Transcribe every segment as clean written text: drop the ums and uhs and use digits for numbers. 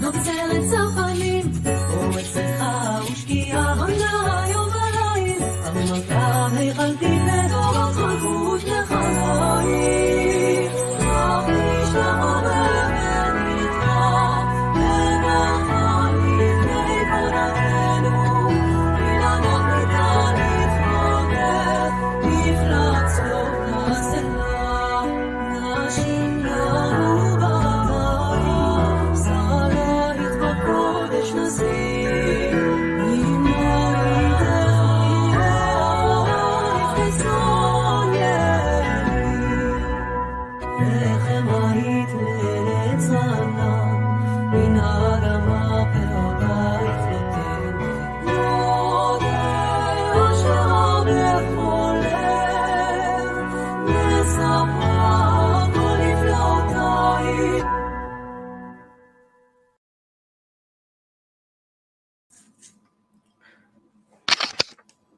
נוצרת צפנים, אורץ שמחה ושקיעה עמדה היום וליל, המלכה היכלתי לדורות חלקות לחיים. אך נשלח עובר ונתרע, ונכון לפני קורתנו, אילנות ניתן להתמוגג, מפלצות הסלע, נשים ירו בבית, שרית בקודש נשיא, אמו איתך יהיה, חסון ירי. לחם היית לנצנה, מן האדמה והבית נותן. יודע אשר בכל לב, מספרה כל נפלאותייך.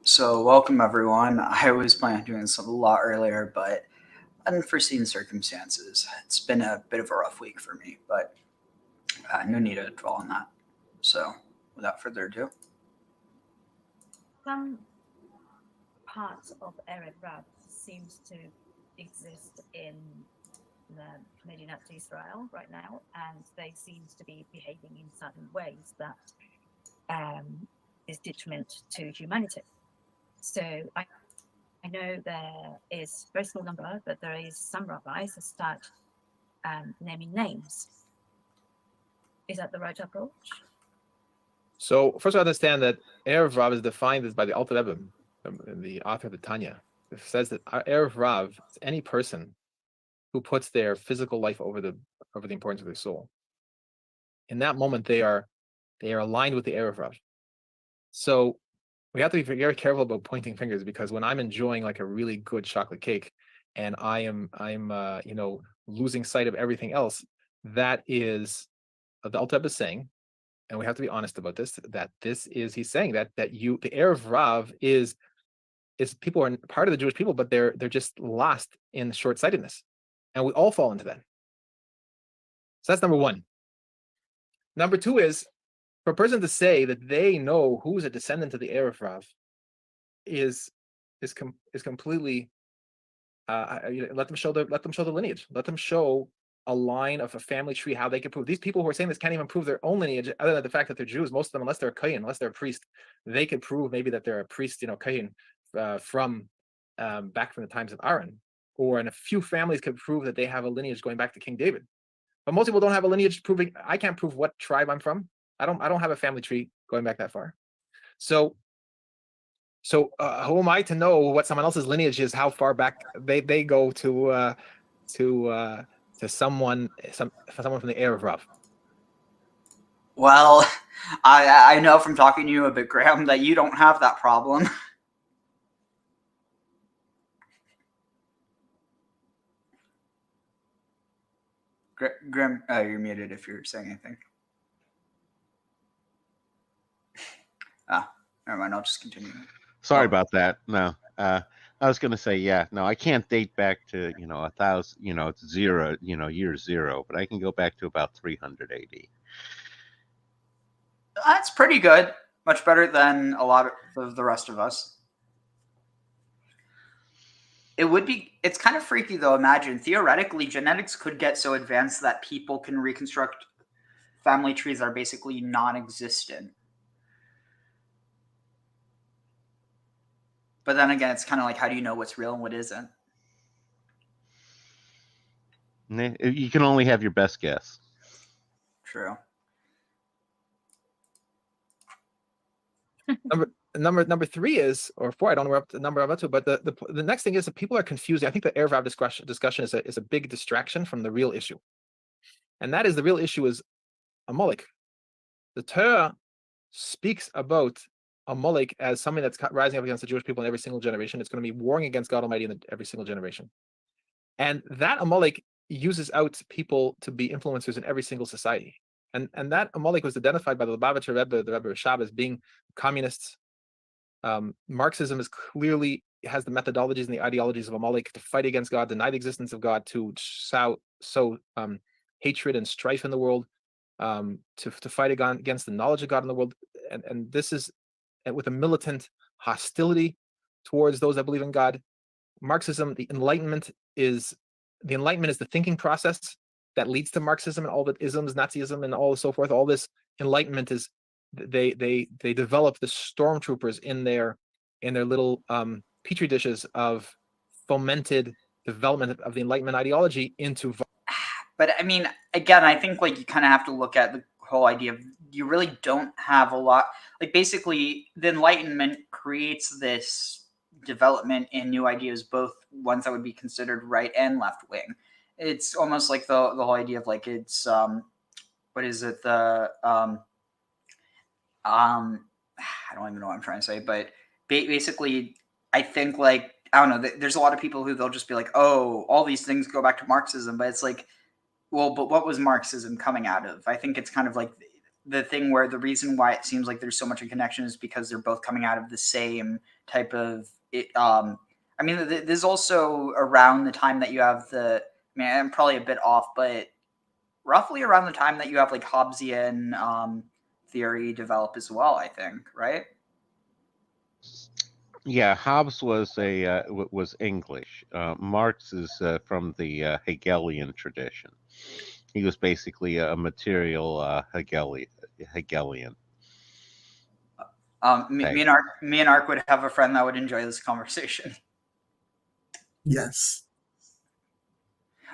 So welcome everyone. I was planning on doing this a lot earlier, but unforeseen circumstances. It's been a bit of a rough week for me, but no need to dwell on that. So without further ado, Some parts of Erev seems to exist in the Medinet Israel right now, and they seem to be behaving in certain ways that is detriment to humanity. So I know there is a very small number, but there is some rabbis that start naming names. Is that the right approach? So first, I understand that Erev Rav is defined as by the Alter Rebbe, the author of the Tanya. It says that Erev Rav is any person who puts their physical life over the importance of their soul. In that moment, they are aligned with the Erev Rav. So we have to be very careful about pointing fingers, because when I'm enjoying like a really good chocolate cake and I'm losing sight of everything else, that is the Alter Rebbe is saying, and we have to be honest about this, that he's saying that the Erev Rav is people are part of the Jewish people, but they're just lost in short-sightedness, and we all fall into that. So that's number one. Number two is, for a person to say that they know who's a descendant of the Erev Rav is completely let them show the lineage. Let them show a line of a family tree, how they can prove. These people who are saying this can't even prove their own lineage, other than the fact that they're Jews. Most of them, unless they're a kohen, unless they're a priest, they could prove maybe that they're a priest, kohen, from back from the times of Aaron, or in a few families could prove that they have a lineage going back to King David. But most people don't have a lineage proving. I can't prove what tribe I'm from. I don't have a family tree going back that far. So who am I to know what someone else's lineage is? How far back they go to someone from the Erev Rav? well, I know from talking to you a bit, Graham, that you don't have that problem. Graham, you're muted if you're saying anything. Never mind. I'll just continue. Sorry about that. No, I was going to say, no, I can't date back to 1,000, it's zero, year zero, but I can go back to about 300 AD. That's pretty good. Much better than a lot of the rest of us. It's kind of freaky though. Imagine, theoretically, genetics could get so advanced that people can reconstruct family trees that are basically non-existent. But then again, it's kind of like, how do you know what's real and what isn't? You can only have your best guess. True. Number three is, or four, I don't know what number I'm up to, but the next thing is that people are confused. I think the Erev Rav discussion is a big distraction from the real issue. And that is, the real issue is Amalek. The Torah speaks about Amalek as something that's rising up against the Jewish people in every single generation. It's going to be warring against God Almighty in every single generation. And that Amalek uses out people to be influencers in every single society. And that Amalek was identified by the Lubavitcher Rebbe, the Rebbe Rashab, as being communists. Marxism is clearly has the methodologies and the ideologies of Amalek to fight against God, deny the existence of God, to sow hatred and strife in the world. to fight against the knowledge of God in the world, and this is with a militant hostility towards those that believe in God. Marxism, the Enlightenment is the thinking process that leads to Marxism and all the isms, Nazism, and all so forth. All this Enlightenment is they develop the stormtroopers in their little petri dishes of fomented development of the Enlightenment ideology into. But I mean, again, I think like you kind of have to look at the whole idea of you really don't have a lot. Like basically, the Enlightenment creates this development in new ideas, both ones that would be considered right and left wing. It's almost like the whole idea of like it's what is it I don't even know what I'm trying to say, but basically, I think like I don't know. There's a lot of people who they'll just be like, "Oh, all these things go back to Marxism," but it's like, well, but what was Marxism coming out of? I think it's kind of like the thing where the reason why it seems like there's so much of a connection is because they're both coming out of the same type of it. I mean, there's also around the time that you have the. I mean, I'm probably a bit off, but roughly around the time that you have like Hobbesian theory develop as well, I think, right? Yeah, Hobbes was was English. Marx is from the Hegelian tradition. He was basically a material Hegelian. Me and Ark would have a friend that would enjoy this conversation. Yes.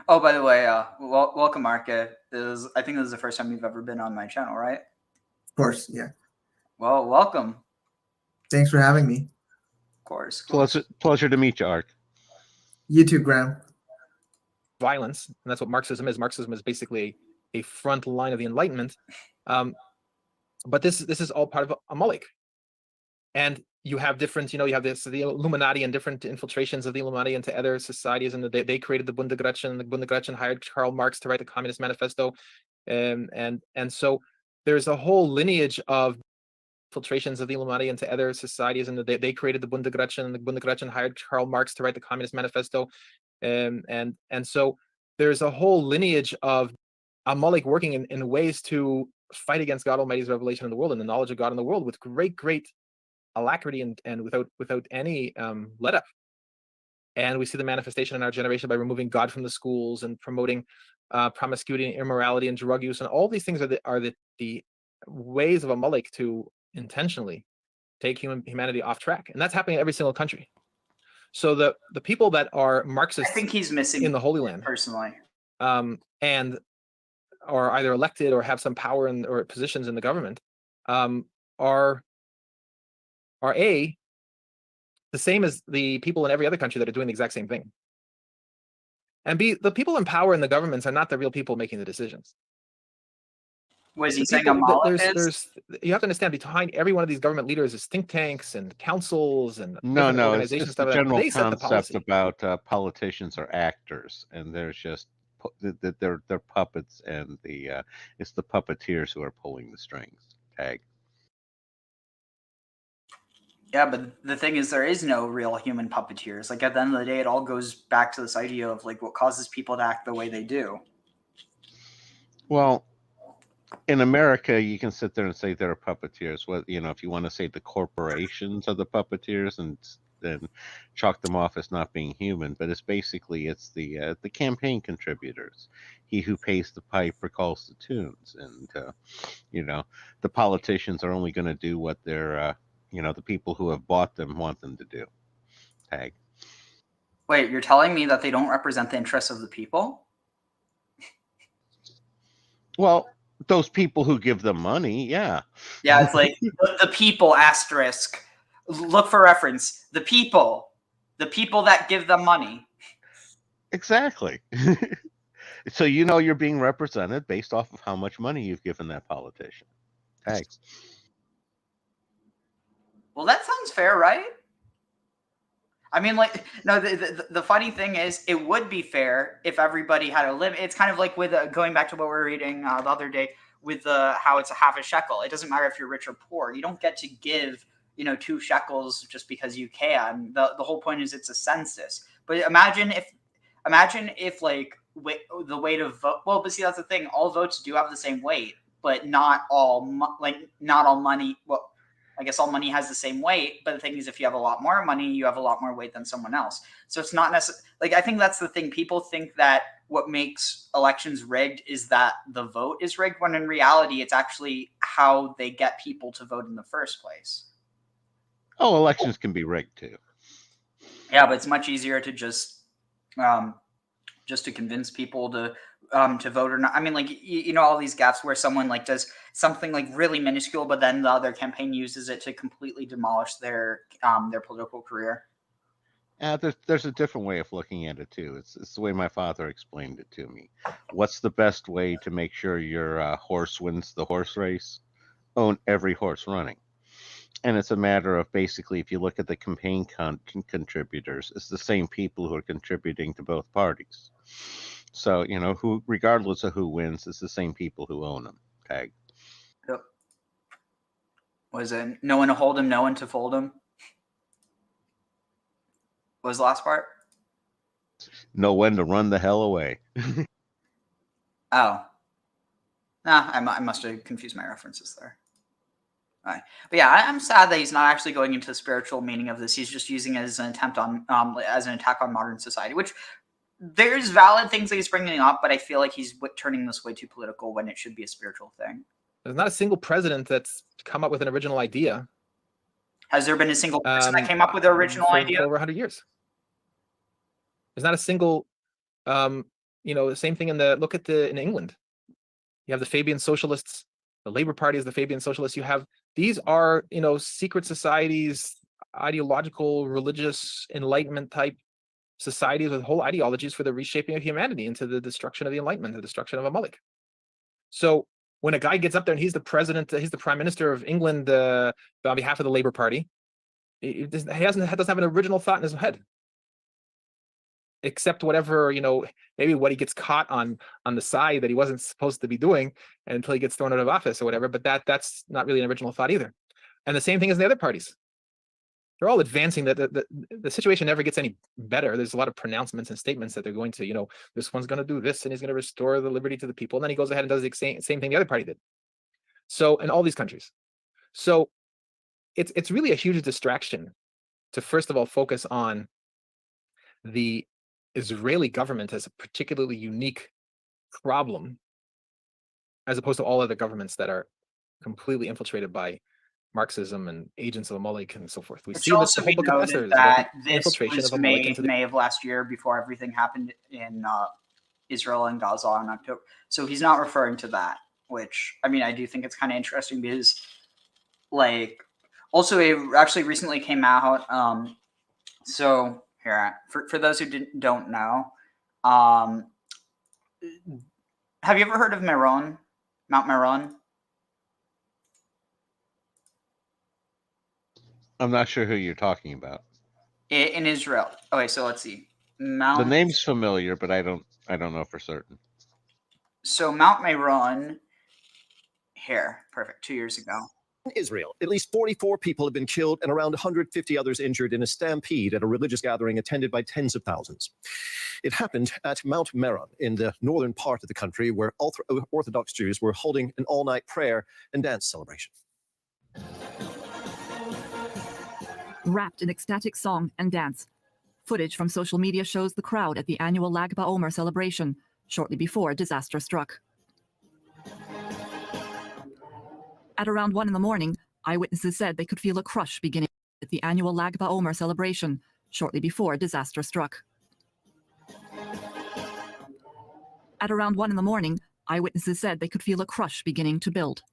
Oh, by the way, welcome, Ark. I think this is the first time you've ever been on my channel, right? Of course, yeah. Well, welcome. Thanks for having me. Of course. Pleasure to meet you, Art. You too, Graham. Violence, and that's what Marxism is. Marxism is basically a front line of the Enlightenment, but this is all part of Amalek. And you have different, you have the Illuminati and different infiltrations of the Illuminati into other societies, and they created the Bundesgrenzen. The Bundesgrenzen hired Karl Marx to write the Communist Manifesto, and so there's a whole lineage of infiltrations of the Illuminati into other societies, and they created the Bundesgrenzen. The Bundesgrenzen hired Karl Marx to write the Communist Manifesto, and so there's a whole lineage of Amalek working in ways to fight against God Almighty's revelation in the world and the knowledge of God in the world with great alacrity and without any let up. And we see the manifestation in our generation by removing God from the schools and promoting promiscuity and immorality and drug use, and all these things are the ways of Amalek to intentionally take humanity off track, and that's happening in every single country. So the people that are Marxists, I think he's missing in the Holy Land personally, and are either elected or have some power or positions in the government, are the same as the people in every other country that are doing the exact same thing. And the people in power in the governments are not the real people making the decisions. Was he saying Amalek is? You have to understand, behind every one of these government leaders is think tanks and councils and No, organizations. it's the general they set the concept policy. about politicians are actors, and there's just they're puppets, and it's the puppeteers who are pulling the strings. Tag. Yeah, but the thing is, there is no real human puppeteers. Like at the end of the day, it all goes back to this idea of like what causes people to act the way they do. Well, in America, you can sit there and say there are puppeteers. Well, if you want to say the corporations are the puppeteers, and then chalk them off as not being human, but it's the campaign contributors. He who pays the pipe recalls the tunes, and the politicians are only going to do what their the people who have bought them want them to do. Tag. Wait, you're telling me that they don't represent the interests of the people? Well, those people who give them money, yeah. Yeah, it's like the people asterisk. Look for reference. The people that give them money. Exactly. So you're being represented based off of how much money you've given that politician. Thanks. Well, that sounds fair, right? I mean, like, no, the funny thing is, it would be fair if everybody had a limit. It's kind of like with going back to what we were reading the other day with how it's a half a shekel. It doesn't matter if you're rich or poor. You don't get to give 2 shekels just because you can. The whole point is it's a census. But imagine if like the weight of vote. Well, but see, that's the thing. All votes do have the same weight. but not all not all money. Well, I guess all money has the same weight, but the thing is, if you have a lot more money, you have a lot more weight than someone else. So it's not necessarily like, I think that's the thing. People think that what makes elections rigged is that the vote is rigged, when in reality, it's actually how they get people to vote in the first place. Oh, elections can be rigged too. Yeah, but it's much easier to just to convince people to vote or not. I mean, like, you know, all these gaffes where someone like does something like really minuscule, but then the other campaign uses it to completely demolish their political career. There's a different way of looking at it too. It's the way my father explained it to me. What's the best way to make sure your horse wins the horse race? Own every horse running. And it's a matter of, basically, if you look at the campaign contributors, it's the same people who are contributing to both parties. So, you know, who, regardless of who wins, it's the same people who own them. Tag. Yep. Was it no one to hold him, no one to fold him? What was the last part? Know when to run the hell away. Oh. Nah, I must have confused my references there. All right. But yeah, I'm sad that he's not actually going into the spiritual meaning of this. He's just using it as an attempt on, as an attack on modern society, which there's valid things that he's bringing up, but I feel like he's turning this way too political when it should be a spiritual thing. There's not a single president that's come up with an original idea. Has there been a single person that came up with the original idea? For over 100 years. There's not a single, you know, the same thing in England. You have the Fabian Socialists, the Labour Party is the Fabian Socialists. These are, you know, secret societies, ideological, religious, Enlightenment type societies with whole ideologies for the reshaping of humanity into the destruction of the Enlightenment, the destruction of Amalek. So when a guy gets up there and he's the president, he's the prime minister of England on behalf of the Labour Party, he doesn't have an original thought in his head, except whatever, you know, maybe what he gets caught on the side that he wasn't supposed to be doing until he gets thrown out of office or whatever. But that's not really an original thought either. And the same thing as the other parties. They're all advancing that the situation never gets any better. There's a lot of pronouncements and statements that they're going to, you know, this one's going to do this and he's going to restore the liberty to the people. And then he goes ahead and does the same thing the other party did. So in all these countries. So it's really a huge distraction to, first of all, focus on the Israeli government as a particularly unique problem, as opposed to all other governments that are completely infiltrated by Marxism and agents of Amalek and so forth. We see this the whole book of Esther that this was May of last year, before everything happened in Israel and Gaza in October. So he's not referring to that, which, I mean, I do think it's kind of interesting because, like, also it actually recently came out. So here, for those who don't know, have you ever heard of Meron, Mount Meron? I'm not sure who you're talking about. In Israel. Okay, so let's see. The name's familiar, but I don't know for certain. So Mount Meron, here, perfect, 2 years ago. In Israel, at least 44 people have been killed and around 150 others injured in a stampede at a religious gathering attended by tens of thousands. It happened at Mount Meron in the northern part of the country, where Orthodox Jews were holding an all-night prayer and dance celebration. Wrapped in ecstatic song and dance. Footage from social media shows the crowd at the annual Lag BaOmer celebration, shortly before disaster struck. At around 1 in the morning, eyewitnesses said they could feel a crush beginning at the annual Lag BaOmer celebration, shortly before disaster struck. At around 1 in the morning, eyewitnesses said they could feel a crush beginning to build.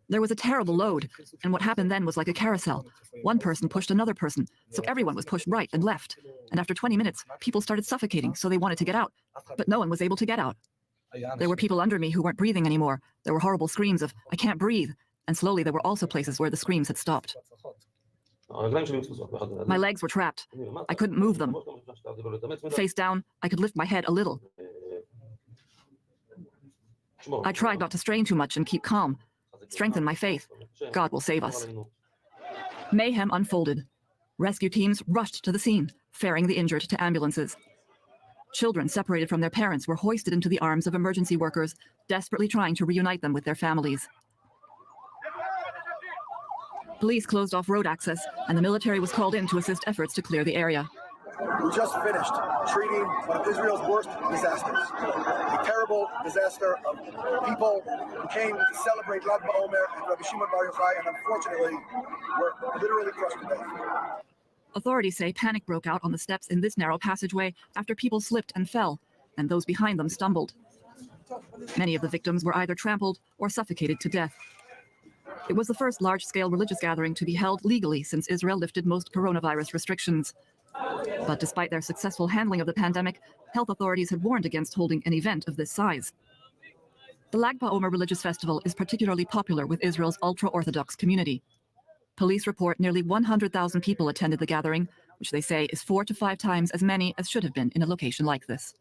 There was a terrible load, and what happened then was like a carousel. One person pushed another person, so everyone was pushed right and left. And after 20 minutes, people started suffocating, so they wanted to get out, but no one was able to get out. There were people under me who weren't breathing anymore. There were horrible screams of, "I can't breathe." And slowly there were also places where the screams had stopped. My legs were trapped. I couldn't move them. Face down, I could lift my head a little. I tried not to strain too much and keep calm. Strengthen my faith. God will save us. Mayhem unfolded. Rescue teams rushed to the scene, ferrying the injured to ambulances. Children separated from their parents were hoisted into the arms of emergency workers, desperately trying to reunite them with their families. Police closed off road access, and the military was called in to assist efforts to clear the area. We just finished treating one of Israel's worst disasters, a terrible disaster of people who came to celebrate Lag BaOmer and Rabbi Shimon Bar Yochai, and unfortunately were literally crushed to death. Authorities say panic broke out on the steps in this narrow passageway after people slipped and fell, and those behind them stumbled. Many of the victims were either trampled or suffocated to death. It was the first large-scale religious gathering to be held legally since Israel lifted most coronavirus restrictions. But despite their successful handling of the pandemic, health authorities had warned against holding an event of this size. The Lag BaOmer religious festival is particularly popular with Israel's ultra-Orthodox community. Police report nearly 100,000 people attended the gathering, which they say is 4 to 5 times as many as should have been in a location like this.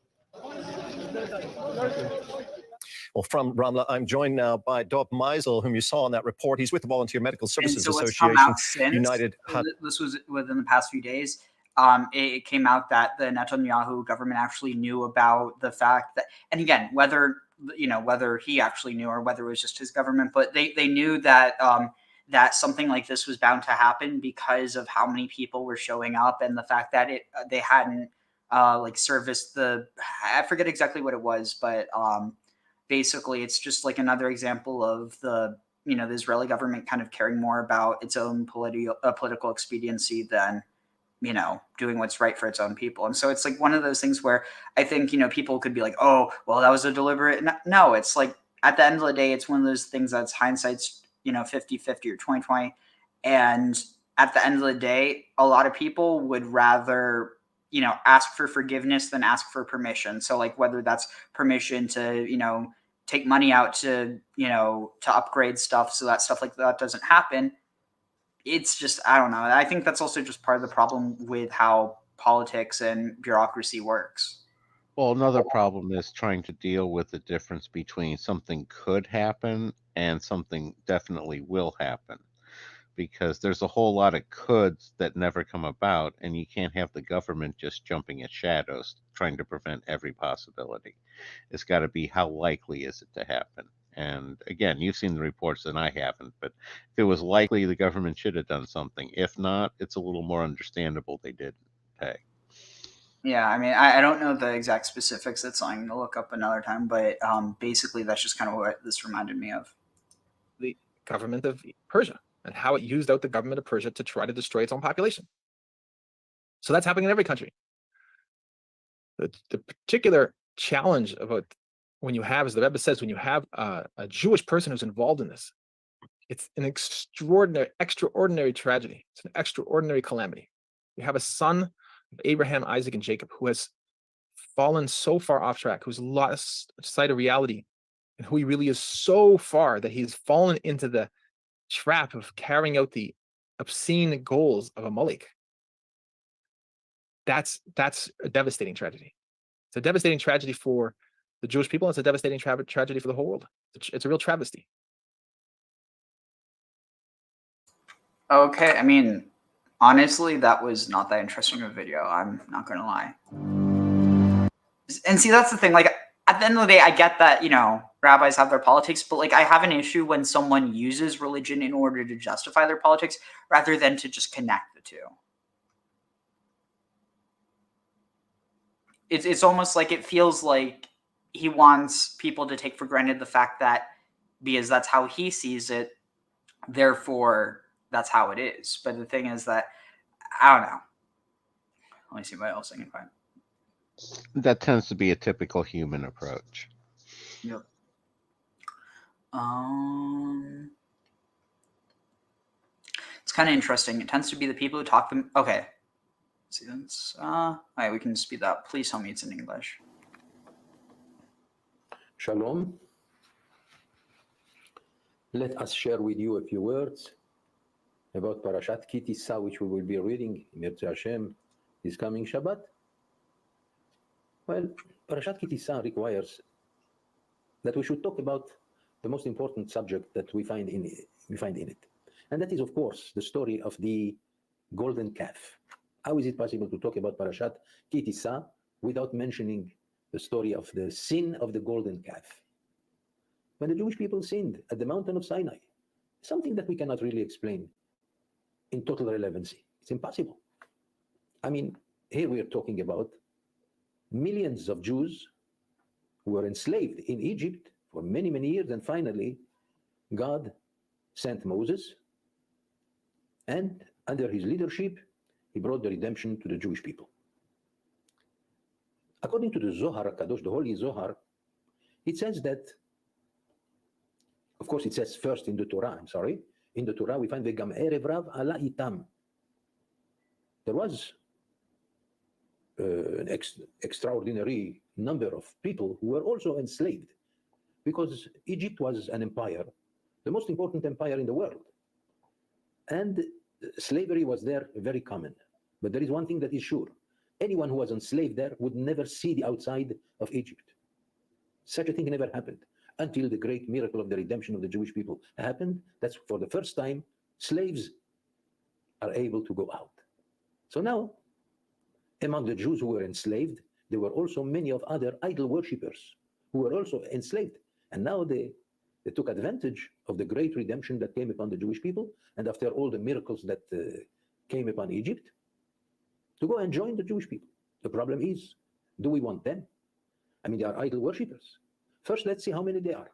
Well, from Ramla, I'm joined now by Dob Meisel, whom you saw in that report. He's with the Volunteer Medical Services And so what's Association. come out since, United. This was within the past few days. It came out that the Netanyahu government actually knew about the fact that, and again, whether he actually knew or whether it was just his government, but they knew that that something like this was bound to happen because of how many people were showing up and the fact that they hadn't serviced I forget exactly what it was, but basically it's just like another example of the Israeli government kind of caring more about its own political expediency than doing what's right for its own people. And so it's like one of those things where I think people could be like, oh well, that was a deliberate. No, it's like at the end of the day, it's one of those things that's hindsight's 50-50 or 20-20, and at the end of the day, a lot of people would rather ask for forgiveness than ask for permission. So like whether that's permission to take money out to upgrade stuff so that stuff like that doesn't happen. It's just, I don't know. I think that's also just part of the problem with how politics and bureaucracy works. Well, another problem is trying to deal with the difference between something could happen and something definitely will happen. Because there's a whole lot of coulds that never come about, and you can't have the government just jumping at shadows trying to prevent every possibility. It's got to be how likely is it to happen. And again, you've seen the reports and I haven't, but if it was likely, the government should have done something. If not, it's a little more understandable they didn't. Hey. Yeah, I mean, I don't know the exact specifics. That's something to look up another time, but basically that's just kind of what this reminded me of. The government of Persia and how it used out the government of Persia to try to destroy its own population. So that's happening in every country. The particular challenge about when you have, as the Rebbe says, when you have a Jewish person who's involved in this, it's an extraordinary tragedy. It's an extraordinary calamity. You have a son of Abraham, Isaac, and Jacob who has fallen so far off track, who's lost sight of reality, and who he really is so far that he's fallen into the trap of carrying out the obscene goals of a Molech. That's a devastating tragedy. It's a devastating tragedy for the Jewish people. It's a devastating tragedy for the whole world. It's a real travesty. Okay, I mean, honestly, that was not that interesting of a video. I'm not going to lie. And see, that's the thing. Like, at the end of the day, I get that, rabbis have their politics, but like I have an issue when someone uses religion in order to justify their politics rather than to just connect the two. It's almost like it feels like he wants people to take for granted the fact that because that's how he sees it, therefore that's how it is. But the thing is that, I don't know. Let me see what else I can find. That tends to be a typical human approach. Yep. It's kind of interesting. It tends to be the people who talk them. Okay. See, that's all right. We can speed that up. Please tell me it's in English. Shalom. Let us share with you a few words about Parashat Tisa, which we will be reading in Yirtzeh Hashem this coming Shabbat. Well, Parashat Tisa requires that we should talk about the most important subject that we find in it, and that is, of course, the story of the golden calf. How is it possible to talk about Parashat Tisa without mentioning the story of the sin of the golden calf. When the Jewish people sinned at the mountain of Sinai, something that we cannot really explain in total relevancy. It's impossible. I mean, here we are talking about millions of Jews who were enslaved in Egypt for many, many years, and finally, God sent Moses, and under his leadership, he brought the redemption to the Jewish people. According to the Zohar HaKadosh, the Holy Zohar, it says that, of course, it says first in the Torah, in the Torah we find Vegam Erev Rav ala itam. There was an extraordinary number of people who were also enslaved, because Egypt was an empire, the most important empire in the world. And slavery was there very common. But there is one thing that is sure. Anyone who was enslaved there would never see the outside of Egypt. Such a thing never happened until the great miracle of the redemption of the Jewish people happened. That's for the first time slaves are able to go out. So now, among the Jews who were enslaved, there were also many of other idol worshippers who were also enslaved. And now they took advantage of the great redemption that came upon the Jewish people, and after all the miracles that came upon Egypt, to go and join the Jewish people. The problem is, do we want them? I mean, they are idol worshippers. First, let's see how many they are.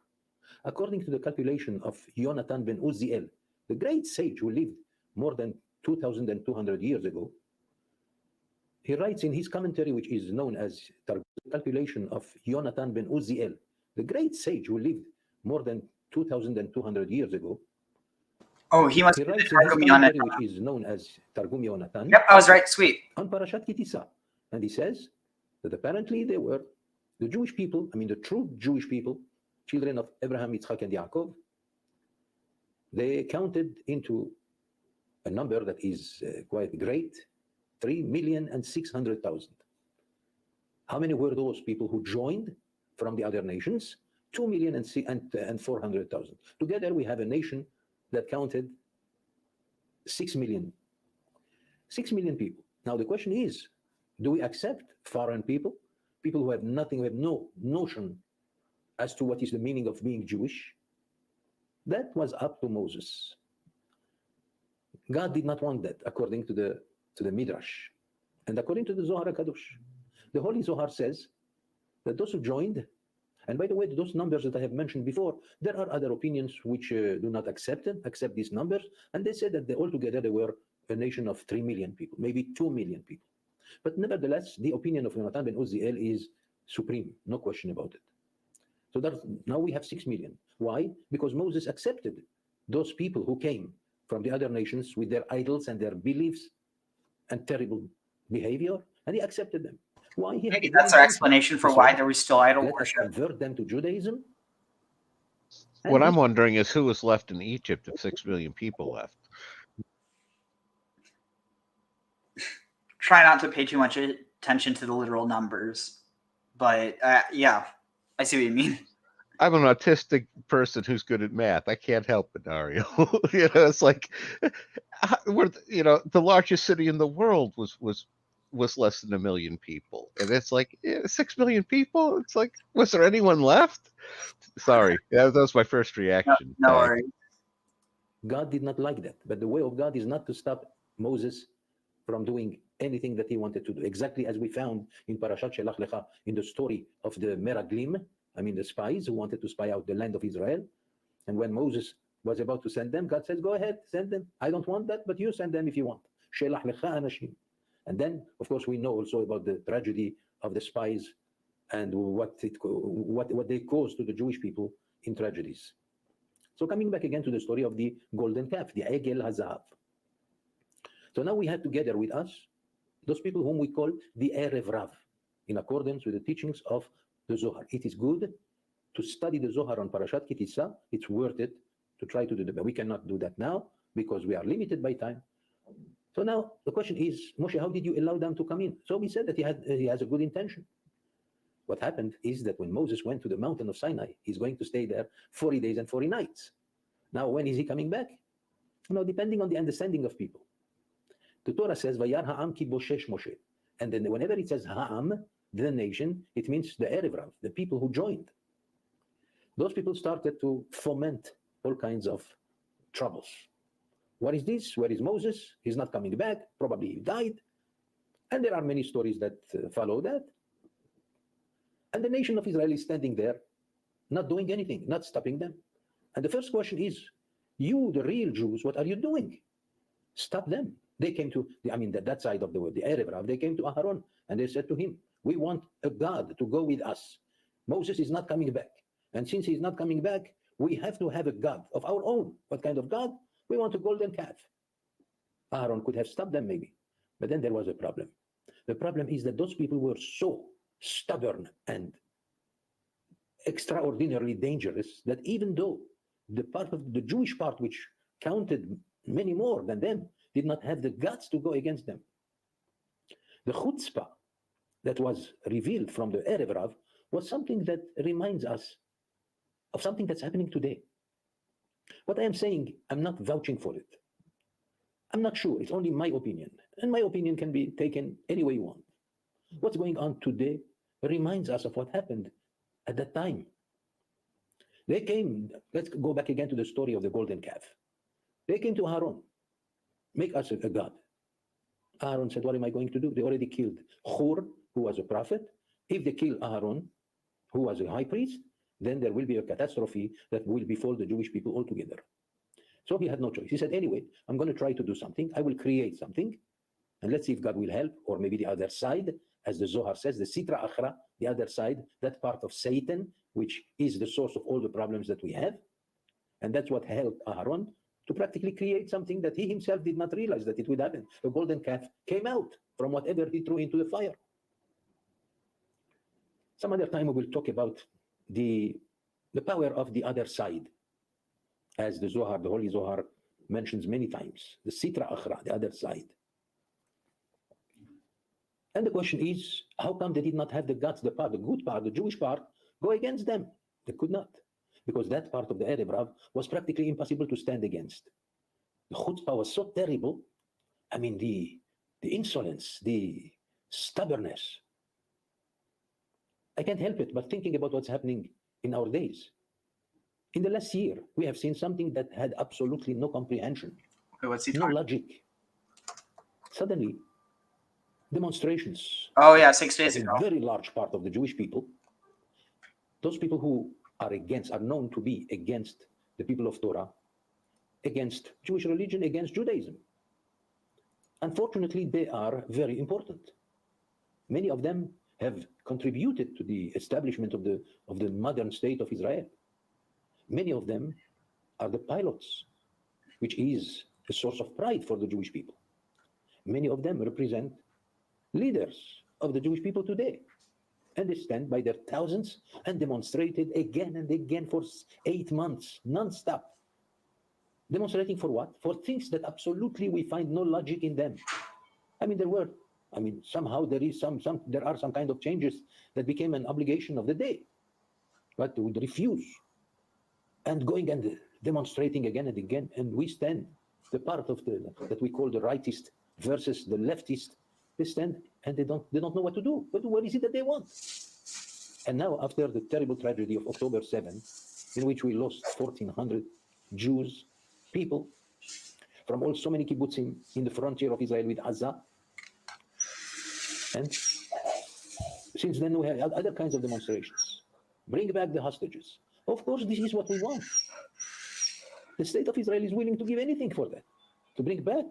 According to the calculation of Yonatan ben Uzziel, the great sage who lived more than 2,200 years ago, he writes in his commentary, which is known as the calculation of Yonatan ben Uzziel, the great sage who lived more than 2,200 years ago. Oh, he must He be the writes in his Targum commentary, Yonatan. which is known as Targum Yonatan. Yep, I was right. Sweet. On Parashat Tisa. And he says that apparently they were the Jewish people, I mean the true Jewish people, children of Abraham, Yitzchak, and Yaakov. They counted into a number that is quite great, 3,600,000. How many were those people who joined from the other nations? 2,400,000. Together we have a nation that counted 6 million. 6 million people. Now the question is, do we accept foreign people, people who have nothing, who have no notion as to what is the meaning of being Jewish? That was up to Moses. God did not want that, according to the Midrash. And according to the Zohar HaKadosh, the Holy Zohar says that those who joined, and by the way, those numbers that I have mentioned before, there are other opinions which do not accept these numbers, and they said that altogether they were a nation of 3 million people, maybe 2 million people. But nevertheless, the opinion of Yonatan ben Uzziel is supreme, no question about it. So now we have 6 million. Why? Because Moses accepted those people who came from the other nations with their idols and their beliefs and terrible behavior, and he accepted them. Why? He Maybe that's our explanation for why there was still idol let us worship. convert them to Judaism. What I'm wondering is who was left in Egypt if 6 million people left. Try not to pay too much attention to the literal numbers, but yeah, I see what you mean. I'm an autistic person who's good at math. I can't help it, Dario. It's like, the largest city in the world was less than 1 million people, and it's like 6 million people. It's like, was there anyone left? Sorry, that was my first reaction. No worries. God did not like that, but the way of God is not to stop Moses from doing anything that he wanted to do, exactly as we found in Parashat Shelach Lecha, in the story of the Meraglim, I mean the spies who wanted to spy out the land of Israel. And when Moses was about to send them, God says, go ahead, send them. I don't want that, but you send them if you want. Shelach Lecha Anashim. And then, of course, we know also about the tragedy of the spies and what they caused to the Jewish people in tragedies. So coming back again to the story of the golden calf, the Egel Hazav. So now we have together with us those people whom we call the Erev Rav, in accordance with the teachings of the Zohar. It is good to study the Zohar on Parashat Tisa. It's worth it to try to do that. But we cannot do that now because we are limited by time. So now the question is, Moshe, how did you allow them to come in? So we said that he has a good intention. What happened is that when Moses went to the mountain of Sinai, he's going to stay there 40 days and 40 nights. Now, when is he coming back? Depending on the understanding of people. The Torah says, Vayar ha'am ki boshesh Moshe. And then whenever it says ha'am, the nation, it means the Erev, the people who joined. Those people started to foment all kinds of troubles. What is this? Where is Moses? He's not coming back. Probably he died. And there are many stories that follow that. And the nation of Israel is standing there, not doing anything, not stopping them. And the first question is, you, the real Jews, what are you doing? Stop them. They came to, that side of the world, the Erev, they came to Aharon and they said to him, we want a God to go with us. Moses is not coming back. And since he's not coming back, we have to have a God of our own. What kind of God? We want a golden calf. Aaron could have stopped them maybe. But then there was a problem. The problem is that those people were so stubborn and extraordinarily dangerous that even though the part of the Jewish part, which counted many more than them, did not have the guts to go against them. The chutzpah that was revealed from the Erev Rav was something that reminds us of something that's happening today. What I am saying, I'm not vouching for it. I'm not sure. It's only my opinion. And my opinion can be taken any way you want. What's going on today reminds us of what happened at that time. They came, let's go back again to the story of the golden calf. They came to Aaron, make us a god. Aaron said, what am I going to do? They already killed Hur, who was a prophet. If they kill Aaron, who was a high priest, then there will be a catastrophe that will befall the Jewish people altogether. So he had no choice. He said, anyway, I'm going to try to do something. I will create something, and let's see if God will help, or maybe the other side, as the Zohar says, the Sitra Achra, the other side, that part of Satan, which is the source of all the problems that we have. And that's what helped Aaron to practically create something that he himself did not realize that it would happen. The golden calf came out from whatever he threw into the fire. Some other time we will talk about the power of the other side, as the Zohar, the Holy Zohar, mentions many times, the Sitra Achra, the other side. And the question is, how come they did not have the guts, the good part, the Jewish part, go against them? They could not, because that part of the Erev Rav was practically impossible to stand against. The chutzpah was so terrible. I mean, the insolence, the stubbornness. I can't help it but thinking about what's happening in our days. In the last year, we have seen something that had absolutely no comprehension, no logic. Suddenly, demonstrations. Oh yeah, 6 days of ago. A very large part of the Jewish people. Those people who are known to be against the people of Torah, against Jewish religion, against Judaism. Unfortunately, they are very important. Many of them have contributed to the establishment of the modern state of Israel. Many of them are the pilots, which is a source of pride for the Jewish people. Many of them represent leaders of the Jewish people today. And they stand by their thousands and demonstrated again and again for 8 months, non-stop. Demonstrating for what? For things that absolutely we find no logic in them. Somehow there are some kind of changes that became an obligation of the day. But they would refuse. And going and demonstrating again and again. And we stand, the part of that we call the rightist versus the leftist, they stand and they don't know what to do. What is it that they want? And now, after the terrible tragedy of October 7, in which we lost 1,400 Jews, people from so many kibbutzim in the frontier of Israel with Gaza, and since then we have other kinds of demonstrations. Bring back the hostages. Of course, this is what we want. The state of Israel is willing to give anything for that, to bring back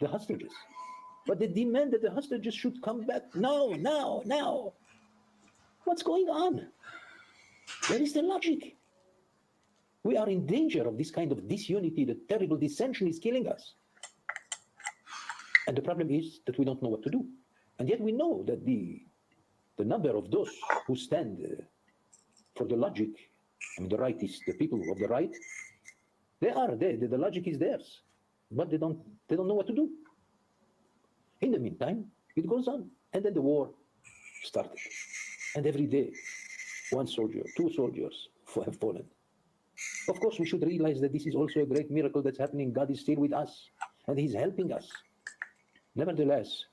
the hostages. But they demand that the hostages should come back now. What's going on? Where is the logic? We are in danger of this kind of disunity. The terrible dissension is killing us. And the problem is that we don't know what to do. And yet we know that the number of those who stand for the logic, the rightists, the people of the right, they are there. The logic is theirs. But they don't know what to do. In the meantime, it goes on. And then the war started. And every day, 1 soldier, 2 soldiers have fallen. Of course, we should realize that this is also a great miracle that's happening. God is still with us, and He's helping us. Nevertheless,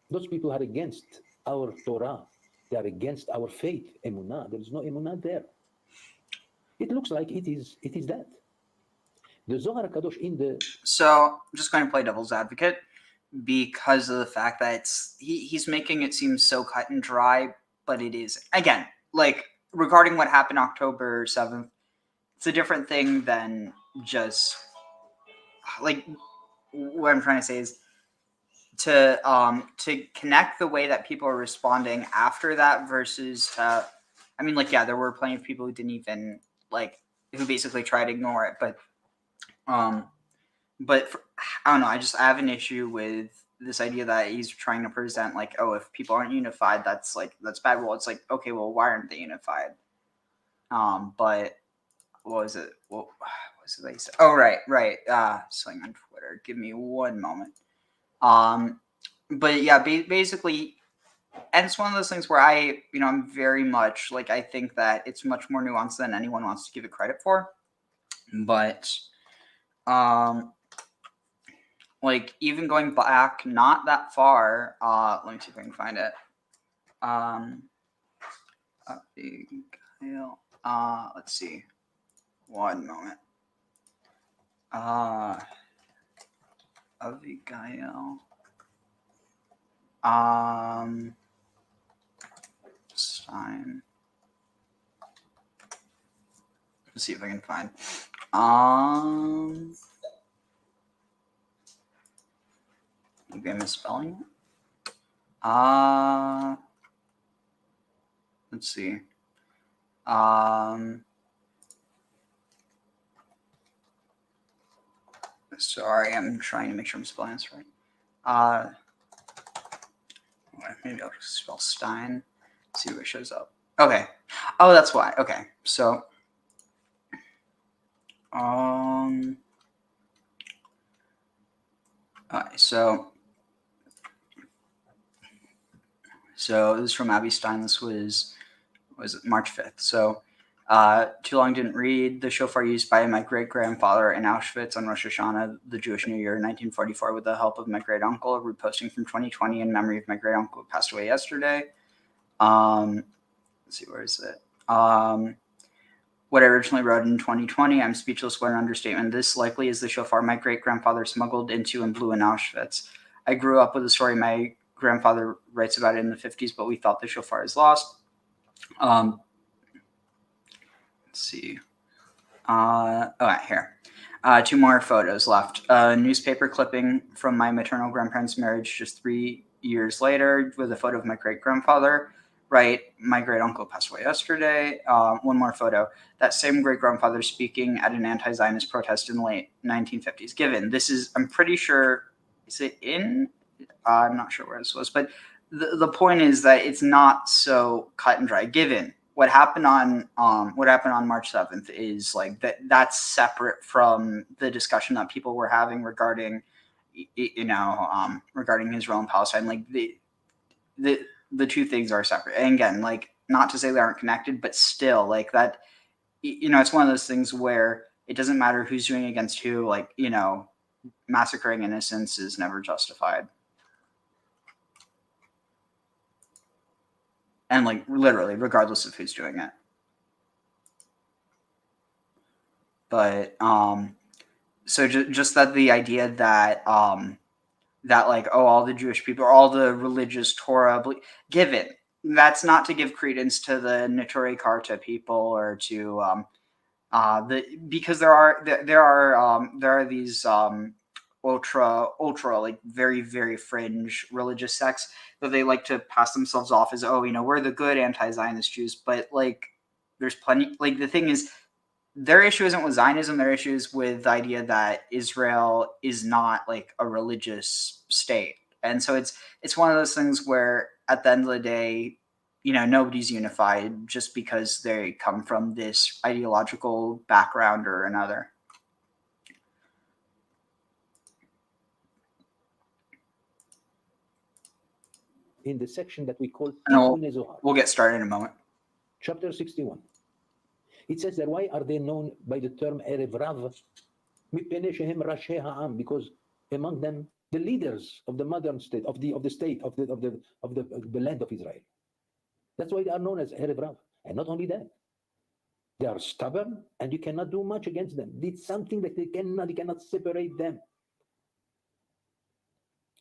those people are against our Torah, They are against our faith, emunah. There is no emunah there. It looks like it is that. The Zohar HaKadosh in the So I'm just going to play devil's advocate because of the fact that he's making it seem so cut and dry, but it is. Again, like regarding what happened October 7th, it's a different thing than just like what I'm trying to say is to connect the way that people are responding after that versus I mean, like, yeah, there were plenty of people who didn't even like who basically tried to ignore it, but I don't know. I have an issue with this idea that he's trying to present like, oh, if people aren't unified, that's bad. Well, it's like, okay, well, why aren't they unified? But what was it? What was it that he said? Oh, right. Something on Twitter. Give me one moment. But yeah, basically, and it's one of those things where I'm very much like, I think that it's much more nuanced than anyone wants to give it credit for. But, like, even going back not that far, let me see if I can find it. Let's see. One moment. Abigail. Stein. Let's see if I can find. Maybe I'm misspelling it. Let's see. Sorry, I'm trying to make sure I'm spelling this right. Maybe I'll just spell Stein. See what shows up. Okay. Oh, that's why. Okay. So, alright, so this is from Abby Stein. This was March 5th. So, too long didn't read. The shofar used by my great-grandfather in Auschwitz on Rosh Hashanah, the Jewish New Year, 1944, with the help of my great-uncle, reposting from 2020 in memory of my great-uncle who passed away yesterday. Let's see, where is it? What I originally wrote in 2020, I'm speechless, what an understatement. This likely is the shofar my great-grandfather smuggled into and blew in Auschwitz. I grew up with a story my grandfather writes about it in the 50s, but we thought the shofar is lost. Let's see. Here. Two more photos left. A newspaper clipping from my maternal grandparents' marriage just 3 years later with a photo of my great-grandfather. Right, my great-uncle passed away yesterday. One more photo. That same great-grandfather speaking at an anti-Zionist protest in the late 1950s. Given, this is, I'm pretty sure, is it in? I'm not sure where this was, but the point is that it's not so cut and dry. Given what happened on March 7th is like that's separate from the discussion that people were having regarding, regarding Israel and Palestine. Like the two things are separate. And again, like, not to say they aren't connected, but still, like, that, it's one of those things where it doesn't matter who's doing against who. Like, massacring innocents is never justified. And, like, literally, regardless of who's doing it. But, so just that the idea that, that like, oh, all the Jewish people, or all the religious Torah, given, that's not to give credence to the Neturei Karta people or to because there are these ultra like very, very fringe religious sects that they like to pass themselves off as, oh, we're the good anti-Zionist Jews, but like there's plenty, like, the thing is, their issue isn't with Zionism. Their issue is with the idea that Israel is not like a religious state. And so it's one of those things where at the end of the day, nobody's unified just because they come from this ideological background or another. in the section that we call We'll get started in a moment. Chapter 61. It says that why are they known by the term Erev Rav? Because among them, the leaders of the modern state, of the land of Israel. That's why they are known as Erev Rav. And not only that, they are stubborn, and you cannot do much against them. It's something that you cannot separate them.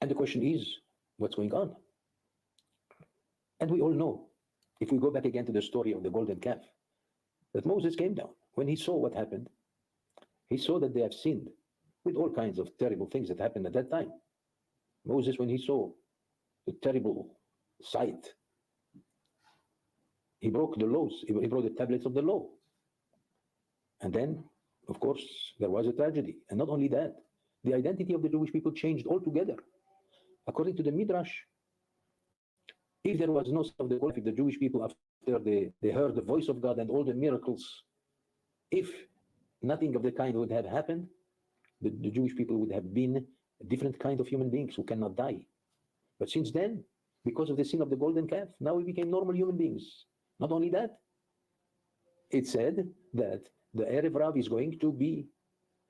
And the question is, what's going on? And we all know, if we go back again to the story of the golden calf, that Moses came down. When he saw what happened, he saw that they have sinned with all kinds of terrible things that happened at that time. Moses, when he saw the terrible sight, he broke the laws, he broke the tablets of the law. And then, of course, there was a tragedy. And not only that, the identity of the Jewish people changed altogether. According to the Midrash, if there was no son of the golden calf, if the Jewish people, after they heard the voice of God and all the miracles, if nothing of the kind would have happened, the Jewish people would have been a different kind of human beings who cannot die. But since then, because of the sin of the golden calf, now we became normal human beings. Not only that, it said that the Erev Rav is going to be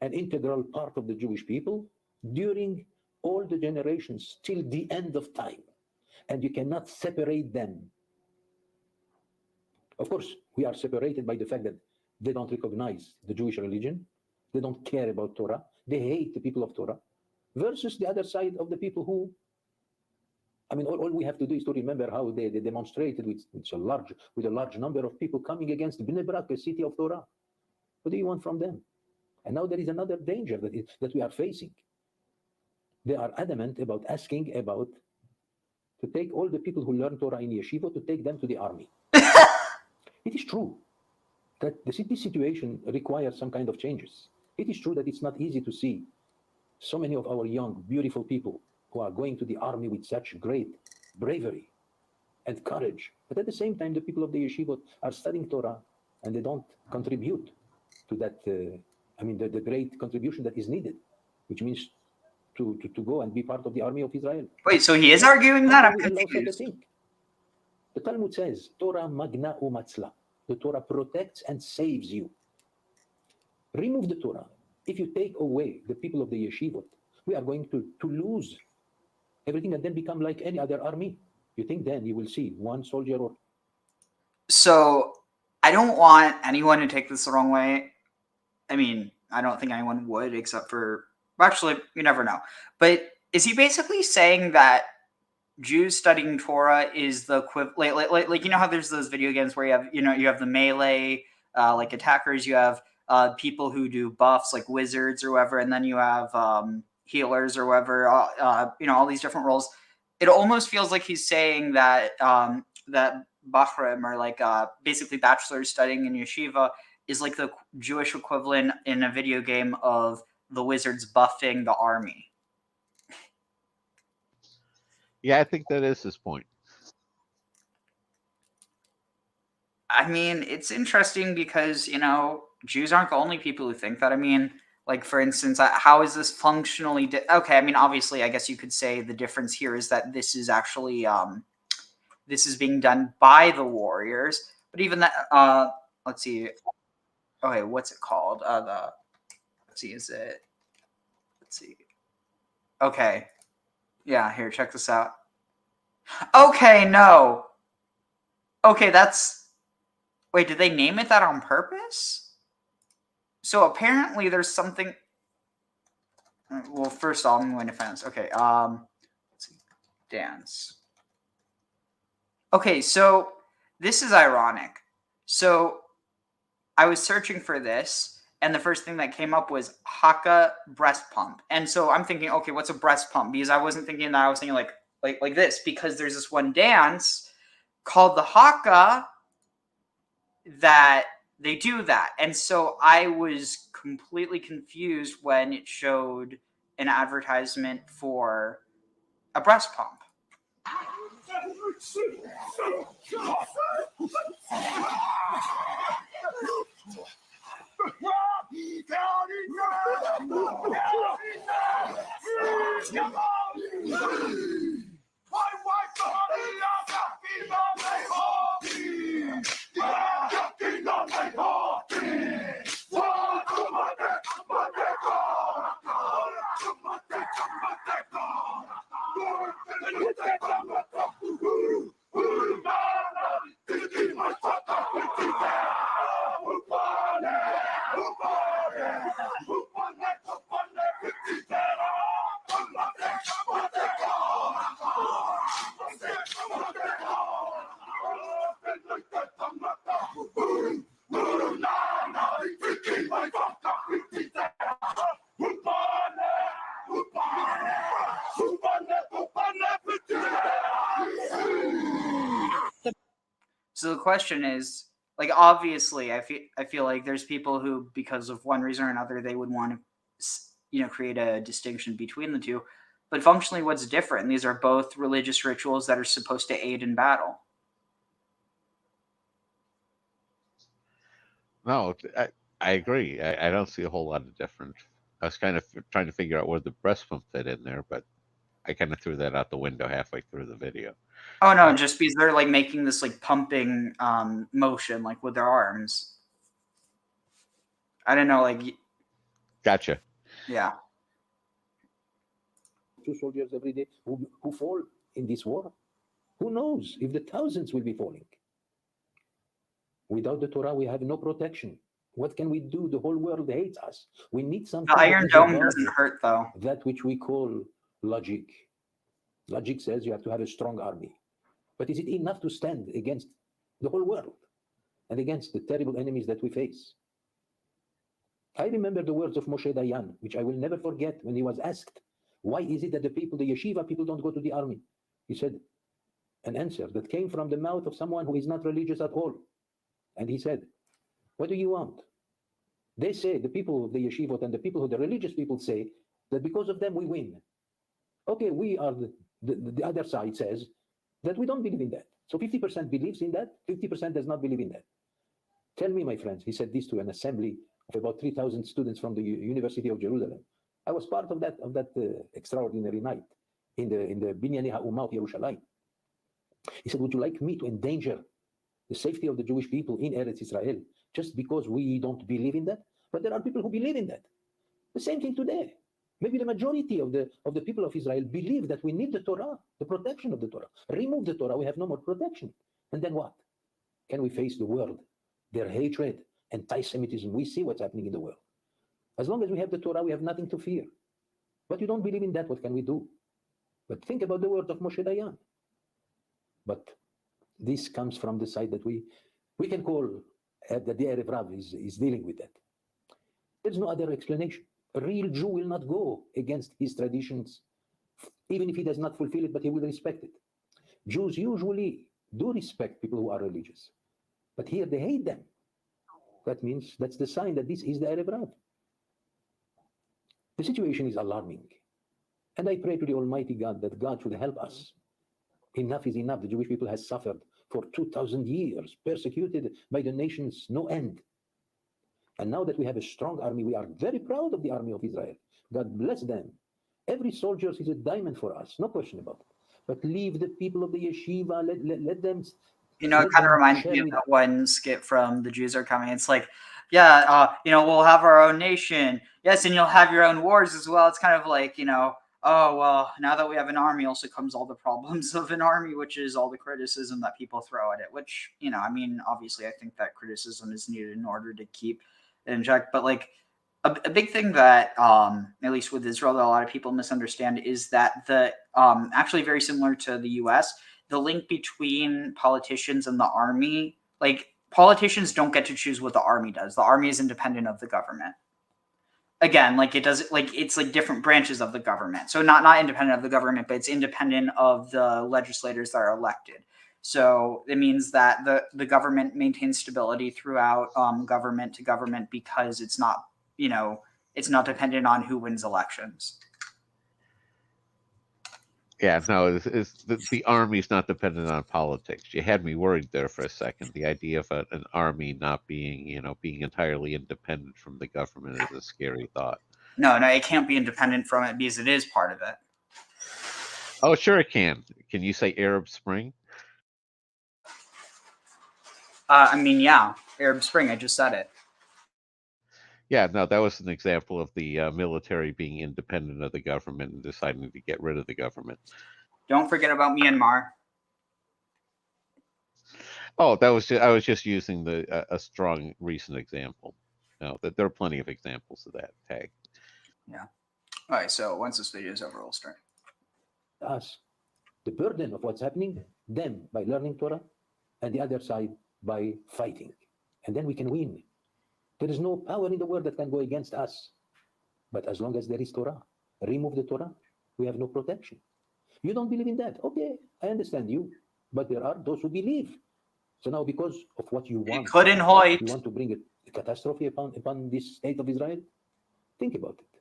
an integral part of the Jewish people during all the generations till the end of time. And you cannot separate them. Of course, we are separated by the fact that they don't recognize the Jewish religion. They don't care about Torah. They hate the people of Torah. Versus the other side of the people who, I mean, all we have to do is to remember how they demonstrated with a large number of people coming against Bnei Brak, a city of Torah. What do you want from them? And now there is another danger that we are facing. They are adamant about asking about to take all the people who learn Torah in yeshiva, to take them to the army. It is true that the city situation requires some kind of changes. It is true that it's not easy to see so many of our young, beautiful people who are going to the army with such great bravery and courage. But at the same time, the people of the yeshiva are studying Torah and they don't contribute to that, the great contribution that is needed, which means to go and be part of the army of Israel. Wait, so he is arguing that? I'm We allow such a confused. thing. The Talmud says, Torah magna umatzla. The Torah protects and saves you. Remove the Torah. If you take away the people of the yeshivot, we are going to lose everything and then become like any other army. You think then you will see one soldier or... So I don't want anyone to take this the wrong way. I mean, I don't think anyone would, except for, actually, you never know. But is he basically saying that Jews studying Torah is the equivalent, like you know how there's those video games where you have the melee like attackers, you have people who do buffs like wizards or whatever, and then you have healers or whatever, all these different roles. It almost feels like he's saying that that Bachrim, or like basically bachelors studying in yeshiva, is like the Jewish equivalent in a video game of the wizards buffing the army. Yeah, I think that is his point. I mean, it's interesting because, Jews aren't the only people who think that. I mean, like, for instance, how is this functionally... Okay, I mean, obviously, I guess you could say the difference here is that this is actually... this is being done by the warriors. But even that... let's see. Okay, what's it called? Let's see, is it... Let's see. Okay. Yeah, here, check this out. Okay, no. Okay, that's... Wait, did they name it that on purpose? So apparently there's something... Well, first off, I'm going to find this. Okay, let's see. Dance. Okay, so this is ironic. So I was searching for this, and the first thing that came up was Haka breast pump. And so I'm thinking, okay, what's a breast pump? Because I wasn't thinking that. I was thinking like this, because there's this one dance called the Haka that they do that. And so I was completely confused when it showed an advertisement for a breast pump. So the question is, like, obviously, I feel like there's people who, because of one reason or another, they would want to, create a distinction between the two. But functionally, what's different? These are both religious rituals that are supposed to aid in battle. No, I agree. I don't see a whole lot of difference. I was kind of trying to figure out where the breast pump fit in there, but I kind of threw that out the window halfway through the video. Oh no, just because they're like making this like pumping motion like with their arms. I don't know, like Gotcha. yeah. 2 soldiers every day who fall in this war. Who knows if the thousands will be falling? Without the Torah, we have no protection. What can we do? The whole world hates us. We need something. The Iron Dome doesn't hurt though. That which we call logic. Logic says you have to have a strong army. But is it enough to stand against the whole world and against the terrible enemies that we face? I remember the words of Moshe Dayan, which I will never forget, when he was asked, why is it that the yeshiva people don't go to the army? He said, an answer that came from the mouth of someone who is not religious at all. And he said, what do you want? They say, the people of the yeshivot and the religious people say, that because of them we win. Okay, we are the other side says that we don't believe in that. So 50% believes in that, 50% does not believe in that. Tell me, my friends, he said this to an assembly of about 3,000 students from the University of Jerusalem. I was part of that extraordinary night in the Binyani Ha'umah of Yerushalayim. He said, would you like me to endanger the safety of the Jewish people in Eretz Israel just because we don't believe in that? But there are people who believe in that. The same thing today. Maybe the majority of the people of Israel believe that we need the Torah, the protection of the Torah. Remove the Torah, we have no more protection. And then what? Can we face the world, their hatred, anti-Semitism? We see what's happening in the world. As long as we have the Torah, we have nothing to fear. But you don't believe in that, what can we do? But think about the word of Moshe Dayan. But this comes from the side that we can call that the Erev Rav is dealing with that. There's no other explanation. A real Jew will not go against his traditions, even if he does not fulfill it, but he will respect it. Jews usually do respect people who are religious, but here they hate them. That means that's the sign that this is the Erev Rav. The situation is alarming. And I pray to the Almighty God that God should help us. Enough is enough. The Jewish people has suffered for 2,000 years, persecuted by the nations, no end. And now that we have a strong army, we are very proud of the army of Israel. God bless them. Every soldier is a diamond for us, no question about it. But leave the people of the yeshiva, let them. It kind of reminds me of that one skit from The Jews Are Coming. It's like, yeah, we'll have our own nation. Yes, and you'll have your own wars as well. It's kind of like, oh, well, now that we have an army also comes all the problems of an army, which is all the criticism that people throw at it, which, obviously I think that criticism is needed in order to keep it in check. But like a big thing that, at least with Israel, that a lot of people misunderstand is that actually very similar to the US, the link between politicians and the army, like politicians don't get to choose what the army does. The army is independent of the government. Again, like it's like different branches of the government. So not independent of the government, but it's independent of the legislators that are elected. So it means that the government maintains stability throughout government to government because it's not dependent on who wins elections. Yeah, no, the army's not dependent on politics. You had me worried there for a second. The idea of an army not being, being entirely independent from the government is a scary thought. No, it can't be independent from it because it is part of it. Oh, sure it can. Can you say Arab Spring? Yeah, Arab Spring. I just said it. Yeah, no, that was an example of the military being independent of the government and deciding to get rid of the government. Don't forget about Myanmar. Oh, I was just using a strong recent example. No, that there are plenty of examples of that tag. Yeah. All right. So once this video is over, we'll start. Us, the burden of what's happening, them by learning Torah, and the other side by fighting, and then we can win. There is no power in the world that can go against us. But as long as there is Torah, remove the Torah, we have no protection. You don't believe in that. Okay, I understand you. But there are those who believe. So now, because of what you want, couldn't hoit. you want to bring a catastrophe upon this state of Israel? Think about it.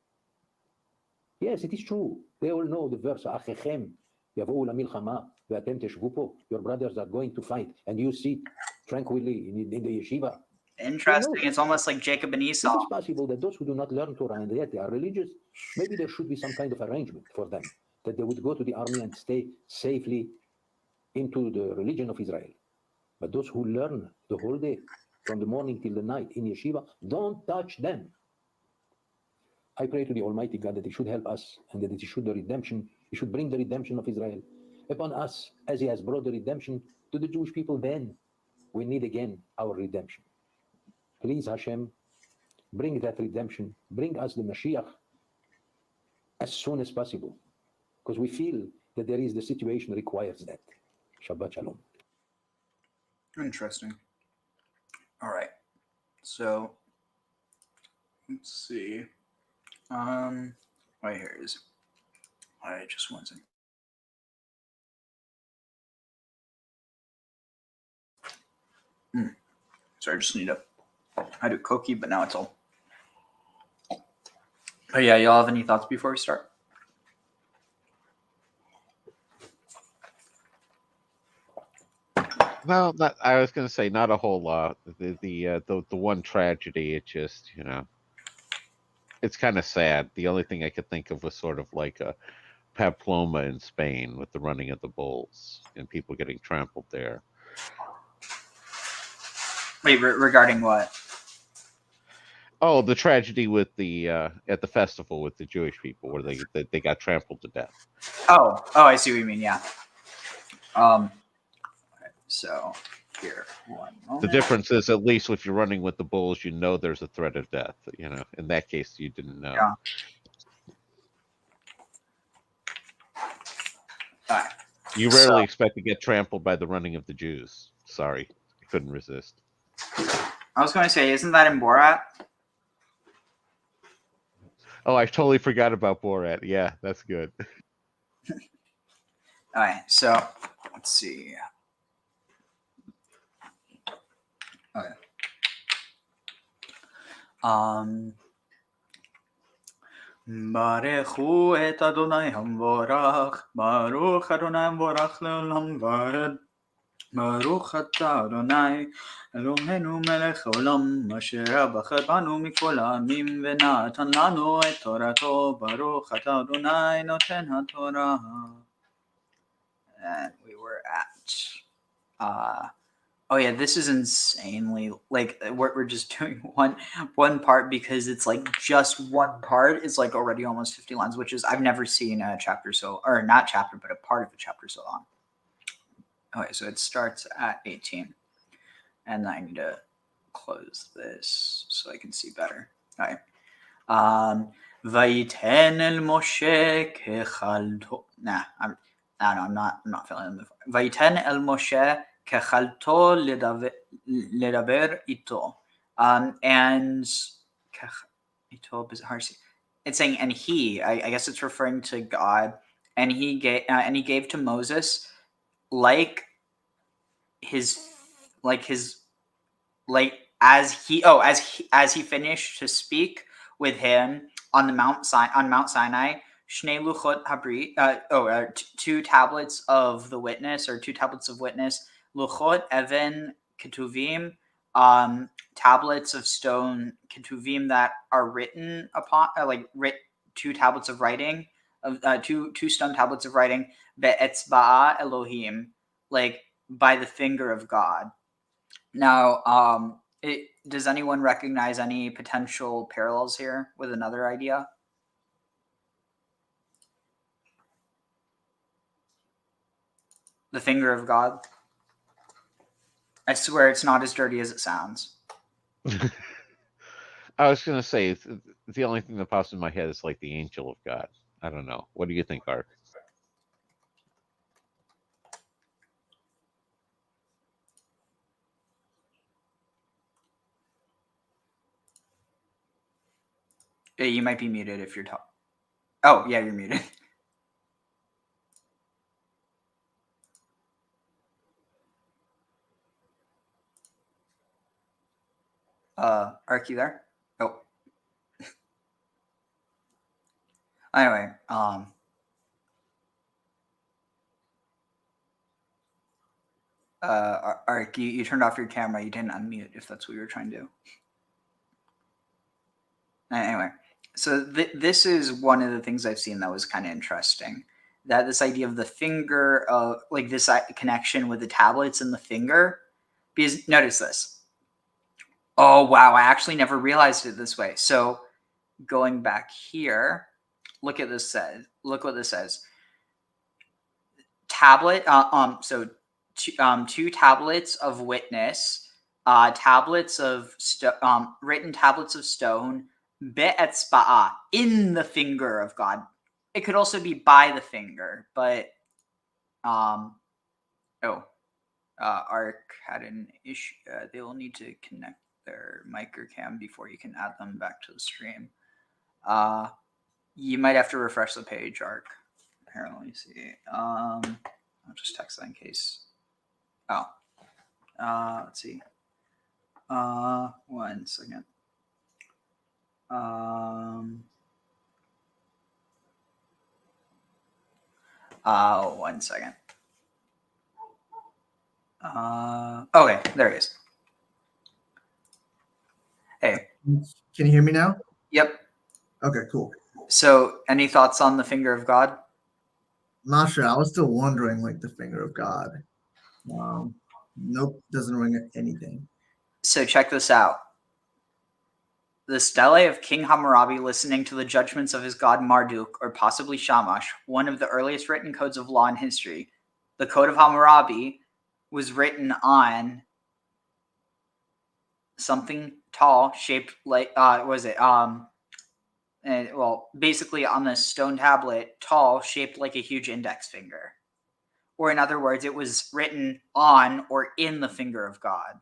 Yes, it is true. They all know the verse, "Achechem yavou lamilchama ve'atem teshvu po." Your brothers are going to fight, and you sit tranquilly in the yeshiva. Interesting. It's almost like Jacob and It Esau. is possible that those who do not learn Torah and yet they are religious, maybe there should be some kind of arrangement for them, that they would go to the army and stay safely into the religion of Israel. But those who learn the whole day, from the morning till the night in yeshiva, don't touch them. I pray to the Almighty God that He should help us and that He should bring the redemption of Israel upon us as He has brought the redemption to the Jewish people. Then we need again our redemption. Please, Hashem, bring that redemption. Bring us the Mashiach as soon as possible, because we feel that the situation requires that. Shabbat Shalom. Interesting. All right. So let's see. Right here it is. All right, just one second. Sorry, I just need I do cookie, but now it's all. But yeah, y'all have any thoughts before we start? No, not. I was going to say not a whole lot. The one tragedy, it just it's kind of sad. The only thing I could think of was sort of like a Pamplona in Spain with the running of the bulls and people getting trampled there. Wait, regarding what? Oh, the tragedy with the at the festival with the Jewish people where they got trampled to death. Oh, I see what you mean. Yeah. So here, one moment. The difference is, at least if you're running with the bulls, you know there's a threat of death. In that case, you didn't know. Yeah. All right. You rarely expect to get trampled by the running of the Jews. Sorry, I couldn't resist. I was going to say, isn't that in Borat? Oh, I totally forgot about Borat. Yeah, that's good. All right, so let's see. Okay. Barechu et Adonai Hamvorach, Baruch Adonai Hamvorach le'olam va'ed, Baruch atah Adonai Eloheinu melech haolam, asher bachar banu mikol ha'amim ve'natan lanu et Torato, Baruch atah Adonai noten haTorah. And we were at oh yeah, this is insanely like we're just doing one part because it's like just one part is like already almost 50 lines, which is I've never seen a chapter or not chapter, but a part of a chapter so long. Okay, so it starts at 18, and I need to close this so I can see better. All right. Vayiten el Moshe kechalto. I'm not feeling the. Vayiten el Moshe kechalto ledaber ito. And ito bizarre. It's saying, and he. I guess it's referring to God, and he gave to Moses as he finished to speak with him on Mount Sinai, Shnei Luchot Habrit, 2 tablets of the witness, or 2 tablets of witness, Luchot Even Ketuvim, tablets of stone, Ketuvim that are written upon, 2 tablets of writing, of 2 stone tablets of writing, Be'etzba'a Elohim, like by the finger of God. Now, does anyone recognize any potential parallels here with another idea? The finger of God. I swear it's not as dirty as it sounds. I was going to say, the only thing that pops in my head is like the angel of God. I don't know. What do you think, Art? You might be muted if you're talking. Oh, yeah, you're muted. Ark, you there? Oh. Anyway, Ark, you turned off your camera. You didn't unmute if that's what you were trying to do. Anyway, so this is one of the things I've seen that was kind of interesting. That this idea of the finger, like this connection with the tablets and the finger. Because notice this. Oh, wow. I actually never realized it this way. So going back here, look at this says. Look what this says. Tablet. So two tablets of witness, tablets of written tablets of stone, be'etzba'ah, in the finger of God. It could also be by the finger, but Ark had an issue. They will need to connect their mic or cam before you can add them back to the stream. You might have to refresh the page, Ark. Here, let me see. I'll just text that in case. Oh, let's see. 1 second. 1 second. Okay, there he is. Hey. Can you hear me now? Yep. Okay, cool. So, any thoughts on the finger of God? Not sure. I was still wondering, like, the finger of God. Nope, doesn't ring anything. So check this out. The stele of King Hammurabi listening to the judgments of his god Marduk, or possibly Shamash, one of the earliest written codes of law in history. The Code of Hammurabi was written on something tall, shaped like basically on this stone tablet, tall, shaped like a huge index finger. Or in other words, it was written on or in the finger of God.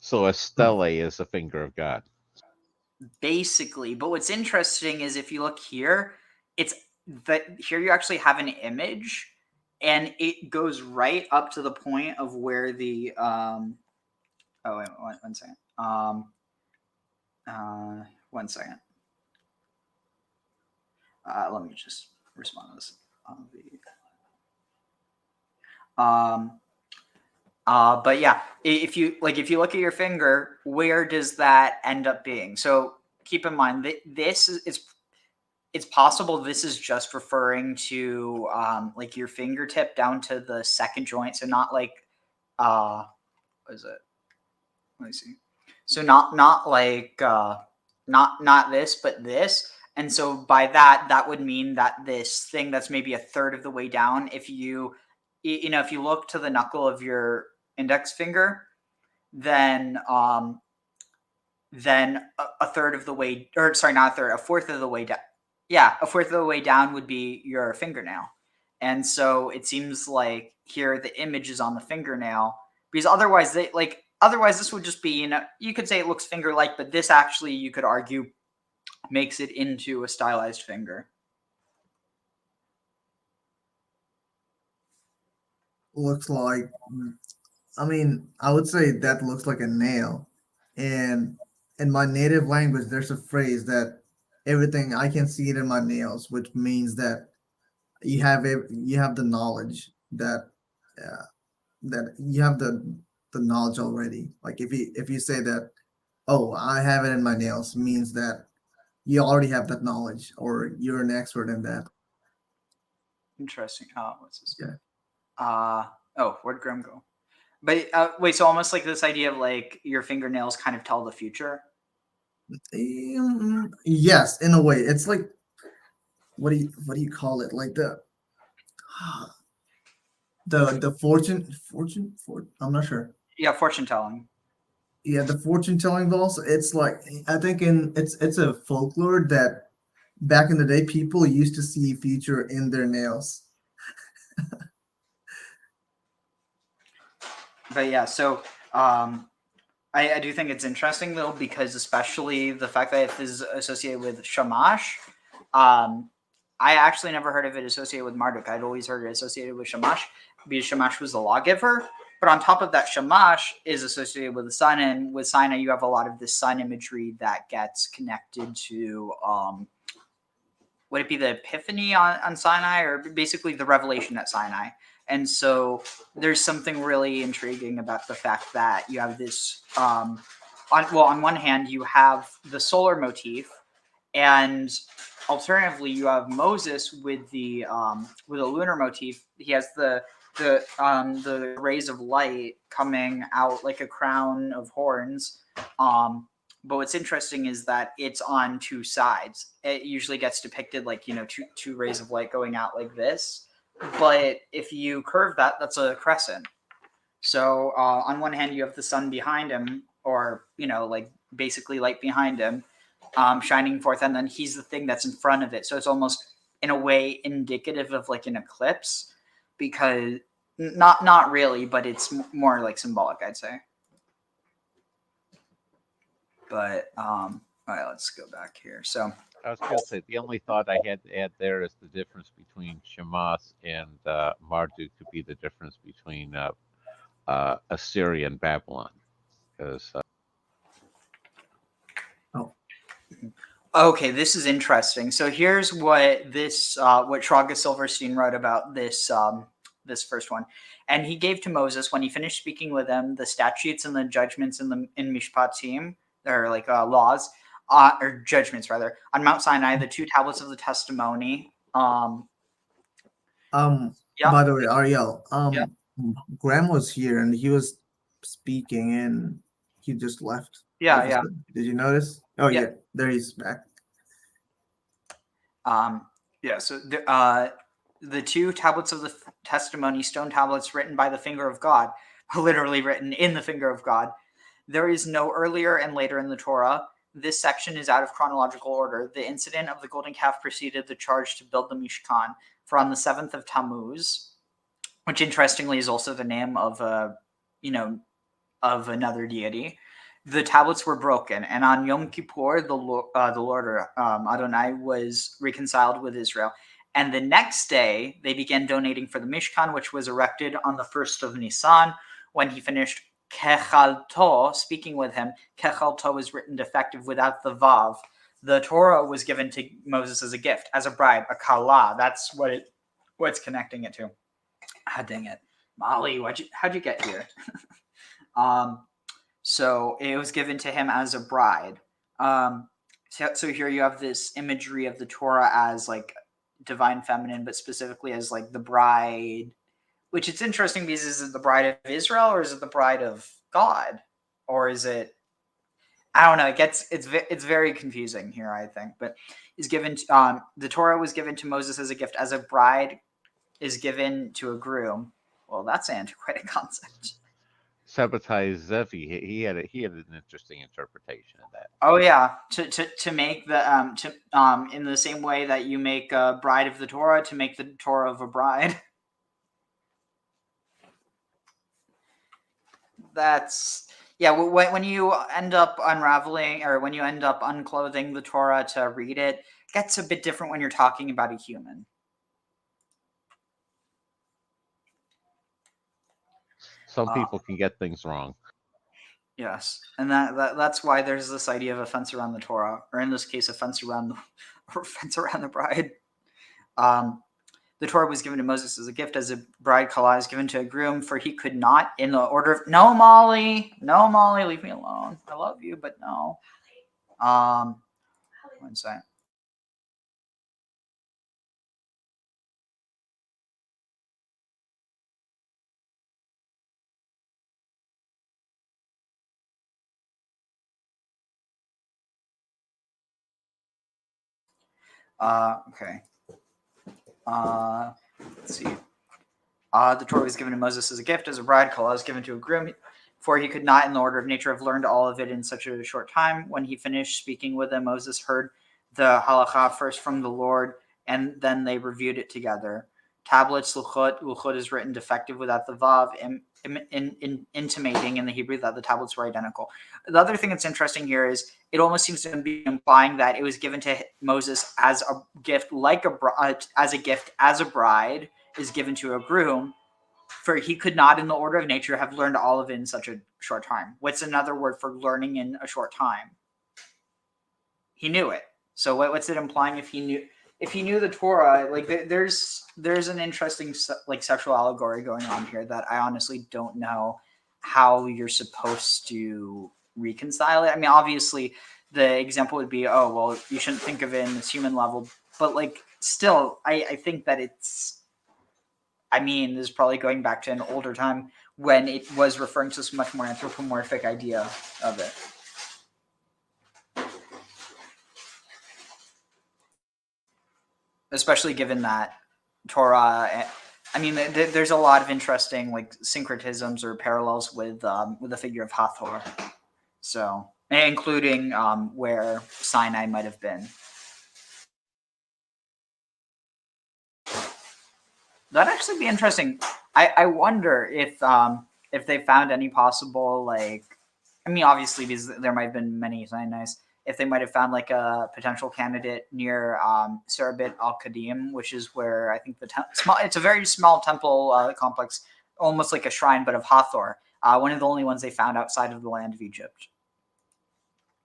So a stele is the finger of God. Basically, but what's interesting is if you look here, it's that here you actually have an image, and it goes right up to the point of where the oh wait, 1 second. 1 second. Let me just respond to this. But yeah, if you look at your finger, where does that end up being? So keep in mind that it's possible this is just referring to like your fingertip down to the second joint. So not like what is it? Let me see. So not like not this, but this. And so by that would mean that this thing that's maybe a third of the way down, if you look to the knuckle of your index finger, then a third of the way, or sorry, not a third, a fourth of the way down. Yeah, a fourth of the way down would be your fingernail. And so it seems like here the image is on the fingernail, because otherwise this would just be, you could say it looks finger-like, but this actually, you could argue, makes it into a stylized finger. Looks like, I mean, I would say that looks like a nail. And in my native language, there's a phrase that everything I can see it in my nails, which means that you have the knowledge that you have the knowledge already. Like if you say that, oh, I have it in my nails, means that you already have that knowledge, or you're an expert in that. Interesting. What's this? Yeah. Where'd Graham go? But wait, so almost like this idea of like your fingernails kind of tell the future. Yes, in a way. It's like, what do you call it? Like the fortune. I'm not sure. Yeah, fortune telling. Yeah, the fortune telling balls. It's like, I think it's a folklore that back in the day people used to see future in their nails. But yeah, so I do think it's interesting though, because especially the fact that it is associated with Shamash. I actually never heard of it associated with Marduk. I'd always heard it associated with Shamash because Shamash was the lawgiver. But on top of that, Shamash is associated with the sun, and with Sinai, you have a lot of the sun imagery that gets connected to. Would it be the Epiphany on Sinai, or basically the revelation at Sinai? And so there's something really intriguing about the fact that you have this. On one hand, you have the solar motif, and alternatively, you have Moses with the lunar motif. He has the rays of light coming out like a crown of horns. But what's interesting is that it's on two sides. It usually gets depicted like, two rays of light going out like this. But if you curve that, that's a crescent. So on one hand, you have the sun behind him, or, like basically light behind him, shining forth. And then he's the thing that's in front of it. So it's almost in a way indicative of like an eclipse, because not really, but it's more like symbolic, I'd say. But all right, let's go back here. So I was going to say the only thought I had to add there is the difference between Shamash and Marduk could be the difference between Assyria and Babylon, because okay, this is interesting. So here's what what Shraga Silverstein wrote about this this first one. And he gave to Moses, when he finished speaking with him, the statutes and the judgments in Mishpatim, or like laws, or judgments rather, on Mount Sinai, the 2 tablets of the testimony. By the way, Ariel, Graham was here and he was speaking and he just left. Yeah. Did you notice? Oh Yeah. yeah, there he's back. So the 2 tablets of the testimony, stone tablets written by the finger of God, literally written in the finger of God. There is no earlier and later in the Torah. This section is out of chronological order. The incident of the golden calf preceded the charge to build the Mishkan. For on the 7th of Tammuz, which interestingly is also the name of of another deity, the tablets were broken, and on Yom Kippur, the Lord Adonai was reconciled with Israel. And the next day, they began donating for the Mishkan, which was erected on the 1st of Nisan. When he finished Kechalto, speaking with him, Kechalto is written defective without the Vav. The Torah was given to Moses as a gift, as a bride, a Kala. That's what's connecting it to. Ah, dang it. Molly, how'd you get here? So it was given to him as a bride. So here you have this imagery of the Torah as like divine feminine, but specifically as like the bride, which it's interesting because is it the bride of Israel or is it the bride of God? Or is it, I don't know. It's very confusing here, I think, but is given, the Torah was given to Moses as a gift, as a bride is given to a groom. Well, that's an antiquated concept. Sabbatai Zevi, he had an interesting interpretation of that. Oh yeah, to make the in the same way that you make a bride of the Torah, to make the Torah of a bride. That's when you end up unraveling, or when you end up unclothing the Torah to read it, it gets a bit different when you're talking about a human. Some people can get things wrong. Yes, and that's why there's this idea of a fence around the Torah, or in this case, a fence around the bride. The Torah was given to Moses as a gift, as a bride kala is given to a groom, for he could not, in the order of no Molly, leave me alone. I love you, but no. One second. Okay. Let's see. The Torah was given to Moses as a gift, as a bride kala is given to a groom, for he could not, in the order of nature, have learned all of it in such a short time. When he finished speaking with them, Moses heard the halacha first from the Lord, and then they reviewed it together. Tablets, luchot is written defective without the vav. intimating in the Hebrew that the tablets were identical. The other thing that's interesting here is it almost seems to be implying that it was given to Moses as a gift, like as a bride is given to a groom, for he could not, in the order of nature, have learned all of it in such a short time. What's another word for learning in a short time? He knew it. So what's it implying if he knew the Torah? Like there's an interesting like sexual allegory going on here that I honestly don't know how you're supposed to reconcile it. I mean, obviously the example would be, oh well, you shouldn't think of it in this human level, but like still, I think that it's. I mean, this is probably going back to an older time when it was referring to this much more anthropomorphic idea of it. Especially given that Torah, I mean, there's a lot of interesting like syncretisms or parallels with the figure of Hathor, so including where Sinai might have been. That'd actually be interesting. I wonder if they found any possible like, I mean, obviously because there might have been many Sinais. If they might have found like a potential candidate near Serabit al-Qadim, which is where I think it's a very small temple complex, almost like a shrine, but of Hathor. One of the only ones they found outside of the land of Egypt.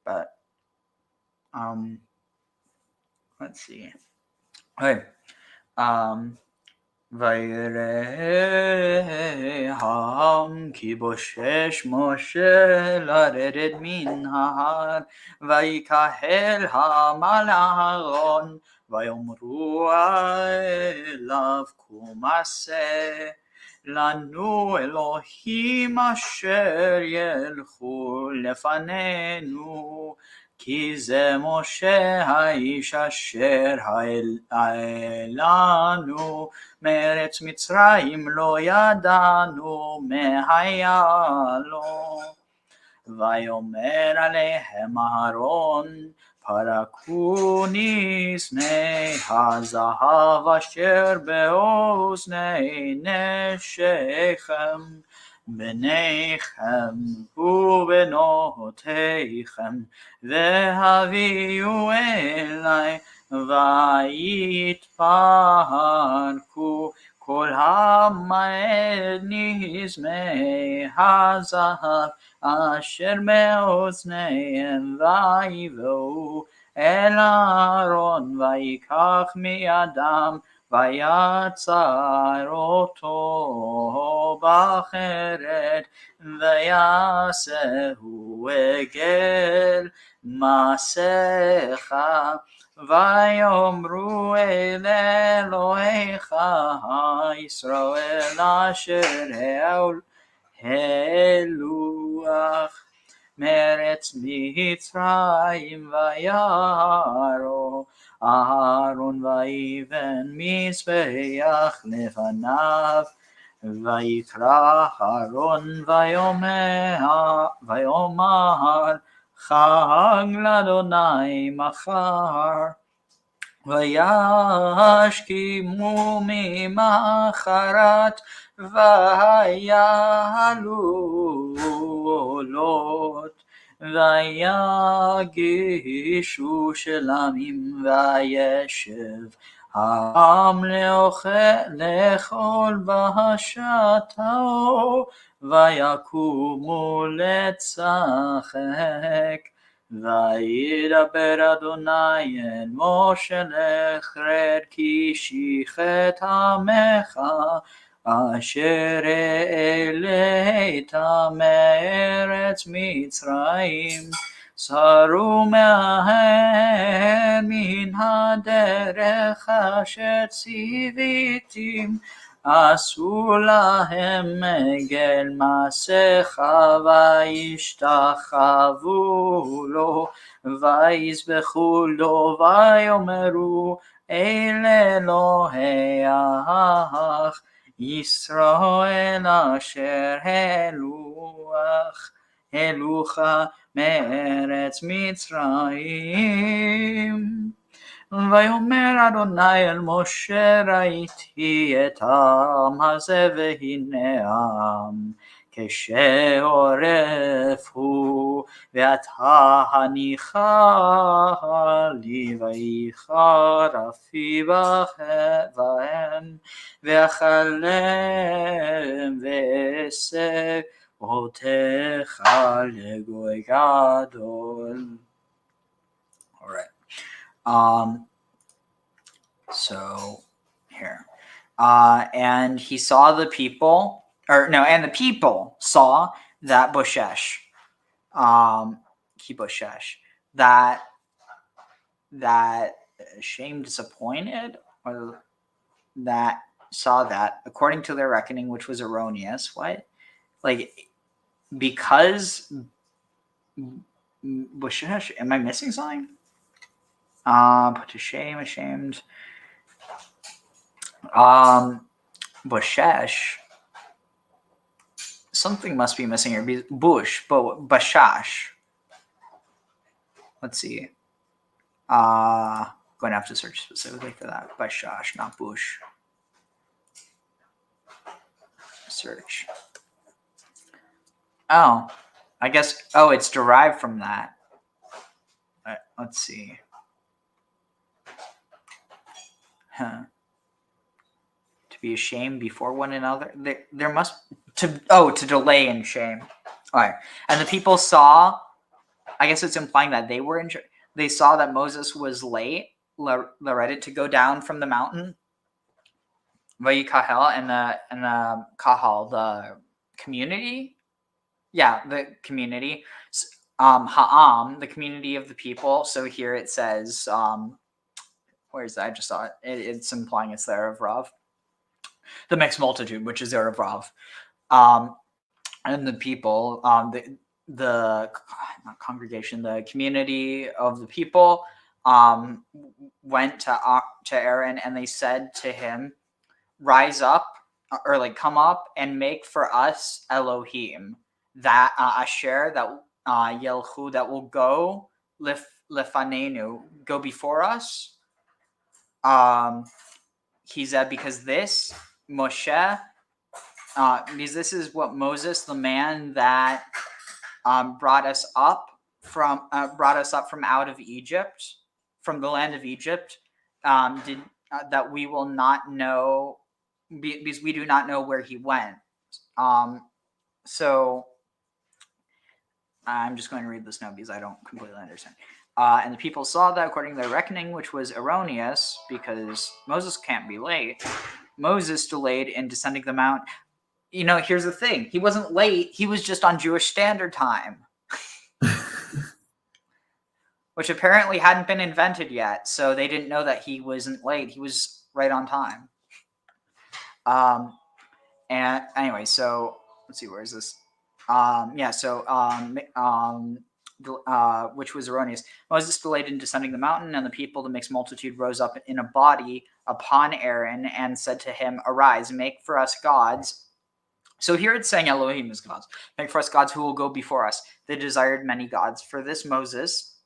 But let's see. Okay. ויראם כי בושש משה לרדת מן ההר ויקהל העם אהרון ויאמרו אליו קום עשה לנו אלוהים אשר ילכו לפנינו כי זה משה האיש אשר העלנו מארץ מצרים לא ידענו מהיה לו. ויאמר עליהם אהרון פרקו נשני הזהב אשר באוזני נשיכם בניכם ובנותיכם והביאו אלי ויתפרקו כל המעט נזמי הזהב אשר באוזניהם ויבואו אל אהרון ויקח מידם ויצר אותו בחרת ויעשהו עגל מסכה ויאמרו אל אלוהיך ישראל אשר העלוך מארץ מצרים וירא אהרון ויבן מזבח לפניו ויקרא אהרון ויאמר חג לאדוני מחר וישכימו ממחרת ויעלו עולות ויגישו שלמים וישב העם לאכול בשעתו ויקומו לצחק וידבר אדוני אל משה לחרד כי שיחת עמך אשר העלית מארץ מצרים סרו מהם מן הדרך אשר ציוויתים עשו להם עגל מסכה וישתחוו לו ויזבחו לו ויאמרו אל אלוהיך ישראל אשר העלוך מארץ מצרים. ויאמר אדוני אל משה ראיתי את העם הזה והנה העם כשעורף הוא ואתה הניחה לי ויחרפי בהם ואכלם ואעשה אותך לגוי גדול. All right. So here. And he saw the people, and the people saw that Boshesh, that shame, disappointed, or that saw that according to their reckoning, which was erroneous. What? Like, because Boshesh, am I missing something? Put to shame, ashamed. Boshesh, something must be missing here. Bashash. Let's see. Going to have to search specifically for that. Bashash, not Bush. Search. Oh, I guess. Oh, it's derived from that. Let's see. To be ashamed before one another. There must to delay in shame. All right. And the people saw. I guess it's implying that they were injured. They saw that Moses was late, Laredet, to go down from the mountain. Vayikahel and the kahal, the community. Yeah, the community. Ha'am, the community of the people. So here it says, where is that? I just saw it. It's implying it's the Erev Rav. The mixed multitude, which is Erev Rav. And the people, the not congregation, the community of the people went to Aaron, and they said to him, rise up, or like come up and make for us Elohim, that Asher, that Yelchu, that will go lefanenu, go before us. He said, because this Moshe, because this is what Moses, the man that brought us up from out of Egypt, from the land of Egypt, did that we will not know, because we do not know where he went. So I'm just going to read this note because I don't completely understand. And the people saw that according to their reckoning, which was erroneous, because Moses can't be late. Moses delayed in descending the mount. You know, here's the thing. He wasn't late. He was just on Jewish Standard Time, which apparently hadn't been invented yet. So they didn't know that he wasn't late. He was right on time. And anyway, so let's see, where is this? Which was erroneous. Moses delayed in descending the mountain, and the people, the mixed multitude, rose up in a body upon Aaron and said to him, arise, make for us gods. So here it's saying Elohim is gods. Make for us gods who will go before us. They desired many gods. For this Moses,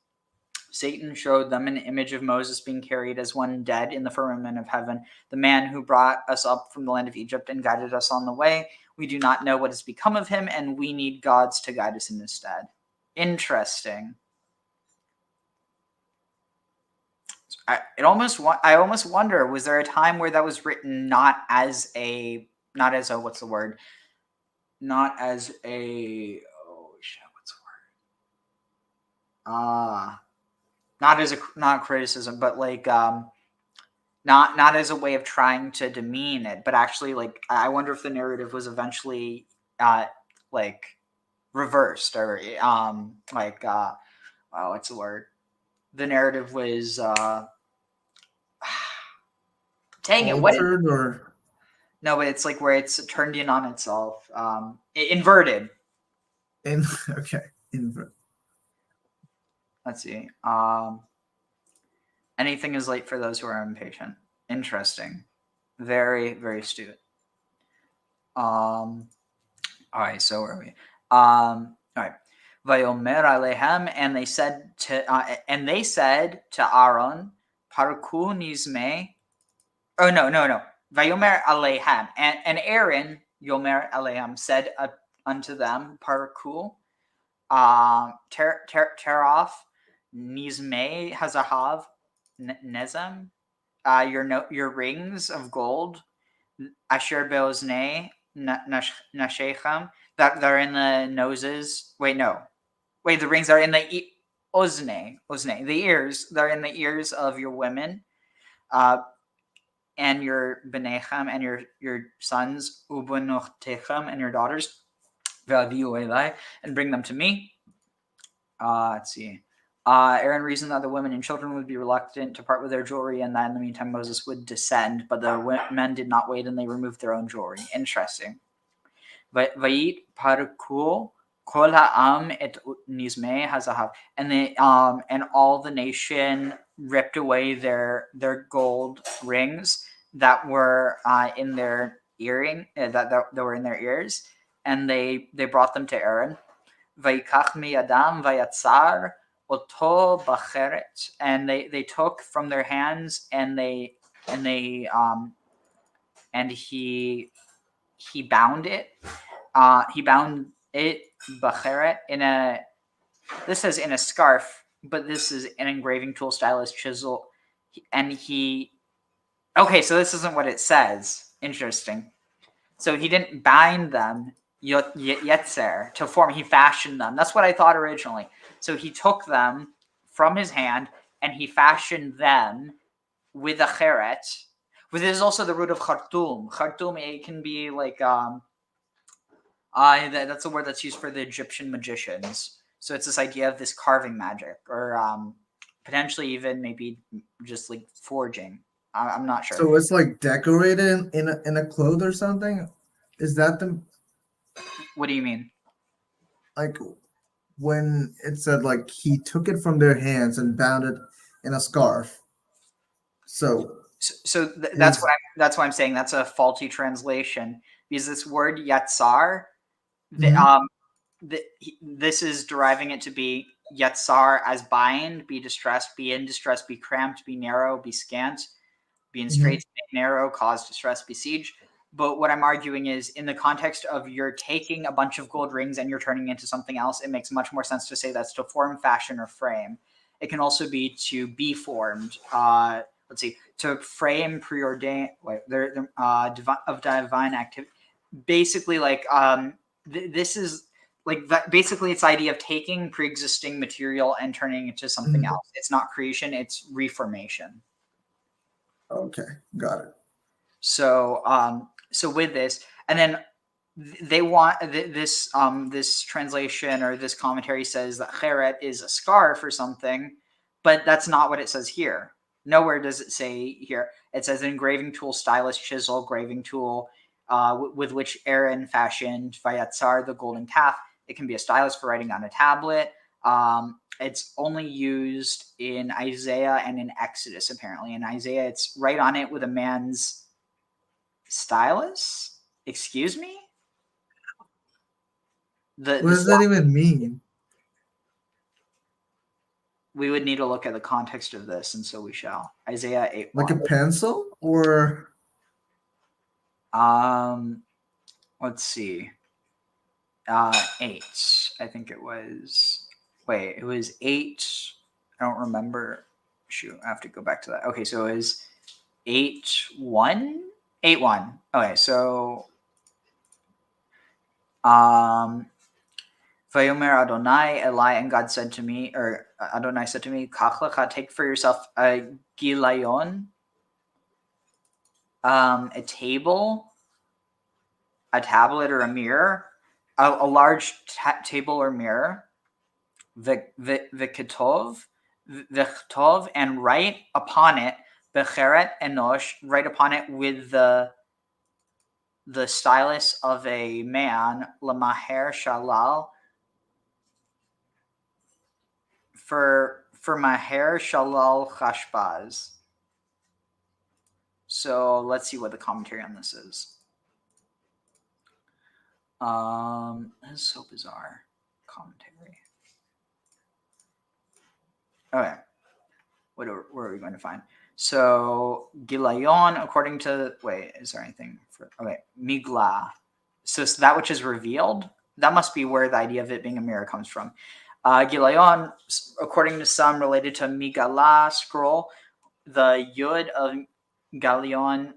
Satan showed them an image of Moses being carried as one dead in the firmament of heaven, the man who brought us up from the land of Egypt and guided us on the way. We do not know what has become of him, and we need gods to guide us in his stead. Interesting. I almost wonder, was there a time where that was written not as a not as a criticism, but like not as a way of trying to demean it, but actually, like, I wonder if the narrative was eventually like reversed, or what's the word? The narrative was dang it, what? No, but it's like where it's turned in on itself, inverted. Okay, invert. Let's see. Anything is late for those who are impatient. Interesting. Very, very astute. All right, so where are we? All right. Vayomer alehem, and they said to Aaron, Parku nizme. Oh no. Vayomer alehem, and Aaron, Yomer alehem, said unto them, parakul, terof, nizme hazahav, nezem, your rings of gold, asher beozne nashechem, that are in the noses. The rings are in the ozne, the ears. They're in the ears of your women, and your benechem, and your sons, ubenuchtechem, and your daughters, and bring them to me. Let's see. Aaron reasoned that the women and children would be reluctant to part with their jewelry, and that in the meantime Moses would descend, but the men did not wait, and they removed their own jewelry. Interesting. Vayit parakul kol ha'am et nizmei hazahav, and all the nation ripped away their gold rings that were in their earring, that were in their ears, and they brought them to Aaron. Vayikach miyadam vayatzar oto bacheret, and they took from their hands, and he bound it. He bound it bacheret this says in a scarf, but this is an engraving tool, stylus, chisel, and okay, so this isn't what it says. Interesting. So he didn't bind them yetzer to form. He fashioned them. That's what I thought originally. So he took them from his hand and he fashioned them with a cheret. But this is also the root of khartum. Khartum, it can be like that's a word that's used for the Egyptian magicians. So it's this idea of this carving magic, or potentially even maybe just like forging. I'm not sure. So it's like decorated in a cloth or something. Is that the? What do you mean? Like when it said like he took it from their hands and bound it in a scarf. That's why I'm saying that's a faulty translation, because this word yatzar, this is deriving it to be yatzar as bind, be distressed, be in distress, be cramped, be narrow, be scant, be in straits, be narrow, cause distress, besiege. But what I'm arguing is, in the context of you're taking a bunch of gold rings and you're turning it into something else, it makes much more sense to say that's to form, fashion, or frame. It can also be to be formed. Let's see, to frame, preordain, of divine activity. Basically, like this is like that. Basically, it's the idea of taking pre-existing material and turning it into something else. It's not creation; it's reformation. Okay, got it. So, so with this, and then they want this translation or this commentary says that cheret is a scarf or something, but that's not what it says here. Nowhere does it say here. It says engraving tool, stylus, chisel, graving tool, with which Aaron fashioned vayatzar, the golden calf. It can be a stylus for writing on a tablet. It's only used in Isaiah and in Exodus, apparently. In Isaiah, it's right on it with a man's stylus. Excuse me? What does that even mean? We would need to look at the context of this, and so we shall. Isaiah 8. Like a pencil, or let's see. 8. I think it was. Wait, it was 8. I don't remember. Shoot, I have to go back to that. Okay, so it was 8:1. 8:1. Okay, so Vayomer Adonai Eli, and God said to me, or Adonai said to me, Kach lecha, take for yourself a gilayon, a table, a tablet, or a mirror, a large table or mirror, v'ketov, and write upon it, becheret enosh, write upon it with the stylus of a man, lamaher shalal, for maher shalal chashbaz. So let's see what the commentary on this is. This is so bizarre. Commentary. Okay. Where are we going to find? So Gilayon, according to, wait, is there anything for, okay, Migla. So it's that which is revealed. that must be where the idea of it being a mirror comes from. Gilayon, according to some, related to Migala scroll. The Yud of Galion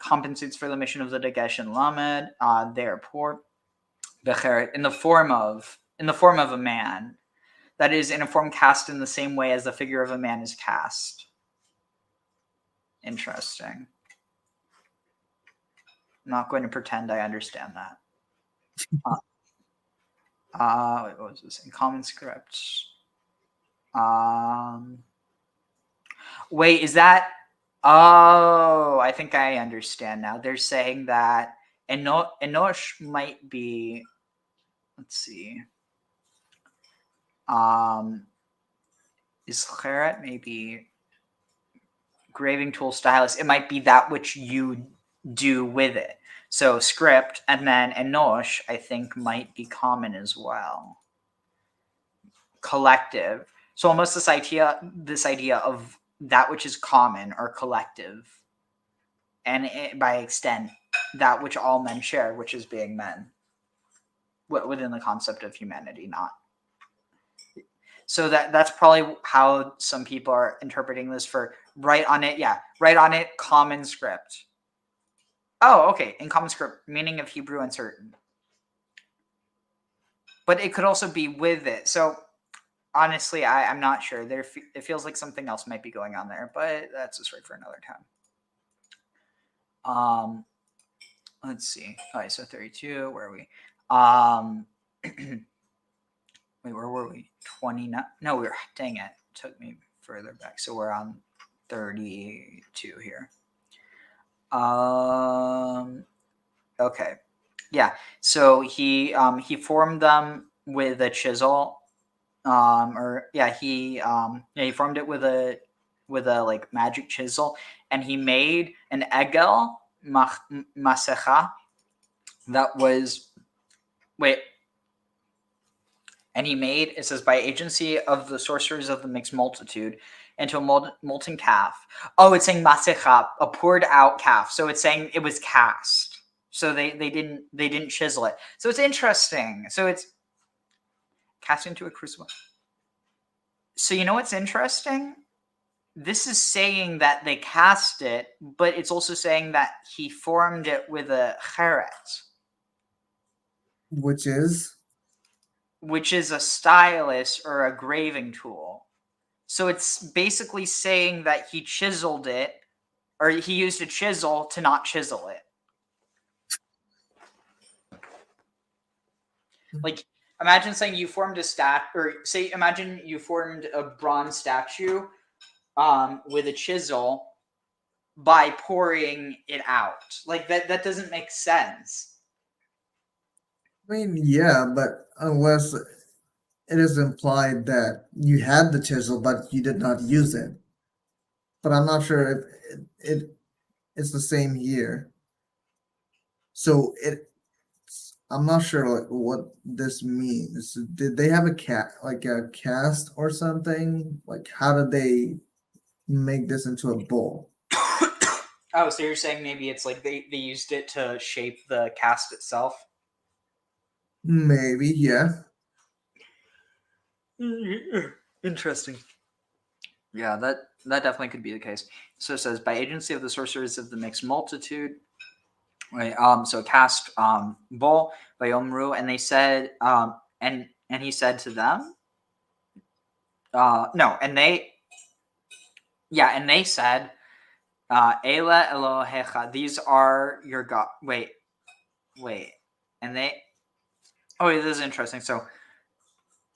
compensates for the mission of the Dagesh and Lamed. They are poor. Becheret, in the form of a man. That is, in a form cast in the same way as the figure of a man is cast. Interesting. I'm not going to pretend I understand that. What was this? In common script. Wait, is that? Oh, I think I understand now. They're saying that Enosh might be. Let's see. Is Cheret maybe graving tool stylus? It might be that which you do with it. So script and then Enosh, I think, might be common as well. Collective. So almost this idea of that which is common or collective, and by extent, that which all men share, which is being men, within the concept of humanity, not. So that's probably how some people are interpreting this for write on it, common script. Oh, okay, in common script, meaning of Hebrew uncertain. But it could also be with it. So honestly, I'm not sure. It feels like something else might be going on there, but that's a story for another time. Let's see. All right, so 32. Where are we? Wait, where were we? 29? No, we were. Dang it! It took me further back. So we're on 32 here. Okay. Yeah. So he formed them with a chisel. He formed it with a like magic chisel, and he made an egel masecha that was and he made, it says, by agency of the sorcerers of the mixed multitude, into a molten calf. Oh, it's saying masecha, a poured out calf. So it's saying it was cast. So they didn't chisel it. So it's interesting. So it's cast into a crucible. So you know what's interesting? This is saying that they cast it, but it's also saying that he formed it with a cheret. Which is a stylus or a graving tool. So it's basically saying that he chiseled it, or he used a chisel to not chisel it. Like, imagine saying you formed imagine you formed a bronze statue with a chisel by pouring it out. Like, that doesn't make sense. I mean, yeah, but unless it is implied that you had the chisel but you did not use it. But I'm not sure if it's the same here. So I'm not sure like what this means. Did they have a cast or something? Like how did they make this into a bowl? Oh, so you're saying maybe it's like they used it to shape the cast itself? Maybe, yeah. Interesting. Yeah, that definitely could be the case. So it says, by agency of the sorcerers of the mixed multitude. Right. So cast bowl by Omru, and they said, and he said to them, and they said, Ela Elohecha, these are your God. Wait, and they. Oh, this is interesting. So,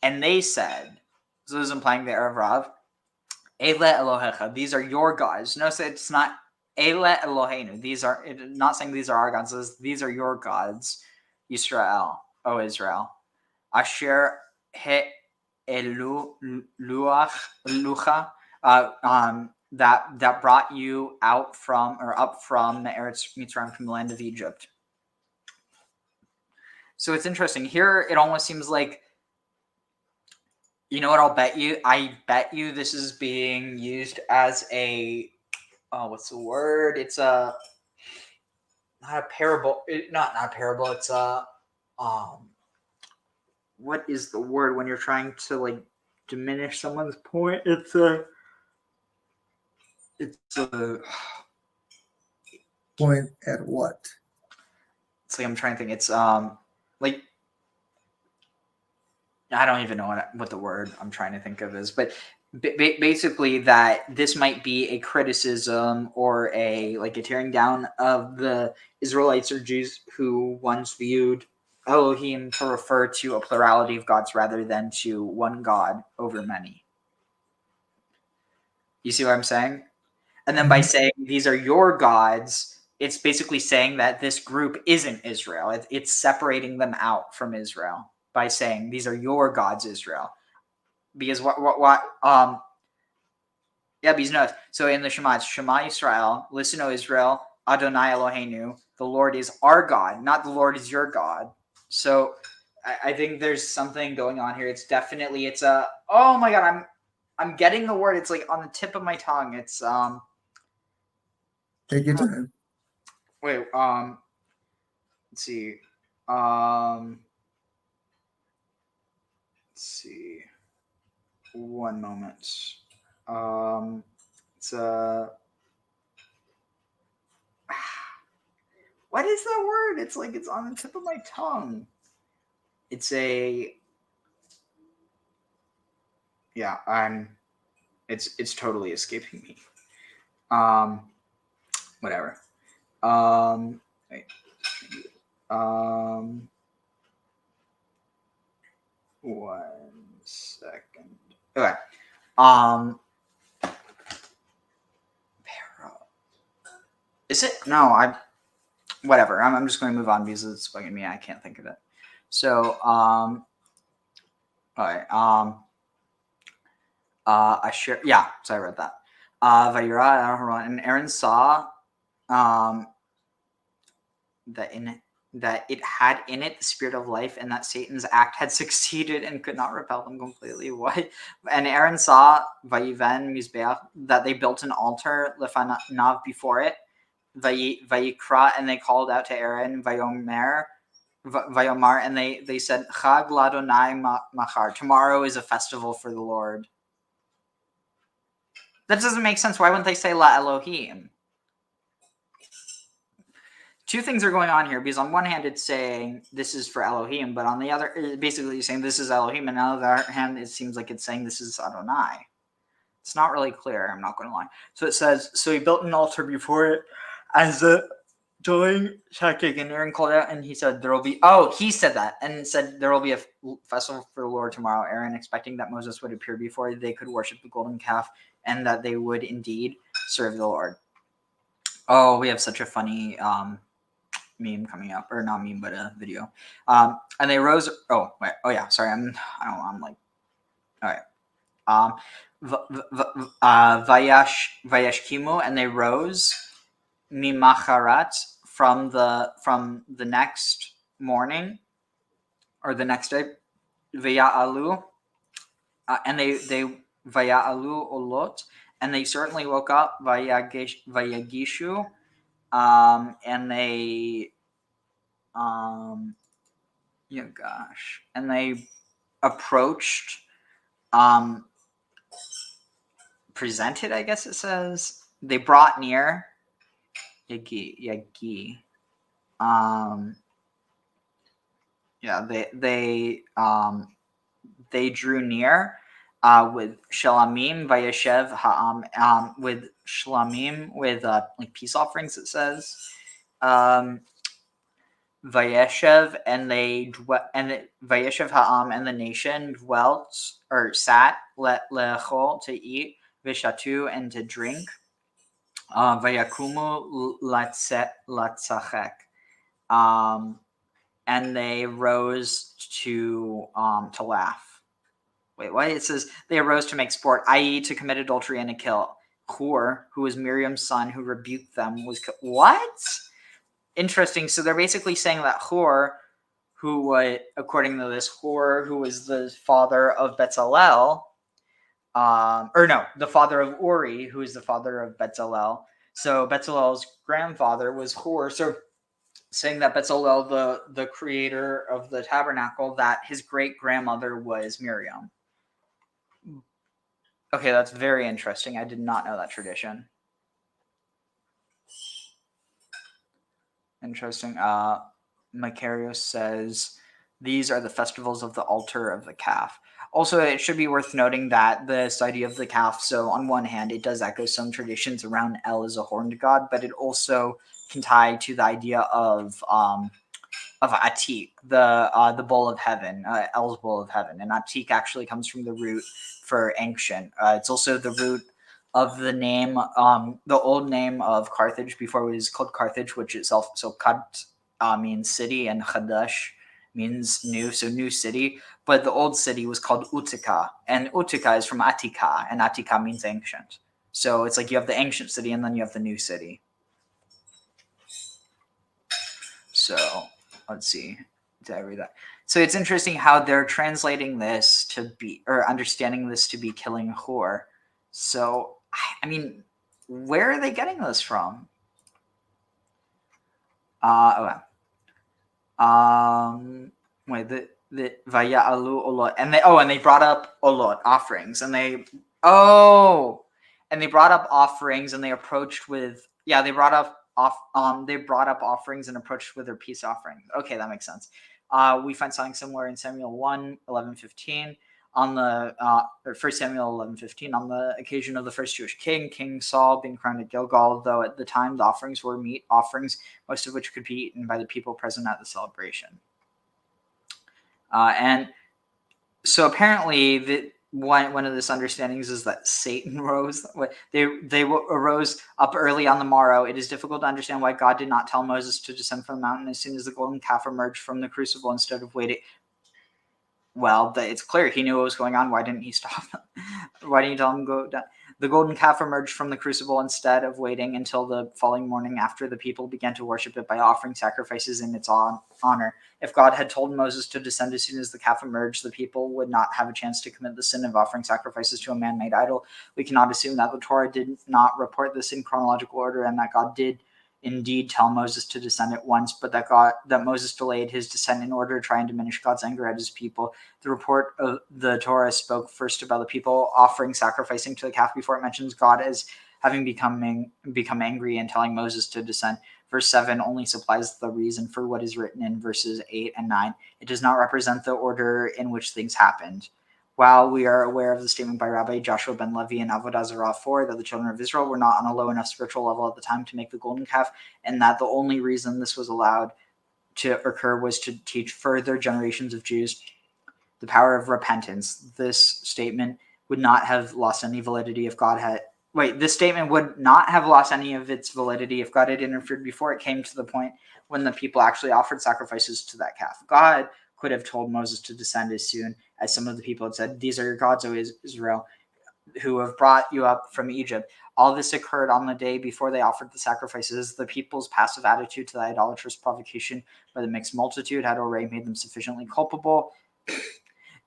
and they said, so this is implying the Erev Rav, Ela Elohecha, these are your gods. No, so it's not Ela Eloheinu. These are not saying these are our gods. Says, these are your gods, Yisrael, O Israel. Asher he elu lucha, that brought you out from or up from the Eretz Mitzrayim, from the land of Egypt. So it's interesting. Here it almost seems like, you know what, I'll bet you? I bet you this is being used as a, what's the word? It's not a parable. Not a parable. It's a, what is the word when you're trying to like diminish someone's point? It's Point at what? it's like I'm trying to think. It's like I don't even know what the word I'm trying to think of is, but basically that this might be a criticism or a tearing down of the Israelites or Jews who once viewed Elohim to refer to a plurality of gods rather than to one God over many. You see what I'm saying? And then by saying these are your gods, it's basically saying that this group isn't Israel. It's separating them out from Israel by saying these are your gods, Israel. Because because no. So in the Shema, it's Shema Yisrael, listen, O Israel, Adonai Eloheinu, the Lord is our God, not the Lord is your God. So I think there's something going on here. It's definitely oh my God, I'm getting the word. It's like on the tip of my tongue. It's Take your time. wait, let's see. Let's see. One moment. It's what is that word? It's like it's on the tip of my tongue. It's it's totally escaping me. Whatever. Wait. One second. Okay. Is it? No, whatever. I'm just going to move on because it's bugging me. I can't think of it. So, all right. I share. Yeah. So I read that. Vayira and Aaron saw, that it had in it the spirit of life, and that Satan's act had succeeded and could not repel them completely. What? And Aaron saw Vayiven Mizbeach, that they built an altar lefanav before it. Vayikra, and they called out to Aaron, Vayomar, and they said, Chag Ladonai Machar, tomorrow is a festival for the Lord. That doesn't make sense. Why wouldn't they say La Elohim? Two things are going on here, because on one hand it's saying this is for Elohim, but on the other, basically saying this is Elohim, and on the other hand it seems like it's saying this is Adonai. It's not really clear, I'm not going to lie. So it says, so he built an altar before it as a doing Shakik, and Aaron called out and he said there will be, he said that and said there will be a festival for the Lord tomorrow. Aaron, expecting that Moses would appear before they could worship the golden calf and that they would indeed serve the Lord. Oh, we have such a funny meme coming up, or not meme, but a video. And they rose. Oh wait. Oh yeah. Sorry. I'm like. All right. Vayashkimu, and they rose. Mimacharat, from the next morning, or the next day. Vaya'alu, and they Vaya'alu olot, and they certainly woke up. Vayagishu. And they, and they approached, presented, I guess it says, they brought near, Yagi, they drew near, with Shalamim Vayeshev Ha'am, with Shalamim, with like peace offerings, it says. Vayeshev, and Vayeshev Ha'am, and the nation dwelt, or sat, lechol, to eat, Vishatu, and to drink, Vayakumu latzachek, and they rose to laugh. Wait, what? It says they arose to make sport, i.e. to commit adultery and to kill. Hur, who was Miriam's son, who rebuked them, was what? Interesting. So they're basically saying that Hur, according to this, Hur, who was the father of Bezalel, the father of Uri, who is the father of Bezalel. So Bezalel's grandfather was Hur. So saying that Bezalel, the creator of the tabernacle, that his great-grandmother was Miriam. Okay, that's very interesting. I did not know that tradition. Interesting. Macarius says, these are the festivals of the altar of the calf. Also, it should be worth noting that this idea of the calf, so on one hand, it does echo some traditions around El as a horned god, but it also can tie to the idea of Atik, the bowl of heaven, El's bowl of heaven. And Atik actually comes from the root for ancient. It's also the root of the name, the old name of Carthage before it was called Carthage, which itself, so Kat means city and Chadash means new, so new city. But the old city was called Utica, and Utica is from Attika, and Attika means ancient. So it's like you have the ancient city and then you have the new city. So let's see. Did I read that? So it's interesting how they're translating this to be, or understanding this to be killing Hur. So, I mean, where are they getting this from? Okay. Wait, the Vaya'alu Olot, and they brought up Olot, offerings, and they brought up offerings, and they approached with they brought up offerings and approached with their peace offering. Okay, that makes sense. We find something similar in Samuel 1:11-15 on the 1 Samuel 11:15 on the occasion of the first Jewish king, King Saul, being crowned at Gilgal. Though at the time the offerings were meat offerings, most of which could be eaten by the people present at the celebration. And so apparently one of this understandings is that Satan rose. They arose up early on the morrow. It is difficult to understand why God did not tell Moses to descend from the mountain as soon as the golden calf emerged from the crucible instead of waiting. Well, it's clear he knew what was going on. Why didn't he stop them? Why didn't he tell him to go down? The golden calf emerged from the crucible instead of waiting until the following morning after the people began to worship it by offering sacrifices in its honor. If God had told Moses to descend as soon as the calf emerged, the people would not have a chance to commit the sin of offering sacrifices to a man-made idol. We cannot assume that the Torah did not report this in chronological order and that God did indeed tell Moses to descend at once, but that Moses delayed his descent in order to try and diminish God's anger at his people. The report of the Torah spoke first about the people sacrificing to the calf before it mentions God as having become angry and telling Moses to descend. Verse 7 only supplies the reason for what is written in verses 8 and 9. It does not represent the order in which things happened. While we are aware of the statement by Rabbi Joshua ben Levi in Avodah Zarah 4 that the children of Israel were not on a low enough spiritual level at the time to make the golden calf, and that the only reason this was allowed to occur was to teach further generations of Jews the power of repentance, this statement would not have lost any validity if God had. This statement would not have lost any of its validity if God had interfered before it came to the point when the people actually offered sacrifices to that calf. God could have told Moses to descend as soon as some of the people had said, "These are your gods, O Israel, who have brought you up from Egypt." All this occurred on the day before they offered the sacrifices. The people's passive attitude to the idolatrous provocation by the mixed multitude had already made them sufficiently culpable.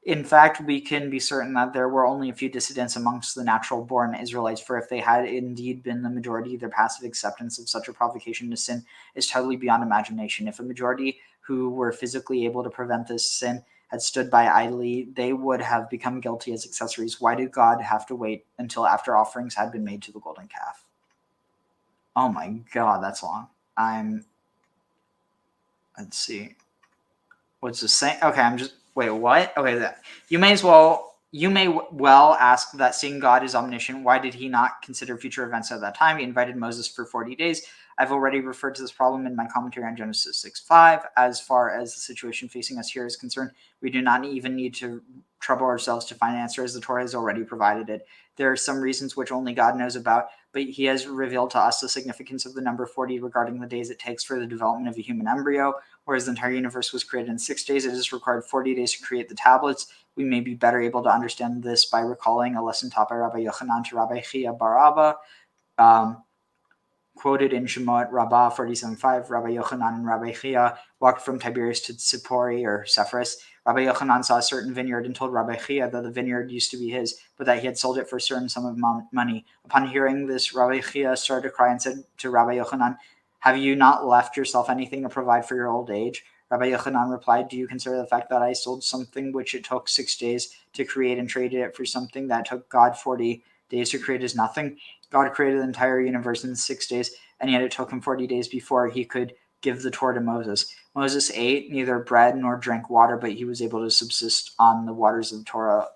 In fact, we can be certain that there were only a few dissidents amongst the natural-born Israelites, for if they had indeed been the majority, their passive acceptance of such a provocation to sin is totally beyond imagination. If a majority who were physically able to prevent this sin had stood by idly, they would have become guilty as accessories. Why did God have to wait until after offerings had been made to the golden calf? Oh my God, that's long. Let's see. What's the saying? Okay, wait, what? Okay, you may well ask that seeing God is omniscient, why did he not consider future events at that time? He invited Moses for 40 days. I've already referred to this problem in my commentary on Genesis 6:5. As far as the situation facing us here is concerned, we do not even need to trouble ourselves to find an answer, as the Torah has already provided it. There are some reasons which only God knows about, but he has revealed to us the significance of the number 40 regarding the days it takes for the development of a human embryo. Whereas the entire universe was created in 6 days, it has required 40 days to create the tablets. We may be better able to understand this by recalling a lesson taught by Rabbi Yochanan to Rabbi Chia bar Abba, quoted in Shemot Rabbah 47:5. Rabbi Yochanan and Rabbi Chia walked from Tiberias to Tzipori or Sepphoris. Rabbi Yochanan saw a certain vineyard and told Rabbi Chia that the vineyard used to be his, but that he had sold it for a certain sum of money. Upon hearing this, Rabbi Chia started to cry and said to Rabbi Yochanan, Have you not left yourself anything to provide for your old age? Rabbi Yochanan replied, do you consider the fact that I sold something which it took 6 days to create and traded it for something that took God 40 days to create as nothing? God created the entire universe in 6 days, and yet it took him 40 days before he could give the Torah to Moses. Moses ate neither bread nor drank water, but he was able to subsist on the waters of the Torah.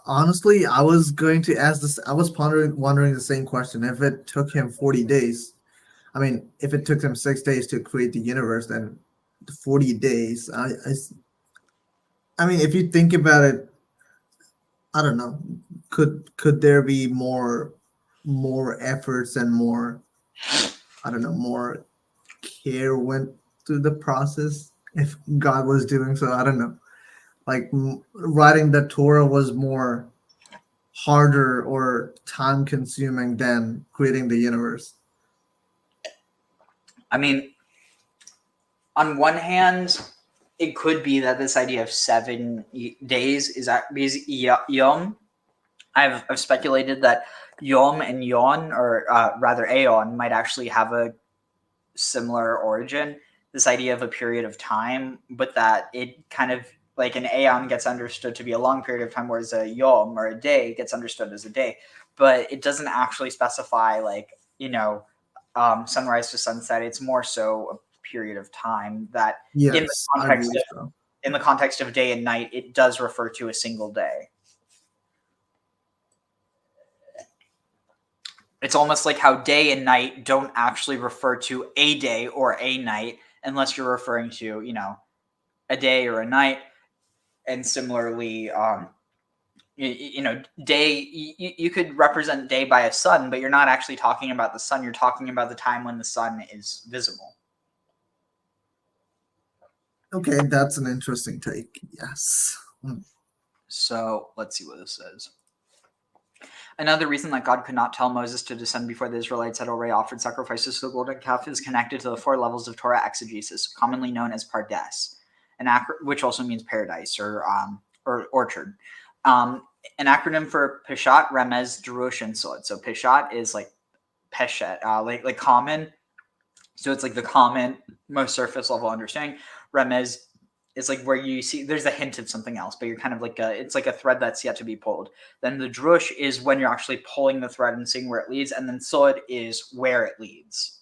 Honestly, I was going to ask this. I was wondering the same question. If it took him 40 days, I mean, if it took him 6 days to create the universe, then 40 days. I mean, if you think about it, I don't know. Could there be more efforts and more, I don't know, more care went through the process if God was doing so? I don't know. Like writing the Torah was more harder or time consuming than creating the universe. I mean, on one hand, it could be that this idea of 7 days is because Yom. I've speculated that Yom and Yon, or rather Aeon, might actually have a similar origin. This idea of a period of time, but that it kind of like an Aeon gets understood to be a long period of time, whereas a Yom or a day gets understood as a day. But it doesn't actually specify sunrise to sunset. It's more so a period of time that Yes, I believe so. in the context of day and night, it does refer to a single day. It's almost like how day and night don't actually refer to a day or a night unless you're referring to, a day or a night. And similarly, day, you could represent day by a sun, but you're not actually talking about the sun. You're talking about the time when the sun is visible. Okay, that's an interesting take. Yes. So let's see what this says. Another reason that God could not tell Moses to descend before the Israelites had already offered sacrifices to the golden calf is connected to the 4 levels of Torah exegesis, commonly known as Pardes, which also means paradise or orchard. An acronym for Peshat, Remez, Drush, and Sod. So Peshat is like Peshet, like common. So it's like the common, most surface level understanding. Remez is like where you see there's a hint of something else, but you're kind of it's like a thread that's yet to be pulled. Then the drush is when you're actually pulling the thread and seeing where it leads, and then sod is where it leads.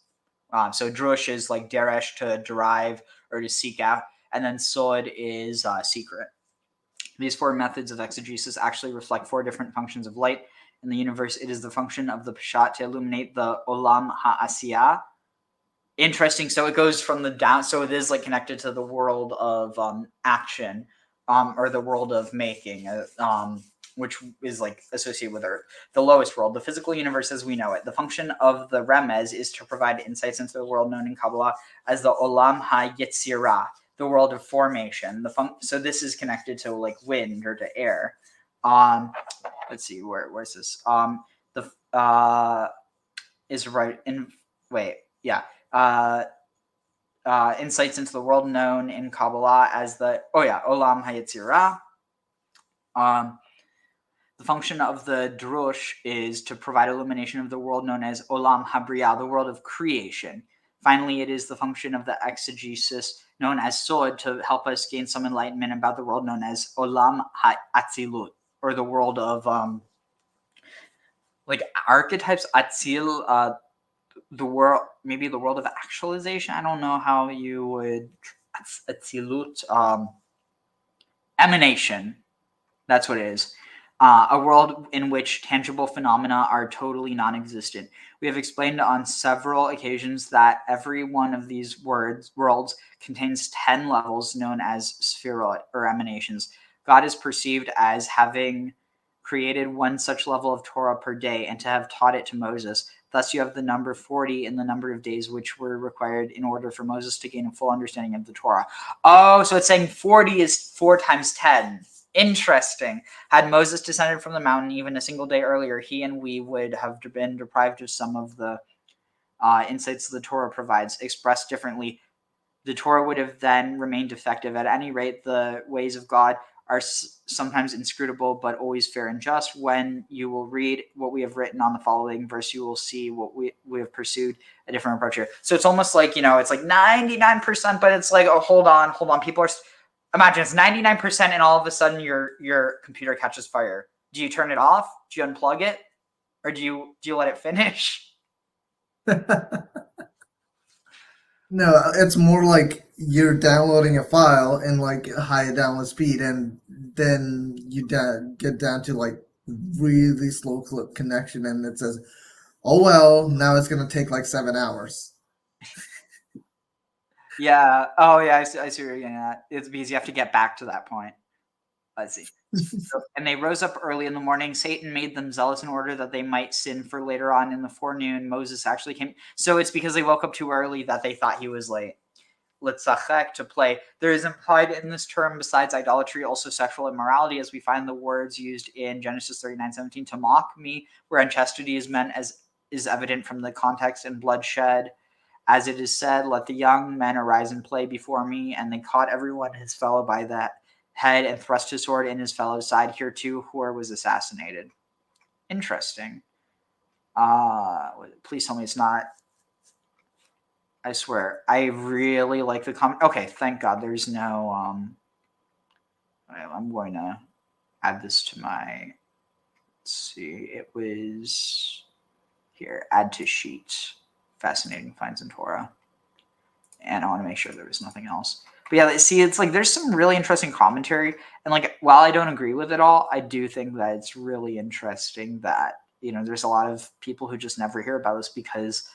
So drush is like deresh, to derive or to seek out, and then sod is secret. These 4 methods of exegesis actually reflect 4 different functions of light in the universe. It is the function of the peshat to illuminate the olam ha'asiyah. Interesting. So it goes from the down. So it is like connected to the world of action, or the world of making, which is like associated with Earth, the lowest world, the physical universe as we know it. The function of the remez is to provide insights into the world known in Kabbalah as the olam ha-yetzirah, the world of formation. So this is connected to like wind or to air. Let's see, where's this? Is right in wait, yeah. Insights into the world known in Kabbalah as the Olam HaYetzirah. The function of the drush is to provide illumination of the world known as Olam HaBriyah, the world of creation. Finally, it is the function of the exegesis known as Sod to help us gain some enlightenment about the world known as Olam HaAtzilut, or the world of like archetypes. Atzil, the world, maybe the world of actualization. I don't know how you would atzilut, emanation. That's what it is. A world in which tangible phenomena are totally non-existent. We have explained on several occasions that every one of these worlds contains 10 levels known as sphirot, or emanations. God is perceived as having created one such level of Torah per day and to have taught it to Moses. Thus, you have the number 40 in the number of days which were required in order for Moses to gain a full understanding of the Torah. Oh, so it's saying 40 is 4 times 10. Interesting. Had Moses descended from the mountain even a single day earlier, he and we would have been deprived of some of the insights the Torah provides. Expressed differently, the Torah would have then remained defective. At any rate, the ways of God are sometimes inscrutable, but always fair and just. When you will read what we have written on the following verse, you will see what we have pursued a different approach here. So it's almost like, it's like 99%, but it's like, oh, hold on. People are, imagine it's 99% and all of a sudden your computer catches fire. Do you turn it off? Do you unplug it? Or do you let it finish? No, it's more like you're downloading a file and like high download speed, and then you get down to like really slow connection, and it says, "Oh well, now it's gonna take like 7 hours." Yeah. Oh yeah. I see what you're getting at. It's because you have to get back to that point. Let's see. And they rose up early in the morning. Satan made them zealous in order that they might sin for later on in the forenoon. Moses actually came. So it's because they woke up too early that they thought he was late. Litzachek, to play. There is implied in this term, besides idolatry, also sexual immorality, as we find the words used in Genesis 39:17, to mock me, where unchastity is meant, as is evident from the context, in bloodshed. As it is said, let the young men arise and play before me. And they caught everyone his fellow by that head and thrust his sword in his fellow's side. Here too, Hur was assassinated. Interesting. Please tell me it's not. I swear, I really like the comment. Okay, thank God there's no. I'm going to add this to my. Let's see. It was here. Add to sheet. Fascinating finds in Torah. And I want to make sure there was nothing else. But yeah, see, it's like there's some really interesting commentary. And like, while I don't agree with it all, I do think that it's really interesting that, there's a lot of people who just never hear about this because,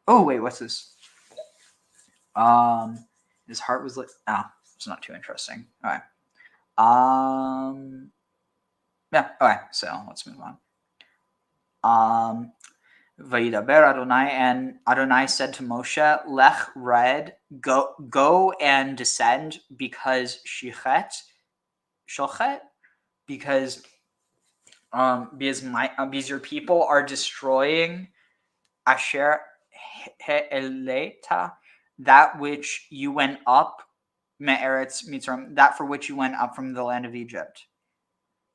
oh, wait, what's this? His heart was like, it's not too interesting. All right. Yeah, all right, so let's move on. Vayidaber Adonai, and Adonai said to Moshe, Lech red, go and descend, because shochet, because your people are destroying Asher He'eleta, that which you went up, Me'eretz Mitzrayim, that for which you went up from the land of Egypt.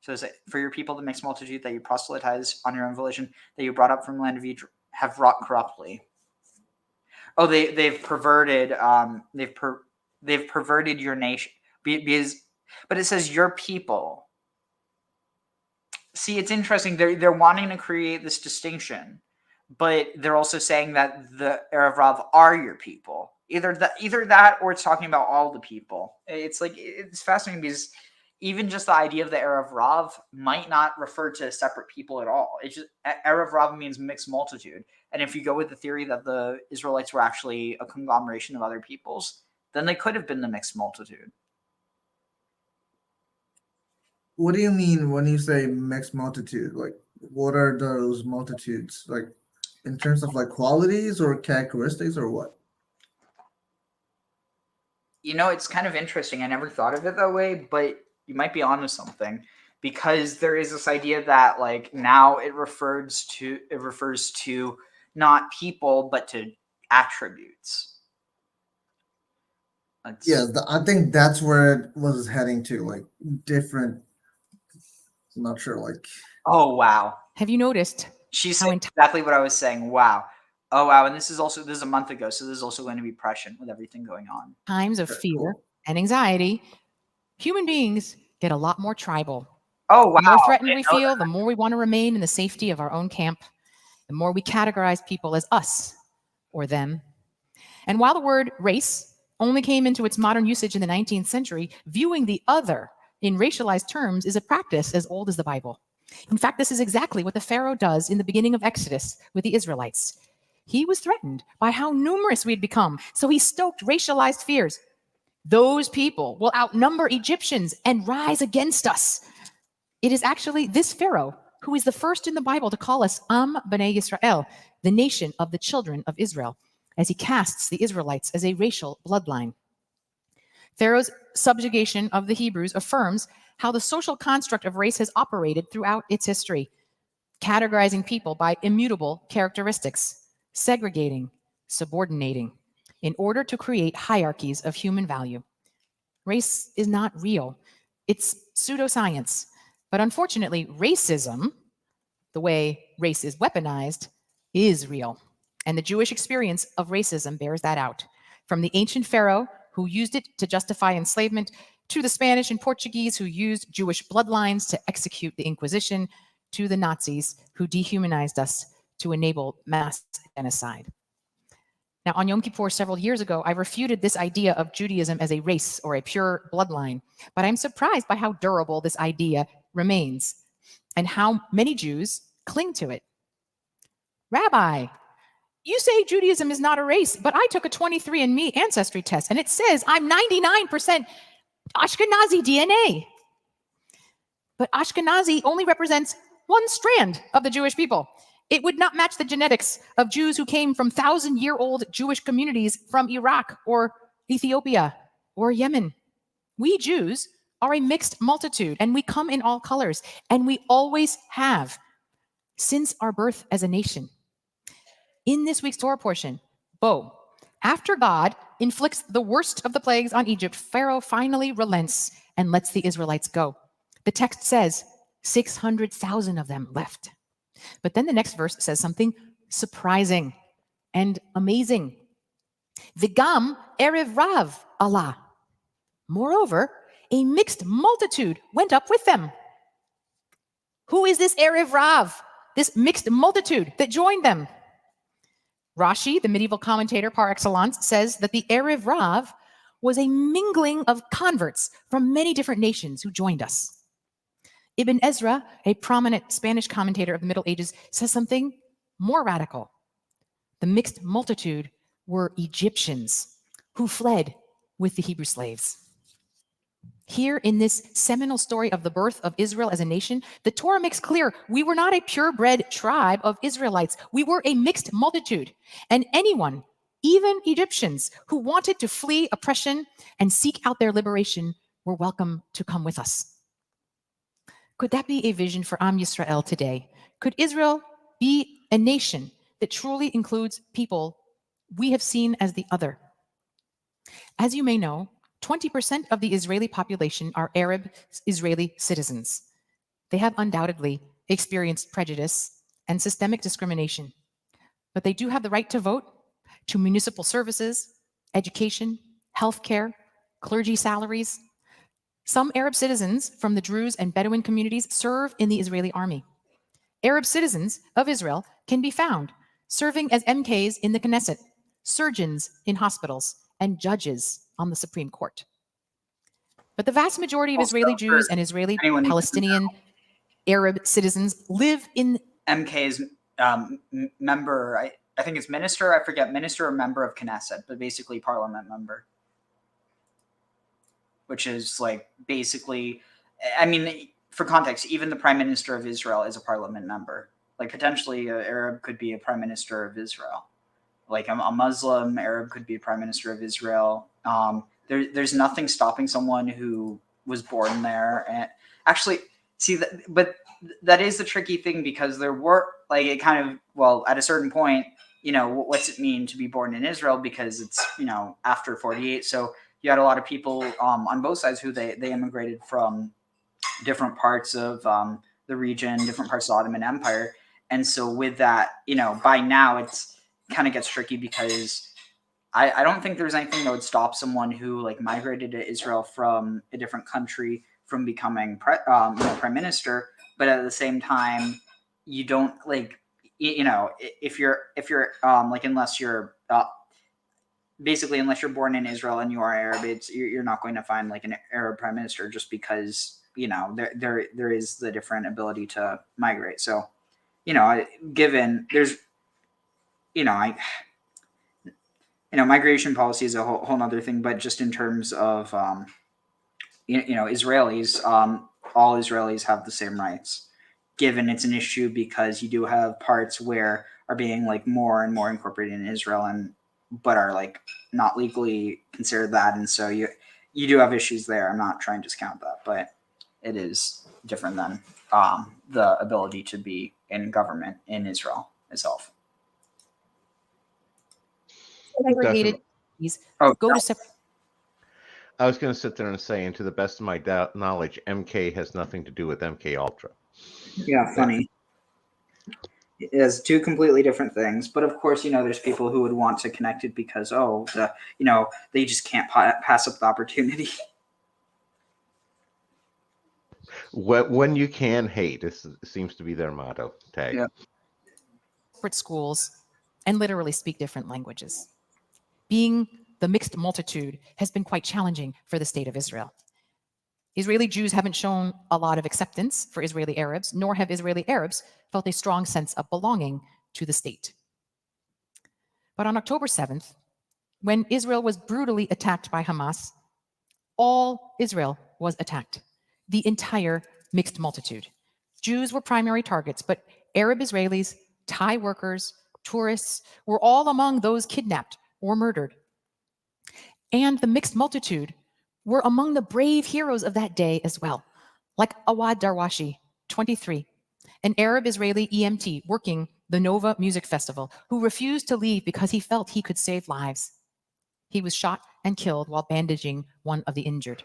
So for your people, the mixed multitude that you proselytize on your own volition, that you brought up from the land of Egypt, have wrought corruptly. Oh, they've perverted they've perverted your nation, but it says your people. See, it's interesting. They're wanting to create this distinction, but they're also saying that the Erev Rav are your people. Either that, or it's talking about all the people. It's like, it's fascinating because even just the idea of the Erev Rav might not refer to separate people at all. It's just Erev Rav means mixed multitude. And if you go with the theory that the Israelites were actually a conglomeration of other peoples, then they could have been the mixed multitude. What do you mean when you say mixed multitude? Like, what are those multitudes? Like, in terms of like qualities or characteristics or what? It's kind of interesting. I never thought of it that way, but you might be onto something, because there is this idea that like now it refers to not people but to attributes. I think that's where it was heading to, like different. I'm not sure, like. Oh wow! Have you noticed? She said exactly what I was saying. Wow. Oh wow! And this is a month ago, so this is also going to be prescient with everything going on. Times of fear and anxiety, human beings get a lot more tribal. Oh wow! The more threatened we feel, the more we want to remain in the safety of our own camp. The more we categorize people as us or them. And while the word race only came into its modern usage in the 19th century, viewing the other in racialized terms is a practice as old as the Bible. In fact, this is exactly what the Pharaoh does in the beginning of Exodus with the Israelites. He was threatened by how numerous we'd become, so he stoked racialized fears. Those people will outnumber Egyptians and rise against us. It is actually this Pharaoh who is the first in the Bible to call us Am B'nai Yisrael, the nation of the children of Israel, as he casts the Israelites as a racial bloodline. Pharaoh's subjugation of the Hebrews affirms how the social construct of race has operated throughout its history, categorizing people by immutable characteristics, segregating, subordinating, in order to create hierarchies of human value. Race is not real. It's pseudoscience. But unfortunately, racism, the way race is weaponized, is real. And the Jewish experience of racism bears that out. From the ancient Pharaoh, who used it to justify enslavement, to the Spanish and Portuguese, who used Jewish bloodlines to execute the Inquisition, to the Nazis, who dehumanized us to enable mass genocide. Now, on Yom Kippur several years ago, I refuted this idea of Judaism as a race or a pure bloodline, but I'm surprised by how durable this idea remains and how many Jews cling to it. Rabbi, you say Judaism is not a race, but I took a 23andMe ancestry test and it says I'm 99% Ashkenazi DNA. But Ashkenazi only represents one strand of the Jewish people. It would not match the genetics of Jews who came from 1,000-year-old Jewish communities from Iraq or Ethiopia or Yemen. We Jews are a mixed multitude, and we come in all colors, and we always have since our birth as a nation. In this week's Torah portion, after God inflicts the worst of the plagues on Egypt, Pharaoh finally relents and lets the Israelites go. The text says 600,000 of them left. But then the next verse says something surprising and amazing. Vigam Erev Rav Allah. Moreover, a mixed multitude went up with them. Who is this Erev Rav, this mixed multitude that joined them? Rashi, the medieval commentator par excellence, says that the Erev Rav was a mingling of converts from many different nations who joined us. Ibn Ezra, a prominent Spanish commentator of the Middle Ages, says something more radical. The mixed multitude were Egyptians who fled with the Hebrew slaves. Here in this seminal story of the birth of Israel as a nation, the Torah makes clear we were not a purebred tribe of Israelites. We were a mixed multitude. And anyone, even Egyptians, who wanted to flee oppression and seek out their liberation were welcome to come with us. Could that be a vision for Am Yisrael today? Could Israel be a nation that truly includes people we have seen as the other? As you may know, 20% of the Israeli population are Arab Israeli citizens. They have undoubtedly experienced prejudice and systemic discrimination, but they do have the right to vote, to municipal services, education, healthcare, clergy salaries. Some Arab citizens from the Druze and Bedouin communities serve in the Israeli army. Arab citizens of Israel can be found serving as MKs in the Knesset, surgeons in hospitals, and judges on the Supreme Court. But the vast majority of Israeli Jews and Israeli Palestinian Arab citizens live in MK's member, I think it's minister, I forget, minister or member of Knesset, but basically parliament member. Which is like basically, I mean, for context, even the prime minister of Israel is a parliament member. Like potentially an Arab could be a prime minister of Israel. Like a Muslim Arab could be a prime minister of Israel. There's nothing stopping someone who was born there. And actually, see, but that is the tricky thing, because there were like it kind of, well, at a certain point, you know, what's it mean to be born in Israel? Because it's, you know, after 48. So you had a lot of people on both sides who they immigrated from different parts of the region, different parts of the Ottoman Empire. And so with that, you know, by now it's kind of gets tricky, because I don't think there's anything that would stop someone who like migrated to Israel from a different country from becoming prime minister. But at the same time, you don't like, you know, if you're like, unless you're basically, unless you're born in Israel and you are Arab, you're not going to find like an Arab prime minister, just because, you know, there is the different ability to migrate. So, you know, given there's, you know, migration policy is a whole nother thing, but just in terms of, you know, Israelis, all Israelis have the same rights, given it's an issue because you do have parts where are being like more and more incorporated in Israel but are like not legally considered that. And so you do have issues there. I'm not trying to discount that, but it is different than the ability to be in government in Israel itself. Segregated. Go to separate. I was going to sit there and say, and to the best of my knowledge, MK has nothing to do with MK Ultra. Yeah, funny. It has two completely different things, but of course, there's people who would want to connect it because, they just can't pass up the opportunity. When you can hate, this seems to be their motto tag. Yeah. Separate schools and literally speak different languages. Being the mixed multitude has been quite challenging for the state of Israel. Israeli Jews haven't shown a lot of acceptance for Israeli Arabs, nor have Israeli Arabs felt a strong sense of belonging to the state. But on October 7th, when Israel was brutally attacked by Hamas, all Israel was attacked, the entire mixed multitude. Jews were primary targets, but Arab Israelis, Thai workers, tourists were all among those kidnapped or murdered. And the mixed multitude were among the brave heroes of that day as well, like Awad Darwashi, 23, an Arab Israeli EMT working the Nova Music Festival, who refused to leave because he felt he could save lives. He was shot and killed while bandaging one of the injured.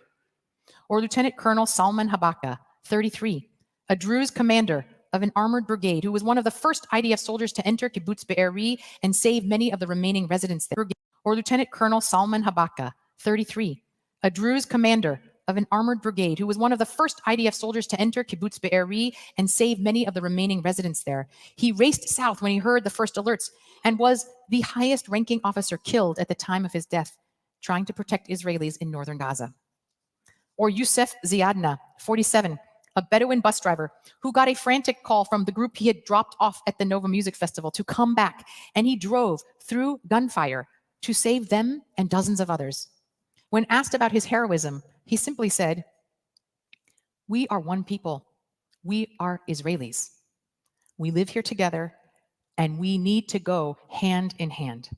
Or Lieutenant Colonel Salman Habaka, 33, a Druze commander of an armored brigade who was one of the first IDF soldiers to enter Kibbutz Be'eri and save many of the remaining residents there. Or Lieutenant Colonel Salman Habaka, 33, a Druze commander of an armored brigade who was one of the first IDF soldiers to enter Kibbutz Be'eri and save many of the remaining residents there. He raced south when he heard the first alerts and was the highest ranking officer killed at the time of his death, trying to protect Israelis in northern Gaza. Or Youssef Ziadna, 47, a Bedouin bus driver who got a frantic call from the group he had dropped off at the Nova Music Festival to come back, and he drove through gunfire to save them and dozens of others. When asked about his heroism, he simply said, "We are one people. We are Israelis. We live here together, and we need to go hand in hand."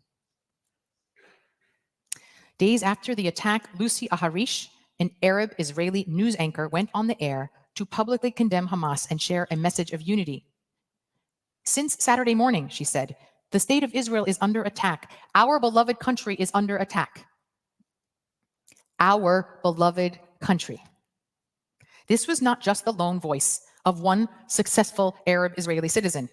Days after the attack, Lucy Aharish, an Arab Israeli news anchor, went on the air to publicly condemn Hamas and share a message of unity. "Since Saturday morning," she said, "the state of Israel is under attack. Our beloved country is under attack." Our beloved country. This was not just the lone voice of one successful Arab Israeli citizen.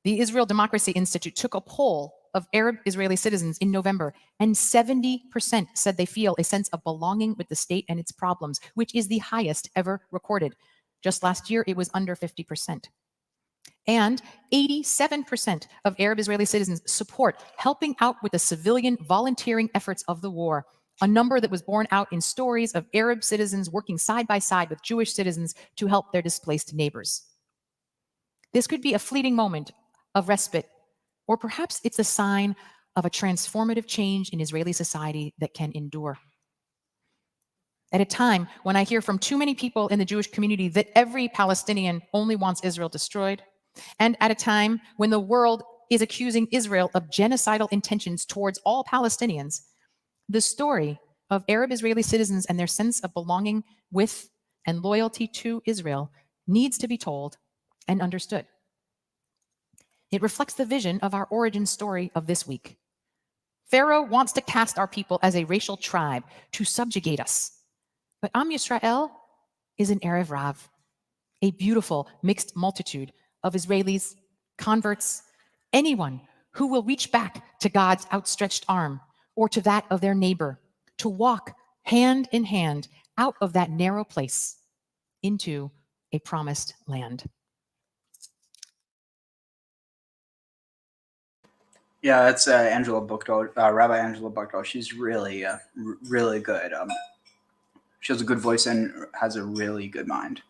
The Israel Democracy Institute took a poll of Arab Israeli citizens in November, and 70% said they feel a sense of belonging with the state and its problems, which is the highest ever recorded. Just last year, it was under 50%. And 87% of Arab Israeli citizens support helping out with the civilian volunteering efforts of the war, a number that was borne out in stories of Arab citizens working side by side with Jewish citizens to help their displaced neighbors. This could be a fleeting moment of respite, or perhaps it's a sign of a transformative change in Israeli society that can endure. At a time when I hear from too many people in the Jewish community that every Palestinian only wants Israel destroyed, and at a time when the world is accusing Israel of genocidal intentions towards all Palestinians, the story of Arab Israeli citizens and their sense of belonging with and loyalty to Israel needs to be told and understood. It reflects the vision of our origin story of this week. Pharaoh wants to cast our people as a racial tribe to subjugate us. But Am Yisrael is an Erev Rav, a beautiful mixed multitude of Israelis, converts, anyone who will reach back to God's outstretched arm or to that of their neighbor, to walk hand in hand out of that narrow place into a promised land. Yeah, that's Angela Buchdahl, Rabbi Angela Buchdahl. She's really, really good. She has a good voice and has a really good mind.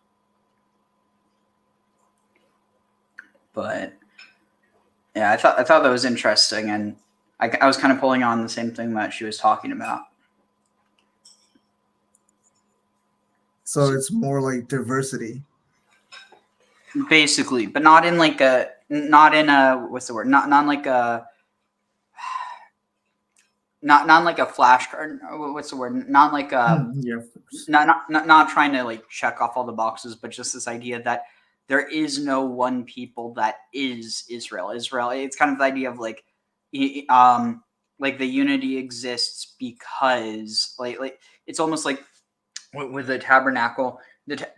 But yeah, I thought that was interesting, and I was kind of pulling on the same thing that she was talking about. So it's more like diversity. Basically, but not in like a what's the word? Not like a not like a flashcard. What's the word? Not like a Yeah. not trying to like check off all the boxes, but just this idea that there is no one people that is Israel. It's kind of the idea of like like the unity exists because like it's almost like with the tabernacle.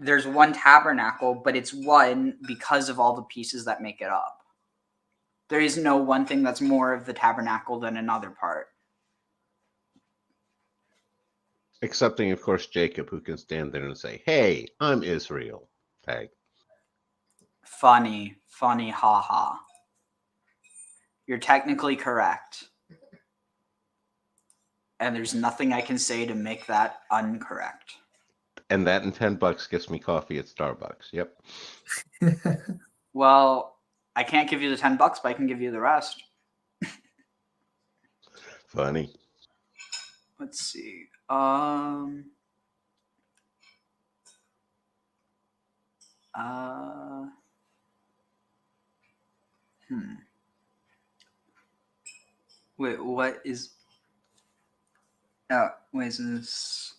There's one tabernacle, but it's one because of all the pieces that make it up. There is no one thing that's more of the tabernacle than another part. Excepting, of course, Jacob, who can stand there and say, "Hey, I'm Israel." Tag. Funny, haha. You're technically correct. And there's nothing I can say to make that incorrect. And that and $10 gets me coffee at Starbucks. Yep. Well, I can't give you the $10, but I can give you the rest. Funny. Let's see. Wait, what is... wait, is this...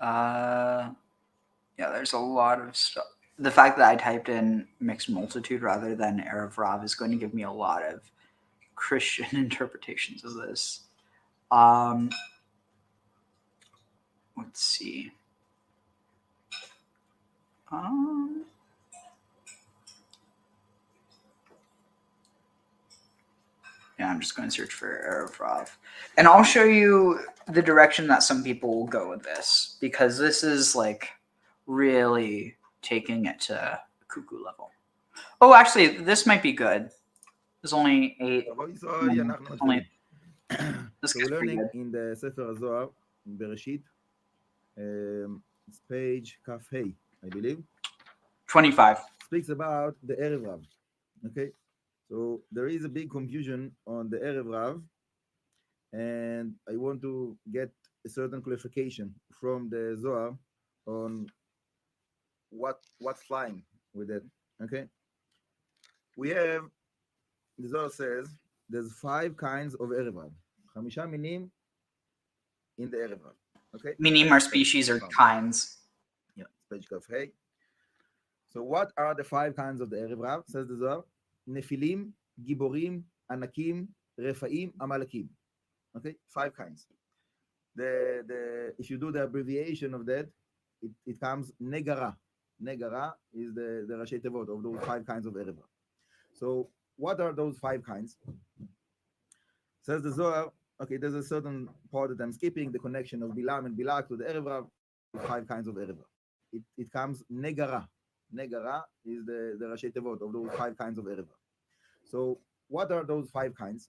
Yeah, there's a lot of stuff. The fact that I typed in mixed multitude rather than Erev Rav is going to give me a lot of Christian interpretations of this. Let's see. Yeah, I'm just going to search for Erev Rav. And I'll show you the direction that some people will go with this, because this is like really taking it to cuckoo level. Oh, actually, this might be good. There's only 8. Only, this So gets we're pretty learning good. in the Sefer Zohar, in Bereshit, it's page Kaf Hey, I believe. 25. Speaks about the Erev Rav. Okay, so there is a big confusion on the Erev Rav, and I want to get a certain clarification from the Zohar on what's flying with it. Okay, we have, the Zohar says there's 5 kinds of Erev Rav. 5 minim in the Erev Rav. Okay, Minim are species or kinds. Yeah, page Kaf Hey. So what are the 5 kinds of the Erev Rav? Says the Zohar: Nephilim, Giborim, Anakim, Refaim, Amalekim. Okay, 5 kinds. The if you do the abbreviation of that, it comes Negara. Negara is the Rashi Tevot of those 5 kinds of Erev Rav. So what are those 5 kinds? Says the Zohar. Okay, there's a certain part that I'm skipping, the connection of Bilam and Bilak to the Erev Rav. 5 kinds of Erev Rav. It comes Negara. Negara is the Rashi Tevot of those 5 kinds of Erev Rav. So what are those 5 kinds?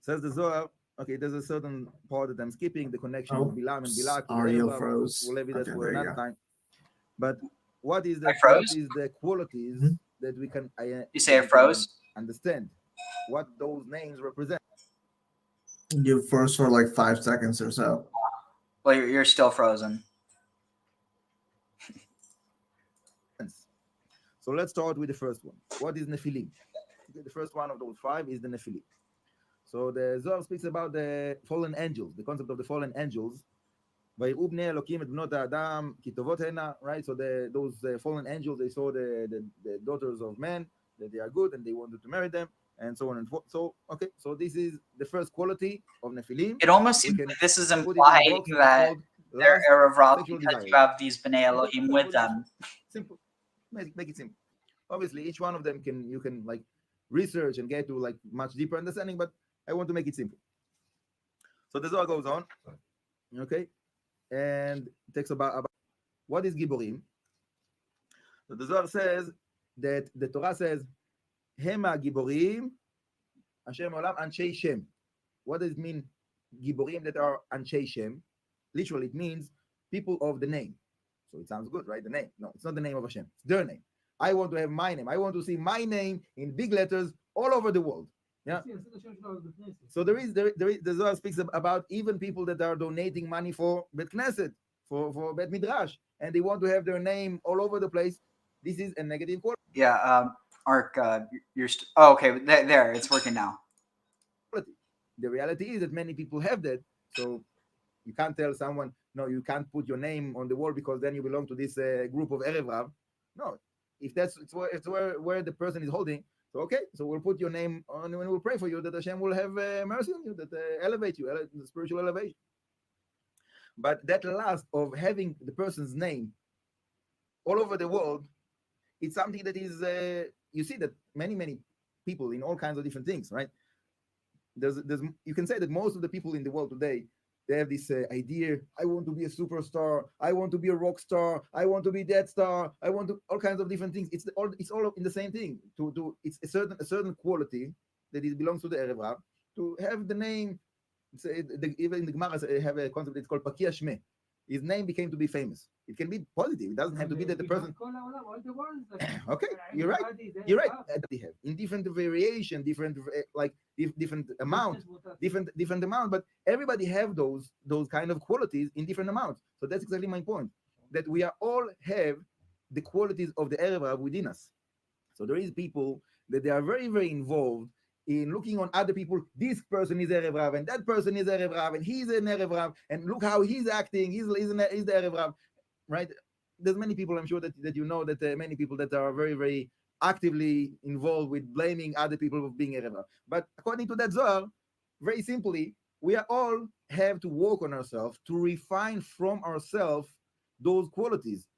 Says the Zohar. Okay, there's a certain part that I'm skipping, the connection of Bilam and Bilak to the Ariel Erev Rav. froze. We'll leave it Okay, for there you another go. time. But what is I froze? the qualities Mhm. that we can You say I froze? understand what those names represent? You froze for like 5 seconds or so. Well, you're still frozen. So let's start with the first one. What is Nephilim? Okay, the first one of those 5 is the Nephilim. So the Zohar speaks about the fallen angels, the concept of the fallen angels. Right? So those fallen angels, they saw the daughters of men, that they are good, and they wanted to marry them, and so on and so. Okay, so this is the first quality of Nephilim. It almost We seems can like this is put it in a implying box, and it's that called they're lust, Erev Rav sexual because desire. you have these Bnei Elohim with them. Simple. Make it simple. Obviously, each one of them you can like research and get to like much deeper understanding, but I want to make it simple. So the Zohar goes on, okay, and it takes about what is Giborim. So the Zohar says that the Torah says, Hema Giborim, Hashem Olam Anshei Shem. What does it mean, Giborim that are Anshei Shem? Literally, it means people of the name. So it sounds good, right? The name. No, it's not the name of Hashem. It's their name. I want to have my name. I want to see my name in big letters all over the world. Yeah. So the Zohar speaks about even people that are donating money for Bet Knesset, for Bet Midrash, and they want to have their name all over the place. This is a negative quality. Yeah, Ark, you're okay. There, it's working now. The reality is that many people have that, so you can't tell someone, no, you can't put your name on the wall because then you belong to this group of Erev Rav. No, if that's where the person is holding, So okay, so we'll put your name on and we'll pray for you that Hashem will have mercy on you, that elevate you, the spiritual elevation. But that last of having the person's name all over the world, it's something that is you see that many people in all kinds of different things, right? There's you can say that most of the people in the world today, they have this idea: I want to be a superstar, I want to be a rock star, I want to be that star, I want to all kinds of different things. It's all in the same thing. It's a certain quality that it belongs to the Erev Rav, to have the name. Even in the Gemara have a concept. It's called Pakia Shmeh. His name became to be famous. It can be positive. It doesn't have to be that the person. Okay, you're right. You're right. They have in different variation, different different amount, different amount. But everybody have those kind of qualities in different amounts. So that's exactly my point. That we are all have the qualities of the Erev Rav within us. So there is people that they are very involved in looking on other people. This person is Erev Rav, and that person is Erev Rav, and he's an Erev Rav, and look how he's acting. He's the Erev Rav, right? There's many people, I'm sure that you know that many people that are very actively involved with blaming other people of being Erev Rav. But according to that Zohar, very simply, we are all have to work on ourselves to refine from ourselves those qualities,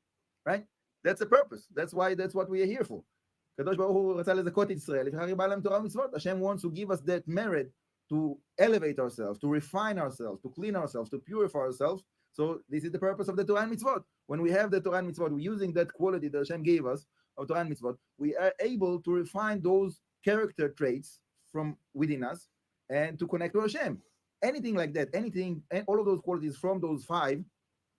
right? That's the purpose. That's what we are here for. Kadosh Baruch Hu רצה לזכות ישראל, לפני בא להם תורה ומצוות. Hashem wants to give us that merit to elevate ourselves, to refine ourselves, to clean ourselves, to purify ourselves. So this is the purpose of the Torah and Mitzvot. When we have the Torah and Mitzvot, we're using that quality that Hashem gave us of Torah and Mitzvot, we are able to refine those character traits from within us and to connect to Hashem. Anything like that, anything, and all of those qualities from those 5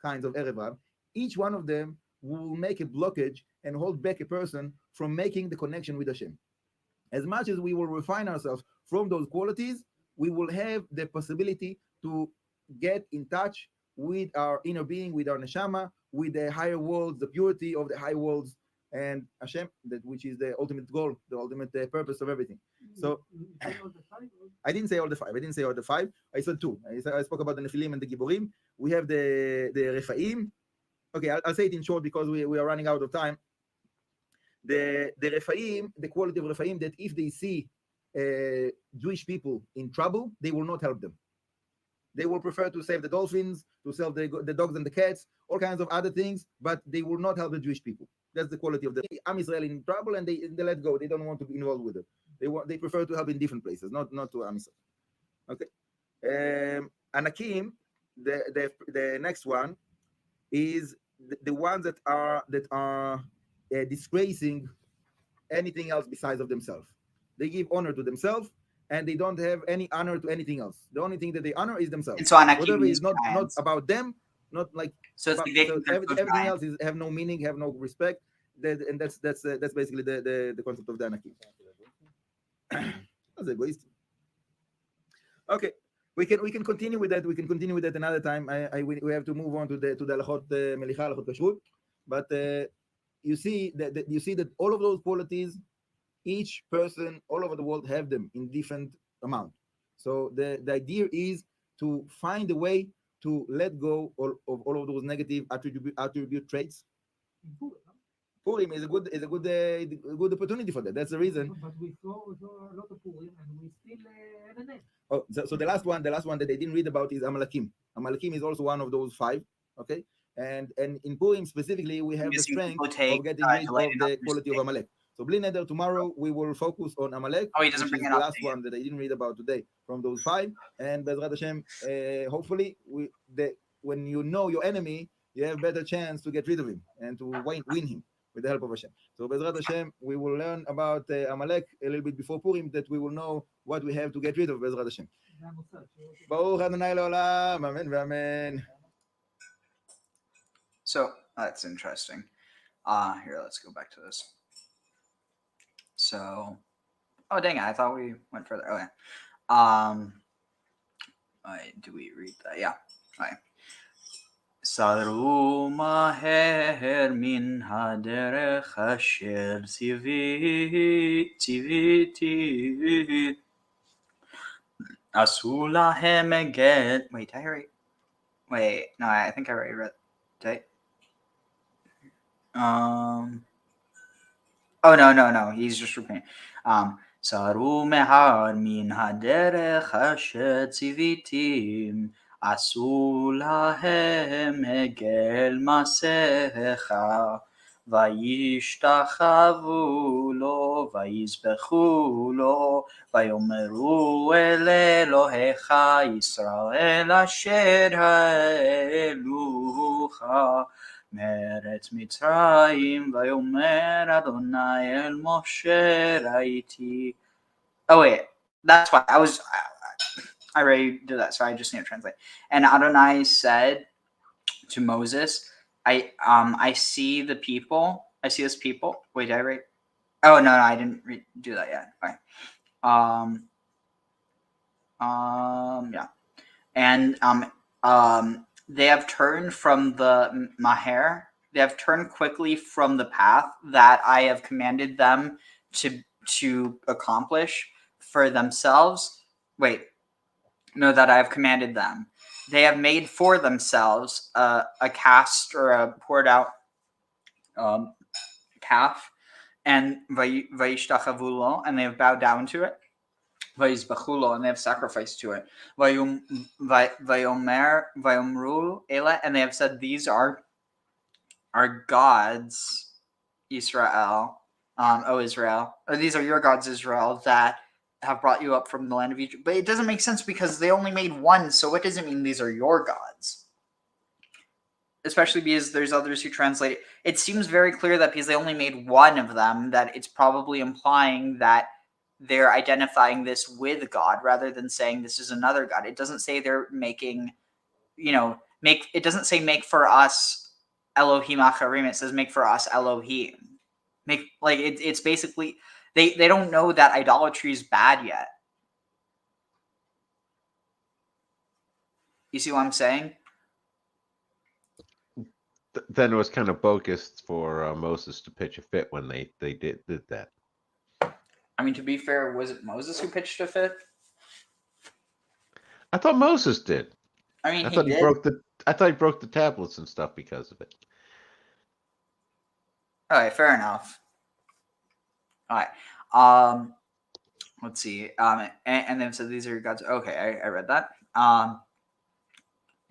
kinds of Erev Rav, each one of them will make a blockage and hold back a person from making the connection with Hashem. As much as we will refine ourselves from those qualities, we will have the possibility to get in touch with our inner being, with our neshama, with the higher worlds, the purity of the high worlds, and Hashem, that which is the ultimate goal, the ultimate purpose of everything. So, I didn't say all the 5. I said 2. I spoke about the Nephilim and the Giborim. We have the Rephaim. Okay, I'll say it in short because we are running out of time. The Rephaim, the quality of Rephaim, that if they see Jewish people in trouble, they will not help them. They will prefer to save the dolphins, to save the dogs and the cats, all kinds of other things, but they will not help the Jewish people. That's the quality of the Am Israel in trouble, and they let go. They don't want to be involved with it. They prefer to help in different places, not to Am Israel. Okay. Anakim, the next one is the ones that are disgracing anything else besides of themselves. They give honor to themselves, and they don't have any honor to anything else. The only thing that they honor is themselves. And so whatever is not about them, not like so it's everything else is have no meaning, have no respect. And that's basically the concept of the Anakim. That's egoist. Okay. We can continue with that. We can continue with that another time. We have to move on to the halachot melicha, halachot kashrut. But you see that all of those qualities, each person all over the world have them in different amount. So the idea is to find a way to let go of all of those negative attribute traits. Purim is a good opportunity for that. That's the reason. But we saw a lot of Purim and we still had a name. Oh, so the last one that they didn't read about is Amalekim. Amalekim is also one of those 5. Okay, and in Purim specifically, we have the strength of getting rid of the quality of Amalek. So Bli Neder, tomorrow we will focus on Amalek, which is the last one that I didn't read about today from those 5. And Bezrat Hashem, hopefully when you know your enemy, you have better chance to get rid of him and to win him with the help of Hashem. So Bezrat Hashem, we will learn about Amalek a little bit before Purim, that we will know what we have to get rid of, Bezrat Hashem. Baruch Adonai Le'olam, Amen v'Amen. So that's interesting. Here, let's go back to this. So, oh dang it, I thought we went further. Okay. Do we read that? Yeah. Okay. סרו מהר מן הדרך אשר ציוויתי עשו להם גט. Wait, did I write? Wait, no, I think I already read. Did I? Oh, no. He's just repeating. Saru mehar min haderech asher tzivitim, asu lahem egel masecha, vayishtachavu lo, vayizbechu lo, vayomeru el Elohecha Yisrael asher ha'elucha. מארץ מצרים, ויאמר אדוני אל משה ראיתי. Oh wait, that's why I already did that, so I just need to translate. And Adonai said to Moses, I see the people. I see this people. Wait, did I write? Oh no, I didn't do that yet. Fine. Yeah, and they have turned from the maher. They have turned quickly from the path that I have commanded them to accomplish for themselves. Wait, no, that I have commanded them. They have made for themselves a cast or a poured out calf, and vayishtachavulo, and they have bowed down to it. Vayizbachulo, and they have sacrificed to it. Vayomru ele, and they have said, these are our gods, Israel, O Israel, or these are your gods, Israel, that have brought you up from the land of Egypt. But it doesn't make sense because they only made one, so what does it mean these are your gods? Especially because there's others who translate it. It seems very clear that because they only made one of them, that it's probably implying that they're identifying this with God rather than saying this is another God. It doesn't say they're making, it doesn't say make for us Elohim Acharim. It says make for us Elohim. It's basically, they don't know that idolatry is bad yet. You see what I'm saying? Then it was kind of bogus for Moses to pitch a fit when they did that. I mean, to be fair, was it Moses who pitched a fit? I thought Moses did. I mean, I thought he broke the tablets and stuff because of it. All right, fair enough. All right. Let's see. And then so these are your gods. Okay, I read that.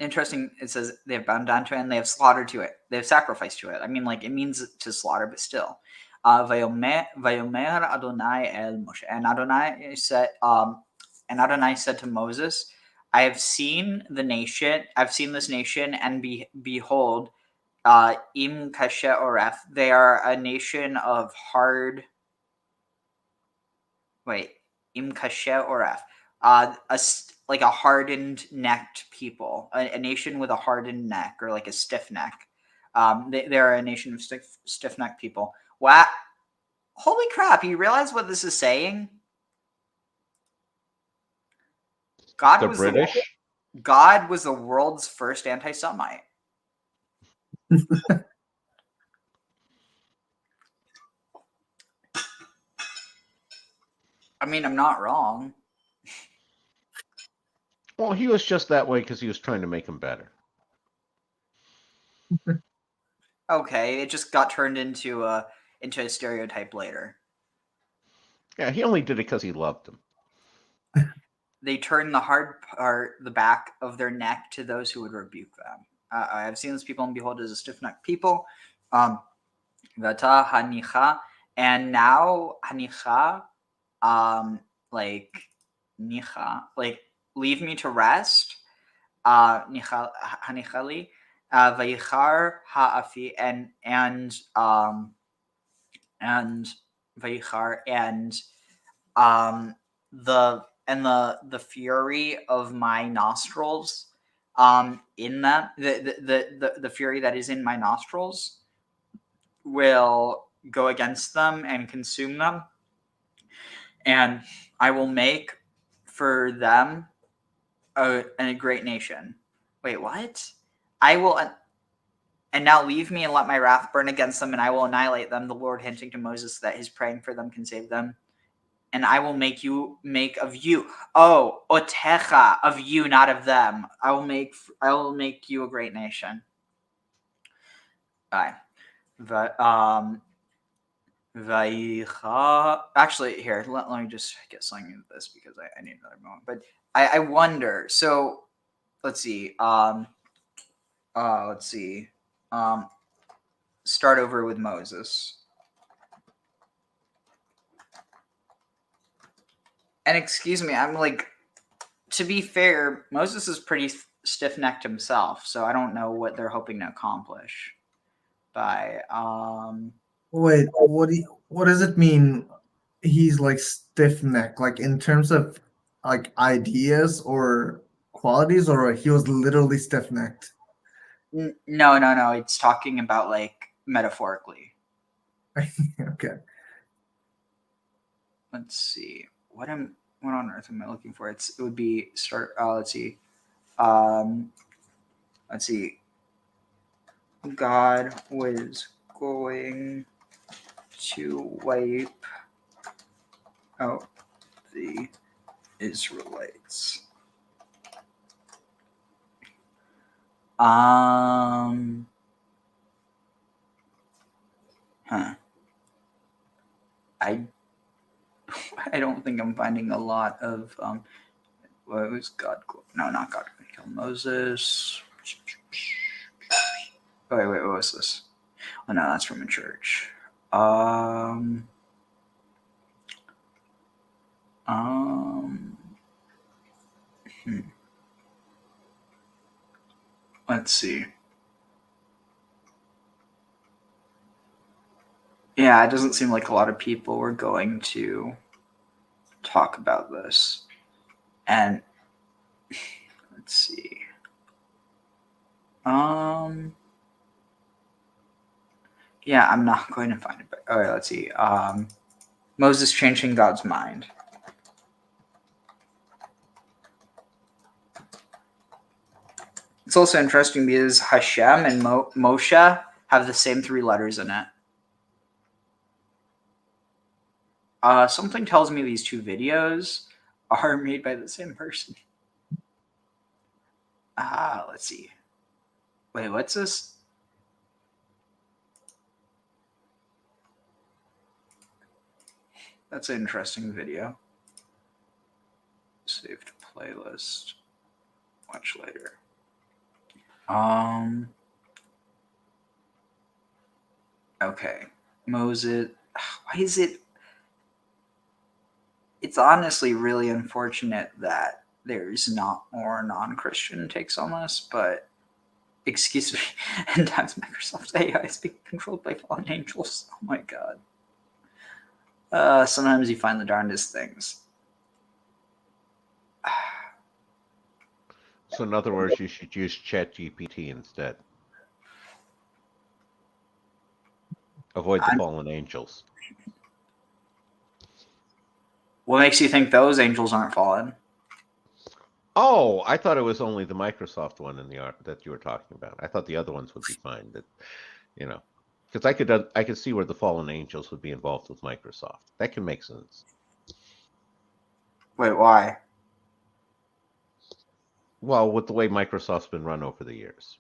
Interesting. It says they have bound down to it and they have slaughtered to it. They have sacrificed to it. I mean, it means to slaughter, but still. Vayomer Adonai el Moshe, and Adonai said to Moses, I have seen the nation. I've seen this nation, and behold, im kashe oref. They are a nation of hard. Wait, im kashe oref. Like a hardened necked people, a nation with a hardened neck, or like a stiff neck. They're a nation of stiff necked people. Wow. Holy crap, you realize what this is saying? God was the world's first anti-Semite. I mean, I'm not wrong. Well, he was just that way because he was trying to make him better. Okay, it just got turned into a stereotype later. Yeah, he only did it because he loved him. They turned the hard part, the back of their neck, to those who would rebuke them. I have seen those people, and behold, as a stiff-necked people. Vata hanicha, and now hanicha, nicha, leave me to rest. Hanichali, vayichar ha'afi, and vayichar, and the fury of my nostrils, in them, the fury that is in my nostrils will go against them and consume them, and I will make for them a great nation. Wait, what? I will, and now leave me and let my wrath burn against them, and I will annihilate them. The Lord hinting to Moses that his praying for them can save them. And I will make of you, otecha, of you, not of them. I will make you a great nation. All right. Vaicha. Actually, here, let me just get something into this because I need another moment. But I wonder. So let's see. Let's see. Start over with Moses. And excuse me, I'm like, to be fair, Moses is pretty stiff-necked himself, so I don't know what they're hoping to accomplish by Wait, what does it mean? He's like stiff neck, like in terms of like ideas or qualities, or he was literally stiff necked. No. It's talking about like metaphorically. Okay. Let's see. What on earth am I looking for? It would be start. Let's see. Let's see. God was going to wipe out the Israelites. I don't think I'm finding a lot of what was God? No, not God. Kill Moses. Oh, wait, what was this? Oh no, that's from a church. Let's see. Yeah, it doesn't seem like a lot of people were going to talk about this. And let's see. Yeah, I'm not going to find it. But, all right, let's see. Moses changing God's mind. It's also interesting because Hashem and Moshe have the same 3 letters in it. Something tells me these 2 videos are made by the same person. Let's see. Wait, what's this? That's an interesting video. Save to playlist. Watch later. Okay. Moses. Why is it? It's honestly really unfortunate that there's not more non-Christian takes on this, but excuse me, and times Microsoft AI is being controlled by fallen angels. Oh my god. Sometimes you find the darndest things. So in other words, you should use ChatGPT instead. Avoid the fallen angels. What makes you think those angels aren't fallen? Oh, I thought it was only the Microsoft one in the art that you were talking about. I thought the other ones would be fine. That, you know, because I could see where the fallen angels would be involved with Microsoft. That can make sense. Wait, why? Well, with the way Microsoft's been run over the years,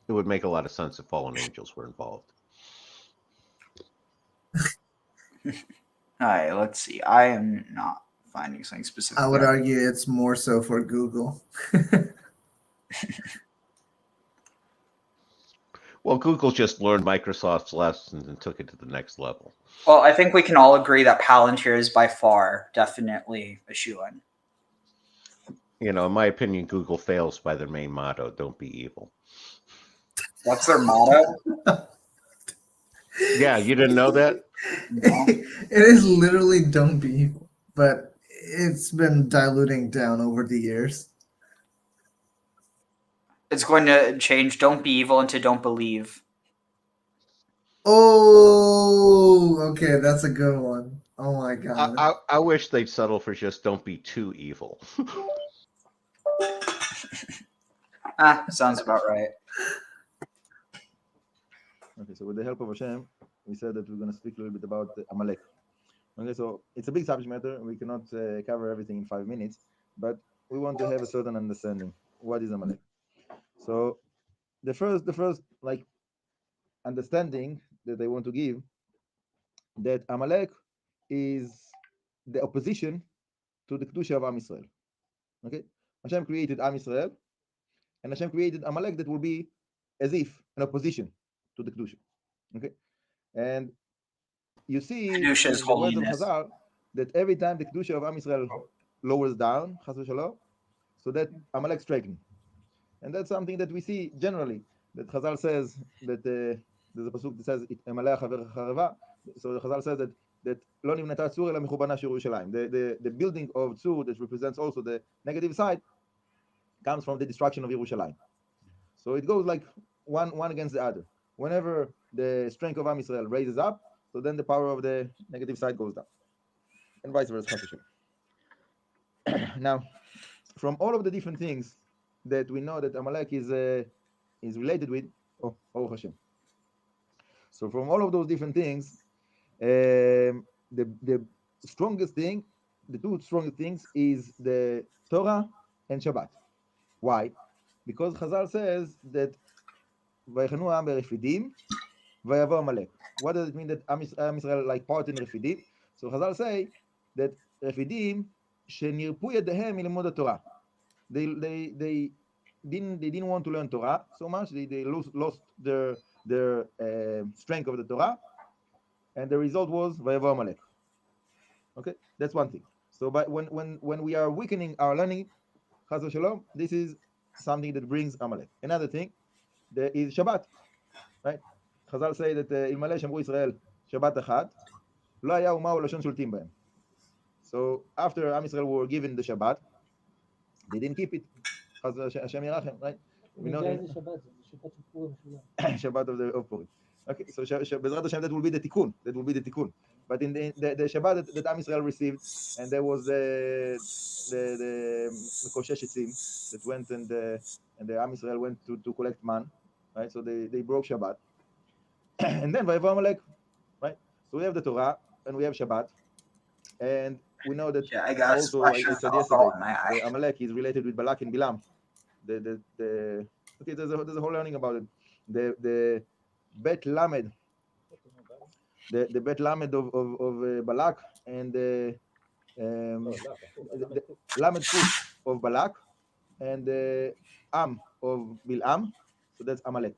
it would make a lot of sense if fallen angels were involved. All right, let's see. I am not finding something specific. I would argue it's more so for Google. Well, Google just learned Microsoft's lessons and took it to the next level. Well, I think we can all agree that Palantir is by far definitely a shoo-in. You know, in my opinion, Google fails by their main motto, don't be evil. That's their motto? Yeah, you didn't know that? No. It is literally don't be evil, but it's been diluting down over the years. It's going to change don't be evil into don't believe. Oh, okay, that's a good one. Oh my god. I wish they'd settle for just don't be too evil. Sounds about right. Okay, so with the help of Hashem, we said that we're going to speak a little bit about Amalek. Okay, so it's a big subject matter. We cannot cover everything in 5 minutes, but we want to have a certain understanding. What is Amalek? So the first like understanding that I want to give that Amalek is the opposition to the Kedusha of Am Yisrael. Okay, Hashem created Am Yisrael, and Hashem created Amalek that will be as if an opposition to the Kedusha. Okay, and you see Kedusha is in the words of holiness. Chazal that every time the Kedusha of Am Yisrael lowers down, Chas v'shalom, so that Amalek strengthens. And that's something that we see generally, that Chazal says that there's a pasuk that says Emalech haver chareva. So Chazal says that lo nivnata tzur ela mechubana shir Yerushalayim. The building of tzur that represents also the negative side comes from the destruction of Yerushalayim. So it goes like one against the other. Whenever the strength of Am Yisrael raises up, so then the power of the negative side goes down, and vice versa. Now, from all of the different things that we know that Amalek is related with, Baruch Hashem. So from all of those different things, the strongest thing, the two strongest things is the Torah and Shabbat. Why? Because Chazal says that Vaychanu Am Refidim, Vayavo Amalek. What does it mean that Am Yisrael like part in Refidim? So Chazal say that Refidim shenirpu yadehem milimud Torah. They didn't want to learn Torah so much. They lost their strength of the Torah, and the result was Vayavo Amalek. Okay, that's one thing. So, but when we are weakening our learning, Chas v'shalom, this is something that brings Amalek. Another thing, there is Shabbat, right? Chazal say that Ilmalei Shamru Israel Shabbat Echad, lo haya uma u'lashon shultim b'hem. So after Am Yisrael were given the Shabbat, they didn't keep it. Hashem Yerachem, right? We know Shabbat of Purim. Okay, so Bezrat Hashem, that will be the tikkun. That will be the tikkun. But in the Shabbat that Am Yisrael received, and there was the Mekoshesh that went and the Am Yisrael went to collect man, right? So they broke Shabbat, and then Vayavo Amalek, right? So we have the Torah and we have Shabbat, and we know that also, like I said yesterday, the Amalek is related with Balak and Bilam. Okay, there's a whole learning about it. The Bet Lamed, the Bet Lamed of Balak, and the Lamed Kuf of Balak, and the Am of Bilam. So that's Amalek.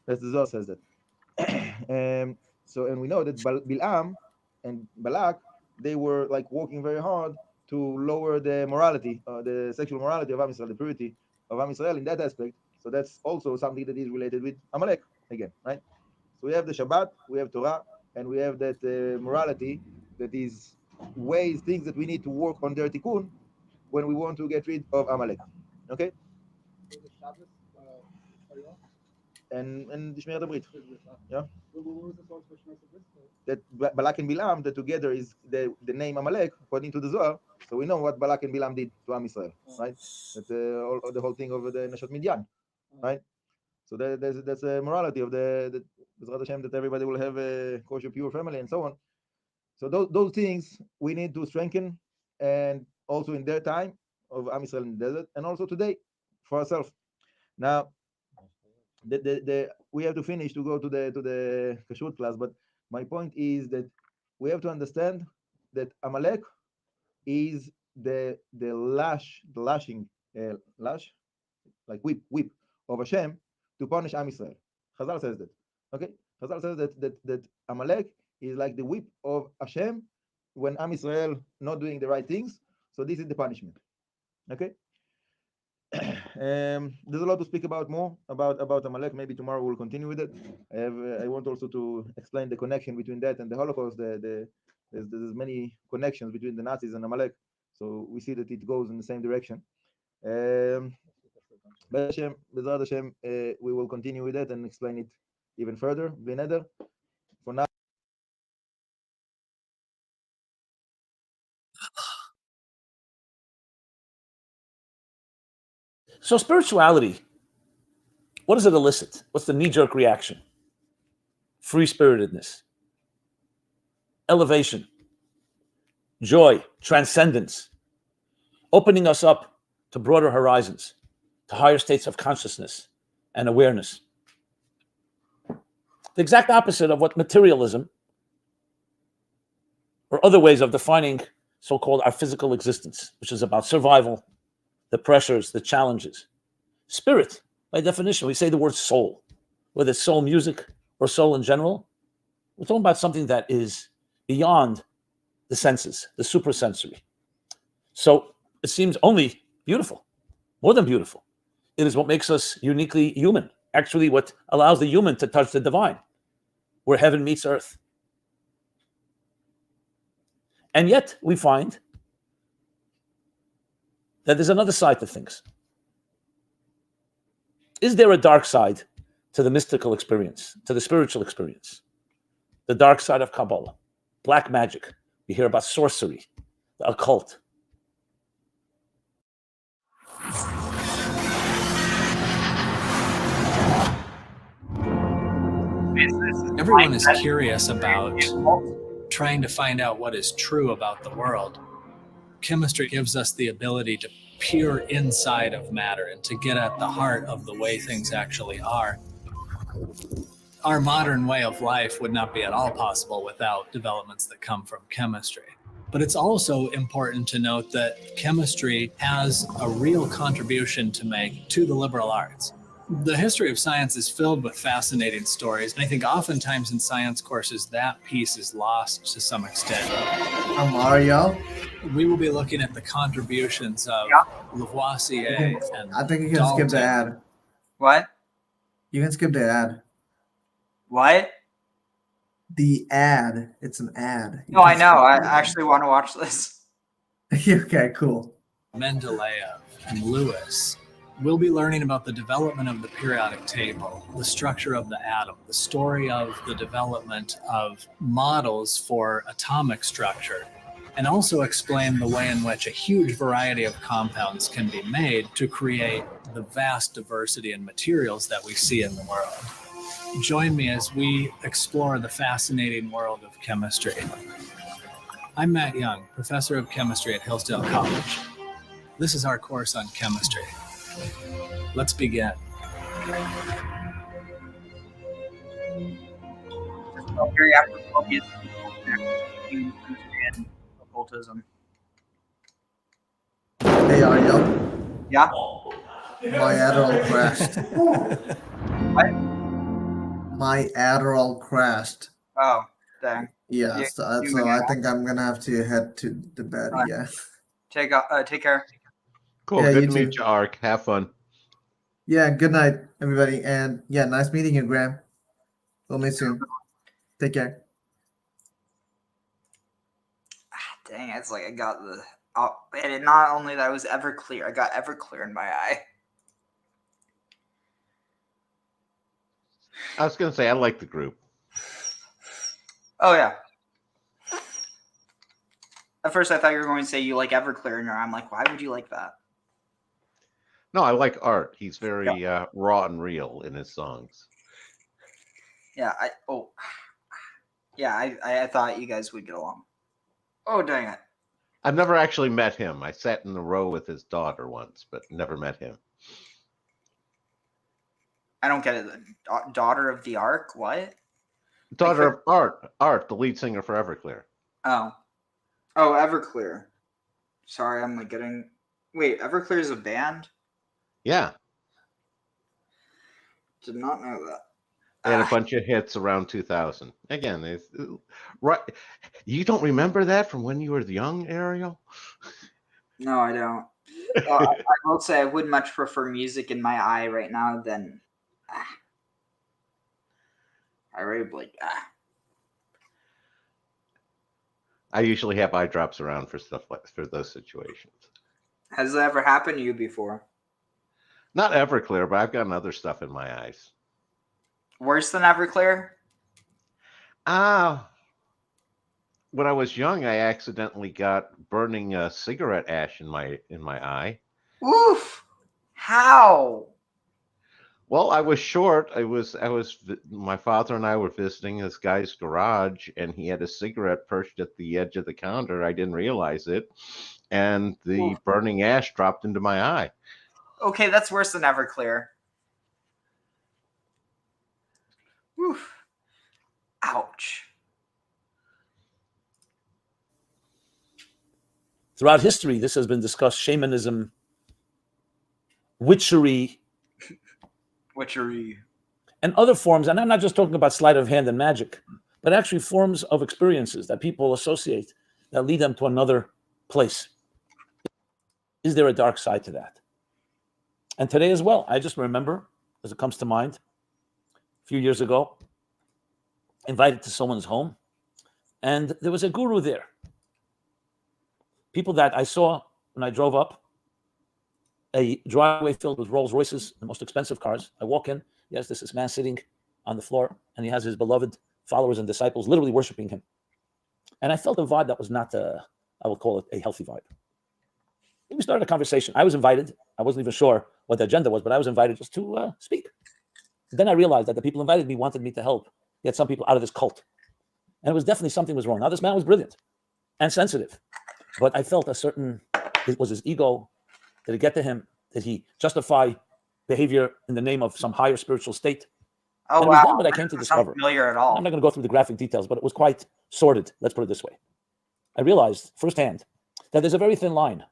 That's the Zohar says that. So, and we know that Bilam and Balak, they were like working very hard to lower the morality, the sexual morality of Am Yisrael, the purity of Am Yisrael in that aspect. So that's also something that is related with Amalek again, right? So we have the Shabbat, we have Torah, and we have that morality that is things that we need to work on their tikkun when we want to get rid of Amalek. Okay? And the Shmirat HaBrit. Yeah? That Balak and Bilam, that together is the name Amalek, according to the Zohar. So we know what Balak and Bilam did to Am Yisrael, right? That the whole thing of the Nashot Midyan, right? So that's a morality of the Bezrat Hashem, that everybody will have a kosher, pure family, and so on. So those things we need to strengthen, and also in their time of Am Yisrael in the desert, and also today for ourselves. Now, we have to finish to go to the kashrut class, but my point is that we have to understand that Amalek is the lashing like whip of Hashem to punish Am Yisrael. Chazal says that. Okay, Chazal says that Amalek is like the whip of Hashem when Am Yisrael not doing the right things. So this is the punishment. Okay. There's a lot to speak about more about Amalek. Maybe tomorrow we'll continue with it. I want also to explain the connection between that and the Holocaust. There's many connections between the Nazis and Amalek, so we see that it goes in the same direction. Bezrat Hashem, we will continue with that and explain it even further. For now. So spirituality, what does it elicit? What's the knee-jerk reaction? Free-spiritedness, elevation, joy, transcendence, opening us up to broader horizons, to higher states of consciousness and awareness. The exact opposite of what materialism or other ways of defining so-called our physical existence, which is about survival, the pressures, the challenges. Spirit, by definition, we say the word soul, whether it's soul music or soul in general. We're talking about something that is beyond the senses, the supersensory. So it seems only beautiful, more than beautiful. It is what makes us uniquely human, actually what allows the human to touch the divine, where heaven meets earth. And yet we find that there's another side to things. Is there a dark side to the mystical experience, to the spiritual experience? The dark side of Kabbalah, black magic. We hear about sorcery, the occult. Everyone is curious about trying to find out what is true about the world. Chemistry gives us the ability to peer inside of matter and to get at the heart of the way things actually are. Our modern way of life would not be at all possible without developments that come from chemistry. But it's also important to note that chemistry has a real contribution to make to the liberal arts. The history of science is filled with fascinating stories, and I think oftentimes in science courses that piece is lost to some extent. I'm Mario. We will be looking at the contributions of Lavoisier and I think you can Dalton. skip the ad. What? You can skip the ad. What? The ad. It's an ad. You No, I can know. skip I the ad. actually want to watch this. Okay, cool. Mendeleev and Lewis. We'll be learning about the development of the periodic table, the structure of the atom, the story of the development of models for atomic structure, and also explain the way in which a huge variety of compounds can be made to create the vast diversity in materials that we see in the world. Join me as we explore the fascinating world of chemistry. I'm Matt Young, professor of chemistry at Hillsdale College. This is our course on chemistry. Let's begin. Very apropos to understand occultism. Hey, Ariel. Yeah? My Adderall crashed. What? My Adderall crashed. Oh, dang. Yeah, You- so you I may think I'm gonna have to head to the bed. All right. Yeah. Take care. Cool. Yeah, Good you to meet too. you, Ark. Have fun. Yeah. Good night, everybody, and yeah, nice meeting you, Graham. We'll meet soon. Take care. Dang, it's like I got the. Oh, and it, not only that, it was Everclear. I got Everclear in my eye. I was going to say, I like the group. Oh, yeah. At first, I thought you were going to say you like Everclear in your eye. I'm like, why would you like that? No, I like Art. He's very raw and real in his songs. Yeah, I thought you guys would get along. Oh, dang it. I've never actually met him. I sat in the row with his daughter once, but never met him. I don't get it. Daughter of the Ark? What? Daughter of Art, the lead singer for Everclear. Oh, Everclear. Sorry, I'm like getting. Wait, Everclear is a band? Yeah. Did not know that. They had a bunch of hits around 2000. Again, right. You don't remember that from when you were young, Ariel? No, I don't. I will say I would much prefer music in my eye right now than. I really like. I usually have eye drops around for stuff like for those situations. Has that ever happened to you before? Not Everclear, but I've gotten other stuff in my eyes. Worse than Everclear? When I was young, I accidentally got burning cigarette ash in my eye. Oof! How? Well, I was short. My father and I were visiting this guy's garage, and he had a cigarette perched at the edge of the counter. I didn't realize it, and the burning ash dropped into my eye. Okay, that's worse than Everclear. Oof. Ouch. Throughout history, this has been discussed: shamanism, witchery, and other forms. And I'm not just talking about sleight of hand and magic, but actually forms of experiences that people associate that lead them to another place. Is there a dark side to that? And today as well, I just remember, as it comes to mind, a few years ago, invited to someone's home, and there was a guru there. People that I saw when I drove up, a driveway filled with Rolls Royces, the most expensive cars. I walk in, yes, there's this man sitting on the floor, and he has his beloved followers and disciples literally worshiping him. And I felt a vibe that was not, I would call it a healthy vibe. We started a conversation. I was invited. I wasn't even sure what the agenda was, but I was invited just to speak. Then I realized that the people who invited me wanted me to help get some people out of this cult. And it was definitely something was wrong. Now, this man was brilliant and sensitive, but I felt it was his ego. Did it get to him? Did he justify behavior in the name of some higher spiritual state? Oh, and it was then what I came to discover. Not familiar at all. I'm not going to go through the graphic details, but it was quite sordid. Let's put it this way. I realized firsthand that there's a very thin line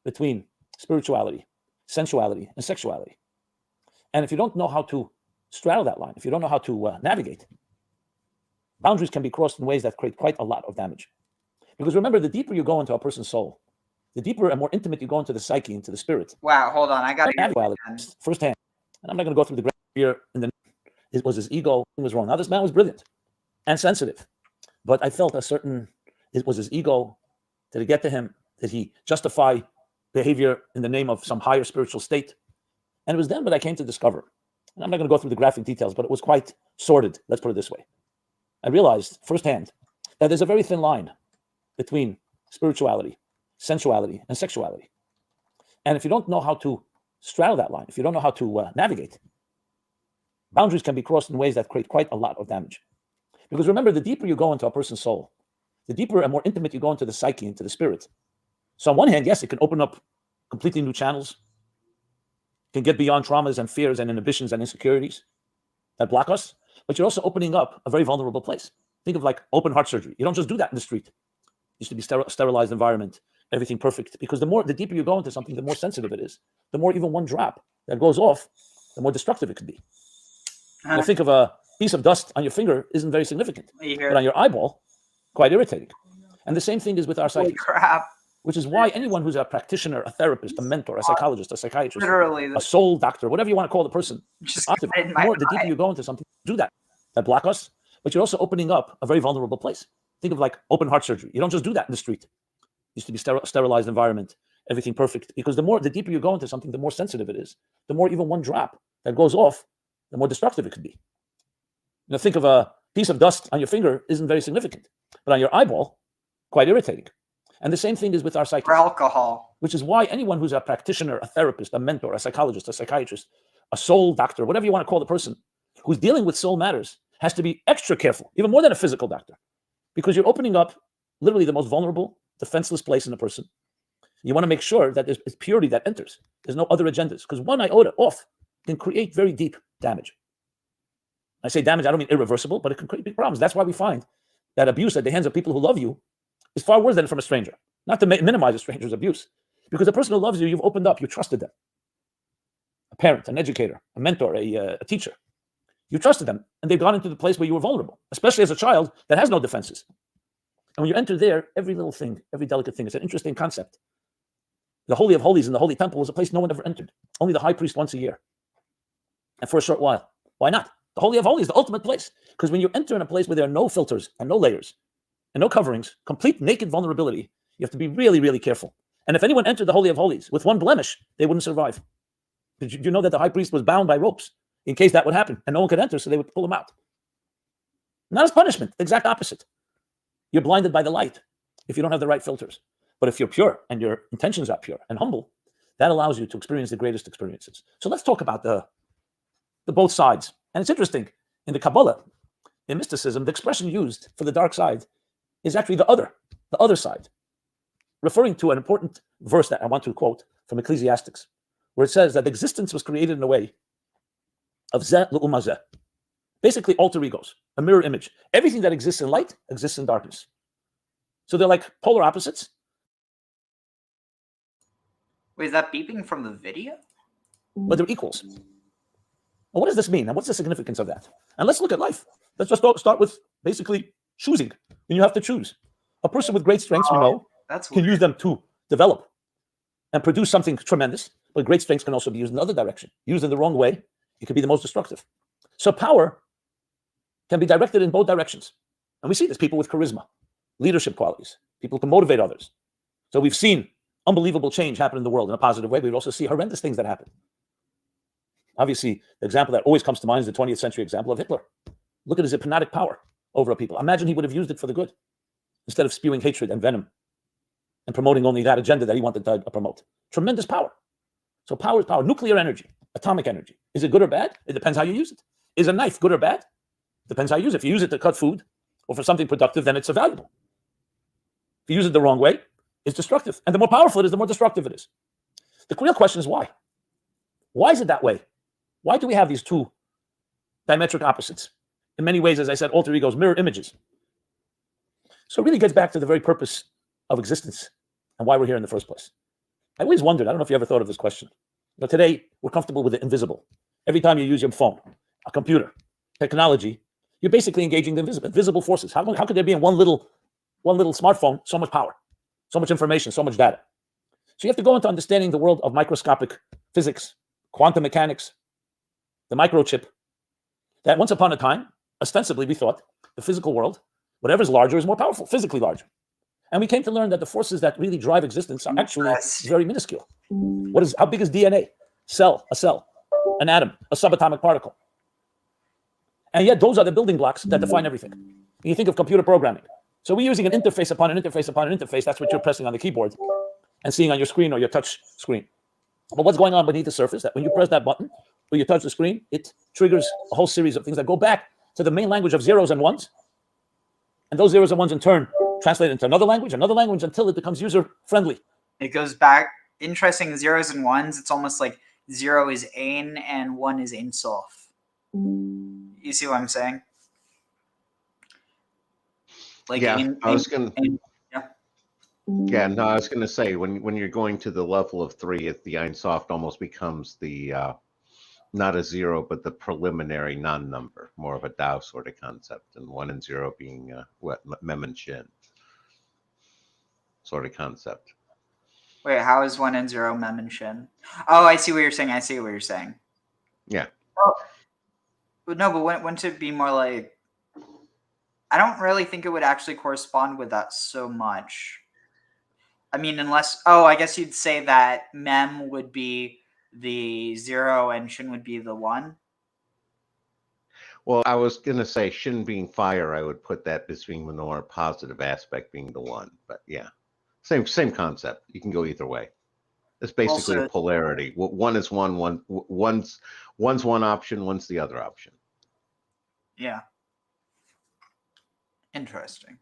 between spirituality, sensuality, and sexuality. And if you don't know how to straddle that line, if you don't know how to navigate, boundaries can be crossed in ways that create quite a lot of damage. Because remember, the deeper you go into a person's soul, the deeper and more intimate you go into the psyche, into the spirit. Wow, hold on. I got to firsthand. And I'm not going to go through the here. It was his ego. It was wrong. Now, this man was brilliant and sensitive, but I felt it was his ego. Did it get to him? Did he justify behavior in the name of some higher spiritual state? And it was then what I came to discover. And I'm not going to go through the graphic details, but it was quite sordid. Let's put it this way. I realized firsthand that there's a very thin line between spirituality, sensuality, and sexuality. And if you don't know how to straddle that line, if you don't know how to navigate, boundaries can be crossed in ways that create quite a lot of damage. Because remember, the deeper you go into a person's soul, the deeper and more intimate you go into the psyche, into the spirit. So on one hand, yes, it can open up completely new channels, can get beyond traumas and fears and inhibitions and insecurities that block us, but you're also opening up a very vulnerable place. Think of like open heart surgery. You don't just do that in the street. It used to be sterilized environment, everything perfect. Because the deeper you go into something, the more sensitive it is. The more even one drop that goes off, the more destructive it could be. You think of a piece of dust on your finger isn't very significant, but on your eyeball, quite irritating. And the same thing is with our psyche. Crap. Which is why anyone who's a practitioner, a therapist, a mentor, a psychologist, a psychiatrist, literally a soul doctor, whatever you want to call the person, the deeper you go into something, do that block us, but you're also opening up a very vulnerable place. Think of like open heart surgery. You don't just do that in the street. It used to be sterilized environment, everything perfect. Because the deeper you go into something, the more sensitive it is. The more even one drop that goes off, the more destructive it could be. Think of a piece of dust on your finger isn't very significant, but on your eyeball, quite irritating. And the same thing is with our psyche. For alcohol. Which is why anyone who's a practitioner, a therapist, a mentor, a psychologist, a psychiatrist, a soul doctor, whatever you want to call the person who's dealing with soul matters, has to be extra careful, even more than a physical doctor, because you're opening up literally the most vulnerable, defenseless place in a person. You want to make sure that there's purity that enters. There's no other agendas, because one iota off can create very deep damage. I say damage, I don't mean irreversible, but it can create big problems. That's why we find that abuse at the hands of people who love you is far worse than from a stranger. Not to minimize a stranger's abuse, because the person who loves you, you've opened up, you trusted them. A parent, an educator, a mentor, a teacher. You trusted them, and they've gone into the place where you were vulnerable, especially as a child that has no defenses. And when you enter there, every little thing, every delicate thing, it's an interesting concept. The Holy of Holies in the Holy Temple was a place no one ever entered. Only the high priest once a year. And for a short while. Why not? The Holy of Holies, the ultimate place. Because when you enter in a place where there are no filters and no layers and no coverings, complete naked vulnerability, you have to be really, really careful. And if anyone entered the Holy of Holies with one blemish, they wouldn't survive. Did you know that the high priest was bound by ropes in case that would happen, and no one could enter, so they would pull him out? Not as punishment, the exact opposite. You're blinded by the light if you don't have the right filters. But if you're pure and your intentions are pure and humble, that allows you to experience the greatest experiences. So let's talk about the both sides. And it's interesting, in the Kabbalah, in mysticism, the expression used for the dark side is actually the other side, referring to an important verse that I want to quote from Ecclesiastes, where it says that existence was created in a way of zeh l'uma zeh. Basically, alter egos, a mirror image. Everything that exists in light exists in darkness. So they're like polar opposites, Wait, is that beeping from the video? But they're equals. Well, what does this mean? And what's the significance of that? And let's look at life. Let's just start with basically choosing. And you have to choose. A person with great strengths, we know, can use them to develop and produce something tremendous. But great strengths can also be used in the other direction. Used in the wrong way, it could be the most destructive. So power can be directed in both directions. And we see this, people with charisma, leadership qualities, people who can motivate others. So we've seen unbelievable change happen in the world in a positive way. We also see horrendous things that happen. Obviously, the example that always comes to mind is the 20th century example of Hitler. Look at his hypnotic power over people. Imagine he would have used it for the good instead of spewing hatred and venom and promoting only that agenda that he wanted to promote. Tremendous power. So power is power. Nuclear energy, atomic energy. Is it good or bad? It depends how you use it. Is a knife good or bad? Depends how you use it. If you use it to cut food or for something productive, then it's valuable. If you use it the wrong way, it's destructive. And the more powerful it is, the more destructive it is. The real question is why? Why is it that way? Why do we have these two diametric opposites? In many ways, as I said, alter egos, mirror images. So it really gets back to the very purpose of existence and why we're here in the first place. I always wondered, I don't know if you ever thought of this question. But today, we're comfortable with the invisible. Every time you use your phone, a computer, technology, you're basically engaging the invisible forces. How could there be in one little smartphone so much power, so much information, so much data? So you have to go into understanding the world of microscopic physics, quantum mechanics, the microchip, that once upon a time, ostensibly we thought the physical world, whatever's larger is more powerful, physically larger. And we came to learn that the forces that really drive existence are actually very minuscule. How big is DNA? A cell, an atom, a subatomic particle. And yet those are the building blocks that define everything. You think of computer programming. So we're using an interface upon an interface upon an interface. That's what you're pressing on the keyboard and seeing on your screen or your touch screen. But what's going on beneath the surface? That when you press that button or you touch the screen, it triggers a whole series of things that go back to the main language of zeros and ones. And those zeros and ones in turn translate into another language until it becomes user-friendly. It goes back, interesting, zeros and ones. It's almost like 0 is Ein and 1 is Ein Sof. You see what I'm saying? Like yeah, I was gonna say when you're going to the level of 3, the Ein Sof almost becomes the not a 0, but the preliminary non-number, more of a Tao sort of concept, and 1 and 0 being Mem and Shin sort of concept. Wait, how is 1 and 0 Mem and Shin? Oh, I see what you're saying. Yeah. But no, but wouldn't it be more like, I don't really think it would actually correspond with that so much. I mean, unless, I guess you'd say that Mem would be the 0 and Shin would be the 1. Well, I was going to say Shin being fire, I would put that as being the more positive aspect being the 1. But yeah, same concept. You can go either way. It's basically also a polarity. 1 is one's one option, one's the other option. Yeah. Interesting.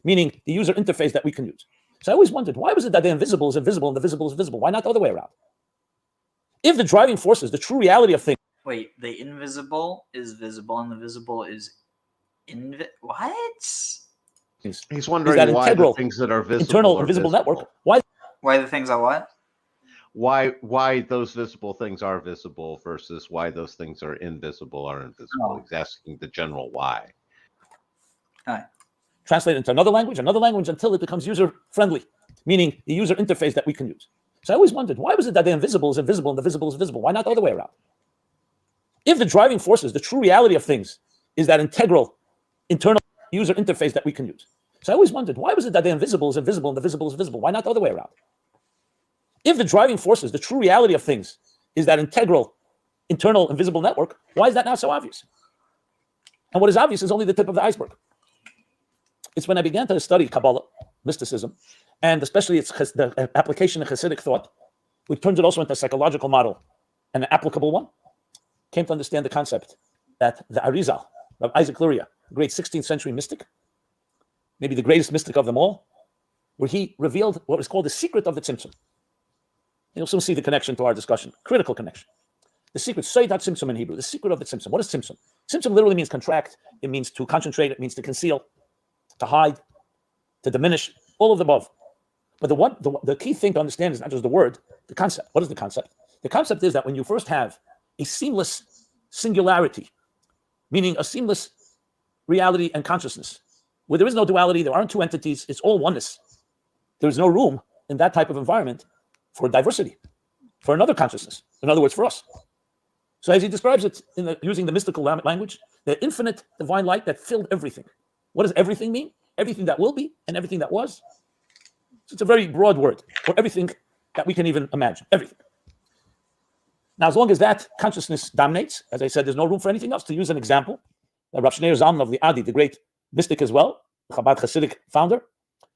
Meaning the user interface that we can use. So I always wondered, why was it that the invisible is invisible and the visible is visible? Why not the other way around? If the driving forces, the true reality of things. Wait, the invisible is visible and the visible is what? He's wondering why the things that are visible internal invisible network. Why the things are what? Why those visible things are visible versus why those things are invisible are invisible. He's asking the general why. All right. Translate into another language until it becomes user-friendly, meaning the user interface that we can use. So I always wondered, why was it that the invisible is invisible and the visible is visible? Why not the other way around? If the driving forces, the true reality of things, is that integral, internal user interface that we can use. So I always wondered, why was it that the invisible is invisible and the visible is visible? Why not the other way around? If the driving forces, the true reality of things, is that integral, internal, invisible network, why is that not so obvious? And what is obvious is only the tip of the iceberg. It's when I began to study Kabbalah, mysticism, and especially the application of Hasidic thought, we turned it also into a psychological model, and an applicable one, came to understand the concept that the Arizal, of Isaac Luria, a great 16th century mystic, maybe the greatest mystic of them all, where he revealed what was called the secret of the Tzimtzum. You'll soon see the connection to our discussion, critical connection. The secret, Seidat Tzimtzum in Hebrew, the secret of the Tzimtzum. What is Tzimtzum? Tzimtzum literally means contract. It means to concentrate. It means to conceal, to hide, to diminish. all of the above. But the key thing to understand is not just the word, the concept. What is the concept? The concept is that when you first have a seamless singularity, meaning a seamless reality and consciousness, where there is no duality, there aren't two entities, it's all oneness. There's no room in that type of environment for diversity, for another consciousness. In other words, for us. So as he describes it using the mystical language, the infinite divine light that filled everything. What does everything mean? Everything that will be and everything that was. So it's a very broad word for everything that we can even imagine, everything. Now, as long as that consciousness dominates, as I said, there's no room for anything else. To use an example, Rav Shneur Zalman of the Adi, the great mystic as well, Chabad Hasidic founder,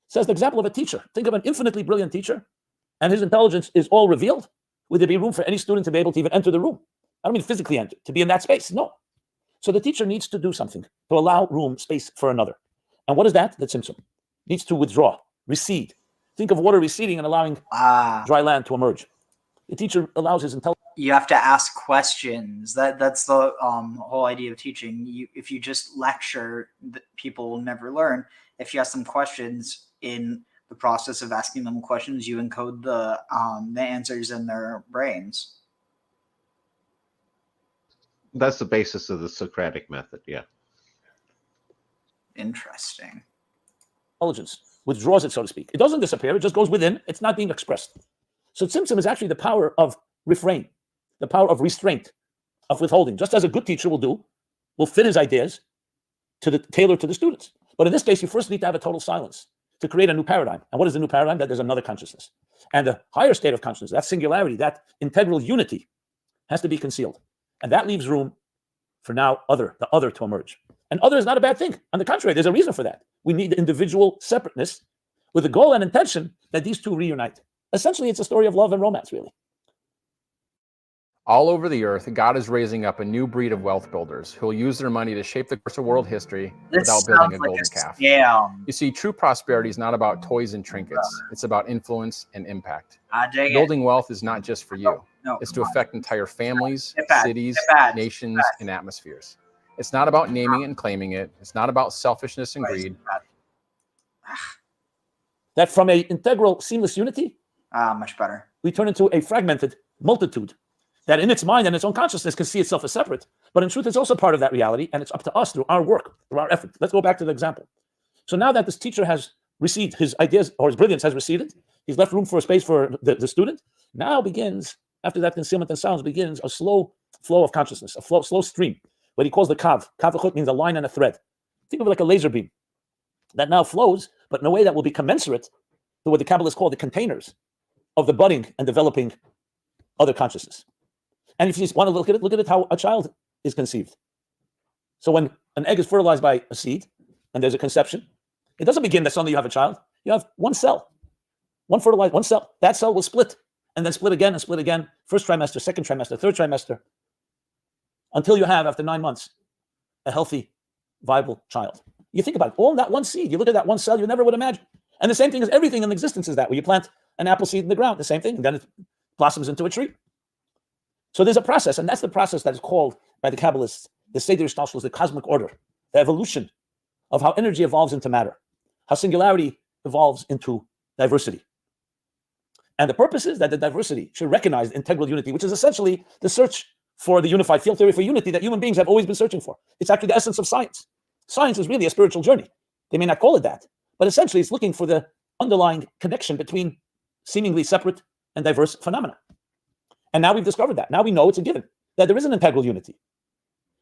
says the example of a teacher. Think of an infinitely brilliant teacher, and his intelligence is all revealed. Would there be room for any student to be able to even enter the room? I don't mean physically enter, to be in that space. No. So the teacher needs to do something to allow room, space for another. And what is that? The tzimtzum. Needs to withdraw, recede. Think of water receding and allowing dry land to emerge. The teacher allows his intelligence. You have to ask questions. That's the whole idea of teaching. If you just lecture, people will never learn. If you ask them questions, in the process of asking them questions, you encode the answers in their brains. That's the basis of the Socratic method, yeah. Interesting. Intelligence withdraws it, so to speak. It doesn't disappear. It just goes within. It's not being expressed. So tzimtzum is actually the power of refrain, the power of restraint, of withholding. Just as a good teacher will fit his ideas tailored to the students. But in this case, you first need to have a total silence to create a new paradigm. And what is the new paradigm? That there's another consciousness. And the higher state of consciousness, that singularity, that integral unity, has to be concealed. And that leaves room for now the other to emerge. And other is not a bad thing. On the contrary, there's a reason for that. We need individual separateness with the goal and intention that these two reunite. Essentially, it's a story of love and romance, really. All over the earth, God is raising up a new breed of wealth builders who will use their money to shape the course of world history without building a golden calf. You see, true prosperity is not about toys and trinkets. It's about influence and impact. Building wealth is not just for you. It's to affect entire families, cities, nations, and atmospheres. It's not about naming it and claiming it. It's not about selfishness and greed. That from an integral, seamless unity, much better, we turn into a fragmented multitude that in its mind and its own consciousness can see itself as separate. But in truth, it's also part of that reality, and it's up to us through our work, through our effort. Let's go back to the example. So now that this teacher has receded, his ideas or his brilliance has receded, he's left room for a space for the student. Now begins, after that concealment and silence, begins a slow flow of consciousness, a slow stream, what he calls the kav. Kav means a line and a thread. Think of it like a laser beam that now flows, but in a way that will be commensurate to what the Kabbalists call the containers of the budding and developing other consciousness. And if you want to look at it how a child is conceived. So when an egg is fertilized by a seed and there's a conception, it doesn't begin that suddenly you have a child. You have one cell, one fertilized, one cell. That cell will split and then split again and split again. First trimester, second trimester, third trimester, until you have, after 9 months, a healthy, viable child. You think about it, all in that one seed. You look at that one cell, you never would imagine. And the same thing as everything in existence is that, where you plant an apple seed in the ground, the same thing, and then it blossoms into a tree. So there's a process, and that's the process that is called by the Kabbalists the Seder Shtalshelus, the cosmic order, the evolution of how energy evolves into matter, how singularity evolves into diversity. And the purpose is that the diversity should recognize integral unity, which is essentially the search for the unified field theory for unity that human beings have always been searching for. It's actually the essence of science. Science is really a spiritual journey. They may not call it that, but essentially it's looking for the underlying connection between seemingly separate and diverse phenomena. And now we've discovered that. Now we know it's a given, that there is an integral unity.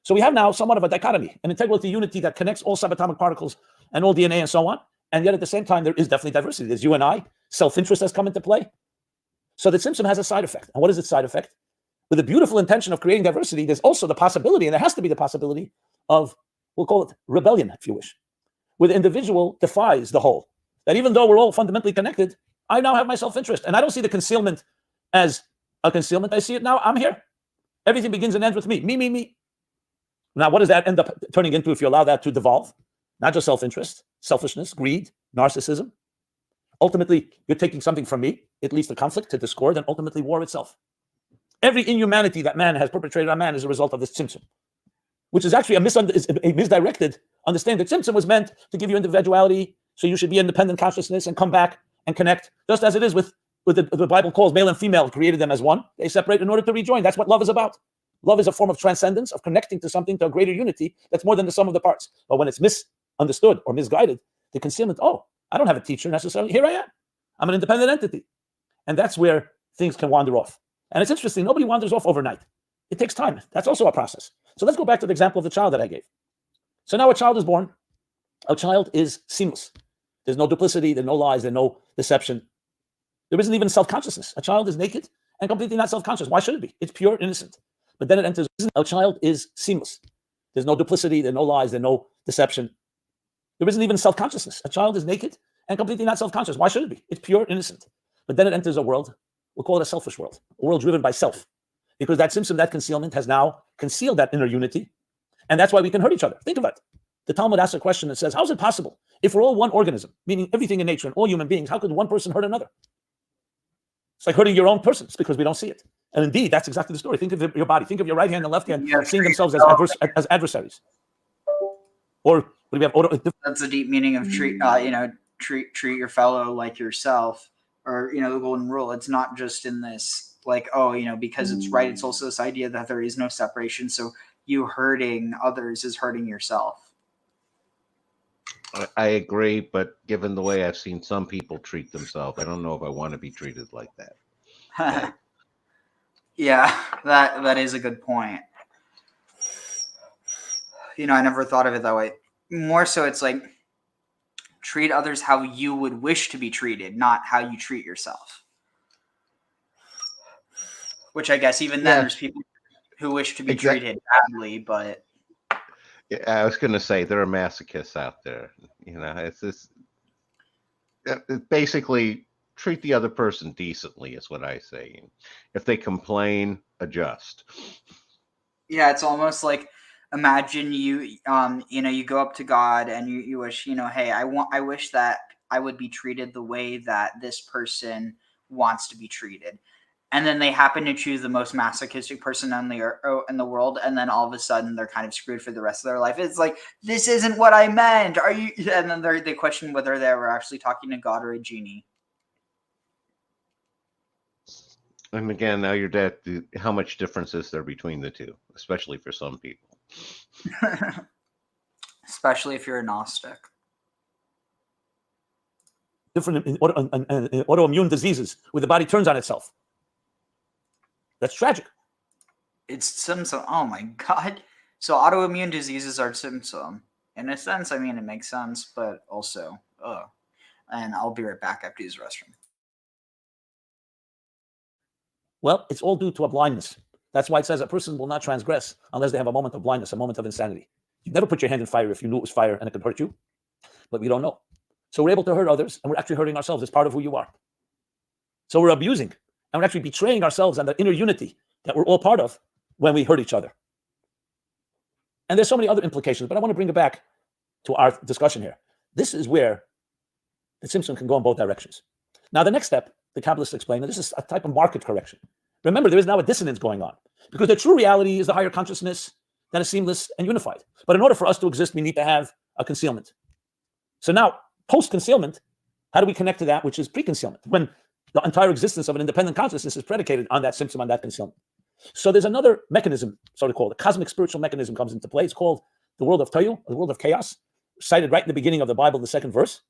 So we have now somewhat of a dichotomy, an integral unity that connects all subatomic particles and all DNA and so on. And yet at the same time, there is definitely diversity. There's you and I. Self-interest has come into play. So the tzimtzum has a side effect. And what is its side effect? With the beautiful intention of creating diversity, there's also the possibility, and there has to be the possibility of, we'll call it rebellion, if you wish, where the individual defies the whole. That even though we're all fundamentally connected, I now have my self-interest. And I don't see the concealment as a concealment. I see it now. I'm here. Everything begins and ends with me. Me. Now, what does that end up turning into if you allow that to devolve? Not just self-interest, selfishness, greed, narcissism. Ultimately, you're taking something from me. It leads to conflict, to discord, and ultimately war itself. Every inhumanity that man has perpetrated on man is a result of this tzimtzum, which is actually a misdirected understanding. The tzimtzum was meant to give you individuality, So you should be independent consciousness and come back and connect, just as it is with the Bible calls male and female, created them as one. They separate in order to rejoin. That's what love is about. Love is a form of transcendence, of connecting to something, to a greater unity that's more than the sum of the parts. But when it's misunderstood or misguided, the concealment, oh, I don't have a teacher necessarily. Here I am. I'm an independent entity. And that's where things can wander off. And it's interesting, nobody wanders off overnight. It takes time. That's also a process. So let's go back to the example of the child that I gave. So now a child is born. A child is seamless. There's no duplicity, there's no lies, there's no deception. There isn't even self-consciousness. A child is naked and completely not self-conscious. Why should it be? It's pure, innocent. But then it enters, a child is seamless. There's no duplicity, there's no lies, there's no deception. There isn't even self-consciousness. A child is naked and completely not self-conscious. Why should it be? It's pure, innocent. But then it enters a world, we'll call it a selfish world, a world driven by self. Because that symptom, that concealment has now concealed that inner unity. And that's why we can hurt each other. Think about it. The Talmud asks a question that says, how is it possible? If we're all one organism, meaning everything in nature and all human beings, how could one person hurt another? It's like hurting your own person. It's because we don't see it. And indeed, that's exactly the story. Think of your body. Think of your right hand and left hand seeing themselves as adversaries. Or what do we have? That's the deep meaning of treat your fellow like yourself, or the golden rule. It's not just in this like, because it's right. It's also this idea that there is no separation. So you hurting others is hurting yourself. I agree, but given the way I've seen some people treat themselves, I don't know if I want to be treated like that. Yeah, that is a good point. I never thought of it that way. More so, it's like treat others how you would wish to be treated, not how you treat yourself. Which I guess even then, there's people who wish to be treated badly, but. I was going to say there are masochists out there. It's this. Basically, treat the other person decently is what I say. If they complain, adjust. Yeah, it's almost like imagine you go up to God and you wish, hey, I wish that I would be treated the way that this person wants to be treated. And then they happen to choose the most masochistic person in the world, and then all of a sudden they're kind of screwed for the rest of their life. It's like, this isn't what I meant. Are you? And then they question whether they were actually talking to God or a genie. And again, now you're dead. How much difference is there between the two, especially for some people? Especially if you're a Gnostic. Different in autoimmune diseases where the body turns on itself. That's tragic. It's symptom. Oh my God. So autoimmune diseases are symptom. In a sense, I mean, it makes sense, but also, and I'll be right back after this restroom. Well, it's all due to a blindness. That's why it says a person will not transgress unless they have a moment of blindness, a moment of insanity. You never put your hand in fire if you knew it was fire and it could hurt you, but we don't know. So we're able to hurt others, and we're actually hurting ourselves. It's part of who you are. So we're abusing, and we're actually betraying ourselves and the inner unity that we're all part of when we hurt each other. And there's so many other implications, but I want to bring it back to our discussion here. This is where the symptom can go in both directions. Now, the next step, the Kabbalists explain, that this is a type of market correction. Remember, there is now a dissonance going on, because the true reality is the higher consciousness that is seamless and unified. But in order for us to exist, we need to have a concealment. So now, post-concealment, how do we connect to that which is pre-concealment, when the entire existence of an independent consciousness is predicated on that symptom, on that concealment? So there's another mechanism, so to call it, a cosmic spiritual mechanism comes into play. It's called the world of Toyu, the world of chaos, cited right in the beginning of the Bible, the second verse.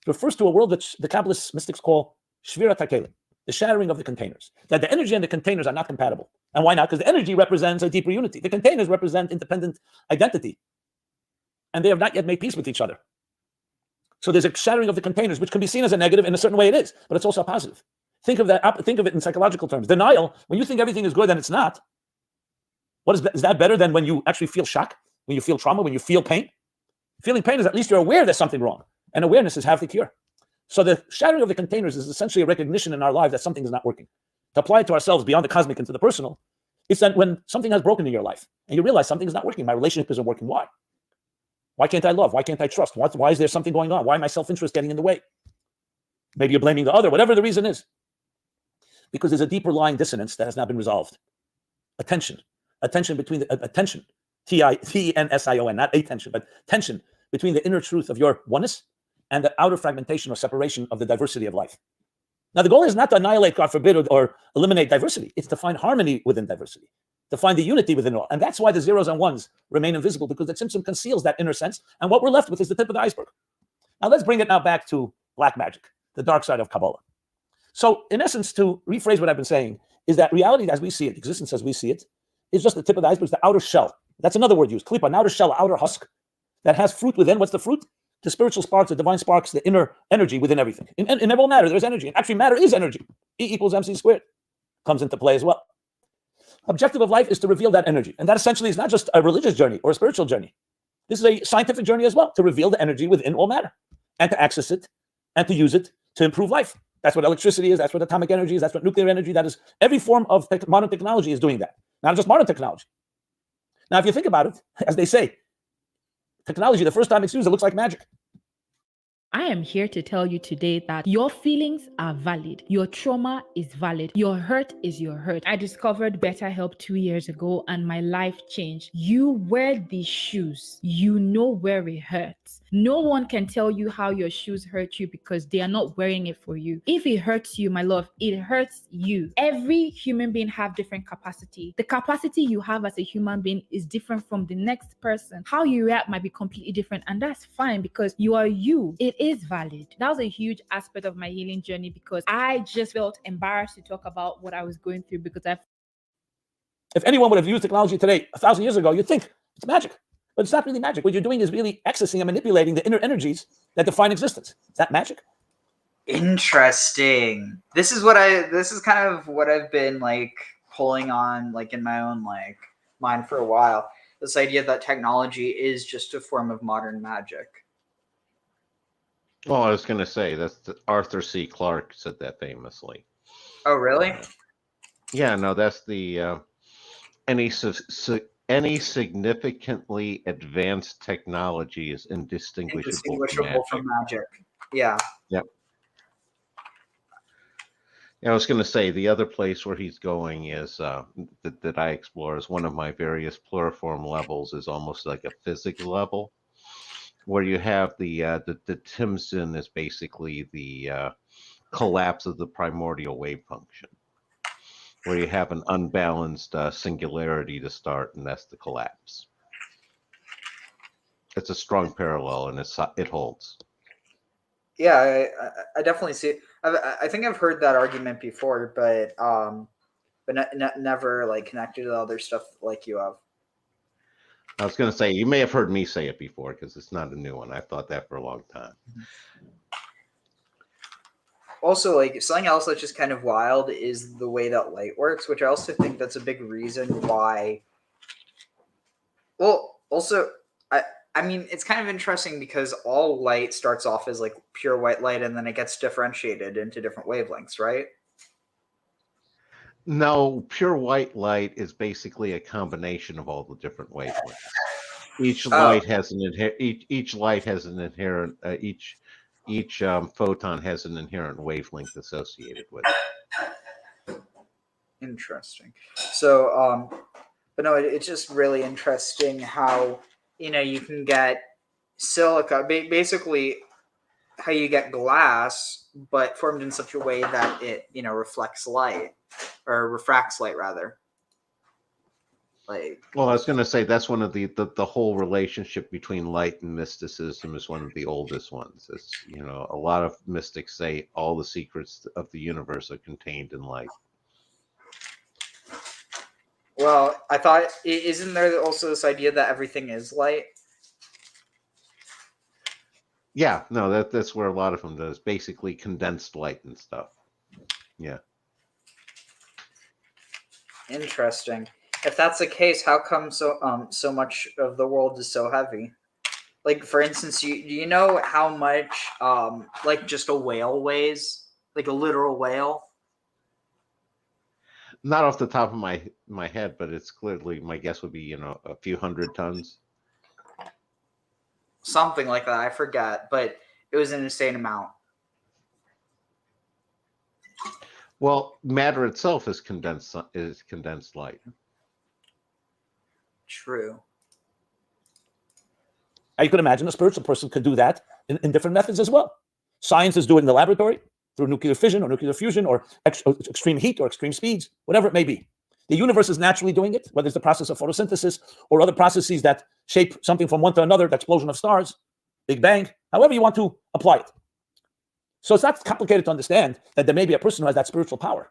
It refers to a world which the Kabbalist mystics call Shvirat HaKelim, the shattering of the containers, that the energy and the containers are not compatible. And why not? Because the energy represents a deeper unity. The containers represent independent identity, and they have not yet made peace with each other. So there's a shattering of the containers, which can be seen as a negative. In a certain way it is, but it's also a positive. Think of that. Think of it in psychological terms. Denial, when you think everything is good and it's not, is that better than when you actually feel shock, when you feel trauma, when you feel pain? Feeling pain is at least you're aware there's something wrong, and awareness is half the cure. So the shattering of the containers is essentially a recognition in our lives that something is not working. To apply it to ourselves beyond the cosmic into the personal, it's that when something has broken in your life and you realize something is not working, my relationship isn't working. Why? Why can't I love? Why can't I trust? Why is there something going on? Why am I self-interest getting in the way? Maybe you're blaming the other, whatever the reason is. Because there's a deeper lying dissonance that has not been resolved. Attention between the T-E-N-S-I-O-N, not attention, but tension between the inner truth of your oneness and the outer fragmentation or separation of the diversity of life. Now, the goal is not to annihilate, God forbid, or eliminate diversity. It's to find harmony within diversity, to find the unity within it all. And that's why the zeros and ones remain invisible, because the tzimtzum conceals that inner sense. And what we're left with is the tip of the iceberg. Now, let's bring it now back to black magic, the dark side of Kabbalah. So, in essence, to rephrase what I've been saying, is that reality as we see it, existence as we see it, is just the tip of the iceberg, it's the outer shell. That's another word used, klipa, an outer shell, outer husk, that has fruit within. What's the fruit? The spiritual sparks, the divine sparks, the inner energy within everything. In all matter, there's energy. And actually, matter is energy. E equals mc squared comes into play as well. Objective of life is to reveal that energy. And that essentially is not just a religious journey or a spiritual journey. This is a scientific journey as well, to reveal the energy within all matter and to access it and to use it to improve life. That's what electricity is. That's what atomic energy is. That's what nuclear energy, that is. Every form of modern technology is doing that. Not just modern technology. Now, if you think about it, as they say, technology, the first time it's used, it looks like magic. I am here to tell you today that your feelings are valid. Your trauma is valid. Your hurt is your hurt. I discovered BetterHelp 2 years ago and my life changed. You wear these shoes. You know where it hurts. No one can tell you how your shoes hurt you because they are not wearing it for you. If it hurts you, my love, it hurts you. Every human being have different capacity. The capacity you have as a human being is different from the next person. How you react might be completely different, and that's fine because you are you. It is valid. That was a huge aspect of my healing journey because I just felt embarrassed to talk about what I was going through because If anyone would have used technology today 1,000 years ago, you'd think it's magic. But it's not really magic. What you're doing is really accessing and manipulating the inner energies that define existence. Is that magic? Interesting. This is kind of what I've been like pulling on like in my own like mind for a while. This idea that technology is just a form of modern magic. Well, I was going to say Arthur C. Clarke said that famously. Oh, really? Yeah, no, that's the any significantly advanced technology is indistinguishable from magic. Yeah. Yep. I was going to say the other place where he's going is that I explore is one of my various pluriform levels is almost like a physics level, where you have the Timson is basically the collapse of the primordial wave function, where you have an unbalanced singularity to start, and that's the collapse. It's a strong parallel, and it holds. Yeah, I definitely see it. I think I've heard that argument before, but never like connected to other stuff like you have. I was going to say, you may have heard me say it before because it's not a new one. I've thought that for a long time. Also, like something else that's just kind of wild is the way that light works, which I also think that's a big reason why. Well, also, I mean, it's kind of interesting because all light starts off as like pure white light and then it gets differentiated into different wavelengths, right? No, pure white light is basically a combination of all the different wavelengths. Each light has an inherent each photon has an inherent wavelength associated with it. Interesting. So, but no, it's just really interesting how, you can get silica, basically how you get glass, but formed in such a way that it, reflects light or refracts light rather. Like, well, I was going to say that's one of the whole relationship between light and mysticism is one of the oldest ones. It's, a lot of mystics say all the secrets of the universe are contained in light. Well, I thought, isn't there also this idea that everything is light? Yeah, no, that's where a lot of them does. Basically condensed light and stuff. Yeah. Interesting. If that's the case, how come so much of the world is so heavy? Like, for instance, do you know how much like just a whale weighs? Like a literal whale? Not off the top of my head, but it's clearly, my guess would be, a few hundred tons. Something like that. I forget, but it was an insane amount. Well, matter itself is condensed light. True. Now you could imagine a spiritual person could do that in different methods as well. Scientists do it in the laboratory through nuclear fission or nuclear fusion or extreme heat or extreme speeds, whatever it may be. The universe is naturally doing it, whether it's the process of photosynthesis or other processes that shape something from one to another, the explosion of stars, Big Bang, however you want to apply it. So it's not complicated to understand that there may be a person who has that spiritual power.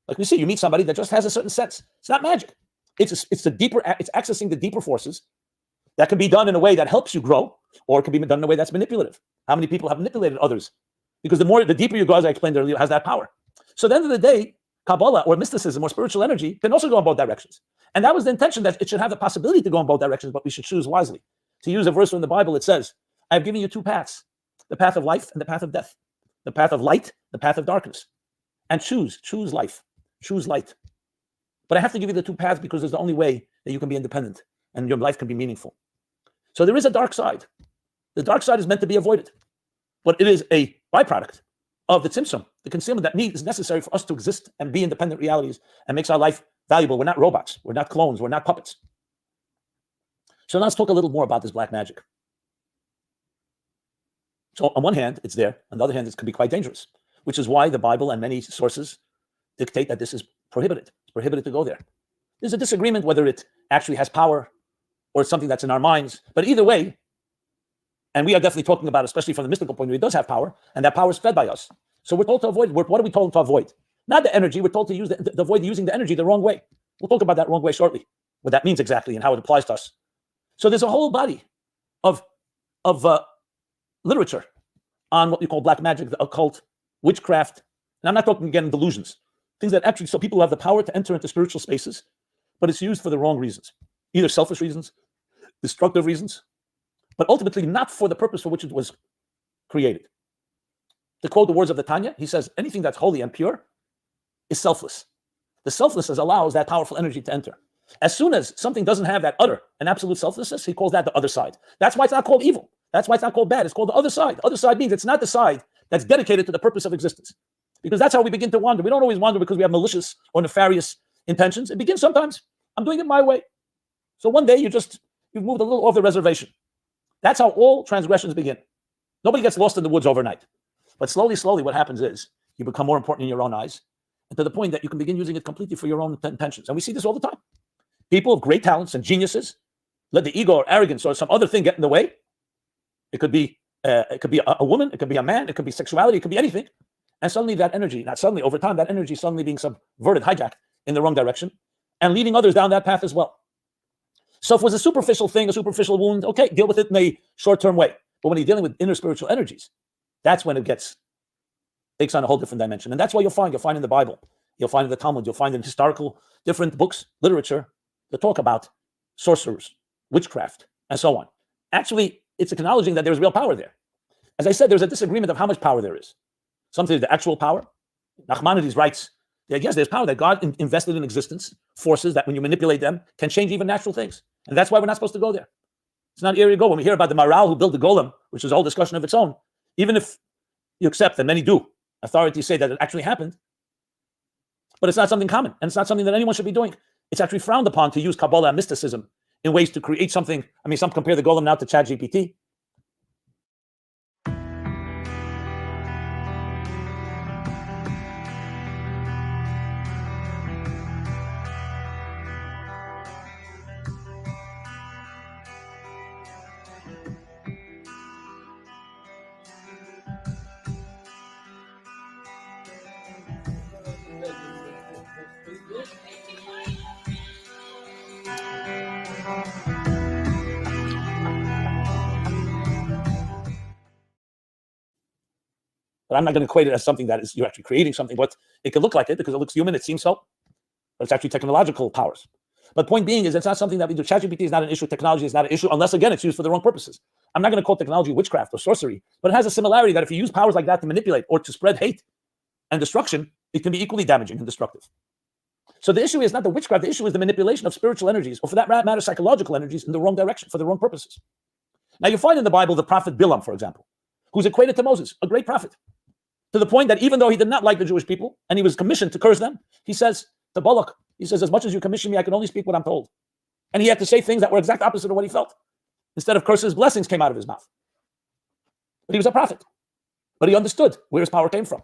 Like we see, you meet somebody that just has a certain sense. It's not magic. It's accessing the deeper forces that can be done in a way that helps you grow, or it can be done in a way that's manipulative. How many people have manipulated others? Because the deeper you go, as I explained earlier, has that power. So at the end of the day, Kabbalah or mysticism or spiritual energy can also go in both directions. And that was the intention, that it should have the possibility to go in both directions, but we should choose wisely. To use a verse from the Bible, it says, I have given you two paths, the path of life and the path of death, the path of light, the path of darkness. And choose life, choose light. But I have to give you the two paths because there's the only way that you can be independent and your life can be meaningful. So there is a dark side. The dark side is meant to be avoided, but it is a byproduct of the tzimtzum, the concealment that is necessary for us to exist and be independent realities and makes our life valuable. We're not robots. We're not clones. We're not puppets. So now let's talk a little more about this black magic. So on one hand, it's there. On the other hand, it can be quite dangerous, which is why the Bible and many sources dictate that this is prohibited. It's prohibited to go there. There's a disagreement whether it actually has power or it's something that's in our minds. But either way, and we are definitely talking about, especially from the mystical point of view, it does have power, and that power is fed by us. So we're told to avoid. What are we told to avoid? Not the energy. We're told to use to avoid using the energy the wrong way. We'll talk about that wrong way shortly, what that means exactly and how it applies to us. So there's a whole body of literature on what we call black magic, the occult, witchcraft. And I'm not talking again delusions, things that actually, so people have the power to enter into spiritual spaces, but it's used for the wrong reasons, either selfish reasons, destructive reasons, but ultimately not for the purpose for which it was created. To quote the words of the Tanya, he says, anything that's holy and pure is selfless. The selflessness allows that powerful energy to enter. As soon as something doesn't have that utter and absolute selflessness, he calls that the other side. That's why it's not called evil. That's why it's not called bad. It's called the other side. The other side means it's not the side that's dedicated to the purpose of existence. Because that's how we begin to wander. We don't always wander because we have malicious or nefarious intentions. It begins sometimes, I'm doing it my way. So one day you've moved a little off the reservation. That's how all transgressions begin. Nobody gets lost in the woods overnight. But slowly, what happens is you become more important in your own eyes, and to the point that you can begin using it completely for your own intentions. And we see this all the time. People of great talents and geniuses let the ego or arrogance or some other thing get in the way. It could be a woman, it could be a man, it could be sexuality, it could be anything. And suddenly that energy, not suddenly, over time, that energy suddenly being subverted, hijacked in the wrong direction, and leading others down that path as well. So if it was a superficial thing, a superficial wound, okay, deal with it in a short-term way. But when you're dealing with inner spiritual energies, that's when it takes on a whole different dimension. And that's why you'll find in the Bible, you'll find in the Talmud, you'll find in historical, different books, literature, that talk about sorcerers, witchcraft, and so on. Actually, it's acknowledging that there's real power there. As I said, there's a disagreement of how much power there is. Something the actual power. Nachmanides writes, yes, there's power that God invested in existence, forces that when you manipulate them can change even natural things. And that's why we're not supposed to go there. It's not an area to go. When we hear about the Maral who built the golem, which is a whole discussion of its own, even if you accept, and many do, authorities say that it actually happened, but it's not something common, and it's not something that anyone should be doing. It's actually frowned upon to use Kabbalah and mysticism in ways to create something. I mean, some compare the golem now to ChatGPT. But I'm not going to equate it as something that is you're actually creating something, but it could look like it because it looks human, it seems so, but it's actually technological powers. But point being is it's not something that we do. ChatGPT is not an issue, technology is not an issue, unless again it's used for the wrong purposes. I'm not going to call technology witchcraft or sorcery, but it has a similarity that if you use powers like that to manipulate or to spread hate and destruction, it can be equally damaging and destructive. So the issue is not the witchcraft, the issue is the manipulation of spiritual energies, or for that matter, psychological energies in the wrong direction, for the wrong purposes. Now you find in the Bible the prophet Bilam, for example, who's equated to Moses, a great prophet, to the point that even though he did not like the Jewish people and he was commissioned to curse them, he says to Balak, he says, as much as you commission me, I can only speak what I'm told. And he had to say things that were exact opposite of what he felt. Instead of curses, blessings came out of his mouth. But he was a prophet. But he understood where his power came from.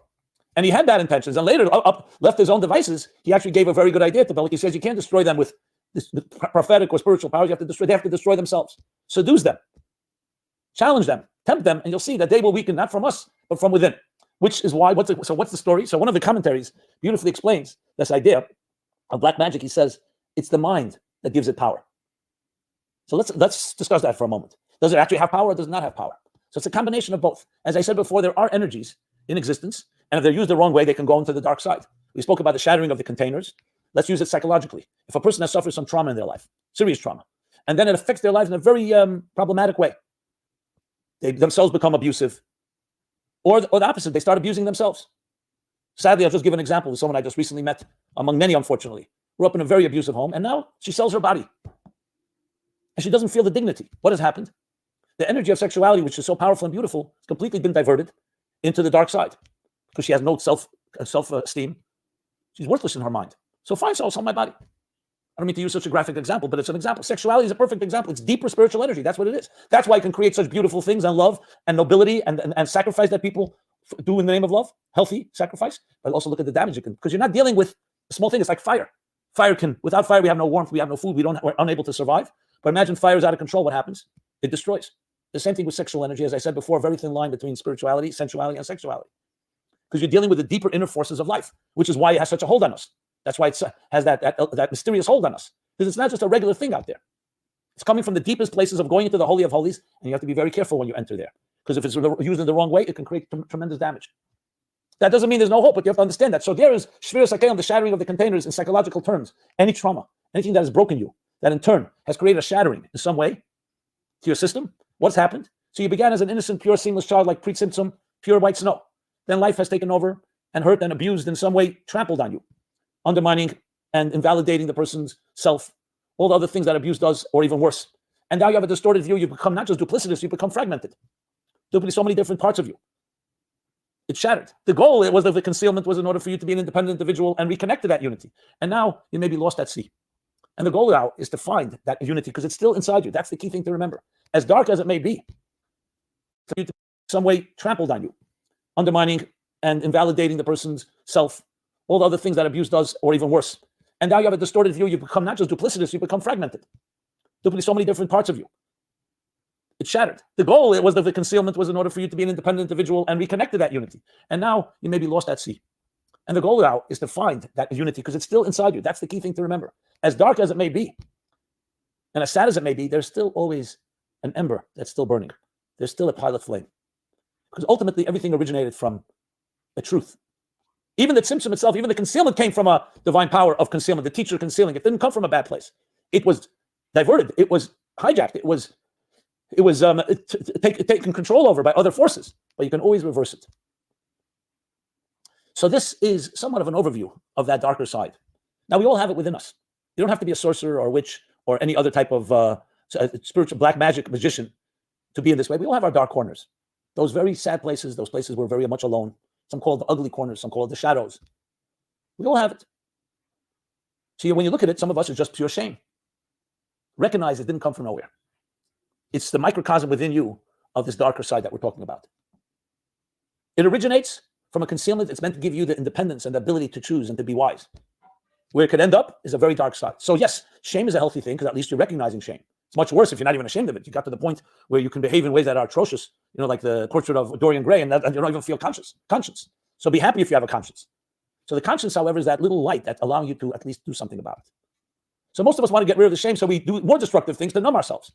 And he had bad intentions. And later, left his own devices, he actually gave a very good idea to Balak. He says, you can't destroy them with the prophetic or spiritual powers. They have to destroy themselves. Seduce them. Challenge them. Tempt them. And you'll see that they will weaken, not from us, but from within. Which is why, what's the story? So one of the commentaries beautifully explains this idea of black magic. He says, it's the mind that gives it power. So let's discuss that for a moment. Does it actually have power or does it not have power? So it's a combination of both. As I said before, there are energies in existence, and if they're used the wrong way, they can go into the dark side. We spoke about the shattering of the containers. Let's use it psychologically. If a person has suffered some trauma in their life, serious trauma, and then it affects their lives in a very problematic way, they themselves become abusive, or the opposite, they start abusing themselves. Sadly, I'll just give an example of someone I just recently met, among many, unfortunately. Grew up in a very abusive home, and now she sells her body. And she doesn't feel the dignity. What has happened? The energy of sexuality, which is so powerful and beautiful, has completely been diverted into the dark side because she has no self-esteem. She's worthless in her mind. So fine, so I'll sell my body. I don't mean to use such a graphic example, but it's an example. Sexuality is a perfect example. It's deeper spiritual energy. That's what it is. That's why it can create such beautiful things and love and nobility and sacrifice that people do in the name of love. Healthy sacrifice. But also look at the damage it can, because you're not dealing with a small thing. It's like fire. Without fire, we have no warmth, we have no food, we're unable to survive. But imagine fire is out of control, what happens? It destroys. The same thing with sexual energy. As I said before, a very thin line between spirituality, sensuality, and sexuality. Because you're dealing with the deeper inner forces of life, which is why it has such a hold on us. That's why it has that mysterious hold on us. Because it's not just a regular thing out there. It's coming from the deepest places of going into the Holy of Holies, and you have to be very careful when you enter there. Because if it's used in the wrong way, it can create tremendous damage. That doesn't mean there's no hope, but you have to understand that. So there is Shvira Sakei, the shattering of the containers in psychological terms. Any trauma, anything that has broken you, that in turn has created a shattering in some way to your system. What's happened? So you began as an innocent, pure, seamless child, like pre-symptom, pure white snow. Then life has taken over and hurt and abused in some way, trampled on you, undermining and invalidating the person's self, all the other things that abuse does, or even worse. And now you have a distorted view. You become not just duplicitous, you become fragmented. There'll be so many different parts of you. It's shattered. The goal of the concealment was in order for you to be an independent individual and reconnect to that unity. And now you may be lost at sea. And the goal now is to find that unity because it's still inside you. That's the key thing to remember. As dark as it may be, for you to in some way trampled on you, undermining and invalidating the person's self, all the other things that abuse does, or even worse. And now you have a distorted view. You become not just duplicitous, you become fragmented. There'll be so many different parts of you. It's shattered. The goal of the concealment was in order for you to be an independent individual and reconnect to that unity. And now you may be lost at sea. And the goal now is to find that unity because it's still inside you. That's the key thing to remember. As dark as it may be, and as sad as it may be, there's still always an ember that's still burning. There's still a pilot flame. Because ultimately, everything originated from a truth. Even the tzimtzum itself, even the concealment came from a divine power of concealment, the teacher concealing. It didn't come from a bad place. It was diverted. It was hijacked. It was taken control over by other forces, but you can always reverse it. So this is somewhat of an overview of that darker side. Now, we all have it within us. You don't have to be a sorcerer or a witch or any other type of spiritual black magic magician to be in this way. We all have our dark corners. Those very sad places, those places we're very much alone. Some call it the ugly corners, some call it the shadows. We all have it. So when you look at it, some of us is just pure shame. Recognize it didn't come from nowhere. It's the microcosm within you of this darker side that we're talking about. It originates from a concealment. It's meant to give you the independence and the ability to choose and to be wise. Where it could end up is a very dark side. So yes, shame is a healthy thing because at least you're recognizing shame. It's much worse if you're not even ashamed of it. You got to the point where you can behave in ways that are atrocious, like the portrait of Dorian Gray, and you don't even feel conscience. So be happy if you have a conscience. So the conscience, however, is that little light that's allowing you to at least do something about it. So most of us want to get rid of the shame, so we do more destructive things to numb ourselves.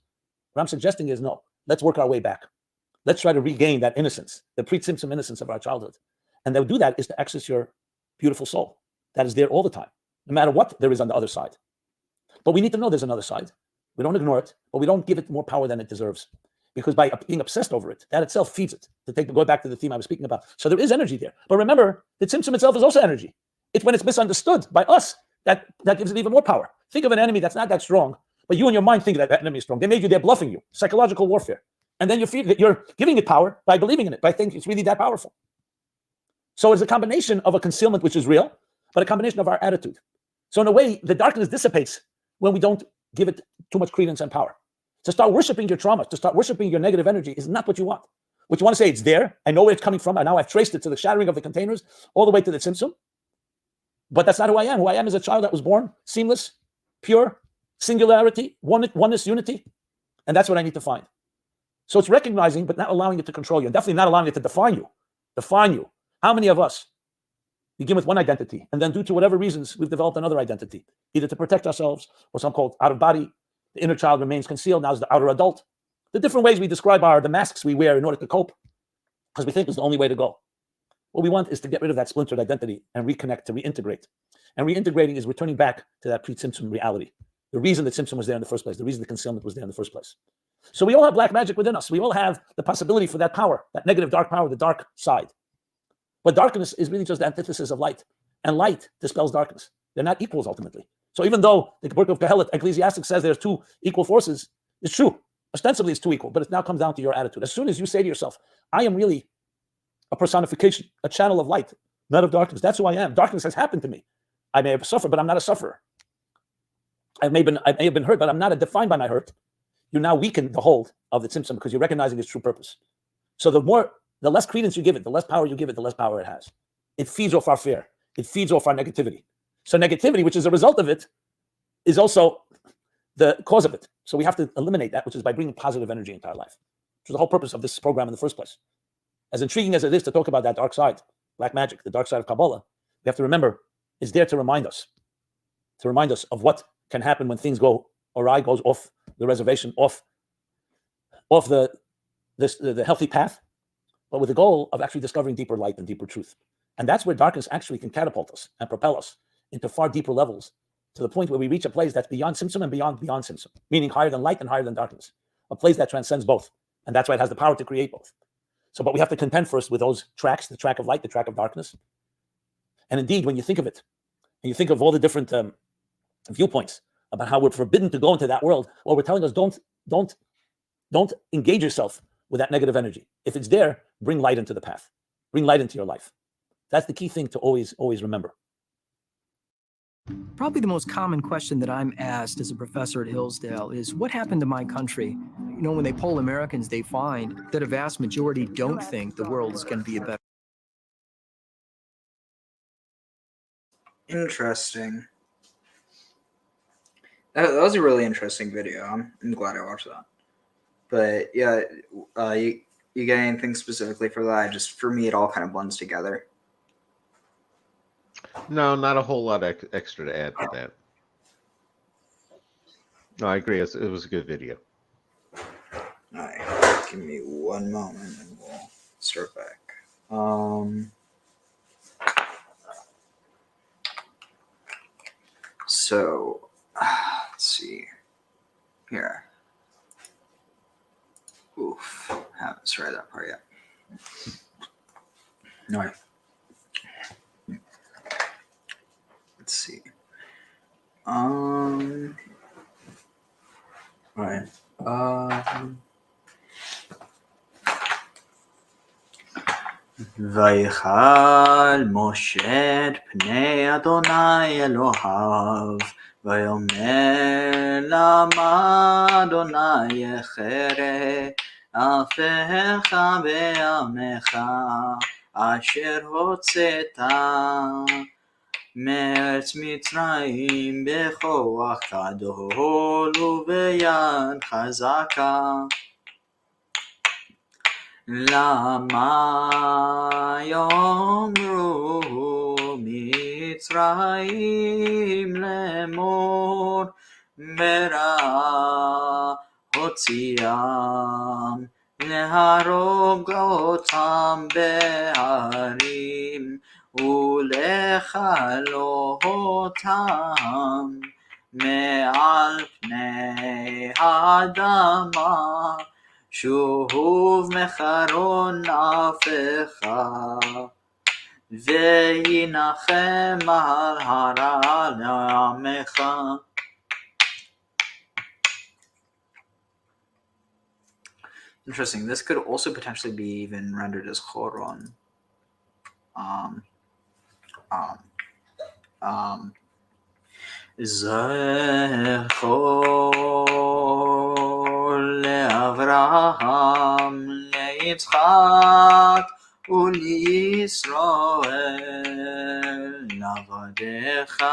What I'm suggesting is no, let's work our way back. Let's try to regain that innocence, the pre-symptom innocence of our childhood. And to do that is to access your beautiful soul that is there all the time, no matter what there is on the other side. But we need to know there's another side. We don't ignore it, but we don't give it more power than it deserves. Because by being obsessed over it, that itself feeds it. Go back to the theme I was speaking about. So there is energy there. But remember, the symptom itself is also energy. It's when it's misunderstood by us that gives it even more power. Think of an enemy that's not that strong, but you in your mind think that enemy is strong. They made you, they're bluffing you. Psychological warfare. And then you're giving it power by believing in it, by thinking it's really that powerful. So it's a combination of a concealment, which is real, but a combination of our attitude. So in a way, the darkness dissipates when we don't give it too much credence and power. To start worshiping your trauma, to start worshiping your negative energy is not what you want. What you want to say, it's there. I know where it's coming from. And now I've traced it to the shattering of the containers all the way to the tzimtzum. But that's not who I am. Who I am is a child that was born seamless, pure, singularity, oneness, unity. And that's what I need to find. So it's recognizing, but not allowing it to control you, and definitely not allowing it to define you. Define you. How many of us begin with one identity, and then due to whatever reasons, we've developed another identity, either to protect ourselves, or some called out of body. The inner child remains concealed, now is the outer adult. The different ways we describe the masks we wear in order to cope, because we think it's the only way to go. What we want is to get rid of that splintered identity and reconnect, to reintegrate. And reintegrating is returning back to that pre-Tzimtzum reality. The reason that Tzimtzum was there in the first place, the reason the concealment was there in the first place. So we all have black magic within us. We all have the possibility for that power, that negative dark power, the dark side. But darkness is really just the antithesis of light. And light dispels darkness. They're not equals ultimately. So even though the book of Kohelet, Ecclesiastic, says there's two equal forces, it's true. Ostensibly it's two equal, but it now comes down to your attitude. As soon as you say to yourself, I am really a personification, a channel of light, not of darkness. That's who I am. Darkness has happened to me. I may have suffered, but I'm not a sufferer. I may have been hurt, but I'm not defined by my hurt. You now weaken the hold of the tzimtzum because you're recognizing its true purpose. So the less credence you give it, the less power you give it, the less power it has. It feeds off our fear. It feeds off our negativity. So negativity, which is a result of it, is also the cause of it. So we have to eliminate that, which is by bringing positive energy into our life, which is the whole purpose of this program in the first place. As intriguing as it is to talk about that dark side, black magic, the dark side of Kabbalah, we have to remember it's there to remind us of what can happen when things go awry, goes off the reservation, off the healthy path, but with the goal of actually discovering deeper light and deeper truth. And that's where darkness actually can catapult us and propel us into far deeper levels, to the point where we reach a place that's beyond Tzimtzum and beyond Tzimtzum, meaning higher than light and higher than darkness, a place that transcends both. And that's why it has the power to create both. So, but we have to contend first with those tracks, the track of light, the track of darkness. And indeed, when you think of it, and you think of all the different viewpoints about how we're forbidden to go into that world, well, we're telling us don't engage yourself with that negative energy. If it's there, bring light into the path. Bring light into your life. That's the key thing to always remember. Probably the most common question that I'm asked as a professor at Hillsdale is, what happened to my country? You know, when they poll Americans, they find that a vast majority don't think the world is going to be a better. Interesting. That was a really interesting video. I'm glad I watched that. But yeah, you got anything specifically for that? Just for me, it all kind of blends together. No, not a whole lot extra to add to that. No, I agree. It was a good video. All right, give me one moment and we'll start back. So let's see here. Oof, haven't started that part yet. All right. Let's see. All right. ויכל משה את פני אדוני אלוהיו, ויאמר למה אדוני יחרה אפך ועמך אשר הוצאת מארץ מצרים בכוח גדול וביד חזקה. למה יאמרו מצרים לאמור ברע הוציאם להרוג אותם בהרים ולכלוא אותם מעל פני האדמה. שוב מחרון אפיך וינחם על הרע לעמך. Interesting. This could also potentially be even rendered as choron. זכור ליצחק ולישראל לעבדיך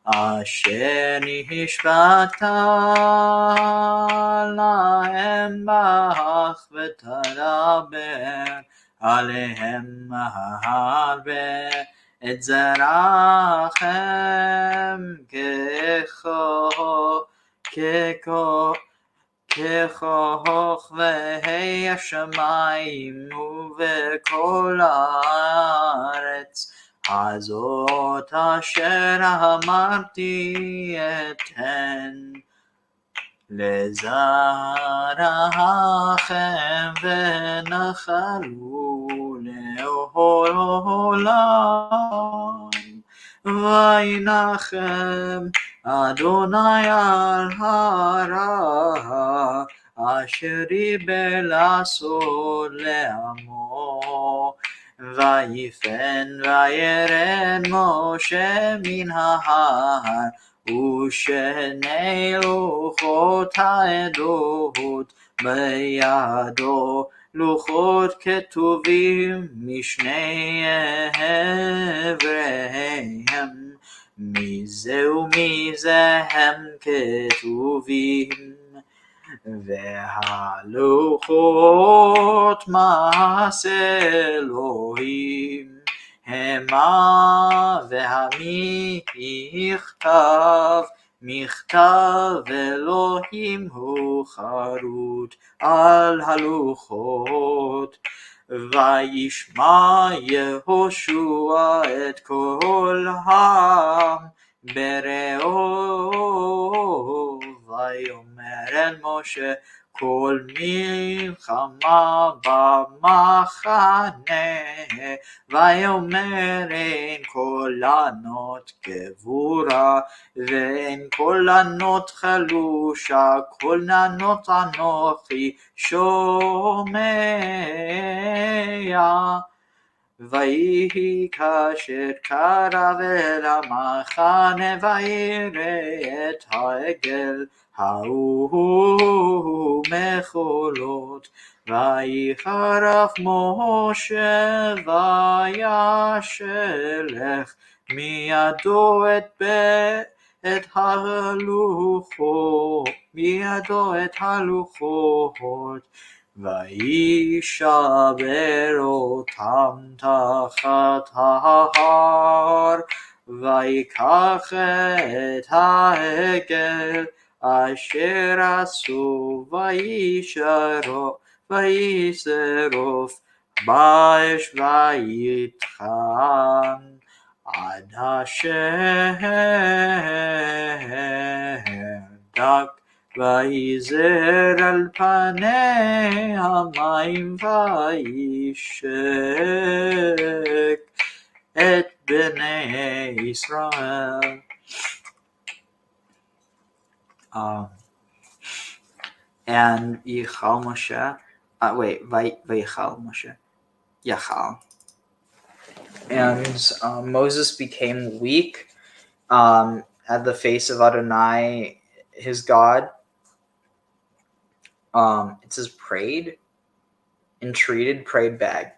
אשר נשבעת להם בך ותדבר עליהם הרבה את זרעכם ככוכבי השמיים ובכל הארץ הזאת אשר אמרתי אתן לזרעכם ונחלו לעולם וינחם אדוני על הרע אשר דיבר לעשות לעמו ויפן וירד משה מן ההר ושני לוחות העדות בידו לוחות כתובים משני עבריהם מזה ומזה הם כתובים והלוחות מעשה אלוהים המה והמכתב מכתב אלוהים הוא חרוט על הלוחות וישמע יהושע את כל העם בראו ויאמר אל משה כל מלחמה במחנה ויאמר אין קולנות גבורה ואין קולנות חלושה קולנות אנוכי שומע ויהי כאשר קרב אל המחנה ויראה את העגל ההוא מחולות ויחרף משה וישלח מידו את הלוחות וישבר אותם תחת ההר ויקח את העגל אשר עשו וישרוף באש ויטחן עד אשר דק ויזר על פני המים וישק את בני ישראל. And Yichal Moshe, Vayichal Moshe, Yachal. And Moses became weak at the face of Adonai, his God. It says prayed, entreated, prayed, begged.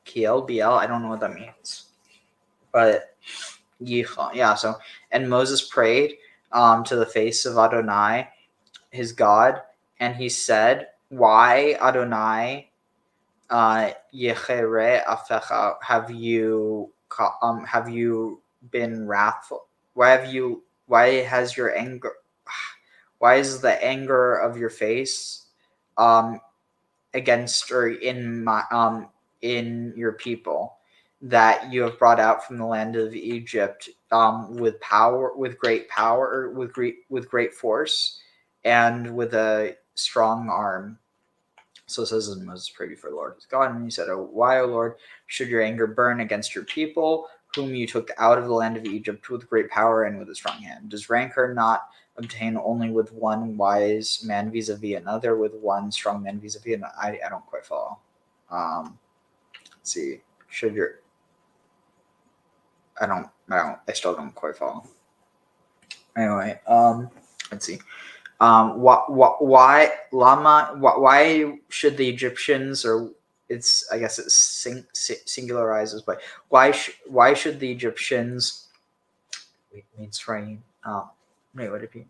Kiel, Biel, I don't know what that means. But Yichal, yeah, so, and Moses prayed to the face of Adonai, his God, and he said, why, Adonai, Yechere Afecha, have you been wrathful? Why is the anger of your face against or in your people that you have brought out from the land of Egypt with great force and with a strong arm? So it says, and Moses prayed before the Lord his God, and he said, why, O Lord, should your anger burn against your people, whom you took out of the land of Egypt with great power and with a strong hand? Does rancor not obtain only with one wise man vis-a-vis another, with one strong man vis-a-vis another? I don't quite follow. Let's see. I still don't quite follow. Anyway, let's see. why should the Egyptians, or I guess it singularizes, but why should the Egyptians, means rain. Wait, what did it be?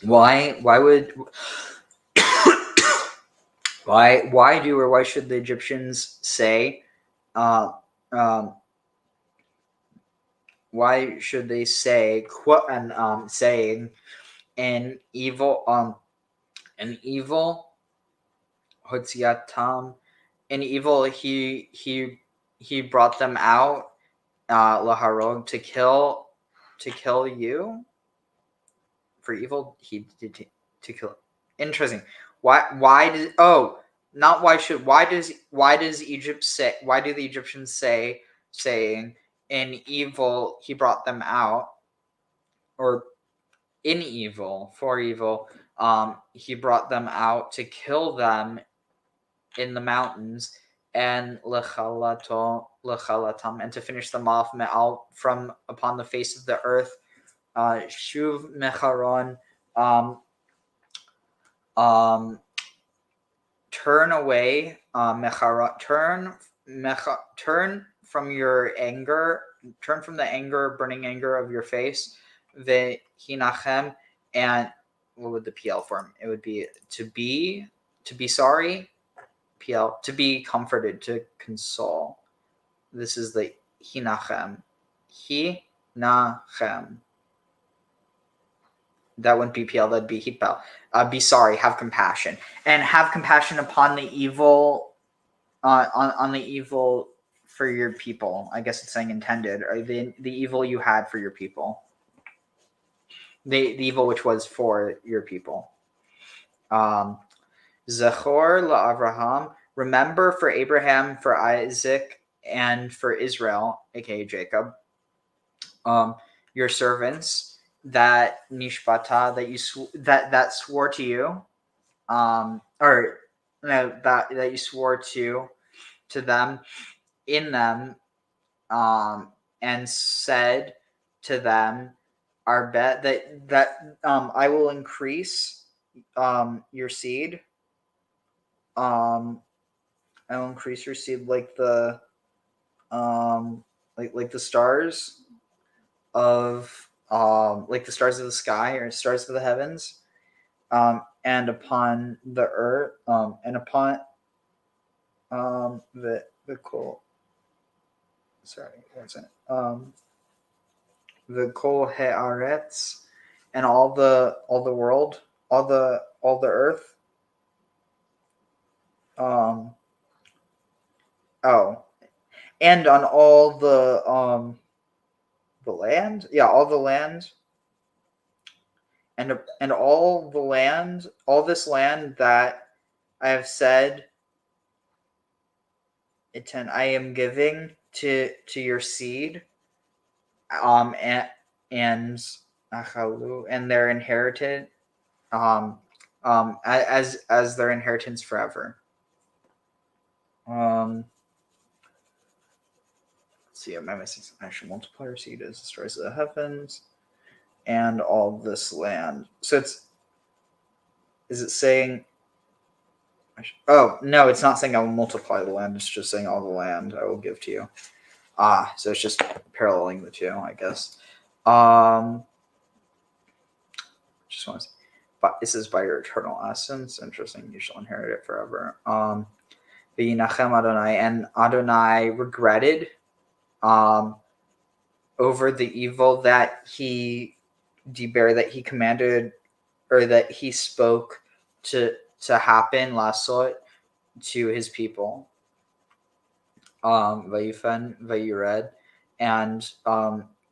Why should the Egyptians say, why should they say, saying, an evil Hotziatam, an evil he brought them out, laharog, to kill you, for evil he did to kill. Interesting. Why does Egypt say, why do the Egyptians say, saying, in evil he brought them out, or in evil, for evil, he brought them out to kill them in the mountains, and lechalatam, and to finish them off, me'al, from upon the face of the earth, shuv mecharon, turn away, turn from your anger, turn from the anger, burning anger of your face, vehinachem, and what would the PL form? It would be to be sorry, PL, to be comforted, to console. This is the hinachem. Hinachem. That wouldn't be PL, that'd be hipel. Be sorry, have compassion. And have compassion upon the evil, on the evil for your people. I guess it's saying intended, or the evil you had for your people. The evil which was for your people. Zechor la'Avraham, remember for Abraham, for Isaac, and for Israel, aka Jacob, your servants, that nishbata, that you that swore to you, or no, that you swore to them, in them, and said to them, our bet that I will increase your seed. I will increase your seed like the like the stars of like the stars of the sky, or stars of the heavens, and upon the earth, and upon the kol. Sorry, what's it? The kol haaretz, and all the world, all the earth. And on all the land, all the land, and all the land, all this land that I have said, I am giving to your seed, and their inheritance, as their inheritance forever. Let's see, am I missing some? I should multiply your seed as the stars of the heavens, and all this land. So is it saying? Oh no, it's not saying I will multiply the land. It's just saying all the land I will give to you. So it's just paralleling the two, I guess. Just want to say, but this is by your eternal essence. Interesting. You shall inherit it forever. V'yinachem Adonai, and Adonai regretted over the evil that he commanded, or that he spoke to happen, lasot, to his people. Vayifen, Vayired, and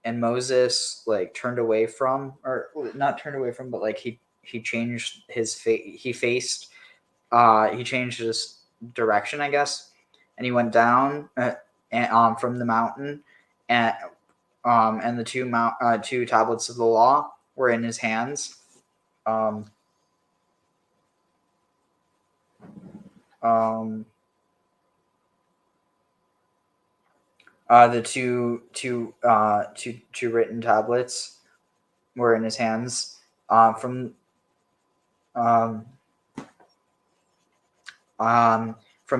Moses turned away from, or not turned away from, but he changed his face. He changed his direction, I guess, and he went down from the mountain, and the two tablets of the law were in his hands. The two written tablets were in his hands. From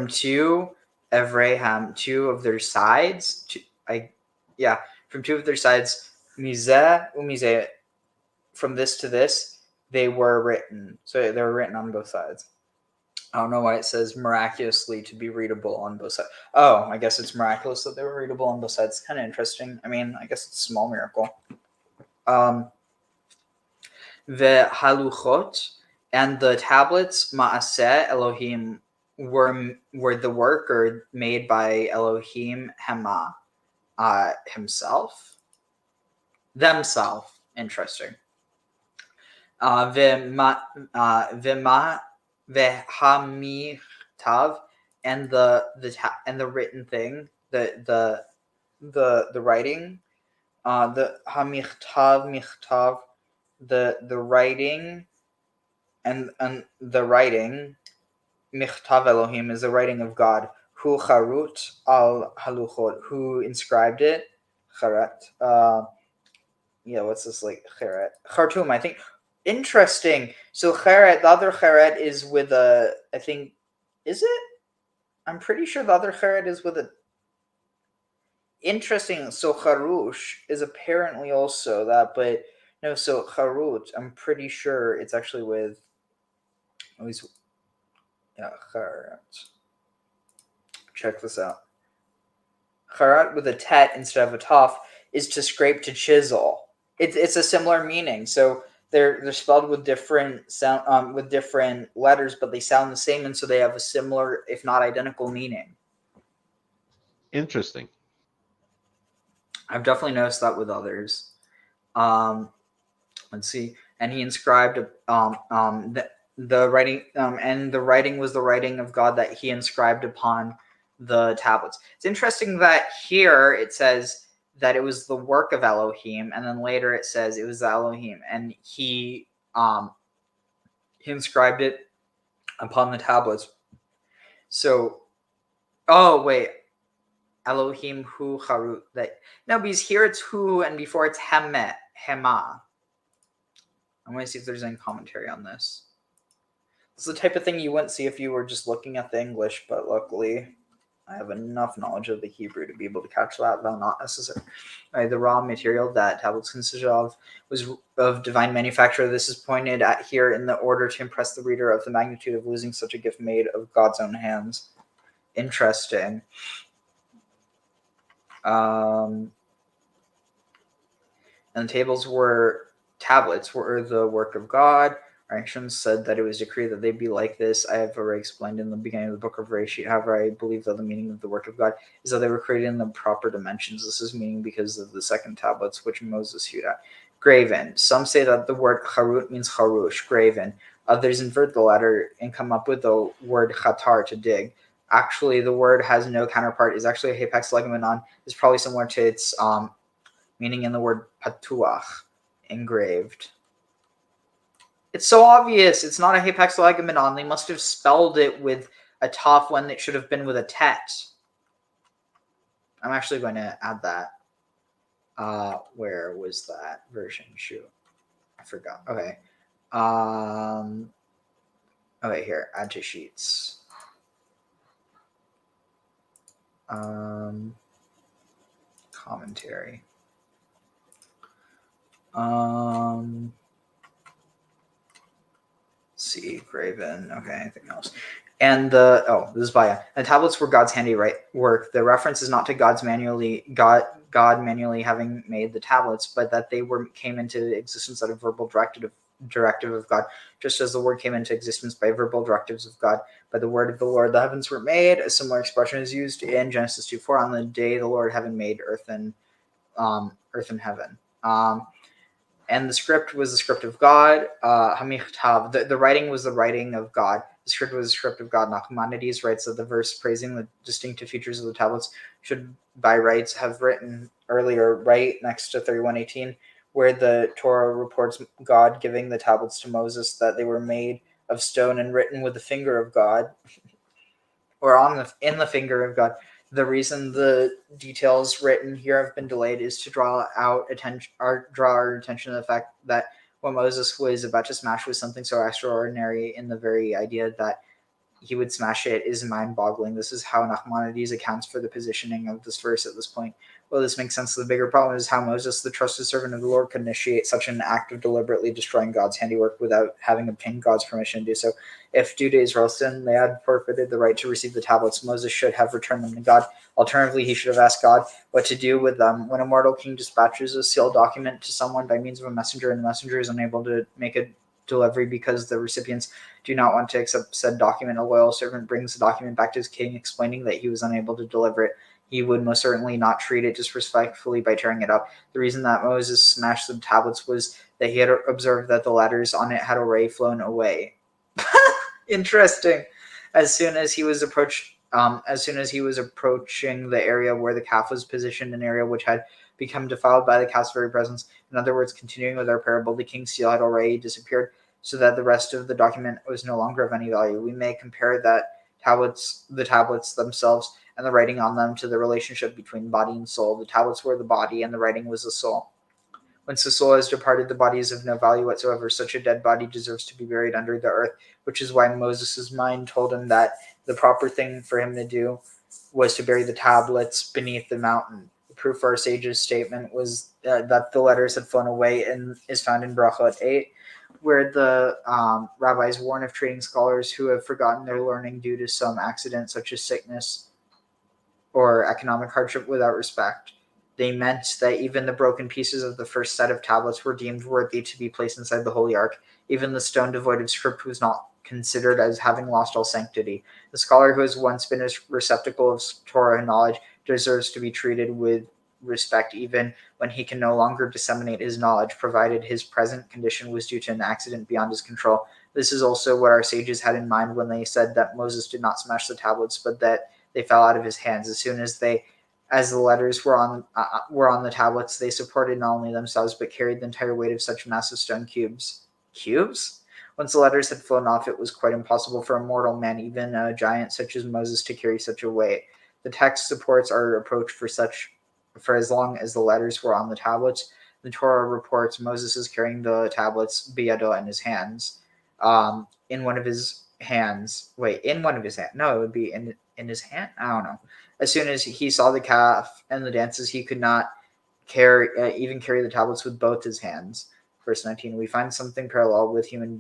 two Evraham, two of their sides. From two of their sides, Mizeh umizeh, from this to this, they were written. So they were written on both sides. I don't know why it says miraculously to be readable on both sides. Oh, I guess it's miraculous that they were readable on both sides. Kind of interesting. I mean, I guess it's a small miracle. The haluchot and the tablets, Ma'aseh Elohim, were the work or made by Elohim Hema, himself, themselves. Interesting. V'hamichtav, and the written thing, the writing, the michtav, the writing, and the writing, michtav Elohim, is the writing of God. Hu charut al haluchot, who inscribed it. Charat. What's this, like charat? Khartoum, I think. Interesting. So charat, the other charat is with a, I think, is it? I'm pretty sure the other charat is with a. Interesting. So charush is apparently also that, but no. So charut, I'm pretty sure it's actually with. At least, charat. Check this out. Charat with a tet instead of a taf is to scrape, to chisel. It's a similar meaning. So they're spelled with different sound, with different letters, but they sound the same, and so they have a similar, if not identical, meaning. Interesting. I've definitely noticed that with others. Let's see. And he inscribed the writing, and the writing was the writing of God that he inscribed upon the tablets. It's interesting that here it says that it was the work of Elohim, and then later it says it was Elohim, and he inscribed it upon the tablets. So, oh wait, Elohim hu charut. No, because here it's hu, and before it's hema. I'm going to see if there's any commentary on this. It's the type of thing you wouldn't see if you were just looking at the English, but luckily I have enough knowledge of the Hebrew to be able to catch that, though not necessary. The raw material that tablets consisted of was of divine manufacture. This is pointed at here in the order to impress the reader of the magnitude of losing such a gift made of God's own hands. Interesting. And the tablets were the work of God. Our ancients said that it was decreed that they be like this. I have already explained in the beginning of the book of Reshit. However, I believe that the meaning of the work of God is that they were created in the proper dimensions. This is meaning because of the second tablets, which Moses hewed at. Graven. Some say that the word charut means charush, graven. Others invert the latter and come up with the word chatar, to dig. Actually, the word has no counterpart. It's actually a hapax legomenon. It's probably similar to its meaning in the word patuach, engraved. It's so obvious. It's not a hapax legomenon. They must have spelled it with a taf when it should have been with a tet. I'm actually going to add that. Where was that version? Shoot, I forgot. Okay. Okay, here. Add to sheets. Commentary. See, graven. Okay, anything else? And this is Baya. The tablets were God's handiwork. The reference is not to God manually having made the tablets, but that they came into existence at a verbal directive of God, just as the word came into existence by verbal directives of God. By the word of the Lord, the heavens were made. A similar expression is used in Genesis 2:4. On the day the Lord heaven made earth and heaven. And the script was the script of God. Hamichtav, the writing was the writing of God. The script was the script of God. Nachmanides writes that the verse praising the distinctive features of the tablets should by rights have written earlier, right next to 31:18, where the Torah reports God giving the tablets to Moses, that they were made of stone and written with the finger of God, or in the finger of God. The reason the details written here have been delayed is to draw our attention to the fact that what Moses was about to smash was something so extraordinary in the very idea that he would smash it is mind-boggling. This is how Nachmanides accounts for the positioning of this verse at this point. Well, this makes sense. The bigger problem is how Moses, the trusted servant of the Lord, could initiate such an act of deliberately destroying God's handiwork without having obtained God's permission to do so. If due to Israel's sin they had forfeited the right to receive the tablets, Moses should have returned them to God. Alternatively, he should have asked God what to do with them. When a mortal king dispatches a sealed document to someone by means of a messenger, and the messenger is unable to make a delivery because the recipients do not want to accept said document, a loyal servant brings the document back to his king, explaining that he was unable to deliver it. He would most certainly not treat it disrespectfully by tearing it up. The reason that Moses smashed the tablets was that he had observed that the letters on it had already flown away. Interesting. As soon as he was approaching the area where the calf was positioned, an area which had become defiled by the calf's very presence. In other words, continuing with our parable, the king's seal had already disappeared, so that the rest of the document was no longer of any value. We may compare the tablets themselves and the writing on them to the relationship between body and soul. The tablets were the body, and the writing was the soul. Once the soul has departed, the body is of no value whatsoever. Such a dead body deserves to be buried under the earth, which is why Moses' mind told him that the proper thing for him to do was to bury the tablets beneath the mountain. The proof for our sage's statement was that the letters had flown away, and is found in Brachot 8, where the rabbis warn of treating scholars who have forgotten their learning due to some accident, such as sickness or economic hardship, without respect. They meant that even the broken pieces of the first set of tablets were deemed worthy to be placed inside the Holy Ark. Even the stone devoid of script was not considered as having lost all sanctity. The scholar who has once been a receptacle of Torah knowledge deserves to be treated with respect even when he can no longer disseminate his knowledge, provided his present condition was due to an accident beyond his control. This is also what our sages had in mind when they said that Moses did not smash the tablets, but that they fell out of his hands. As soon as the letters were on the tablets, they supported not only themselves but carried the entire weight of such massive stone cubes. Cubes? Once the letters had flown off, it was quite impossible for a mortal man, even a giant such as Moses, to carry such a weight. The text supports our approach for as long as the letters were on the tablets. The Torah reports Moses is carrying the tablets biyado in his hands. In one of his hands. No, it would be in his hand. I don't know. As soon as he saw the calf and the dances, he could not even carry the tablets with both his hands. Verse 19. We find something parallel with human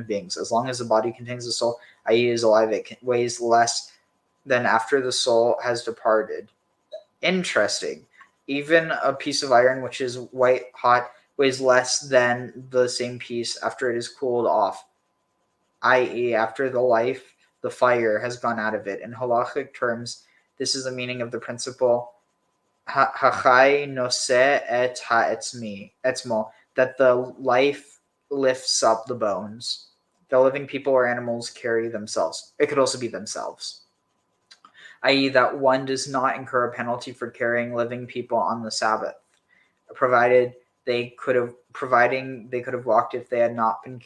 beings. As long as the body contains the soul, i.e., is alive, it weighs less than after the soul has departed. Interesting. Even a piece of iron which is white hot weighs less than the same piece after it is cooled off, i.e., after the fire has gone out of it. In halachic terms, this is the meaning of the principle hachai noseh et ha'etzmo, that the life lifts up the bones. The living people or animals carry themselves. It could also be themselves, i.e., that one does not incur a penalty for carrying living people on the Sabbath, providing they could have walked if they had not been.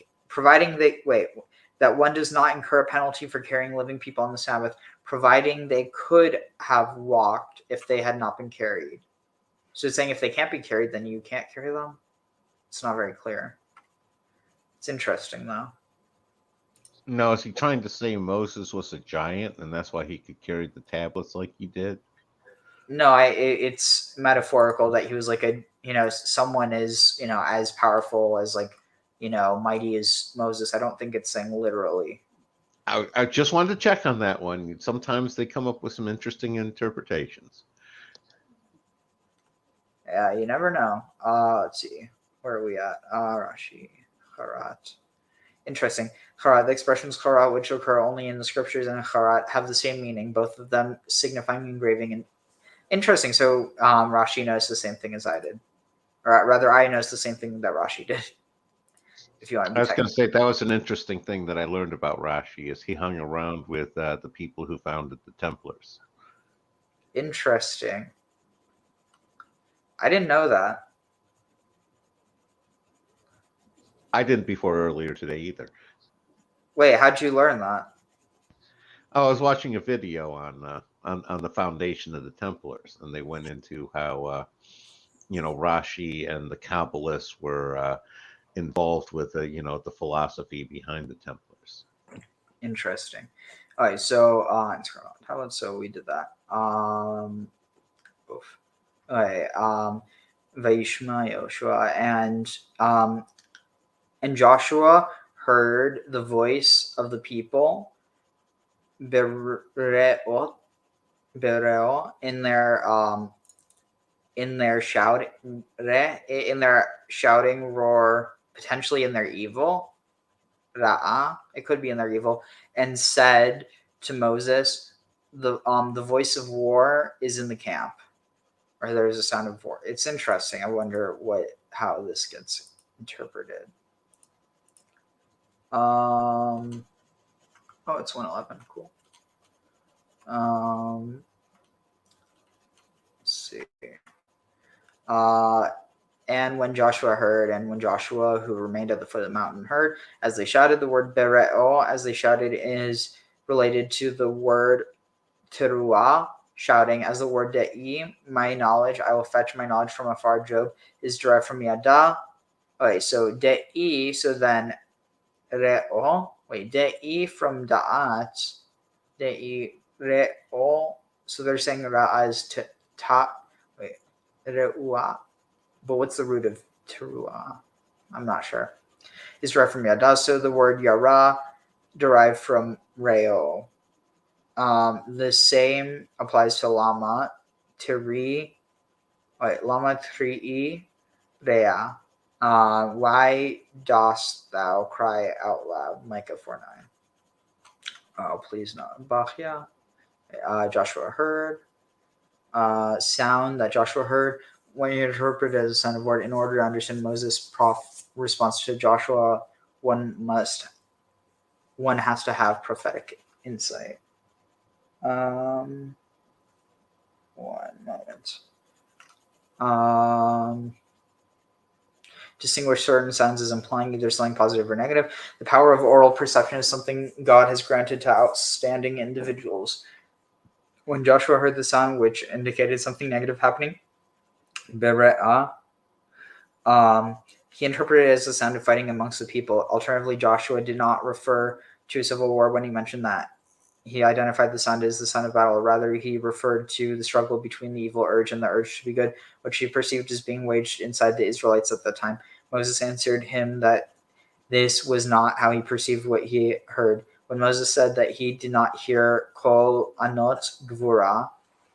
That one does not incur a penalty for carrying living people on the Sabbath, providing they could have walked if they had not been carried. So it's saying if they can't be carried, then you can't carry them? It's not very clear. It's interesting, though. No, is he trying to say Moses was a giant, and that's why he could carry the tablets like he did? No, it's metaphorical that he was like someone is, as powerful as mighty as Moses. I don't think it's saying literally. I just wanted to check on that one. Sometimes they come up with some interesting interpretations. Yeah, you never know. Let's see. Where are we at? Rashi, Charat. Interesting. Charat, the expressions charat, which occur only in the scriptures, and charat have the same meaning, both of them signifying engraving. And interesting. So Rashi knows the same thing as I did. Or rather, I knows the same thing that Rashi did. If you want to be I was going to say that was an interesting thing that I learned about Rashi, is he hung around with the people who founded the Templars. Interesting. I didn't know that. I didn't before earlier today either. Wait, how'd you learn that? I was watching a video on on the foundation of the Templars, and they went into how Rashi and the Kabbalists were involved with the philosophy behind the Templars. Interesting. All right, so how about so we did that. Oof. All right, Vaishma Yoshua and Joshua heard the voice of the people Bereo in their shouting roar, potentially in their evil. Ra'ah, it could be in their evil, and said to Moses, the voice of war is in the camp, or there's a sound of war. It's interesting. I wonder how this gets interpreted. Oh, it's 1:11. Cool. Let's see. And when Joshua heard, and when Joshua, who remained at the foot of the mountain, heard, as they shouted, the word bereo, as they shouted, is related to the word teruah, shouting, as the word de'i, my knowledge, I will fetch my knowledge from afar. Job is derived from yada. Okay, so de'i, so then re'o, de'i from da'at, de'i re'o, so they're saying ra'ah is re'uah. But what's the root of teruah? I'm not sure. It's derived from yada. So the word yara derived from reo. The same applies to lama tri. Lama tri rea. Why dost thou cry out loud? Micah 4:9. Oh, please no. Bachya. Joshua heard. Sound that Joshua heard. When you interpret it as a sound of word, in order to understand Moses' response to Joshua, one has to have prophetic insight. 1 moment. Distinguish certain sounds as implying either something positive or negative. The power of oral perception is something God has granted to outstanding individuals. When Joshua heard the sound which indicated something negative happening, Bere'ah, he interpreted it as the sound of fighting amongst the people. Alternatively, Joshua did not refer to a civil war when he mentioned that he identified the sound as the sound of battle. Rather, he referred to the struggle between the evil urge and the urge to be good, which he perceived as being waged inside the Israelites at the time. Moses answered him that this was not how he perceived what he heard. When Moses said that he did not hear kol anot gvura,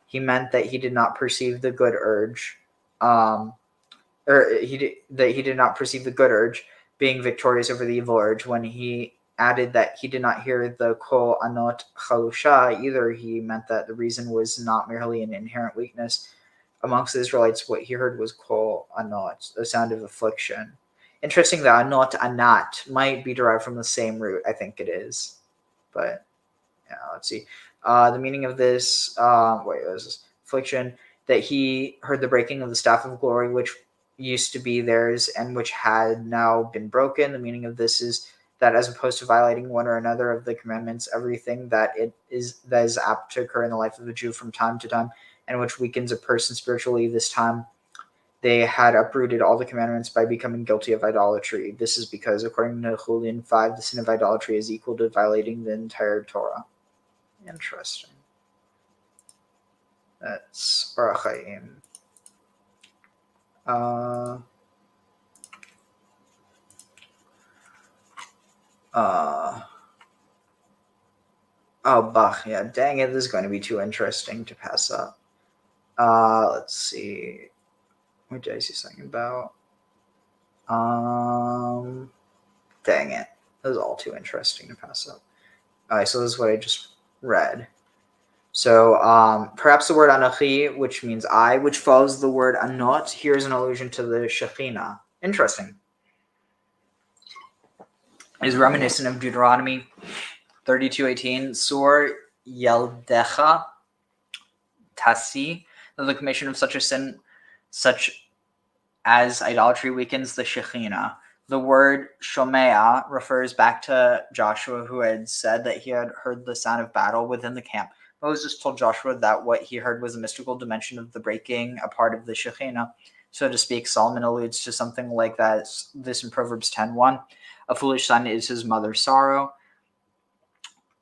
he meant that he did not perceive the good urge. He did not perceive the good urge being victorious over the evil urge. When he added that he did not hear the kol anot chalusha either, he meant that the reason was not merely an inherent weakness amongst the Israelites. What he heard was kol anot, the sound of affliction. Interesting that anot anat might be derived from the same root. I think it is, but yeah, let's see. The meaning of this, affliction, that he heard the breaking of the staff of glory, which used to be theirs and which had now been broken. The meaning of this is that as opposed to violating one or another of the commandments, everything that is apt to occur in the life of a Jew from time to time and which weakens a person spiritually, this time they had uprooted all the commandments by becoming guilty of idolatry. This is because, according to Chulin 5, the sin of idolatry is equal to violating the entire Torah. Interesting. That's Barachaim. Bach, yeah, dang it, this is going to be too interesting to pass up. Let's see. What did I see something about? Dang it. This is all too interesting to pass up. Alright, so this is what I just read. So perhaps the word Anochi, which means I, which follows the word Anot, here is an allusion to the Shekhinah. Interesting. Is reminiscent of Deuteronomy 32:18. Sur Yeldecha Tasi, that the commission of such a sin, such as idolatry, weakens the Shekhinah. The word Shomea refers back to Joshua, who had said that he had heard the sound of battle within the camp. Moses told Joshua that what he heard was a mystical dimension of the breaking apart of the Shekhinah, so to speak. Solomon alludes to something like that, this in Proverbs 10:1. A foolish son is his mother's sorrow.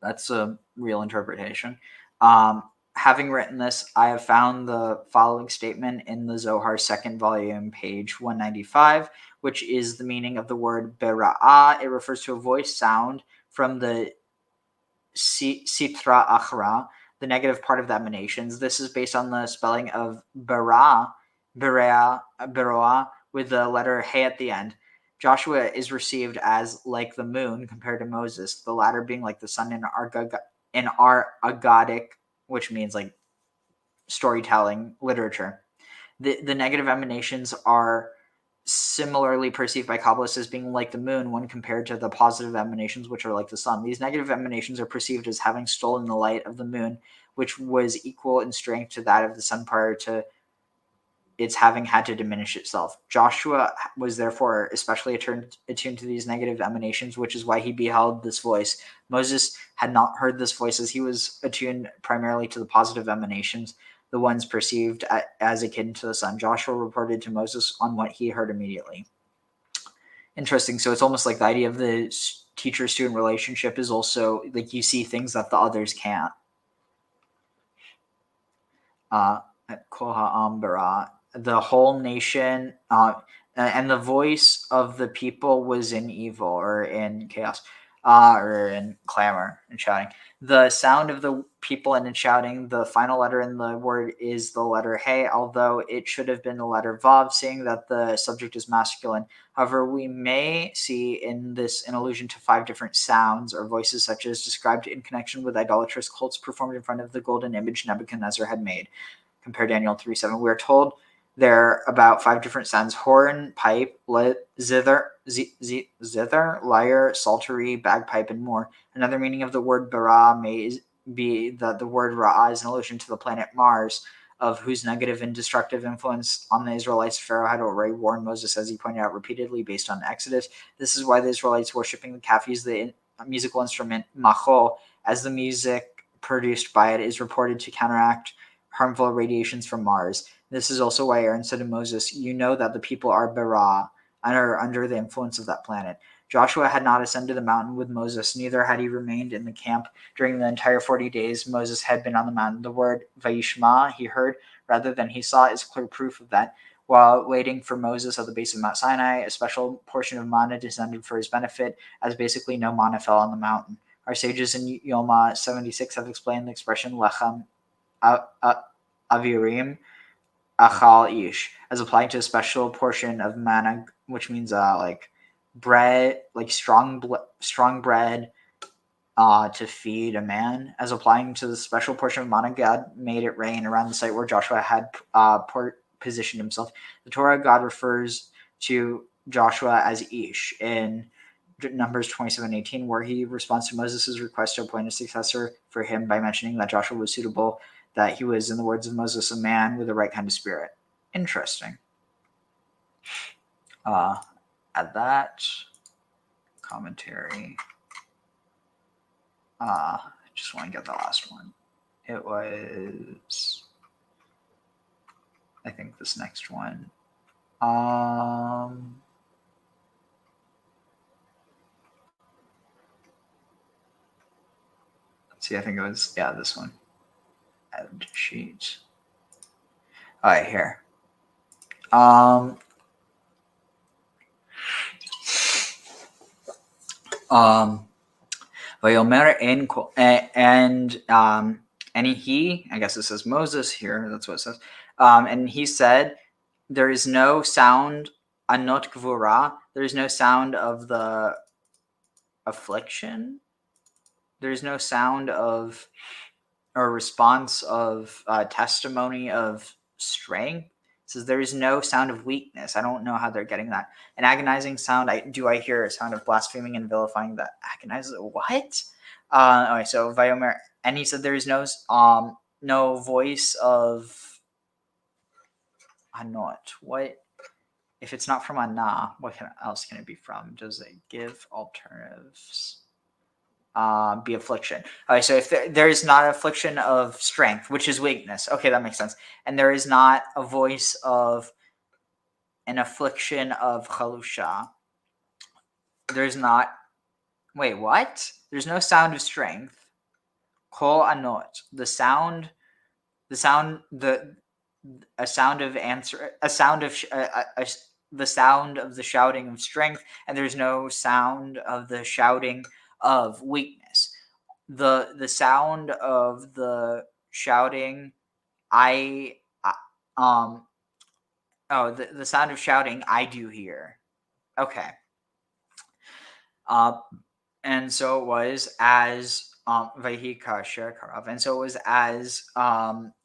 That's a real interpretation. Having written this, I have found the following statement in the Zohar 2nd volume, page 195, which is the meaning of the word bera'ah. It refers to a voice sound from the sitra achra, the negative part of the emanations. This is based on the spelling of beroah, with the letter hey at the end. Joshua is received as like the moon compared to Moses, the latter being like the sun in our Agadic, which means like storytelling literature. The negative emanations are similarly perceived by Kabbalists as being like the moon when compared to the positive emanations, which are like the sun. These negative emanations are perceived as having stolen the light of the moon, which was equal in strength to that of the sun prior to its having had to diminish itself. Joshua was therefore especially attuned to these negative emanations, which is why he beheld this voice. Moses had not heard this voice, as he was attuned primarily to the positive emanations, the ones perceived as akin to the sun. Joshua reported to Moses on what he heard immediately. Interesting. So it's almost like the idea of the teacher-student relationship is also like you see things that the others can't. Koha Ambara, the whole nation, and the voice of the people was in evil or in chaos, or in clamor and shouting. The sound of the people and in shouting, the final letter in the word is the letter hey, although it should have been the letter vav, seeing that the subject is masculine. However, we may see in this an allusion to 5 different sounds or voices, such as described in connection with idolatrous cults performed in front of the golden image Nebuchadnezzar had made. Compare Daniel 3:7. We are told there are about 5 different sounds: horn, pipe, zither, lyre, psaltery, bagpipe, and more. Another meaning of the word bara may be that the word Ra is an allusion to the planet Mars, of whose negative and destructive influence on the Israelites Pharaoh had already warned Moses, as he pointed out repeatedly, based on Exodus. This is why the Israelites worshipping the calf used the musical instrument machol, as the music produced by it is reported to counteract harmful radiations from Mars. This is also why Aaron said to Moses, "You know that the people are bara and are under the influence of that planet." Joshua had not ascended the mountain with Moses, neither had he remained in the camp during the entire 40 days Moses had been on the mountain. The word Vayishma, he heard, rather than he saw, is clear proof of that. While waiting for Moses at the base of Mount Sinai, a special portion of manna descended for his benefit, as basically no manna fell on the mountain. Our sages in Yoma 76 have explained the expression lechem avirim achal ish as applying to a special portion of manna, which means like bread, like strong bread to feed a man. As applying to the special portion of manna, God made it rain around the site where Joshua had positioned himself. The Torah, God refers to Joshua as Ish in Numbers 27:18, where he responds to Moses' request to appoint a successor for him by mentioning that Joshua was suitable, that he was, in the words of Moses, a man with the right kind of spirit. Interesting. Add that commentary. Just want to get the last one. It was, I think, this next one. Let's see, I think it was, yeah, this one. Add sheet. All right, here. And he, I guess it says Moses here, that's what it says. And he said, there is no sound, anot gvura, there is no sound of the affliction. There is no sound of, or response of testimony of strength. It says there is no sound of weakness. I don't know how they're getting that. An agonizing sound. I hear a sound of blaspheming and vilifying that agonizes. What? Okay, so Vayomer, and he said there is no voice of Anot. What? If it's not from Anah, what else can it be from? Does it give alternatives? be affliction. Okay, so if there is not affliction of strength, which is weakness, okay, that makes sense. And there is not a voice of an affliction of chalusha. There's not. Wait, what? There's no sound of strength. Kol anot, the sound, a sound of answer, the sound of the shouting of strength, and there's no sound of the shouting of weakness. The sound of the shouting, the sound of shouting I do hear. Okay. And so it was as and so it was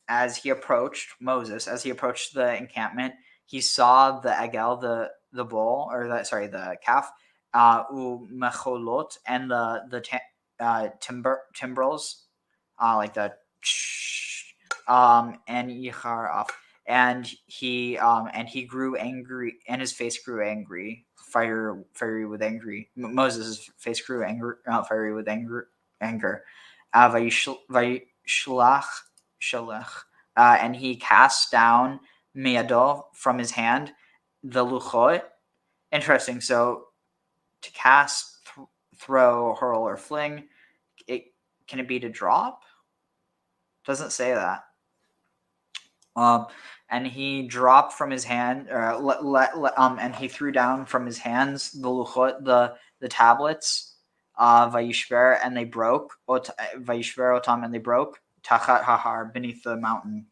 as he approached Moses, as he approached the encampment, he saw the egel, the bull, or the calf, umecholot, and the timbrels, like the and yichar off, and he grew angry, and his face grew angry, fiery with angry. Moses' face grew angry, fiery with anger. And he cast down miyado, from his hand, the luchot. Interesting. So to cast, throw, hurl, or fling, can it be to drop? Doesn't say that. And he dropped from his hand, and he threw down from his hands the luchot, the tablets, vayishver, and they broke. Vayishver otam, and they broke. Tachat hahar, beneath the mountain.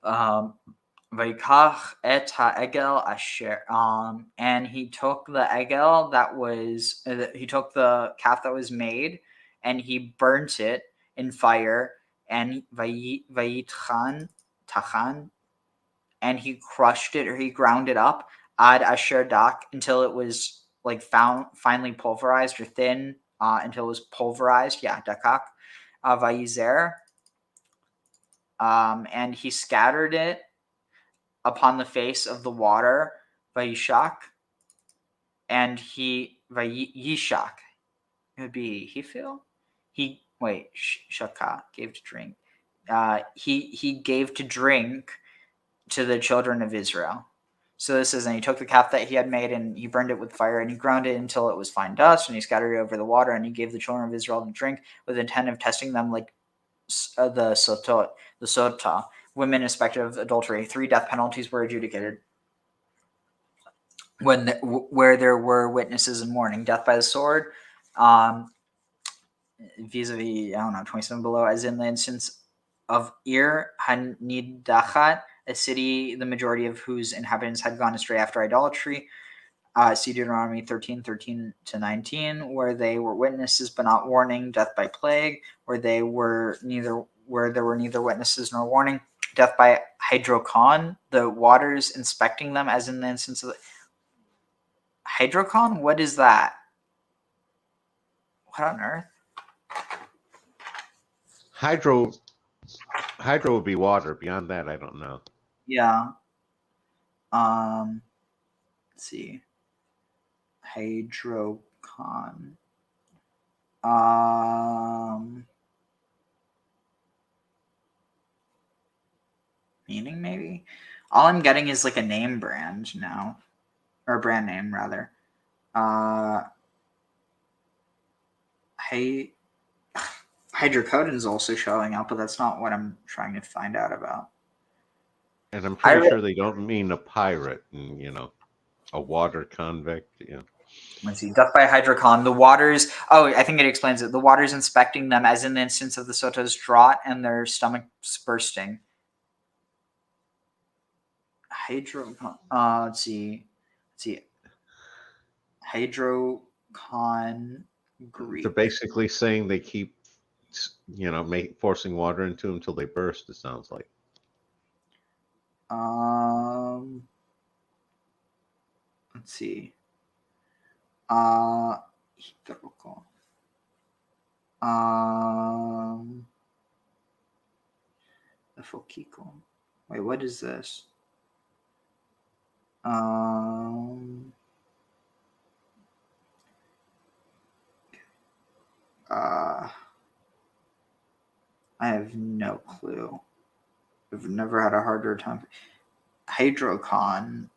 Vayikach et ha'egel asher, and he took the egel that was, he took the calf that was made, and he burnt it in fire, and vayitchan tachan, and he crushed it, or he ground it up, ad asher dak, until it was like finally pulverized, or thin, until it was pulverized. Yeah, dakak. Vayizer, and he scattered it upon the face of the water, vayishak, and he vayishak. It would be hifil. Shaka, gave to drink. He gave to drink to the children of Israel. So this is, and he took the calf that he had made, and he burned it with fire, and he ground it until it was fine dust, and he scattered it over the water, and he gave the children of Israel to drink, with the intent of testing them, like the sota, women suspected of adultery. 3 death penalties were adjudicated where there were witnesses in mourning. Death by the sword, vis-a-vis, 27 below, as in the instance of Ir Hanidachat, a city the majority of whose inhabitants had gone astray after idolatry. See Deuteronomy 13:13-19, where they were witnesses but not warning. Death by plague, where there were neither witnesses nor warning. Death by hydrocon, the waters inspecting them, as in the instance of hydrocon. What is that? What on earth? Hydro would be water. Beyond that, I don't know. Yeah. Let's see. Hydrocon. Meaning, maybe? All I'm getting is like a name brand now. Or a brand name, rather. Hydrocodone is also showing up, but that's not what I'm trying to find out about. And I'm pretty sure they don't mean a pirate, and a water convict. Yeah. Let's see. Death by hydrocon. The waters. Oh, I think it explains it. The waters inspecting them, as in the instance of the sota's draught and their stomachs bursting. Hydrocon. Let's see. Hydrocon Greek. They're basically saying they keep, forcing water into them until they burst. It sounds like. Let's see. Fokiko. Wait, what is this? I have no clue. I've never had a harder time. Hydrocon,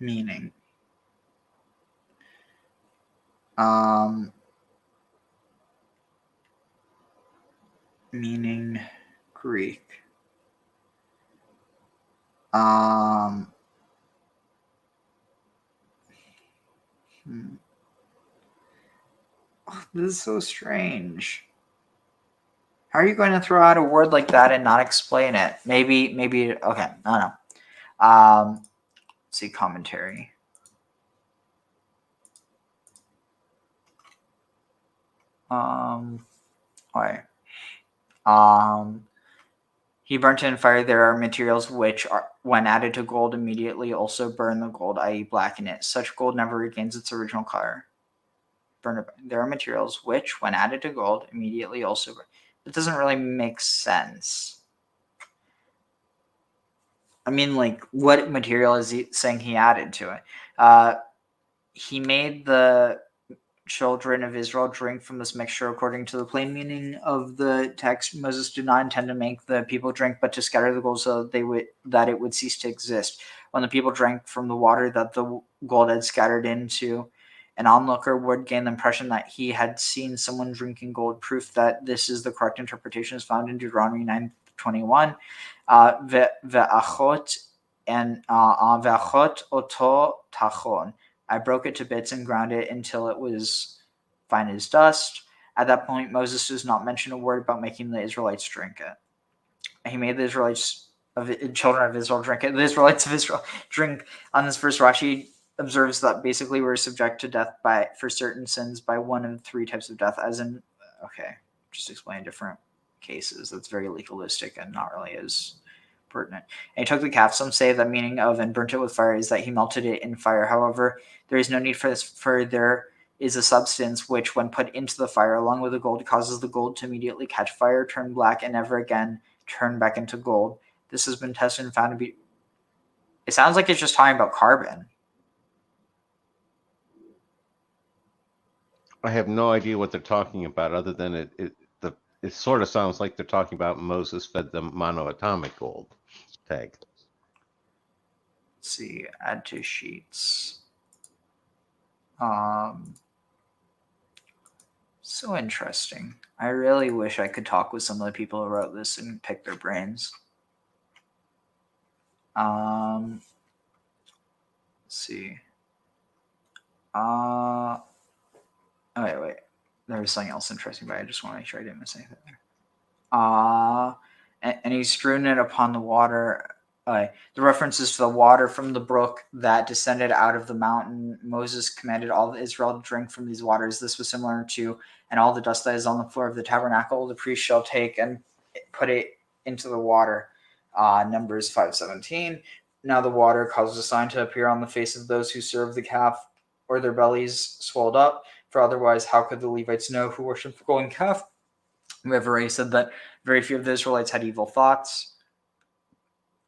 meaning. Meaning Greek. This is so strange. How are you going to throw out a word like that and not explain it? Maybe, okay, I don't know. Let's see, commentary. Okay. He burnt it in fire. There are materials which, when added to gold, immediately also burn the gold, i.e. blacken it. Such gold never regains its original color. There are materials which, when added to gold, immediately also burn. It doesn't really make sense. I mean, like, what material is he saying he added to it? He made the children of Israel drink from this mixture according to the plain meaning of the text. Moses did not intend to make the people drink, but to scatter the gold so that it would cease to exist. When the people drank from the water that the gold had scattered into, an onlooker would gain the impression that he had seen someone drinking gold. Proof that this is the correct interpretation is found in Deuteronomy 9:21. Ve'achot oto tachon. I broke it to bits and ground it until it was fine as dust. At that point, Moses does not mention a word about making the Israelites drink it. He made the children of Israel drink it. The Israelites of Israel drink. On this verse, Rashi observes that basically we're subject to death for certain sins by one of three types of death, as in, okay, just explain different cases. That's very legalistic and not really as pertinent. And he took the calf. Some say the meaning of and burnt it with fire is that he melted it in fire. However, there is no need for this, for there is a substance which, when put into the fire along with the gold, causes the gold to immediately catch fire, turn black, and never again turn back into gold. This has been tested and found to be. It sounds like it's just talking about carbon. I have no idea what they're talking about, other than it sort of sounds like they're talking about Moses fed them monoatomic gold tag. Let's see, add to sheets. So interesting. I really wish I could talk with some of the people who wrote this and pick their brains. Let's see. Oh, wait. There was something else interesting, but I just want to make sure I didn't miss anything there. And he strewn it upon the water. The references to the water from the brook that descended out of the mountain. Moses commanded all of Israel to drink from these waters. This was similar to, and all the dust that is on the floor of the tabernacle, the priest shall take and put it into the water. Numbers 5:17. Now the water causes a sign to appear on the face of those who serve the calf, or their bellies swelled up. For otherwise, how could the Levites know who worship the golden calf? We have already said that very few of the Israelites had evil thoughts.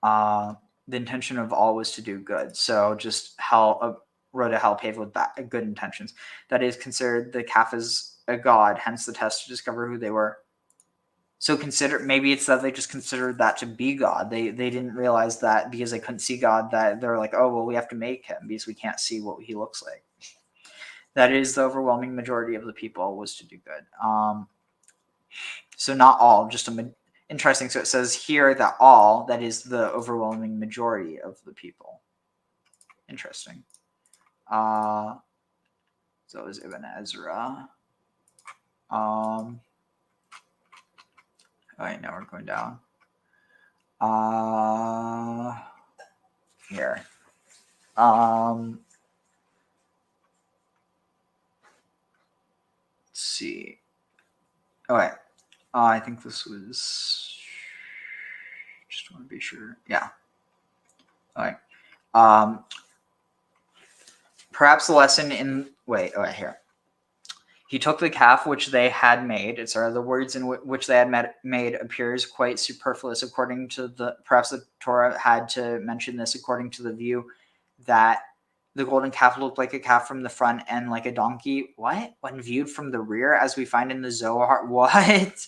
The intention of all was to do good. So just road to hell paved with good intentions. That is, considered the calf as a god, hence the test to discover who they were. So maybe it's that they just considered that to be God. They didn't realize that because they couldn't see God, that they're like, oh, well, we have to make him because we can't see what he looks like. That is, the overwhelming majority of the people was to do good. So not all, just interesting. So it says here that all, that is the overwhelming majority of the people. Interesting. So it was Ibn Ezra. All right, now we're going down. Here. Let's see. All right. I think this was. Just want to be sure. Yeah. All right. Perhaps the lesson in. Wait. Oh, here. He took the calf which they had made. It's the words in which they had made appears quite superfluous according to the. Perhaps the Torah had to mention this according to the view that The golden calf looked like a calf from the front and like a donkey. What? When viewed from the rear, as we find in the Zohar. What?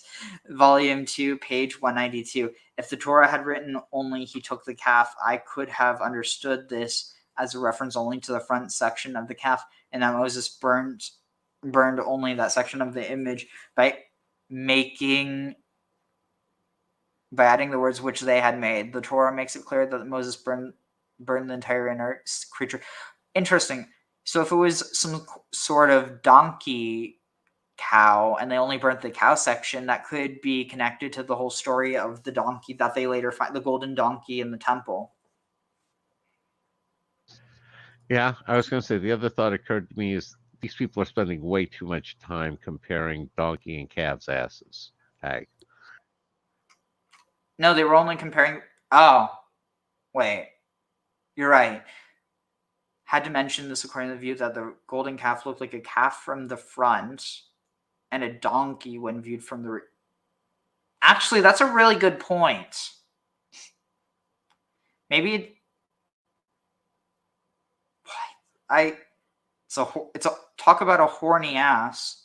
Volume 2, page 192. If the Torah had written only he took the calf, I could have understood this as a reference only to the front section of the calf, and that Moses burned only that section of the image by adding the words which they had made. The Torah makes it clear that Moses burned the entire inner creature. Interesting. So if it was some sort of donkey cow and they only burnt the cow section, that could be connected to the whole story of the donkey that they later find, the golden donkey in the temple. Yeah, I was going to say the other thought occurred to me is these people are spending way too much time comparing donkey and calves' asses. Hey. No, they were only comparing. Oh, wait. You're right. Had to mention this according to the view that the golden calf looked like a calf from the front and a donkey when viewed from the rear. Actually, that's a really good point. Maybe it's a talk about a horny ass.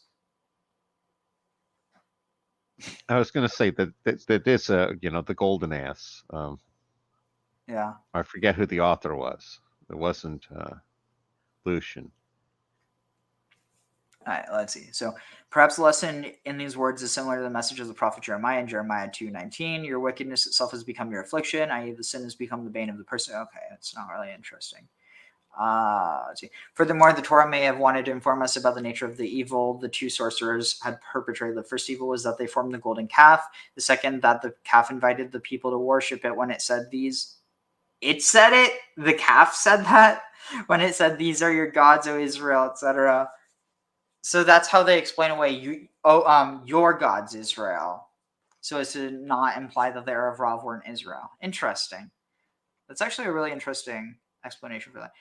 I was going to say that is the golden ass. Yeah. I forget who the author was. It wasn't Lucian. All right, let's see. So perhaps the lesson in these words is similar to the message of the prophet Jeremiah in Jeremiah 2:19. Your wickedness itself has become your affliction, i.e. the sin has become the bane of the person. Okay, that's not really interesting. Let's see. Furthermore, the Torah may have wanted to inform us about the nature of the evil the two sorcerers had perpetrated. The first evil was that they formed the golden calf. The second, that the calf invited the people to worship it. When it said these, it said it. The calf said that when it said, "These are your gods, O Israel," etc. So that's how they explain away your gods, Israel. So as to not imply that the Erev Rav were in Israel. Interesting. That's actually a really interesting explanation for that.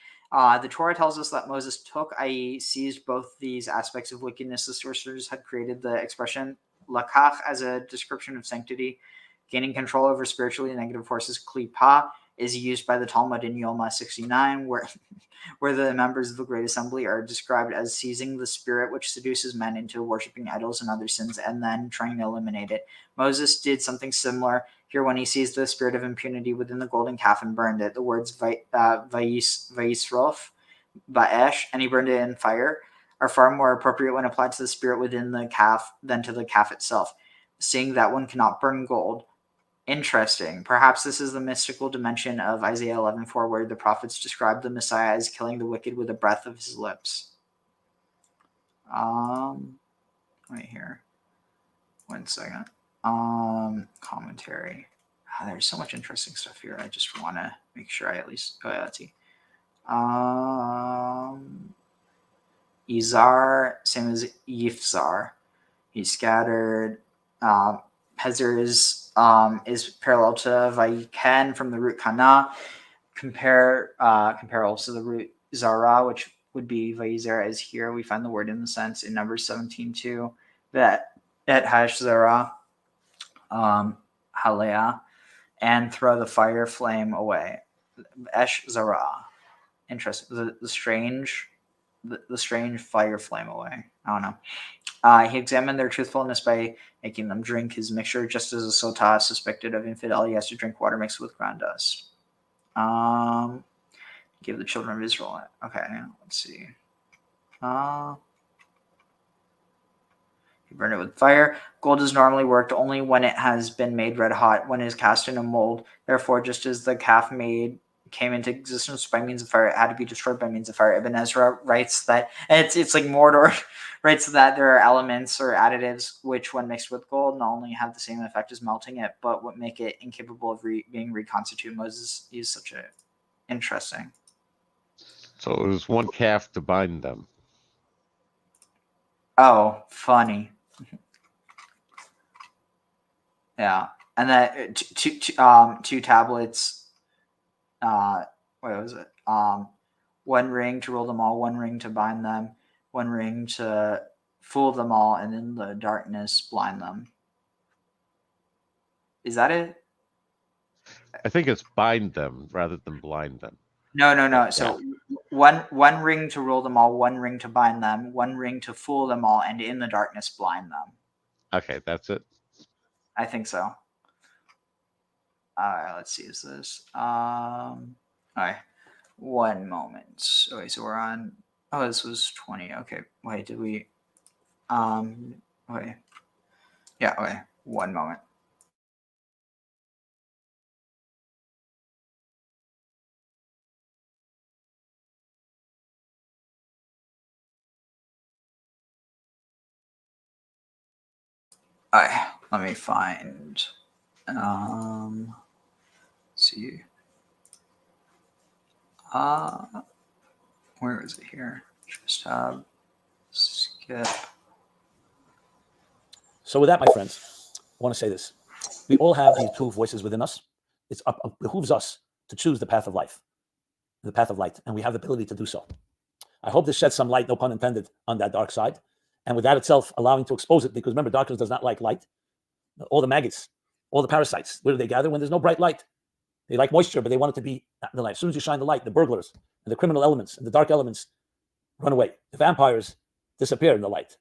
The Torah tells us that Moses took, i.e. seized both these aspects of wickedness. The sorcerers had created the expression lakach as a description of sanctity. Gaining control over spiritually negative forces, klipa, is used by the Talmud in Yoma 69, where the members of the Great Assembly are described as seizing the spirit which seduces men into worshiping idols and other sins and then trying to eliminate it. Moses did something similar here when he seized the spirit of impunity within the golden calf and burned it. The words vayisrof, ba'esh, and he burned it in fire, are far more appropriate when applied to the spirit within the calf than to the calf itself, seeing that one cannot burn gold. Interesting. Perhaps this is the mystical dimension of Isaiah 11:4, where the prophets describe the Messiah as killing the wicked with the breath of his lips. Right here. 1 second. Commentary. There's so much interesting stuff here. I just want to make sure I at least. Oh yeah, let's see. Izar, same as Yifzar. He scattered. Pezer is parallel to Vayiken from the root kana. Compare also the root Zara, which would be Vayizer, as here we find the word in the sense in Numbers 17:2 that et hash Zara, Halea, and throw the fire flame away. Esh Zara. Interesting. The strange fire flame away. I don't know. He examined their truthfulness by making them drink his mixture, just as a sotah suspected of infidelity has to drink water mixed with ground dust. Give the children of Israel. Okay, let's see. He burned it with fire. Gold is normally worked only when it has been made red hot, when it is cast in a mold. Therefore, just as the calf came into existence by means of fire, it had to be destroyed by means of fire. Ibn Ezra writes that, and it's like Mordor writes that there are elements or additives which, when mixed with gold, not only have the same effect as melting it, but would make it incapable of being reconstituted. Moses used such a interesting. So it was one calf to bind them. Oh, funny. Yeah, and that two tablets. What was it? One ring to rule them all, one ring to bind them, one ring to fool them all, and in the darkness blind them. Is that it? I think it's bind them rather than blind them. No. Yeah. So one ring to rule them all, one ring to bind them, one ring to fool them all, and in the darkness blind them. Okay, that's it. I think so. All right, let's see. Is this? All right, one moment. Okay, so we're on. Oh, this was 20. Okay, wait, did we? Okay. Yeah. Okay. One moment. All right, let me find. Let's see. Where is it here? Just skip. So with that, my friends, I want to say this. We all have these two voices within us. It behooves us to choose the path of life, the path of light, and we have the ability to do so. I hope this sheds some light, no pun intended, on that dark side. And with that itself, allowing to expose it, because remember, darkness does not like light. All the maggots, all the parasites, where do they gather? When there's no bright light. They like moisture, but they want it to be the light. As soon as you shine the light, the burglars and the criminal elements and the dark elements run away. The vampires disappear in the light.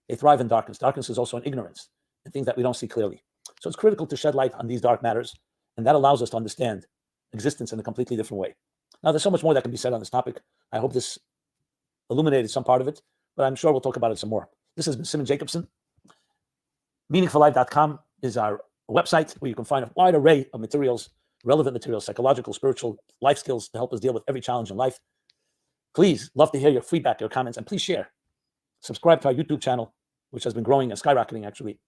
They thrive in darkness. Darkness is also in ignorance and things that we don't see clearly. So it's critical to shed light on these dark matters, and that allows us to understand existence in a completely different way. Now, there's so much more that can be said on this topic. I hope this illuminated some part of it, but I'm sure we'll talk about it some more. This has been Simon Jacobson. Meaningfullife.com is our website where you can find a wide array of materials, relevant materials, psychological, spiritual, life skills to help us deal with every challenge in life. Please, love to hear your feedback, your comments, and please share. Subscribe to our YouTube channel, which has been growing and skyrocketing, actually.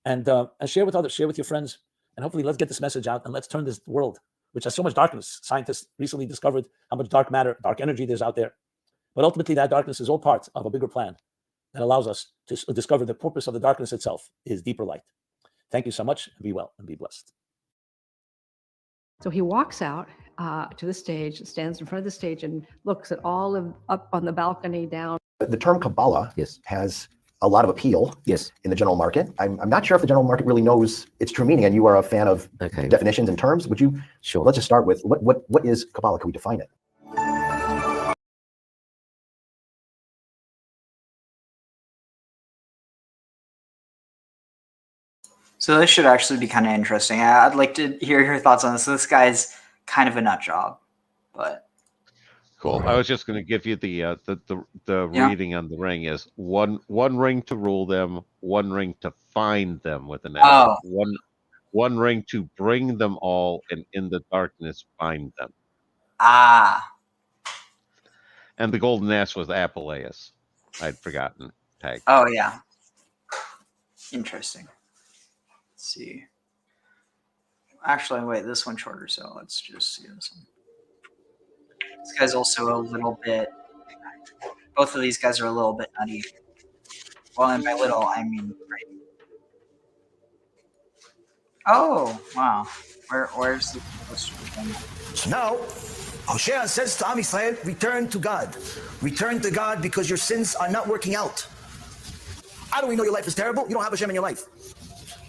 And share with others, share with your friends, and hopefully let's get this message out and let's turn this world, which has so much darkness. Scientists recently discovered how much dark matter, dark energy there's out there. But ultimately, that darkness is all part of a bigger plan that allows us to discover the purpose of the darkness itself is deeper light. Thank you so much, and be well and be blessed. So he walks out to the stage, stands in front of the stage, and looks at all of up on the balcony down. The term Kabbalah has a lot of appeal in the general market. I'm not sure if the general market really knows its true meaning, and you are a fan of definitions and terms. Would you? Sure. Let's just start with what is Kabbalah? Can we define it? So this should actually be kind of interesting. I'd like to hear your thoughts on this. This guy's kind of a nut job, but cool. I was just going to give you the reading on the ring is one ring to rule them, one ring to find them with an arrow, one ring to bring them all, and in the darkness bind them. And the golden ass was Apuleius. I'd forgotten. Tag. Oh yeah. Interesting. Let's see. Actually, wait, this one's shorter, so let's just see this one. This guy's also a little bit. Both of these guys are a little bit nutty. Well, and by little, I mean crazy. Oh, wow. Where's the poster? So now, Hosea says to Am Yisrael, return to God. Return to God because your sins are not working out. How do we know your life is terrible? You don't have Hashem in your life.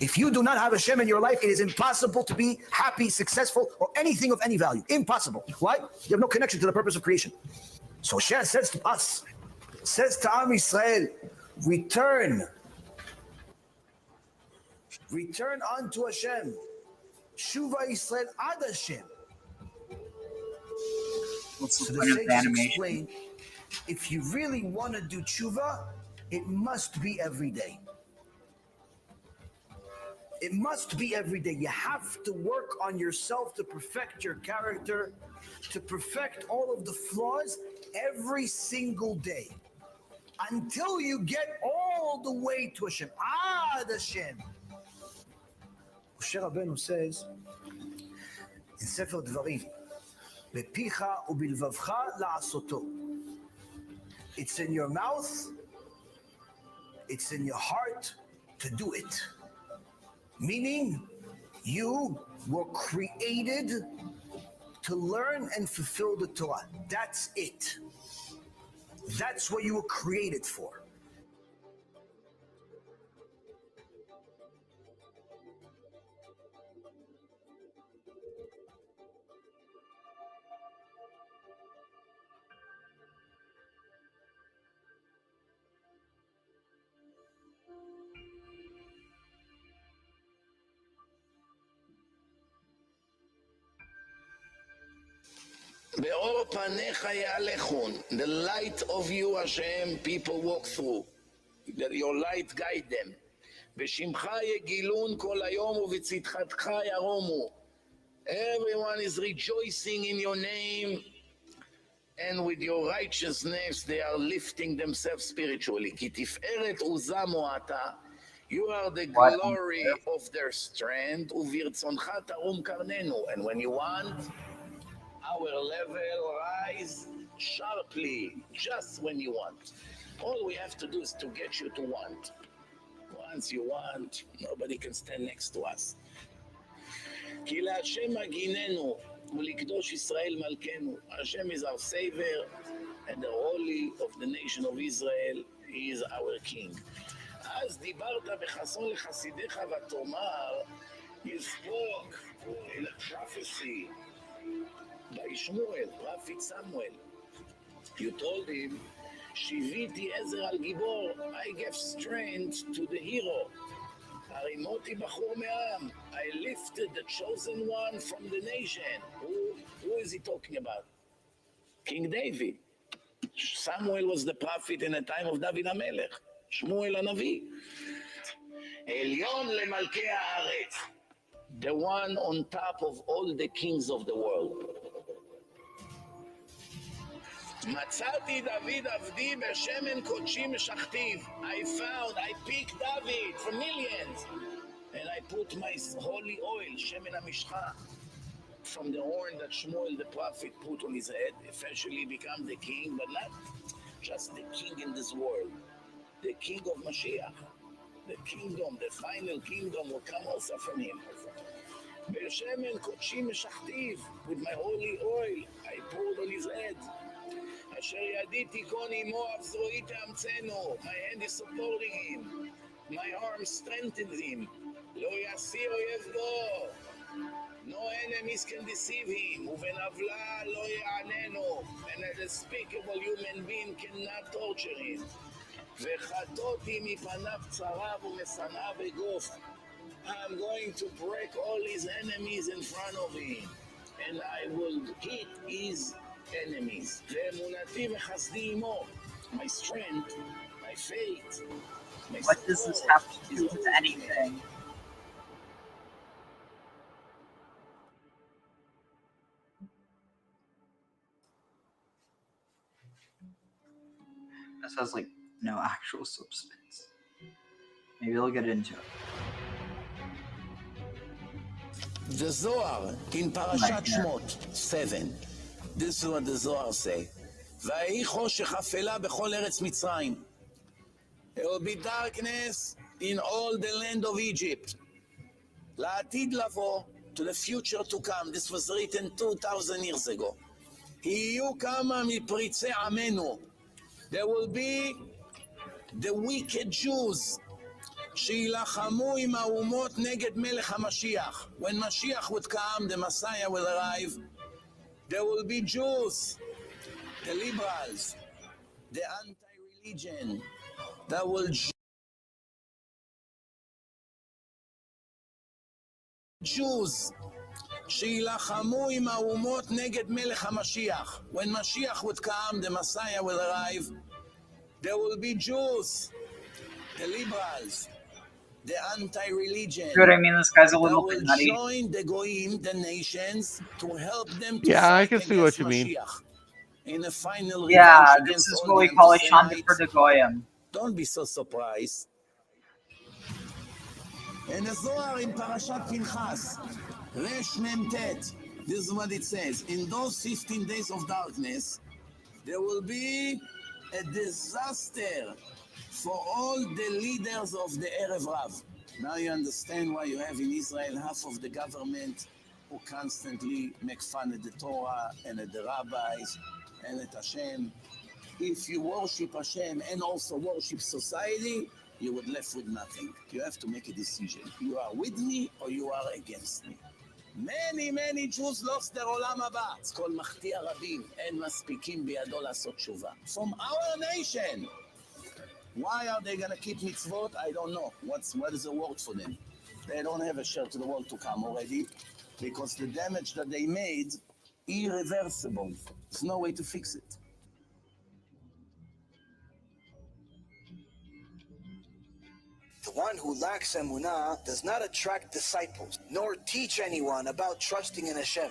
If you do not have Hashem in your life, it is impossible to be happy, successful, or anything of any value. Impossible. Why? You have no connection to the purpose of creation. So Hosea says to us, says to Am Yisrael, return. Return unto Hashem. Shuva Yisrael ad Hashem. What's So the the point of the sages animation? explain, if you really want to do tshuva, it must be every day. It must be every day. You have to work on yourself to perfect your character, to perfect all of the flaws every single day. Until you get all the way to Hashem. Ad Hashem. Moshe Rabbeinu says in Sefer Dvarim, Bepicha ubilvavcha la'asoto. It's in your mouth, it's in your heart to do it. Meaning, you were created to learn and fulfill the Torah. That's it. That's what you were created for. באור פניך יהלכון, the light of you, Hashem, people walk through. That your light guide them. בשמך יגילון כל היום ובצדקתך ירומו. Everyone is rejoicing in your name, and with your righteousness they are lifting themselves spiritually. כי תפארת עוזמו אתה, you are the glory of their strength, וברצונך תרום קרננו. And when you want, our level rise sharply, just when you want. All we have to do is to get you to want. Once you want, nobody can stand next to us. כי להשם מגיננו ולקדוש ישראל מלכנו. Hashem is our savior, and the holy of the nation of Israel is our king. אז דיברת בחסון לחסידיך ותאמר, you spoke in a prophecy by Shmuel, prophet Samuel. You told him, שיוויתי עזר על גיבור, I gave strength to the hero. הרימותי בחור מעם, I lifted the chosen one from the nation. Who is he talking about? King David. Samuel was the prophet in the time of David HaMelech. Shmuel הנביא. עליון למלכי הארץ. The one on top of all the kings of the world. מצאתי דוד עבדי בשמן קודשי משכתיו. I picked David for millions, and I put my holy oil, שמן המשחה, from the horn that Shmuel the prophet put on his head, eventually become the king, but not just the king in this world, the king of Mashiach. The kingdom, the final kingdom will come also from him. בשמן קודשי משכתיו, with my holy oil, I poured on his head. אשר ידי תיכון עמו אף זרועי תאמצנו. My hand is supporting him. My arm strengthens him. לא ישיא אויב בו. No enemies can deceive him. ובן עוולה לא יעננו. And a despicable human being cannot torture him. וחטאתי מפניו צריו ומשנאיו אגוף. I'm going to break all his enemies in front of him. And I will hit his enemies. ואמונתי וחסדי עמו. My strength, my faith, my What does this have to do with anything? This has like no actual substance. Maybe we'll get into it. The Zohar in Parashat Shmot 7. This is what the Zohar say. ויהי חושך אפלה בכל ארץ מצרים. There will be darkness in all the land of Egypt. לעתיד לבוא, to the future to come. This was written 2,000 years ago. יהיו כמה מפריצי עמנו. There will be the wicked Jews שילחמו עם האומות נגד מלך המשיח. When Mashiach would come, the Messiah will arrive. There will be Jews, the liberals, the anti-religion, that will Jews שילחמו עם האומות נגד מלך המשיח. When Mashiach would come, the Messiah will arrive. There will be Jews, the liberals, the anti-religion. See what I mean? This guy's a little bit will nutty. join the goyim, the nations, to help them to Yeah, I fight can see what against you mean. Mashiach. In a final Yeah, revenge this against is all what we the call a Shanda anti-Semites. for the Goyim. Don't be so surprised. And the Zohar in Parashat Pinchas, Resh Mem Tet, this is what it says. In those 15 days of darkness, there will be a disaster for all the leaders of the Erev Rav. Now you understand why you have in Israel half of the government who constantly make fun at the Torah and at the rabbis and at Hashem. If you worship Hashem and also worship society, you would left with nothing. You have to make a decision. You are with me or you are against me. Many Jews lost their עולם הבא. It's called מחטיא רבים. אין מספיקים בידו לעשות תשובה. From our nation. Why are they going to keep mitzvot? I don't know. What is the word for them? They don't have a share to the world to come already, because the damage that they made irreversible. There's no way to fix it. The one who lacks emunah does not attract disciples, nor teach anyone about trusting in Hashem.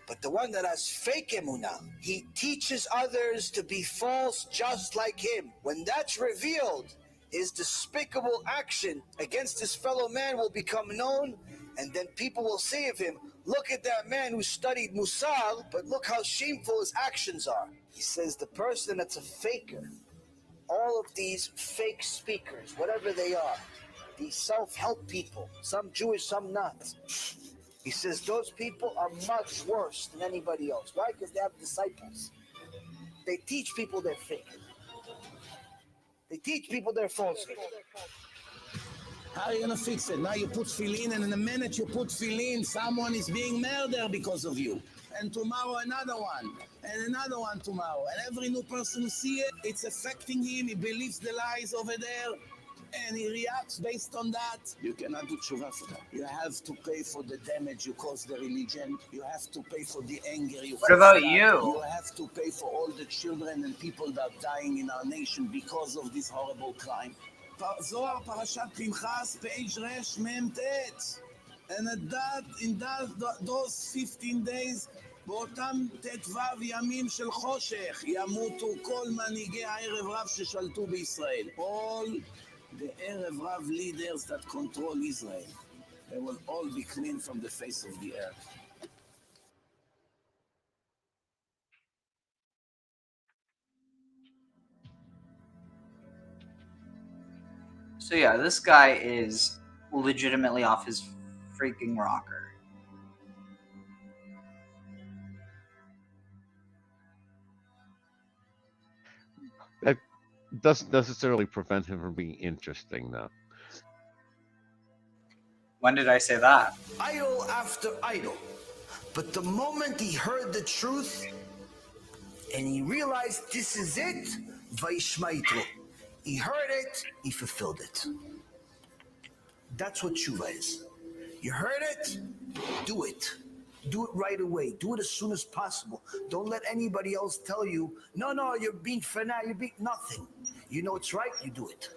But the one that has fake emunah, he teaches others to be false just like him. When that's revealed, his despicable action against his fellow man will become known, and then people will say of him, look at that man who studied Musar, but look how shameful his actions are. He says the person that's a faker, all of these fake speakers, whatever they are, these self-help people, some Jewish, some not, he says those people are much worse than anybody else. Why? Because they have disciples. They teach people they're fake. They teach people they're false. How are you gonna fix it? Now you put tefillin, and in the minute you put tefillin, someone is being murdered because of you. And tomorrow another one, and another one tomorrow. And every new person who see it, it's affecting him. He believes the lies over there, and he reacts based on that. You cannot do tshuva for that. You have to pay for the damage you caused the religion. You have to pay for the anger you What about caused. you? You have to pay for all the children and people that are dying in our nation because of this horrible crime. Zohar Parashat Pinchas, page Resh Mem Tet. And in those 15 days, באותם ט"ו ימים של חושך, ימותו כל מנהיגי הערב רב ששלטו בישראל. All the Erev Rav leaders that control Israel, they will all be clean from the face of the earth. So yeah, this guy is legitimately off his freaking rocker. That doesn't necessarily prevent him from being interesting, though. When did I say that? Idol after idol. But the moment he heard the truth and he realized this is it, Vaishmaitro. He heard it, he fulfilled it. That's what tshuva is. You heard it, do it. Do it right away. Do it as soon as possible. Don't let anybody else tell you, no, you're being fanatic, you're being nothing. You know it's right, you do it.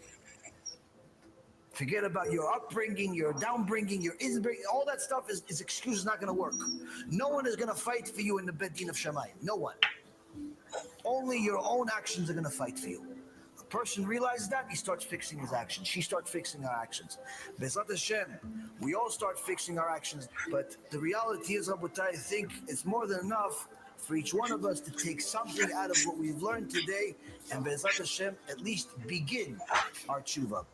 Forget about your upbringing, your downbringing, your isbringing. All that stuff is excuses, not going to work. No one is going to fight for you in the Bedin of Shamayim. No one. Only your own actions are going to fight for you. A person realizes that, he starts fixing his actions. She starts fixing her actions. Bezat Hashem, we all start fixing our actions. But the reality is, Rabotai, I think it's more than enough for each one of us to take something out of what we've learned today, and Bezat Hashem, at least begin our tshuva.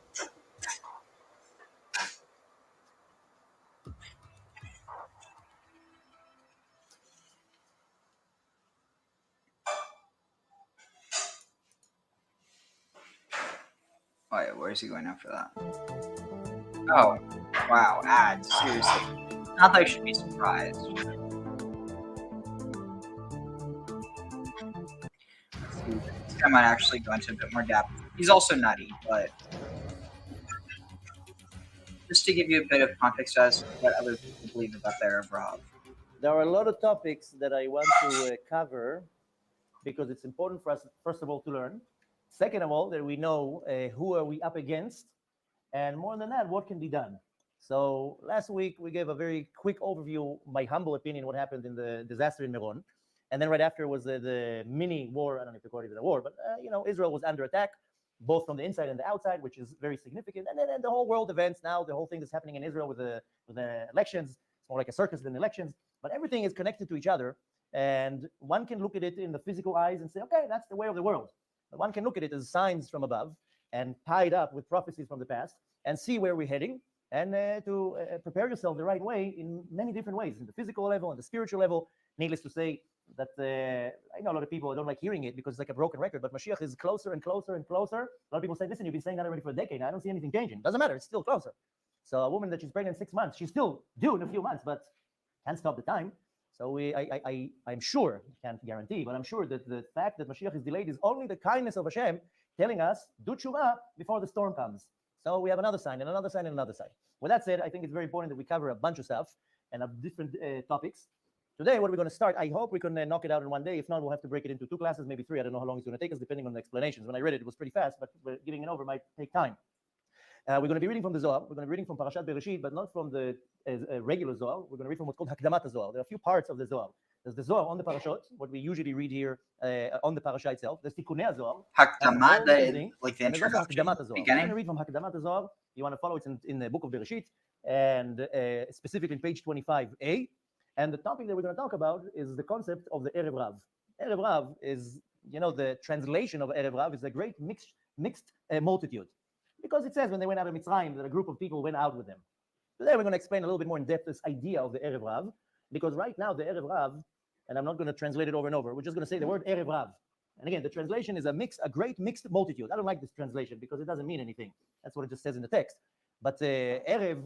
Oh yeah, where is he going after that? Oh, wow, ads, seriously. Not that I should be surprised. This guy might actually go into a bit more depth. He's also nutty, but just to give you a bit of context as to what other people believe about the Erev Rav. There are a lot of topics that I want to cover because it's important for us, first of all, to learn. Second of all, that we know who are we up against, and more than that, what can be done. So last week, we gave a very quick overview, my humble opinion, what happened in the disaster in Meron. And then right after was the mini war, I don't know if you call it a war, but Israel was under attack, both from the inside and the outside, which is very significant. And then the whole world events now, the whole thing that's happening in Israel with the elections, it's more like a circus than elections, but everything is connected to each other. And one can look at it in the physical eyes and say, okay, that's the way of the world. But one can look at it as signs from above and tied up with prophecies from the past and see where we're heading and to prepare yourself the right way in many different ways, in the physical level and the spiritual level. Needless to say that I know a lot of people don't like hearing it because it's like a broken record, but Mashiach is closer and closer and closer. A lot of people say, listen, you've been saying that already for a decade. I don't see anything changing. Doesn't matter. It's still closer. So a woman that she's pregnant 6 months, she's still due in a few months, but can't stop the time. So I'm sure, can't guarantee, but I'm sure that the fact that Mashiach is delayed is only the kindness of Hashem telling us, do tshuva before the storm comes. So we have another sign and another sign and another sign. With that said, I think it's very important that we cover a bunch of stuff and of different topics. Today, what we're going to start, I hope we can knock it out in one day. If not, we'll have to break it into 2 classes, maybe 3. I don't know how long it's going to take us, depending on the explanations. When I read it, it was pretty fast, but giving it over might take time. We're going to be reading from the Zohar. We're going to be reading from Parashat Bereshit, but not from the regular Zohar. We're going to read from what's called Hakdamat Zohar. There are a few parts of the Zohar. There's the Zohar on the Parashot, what we usually read here on the Parasha itself. There's Tikkunei Zohar. Hakdamat, like the and there's also introduction, Hakdamat Zohar. We're going to read from Hakdamat Zohar. You want to follow it in the book of Bereshit, and specifically in page 25a. And the topic that we're going to talk about is the concept of the Erev Rav. Erev Rav is, the translation of Erev Rav is a great mixed multitude. Because it says when they went out of Mitzrayim that a group of people went out with them. Today we're going to explain a little bit more in depth this idea of the Erev Rav, because right now the Erev Rav, and I'm not going to translate it over and over, we're just going to say the word Erev Rav. And again, the translation is a great mixed multitude. I don't like this translation because it doesn't mean anything. That's what it just says in the text. But Erev,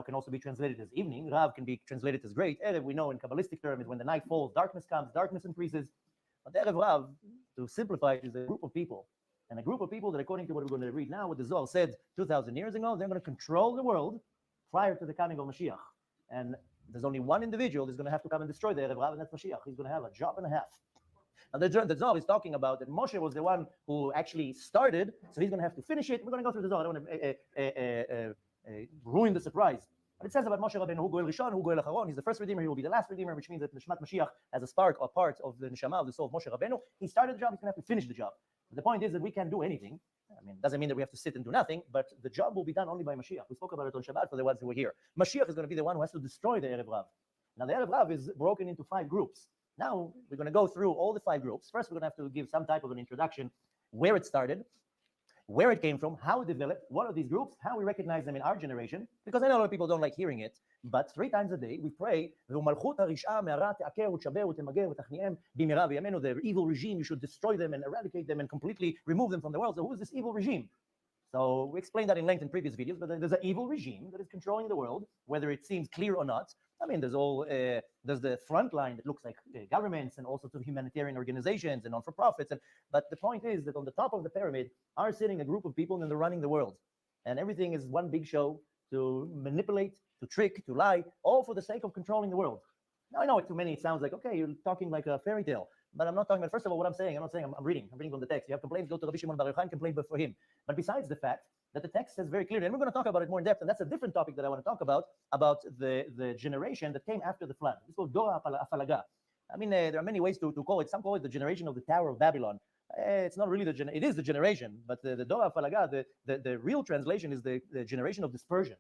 can also be translated as evening. Rav can be translated as great. Erev, we know in Kabbalistic terms, is when the night falls, darkness comes, darkness increases. But the Erev Rav, to simplify it, is a group of people. And a group of people that, according to what we're going to read now, what the Zohar said 2,000 years ago, they're going to control the world prior to the coming of Mashiach. And there's only one individual that's going to have to come and destroy the Erev Rav, and that's Mashiach. He's going to have a job and a half. And the Zohar is talking about that Moshe was the one who actually started, so he's going to have to finish it. We're going to go through the Zohar. I don't want to ruin the surprise. But it says about Moshe Rabbeinu, Hu Goel Rishon, Hu Goel Acharon. He's the first Redeemer, he will be the last Redeemer, which means that Neshmat Mashiach has a spark or part of the Neshama, of the soul of Moshe Rabbeinu. He started the job, he's going to have to finish the job. The point is that we can't do anything. I mean, it doesn't mean that we have to sit and do nothing, but the job will be done only by Mashiach. We spoke about it on Shabbat for the ones who were here. Mashiach is going to be the one who has to destroy the Erev Rav. Now, the Erev Rav is broken into 5 groups. Now, we're going to go through all the 5 groups. First, we're going to have to give some type of an introduction, where it started, where it came from, how it developed, what are these groups, how we recognize them in our generation, because I know a lot of people don't like hearing it, but 3 times a day we pray, the evil regime, you should destroy them and eradicate them and completely remove them from the world. So who is this evil regime? So we explained that in length in previous videos, but there's an evil regime that is controlling the world, whether it seems clear or not. I mean, there's the front line that looks like governments and also to humanitarian organizations and non-for-profits. But the point is that on the top of the pyramid are sitting a group of people and they're running the world. And everything is one big show to manipulate, to trick, to lie, all for the sake of controlling the world. Now, I know to many it sounds like, okay, you're talking like a fairy tale. But I'm not talking about, first of all, what I'm saying. I'm not saying I'm reading from the text. You have complaints, go to Rabbi Shimon Bar Yochai and complain for him. But besides the fact that the text says very clearly, and we're going to talk about it more in depth, and that's a different topic that I want to talk about the generation that came after the flood. It's called Dor HaFalaga. I mean, there are many ways to call it. Some call it the generation of the Tower of Babylon. It's not really it is the generation, but the Dor HaFalaga, the real translation is the generation of dispersion.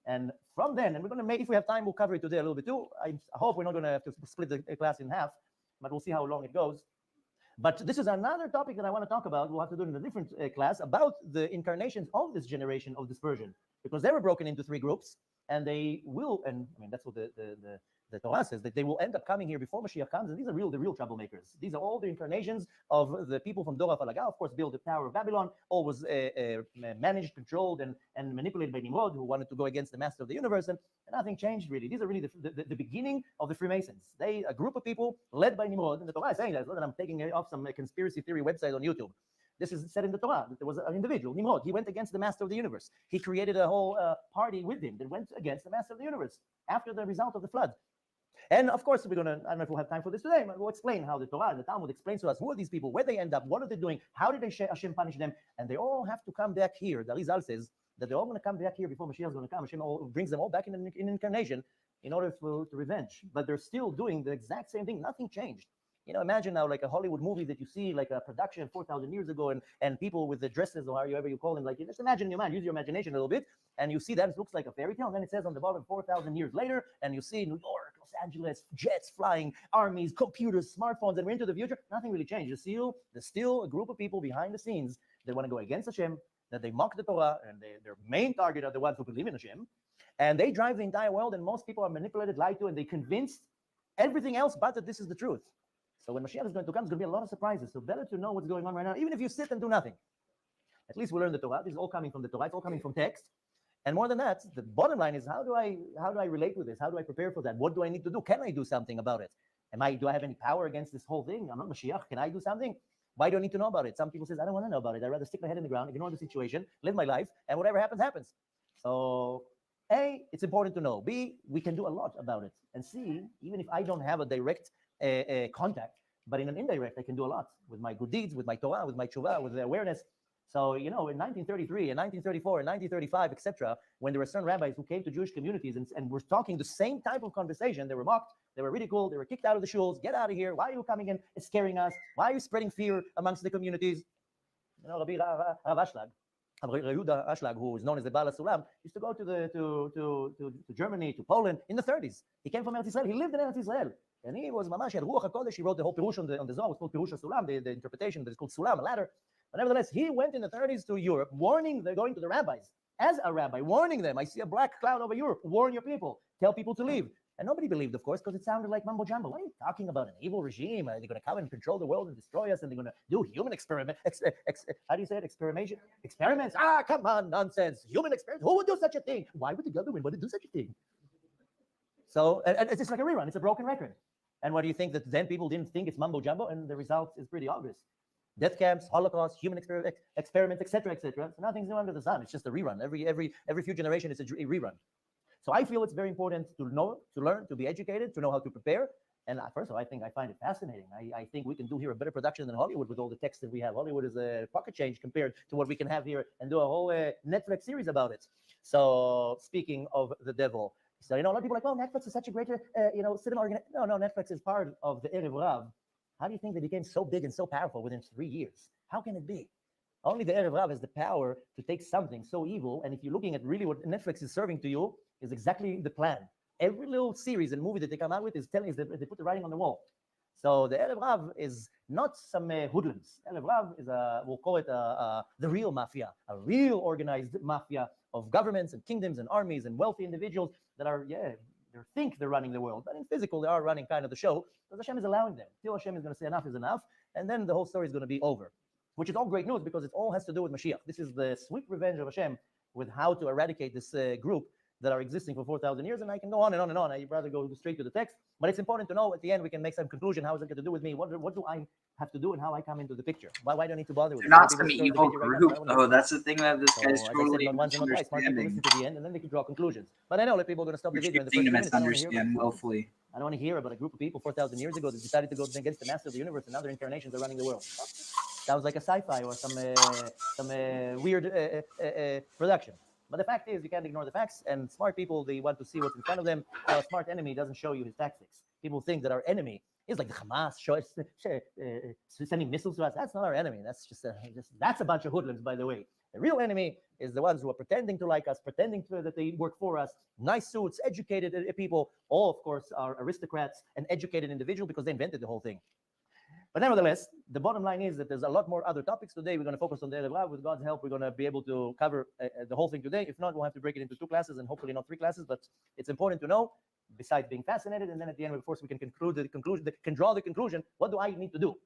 And from then, and we're going to make, if we have time, we'll cover it today a little bit too. I hope we're not going to have to split the class in half, but we'll see how long it goes. But this is another topic that I want to talk about. We'll have to do it in a different class about the incarnations of this generation of dispersion, because they were broken into 3 groups, and they will, and I mean, that's what the Torah says, that they will end up coming here before Mashiach comes, and these are the real troublemakers. These are all the incarnations of the people from Dor HaFalaga, of course, built the Tower of Babylon, all was managed, controlled, and manipulated by Nimrod, who wanted to go against the master of the universe, and nothing changed really. These are really the beginning of the Freemasons. A group of people led by Nimrod, and the Torah is saying that. It's not that I'm taking it off some conspiracy theory website on YouTube. This is said in the Torah, that there was an individual, Nimrod. He went against the master of the universe. He created a whole party with him that went against the master of the universe after the result of the flood. And of course, I don't know if we'll have time for this today, but we'll explain how the Torah and the Talmud explains to us who are these people, where they end up, what are they doing, how did Hashem punish them, and they all have to come back here. The Arizal says that they're all going to come back here before Mashiach is going to come. Hashem brings them all back in incarnation in order to revenge. But they're still doing the exact same thing. Nothing changed. Imagine now like a Hollywood movie that you see, like a production 4,000 years ago, and people with the dresses, or however you call them, like, just imagine in your mind, use your imagination a little bit, and you see that it looks like a fairy tale, and then it says on the bottom 4,000 years later, and you see New York, Los Angeles, jets flying, armies, computers, smartphones, and we're into the future. Nothing really changed. There's still a group of people behind the scenes that want to go against Hashem, that they mock the Torah, and their main target are the ones who believe in Hashem, and they drive the entire world, and most people are manipulated, lied to, and they convinced everything else but that this is the truth. So when Mashiach is going to come, there's going to be a lot of surprises. So better to know what's going on right now, even if you sit and do nothing. At least we learn the Torah. This is all coming from the Torah. It's all coming from text. And more than that, the bottom line is, how do I relate with this? How do I prepare for that? What do I need to do? Can I do something about it? Do I have any power against this whole thing? I'm not Mashiach. Can I do something? Why do I need to know about it? Some people say, I don't want to know about it. I'd rather stick my head in the ground, ignore the situation, live my life, and whatever happens, happens. So A, it's important to know. B, we can do a lot about it. and see, even if I don't have a direct contact, but in an indirect, I can do a lot with my good deeds, with my Torah, with my tshuva, with the awareness. So, in 1933 and 1934 and 1935, etc., when there were certain rabbis who came to Jewish communities and were talking the same type of conversation, they were mocked, they were ridiculed, they were kicked out of the shuls. Get out of here. Why are you coming in and scaring us? Why are you spreading fear amongst the communities? Rabbi Rav Ashlag, Yehuda Ashlag, who is known as the Baal HaSulam, used to go to Germany, to Poland in the 30s. He came from Eretz Israel. He lived in Eretz Israel. And he was mamash, he had Ruach HaKodesh. He wrote the whole Pirush on the Zohar. It's called Pirush HaSulam, the interpretation that is called Sulam, a ladder. But nevertheless, he went in the 30s to Europe, warning, they're going to the rabbis, as a rabbi, warning them, I see a black cloud over Europe, warn your people, tell people to leave. And nobody believed, of course, because it sounded like mumbo jumbo. What are you talking about? An evil regime? Are they going to come and control the world and destroy us? And they're going to do human experiment? How do you say it? Experimentation? Experiments? Ah, come on, nonsense. Human experiments? Who would do such a thing? Why would the government want to do such a thing? So, and it's just like a rerun. It's a broken record. And what do you think, that then people didn't think it's mumbo jumbo? And the result is pretty obvious. Death camps, Holocaust, human experiments, etc., etc. So nothing's new under the sun. It's just a rerun. Every few generations, it's a rerun. So I feel it's very important to know, to learn, to be educated, to know how to prepare. And first of all, I find it fascinating. I think we can do here a better production than Hollywood with all the text that we have. Hollywood is a pocket change compared to what we can have here and do a whole Netflix series about it. So speaking of the devil, so a lot of people are like, well, Netflix is such a great cinema organization. No, Netflix is part of the Erev Rav. How do you think they became so big and so powerful within 3 years? How can it be? Only the Erev Rav has the power to take something so evil, and if you're looking at really what Netflix is serving to you, is exactly the plan. Every little series and movie that they come out with is telling us that they put the writing on the wall. So the Erev Rav is not some hoodlums. Erev Rav is we'll call it the real mafia, a real organized mafia of governments and kingdoms and armies and wealthy individuals that are, they think they're running the world, but in physical they are running kind of the show, because Hashem is allowing them. Till Hashem is going to say enough is enough, and then the whole story is going to be over, which is all great news because it all has to do with Mashiach. This is the sweet revenge of Hashem with how to eradicate this group that are existing for 4,000 years, and I can go on and on and on. I'd rather go straight to the text, but it's important to know at the end we can make some conclusion. How is it going to do with me? What do I have to do and how I come into the picture? Why do I need to bother with They're it? not some evil group, though. That's the thing that this guy's totally misunderstanding. Smart people listen to the end, and then they can draw conclusions. But I know that people are going to stop the video in the first 2 minutes. Misunderstand willfully. I don't want to hear about a group of people 4,000 years ago that decided to go against the master of the universe, and now their incarnations are running the world. Sounds like a sci-fi or some weird production. But the fact is, you can't ignore the facts, and smart people, they want to see what's in front of them. Now, a smart enemy doesn't show you his tactics. People think that our enemy is like the Hamas, sending missiles to us. That's not our enemy. That's that's a bunch of hoodlums, by the way. The real enemy is the ones who are pretending to like us, pretending that they work for us. Nice suits, educated people. All, of course, are aristocrats and educated individuals because they invented the whole thing. But nevertheless, the bottom line is that there's a lot more other topics today. We're going to focus on the Erev Rav. With God's help, we're going to be able to cover the whole thing today. If not, we'll have to break it into 2 classes and hopefully not 3 classes. But it's important to know, besides being fascinated, and then at the end, of course, we can draw the conclusion. What do I need to do?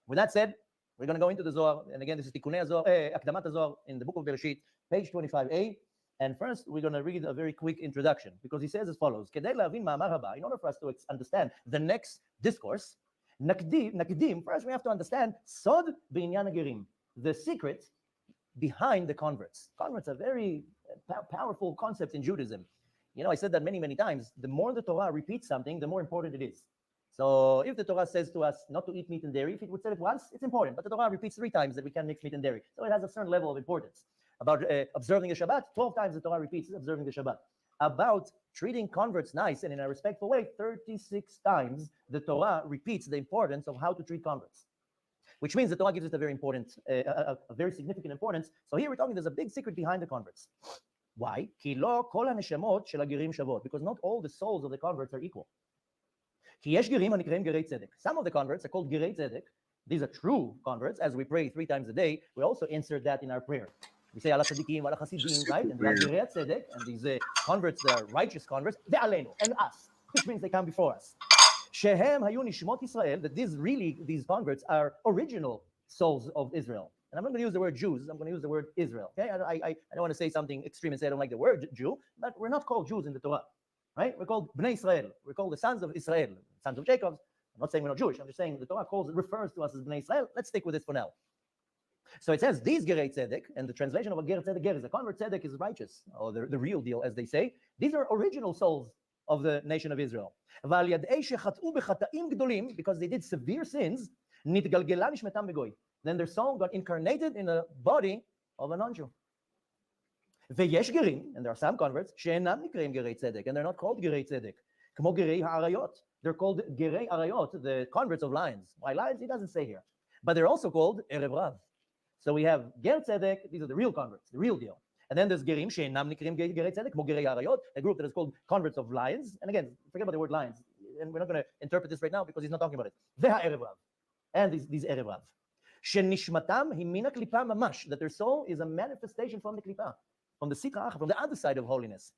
With that said, we're going to go into the Zohar. And again, this is Tikkunei Zohar, Akdamat Zohar in the book of Bereshit, page 25a. And first, we're going to read a very quick introduction because he says as follows: in order for us to understand the next discourse, Nakdim, first we have to understand Sod B'inyan HaGerim, the secret behind the converts. Converts are very powerful concepts in Judaism. I said that many, many times. The more the Torah repeats something, the more important it is. So if the Torah says to us not to eat meat and dairy, if it would say it once, it's important. But the Torah repeats 3 times that we can't mix meat and dairy. So it has a certain level of importance. About observing the Shabbat, 12 times the Torah repeats observing the Shabbat. About treating converts nice and in a respectful way, 36 times the Torah repeats the importance of how to treat converts, which means the Torah gives it a very important, a very significant importance. So here we're talking, there's a big secret behind the converts. Why? Because not all the souls of the converts are equal. Some of the converts are called Gerei Tzedek. These are true converts. As we pray 3 times a day, we also insert that in our prayer. We say Allah Tzadikim, Allah Chasidim, right? And we have Gerei Tzedek, and these converts that are righteous converts, Ve'aleinu, and us, which means they come before us. Shehem Hayu Nishmot Israel, that these converts are original souls of Israel. And I'm not going to use the word Jews, I'm going to use the word Israel. Okay? I don't want to say something extreme and say I don't like the word Jew, but we're not called Jews in the Torah. Right? We're called Bnei Israel. We're called the sons of Israel, sons of Jacob. I'm not saying we're not Jewish. I'm just saying the Torah refers to us as Bnei Israel. Let's stick with this for now. So it says these Gerei Tzedek, and the translation of a Ger Tzedek, Ger is a convert. Tzedek is righteous, or the real deal, as they say. These are original souls of the nation of Israel. ועל ידי שחטאו בחטאים גדולים, because they did severe sins, נתגלגלה נשמתם בגוי. Then their soul got incarnated in the body of a non-Jew. ויש גרים, and there are some converts, שאינם נקראים גרי צדק, and they're not called גרי צדק, כמו גרי העריות. They're called גרי עריות, the converts of lions. Why lions? He doesn't say here. But they're also called Erev Rav. So we have ger tzedek, these are the real converts, the real deal. And then there's gerim שאינם נקראים גרי צדק, כמו גרי העריות, a group that is called converts of lions. And again, forget about the word lions. And we're not going to interpret this right now because he's not talking about it. זה הערב רב. And these ערב רב. שנשמתם היא מן הקליפה ממש, that their soul is a manifestation from the klipa, from the sitra, from the other side of holiness.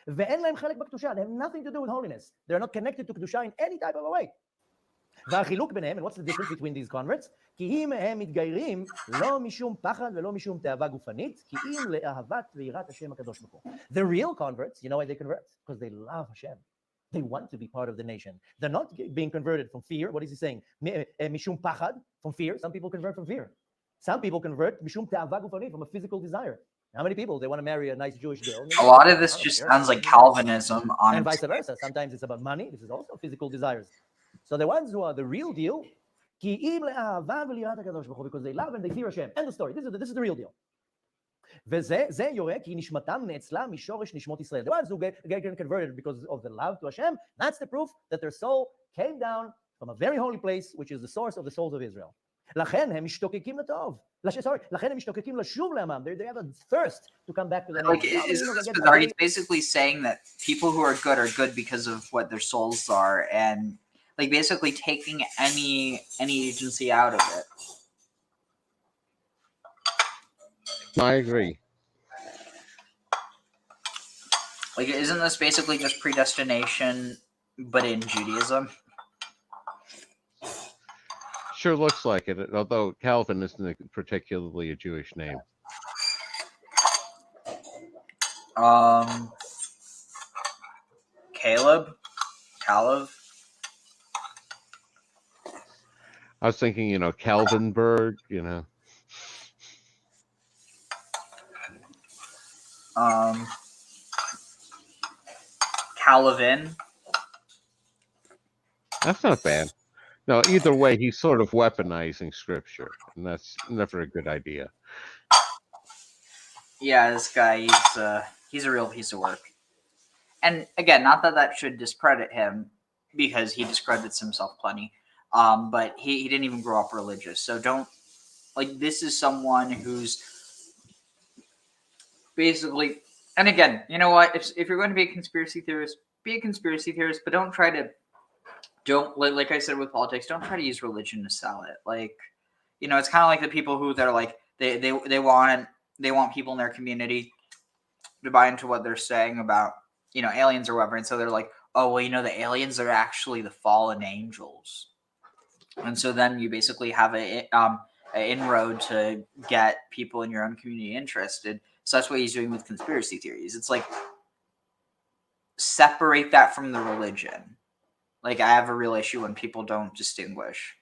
ואין להם חלק בקדושה, they have nothing to do with holiness. They're not connected to קדושה in any type of a way. והחילוק ביניהם, and what's the difference between these converts? כי אם הם מתגיירים לא משום פחד ולא משום תאווה גופנית, כי אם לאהבת ויראת השם הקדוש ברוך הוא. The real converts, you know why they convert? Because they love Hashem. They want to be part of the nation. They're not being converted from fear. What is he saying? משום פחד, from fear. Some people convert from fear. Some people convert משום תאווה גופנית, from a physical desire. How many people, they want to marry a nice Jewish girl? A lot of this just sounds like Calvinism. And vice versa. Sometimes it's about money. This is also physical desires. So the ones who are the real deal, כי אם לאהבה וליראת הקדוש ברוך הוא, because they love and they fear Hashem. End of story. This is the real deal. וזה יורה כי נשמתם נאצלה משורש נשמות ישראל. The ones who get converted because of the love to Hashem, that's the proof that their soul came down from a very holy place, which is the source of the souls of Israel. לכן הם משתוקקים לטוב. לכן הם משתוקקים לשוב לעמם. They have a thirst to come back to the Like, nation. isn't this bizarre? He's basically saying that people who are good because of what their souls are, and like basically taking any agency out of it. I agree. Like, isn't this basically just predestination, but in Judaism? Sure looks like it, although Calvin isn't particularly a Jewish name. Caleb? I was thinking, Calvinberg, Calvin. That's not bad. No, either way, he's sort of weaponizing scripture, and that's never a good idea. Yeah, this guy, he's a real piece of work. And again, not that should discredit him, because he discredits himself plenty. But he didn't even grow up religious. So this is someone who's basically, and again, you know what? If you're going to be a conspiracy theorist, be a conspiracy theorist, but don't like I said with politics, don't try to use religion to sell it. Like, it's kind of like the people who they're like, they want people in their community to buy into what they're saying about, aliens or whatever. And so they're like, oh, well, the aliens are actually the fallen angels. And so then you basically have an inroad to get people in your own community interested. So that's what he's doing with conspiracy theories. It's like, separate that from the religion. Like, I have a real issue when people don't distinguish.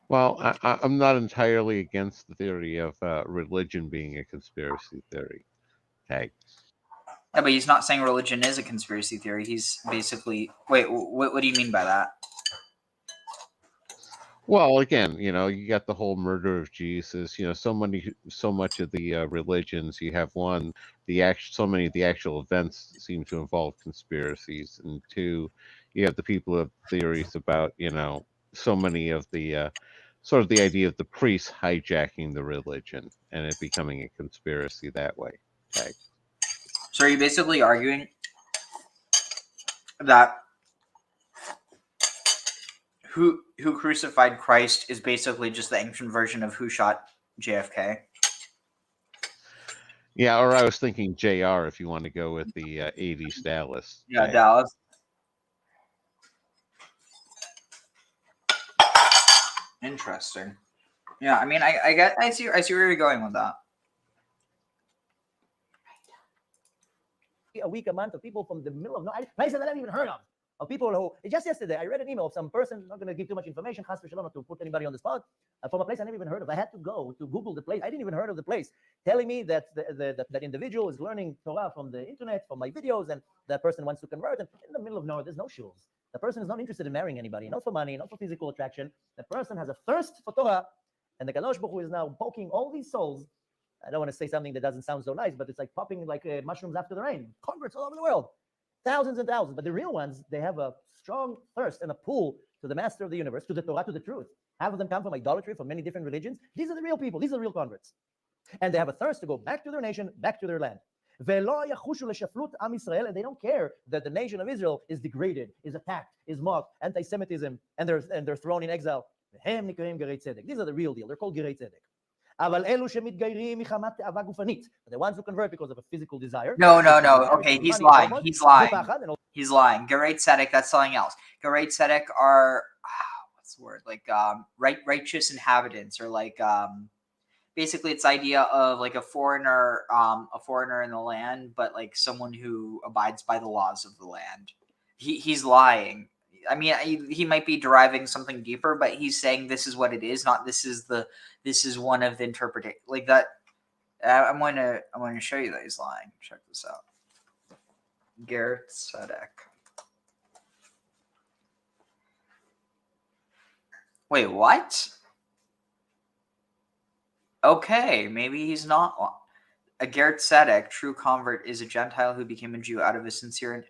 Well, I'm not entirely against the theory of religion being a conspiracy theory. Okay. Yeah, but he's not saying religion is a conspiracy theory. He's basically... Wait, what do you mean by that? Well, again, you got the whole murder of Jesus. So much of the religions. You have one, so many of the actual events seem to involve conspiracies, and two, you have the people who have theories about so many of the sort of the idea of the priests hijacking the religion and it becoming a conspiracy that way. Okay. So are you basically arguing that who crucified Christ is basically just the ancient version of who shot JFK? Yeah, or I was thinking JR if you want to go with the 80s Dallas. Yeah, Dallas. Interesting. Yeah, I mean, I see where you're going with that. A week, a month of people from the middle of places that I haven't even heard of. of people who, just yesterday, I read an email of some person, not going to give too much information, chas v'shalom, not to put anybody on the spot, from a place I never even heard of. I had to go to Google the place. I didn't even heard of the place, telling me that that individual is learning Torah from the internet, from my videos, and that person wants to convert. And in the middle of nowhere, there's no shuls. The person is not interested in marrying anybody, not for money, not for physical attraction. The person has a thirst for Torah, and the Kadosh Baruch Hu is now poking all these souls. I don't want to say something that doesn't sound so nice, but it's like popping like mushrooms after the rain. Converts all over the world, thousands and thousands. But the real ones, they have a strong thirst and a pull to the master of the universe, to the Torah, to the truth. Half of them come from idolatry, from many different religions. These are the real people. These are the real converts. And they have a thirst to go back to their nation, back to their land. And they don't care that the nation of Israel is degraded, is attacked, is mocked, anti-Semitism, and they're thrown in exile. These are the real deal. They're called Gerei Tzedek. But the ones who convert because of a physical desire. No. Okay, he's lying. He's lying. Gerei Tzedek, that's something else. Gerei Tzedek are what's the word? Like righteous inhabitants, or like basically it's the idea of like a foreigner in the land, but like someone who abides by the laws of the land. He's lying. I mean, he might be deriving something deeper, but he's saying this is what it is, not this is one of the interpretation. Like that, I'm going to show you that he's lying. Check this out. Gerei Tzedek. Wait, what? Okay, maybe he's not. A Gerei Tzedek, true convert, is a Gentile who became a Jew out of a sincere.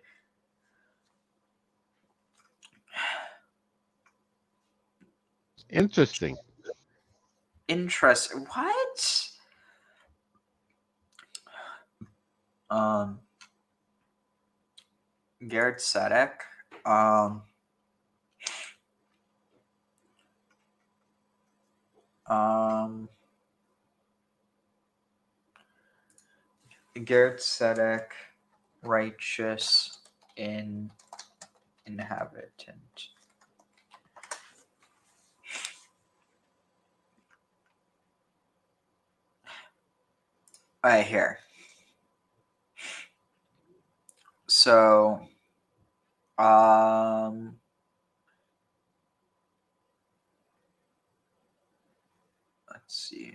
Interesting. What? Gerei Tzedek. Gerei Tzedek, righteous inhabitant. Right here. So, let's see.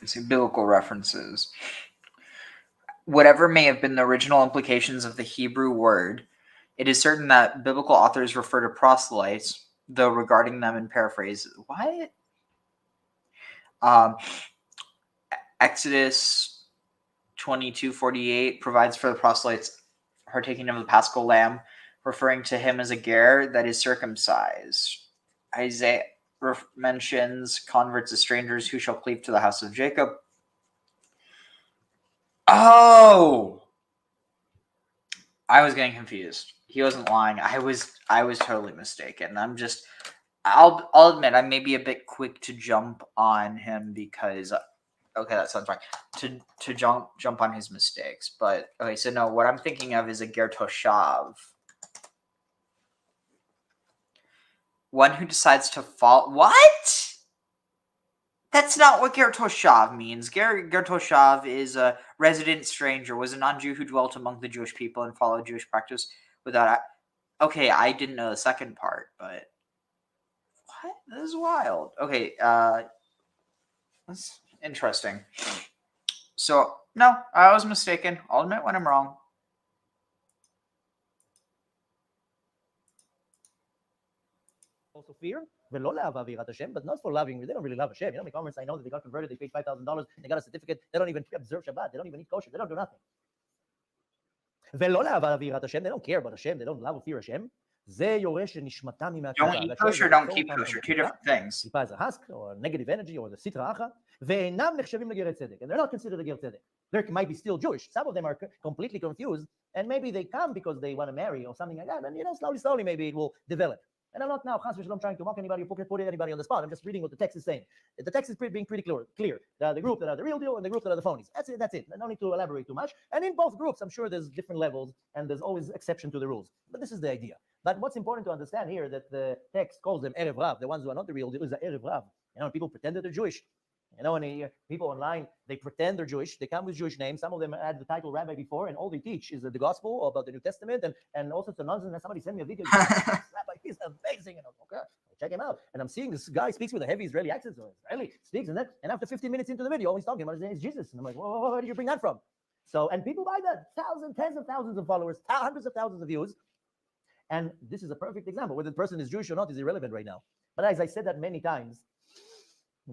Let's see, biblical references. Whatever may have been the original implications of the Hebrew word, it is certain that biblical authors refer to proselytes, though regarding them in paraphrase. What? Exodus 22:48 provides for the proselytes partaking of the Paschal lamb, referring to him as a ger, that is circumcised. Isaiah mentions converts as strangers who shall cleave to the house of Jacob. Oh! I was getting confused. He wasn't lying. I was totally mistaken. I'll admit I may be a bit quick to jump on him because okay, that sounds right. To jump on his mistakes. But okay, so no, what I'm thinking of is a ger toshav. One who decides to fall. What? That's not what ger toshav means. Ger toshav is a resident stranger, was a non-Jew who dwelt among the Jewish people and followed Jewish practice without. Okay, I didn't know the second part, but what? This is wild. Okay, that's interesting. So no, I was mistaken. I'll admit when I'm wrong. Also fear, but not for loving. They don't really love Hashem. You know, my comments, I know that they got converted, they paid $5,000, they got a certificate, they don't even observe Shabbat, they don't even eat kosher, they don't do nothing. They don't care about Hashem, they don't love or fear Hashem. Don't eat kosher, don't keep kosher. Two different things. Klipa is a husk, or negative energy, or the sitra acha. And they're not considered a ger tzedek. They might be still Jewish. Some of them are completely confused, and maybe they come because they want to marry or something like that. And slowly, maybe it will develop. And I'm not now trying to mock anybody or put anybody on the spot. I'm just reading what the text is saying. The text is being pretty clear. The group that are the real deal and the group that are the phonies. That's it. No need to elaborate too much. And in both groups, I'm sure there's different levels and there's always exception to the rules. But this is the idea. But what's important to understand here that the text calls them Erev Rav. The ones who are not the real deal is the Erev Rav. You know, people pretend that they're Jewish. You know, and people online, they pretend they're Jewish. They come with Jewish names. Some of them had the title rabbi before, and all they teach is the gospel about the New Testament and all sorts of nonsense. And somebody sent me a video. Rabbi, he's amazing. And I'm okay, check him out. And I'm seeing this guy speaks with a heavy Israeli accent. So Israeli speaks, and after 15 minutes into the video, all he's talking about his name is Jesus. And I'm like, whoa, where did you bring that from? So, and people buy that. Thousands, tens of thousands of followers, hundreds of thousands of views. And this is a perfect example. Whether the person is Jewish or not is irrelevant right now. But as I said that many times,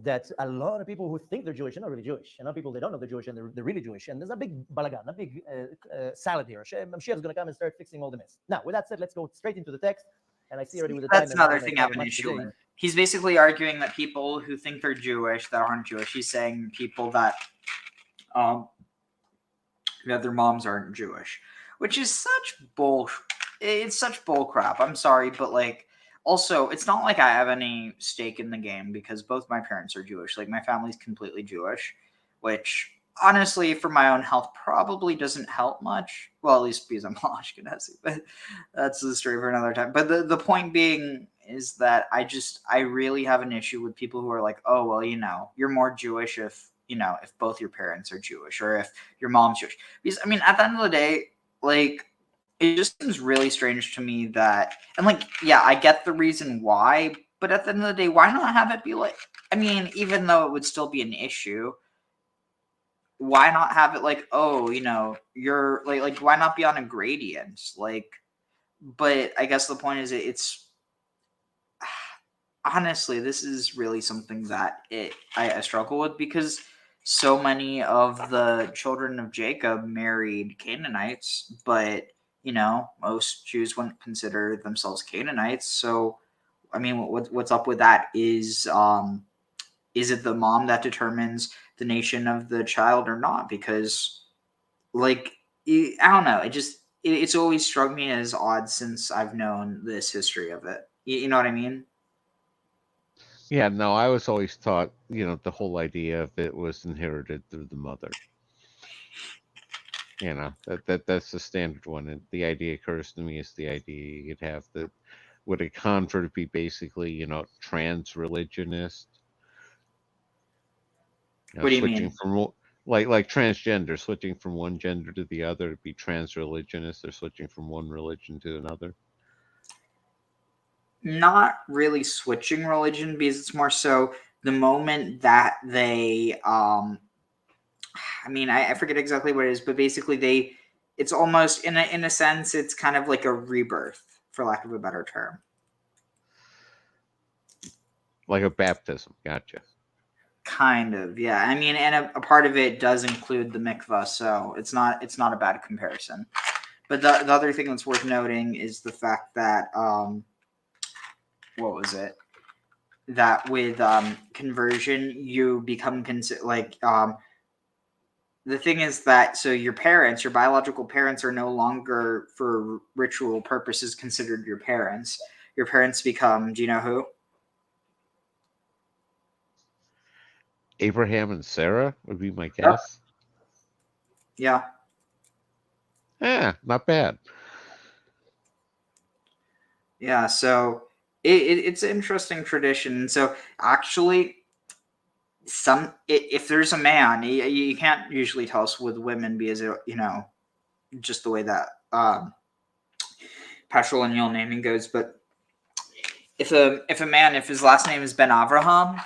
that a lot of people who think they're Jewish are not really Jewish. And a lot of people, they don't know they're Jewish and they're really Jewish. And there's a big balagan, a big salad here. Mashiach is going to come and start fixing all the mess. Now, with that said, let's go straight into the text. And I see already with the time. That's another thing I have an issue with. He's basically arguing that people who think they're Jewish that aren't Jewish. He's saying people that their moms aren't Jewish, which is such bull. It's such bull crap. I'm sorry, but like, also, it's not like I have any stake in the game because both my parents are Jewish. Like, my family's completely Jewish, which honestly, for my own health, probably doesn't help much. Well, at least because I'm Ashkenazi, but that's the story for another time. But the point being is that I really have an issue with people who are like, oh, well, you know, you're more Jewish if both your parents are Jewish or if your mom's Jewish. Because, I mean, at the end of the day, like, it just seems really strange to me that, and like, yeah, I get the reason why, but at the end of the day, why not have it be like, I mean, even though it would still be an issue, why not have it like, oh, you know, you're like, why not be on a gradient? Like, but I guess the point is it's, honestly, this is really something that I struggle with because so many of the children of Jacob married Canaanites, but you know, most Jews wouldn't consider themselves Canaanites. So, I mean, what's up with that? Is it the mom that determines the nation of the child or not? Because, like, I don't know. It's always struck me as odd since I've known this history of it. You know what I mean? Yeah, no, I was always taught, you know, the whole idea of it was inherited through the mother. You know, that's the standard one. And the idea occurs to me is the idea you'd have that would a convert be basically, you know, trans-religionist? You know, what do you switching mean? From like transgender, switching from one gender to the other to be trans-religionist, or switching from one religion to another? Not really switching religion, because it's more so the moment that they I mean, I forget exactly what it is, but basically it's almost in a sense, it's kind of like a rebirth, for lack of a better term. Like a baptism, gotcha. Kind of, yeah. I mean, and a part of it does include the mikvah, so it's not a bad comparison. But the other thing that's worth noting is the fact that what was it? That with conversion, you become the thing is that so your biological parents are no longer for ritual purposes considered your parents. Your parents become, do you know who? Abraham and Sarah would be my guess. Yeah. Yeah, not bad. Yeah, so it's an interesting tradition. So actually, if there's a man, you can't usually tell us with women because you know, just the way that patrilineal naming goes. But if a man, if his last name is Ben Avraham,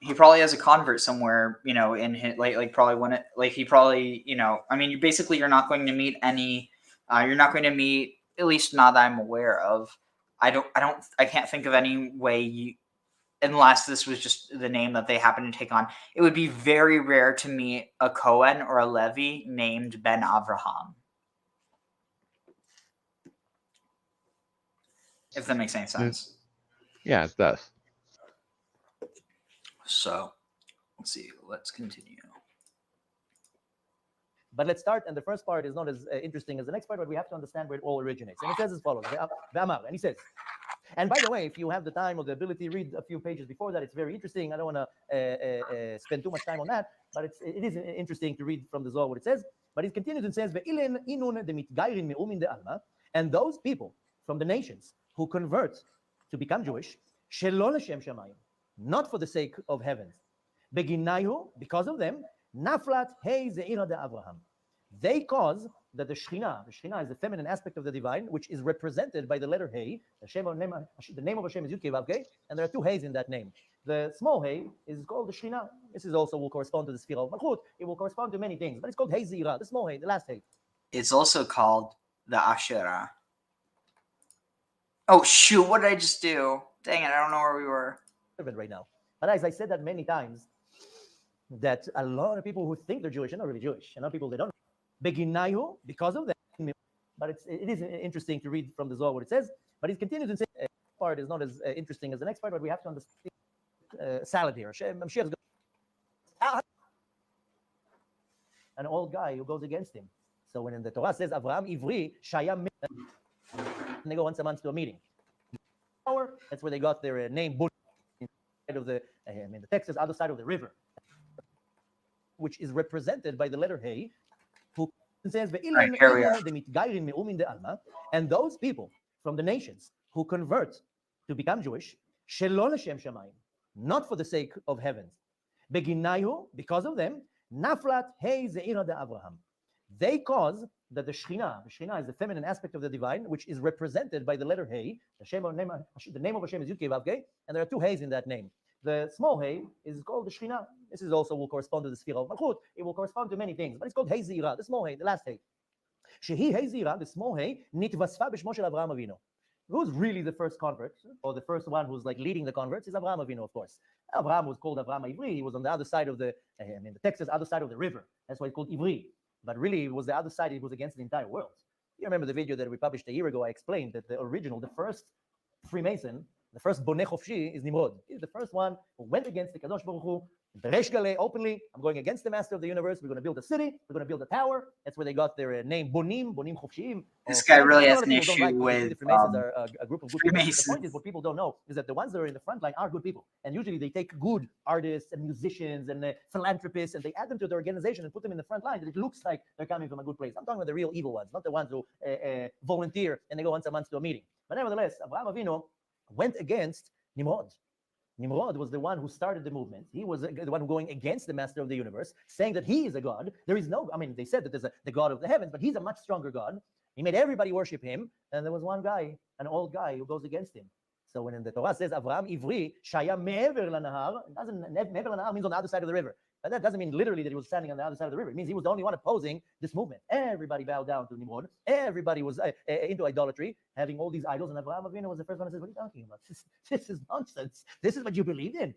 he probably has a convert somewhere, you know, in his probably when it he probably, you know, I mean, you're not going to meet any, you're not going to meet, at least not that I'm aware of. I can't think of any way unless this was just the name that they happen to take on. It would be very rare to meet a Cohen or a Levi named Ben Avraham. If that makes any sense. Yeah, it does. So, let's see. Let's continue. But let's start, and the first part is not as interesting as the next part, but we have to understand where it all originates. And it says as follows, and he says, and by the way, if you have the time or the ability, read a few pages before that. It's very interesting. I don't want to spend too much time on that, but it is interesting to read from the Zohar what it says. But it continues and says, and those people from the nations who convert to become Jewish, שלא לשם שמיים, not for the sake of heavens. בגיניהו, because of them, נפלת ה' זעירא דאברהם. They cause that the Shekhinah is the feminine aspect of the divine, which is represented by the letter Hey. The name of Hashem is Yud-Kei Vav-Kei, and there are two Heys in that name. The small Hey is called the Shekhinah. This is also will correspond to the Sphira of Malchut. It will correspond to many things, but it's called Hey Zira, the small Hey, the last Hey. It's also called the Asherah. Oh shoot, what did I just do? Dang it, I don't know where we were. Right now. But as I said that many times, that a lot of people who think they're Jewish are not really Jewish. And a lot of people, they don't know. Beginayu, because of that. But it is interesting to read from the Zohar what it says. But he continues and says, part is not as interesting as the next part, but we have to understand salad here. An old guy who goes against him. So when the Torah says, Avraham Ivri, Shaya, and they go once a month to a meeting. That's where they got their name, of the text is other side of the river, which is represented by the letter Hey, who says, and those people from the nations who convert to become Jewish, not for the sake of heavens. Because of them, naflat Hey ze'ira de Avraham. They cause that the Shekhinah is the feminine aspect of the divine, which is represented by the letter Hey. The name of Hashem is Yud-Kei Vav-Kei, and there are two Heys in that name. The small Hey is called the Shekhinah. This is also will correspond to the Sphira of Malchut. It will correspond to many things, but it's called Hey Zira, the small Hey, the last Hey. Shehi Hey Zira, the small Hey, nitvasfa b'shmo shel Avraham Avinu. Who's really the first convert, or the first one who's like leading the converts, is Avraham Avinu, of course. Avraham was called Avraham Ivri. He was on the other side of the, the text is other side of the river. That's why it's called Ivri. But really, it was the other side. It was against the entire world. You remember the video that we published a year ago? I explained that the original, the first Freemason, the first Boneh Chofshi is Nimrod. He's the first one who went against the Kadosh Baruch Hu, Beresh Galeh, openly. I'm going against the master of the universe. We're going to build a city. We're going to build a tower. That's where they got their name, Bonim Chofshiyim. This guy really has an issue with the Freemasons are a group of good people. Freemasons. The point is, what people don't know is that the ones that are in the front line are good people. And usually they take good artists and musicians and philanthropists and they add them to their organization and put them in the front line. That it looks like they're coming from a good place. I'm talking about the real evil ones, not the ones who volunteer and they go once a month to a meeting. But nevertheless, Avraham Avinu went against Nimrod. Nimrod was the one who started the movement. He was the one who going against the master of the universe, saying that he is a god. There is no, they said that there's the god of the heavens, but he's a much stronger god. He made everybody worship him, and there was one guy, an old guy, who goes against him. So when the Torah says Avraham Ivri, Shaya me'ever lanahar, it doesn't, me'ever lanahar means on the other side of the river. But that doesn't mean literally that he was standing on the other side of the river. It means he was the only one opposing this movement. Everybody bowed down to Nimrod. Everybody was into idolatry, having all these idols. And Avraham Avinu was the first one who says, what are you talking about? This is nonsense. This is what you believed in.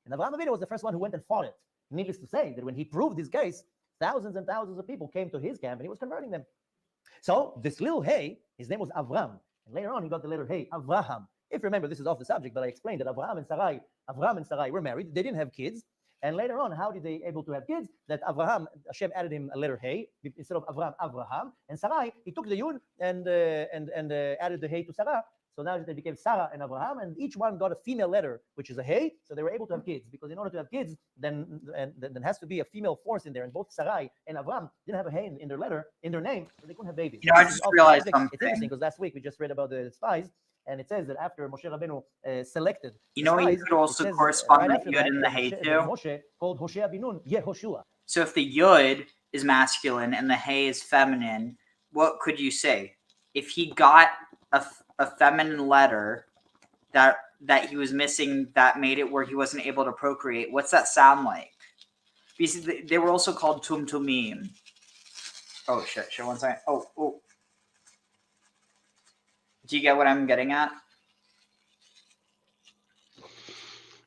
And Avraham Avinu was the first one who went and fought it. Needless to say that when he proved his case, thousands and thousands of people came to his camp and he was converting them. So this little Hey, his name was Avram. And later on, he got the letter Hey, Avraham. If you remember, this is off the subject, but I explained that Avraham and Sarai were married. They didn't have kids. And later on, how did they able to have kids? That Avraham, Hashem added him a letter Hey instead of Avraham. And Sarai, he took the Yud and added the Hey to Sarah. So now they became Sarah and Avraham, and each one got a female letter, which is a Hey. So they were able to have kids, because in order to have kids, then has to be a female force in there. And both Sarai and Avraham didn't have a Hey in their letter, in their name, so they couldn't have babies. You know, I just realized something. It's interesting because last week we just read about the spies. And it says that after Moshe Rabbeinu selected, you know, you could also correspond with Yud and the Hey too. Moshe called Hoshea Binun Yehoshua. So if the Yud is masculine and the Hey is feminine, what could you say? If he got a feminine letter that he was missing, that made it where he wasn't able to procreate, what's that sound like? Because they were also called Tumtumim. Oh shit! One second. Oh. Do you get what I'm getting at?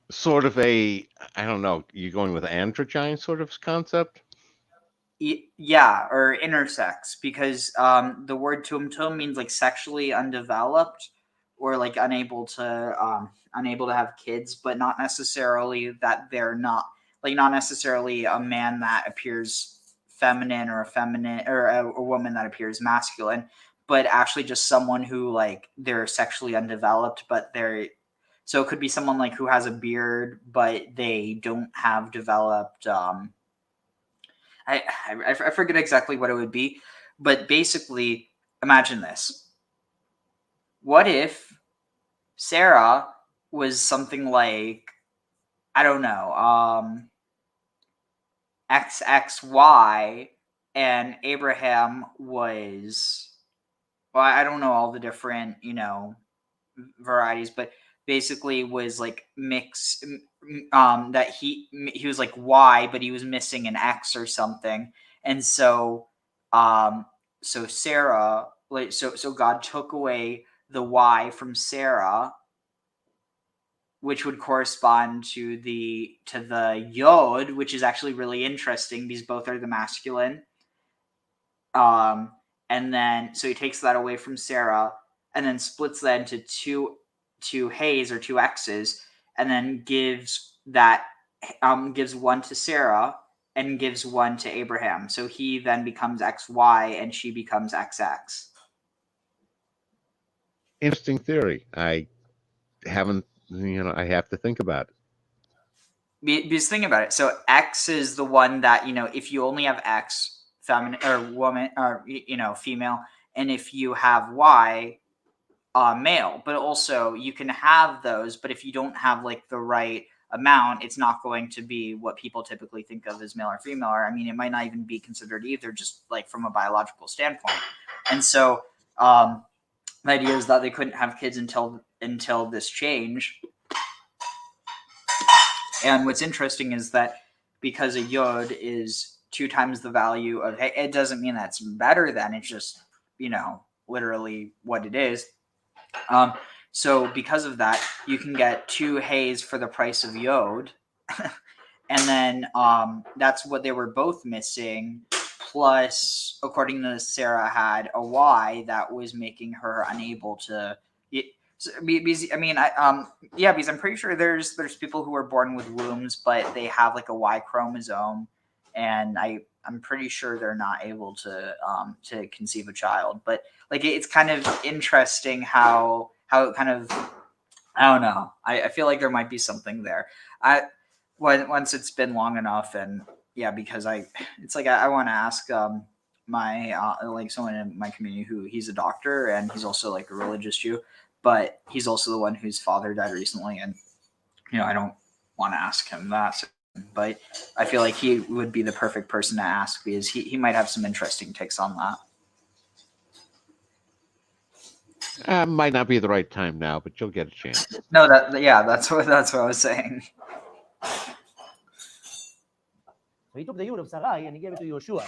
Sort of I don't know, you're going with androgyne sort of concept? Yeah, or intersex, because the word tumtum means like sexually undeveloped or like unable to have kids, but not necessarily that they're not necessarily a man that appears feminine or a woman that appears masculine, but actually just someone who like they're sexually undeveloped, but so it could be someone like who has a beard, but they don't have developed. I forget exactly what it would be, but basically, imagine this. What if Sarah was something like, I don't know, XXY, and Abraham was, well, I don't know all the different, varieties, but basically was like mix, that he was like Y, but he was missing an X or something. And so Sarah, like, so God took away the Y from Sarah, which would correspond to the Yod, which is actually really interesting because both are the masculine. And then so he takes that away from Sarah and then splits that into two Hays or two X's, and then gives one to Sarah and gives one to Abraham. So he then becomes XY and she becomes XX. Interesting theory. I haven't, I have to think about it. Because think about it. So X is the one that, if you only have X, feminine or woman, or, female, and if you have Y, male. But also you can have those, but if you don't have like the right amount, it's not going to be what people typically think of as male or female. Or, I mean, it might not even be considered either, just like from a biological standpoint. And so the idea is that they couldn't have kids until this change. And what's interesting is that because a Yod is 2 times the value of Hey, it doesn't mean that's better than, it's just, literally what it is. So because of that, you can get 2 Hays for the price of Yod. And then that's what they were both missing. Plus, according to Sarah, had a Y that was making her unable to. Because I'm pretty sure there's people who are born with wombs, but they have like a Y chromosome, and I'm pretty sure they're not able to conceive a child. But like it's kind of interesting how it kind of, I don't know. I feel like there might be something there. Once it's been long enough, and because it's like I want to ask my like someone in my community who he's a doctor and he's also like a religious Jew, but he's also the one whose father died recently, and I don't want to ask him that, but I feel like he would be the perfect person to ask because he might have some interesting takes on that. Might not be the right time now, but you'll get a chance. No, that's what I was saying. So he took the Yud of Sarai and he gave it to Yoshua.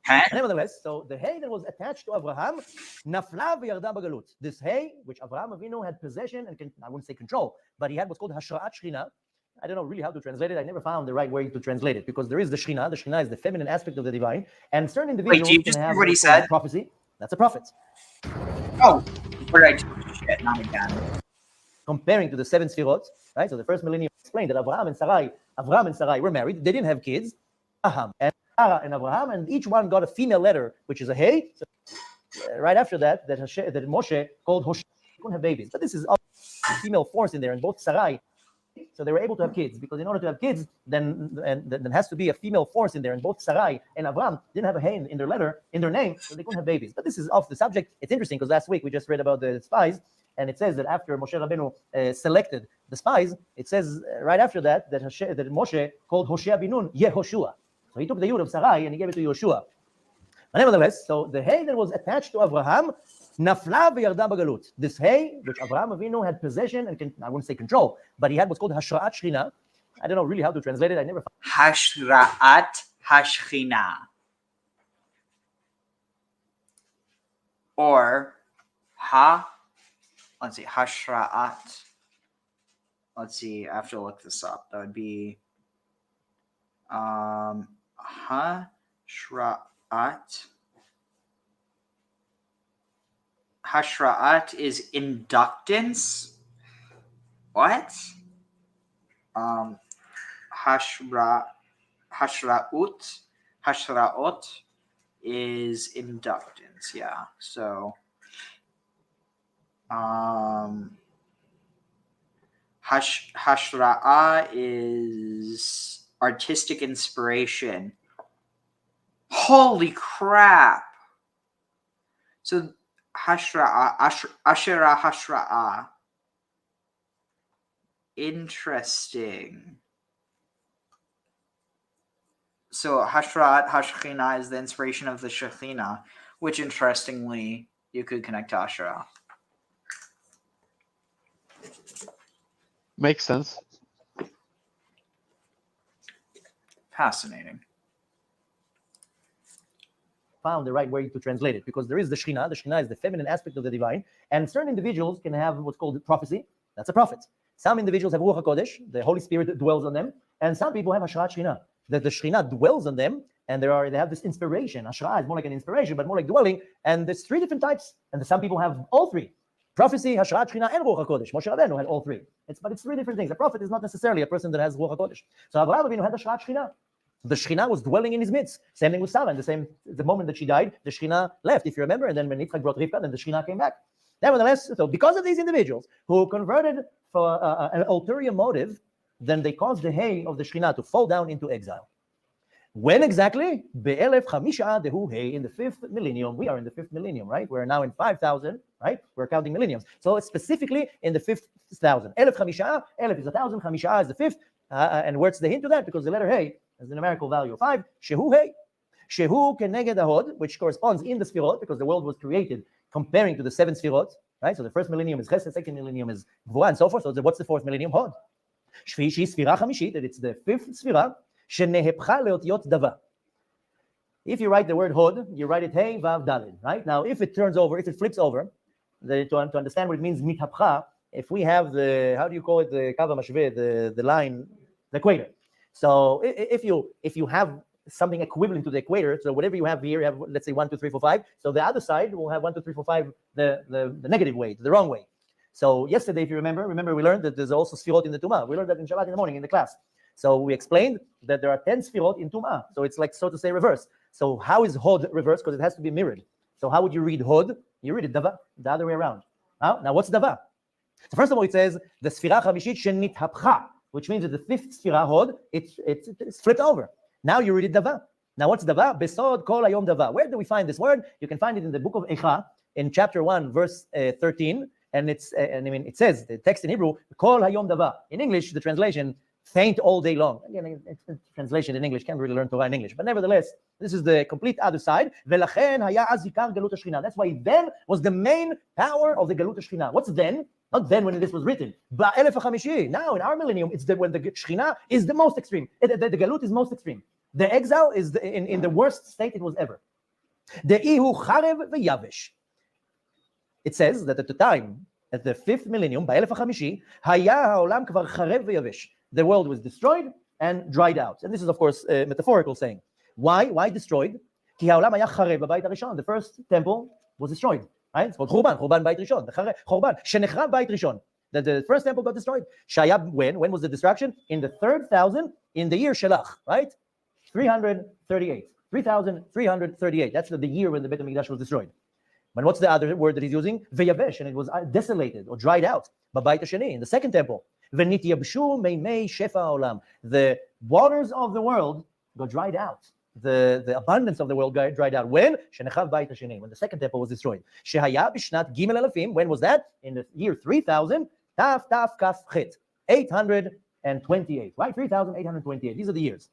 Huh? Nevertheless, so the hay that was attached to Abraham, nafla v'yarda bagalut. This hay, which Abraham Avinu had possession and I wouldn't say control, but he had what's called hashra'at Shechina. I don't know really how to translate it. I never found the right way to translate it because there is the Shechina. The Shechina is the feminine aspect of the divine, and certain individuals Wait, do you just can have what he said? Prophecy. That's a prophet. Oh, what did I do? Shit, not again. Comparing to the 7 Sfirot, right? So the first millennium explained that Abraham and Sarai were married. They didn't have kids. Abraham and Sarah and Abraham, and each one got a female letter, which is a hey. So, right after that Moshe called Hoshea. They couldn't have babies, but this is a female force in there, and both Sarai, so they were able to have kids because in order to have kids, then has to be a female force in there, and both Sarai and Abraham didn't have a hey in their letter, in their name, so they couldn't have babies. But this is off the subject. It's interesting because last week we just read about the spies. And it says that after Moshe Rabbeinu selected the spies, it says right after that Moshe called Hoshea bin Nun Yehoshua. So he took the Yud of Sarai and he gave it to Yoshua. But nevertheless, so the hay that was attached to Abraham, nafla v'yarda bagalut. This hay, which Abraham Avinu had possession and I wouldn't say control, but he had what's called hashra'at Shechina. I don't know really how to translate it. I never found Hashra'at Hashchina. Or let's see, Hashra'at. Let's see, I have to look this up. That would be Hashra'at. Hashra'at is inductance. What? Hashra'ut is inductance. Yeah. So Hashra'a is artistic inspiration. Holy crap! So Hashra'a, Ashera Hashra'a Interesting. So Hashrat, Hashchina is the inspiration of the Shekhinah, which interestingly you could connect to Asherah. Makes sense. Fascinating. Found the right way to translate it, because there is the Shekhinah. The Shekhinah is the feminine aspect of the divine, and certain individuals can have what's called prophecy. That's a prophet. Some individuals have Ruach HaKodesh, the Holy Spirit dwells on them, and some people have Hashrat Shekhinah, that the Shekhinah dwells on them, and they have this inspiration. Hashrat is more like an inspiration, but more like dwelling, and there's three different types, and some people have all three. Prophecy, Hashrat Shekhinah, and Ruach HaKodesh. Moshe Rabbeinu had all three. But it's three different things. A prophet is not necessarily a person that has Ruach HaKodesh. So Abraham Avinu had Hashrat Shekhinah. The Shekhinah was dwelling in his midst. Same thing with Sarah. And the moment that she died, the Shekhinah left, if you remember. And then when Yitzchak brought Rivka, then the Shekhinah came back. Nevertheless, so because of these individuals who converted for an ulterior motive, then they caused the hay of the Shekhinah to fall down into exile. When exactly? Be'elef chamisha dehu hay, in the 5th millennium. We are in the 5th millennium, right? We're now in 5,000, right? We're counting millenniums. So it's specifically in the 5th 1,000. Elef chamisha, elef is 1,000, chamisha is the 5th. And where's the hint to that? Because the letter hay has the numerical value of 5. Shehu hay. Shehu keneged ahod, which corresponds in the Sfirot, because the world was created comparing to the 7 Sfirot, right? So the 1st millennium is Chesed, 2nd millennium is Gvura, and so forth. So what's the 4th millennium? Hod. Shvishi Sfira Chamishit, that it's the 5th Sfira. Shenehepcha leotiot dava. If you write the word Hod, you write it Hey, Vav, Dalid, right? Now, if it turns over, if it flips over, to understand what it means, mitapcha, if we have the, how do you call it, the kava mashveh, the line, the equator. So if you have something equivalent to the equator, so whatever you have here, you have, let's say 1, 2, 3, 4, 5. So the other side will have 1, 2, 3, 4, 5, the negative way, the wrong way. So yesterday, if you remember we learned that there's also sfirot in the Tumah. We learned that in Shabbat in the morning in the class. So we explained that there are 10 sfirot in Tumah. So it's like, so to say, reverse. So how is Hod reversed? Because it has to be mirrored. So how would you read Hod? You read it Dava, the other way around. Now what's Dava? So first of all, it says the Sfira Chamishit Shenithapcha, which means that the 5th Sfira Hod, it's flipped over. Now you read it Dava. Now what's Dava? Besod Kol Hayom Dava. Where do we find this word? You can find it in the book of Echa, in chapter 1, verse 13. And it says, the text in Hebrew, Kol Hayom Dava. In English, the translation, faint all day long. Again, translation in English, can't really learn Torah in English. But nevertheless, this is the complete other side. That's why then was the main power of the Galut HaShekhinah. What's then? Not then when this was written. Now in our millennium, it's when the Shekhinah is the most extreme. The Galut is most extreme. The exile is in the worst state it was ever. The Ihu Charev v'Yavesh. It says that at the time, at the 5th millennium, by Elef HaChamishi, Haya ha'olam kvar charev v'yavesh. The world was destroyed and dried out. And this is, of course, a metaphorical saying. Why? Why destroyed? Ki ha'olam haya charev b'bayit harishon. The first temple was destroyed. Right? It's called Churban Bayit Rishon. Churban Shenechrav Bayit Rishon. The first temple got destroyed. Shaya, when was the destruction? In the 3,000 in the year Shelach, right? 338. 3,338. That's the year when the Beit HaMikdash was destroyed. But what's the other word that he's using? Veyavesh, and it was desolated or dried out. Babayit Hasheni, in the second temple. V'nityabshu meimei shefa olam. The waters of the world got dried out. The abundance of the world got dried out. When? Shenechav Bayit Hasheni, when the second temple was destroyed. Shehaya b'shnat gimel elafim. When was that? In the year 3000. Taf kaf chet. 828. Right? 3,828. These are the years.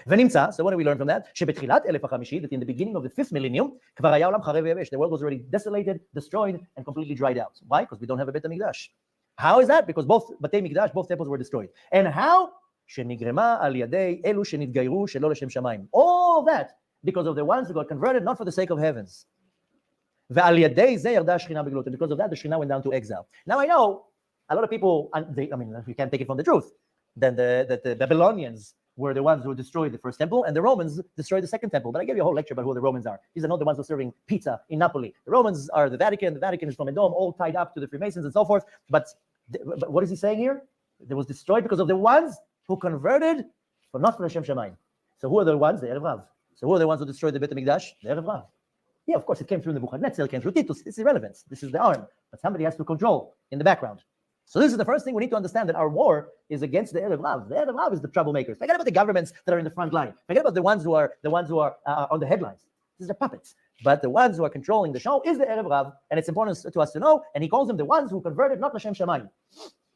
ונמצא, so what do we learn from that? שבתחילת אלף החמישי, that in the beginning of the 5th millennium, כבר היה עולם חרב ויבש. The world was already desolated, destroyed, and completely dried out. Why? Because we don't have a בית המקדש. How is that? Because both בתי מקדש, both temples were destroyed. And how? שנגרמה על ידי אלו שנתגיירו שלא לשם שמיים. All that because of the ones who got converted not for the sake of heavens. ועל ידי זה ירדה השכינה בגלות. And because of that, the Shekhinah went down to exile. Now I know a lot of people, you can't take it from the truth, then the Babylonians were the ones who destroyed the first temple, and the Romans destroyed the second temple. But I gave you a whole lecture about who the Romans are. These are not the ones who are serving pizza in Napoli. The Romans are the Vatican. The Vatican is from Edom, all tied up to the Freemasons and so forth. But what is he saying here? It was destroyed because of the ones who converted, but not for Hashem Shamayim. So who are the ones? The Erev Rav. So who are the ones who destroyed the Beit HaMikdash? The Erev Rav. Yeah, of course, it came through Nebuchadnezzar, it came through Titus. It's irrelevant. This is the arm. But somebody has to control in the background. So this is the first thing we need to understand, that our war is against the Erev Rav. The Erev Rav is the troublemakers. Forget about the governments that are in the front line. Forget about the ones who are on the headlines. These are puppets. But the ones who are controlling the show is the Erev Rav, and it's important to us to know. And he calls them the ones who converted, not L'Shem Shamayim.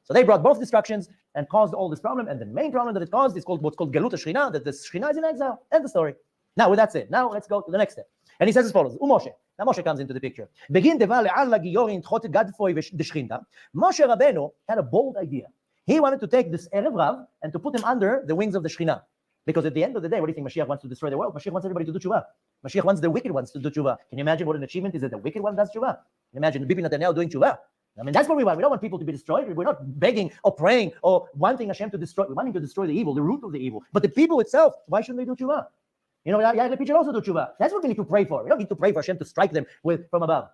So they brought both destructions and caused all this problem. And the main problem that it caused is what's called Galut HaShechina, that the Shechina is in exile. End the story. Now, with that said, now let's go to the next step. And he says as follows, Moshe. Now Moshe comes into the picture. Begin Moshe Rabbeinu had a bold idea. He wanted to take this Erev Rav and to put him under the wings of the Shechina. Because at the end of the day, what do you think Mashiach wants to destroy the world? Mashiach wants everybody to do tshuva. Mashiach wants the wicked ones to do tshuva. Can you imagine what an achievement is that the wicked one does tshuva? Can you imagine Bibi Netanyahu doing tshuva? I mean, that's what we want. We don't want people to be destroyed. We're not begging or praying or wanting Hashem to destroy. We want him to destroy the evil, the root of the evil. But the people itself, why shouldn't they do tshuva? You know, Yair Lapid should also do tshuva. That's what we need to pray for. We don't need to pray for Hashem to strike them from above.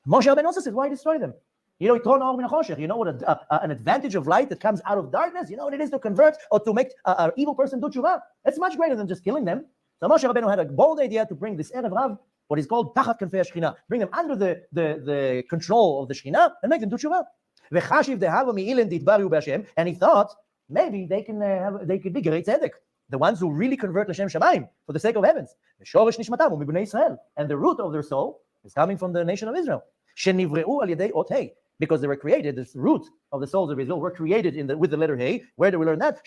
Moshe Rabbeinu also says, why destroy them? You know, you know what an advantage of light that comes out of darkness? You know what it is to convert or to make an evil person do tshuva? It's much greater than just killing them. So Moshe Rabbeinu had a bold idea to bring this Erev Rav, what is called Tachat Kanfei Shechina, bring them under the control of the Shechina and make them do tshuva. And he thought maybe they could be Gerei Tzedek, the ones who really convert L'Shem Shamayim for the sake of heavens. And the root of their soul is coming from the nation of Israel. Because they were created, this root of the souls of Israel were created with the letter Hey. Where do we learn that?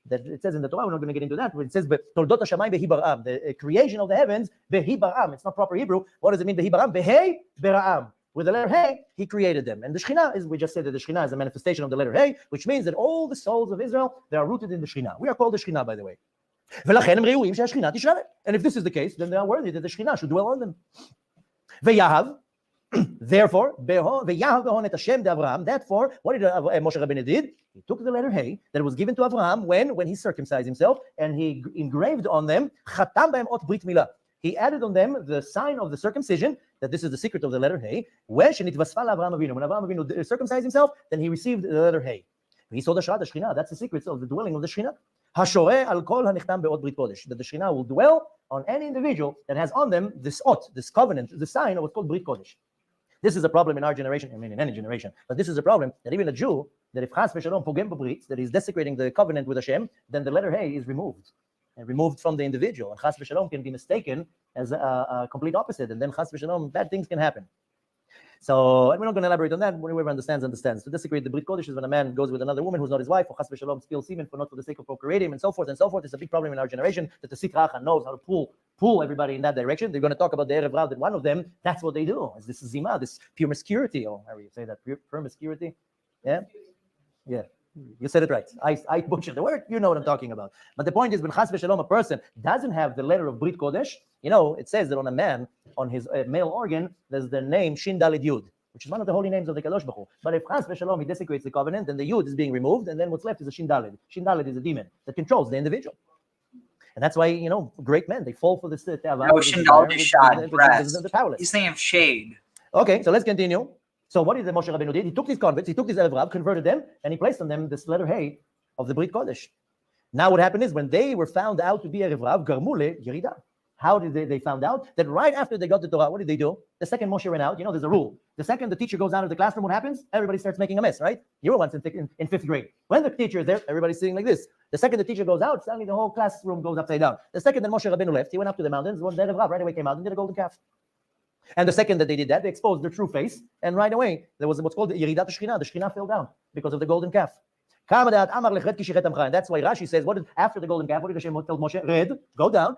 That it says in the Torah, we're not going to get into that, but it says Toldot HaShamayim Behi Bar'am, the creation of the heavens, Behi Bar'am. It's not proper Hebrew. What does it mean, Behi Bar'am? Behi Bar'am. With the letter Hey, he created them. And the Shechina is, we just said that the Shechina is a manifestation of the letter Hey, which means that all the souls of Israel, they are rooted in the Shechina. We are called the Shechina, by the way. And if this is the case, then they are worthy that the Shechina should dwell on them. Therefore, therefore, what did Moshe Rabbeinu did? He took the letter Hey that was given to Abraham when he circumcised himself, and he engraved on them he added on them the sign of the circumcision, that this is the secret of the letter Hey. When Abraham Avinu circumcised himself, then he received the letter Hey. He saw the Shechina. That's the secret of the dwelling of the Shechina. That the Shechina will dwell on any individual that has on them this ot, this covenant, the sign of what's called Brit Kodesh. This is a problem in our generation, I mean in any generation, but this is a problem that even a Jew, that if Chas v'Shalom pogem b'brit, that is desecrating the covenant with Hashem, then the letter Hey is removed, and removed from the individual, and Chas v'Shalom can be mistaken as a complete opposite, and then Chas v'Shalom, bad things can happen. So, and we're not going to elaborate on that. Whoever understands. To desecrate the Brit Kodesh is when a man goes with another woman who's not his wife, or Chas v'Shalom steals semen not for the sake of procreating, and so forth and so forth. It's a big problem in our generation that the Sitra Achra knows how to pull everybody in that direction. They're going to talk about the Erev Rav, that one of them, that's what they do. Is this zima, this promiscuity, or how do you say that? Promiscuity? Yeah? Yeah. You said it right. I butchered the word. You know what I'm talking about. But the point is, when Chas v'Shalom, a person doesn't have the letter of Brit Kodesh, you know, it says that on a man, on his male organ, there's the name Shin Daled Yud, which is one of the holy names of the Kadosh Baruch Hu. But if Chas v'Shalom, he desecrates the covenant, then the Yud is being removed, and then what's left is a Shin Daled. Shin Daled is a demon that controls the individual. And that's why, you know, great men, they fall for this. No, Shin Daled is Shad. He's name Shade. Okay, so let's continue. So what did the Moshe Rabbeinu did? He took these converts, he took these Erev Rav, converted them, and he placed on them this letter Hey of the Brit Kodesh. Now what happened is, when they were found out to be Erev Rav, Garmule Yerida. How did they found out? That right after they got the Torah, what did they do? The second Moshe ran out, you know, there's a rule. The second the teacher goes out of the classroom, what happens? Everybody starts making a mess, right? You were once in fifth grade. When the teacher is there, everybody's sitting like this. The second the teacher goes out, suddenly the whole classroom goes upside down. The second that Moshe Rabbeinu left, he went up to the mountains, one Erev Rav right away came out and did a golden calf. And the second that they did that, they exposed their true face, and right away there was what's called the Yeridat Shechina. The Shechina fell down because of the golden calf. And that's why Rashi says, after the golden calf, what did Hashem tell Moshe? Red, go down,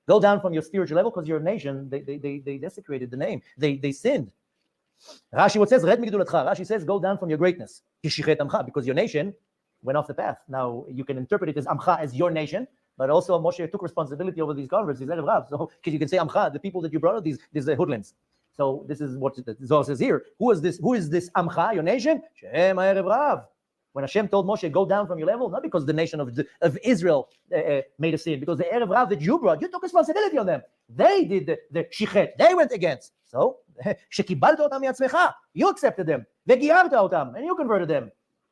go down from your spiritual level, because your nation, they desecrated the name. They sinned. Rashi what says, Red migdulatcha. Rashi says, go down from your greatness, because your nation went off the path. Now you can interpret it as Amcha, as your nation, but also Moshe took responsibility over these converts, these Erev Rav. So you can say Amcha, the people that you brought out, these hoodlums. So this is what the Zohar says here. Who is this Amcha, your nation? Shem Erev Rav. When Hashem told Moshe, go down from your level, not because the nation of Israel made a sin, because the Erev Rav that you brought, you took responsibility on them. They did the shichet. They went against. So, shekibalta otam miatzmecha. You accepted them. Vegiyarta otam, and you converted them.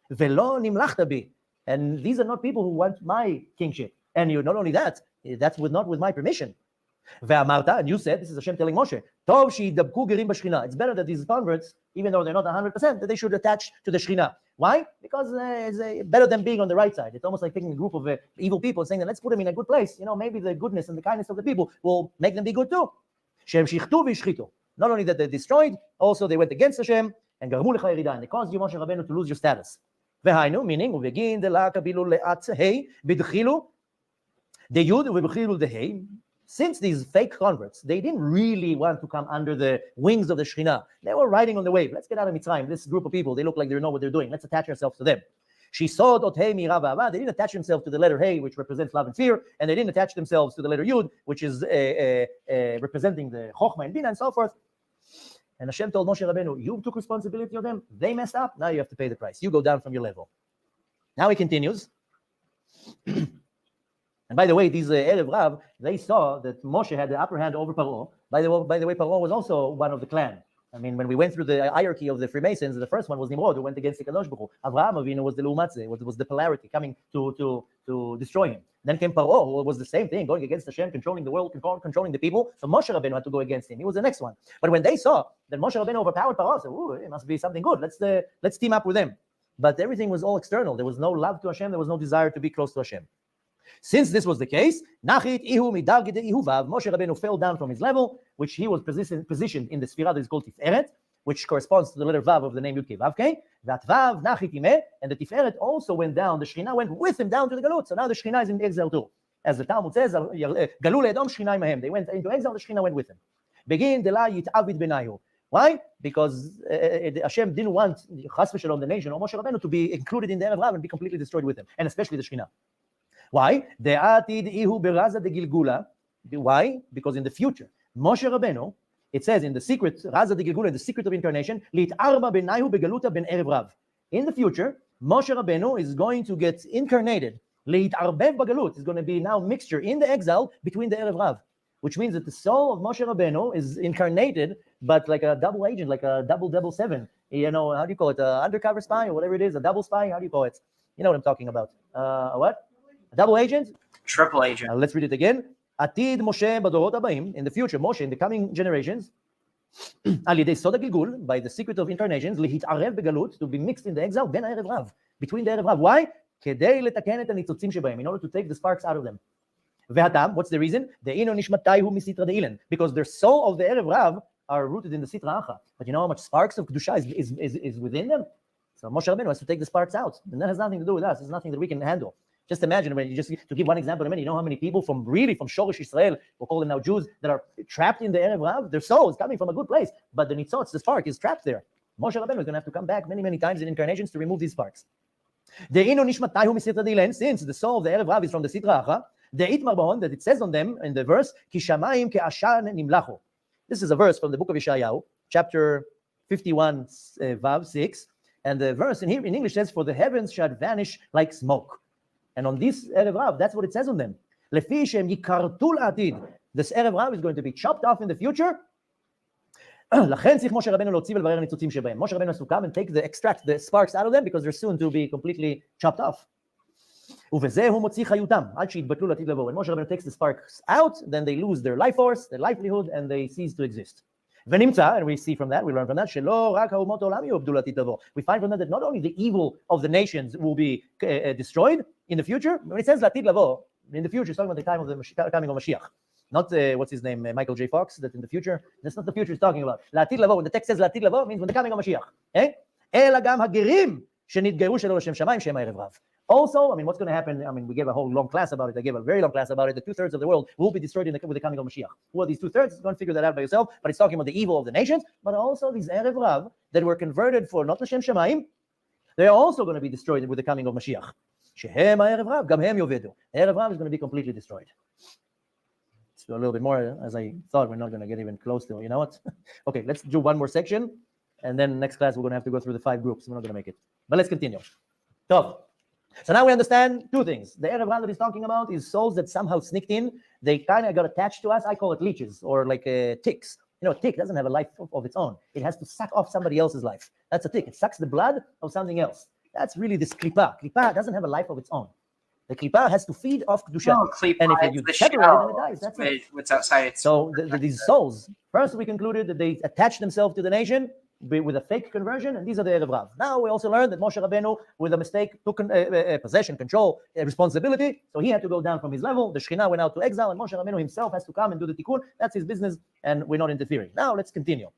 Velo nimlachta bi. And these are not people who want my kingship. And you not only that, that's not with my permission. Ve'amarta, and you said, this is Hashem telling Moshe, Tov she'yidabku gerim b'shchina. It's better that these converts, even though they're not 100%, that they should attach to the Shechina. Why? Because it's better than being on the right side. It's almost like taking a group of evil people and saying that let's put them in a good place. You know, maybe the goodness and the kindness of the people will make them be good too. Shem shichtu v'ishchitu. Not only that they destroyed, also they went against Hashem and גרמו לך ירידה, and they caused you, Moshe Rabbeinu, to lose your status. והיינו, meaning, ובגין דלה קבילו לאט ה' בדחילו דיוד ובדחילו דה'. Since these fake converts, they didn't really want to come under the wings of the Shekhinah. They were riding on the wave. Let's get out of Mitzrayim. This group of people, they look like they know what they're doing. Let's attach ourselves to them. She saw dot hey mira v'ava. They didn't attach themselves to the letter hey, which represents love and fear, and they didn't attach themselves to the letter yud, which is representing the chokhmah and bina and so forth. And Hashem told Moshe Rabbeinu, you took responsibility of them. They messed up. Now you have to pay the price. You go down from your level. Now he continues. And by the way, these Erev Rav, they saw that Moshe had the upper hand over Paro. By the way, Paro was also one of the clan. I mean, when we went through the hierarchy of the Freemasons, the first one was Nimrod, who went against the Kadosh Baruch Hu. Avraham Avinu was the Lumatze, was the polarity coming to destroy him. Then came Paro, who was the same thing, going against Hashem, controlling the world, controlling the people. So Moshe Rabbeinu had to go against him. He was the next one. But when they saw that Moshe Rabbeinu overpowered Paro, said, "Ooh, it must be something good. Let's team up with them." But everything was all external. There was no love to Hashem. There was no desire to be close to Hashem. Since this was the case, Nachit Ihu Midargid Ihu Vav, Moshe Rabbeinu fell down from his level, which he was positioned in the Sphira that is called Tiferet, which corresponds to the letter Vav of the name Yud Kei Vav Kei. That Vav Nachit Imeh, and the Tiferet also went down. The Shekhinah went with him down to the Galut. So now the Shekhinah is in exile too. As the Talmud says, Galu Le'edom Shekhinah Imahem. They went into exile, the Shekhinah went with him. Begin Dela Yitavid Benayu. Why? Because Hashem didn't want Chas v'Shalom, the nation, or Moshe Rabbeinu to be included in the Erev Rav and be completely destroyed with him, and especially the Shekhinah. Why? Why? Because in the future, Moshe Rabbeinu, it says in the secret, Raza de Gilgula, the secret of incarnation, in the future, Moshe Rabbeinu is going to get incarnated. Is going to be now mixture in the exile between the Erev Rav, which means that the soul of Moshe Rabbeinu is incarnated, but like a double agent, like a double seven. You know, how do you call it? Undercover spy or whatever it is, a double spy. How do you call it? You know what I'm talking about. What? A double agent? Triple agent. Let's read it again. Atid Moshe badorot habayim, in the future, Moshe, in the coming generations, al yedei sod hagilgul, by the secret of incarnations, lehitarev begalut, to be mixed in the exile, ben ha'erev rav, between the erev rav. Why? Kedei letaken et hanitzotzim shebayim, in order to take the sparks out of them. Ve'hatam, what's the reason? De'ino nishmatayhu misitra de'ilen, because their soul of the erev rav are rooted in the sitra acha. But you know how much sparks of kedusha is within them? So Moshe Rabbeinu has to take the sparks out, and that has nothing to do with us. It's nothing that we can handle. Just imagine, when you just to give one example in a minute, you know how many people from Shorish Israel, we'll call them now Jews, that are trapped in the Erev Rav? Their soul is coming from a good place, but the nitzotz, the spark, is trapped there. Moshe Rabbeinu is going to have to come back many times in incarnations to remove these sparks. Since the soul of the Erev Rav is from the Sitra Acha, that it says on them in the verse, This is a verse from the book of Yeshayahu, chapter 51, Vav 6, and the verse in here in English says, for the heavens shall vanish like smoke. And on this Erev Rav, that's what it says on them. This Erev Rav is going to be chopped off in the future. Moshe Rabbeinu has to come and extract the sparks out of them, because they're soon to be completely chopped off. When Moshe Rabbeinu takes the sparks out, then they lose their life force, their livelihood, and they cease to exist. And we see from that, we learn from that, we find from that not only the evil of the nations will be destroyed in the future. When it says latid lavo, in the future, it's talking about the time of the coming of Mashiach. Not what's his name, Michael J. Fox, that in the future, that's not the future he's talking about. Latid lavo, when the text says latid lavo, it means when the coming of Mashiach. Also, I mean, what's going to happen? I mean, we gave a whole long class about it. I gave a very long class about it. The 2/3 of the world will be destroyed with the coming of Mashiach. Who are these 2/3? Go and figure that out by yourself. But it's talking about the evil of the nations, but also these Erev Rav that were converted for not L'Shem Shamayim. They are also going to be destroyed with the coming of Mashiach. Shehem Erev Rav, gam hem yovedu. Erev Rav is going to be completely destroyed. Let's do a little bit more, as I thought. We're not going to get even close to. You know what? Okay, let's do one more section, and then next class we're going to have to go through the 5 groups. We're not going to make it, but let's continue. So now we understand 2 things. The Erev Rav that he's talking about is souls that somehow sneaked in. They kind of got attached to us. I call it leeches, or like ticks. You know, a tick doesn't have a life of its own. It has to suck off somebody else's life. That's a tick. It sucks the blood of something else. That's really this klipa. Klipa doesn't have a life of its own. The klipa has to feed off kedusha. No, klipa, and if you separate it, then it dies. That's it. What's outside its So these souls, first we concluded that they attach themselves to the nation with a fake conversion, and these are the Erev Rav. Now we also learned that Moshe Rabbeinu, with a mistake, took possession, control, responsibility, so he had to go down from his level. The Shekhinah went out to exile, and Moshe Rabbeinu himself has to come and do the tikkun. That's his business, and we're not interfering. Now let's continue.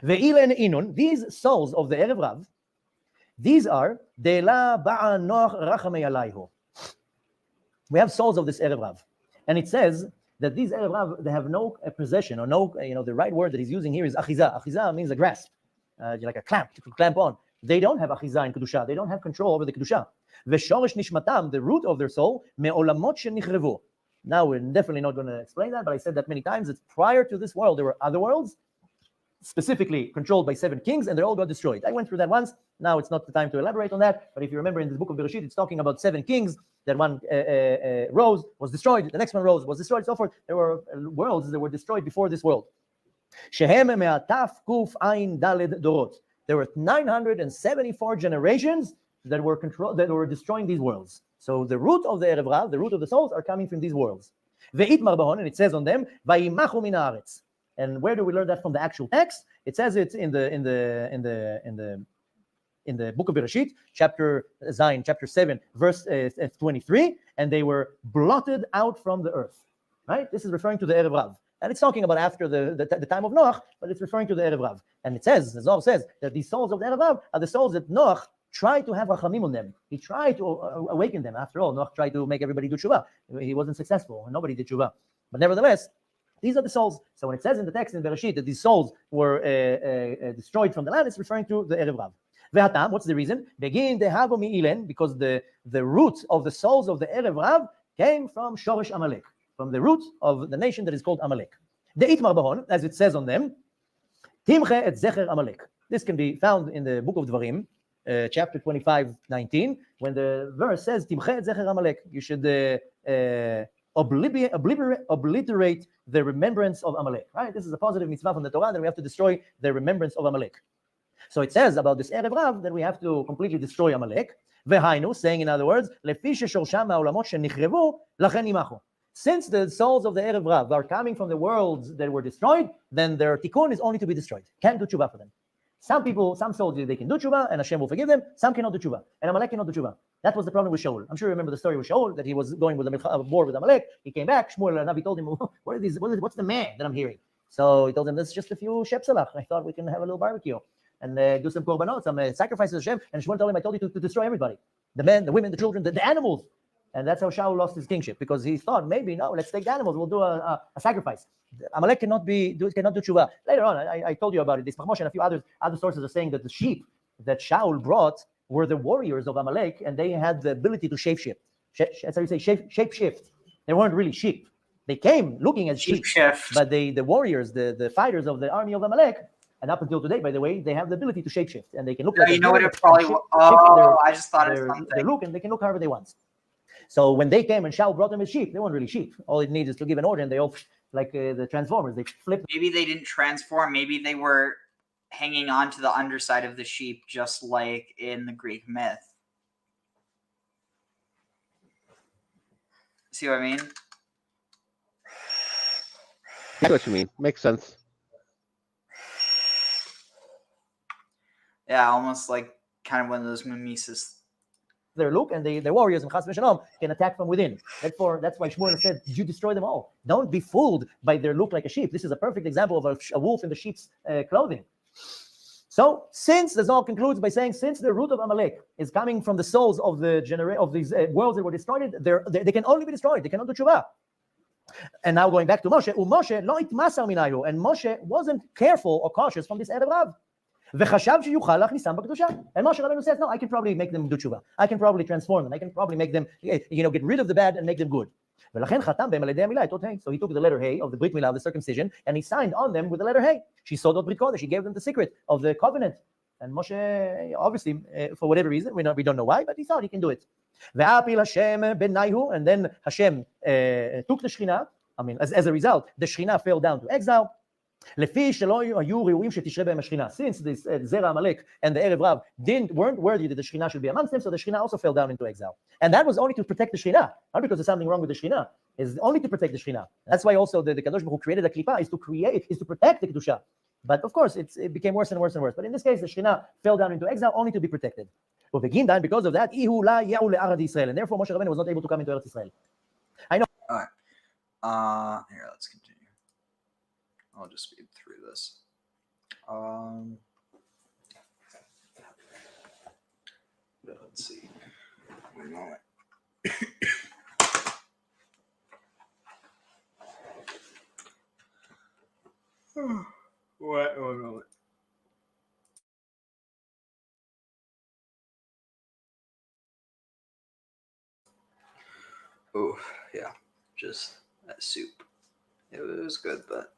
Ve'ilen inun, these souls of the Erev Rav, these are De'ela ba'a noach rachamei alayhu. We have souls of this Erev Rav. And it says that these Erev Rav, they have no possession or no, the right word that he's using here is achiza. Achiza means a grasp, like a clamp, to clamp on. They don't have achiza in Kedusha. They don't have control over the Kedusha. V'shoresh nishmatam, the root of their soul, me'olamot shenichrevu. Now, we're definitely not going to explain that, but I said that many times. It's prior to this world, there were other worlds, specifically controlled by 7 kings, and they all got destroyed. I went through that once. Now it's not the time to elaborate on that, but if you remember in the book of Bereshit, it's talking about 7 kings, that one rose, was destroyed, the next one rose, was destroyed, so forth. There were worlds that were destroyed before this world. Shehem me'ataf kuf ayin daled dorot. There were 974 generations that were destroying these worlds. So the root of the Erev Rav, the root of the souls, are coming from these worlds. Ve'itmar bahon, and it says on them, vayimachu min haaretz. And where do we learn that from the actual text? It says it's in the book of Bereshit, chapter 7, verse 23, and they were blotted out from the earth. Right? This is referring to the Erev Rav. And it's talking about after the time of Noach, but it's referring to the Erev Rav. And it says, the Zohar says, that these souls of the Erev Rav are the souls that Noach tried to have rachamim on them. He tried to awaken them. After all, Noach tried to make everybody do tshuva. He wasn't successful, and nobody did tshuva. But nevertheless, these are the souls. So when it says in the text in Bereshit that these souls were destroyed from the land, it's referring to the Erev Rav. Ve'atam, what's the reason? Begin dehavo mi'ilen, because the root of the souls of the Erev Rav came from Shoresh Amalek, from the root of the nation that is called Amalek. De'itmar bahon, as it says on them, timche et zecher Amalek. This can be found in the book of Dvarim, chapter 25:19, when the verse says, timche et zecher Amalek. You should obliterate the remembrance of Amalek. Right? This is a positive mitzvah from the Torah that we have to destroy the remembrance of Amalek. So it says about this Erev Rav that we have to completely destroy Amalek. Vehainu, saying in other words, since the souls of the Erev Rav are coming from the worlds that were destroyed, then their tikkun is only to be destroyed. Can't do tshuva for them. Some people, some souls, they can do tshuva and Hashem will forgive them. Some cannot do tshuva, and Amalek cannot do tshuva. That was the problem with Shaul. I'm sure you remember the story with Shaul, that he was going with a war with Amalek. He came back. Shmuel Navi told him, "What are these? What's the man that I'm hearing?" So he told him, "This is just a few shepselach. I thought we can have a little barbecue and do some korbanot, some sacrifices to Hashem." And Shmuel told him, "I told you to destroy everybody, the men, the women, the children, the animals." And that's how Shaul lost his kingship, because he thought maybe let's take the animals. We'll do a sacrifice. Amalek cannot do tshuva. Later on, I told you about it. This Machmosh and a few other sources are saying that the sheep that Shaul brought were the warriors of Amalek, and they had the ability to shape-shift. That's how you say shape-shift. They weren't really sheep. They came looking as sheep, but the warriors, the fighters of the army of Amalek, and up until today, by the way, they have the ability to shape-shift, and they can look like you know what it probably I just thought of something. Their look, and they can look however they want. So when they came and Shaul brought them as sheep, they weren't really sheep. All it needs is to give an order, and they all, like the Transformers, they flip. Maybe they didn't transform. Maybe they were hanging on to the underside of the sheep, just like in the Greek myth. See what I mean? I know what you mean. Makes sense. Yeah, almost like kind of one of those mimesis. Their look, and the warriors in Chas v'Shalom can attack from within. That's why Shmuel said, "You destroy them all. Don't be fooled by their look like a sheep." This is a perfect example of a wolf in the sheep's clothing. So, since the Zohar concludes by saying, since the root of Amalek is coming from the souls of these worlds that were destroyed, they can only be destroyed. They cannot do tshuva. And now going back to Moshe, Moshe lo itmasar minayu, and Moshe wasn't careful or cautious from this Erev Rav. And Moshe Rabbeinu says, no, I can probably make them do tshuva. I can probably transform them. I can probably make them, get rid of the bad and make them good. So he took the letter Hey of the Brit Milah, of the circumcision, and he signed on them with the letter Hey. She gave them the secret of the covenant. And Moshe, obviously, for whatever reason, we don't know why, but he thought he can do it. And then Hashem took the Shekhinah. I mean, as a result, the Shekhinah fell down to exile. Since this Zera Amalek and the Erev Rav weren't worthy that the Shekhinah should be amongst them, so the Shekhinah also fell down into exile. And that was only to protect the Shekhinah, not because there's something wrong with the Shekhinah. It's only to protect the Shekhinah. That's why also the Kadosh Baruch Hu created a klipa, is to protect the Kedusha. But of course, it became worse and worse and worse. But in this case, the Shekhinah fell down into exile only to be protected. Because of that, and therefore Moshe Rabbeinu was not able to come into Eretz Israel. I know. All right. Here, let's continue. I'll just speed through this. Let's see. One moment. One moment. Oh, yeah, just that soup. It was good, but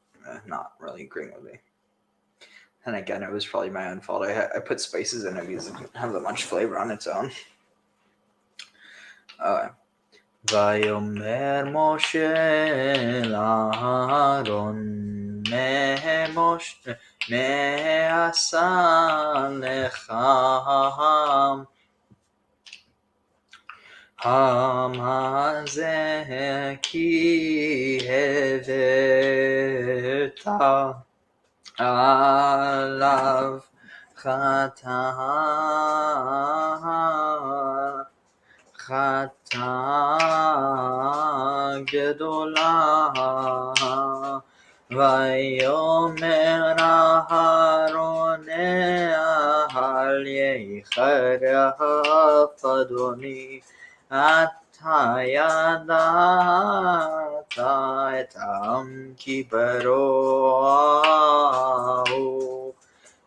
not really agreeing with me. And again, it was probably my own fault. I put spices in it because it didn't have that much flavor on its own. ויאמר משה לאהרון מה עשה לך העם הזה כי הבאת עליו חטאה גדולה ויאמר אהרון אל יחרף אדוני אתה ידעת את העם כי ברואו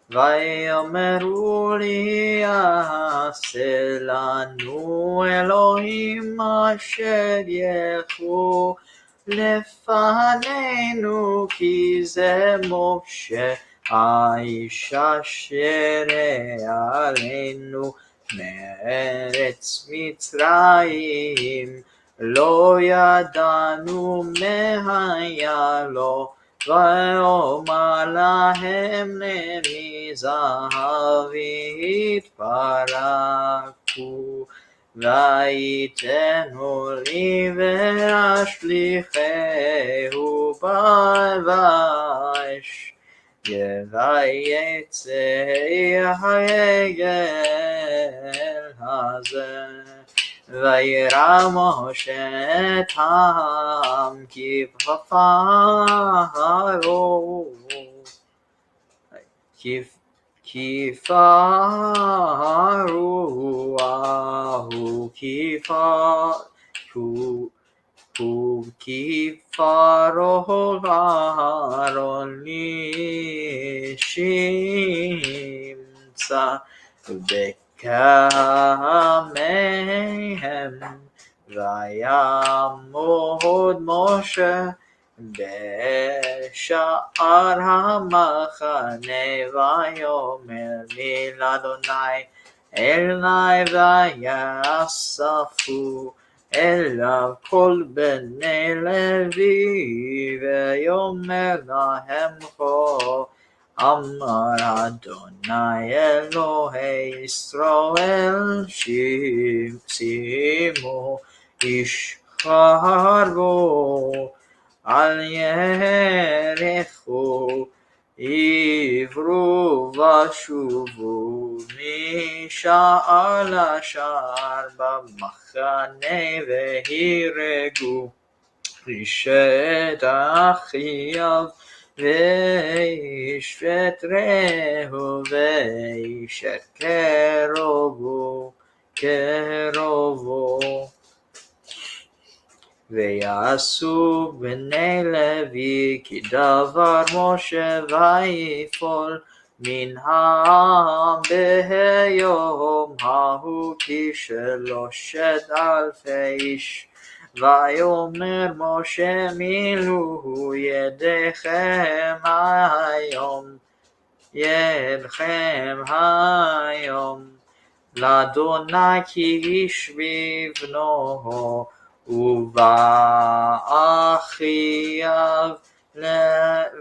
ויאמרו לי עשה לנו אלוהים אשר ילכו לפנינו כי זה משה האיש אשר עלינו מארץ מצרים לא ידענו מה היה לו ויאמר להם נרי זהב יתפרקו ויתנו לי ואשליכהו באש ויצא העגל הזה וירא משה את העם כפרו אהרון לשמצה בקמיהם ויעמוד משה בשער המחנה ויאמר לי לאדוני אלי ויאספו אליו כל בני לוי ויאמר להם כה אמר אדוני אלוהי ישראל שימו איש חרבו אל ירחו עברו ושובו משער לשער במחנה והרגו איש את אחיו ואיש את רעהו ואיש את קרובו ויעשו בני לוי כדבר משה ויפול מן העם ביום ההוא כ3,000 איש ויאמר משה מילאו ידכם היום לאדוני כי איש בבנו ובאחיו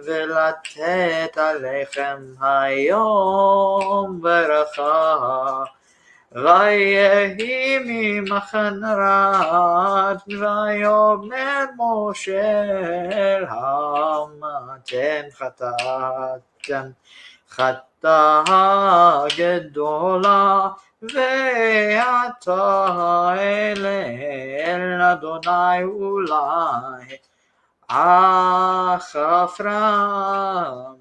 ולתת עליכם היום ברכה ויהי ממחרת ויאמר משה אל העם אתם חטאתם חטאה גדולה ועתה אל אדוני אולי החפרה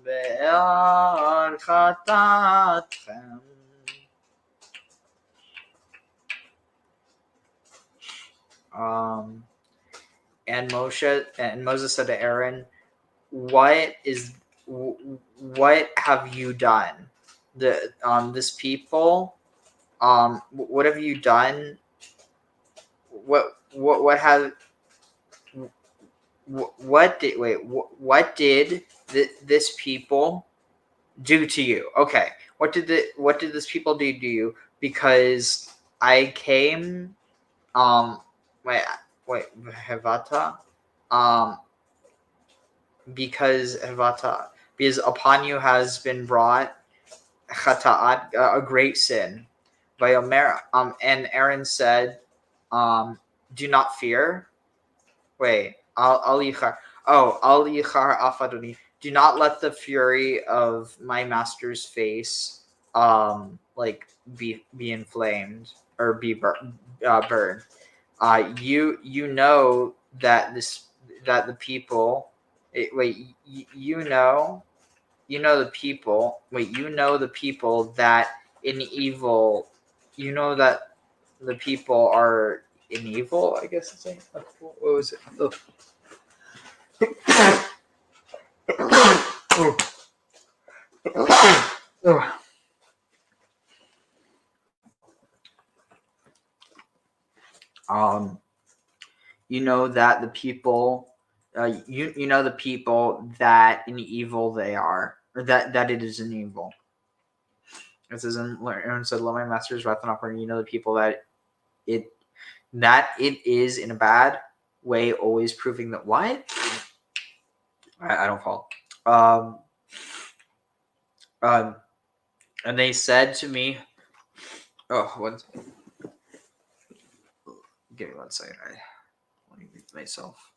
באר חטאתכם. And Moses said to Aaron, what have you done? This people, what have you done? What did this people do to you? Okay, what did this people do to you? Because I came, Hevata, because upon you has been brought chata'at, a great sin. Vayomer, and Aaron said, do not fear. Al yichar afadoni. Do not let the fury of my master's face, be inflamed or be burned. You know that the people. You know the people. You know the people that in evil. You know that the people are in evil. I guess it's what was it? You know that the people, you know the people that in evil they are, or that it is in evil. It says, Aaron said, "Let my master's wrath and offering." You know the people that it is in a bad way, always proving that what? I don't follow. And they said to me, give me 1 second. Let me read myself.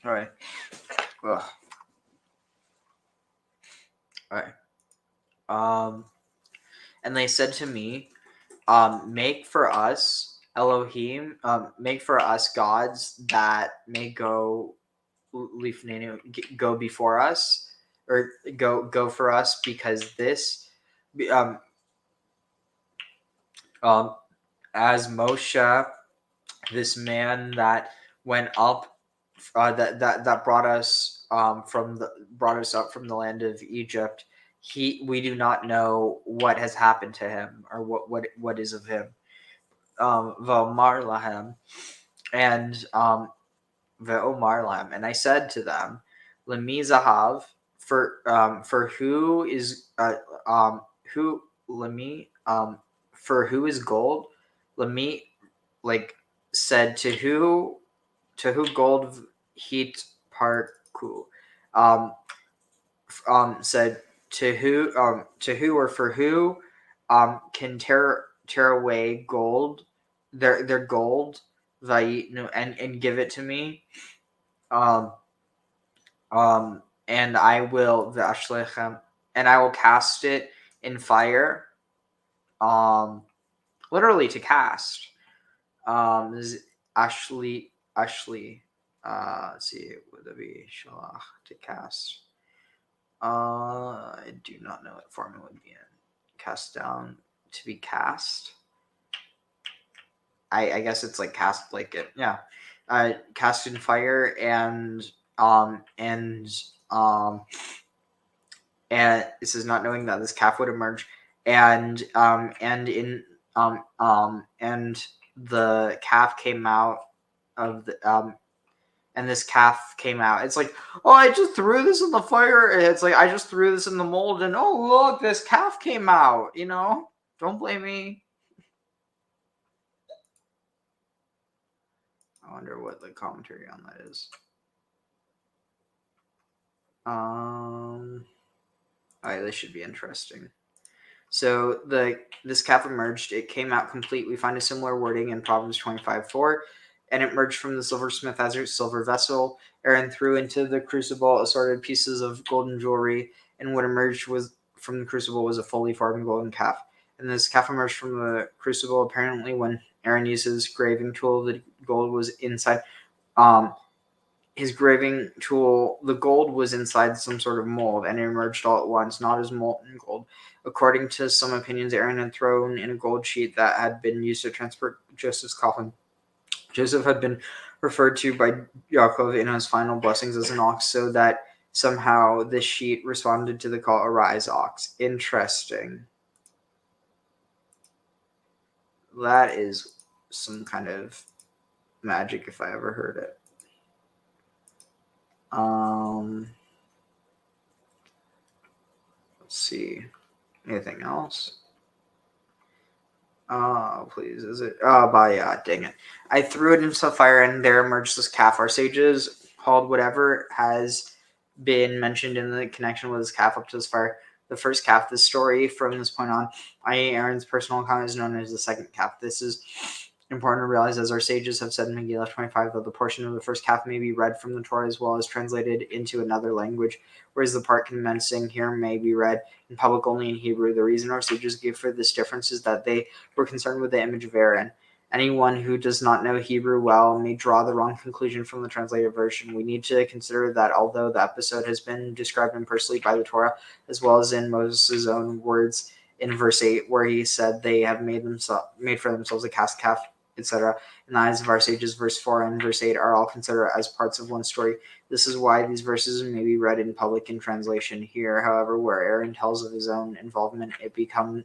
All right. Ugh. All right. And they said to me, make for us Elohim, make for us gods that may go before us, or go for us, because this, as Moshe, this man that went up, that brought us up from the land of Egypt, we do not know what has happened to him, or what is of him. V'omar lahem, and ve'omar lahem, and I said to them, Lemi zahav, for who is for who is gold? Lemi, said to who gold heat parku, said to who or for who can tear away gold, their gold, and give it to me, and I will and I will cast it in fire, literally to cast. This is Ashley. Let's see, would it be shalach to cast? I do not know what form it would be in. Cast down, to be cast. I guess it's like cast, like it, yeah. Cast in fire, and this is not knowing that this calf would emerge, and the calf came out of the and this calf came out. It's like, oh, I just threw this in the fire. It's like, I just threw this in the mold, and oh, look, this calf came out. Don't blame me. I wonder what the commentary on that is. All right, this should be interesting. So this calf emerged. It came out complete. We find a similar wording in Proverbs 25:4. and it emerged from the silversmith as a silver vessel. Aaron threw into the crucible assorted pieces of golden jewelry, and what emerged from the crucible was a fully formed golden calf. And this calf emerged from the crucible. Apparently, when Aaron used his graving tool, the gold was inside. His graving tool, the gold was inside some sort of mold, and it emerged all at once, not as molten gold. According to some opinions, Aaron had thrown in a gold sheet that had been used to transport Joseph's coffin. Joseph had been referred to by Yaakov in his final blessings as an ox, so that somehow this sheet responded to the call, "Arise, ox." Interesting. That is some kind of magic if I ever heard it. Let's see. Anything else? Oh, please. Is it? Oh, dang it. I threw it into the fire and there emerged this calf. Our sages called whatever has been mentioned in the connection with this calf up to this fire the first calf. The story from this point on, i.e. Aaron's personal account, is known as the second calf. This is important to realize, as our sages have said in Megillah 25, that the portion of the first calf may be read from the Torah as well as translated into another language, whereas the part commencing here may be read in public only in Hebrew. The reason our sages give for this difference is that they were concerned with the image of Aaron. Anyone who does not know Hebrew well may draw the wrong conclusion from the translated version. We need to consider that although the episode has been described impersonally by the Torah, as well as in Moses' own words in verse 8, where he said they have made for themselves a cast calf, etc., in the eyes of our sages, verse 4 and verse 8 are all considered as parts of one story. This is why these verses may be read in public in translation here. However, where Aaron tells of his own involvement, it became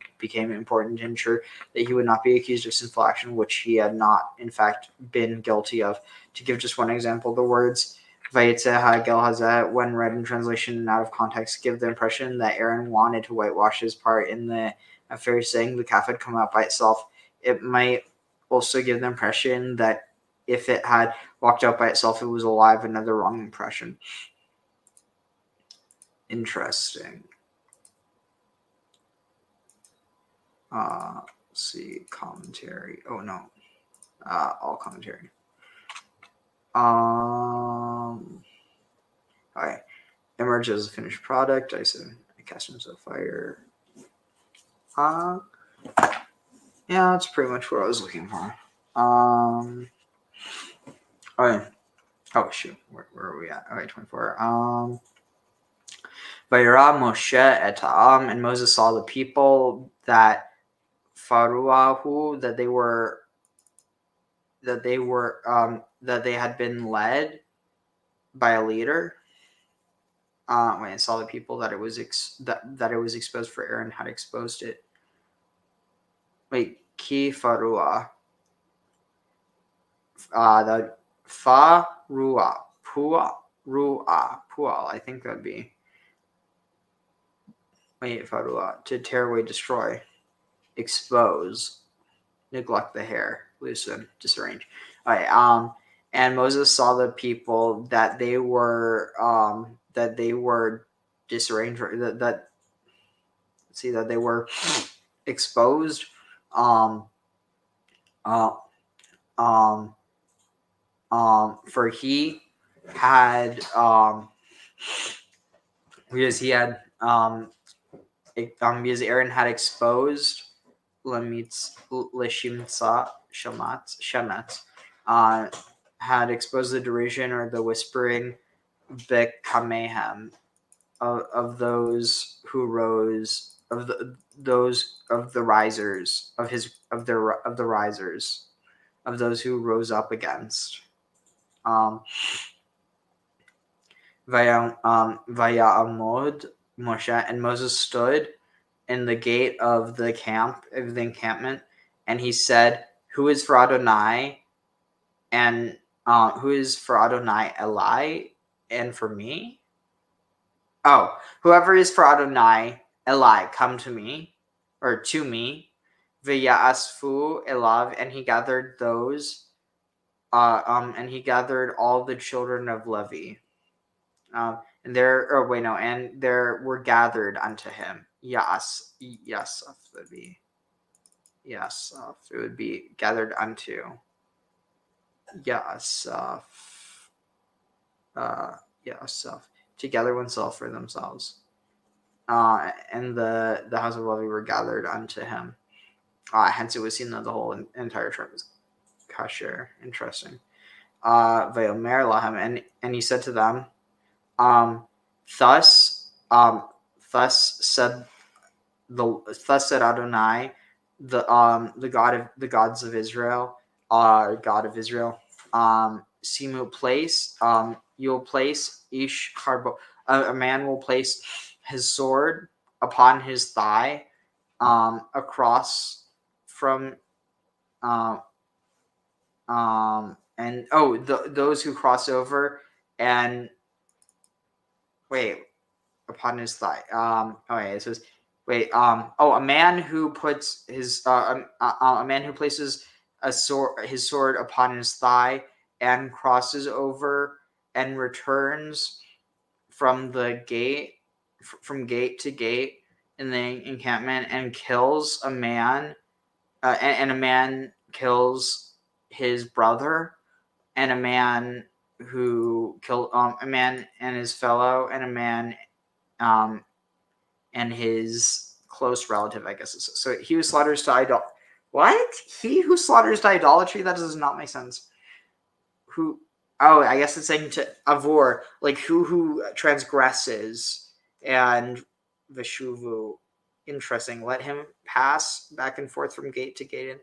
important to ensure that he would not be accused of sinful action, which he had not, in fact, been guilty of. To give just one example, the words Vayetze ha'gel hazeh, when read in translation and out of context, give the impression that Aaron wanted to whitewash his part in the affair, saying the calf had come out by itself. It might also give the impression that if it had walked out by itself, it was alive. Another wrong impression. Interesting. Let's see, commentary. Oh no, all commentary. Okay. Emerges as a finished product. I said I cast into the fire. Yeah, that's pretty much what I was looking for. Okay. Oh shoot, where are we at? Okay, 24. Vayira Moshe et ha'am, and Moses saw the people that faruahu, that they had been led by a leader. When I saw the people that it was that it was exposed, for Aaron had exposed it. Wait, ki farua. The farua pual. I think that'd be. Wait, farua, to tear away, destroy, expose, neglect the hair, loosen, disarrange. All right. And Moses saw the people that they were disarranged, that they were exposed. For he had because Aaron had exposed had exposed the derision or the whispering bekamehem of those who rose, of the risers, of the risers, of those who rose up against. Vayamod Moshe, and Moses stood in the gate of the encampment, and he said, "Who is for Adonai, and who is for Adonai Eli, and for me? Oh, whoever is for Adonai Eli, come to me, or to me." V'ya'asfu elav, and he gathered those, and he gathered all the children of Levi. And there were gathered unto him. Yes, it would be gathered unto. Ya'asaf. Ya'asaf. Together oneself for themselves. And the house of Levi were gathered unto him. Hence it was seen that the whole entire term is kasher. Interesting. Vayomer lahem, and he said to them, thus said Adonai, the gods of Israel, God of Israel. Simu place, you'll place ish harbo. A man will place his sword upon his thigh, across from, and those who cross over and wait upon his thigh. Okay, it says a man who puts his a man who places his sword upon his thigh and crosses over and returns from the gate from gate to gate in the encampment and kills a man, and a man kills his brother, and a man who killed a man and his fellow, and a man and his close relative, I guess. So he who slaughters to idolatry. What? He who slaughters to idolatry? That does not make sense. Who? Oh, I guess it's saying to avor, like who transgresses, and veshuvu. Interesting. Let him pass back and forth from gate to gate.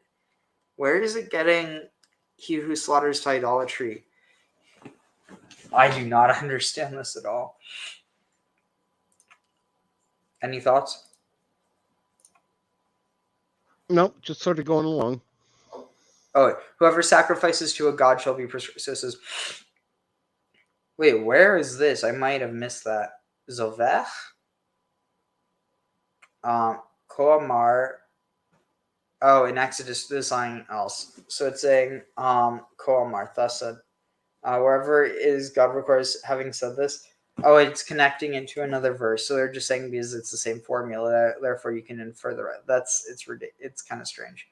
Where is it getting he who slaughters to idolatry? I do not understand this at all. Any thoughts? Nope, just sort of going along. Oh, whoever sacrifices to a god shall be says. Wait, where is this? I might have missed that. Zovech? Koamar. Oh, in Exodus, there's something else. So it's saying, Koamar, thus said. Wherever is God requires having said this. Oh, it's connecting into another verse. So they're just saying because it's the same formula, therefore you can infer the rest. It's kind of strange.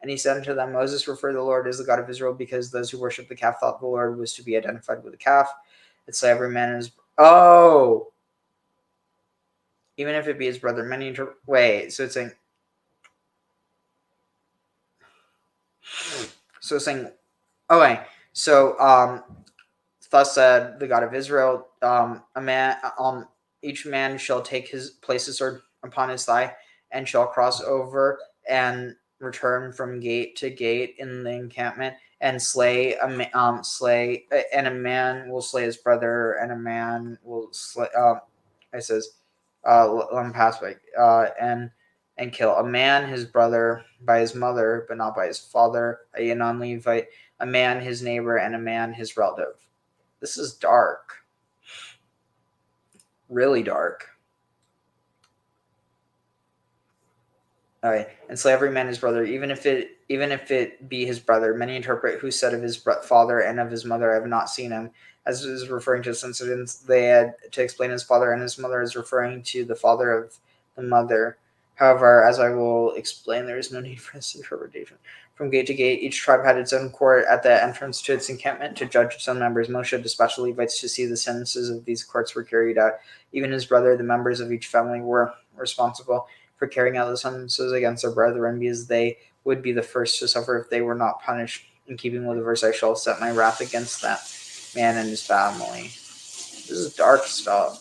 And he said unto them, Moses referred to the Lord as the God of Israel because those who worship the calf thought the Lord was to be identified with the calf. It's like every man is. Oh! Even if it be his brother, many. Wait, so it's saying. So it's saying. Oh, wait. So, thus said the God of Israel, a man, each man shall take his his sword upon his thigh, and shall cross over and return from gate to gate in the encampment, and slay and a man will slay his brother, and a man will slay. It says, let him pass by, and kill a man his brother by his mother, but not by his father. A non-Levite, a man his neighbor, and a man his relative. This is dark. Really dark. All right, and slay every man his brother, even if it be his brother. Many interpret who said of his father and of his mother, I have not seen him, as is referring to this incident. They had to explain his father and his mother as referring to the father of the mother. However, as I will explain, there is no need for this interpretation. From gate to gate, each tribe had its own court at the entrance to its encampment to judge its own members. Moshe dispatched Levites to see the sentences of these courts were carried out. Even his brother, the members of each family, were responsible for carrying out the sentences against their brethren, because they would be the first to suffer if they were not punished. In keeping with the verse, I shall set my wrath against that man and his family. This is dark stuff.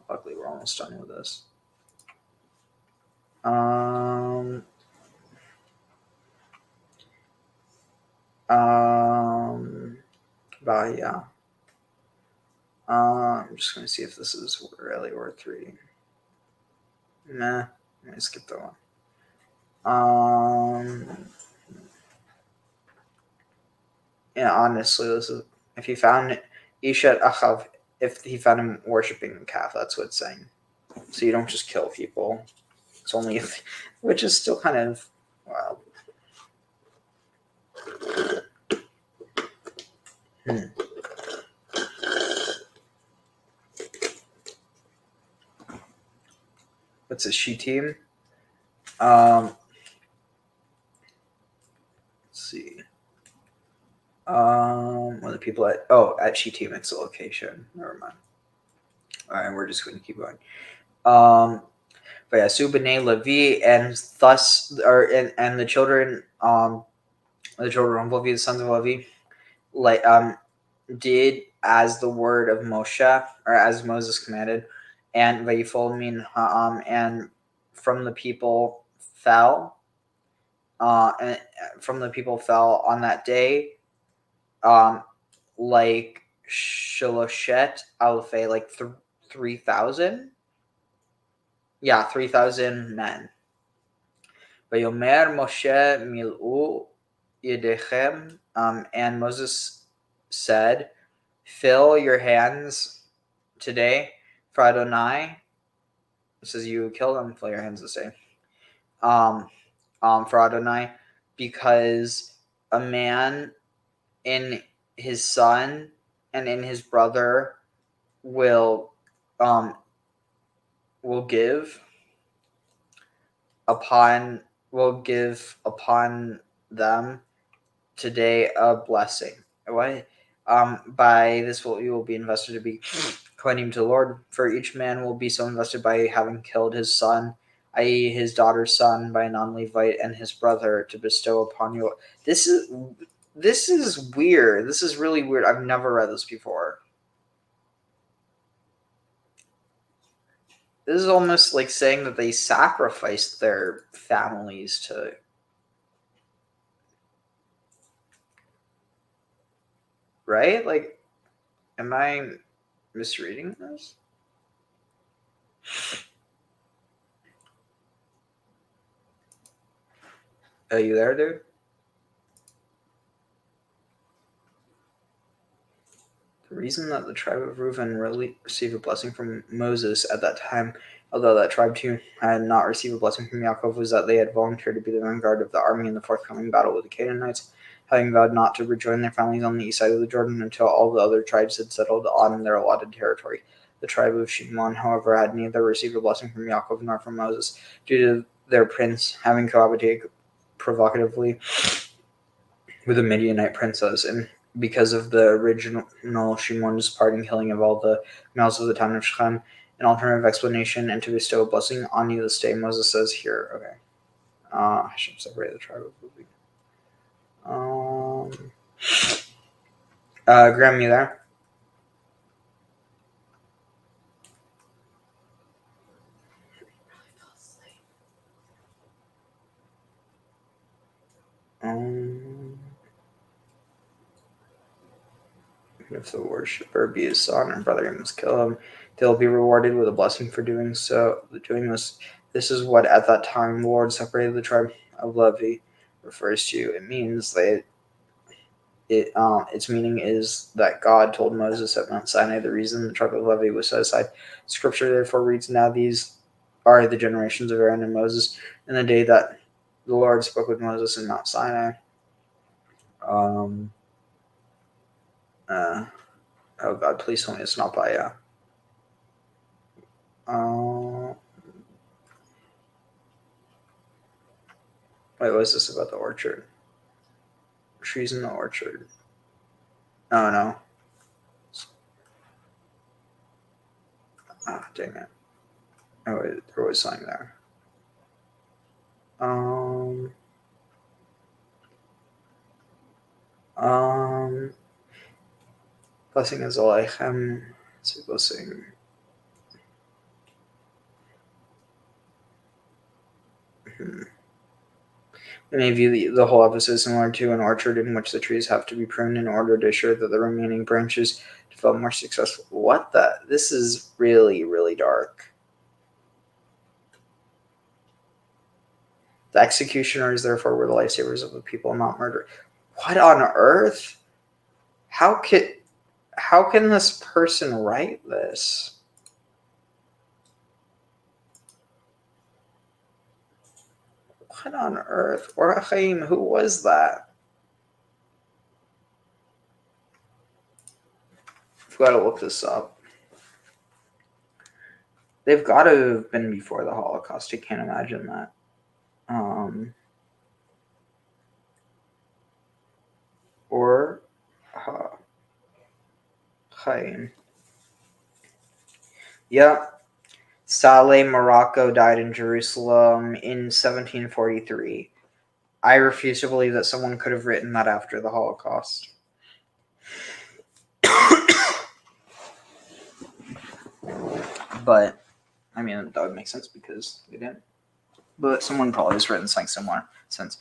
Luckily, we're almost done with this. But yeah. I'm just going to see if this is really worth reading. Nah, I'm going to skip that one. Yeah, honestly, this is if he found Ishat Achav, if he found him worshiping the calf, that's what it's saying. So you don't just kill people. It's only if, which is still kind of wild. What's a she team? see. When the people at Shittim, it's a location. Never mind. All right, we're just going to keep going. But yeah, Subane Levi, and thus, and the children of Levi, the sons of Levi, did as the word of Moshe, or as Moses commanded, and Vayifol min ha'am, and from the people fell, and from the people fell on that day, like Shaloshet Alfe, like 3,000. Yeah, 3,000 men. Vayomer Moshe mil'u yedechem, and Moses said, "Fill your hands today for Adonai." It says, "You kill them, fill your hands this day." For Adonai, because a man in his son and in his brother will give upon them today a blessing. What? By this you will be invested to be according to the Lord. For each man will be so invested by having killed his son, i.e., his daughter's son, by a non-Levite, and his brother, to bestow upon you. This is weird. This is really weird. I've never read this before. This is almost like saying that they sacrificed their families to. Right? Like, am I misreading this? Are you there, dude? The reason that the tribe of Reuben really received a blessing from Moses at that time, although that tribe too had not received a blessing from Yaakov, was that they had volunteered to be the vanguard of the army in the forthcoming battle with the Canaanites, having vowed not to rejoin their families on the east side of the Jordan until all the other tribes had settled on their allotted territory. The tribe of Shimon, however, had neither received a blessing from Yaakov nor from Moses, due to their prince having cohabited provocatively with a Midianite princess, and because of the original Shimon's parting killing of all the males of the town of Shechem. An alternative explanation, and to bestow a blessing on you this day, Moses says here. Okay. I should separate the tribe of Levi. Graham, you there? If the worshiper be his son and brother, he must kill him. They'll be rewarded with a blessing for doing so. Doing this. This is what at that time the Lord separated the tribe of Levi refers to. It means that its meaning is that God told Moses at Mount Sinai the reason the tribe of Levi was set aside. Scripture therefore reads, "Now these are the generations of Aaron and Moses in the day that the Lord spoke with Moses in Mount Sinai." Oh God, please tell me it's not by wait, what is this about the orchard? Trees in the orchard. Oh no. Ah, dang it. Oh wait, there was something there. Blessing is Aleichem. It's a blessing. We may view the whole episode similar to an orchard in which the trees have to be pruned in order to assure that the remaining branches develop more successful. What the? This is really, really dark. The executioners, therefore, were the lifesavers of the people, not murder. What on earth? How can this person write this? What on earth? Orachaim, who was that? I've got to look this up. They've got to have been before the Holocaust. I can't imagine that. or Chaim. Yep. Saleh Morocco died in Jerusalem in 1743. I refuse to believe that someone could have written that after the Holocaust. But, I mean, that would make sense because they didn't. But someone probably has written something similar since.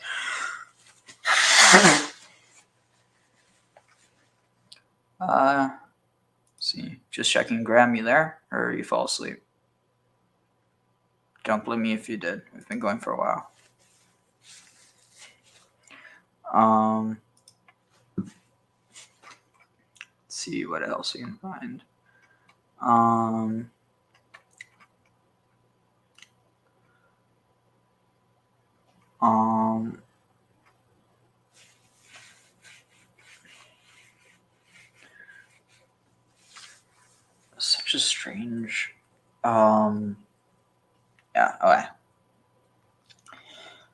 See, just checking. Graham, you there? Or you fall asleep? Don't blame me if you did. We've been going for a while. Let's see what else you can find. Such a strange, yeah, okay.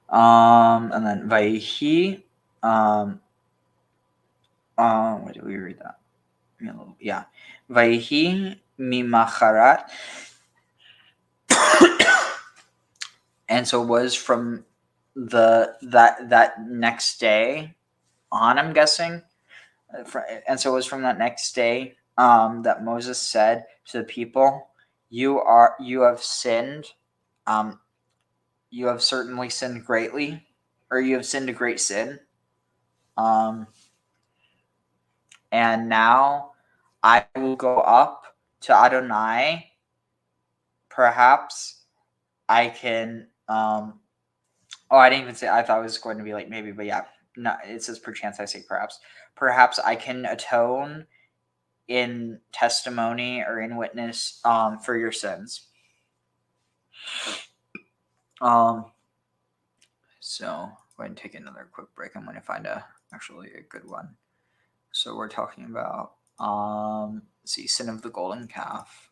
And then Vaihi, where did we read that? Yeah, Vaihi mimacharat, and so it was from that next day on, I'm guessing, and so it was from that next day that Moses said to the people, you have sinned, you have certainly sinned greatly, or you have sinned a great sin, and now I will go up to Adonai. Perhaps I can I didn't even say, I thought it was going to be like maybe, but yeah, no, it says perchance, I say perhaps I can atone in testimony or in witness for your sins. So go ahead and take another quick break. I'm going to find actually a good one. So we're talking about let's see, sin of the golden calf.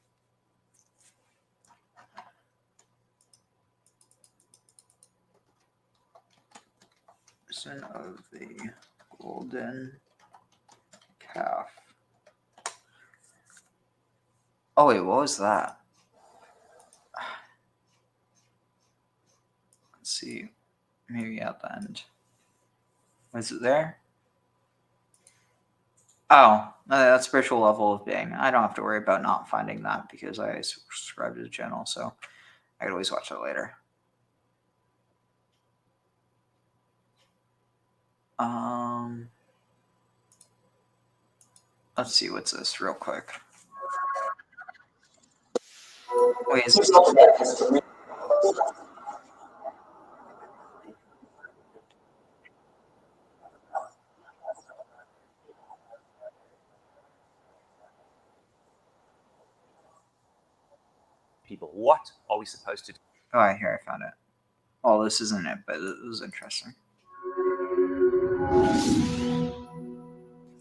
Sin of the golden calf. Oh wait, what was that? Let's see. Maybe at the end. Was it there? Oh, that spiritual level of being. I don't have to worry about not finding that because I subscribe to the channel, so I could always watch that later. Let's see, what's this real quick. Wait, is this people? What are we supposed to do? Oh, here, I found it. Oh, this isn't it, but it was interesting.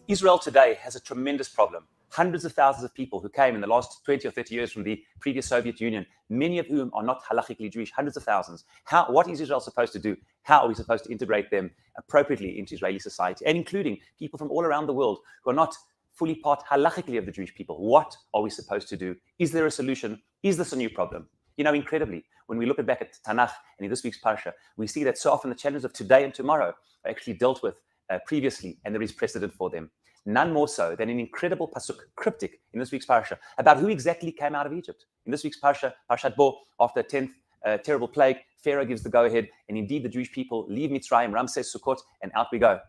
Israel today has a tremendous problem. Hundreds of thousands of people who came in the last 20 or 30 years from the previous Soviet Union, many of whom are not halachically Jewish, hundreds of thousands. What is Israel supposed to do? How are we supposed to integrate them appropriately into Israeli society, and including people from all around the world who are not fully part halachically of the Jewish people? What are we supposed to do? Is there a solution? Is this a new problem? You know, incredibly, when we look back at Tanakh and in this week's Parsha, we see that so often the challenges of today and tomorrow are actually dealt with previously, and there is precedent for them. None more so than an incredible pasuk, cryptic, in this week's Parsha, about who exactly came out of Egypt. In this week's Parsha, Parshat Bo, after a 10th terrible plague, Pharaoh gives the go-ahead, and indeed the Jewish people leave Mitzrayim, Ramses, Sukkot, and out we go.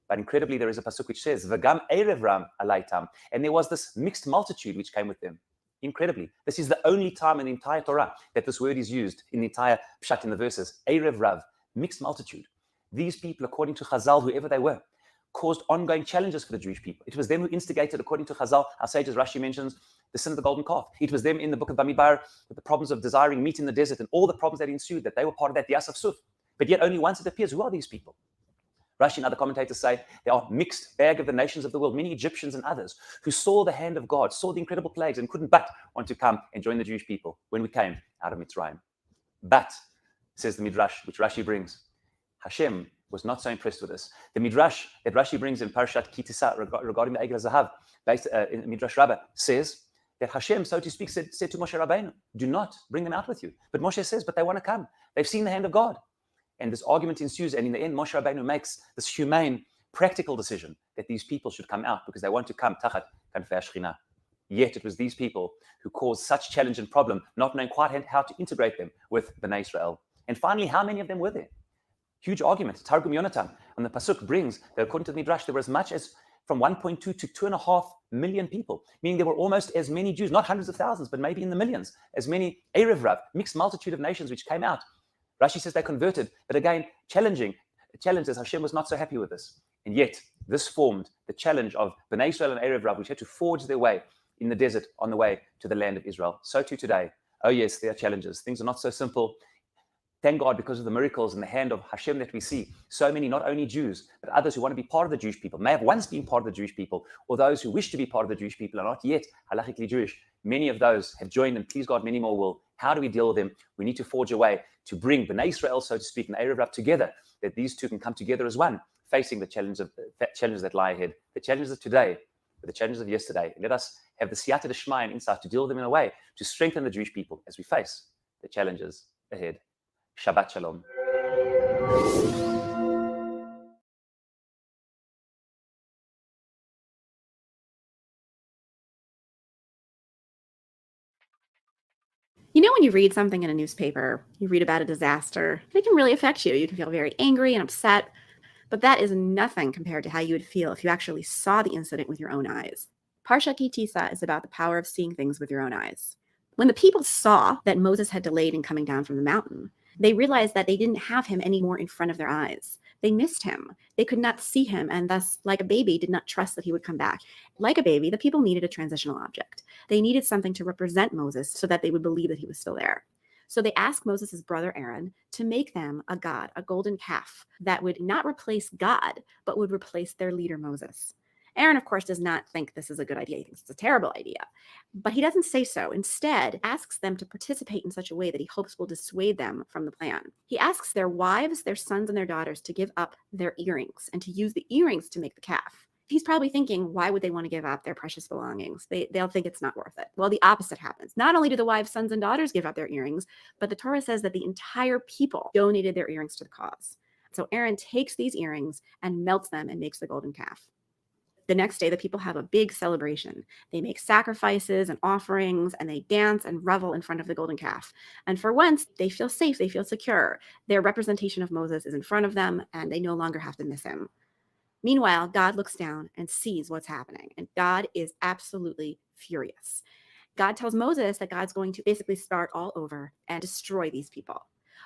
But incredibly, there is a pasuk which says, V'gam Erev Ram alaytam, and there was this mixed multitude which came with them. Incredibly, this is the only time in the entire Torah that this word is used in the entire Pshat in the verses. Erev Rav, mixed multitude. These people, according to Chazal, whoever they were, caused ongoing challenges for the Jewish people. It was them who instigated, according to Chazal, our sages, Rashi mentions, the sin of the golden calf. It was them in the book of Bamidbar with the problems of desiring meat in the desert and all the problems that ensued, that they were part of that Yasaf Suf. But yet only once it appears, who are these people? Rashi and other commentators say they are mixed bag of the nations of the world, many Egyptians and others who saw the hand of God, saw the incredible plagues, and couldn't but want to come and join the Jewish people when we came out of Mitzrayim. But, says the Midrash, which Rashi brings, Hashem was not so impressed with this. The Midrash that Rashi brings in Parshat Tisa regarding the Egel Zahav, based in Midrash Rabbah, says that Hashem, so to speak, said to Moshe Rabbeinu, do not bring them out with you. But Moshe says, but they want to come. They've seen the hand of God. And this argument ensues, and in the end, Moshe Rabbeinu makes this humane, practical decision that these people should come out because they want to come tachat kanfei Shechina. Yet it was these people who caused such challenge and problem, not knowing quite how to integrate them with Bnei Israel. And finally, how many of them were there? Huge argument. Targum Yonatan on the Pasuk brings that according to the Midrash, there were as much as from 1.2 to 2.5 million people, meaning there were almost as many Jews, not hundreds of thousands, but maybe in the millions, as many Erev Rav, mixed multitude of nations which came out. Rashi says they converted, but again, challenges. Hashem was not so happy with this. And yet, this formed the challenge of Bnei Israel and Erev Rav, which had to forge their way in the desert on the way to the land of Israel. So too today. Oh yes, there are challenges. Things are not so simple. Thank God, because of the miracles and the hand of Hashem that we see, so many, not only Jews, but others who want to be part of the Jewish people, may have once been part of the Jewish people, or those who wish to be part of the Jewish people are not yet halachically Jewish. Many of those have joined, and please God, many more will. How do we deal with them? We need to forge a way to bring Bnei Israel, so to speak, and Erev Rav together, that these two can come together as one, facing the challenges that lie ahead, the challenges of today, but the challenges of yesterday. And let us have the siyata d'shmaya and insight to deal with them in a way to strengthen the Jewish people as we face the challenges ahead. Shabbat Shalom. You know, when you read something in a newspaper, you read about a disaster, it can really affect you. You can feel very angry and upset, but that is nothing compared to how you would feel if you actually saw the incident with your own eyes. Parsha Tisa is about the power of seeing things with your own eyes. When the people saw that Moses had delayed in coming down from the mountain, they realized that they didn't have him anymore in front of their eyes. They missed him. They could not see him, and thus, like a baby, did not trust that he would come back. Like a baby, the people needed a transitional object. They needed something to represent Moses so that they would believe that he was still there. So they asked Moses' brother Aaron to make them a god, a golden calf, that would not replace God, but would replace their leader Moses. Aaron, of course, does not think this is a good idea. He thinks it's a terrible idea. But he doesn't say so. Instead, asks them to participate in such a way that he hopes will dissuade them from the plan. He asks their wives, their sons, and their daughters to give up their earrings and to use the earrings to make the calf. He's probably thinking, why would they want to give up their precious belongings? They'll think it's not worth it. Well, the opposite happens. Not only do the wives, sons, and daughters give up their earrings, but the Torah says that the entire people donated their earrings to the cause. So Aaron takes these earrings and melts them and makes the golden calf. The next day, the people have a big celebration. They make sacrifices and offerings, and they dance and revel in front of the golden calf. And for once, they feel safe, they feel secure. Their representation of Moses is in front of them, and they no longer have to miss him. Meanwhile, God looks down and sees what's happening, and God is absolutely furious. God tells Moses that God's going to basically start all over and destroy these people.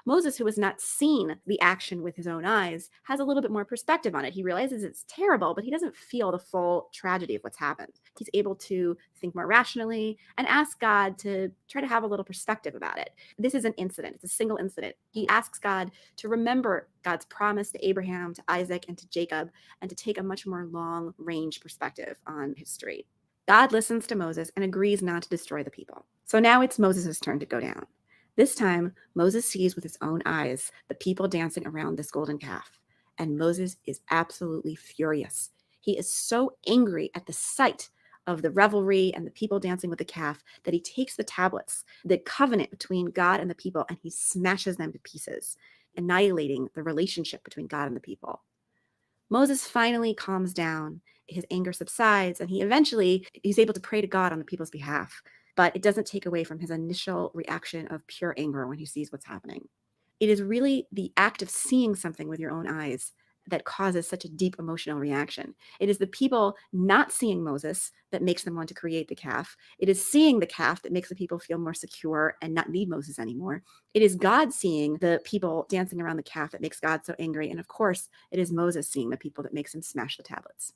Moses, who has not seen the action with his own eyes, has a little bit more perspective on it. He realizes it's terrible, but he doesn't feel the full tragedy of what's happened. He's able to think more rationally and ask God to try to have a little perspective about it. This is an incident. It's a single incident. He asks God to remember God's promise to Abraham, to Isaac, and to Jacob, and to take a much more long-range perspective on history. God listens to Moses and agrees not to destroy the people. So now it's Moses' turn to go down. This time, Moses sees with his own eyes the people dancing around this golden calf, and Moses is absolutely furious. He is so angry at the sight of the revelry and the people dancing with the calf that he takes the tablets, the covenant between God and the people, and he smashes them to pieces, annihilating the relationship between God and the people. Moses finally calms down, his anger subsides, and he's able to pray to God on the people's behalf. But it doesn't take away from his initial reaction of pure anger when he sees what's happening. It is really the act of seeing something with your own eyes that causes such a deep emotional reaction. It is the people not seeing Moses that makes them want to create the calf. It is seeing the calf that makes the people feel more secure and not need Moses anymore. It is God seeing the people dancing around the calf that makes God so angry. And of course, it is Moses seeing the people that makes him smash the tablets.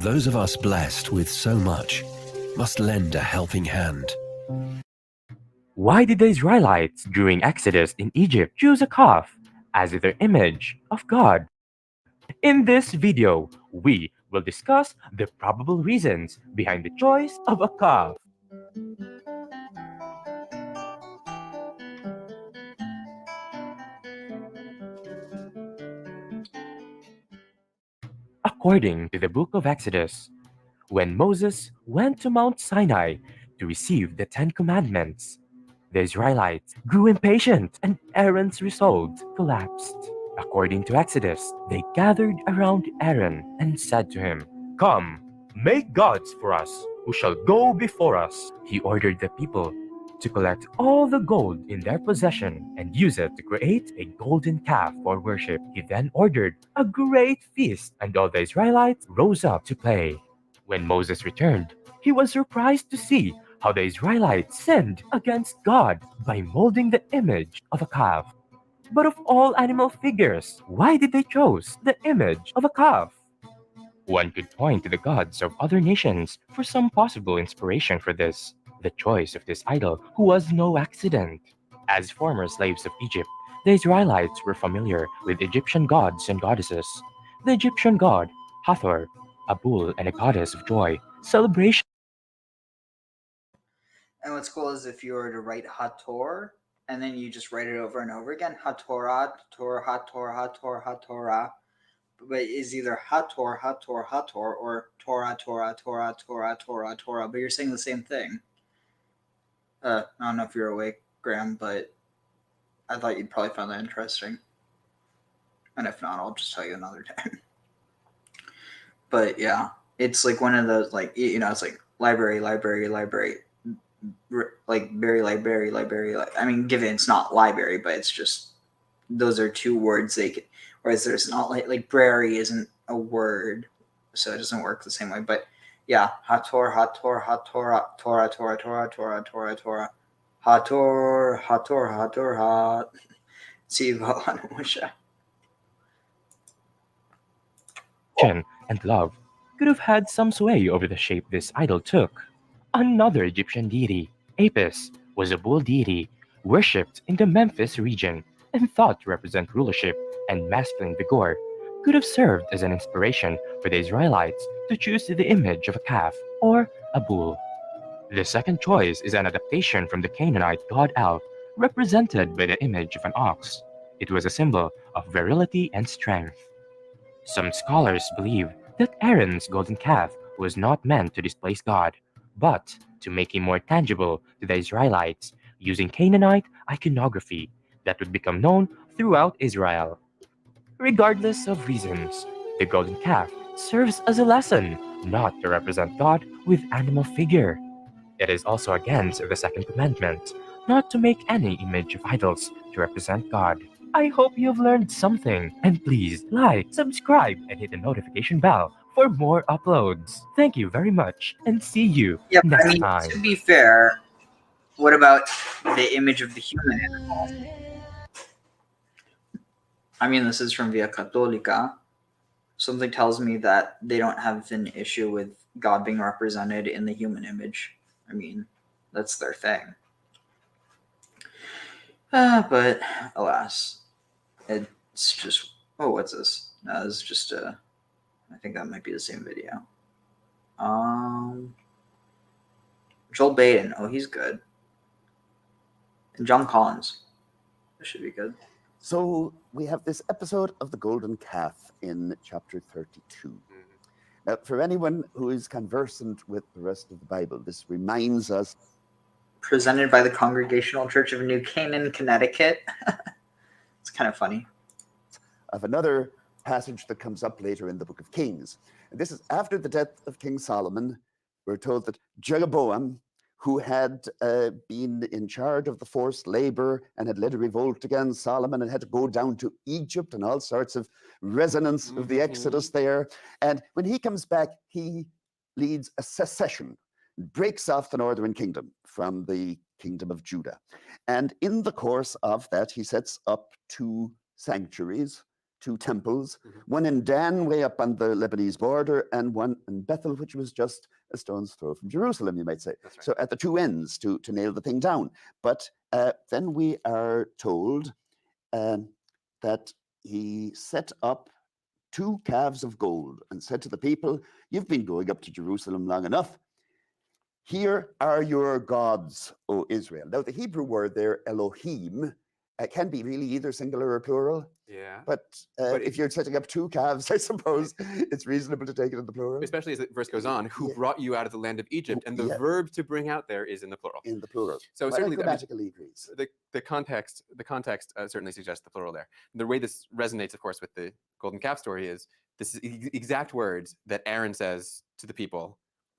Those of us blessed with so much must lend a helping hand. Why did the Israelites during Exodus in Egypt choose a calf as their image of God? In this video, we will discuss the probable reasons behind the choice of a calf. According to the book of Exodus, when Moses went to Mount Sinai to receive the Ten Commandments, the Israelites grew impatient and Aaron's resolve collapsed. According to Exodus, they gathered around Aaron and said to him, "Come, make gods for us, who shall go before us." He ordered the people to collect all the gold in their possession and use it to create a golden calf for worship. He then ordered a great feast, and all the Israelites rose up to play. When Moses returned, he was surprised to see how the Israelites sinned against God by molding the image of a calf. But of all animal figures, why did they choose the image of a calf? One could point to the gods of other nations for some possible inspiration for this. The choice of this idol was no accident. As former slaves of Egypt, the Israelites were familiar with Egyptian gods and goddesses. The Egyptian god, Hathor, a bull and a goddess of joy, celebration. And what's cool is if you were to write Hator, and then you just write it over and over again, Hatorah, Hator, Hator, Hator, Hatorah, but it's either Hator, Hator, Hator, or Torah, Torah, Torah, Torah, Torah, Torah, but you're saying the same thing. I don't know if you're awake, Graham, but I thought you'd probably find that interesting. And if not, I'll just tell you another time. But yeah, it's like one of those, like, you know, it's like library, library, library, like berry, library, library. I mean, given it's not library, but it's just, those are two words they could, whereas there's not like brary isn't a word, so it doesn't work the same way. But yeah, Hator, Hator, Hator, Torah, Torah, Torah, Torah, Torah, Torah, Hator, Hator, Hator, Hat. Tziva, Moshe. And love could have had some sway over the shape this idol took. Another Egyptian deity, Apis, was a bull deity worshipped in the Memphis region and thought to represent rulership and masculine vigor, could have served as an inspiration for the Israelites to choose the image of a calf or a bull. The second choice is an adaptation from the Canaanite god El, represented by the image of an ox. It was a symbol of virility and strength. Some scholars believe that Aaron's golden calf was not meant to displace God, but to make him more tangible to the Israelites using Canaanite iconography that would become known throughout Israel. Regardless of reasons, the golden calf serves as a lesson not to represent God with animal figure. It is also against the second commandment, not to make any image of idols to represent God. I hope you have learned something, and please like, subscribe, and hit the notification bell for more uploads. Thank you very much, and see you next time. To be fair, what about the image of the human animal? I mean, this is from Via Cattolica. Something tells me that they don't have an issue with God being represented in the human image. I mean, that's their thing. But alas, it's just, oh, what's this? No, this is just I think that might be the same video. Joel Baden, oh, he's good. And John Collins, this should be good. So we have this episode of the Golden Calf in chapter 32. Now, for anyone who is conversant with the rest of the Bible, this reminds us. Presented by the Congregational Church of New Canaan, Connecticut. It's kind of funny. Of another passage that comes up later in the book of Kings. And this is after the death of King Solomon. We're told that Jeroboam, who had been in charge of the forced labor and had led a revolt against Solomon and had to go down to Egypt and all sorts of resonance of the Exodus there. And when he comes back, he leads a secession, breaks off the northern kingdom from the kingdom of Judah. And in the course of that, he sets up two sanctuaries two temples, one in Dan, way up on the Lebanese border, and one in Bethel, which was just a stone's throw from Jerusalem, you might say. So at the two ends to nail the thing down. But then we are told that he set up 2 calves of gold and said to the people, you've been going up to Jerusalem long enough. Here are your gods, O Israel. Now, the Hebrew word there, Elohim, can be really either singular or plural. Yeah. But if you're setting up 2 calves, I suppose it's reasonable to take it in the plural. Especially as the verse goes on, who brought you out of the land of Egypt, and the verb to bring out there is in the plural. In the plural. So Well, certainly, grammatically agrees. The context certainly suggests the plural there. The way this resonates, of course, with the golden calf story is this is exact words that Aaron says to the people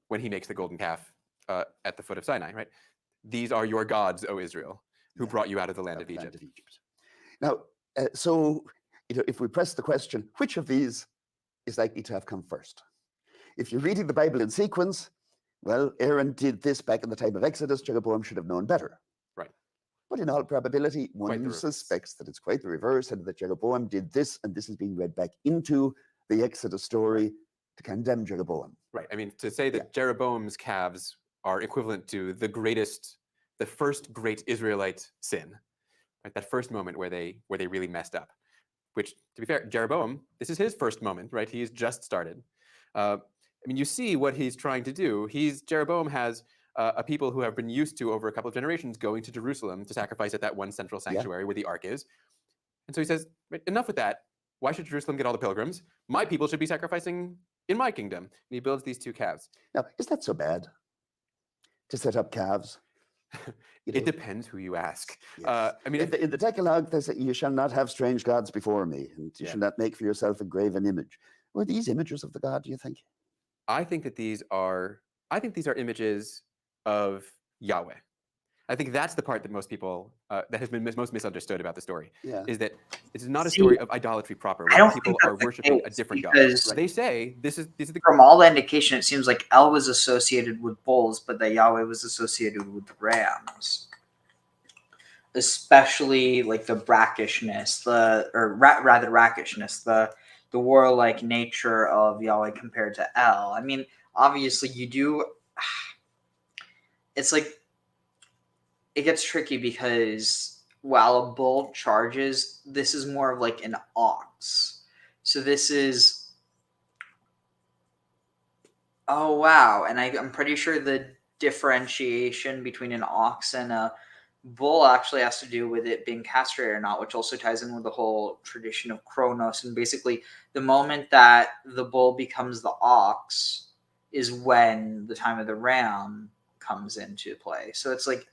when he makes the golden calf at the foot of Sinai, right? These are your gods, O Israel, who brought you out of the land of Egypt. Now, so if we press the question, which of these is likely to have come first? If you're reading the Bible in sequence, well, Aaron did this back in the time of Exodus. Jeroboam should have known better. Right. But in all probability, one suspects that it's quite the reverse, and that Jeroboam did this, and this is being read back into the Exodus story to condemn Jeroboam. Right. I mean, to say that Jeroboam's calves are equivalent to the first great Israelite sin, right? That first moment where they really messed up. Which, to be fair, Jeroboam, this is his first moment, right? He's just started. I mean, you see what he's trying to do. Jeroboam has a people who have been used to, over a couple of generations, going to Jerusalem to sacrifice at that one central sanctuary where the ark is. And so he says, enough with that. Why should Jerusalem get all the pilgrims? My people should be sacrificing in my kingdom. And he builds these 2 calves. Now, is that so bad to set up calves? It depends who you ask. Yes. I mean, in the Decalogue, they say, you shall not have strange gods before me, and you shall not make for yourself a graven image. Were these images of the god, do you think? I think these are images of Yahweh. I think that's the part that most people that has been most misunderstood about the story. Is that it's not a story of idolatry proper, where people are worshiping a different god. They say this is the. From all the indication, it seems like El was associated with bulls, but that Yahweh was associated with rams, especially like the brackishness, the warlike nature of Yahweh compared to El. I mean, obviously, you do. It's like. It gets tricky because while a bull charges, this is more of like an ox. So this is, oh wow, and I'm pretty sure the differentiation between an ox and a bull actually has to do with it being castrated or not, which also ties in with the whole tradition of Kronos. And basically, the moment that the bull becomes the ox is when the time of the ram comes into play. So it's like,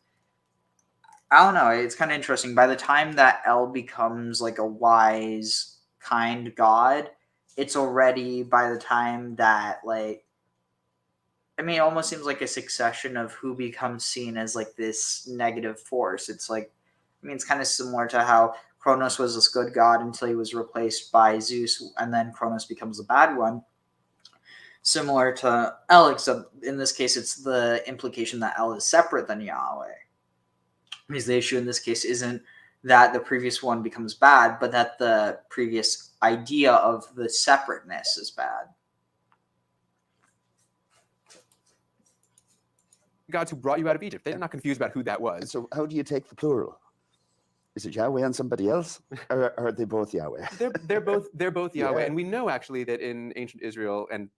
I don't know. It's kind of interesting. By the time that El becomes like a wise, kind god, it's already by the time that it almost seems like a succession of who becomes seen as like this negative force. It's like, it's kind of similar to how Kronos was this good god until he was replaced by Zeus, and then Kronos becomes a bad one. Similar to El, except in this case, it's the implication that El is separate than Yahweh. Because the issue in this case isn't that the previous one becomes bad, but that the previous idea of the separateness is bad. Gods who brought you out of Egypt. They're not confused about who that was. So how do you take the plural? Is it Yahweh and somebody else, or are they both Yahweh? They're both Yahweh, and we know actually that in ancient Israel and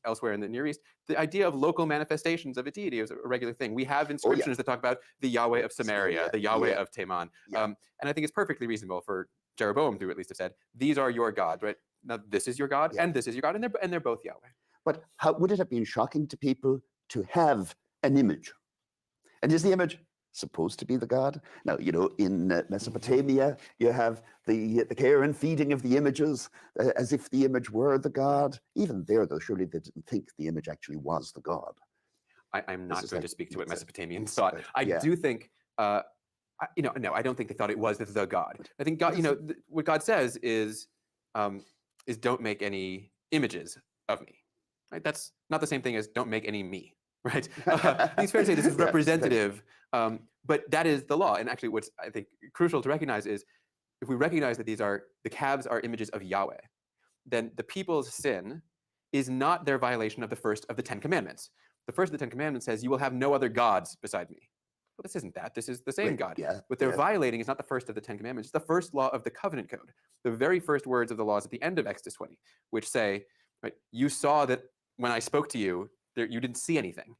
elsewhere in the Near East, the idea of local manifestations of a deity is a regular thing. We have inscriptions that talk about the Yahweh of Samaria, the Yahweh of Teman. And I think it's perfectly reasonable for Jeroboam to at least have said, these are your gods, right? Now, this is your God, and this is your God, and they're both Yahweh. But how would it have been shocking to people to have an image? And is the image supposed to be the god? Now, in Mesopotamia, you have the care and feeding of the images as if the image were the god. Even there, though, surely they didn't think the image actually was the god. I'm not going to speak to what Mesopotamians thought. I do think, no, I don't think they thought it was the god. I think God, what God says is don't make any images of me. Right? That's not the same thing as don't make any me. Right? It's fair to say this is representative, but that is the law. And actually, what's I think crucial to recognize is if we recognize that the calves are images of Yahweh, then the people's sin is not their violation of the first of the 10 commandments. The first of the 10 commandments says, "You will have no other gods beside me." Well, this isn't that. This is the same Right, God. yeah, What they're yeah. violating is not the first of the 10 commandments. It's the first law of the covenant code. The very first words of the laws at the end of Exodus 20, which say, right, you saw that when I spoke to you, you didn't see anything.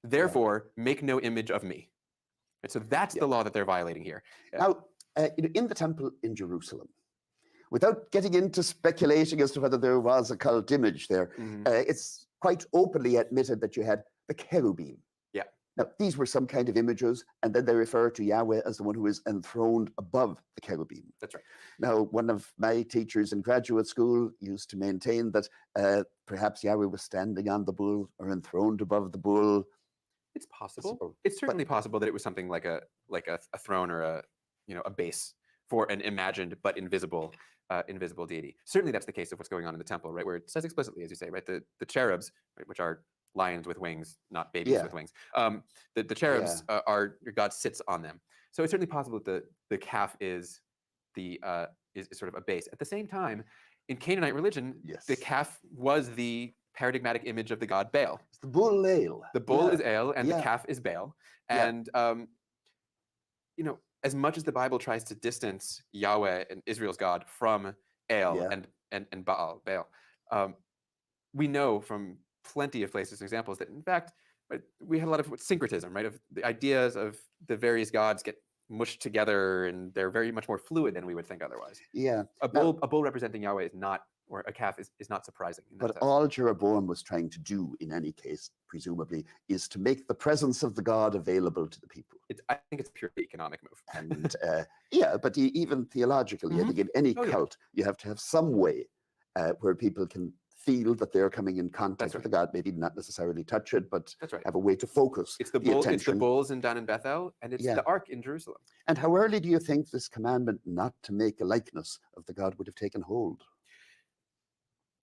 Therefore, make no image of me. Right, so that's the law that they're violating here. Now, in the temple in Jerusalem, without getting into speculating as to whether there was a cult image there, it's quite openly admitted that you had the cherubim. Yeah. Now, these were some kind of images, and then they refer to Yahweh as the one who is enthroned above the cherubim. That's right. Now, one of my teachers in graduate school used to maintain that perhaps Yahweh was standing on the bull or enthroned above the bull. It's possible. It's certainly possible that it was something like a throne or a base for an imagined but invisible deity. Certainly, that's the case of what's going on in the temple, right? Where it says explicitly, as you say, right, the cherubs, right, which are lions with wings, not babies with wings. The cherubs are God sits on them. So it's certainly possible that the calf is sort of a base. At the same time, in Canaanite religion, the calf was the paradigmatic image of the god Baal. It's the bull Ale. The bull is Ale, and the calf is Baal. And as much as the Bible tries to distance Yahweh and Israel's God from Ale and Baal, we know from plenty of places and examples that, in fact, we had a lot of syncretism, right? Of the ideas of the various gods get mushed together, and they're very much more fluid than we would think otherwise. Yeah. A bull representing Yahweh is not, or a calf is not surprising. In that But sense. all Jeroboam was trying to do, in any case, presumably, is to make the presence of the god available to the people. I think it's a purely economic move. And but even theologically, I think in any cult, you have to have some way where people can feel that they're coming in contact with the god, maybe not necessarily touch it, but have a way to focus It's the bulls in Dan and Bethel, and it's the ark in Jerusalem. And how early do you think this commandment not to make a likeness of the god would have taken hold?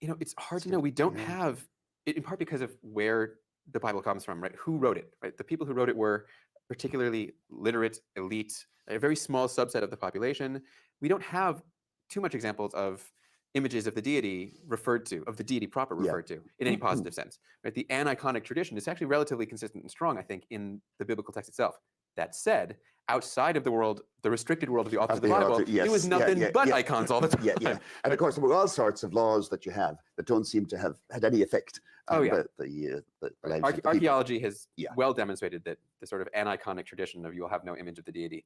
It's hard to know. We don't have, in part because of where the Bible comes from, right? Who wrote it, right? The people who wrote it were particularly literate, elite, a very small subset of the population. We don't have too much examples of images of the deity referred to, of the deity proper referred to, in any positive sense. Right? The aniconic tradition is actually relatively consistent and strong, I think, in the biblical text itself. That said, outside of the world, the restricted world of the author of the Bible, it was nothing but icons all the time. And of course, there were all sorts of laws that you have that don't seem to have had any effect on the lives of the people. Archaeology has well demonstrated that the sort of aniconic tradition of "you will have no image of the deity,"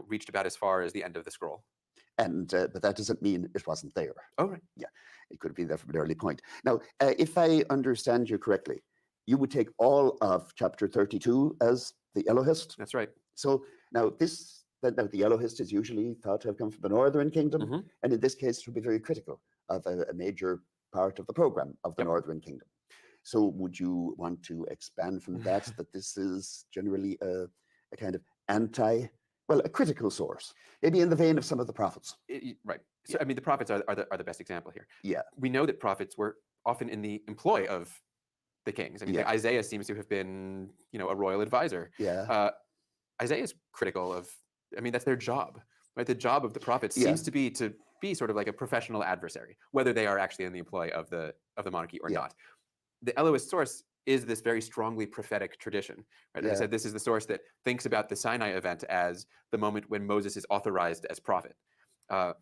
reached about as far as the end of the scroll. And but that doesn't mean it wasn't there. Oh, right. Yeah, it could have been there from an early point. Now, if I understand you correctly, you would take all of chapter 32 as the Elohist. That's right. So now the Elohist is usually thought to have come from the Northern Kingdom, and in this case, it would be very critical of a major part of the program of the Northern Kingdom. So would you want to expand from that, that this is generally a kind of a critical source, maybe in the vein of some of the prophets? Right. So, I mean, the prophets are the best example here. Yeah. We know that prophets were often in the employ of the kings. I mean, Isaiah seems to have been, a royal advisor. Yeah. Isaiah is critical of, that's their job, right? The job of the prophets seems to be sort of like a professional adversary, whether they are actually in the employ of the monarchy or not. The Elohist source is this very strongly prophetic tradition, right? As I said, this is the source that thinks about the Sinai event as the moment when Moses is authorized as prophet. The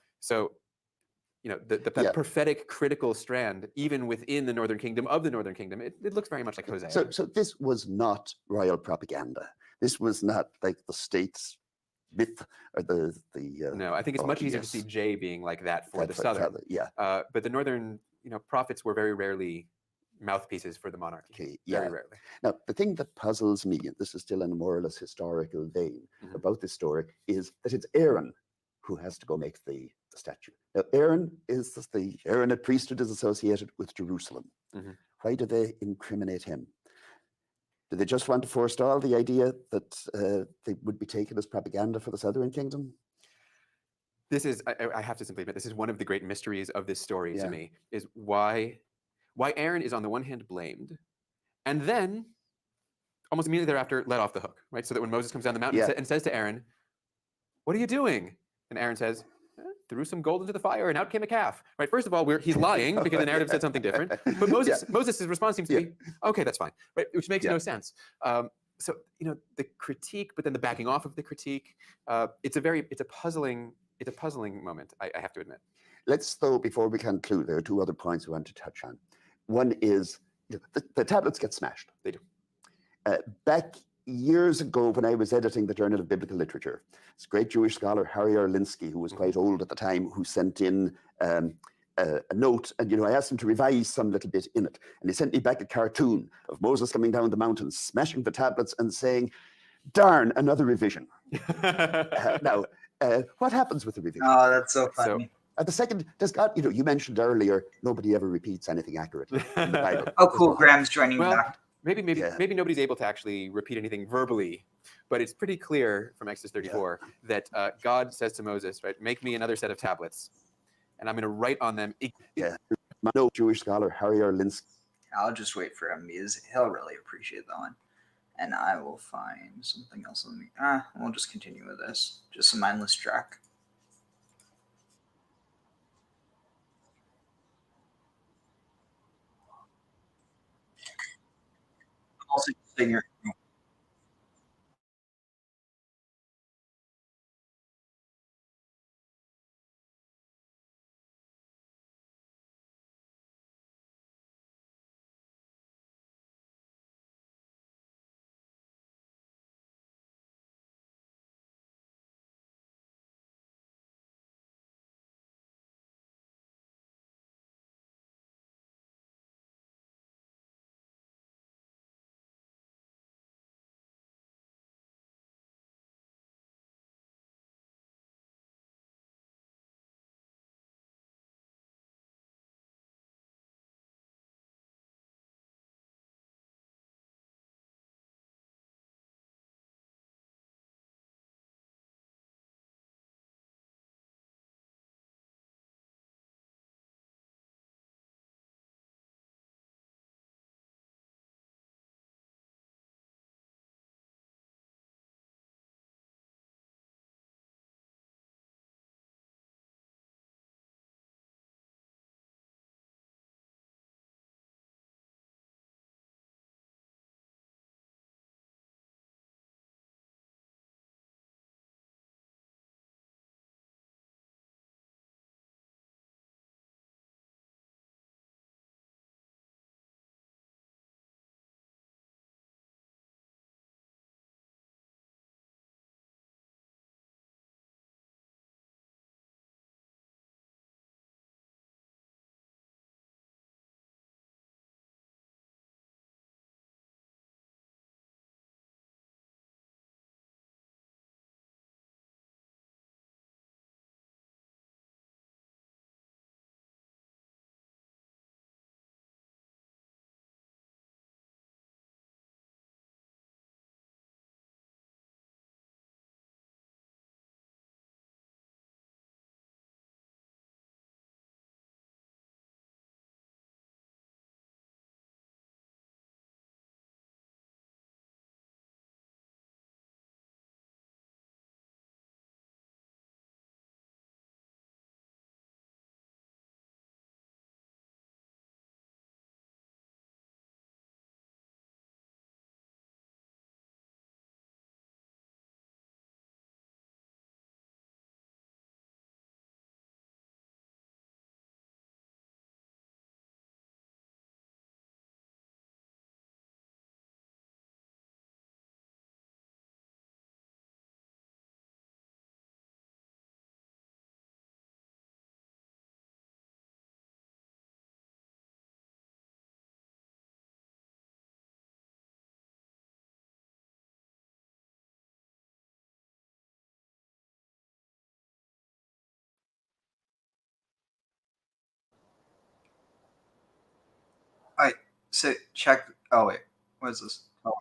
prophetic critical strand, even within the Northern Kingdom of the Northern Kingdom, it looks very much like Hosea. So this was not royal propaganda. This was not like the state's myth or the No, I think it's much easier to see Jay being like that for the Southern. But the Northern, prophets were very rarely mouthpieces for the monarchy. Very rarely. Now, the thing that puzzles me, and this is still in a more or less historical vein about this story, is that it's Aaron who has to go make the statue. Now, Aaron is the Aaronite priesthood is associated with Jerusalem. Why do they incriminate him? Do they just want to forestall the idea that they would be taken as propaganda for the Southern Kingdom? This is, I have to simply admit, this is one of the great mysteries of this story to me, is why Aaron is on the one hand blamed, and then almost immediately thereafter let off the hook, right? So that when Moses comes down the mountain and says to Aaron, "What are you doing?" And Aaron says, threw some gold into the fire and out came a calf. Right? First of all, he's lying because the narrative said something different. But Moses' response seems to be, okay, that's fine, right? Which makes no sense. So the critique, but then the backing off of the critique. It's a puzzling moment. I have to admit. Let's, though, before we conclude, there are two other points we want to touch on. One is the tablets get smashed. They do. Back years ago, when I was editing the Journal of Biblical Literature, this great Jewish scholar, Harry Erlinsky, who was quite old at the time, who sent in a note, and I asked him to revise some little bit in it. And he sent me back a cartoon of Moses coming down the mountain, smashing the tablets and saying, darn, another revision. Now, what happens with the revision? Oh, that's so funny. At the second, does God, you mentioned earlier, nobody ever repeats anything accurately in the Bible. Oh, cool. Graham's joining back. Maybe nobody's able to actually repeat anything verbally, but it's pretty clear from Exodus 34 that God says to Moses, right, make me another set of tablets, and I'm going to write on them. No Jewish scholar, Harry Erlinsky. I'll just wait for him because he'll really appreciate that one. And I will find something else. We'll just continue with this. Just a mindless track. Also, figure. All right, so check. Oh wait, what is this? Oh.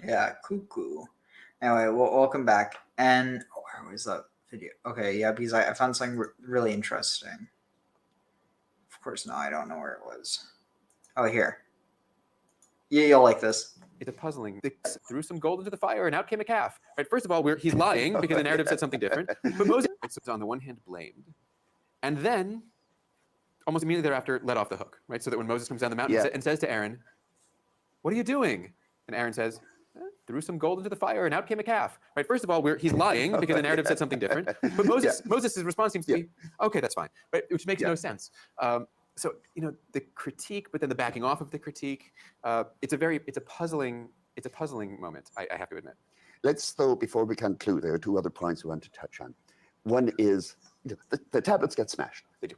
Yeah, cuckoo. Anyway, welcome back. And where was that video? Okay, yeah, because I found something really interesting. Of course, no, I don't know where it was. Oh, here. Yeah, you'll like this. It's a puzzling. They threw some gold into the fire and out came a calf. Right. First of all, he's lying because the narrative said something different. But Moses is on the one hand blamed, and then almost immediately thereafter let off the hook. Right. So that when Moses comes down the mountain and says to Aaron, "What are you doing?" and Aaron says, "Threw some gold into the fire and out came a calf." Right. First of all, he's lying because the narrative said something different. But Moses' response seems to be, "Okay, that's fine," right? Which makes no sense. So the critique, but then the backing off of the critique. It's a puzzling moment. I have to admit. Let's, though, before we conclude, there are two other points we want to touch on. One is the tablets get smashed. They do.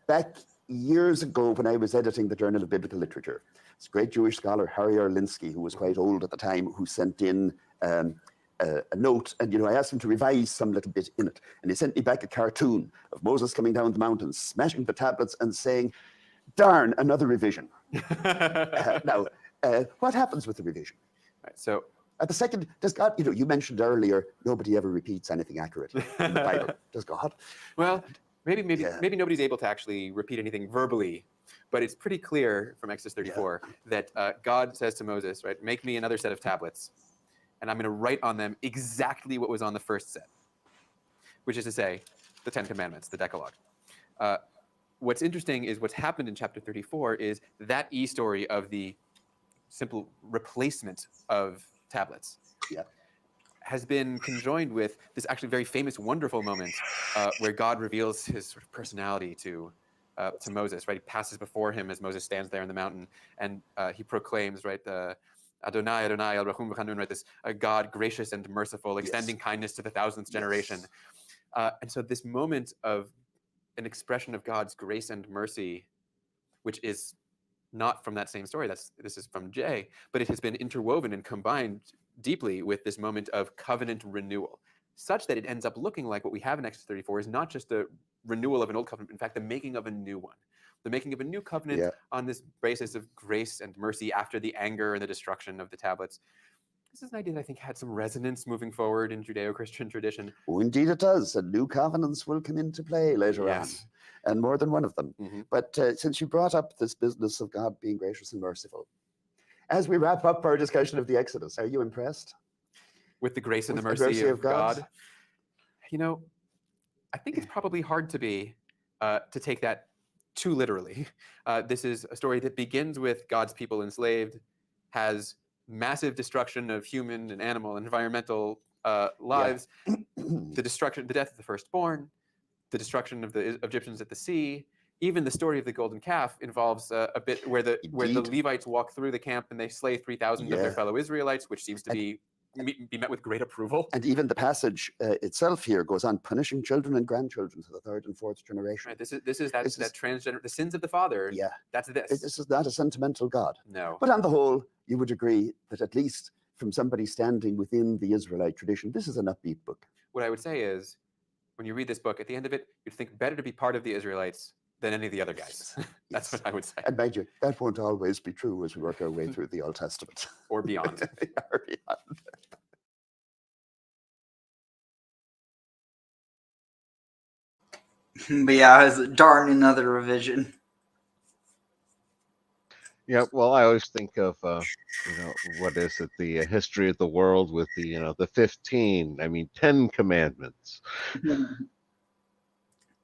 Back years ago, when I was editing the Journal of Biblical Literature, this great Jewish scholar Harry Orlinsky, who was quite old at the time, who sent in a note, and I asked him to revise some little bit in it, and he sent me back a cartoon of Moses coming down the mountain, smashing the tablets, and saying, "Darn, another revision." Now, what happens with the revision? Right, so at the second, does God? You mentioned earlier nobody ever repeats anything accurately in the Bible. Does God? Well, maybe nobody's able to actually repeat anything verbally, but it's pretty clear from Exodus 34 that God says to Moses, right, "Make me another set of tablets, and I'm going to write on them exactly what was on the first set," which is to say, the Ten Commandments, the Decalogue. What's interesting is what's happened in chapter 34 is that story of the simple replacement of tablets has been conjoined with this actually very famous, wonderful moment where God reveals his sort of personality to Moses. Right, he passes before him as Moses stands there in the mountain, and he proclaims, right, Adonai, Adonai, El Rachum V'Chanun, right, this God gracious and merciful, extending kindness to the thousandth generation. And so this moment of an expression of God's grace and mercy, which is not from that same story, this is from Jay, but it has been interwoven and combined deeply with this moment of covenant renewal, such that it ends up looking like what we have in Exodus 34 is not just the renewal of an old covenant, in fact, the making of a new one. The making of a new covenant on this basis of grace and mercy after the anger and the destruction of the tablets. This is an idea that I think had some resonance moving forward in Judeo-Christian tradition. Oh, indeed it does. And new covenants will come into play later on, and more than one of them. But since you brought up this business of God being gracious and merciful, as we wrap up our discussion of the Exodus, are you impressed? With the grace and the mercy of God? I think it's probably hard to be, to take that too literally. This is a story that begins with God's people enslaved, has massive destruction of human and animal and environmental lives, the death of the firstborn, the destruction of the Egyptians at the sea. Even the story of the golden calf involves a bit where the Levites walk through the camp and they slay 3,000 of their fellow Israelites, which seems to be met with great approval. And even the passage itself here goes on punishing children and grandchildren to the third and fourth generation. Right, this is transgender, the sins of the father. Yeah, that's this. This is not a sentimental God. No. But on the whole, you would agree that at least from somebody standing within the Israelite tradition, this is an upbeat book. What I would say is, when you read this book, at the end of it, you'd think better to be part of the Israelites than any of the other guys. That's what I would say. And mind you, that won't always be true as we work our way through the Old Testament. Or beyond. Or beyond. But yeah, it was darn another revision. Yeah, well, I always think of, what is it, the history of the world with the 10 commandments.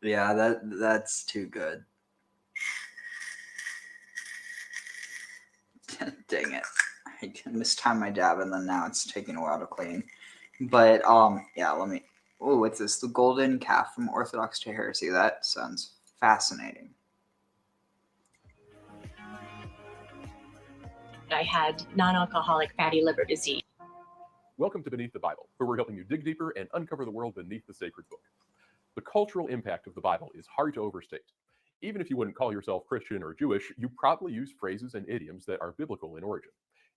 Yeah, that's too good. Dang it. I mistimed my dab and then now it's taking a while to clean. But, yeah, oh, what's this? The golden calf from Orthodox to heresy. That sounds fascinating. I had non-alcoholic fatty liver disease. Welcome to Beneath the Bible, where we're helping you dig deeper and uncover the world beneath the sacred book. The cultural impact of the Bible is hard to overstate. Even if you wouldn't call yourself Christian or Jewish, you probably use phrases and idioms that are biblical in origin.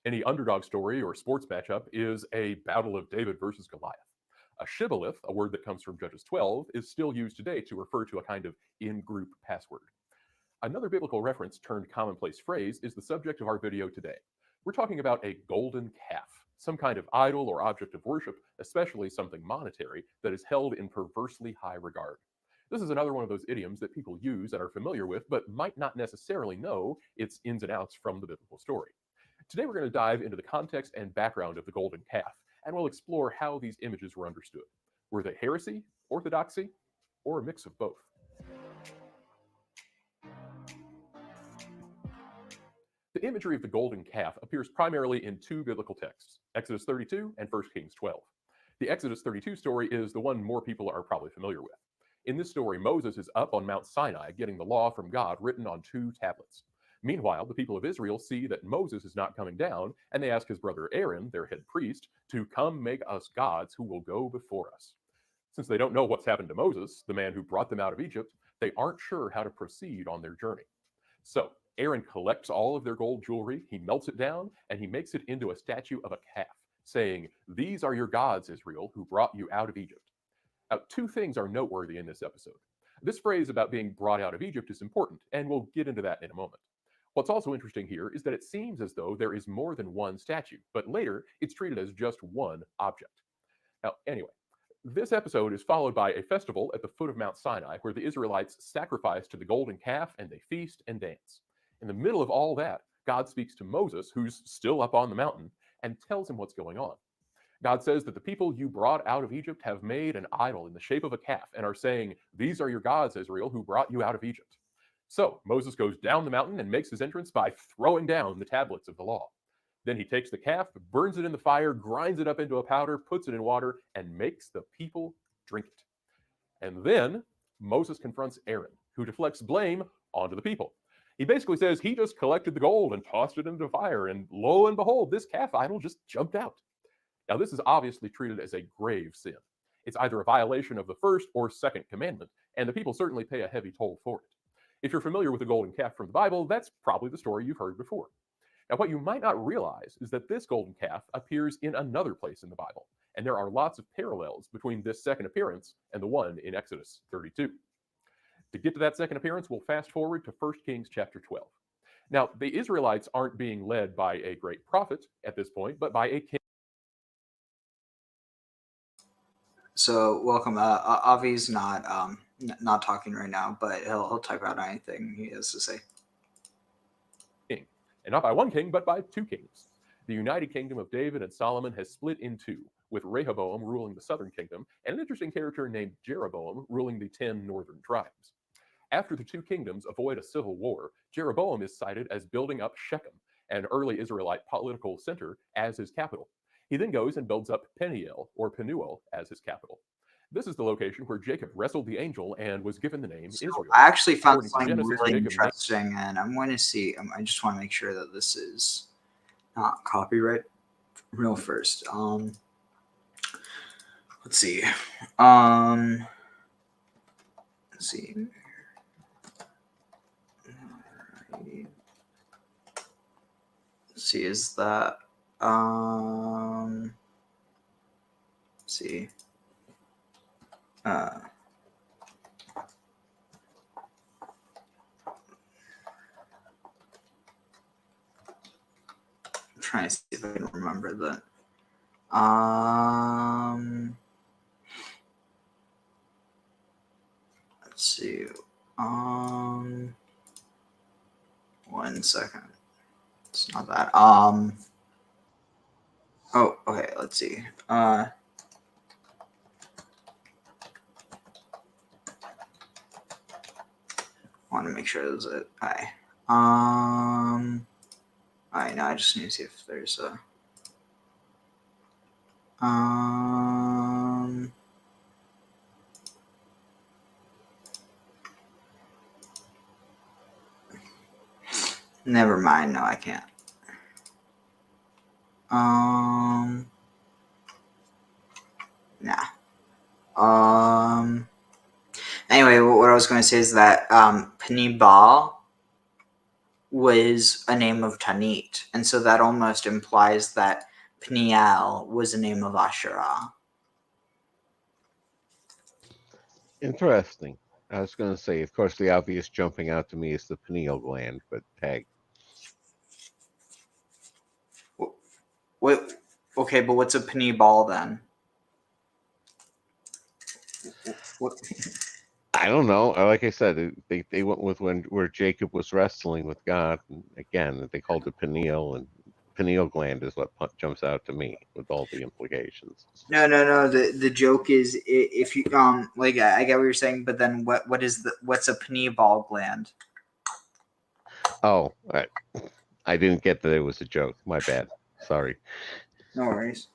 Any underdog story or sports matchup is a battle of David versus Goliath. A shibboleth, a word that comes from Judges 12, is still used today to refer to a kind of in-group password. Another biblical reference turned commonplace phrase is the subject of our video today. We're talking about a golden calf, some kind of idol or object of worship, especially something monetary, that is held in perversely high regard. This is another one of those idioms that people use and are familiar with, but might not necessarily know its ins and outs from the biblical story. Today we're going to dive into the context and background of the golden calf, and we'll explore how these images were understood. Were they heresy, orthodoxy, or a mix of both? The imagery of the golden calf appears primarily in two biblical texts, Exodus 32 and 1 Kings 12. The Exodus 32 story is the one more people are probably familiar with. In this story, Moses is up on Mount Sinai getting the law from God written on 2 tablets. Meanwhile, the people of Israel see that Moses is not coming down, and they ask his brother Aaron, their head priest, to come make us gods who will go before us. Since they don't know what's happened to Moses, the man who brought them out of Egypt, they aren't sure how to proceed on their journey. So Aaron collects all of their gold jewelry, he melts it down, and he makes it into a statue of a calf, saying, "These are your gods, Israel, who brought you out of Egypt." Now, 2 things are noteworthy in this episode. This phrase about being brought out of Egypt is important, and we'll get into that in a moment. What's also interesting here is that it seems as though there is more than one statue, but later it's treated as just one object. Now, anyway, this episode is followed by a festival at the foot of Mount Sinai where the Israelites sacrifice to the golden calf and they feast and dance. In the middle of all that, God speaks to Moses, who's still up on the mountain, and tells him what's going on. God says that the people you brought out of Egypt have made an idol in the shape of a calf and are saying, "These are your gods, Israel, who brought you out of Egypt." So Moses goes down the mountain and makes his entrance by throwing down the tablets of the law. Then he takes the calf, burns it in the fire, grinds it up into a powder, puts it in water, and makes the people drink it. And then Moses confronts Aaron, who deflects blame onto the people. He basically says he just collected the gold and tossed it into the fire, and lo and behold, this calf idol just jumped out. Now, this is obviously treated as a grave sin. It's either a violation of the first or second commandment, and the people certainly pay a heavy toll for it. If you're familiar with the golden calf from the Bible, that's probably the story you've heard before. Now, what you might not realize is that this golden calf appears in another place in the Bible, and there are lots of parallels between this second appearance and the one in Exodus 32. To get to that second appearance, we'll fast forward to 1 Kings chapter 12. Now, the Israelites aren't being led by a great prophet at this point, but by a king. So welcome. Avi's not talking right now, but he'll type out anything he has to say. King, and not by one king, but by 2 kings. The united kingdom of David and Solomon has split in 2, with Rehoboam ruling the southern kingdom and an interesting character named Jeroboam ruling the 10 northern tribes. After the 2 kingdoms avoid a civil war, Jeroboam is cited as building up Shechem, an early Israelite political center, as his capital. He then goes and builds up Peniel, or Penuel, as his capital. This is the location where Jacob wrestled the angel and was given the name Israel. I actually found According to something Genesis, really Jacob interesting, and I'm going to see. I just want to make sure that this is not copyright real first. Let's see. Let's see. Let's see, is that let's see. I'm trying to see if I can remember that. Let's see. 1 second. It's not that. Oh, okay. Let's see. Want to make sure it was it. Alright. Alright, now I just need to see if there's a never mind, no I can't. Nah. Anyway, what I was going to say is that Penibal was a name of Tanit, and so that almost implies that Peniel was a name of Asherah. Interesting. I was going to say, of course, the obvious jumping out to me is the pineal gland, but tag. What? Okay, but what's a penny ball then? What? I don't know. Like I said, they went with where Jacob was wrestling with God. And again, they called it pineal, and pineal gland is what jumps out to me with all the implications. No. The joke is if you like I get what you're saying, but then what's a pineal ball gland? Oh, I didn't get that it was a joke. My bad. Sorry. No worries.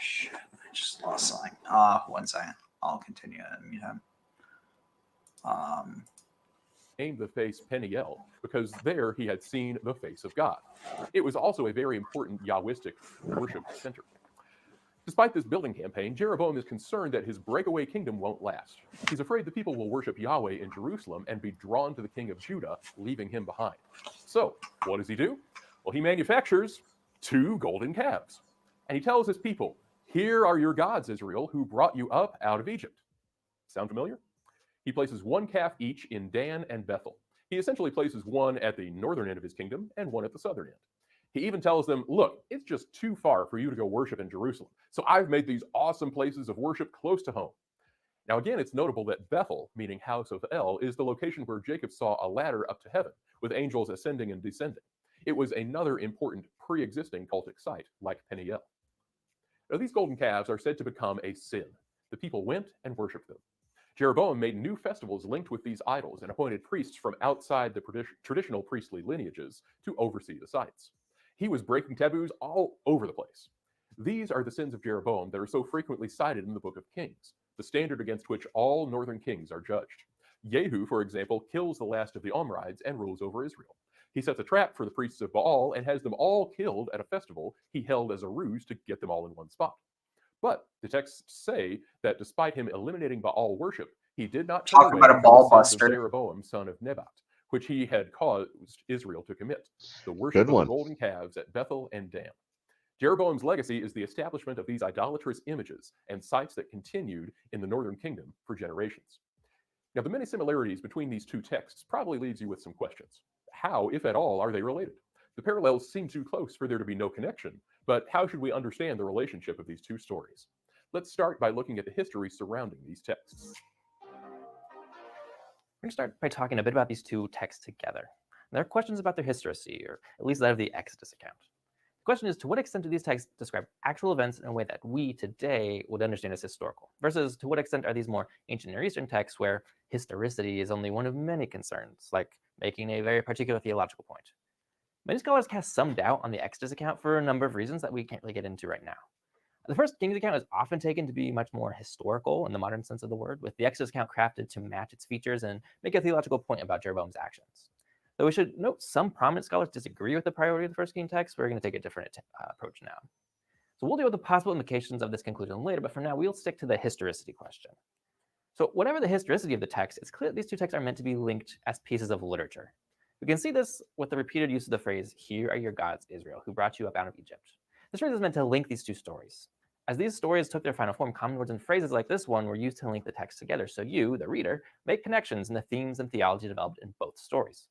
Shit, I just lost something. 1 second. I'll continue in the meantime. Named the face Peniel because there he had seen the face of God. It was also a very important Yahwistic worship center. Despite this building campaign, Jeroboam is concerned that his breakaway kingdom won't last. He's afraid the people will worship Yahweh in Jerusalem and be drawn to the king of Judah, leaving him behind. So, what does he do? Well, he manufactures 2 golden calves. And he tells his people, "Here are your gods, Israel, who brought you up out of Egypt." Sound familiar? He places 1 calf each in Dan and Bethel. He essentially places one at the northern end of his kingdom and one at the southern end. He even tells them, look, it's just too far for you to go worship in Jerusalem. So I've made these awesome places of worship close to home. Now, again, it's notable that Bethel, meaning house of El, is the location where Jacob saw a ladder up to heaven with angels ascending and descending. It was another important pre-existing cultic site like Peniel. Now, these golden calves are said to become a sin. The people went and worshiped them. Jeroboam made new festivals linked with these idols and appointed priests from outside the traditional priestly lineages to oversee the sites. He was breaking taboos all over the place. These are the sins of Jeroboam that are so frequently cited in the Book of Kings, the standard against which all northern kings are judged. Jehu, for example, kills the last of the Omrides and rules over Israel. He sets a trap for the priests of Baal and has them all killed at a festival he held as a ruse to get them all in one spot. But the texts say that despite him eliminating Baal worship, he did not turn away from the sins of Jeroboam, son of Nebat, which he had caused Israel to commit, the worship of the golden calves at Bethel and Dan. Jeroboam's legacy is the establishment of these idolatrous images and sites that continued in the northern kingdom for generations. Now, the many similarities between these 2 texts probably leaves you with some questions. How, if at all, are they related? The parallels seem too close for there to be no connection, but how should we understand the relationship of these 2 stories? Let's start by looking at the history surrounding these texts. We're going to start by talking a bit about these 2 texts together. There are questions about their historicity, or at least that of the Exodus account. The question is, to what extent do these texts describe actual events in a way that we today would understand as historical, versus to what extent are these more ancient Near Eastern texts where historicity is only one of many concerns, like making a very particular theological point? Many scholars cast some doubt on the Exodus account for a number of reasons that we can't really get into right now. The First Kings account is often taken to be much more historical in the modern sense of the word, with the Exodus account crafted to match its features and make a theological point about Jeroboam's actions. Though we should note some prominent scholars disagree with the priority of the First King text, we're going to take a different approach now. So we'll deal with the possible implications of this conclusion later, but for now we'll stick to the historicity question. So whatever the historicity of the text, it's clear that these 2 texts are meant to be linked as pieces of literature. We can see this with the repeated use of the phrase, "Here are your gods, Israel, who brought you up out of Egypt." This phrase is meant to link these 2 stories. As these stories took their final form, common words and phrases like this one were used to link the text together, so you, the reader, make connections in the themes and theology developed in both stories.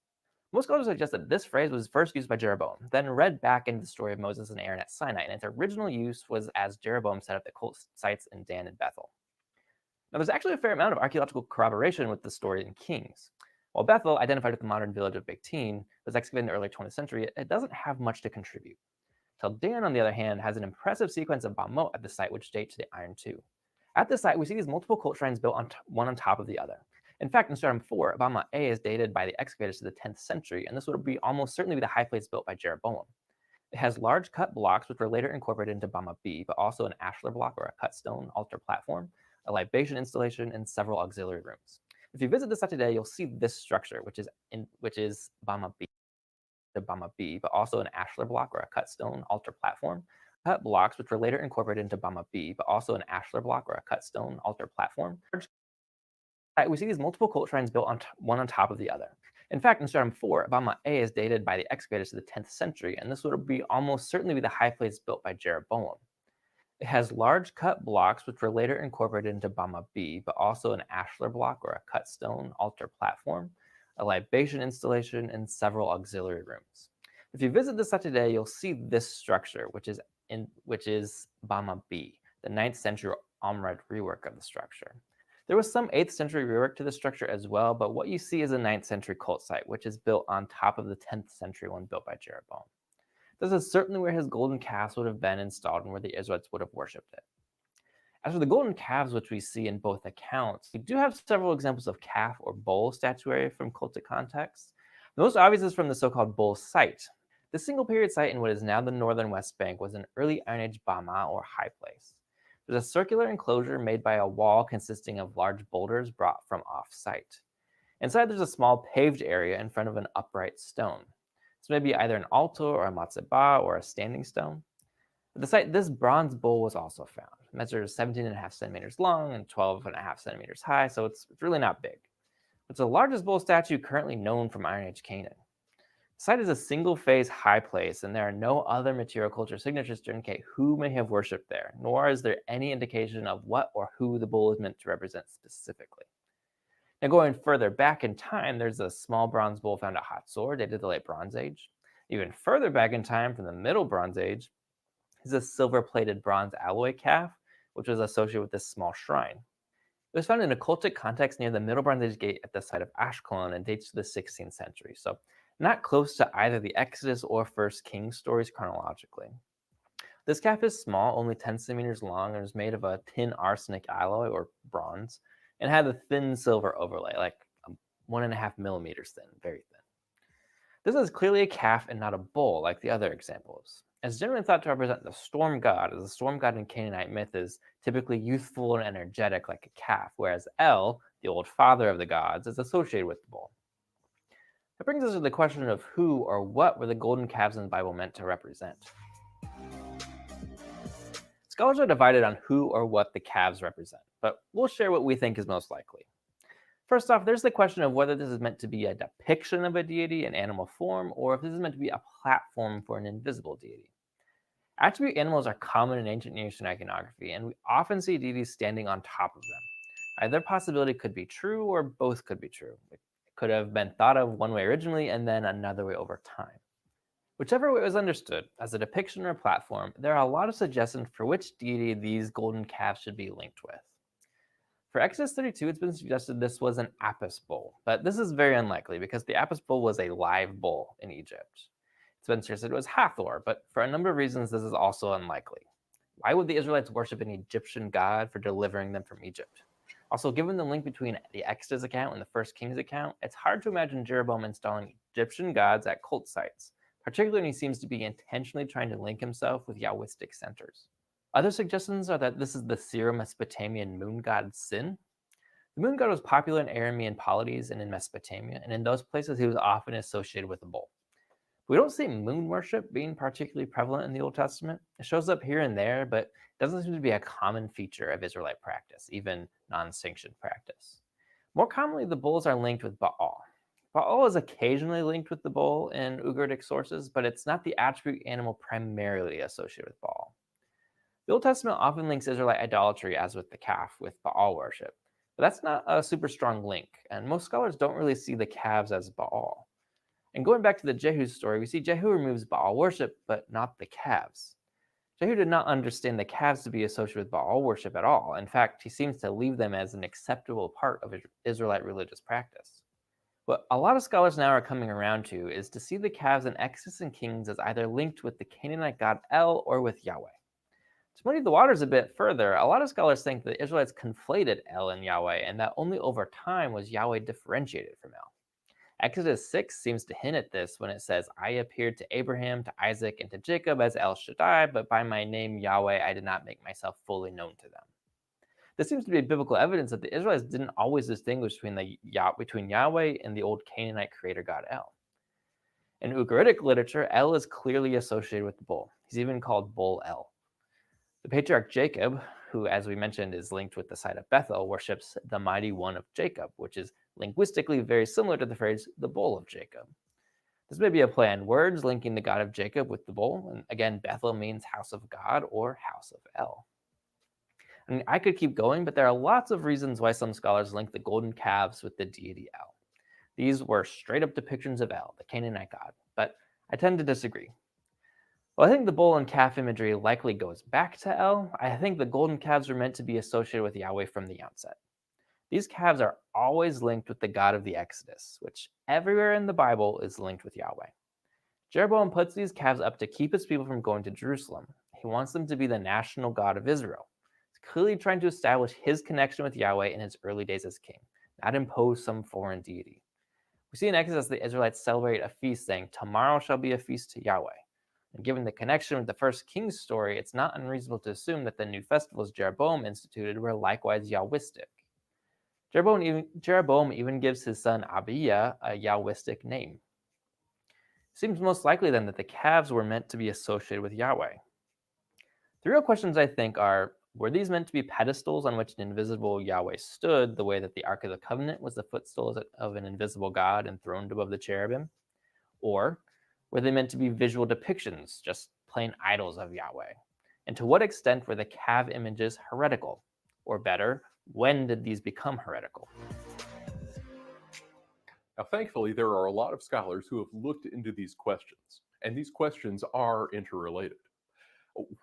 Most scholars suggest that this phrase was first used by Jeroboam, then read back into the story of Moses and Aaron at Sinai, and its original use was as Jeroboam set up the cult sites in Dan and Bethel. Now, there's actually a fair amount of archaeological corroboration with the story in Kings. While Bethel, identified with the modern village of Beitin, was excavated in the early 20th century, it doesn't have much to contribute. Tel Dan, on the other hand, has an impressive sequence of bamot at the site which date to the Iron II. At this site, we see these multiple cult shrines built one on top of the other. In fact, in Stratum 4, Bama A is dated by the excavators to the 10th century, and this would be almost certainly be the high place built by Jeroboam. It has large cut blocks which were later incorporated into Bama B, but also an ashlar block or a cut stone altar platform, a libation installation, and several auxiliary rooms. If you visit the site today, you'll see this structure, which is Bama B, but also an ashlar block or a cut stone altar platform, cut blocks which were later incorporated into Bama B, but also an ashlar block or a cut stone altar platform. We see these multiple cult shrines built one on top of the other. In fact, in Stratum 4, Bama A is dated by the excavators to the 10th century, and this would be almost certainly be the high place built by Jeroboam. It has large cut blocks which were later incorporated into Bama B, but also an ashlar block or a cut stone altar platform, a libation installation, and several auxiliary rooms. If you visit the site today, you'll see this structure, which is Bama B, the 9th century Amrad rework of the structure. There was some 8th century rework to the structure as well, but what you see is a 9th century cult site, which is built on top of the 10th century one built by Jeroboam. This is certainly where his golden calves would have been installed and where the Israelites would have worshipped it. As for the golden calves, which we see in both accounts, we do have several examples of calf or bull statuary from cultic contexts. The most obvious is from the so-called bull site. The single period site in what is now the northern West Bank was an early Iron Age bama, or high place. There's a circular enclosure made by a wall consisting of large boulders brought from off-site. Inside there's a small paved area in front of an upright stone. This may be either an altar or a matzebah or a standing stone. At the site, this bronze bull was also found. It measures 17.5 centimeters long and 12.5 centimeters high, so it's really not big. It's the largest bull statue currently known from Iron Age Canaan. The site is a single-phase high place, and there are no other material culture signatures to indicate who may have worshipped there, nor is there any indication of what or who the bull is meant to represent specifically. Now, going further back in time, there's a small bronze bull found at Hatzor, dated to the late Bronze Age. Even further back in time, from the Middle Bronze Age, is a silver-plated bronze alloy calf, which was associated with this small shrine. It was found in a cultic context near the Middle Bronze Age gate at the site of Ashkelon and dates to the 16th century, so not close to either the Exodus or First Kings stories chronologically. This calf is small, only 10 centimeters long, and was made of a tin arsenic alloy, or bronze, and had a thin silver overlay, like 1.5 millimeters thin, very thin. This is clearly a calf and not a bull, like the other examples. It's generally thought to represent the storm god, as the storm god in Canaanite myth is typically youthful and energetic like a calf, whereas El, the old father of the gods, is associated with the bull. That brings us to the question of who or what were the golden calves in the Bible meant to represent. Scholars are divided on who or what the calves represent, but we'll share what we think is most likely. First off, there's the question of whether this is meant to be a depiction of a deity in animal form, or if this is meant to be a platform for an invisible deity. Attribute animals are common in ancient Near Eastern iconography, and we often see deities standing on top of them. Either possibility could be true, or both could be true. It could have been thought of one way originally and then another way over time. Whichever way it was understood, as a depiction or platform, there are a lot of suggestions for which deity these golden calves should be linked with. For Exodus 32, it's been suggested this was an Apis bull, but this is very unlikely because the Apis bull was a live bull in Egypt. It's been suggested it was Hathor, but for a number of reasons, this is also unlikely. Why would the Israelites worship an Egyptian god for delivering them from Egypt? Also, given the link between the Exodus account and the First Kings account, it's hard to imagine Jeroboam installing Egyptian gods at cult sites, particularly when he seems to be intentionally trying to link himself with Yahwistic centers. Other suggestions are that this is the Syro-Mesopotamian moon god Sin. The moon god was popular in Aramean polities and in Mesopotamia, and in those places he was often associated with a bull. We don't see moon worship being particularly prevalent in the Old Testament. It shows up here and there, but doesn't seem to be a common feature of Israelite practice, even non-sanctioned practice. More commonly, the bulls are linked with Baal. Baal is occasionally linked with the bull in Ugaritic sources, but it's not the attribute animal primarily associated with Baal. The Old Testament often links Israelite idolatry, as with the calf, with Baal worship, but that's not a super strong link, and most scholars don't really see the calves as Baal. And going back to the Jehu story, we see Jehu removes Baal worship, but not the calves. Jehu did not understand the calves to be associated with Baal worship at all. In fact, he seems to leave them as an acceptable part of Israelite religious practice. What a lot of scholars now are coming around to is to see the calves in Exodus and Kings as either linked with the Canaanite god El or with Yahweh. To muddy the waters a bit further, a lot of scholars think the Israelites conflated El and Yahweh, and that only over time was Yahweh differentiated from El. Exodus 6 seems to hint at this when it says, I appeared to Abraham, to Isaac, and to Jacob as El Shaddai, but by my name Yahweh I did not make myself fully known to them. This seems to be biblical evidence that the Israelites didn't always distinguish between Yahweh and the old Canaanite creator god El. In Ugaritic literature, El is clearly associated with the bull. He's even called Bull El. The patriarch Jacob, who, as we mentioned, is linked with the site of Bethel, worships the mighty one of Jacob, which is linguistically very similar to the phrase, the bull of Jacob. This may be a play on words linking the god of Jacob with the bull, and again, Bethel means house of God or house of El. I mean, I could keep going, but there are lots of reasons why some scholars link the golden calves with the deity El. These were straight-up depictions of El, the Canaanite god, but I tend to disagree. Well, I think the bull and calf imagery likely goes back to El. I think the golden calves were meant to be associated with Yahweh from the outset. These calves are always linked with the God of the Exodus, which everywhere in the Bible is linked with Yahweh. Jeroboam puts these calves up to keep his people from going to Jerusalem. He wants them to be the national God of Israel. He's clearly trying to establish his connection with Yahweh in his early days as king, not impose some foreign deity. We see in Exodus the Israelites celebrate a feast saying, "Tomorrow shall be a feast to Yahweh." And given the connection with the first king's story, it's not unreasonable to assume that the new festivals Jeroboam instituted were likewise Yahwistic. Jeroboam even gives his son Abijah a Yahwistic name. It seems most likely then that the calves were meant to be associated with Yahweh. The real questions, I think, are, were these meant to be pedestals on which an invisible Yahweh stood, the way that the Ark of the Covenant was the footstool of an invisible God enthroned above the cherubim? Or were they meant to be visual depictions, just plain idols of Yahweh? And to what extent were the calf images heretical? Or better, when did these become heretical? Now, thankfully, there are a lot of scholars who have looked into these questions, and these questions are interrelated.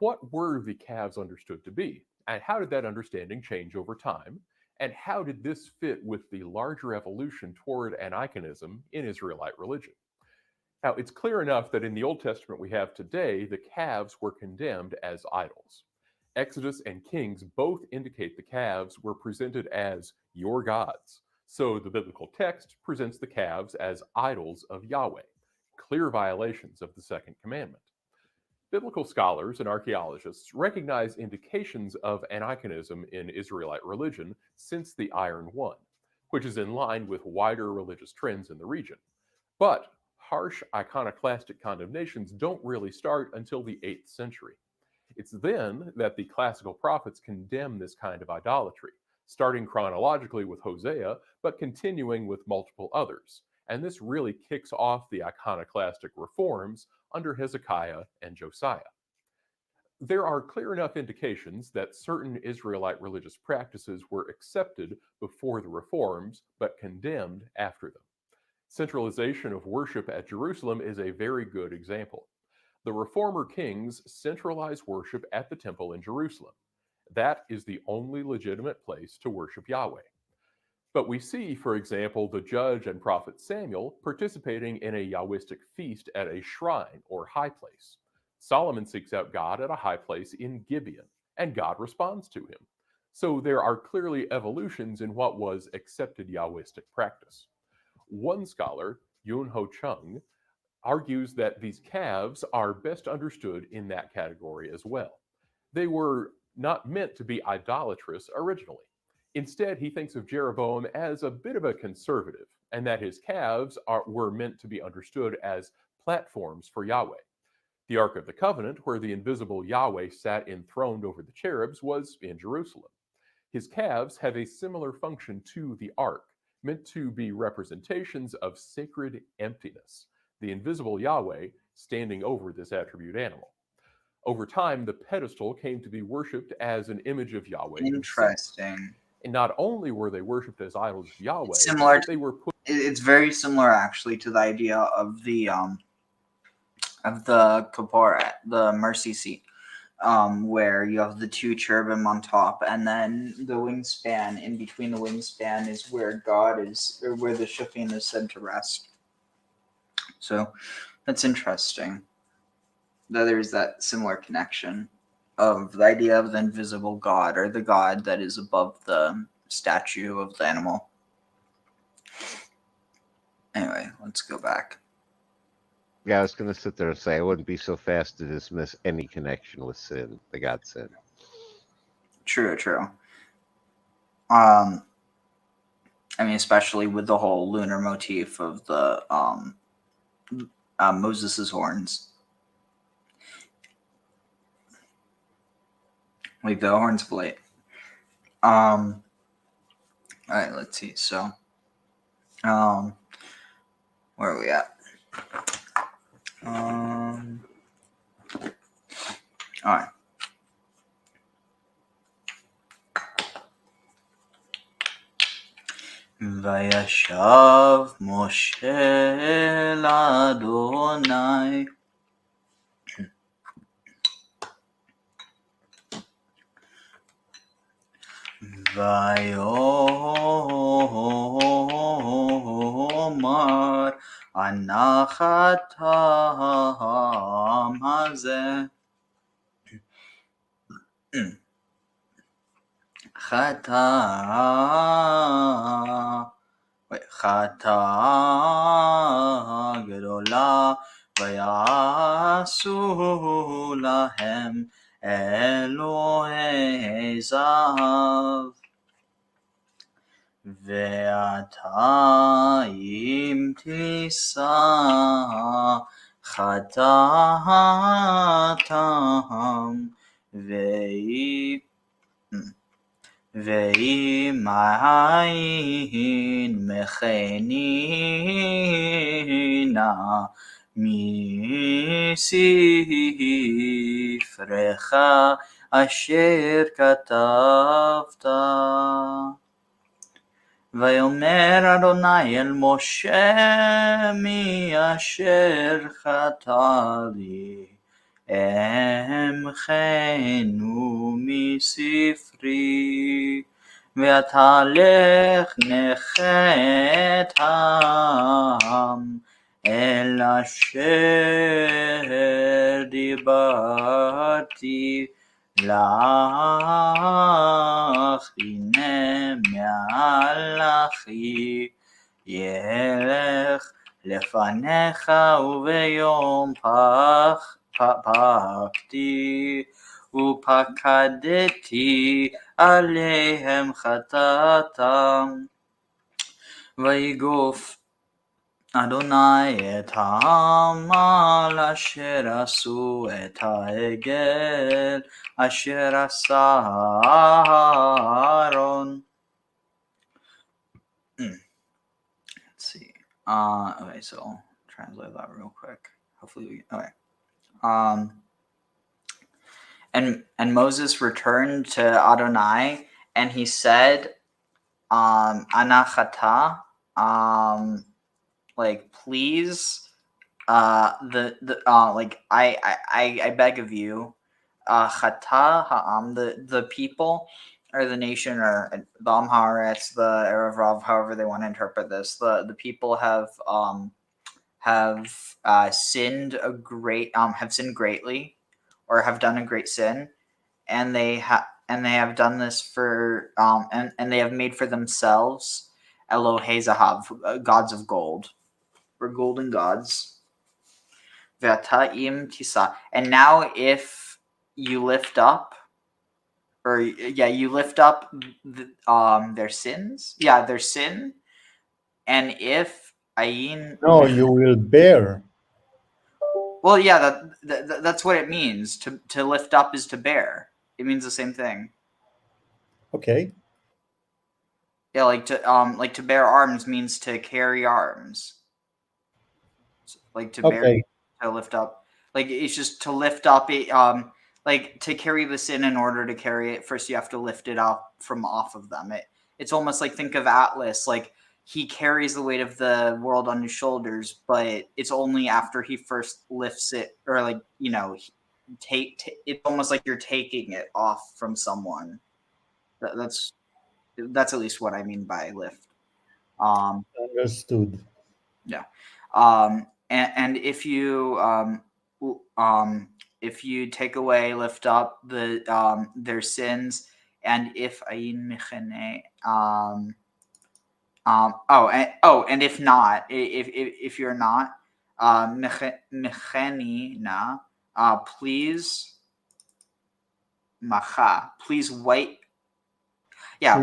What were the calves understood to be, and how did that understanding change over time? And how did this fit with the larger evolution toward aniconism in Israelite religion? Now, it's clear enough that in the Old Testament we have today, the calves were condemned as idols. Exodus and Kings both indicate the calves were presented as your gods. So the biblical text presents the calves as idols of Yahweh, clear violations of the second commandment. Biblical scholars and archaeologists recognize indications of aniconism in Israelite religion since the Iron One, which is in line with wider religious trends in the region. But harsh iconoclastic condemnations don't really start until the 8th century. It's then that the classical prophets condemn this kind of idolatry, starting chronologically with Hosea, but continuing with multiple others. And this really kicks off the iconoclastic reforms under Hezekiah and Josiah. There are clear enough indications that certain Israelite religious practices were accepted before the reforms, but condemned after them. Centralization of worship at Jerusalem is a very good example. The reformer kings centralized worship at the temple in Jerusalem. That is the only legitimate place to worship Yahweh. But we see, for example, the judge and prophet Samuel participating in a Yahwistic feast at a shrine or high place. Solomon seeks out God at a high place in Gibeon, and God responds to him. So there are clearly evolutions in what was accepted Yahwistic practice. One scholar, Yun Ho Chung, argues that these calves are best understood in that category as well. They were not meant to be idolatrous originally. Instead, he thinks of Jeroboam as a bit of a conservative, and that his calves were meant to be understood as platforms for Yahweh. The Ark of the Covenant, where the invisible Yahweh sat enthroned over the cherubs, was in Jerusalem. His calves have a similar function to the Ark, meant to be representations of sacred emptiness, the invisible Yahweh standing over this attribute animal. Over time, the pedestal came to be worshipped as an image of Yahweh Interesting. himself. And not only were they worshipped as idols of Yahweh, Similar. but they were put. It's very similar, actually, to the idea of the Kippur, the mercy seat, where you have the two cherubim on top, and then the wingspan. In between the wingspan is where God is, or where the Shephin is said to rest. So that's interesting. That there's that similar connection of the idea of the invisible God, or the God that is above the statue of the animal. Anyway, let's go back. Yeah, I was going to sit there and say I wouldn't be so fast to dismiss any connection with sin, the God sin. True. I mean, especially with the whole lunar motif of the Moses' horns. Like the horns of light. All right, let's see. So, where are we at? All right. וישב משה אל אדוני ויאמר הנחת העם הזה חטאה גדולה ויעשו להם אלוהי זהב ועתה אם תישא חטאתם ואם אין מכנינה מספרך אשר כתבת. ויאמר אדוני אל משה מי אשר חטא לי אמחנו מספרי ואתה לך נחה את העם אל אשר דיברתי לך הנה מהלכי ילך לפניך וביום פקדתי ופקדתי עליהם חטאתם ויגוף אדוני את העם על אשר עשו את העגל אשר עשה אהרון. Let's see. Okay, so I'll translate that real quick. Hopefully, okay. And Moses returned to Adonai, and he said, "Anachata, like please, like I beg of you, chata ha'am, the people." Or the nation, or the Amharites, the Erev, however they want to interpret this, the people have sinned have sinned greatly, or have done a great sin, and they have done this for and they have made for themselves Elohei Zahav, gods of gold, or golden gods. Ve'ata'im Tisa, and now if you lift up. You lift up their sins. Yeah, their sin. And if ayin. No, you will bear. Well, yeah, that's what it means. To lift up is to bear. It means the same thing. Okay. Yeah, like to bear arms means to carry arms. Like to bear, to lift up. Like it's just to lift up it. Like to carry the sin in order to carry it, first you have to lift it up from off of them. It's almost like, think of Atlas, like he carries the weight of the world on his shoulders, but it's only after he first lifts it, or like, it's almost like you're taking it off from someone. That's at least what I mean by lift. Understood. Yeah. And if you take away, lift up their sins, and if ayin mechene, and if not, if you're not, mecheni na, please macha, please wipe. Yeah,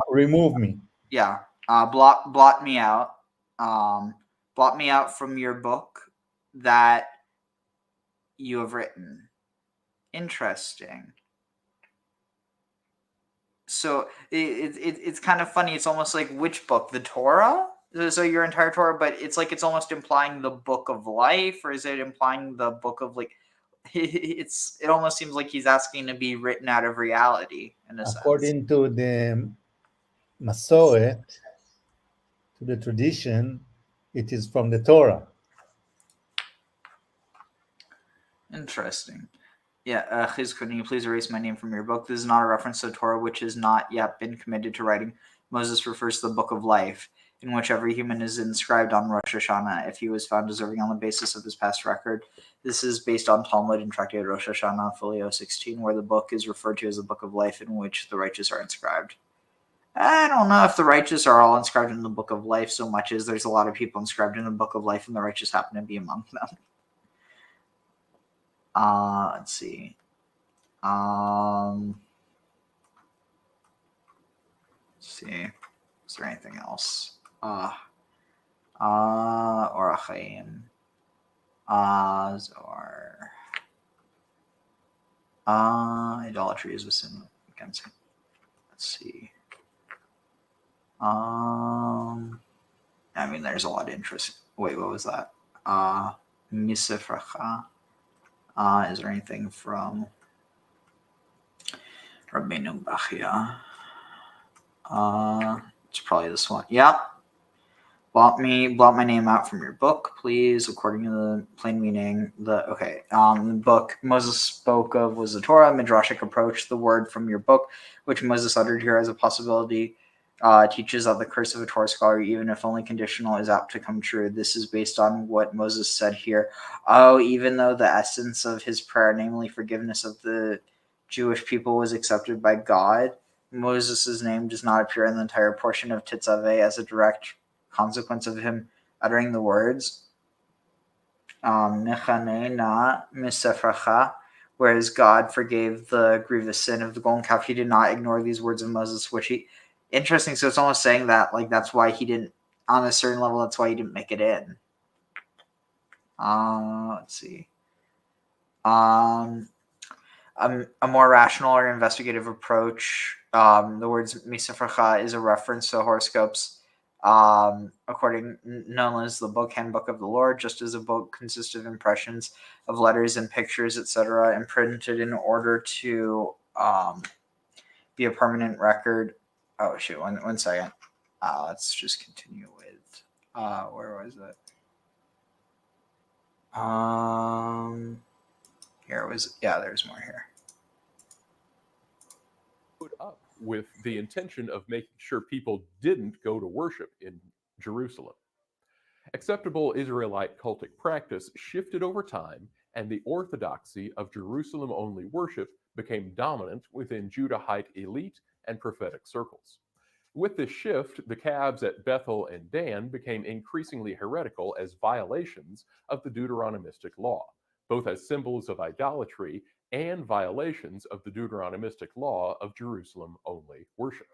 remove me. Yeah, blot me out. Blot me out from your book that you have written. Interesting. So it's kind of funny. It's almost like, which book? The Torah? So your entire Torah, but it's like it's almost implying the book of life, or is it implying the book of like? It almost seems like he's asking to be written out of reality in a sense. According to the Masoret, to the tradition, it is from the Torah. Interesting. Yeah, Chizko, can you please erase my name from your book? This is not a reference to Torah, which has not yet been committed to writing. Moses refers to the book of life, in which every human is inscribed on Rosh Hashanah if he was found deserving on the basis of his past record. This is based on Talmud and Tractate Rosh Hashanah, folio 16, where the book is referred to as the book of life, in which the righteous are inscribed. I don't know if the righteous are all inscribed in the book of life so much as there's a lot of people inscribed in the book of life, and the righteous happen to be among them. Let's see. Let's see. Is there anything else? Orachaim. Zohar. Idolatry is a sin against him. Let's see. I mean, there's a lot of interest. Wait, what was that? Misefracha. Is there anything from Rabbeinu Bachia? It's probably this one. Yeah. Blot my name out from your book, please. According to the plain meaning, the book Moses spoke of was the Torah. Midrashic approach. The word from your book, which Moses uttered here as a possibility, teaches that the curse of a Torah scholar, even if only conditional, is apt to come true. This is based on what Moses said here. Oh, even though the essence of his prayer, namely forgiveness of the Jewish people, was accepted by God, Moses' name does not appear in the entire portion of Tisa as a direct consequence of him uttering the words whereas God forgave the grievous sin of the golden calf. He did not ignore these words of Moses, which he interesting. So it's almost saying that that's why he didn't, on a certain level, that's why he didn't make it in. Let's see. A more rational or investigative approach. The words Misafracha is a reference to horoscopes. Known as the book Handbook of the Lord, just as a book consists of impressions of letters and pictures, etc., and printed in order to be a permanent record. Oh shoot! One second. Let's just continue with. Where was it? Here it was. Yeah, there's more here. Put up with the intention of making sure people didn't go to worship in Jerusalem. Acceptable Israelite cultic practice shifted over time, and the orthodoxy of Jerusalem-only worship became dominant within Judahite elite and prophetic circles. With this shift, the calves at Bethel and Dan became increasingly heretical as violations of the Deuteronomistic law, both as symbols of idolatry and violations of the Deuteronomistic law of Jerusalem-only worship.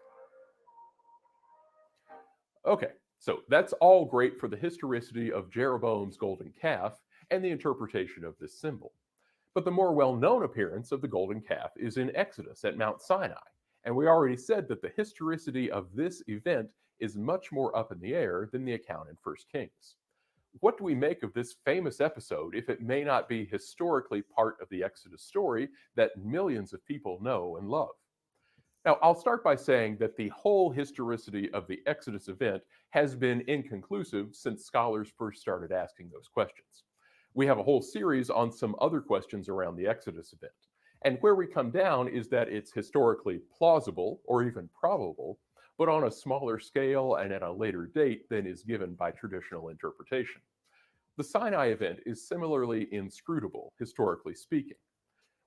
Okay, so that's all great for the historicity of Jeroboam's golden calf and the interpretation of this symbol. But the more well-known appearance of the golden calf is in Exodus at Mount Sinai, and we already said that the historicity of this event is much more up in the air than the account in 1 Kings. What do we make of this famous episode if it may not be historically part of the Exodus story that millions of people know and love? Now, I'll start by saying that the whole historicity of the Exodus event has been inconclusive since scholars first started asking those questions. We have a whole series on some other questions around the Exodus event. And where we come down is that it's historically plausible or even probable, but on a smaller scale and at a later date than is given by traditional interpretation. The Sinai event is similarly inscrutable, historically speaking.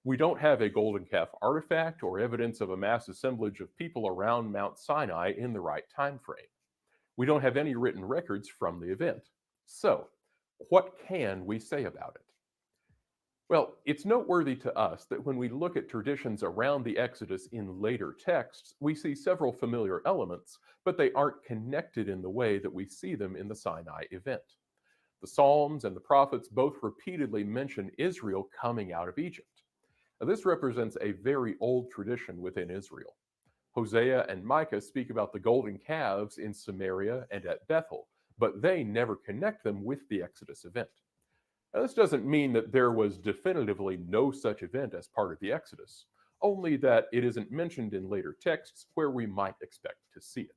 We don't have a golden calf artifact or evidence of a mass assemblage of people around Mount Sinai in the right time frame. We don't have any written records from the event. So, what can we say about it? Well, it's noteworthy to us that when we look at traditions around the Exodus in later texts, we see several familiar elements, but they aren't connected in the way that we see them in the Sinai event. The Psalms and the prophets both repeatedly mention Israel coming out of Egypt. Now, this represents a very old tradition within Israel. Hosea and Micah speak about the golden calves in Samaria and at Bethel, but they never connect them with the Exodus event. Now, this doesn't mean that there was definitively no such event as part of the Exodus, only that it isn't mentioned in later texts where we might expect to see it.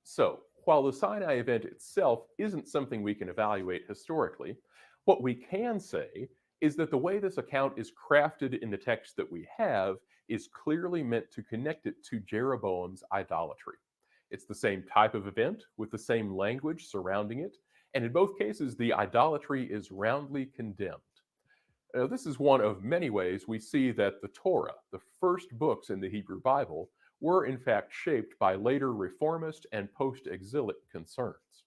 So, while the Sinai event itself isn't something we can evaluate historically, what we can say is that the way this account is crafted in the text that we have is clearly meant to connect it to Jeroboam's idolatry. It's the same type of event with the same language surrounding it, and in both cases, the idolatry is roundly condemned. Now, this is one of many ways we see that the Torah, the first books in the Hebrew Bible, were in fact shaped by later reformist and post-exilic concerns.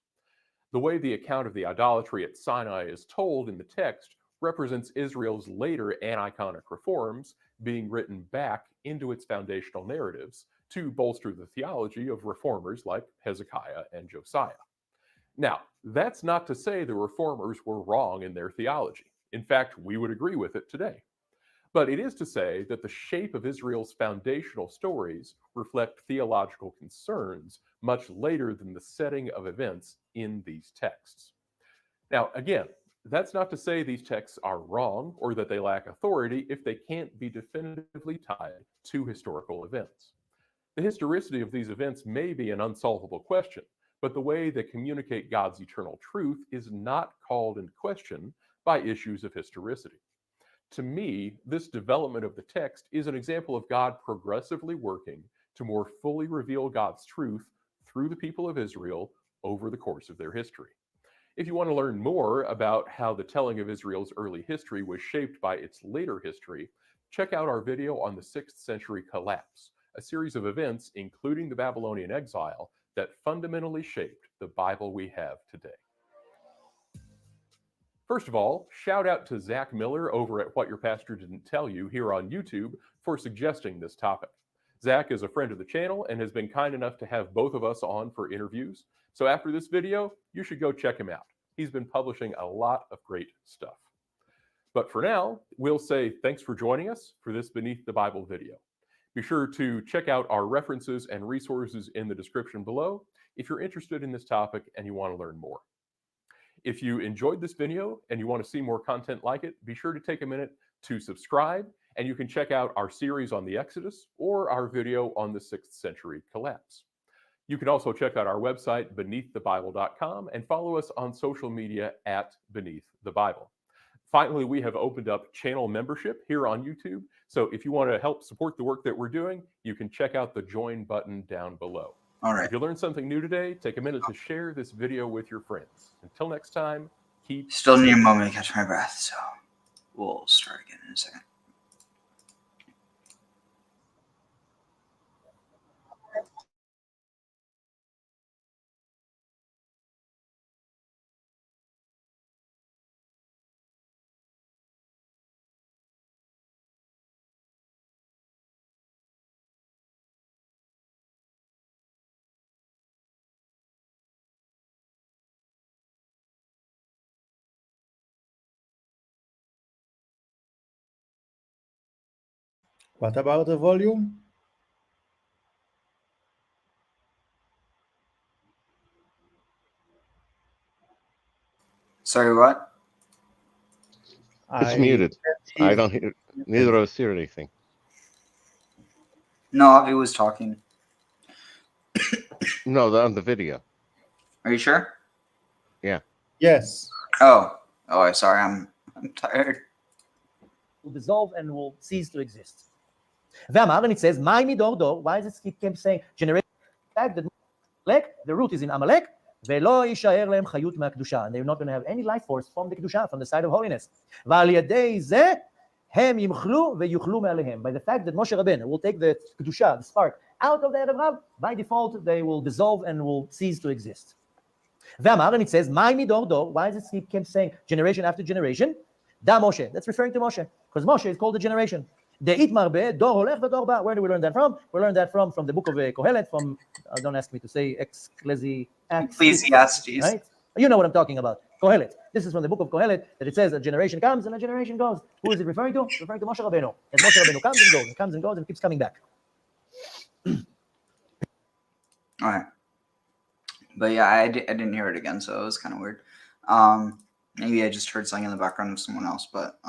The way the account of the idolatry at Sinai is told in the text represents Israel's later aniconic reforms being written back into its foundational narratives to bolster the theology of reformers like Hezekiah and Josiah. Now, that's not to say the reformers were wrong in their theology. In fact, we would agree with it today. But it is to say that the shape of Israel's foundational stories reflect theological concerns much later than the setting of events in these texts. Now, again, that's not to say these texts are wrong or that they lack authority if they can't be definitively tied to historical events. The historicity of these events may be an unsolvable question, but the way they communicate God's eternal truth is not called into question by issues of historicity. To me, this development of the text is an example of God progressively working to more fully reveal God's truth through the people of Israel over the course of their history. If you want to learn more about how the telling of Israel's early history was shaped by its later history, check out our video on the 6th century collapse, a series of events, including the Babylonian exile, that fundamentally shaped the Bible we have today. First of all, shout out to Zach Miller over at What Your Pastor Didn't Tell You here on YouTube for suggesting this topic. Zach is a friend of the channel and has been kind enough to have both of us on for interviews. So after this video, you should go check him out. He's been publishing a lot of great stuff. But for now, we'll say thanks for joining us for this Beneath the Bible video. Be sure to check out our references and resources in the description below if you're interested in this topic and you want to learn more. If you enjoyed this video and you want to see more content like it, be sure to take a minute to subscribe, and you can check out our series on the Exodus or our video on the 6th century collapse. You can also check out our website, beneaththebible.com, and follow us on social media at Beneath the Bible. Finally, we have opened up channel membership here on YouTube, so if you want to help support the work that we're doing, you can check out the join button down below. All right. If you learned something new today, take a minute to share this video with your friends. Until next time, keep... Still need a moment to catch my breath, so we'll start again in a second. What about the volume? Sorry, what? It's muted. I don't hear, neither of us hear anything. No, Avi was talking. No, on the video. Are you sure? Yeah. Yes. Oh, sorry, I'm tired. Will dissolve and will cease to exist. Ve'amar, and it says, "My midor dor." Why does it keep saying generation? The fact that Amalek, the root is in Amalek, ve'lo yishaer lehem chayut ma'kedusha, and they're not going to have any life force from the kedusha, from the side of holiness. V'al yadei zeh hem yimchlu ve'yuchlu me'alehem. By the fact that Moshe Rabbeinu will take the kedusha, the spark, out of the Erev, by default they will dissolve and will cease to exist. Ve'amar, and it says, "My midor dor." Why does it keep saying generation after generation? Da Moshe. That's referring to Moshe, because Moshe is called the generation. De'it marbe dor holech v'dor ba. Where do we learn that from? We learn that from the book of Kohelet, from, don't ask me to say Ecclesiastes. Right? You know what I'm talking about. Kohelet. This is from the book of Kohelet, that it says a generation comes and a generation goes. Who is it referring to? It's referring to Moshe Rabbeinu. As Moshe Rabbeinu comes and goes and keeps coming back. All right. But yeah, I didn't hear it again, so it was kind of weird. Maybe I just heard something in the background of someone else, but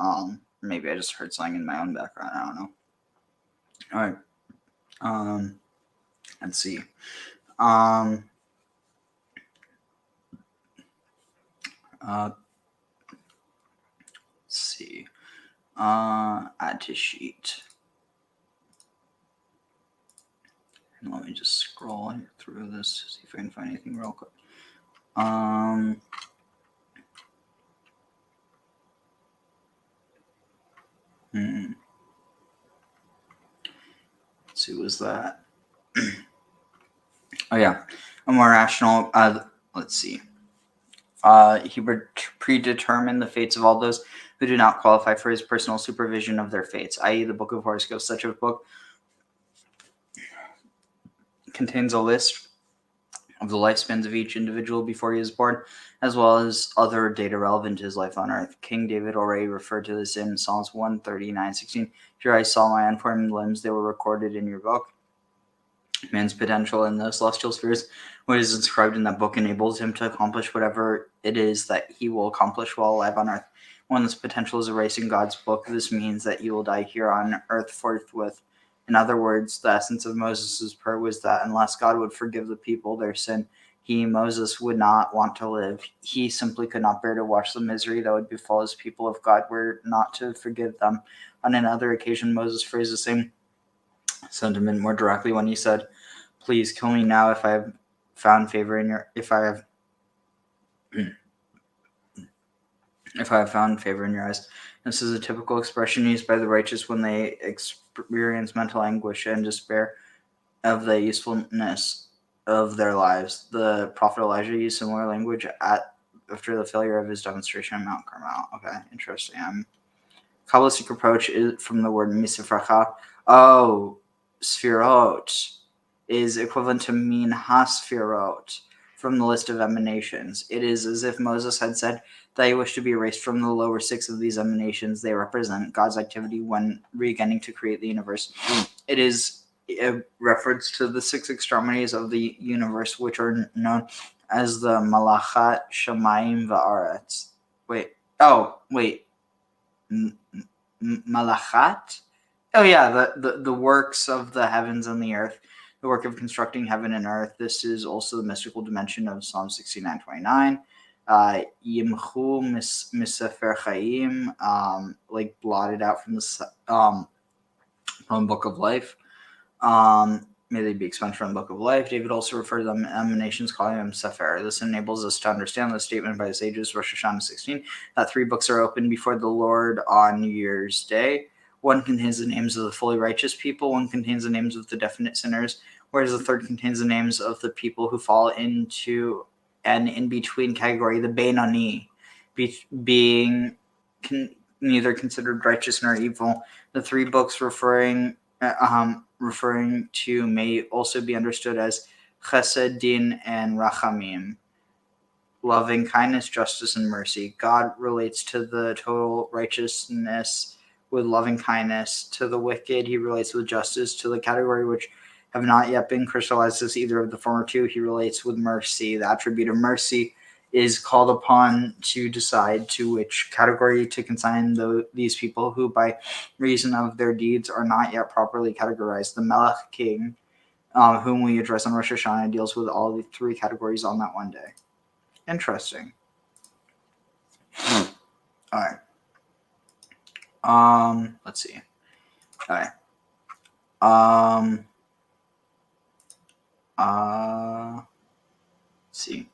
maybe I just heard something in my own background. I don't know. All right. Let's see. Let's see. Add to sheet. And let me just scroll through this, see if I can find anything real quick. Let's see, was that? Oh yeah, a more rational. Let's see. He predetermined the fates of all those who do not qualify for his personal supervision of their fates, i.e., the Book of Horoscopes. Such a book contains a list of the lifespans of each individual before he was born, as well as other data relevant to his life on earth. King David already referred to this in Psalms 139:16. Here I saw my unformed limbs, they were recorded in your book. Man's potential in the celestial spheres, what is inscribed in that book, enables him to accomplish whatever it is that he will accomplish while alive on earth. When this potential is erased in God's book, this means that he will die here on earth forthwith. In other words, the essence of Moses' prayer was that unless God would forgive the people their sin, he, Moses, would not want to live. He simply could not bear to watch the misery that would befall his people if God were not to forgive them. On another occasion, Moses phrased the same sentiment more directly when he said, "Please kill me now if I have found favor in your found favor in your eyes." This is a typical expression used by the righteous when they experience mental anguish and despair of the usefulness of their lives. The prophet Elijah used similar language after the failure of his demonstration on Mount Carmel. Okay, interesting. Kabbalistic approach is from the word misifracha. Oh, sfirot is equivalent to min ha-sfirot from the list of emanations. It is as if Moses had said that he wished to be erased from the lower six of these emanations. They represent God's activity when beginning to create the universe. It is a reference to the six extremities of the universe, which are known as the Malachat, Shamayim, Va'aretz. Malachat? Oh yeah, the works of the heavens and the earth, the work of constructing heaven and earth. This is also the mystical dimension of Psalm 69:29. Yimchu misefer chaim, like blotted out from the book of life. May they be expunged from the book of life. David also referred to them emanations, calling them sefer. This enables us to understand the statement by the sages, Rosh Hashanah 16, that three books are opened before the Lord on New Year's Day. One contains the names of the fully righteous people, one contains the names of the definite sinners, whereas the third contains the names of the people who fall into an in-between category, the Beinoni, being neither considered righteous nor evil. The three books referring to may also be understood as Chesed, Din, and Rachamim, loving kindness, justice, and mercy. God relates to the total righteousness with loving kindness. To the wicked, he relates with justice. To the category which have not yet been crystallized as either of the former two, he relates with mercy. The attribute of mercy is called upon to decide to which category to consign these people who, by reason of their deeds, are not yet properly categorized. The Melech King, whom we address on Rosh Hashanah, deals with all the three categories on that one day. Interesting. All right. Let's see. All right. Let's see.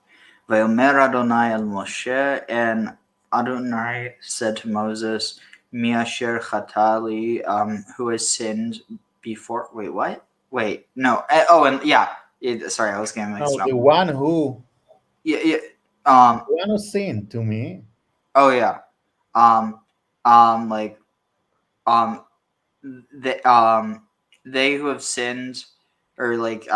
Vayomer Adonai el Moshe, and Adonai said to Moses, Mi asher chatali, who has sinned before. Wait, what? Wait, no. Sorry, I was getting mixed up. The one who. Yeah. The one who sinned to me. Oh yeah. They who have sinned, or like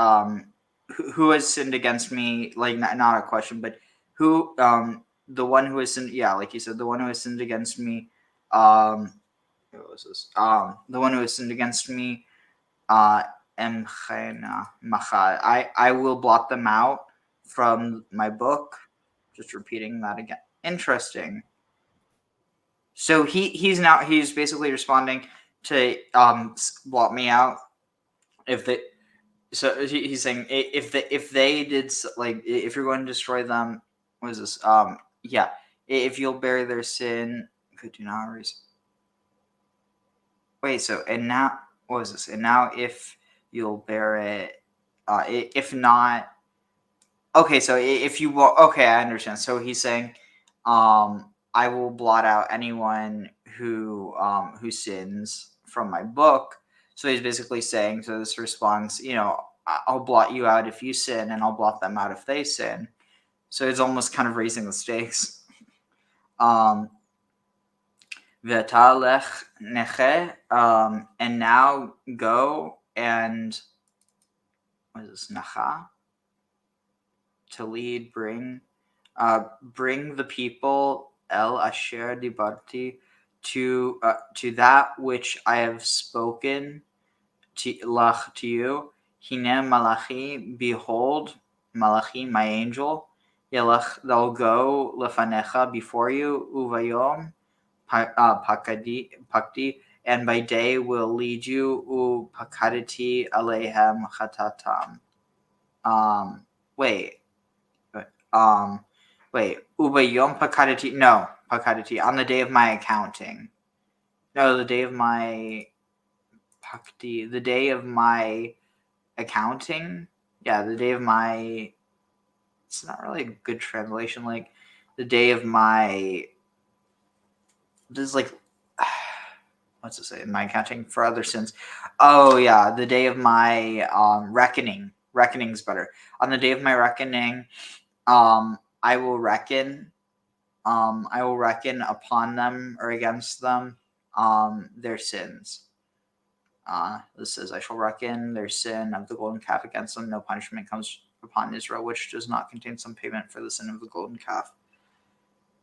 who has sinned against me, like not a question, but who the one who has sinned, yeah, like you said, the one who has sinned against me, what was this? The one who has sinned against me, I will blot them out from my book. Just repeating that again. Interesting. So he's basically responding to blot me out if they. So he's saying if they did, like, if you're going to destroy them, what is this? If you'll bear their sin, could do not erase. Wait, so, and now, what was this? And now if you'll bear it, if not, okay, so if you will, okay, I understand. So he's saying, I will blot out anyone who sins from my book. So he's basically saying, so this response, I'll blot you out if you sin, and I'll blot them out if they sin. So it's almost kind of raising the stakes. V'talech neche, and now go and, what is this, nacha? To lead, bring the people el asher dibarti to that which I have spoken to you. Hinem malachi, behold, malachi, my angel. Yelech, they'll go lefanecha, before you. Uvayom pakdi, and by day will lead you. U pakaditi alehem chatatam. Wait. Ubayom pakaditi. No, pakaditi, on the day of my accounting. No, the day of my pakdi, the day of my accounting. Yeah, the day of my. It's not really a good translation. Like the day of my. This is like. What's it say? My accounting for other sins. Oh yeah, the day of my reckoning. Reckoning's better. On the day of my reckoning, I will reckon upon them or against them their sins. This says, I shall reckon their sin of the golden calf against them. No punishment comes upon Israel which does not contain some payment for the sin of the golden calf.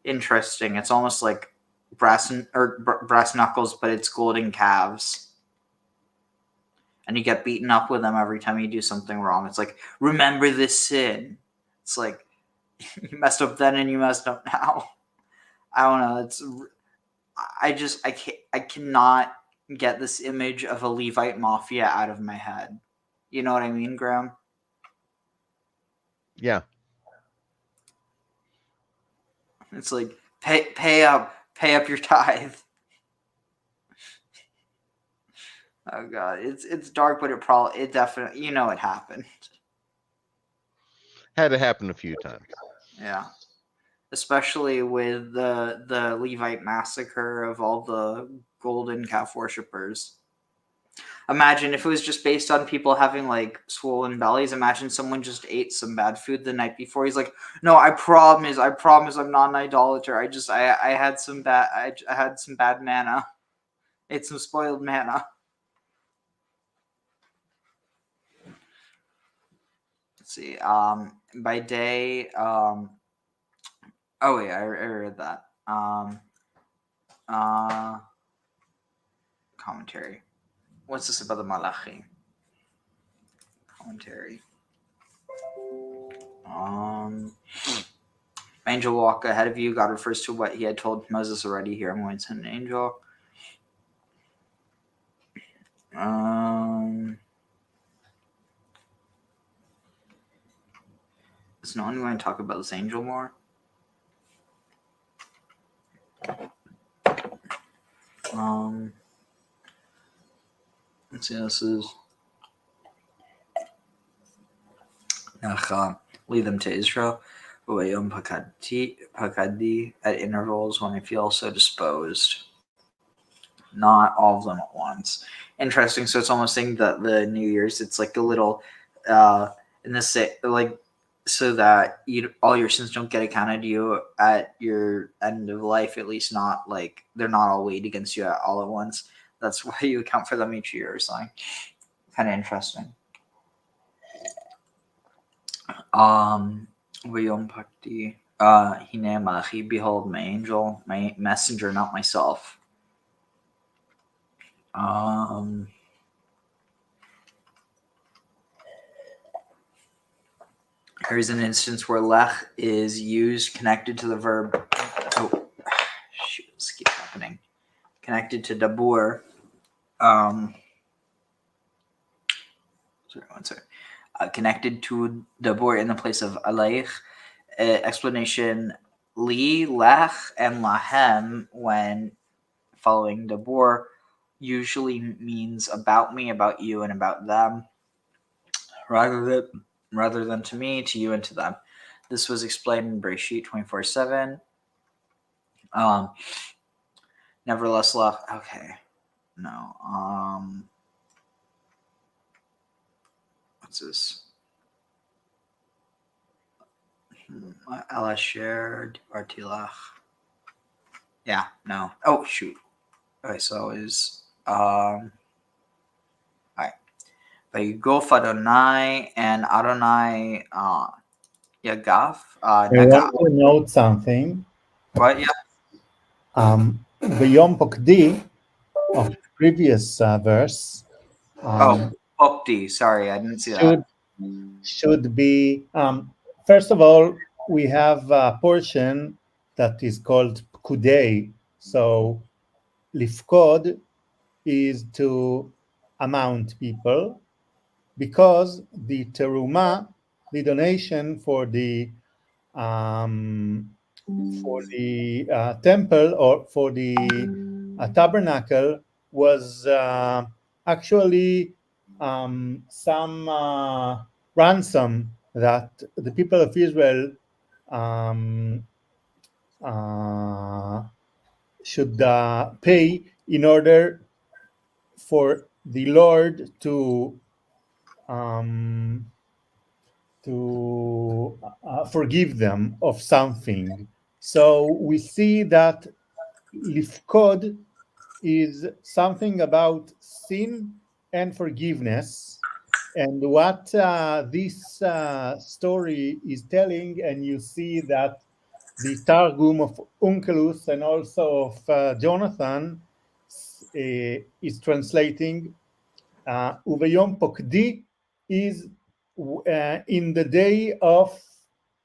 Interesting. It's almost like brass knuckles, but it's golden calves. And you get beaten up with them every time you do something wrong. It's like, remember this sin. It's like, you messed up then and you messed up now. I don't know. I cannot get this image of a Levite mafia out of my head. You know what I mean, Graham? Yeah. It's like, pay up your tithe. Oh God, it's dark, but it definitely, it happened. Had to happen a few times. Yeah. Especially with the Levite massacre of all the golden calf worshippers. Imagine if it was just based on people having like swollen bellies. Imagine someone just ate some bad food the night before. He's like, no, I promise I'm not an idolater. I had some bad manna. Ate some spoiled manna. Let's see. By day, oh wait, I read that. Commentary. What's this about the Malachi? Commentary. Angel will walk ahead of you. God refers to what he had told Moses already. Here, I'm going to send an angel. Is no one going to talk about this angel more? Let's see, this is lead them to Israel. Pakadi, at intervals when I feel so disposed. Not all of them at once. Interesting. So it's almost saying that the New Year's, it's like a little in this like so that all your sins don't get accounted to you at your end of life, at least not like they're not all weighed against you all at once. That's why you account for them each year or something. Kind of interesting. Vayom Pakti, Hine Malachi, behold my angel, my messenger, not myself. Here's an instance where lech is used connected to the verb. Oh, shoot, this keeps happening. Connected to dabur. Sorry, one second. Connected to dabur in the place of aleich. Explanation li, lech, and lahem, when following dabur, usually means about me, about you, and about them, rather than to me, to you, and to them. This was explained in Bereshit 24:7. Nevertheless, okay, no. What's this? Alasher Artilach. Yeah, no. Oh shoot. Okay, so it is alright. Vayigof Adonai and Adonai Yagaf. I Nagaf. want to note something. What? Yeah. The Yom Pokdi of the previous verse. Pokdi. Sorry, I didn't see that. Should be first of all, we have a portion that is called Pkudei. So Lifkod is to amount people, because the teruma, the donation for the temple or for the tabernacle was actually some ransom that the people of Israel should pay in order for the Lord to forgive them of something. So we see that lifkod is something about sin and forgiveness, and what this story is telling, and you see that the Targum of Onkelos and also of Jonathan is translating Uvayom Pokdi is in the day of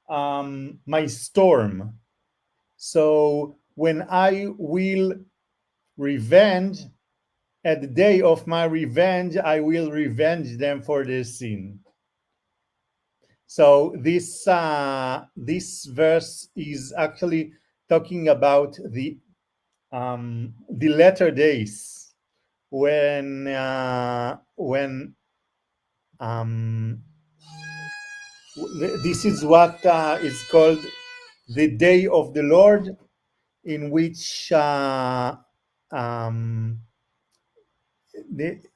my storm. So when I will revenge, at the day of my revenge, I will revenge them for their sin. So this verse is actually talking about the latter days, when this is what is called the day of the Lord, in which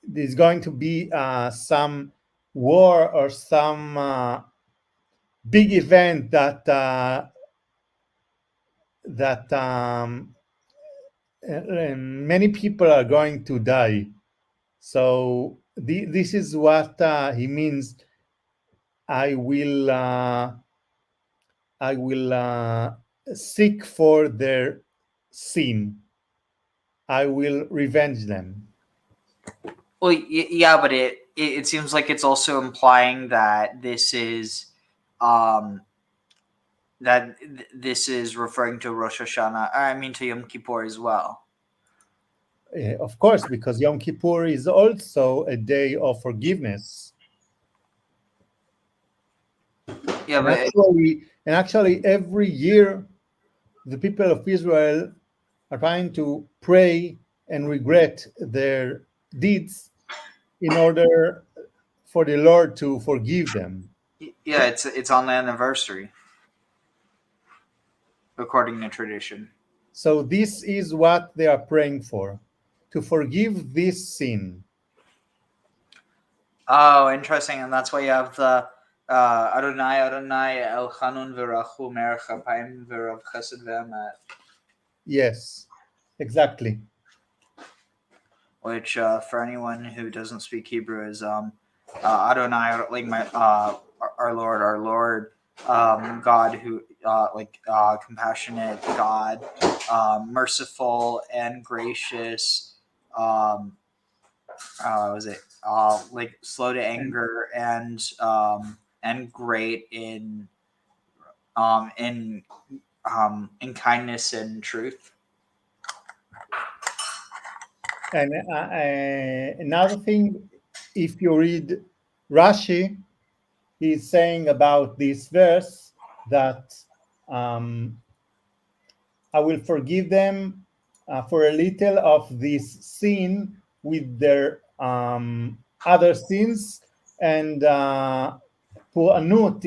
there's going to be some war or some big event that many people are going to die. So this is what he means. I will seek for their sin. I will revenge them. Well, yeah, but it seems like it's also implying that this is this is referring to Rosh Hashanah. I mean, to Yom Kippur as well. Of course, because Yom Kippur is also a day of forgiveness. Yeah, and actually, every year, the people of Israel are trying to pray and regret their deeds in order for the Lord to forgive them. Yeah, it's on the anniversary, according to tradition. So this is what they are praying for, to forgive this sin. Oh, interesting. And that's why you have the Adonai El Chanun V'Rachu Merech Chapayim V'Rav Chesed V'Emet. Yes, exactly. Which, for anyone who doesn't speak Hebrew, is Adonai, like our Lord, God who, compassionate God, merciful and gracious. Was it like slow to anger and great in kindness and truth. And another thing, if you read Rashi, he's saying about this verse that I will forgive them for a little of this sin with their other sins, and Pu'anut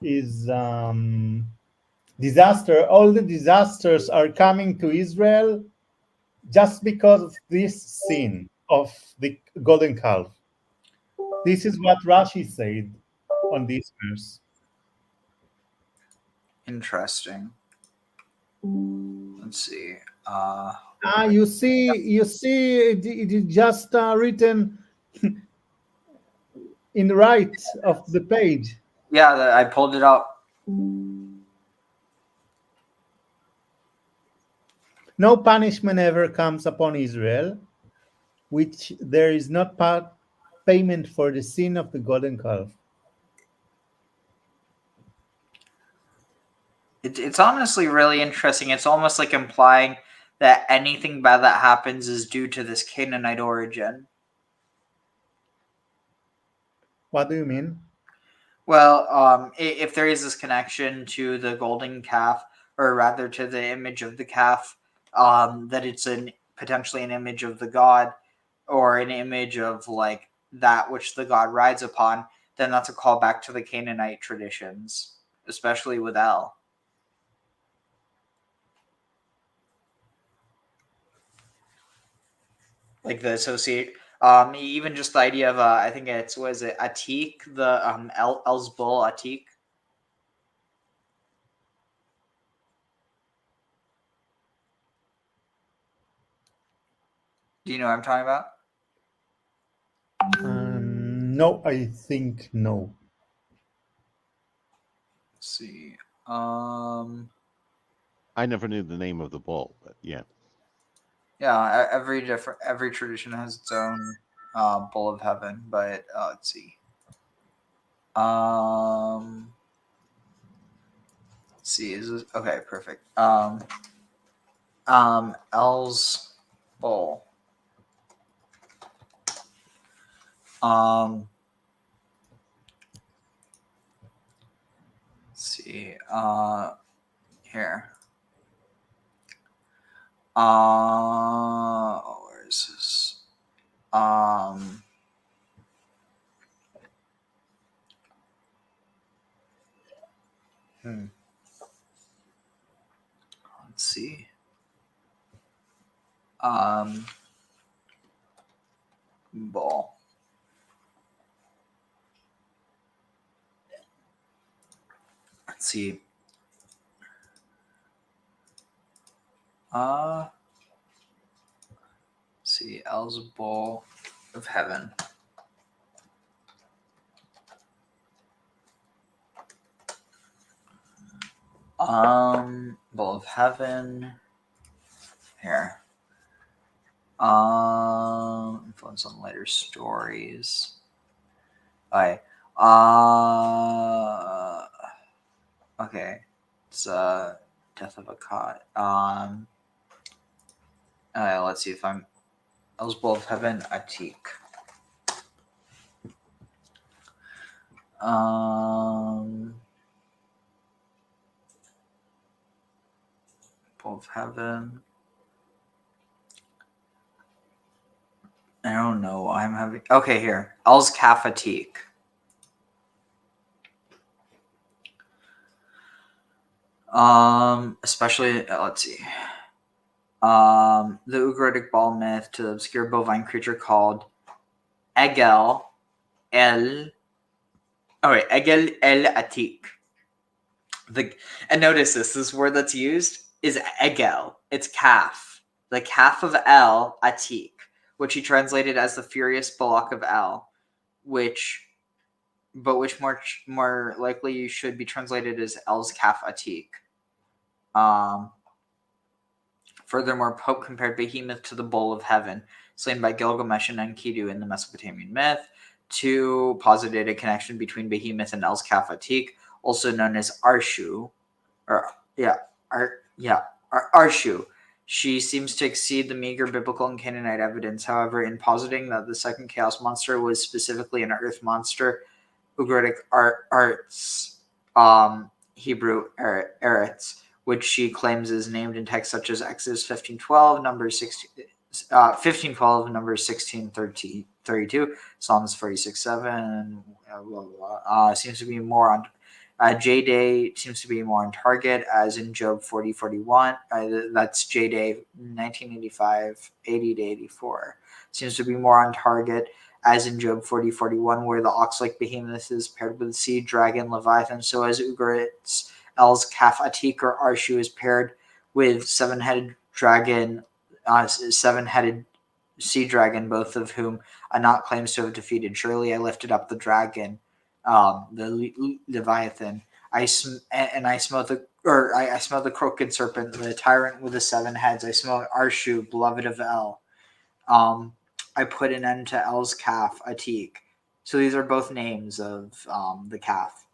is disaster. All the disasters are coming to Israel just because of this sin of the golden calf. This is what Rashi said on this verse. Interesting. Let's see. You see, it is just written in the right of the page. Yeah, I pulled it up. No punishment ever comes upon Israel, which there is not payment for the sin of the golden calf. It's honestly really interesting. It's almost like implying that anything bad that happens is due to this Canaanite origin. What do you mean? Well, if there is this connection to the golden calf, or rather to the image of the calf, that it's potentially an image of the god, or an image of like that which the god rides upon, then that's a callback to the Canaanite traditions, especially with El. Like the associate, even just the idea of I think it's Atik, the El's bull Atik. Do you know what I'm talking about? No, I think no. Let's see. I never knew the name of the bull, but yeah. Yeah, every tradition has its own bull of heaven, but let's see. Let's see. Is this okay? Perfect. El's bull. Let's see. Here. Where is this? Let's see. Bull. Let's see. Let's see. El's bull of heaven. Bull of heaven. Here. Influence on later stories. Okay. Okay. It's death of a cot. Let's see if I'm El's bull of heaven, Atik. Bull of heaven. I don't know. I'm having. Okay, here. El's calf Atik. Especially, let's see. The Ugaritic ball myth to the obscure bovine creature called Egel El Atik. And notice this word that's used is Egel. It's calf. The calf of El Atik, which he translated as the furious bullock of El, which more likely should be translated as El's calf Atik. Furthermore, Pope compared Behemoth to the bull of heaven, slain by Gilgamesh and Enkidu in the Mesopotamian myth. Two posited a connection between Behemoth and El's calf Atik, also known as Arshu. Arshu. She seems to exceed the meager biblical and Canaanite evidence. However, in positing that the second chaos monster was specifically an earth monster, Ugaritic arts, Hebrew eretz, which she claims is named in texts such as Exodus 15:12, Numbers 15:12, Numbers 16:32, Psalms 46:7, seems to be more on. J-Day seems to be more on target, as in Job 40:41. That's J-Day 1985, 80 to 84. Seems to be more on target, as in Job 40:41, where the ox-like behemoth is paired with the sea dragon Leviathan. So as Ugarit's El's Kaf Atik or Arshu is paired with seven-headed dragon, seven-headed sea dragon, both of whom Anak claims to have defeated. Surely I lifted up the dragon, the Leviathan. I smote the crooked serpent, the tyrant with the seven heads. I smote Arshu, beloved of El. I put an end to El's calf, Atik. So these are both names of the calf.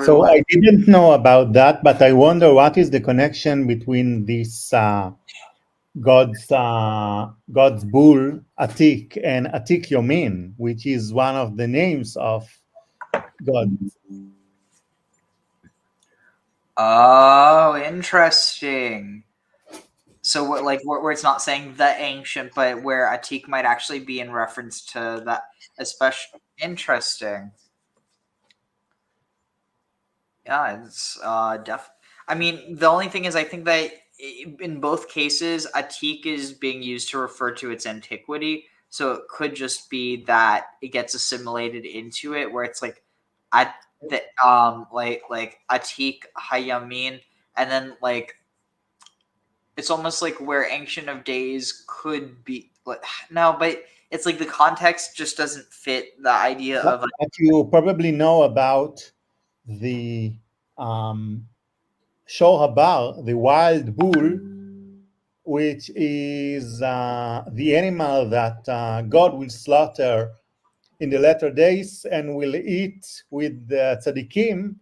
So I didn't know about that, but I wonder what is the connection between this God's bull Atik and Atik Yomin, which is one of the names of God. Oh, interesting. So what, like where it's not saying the ancient, but where Atik might actually be in reference to that, especially interesting. Yeah, it's I mean, the only thing is, I think that in both cases, Atik is being used to refer to its antiquity. So it could just be that it gets assimilated into it, where it's like at the like Atik Hayamin, and then like it's almost like where Ancient of Days could be. Like, no, but it's like the context just doesn't fit the idea of. But you probably know about the Shor Habar, the wild bull, which is the animal that God will slaughter in the latter days and will eat with the tzaddikim.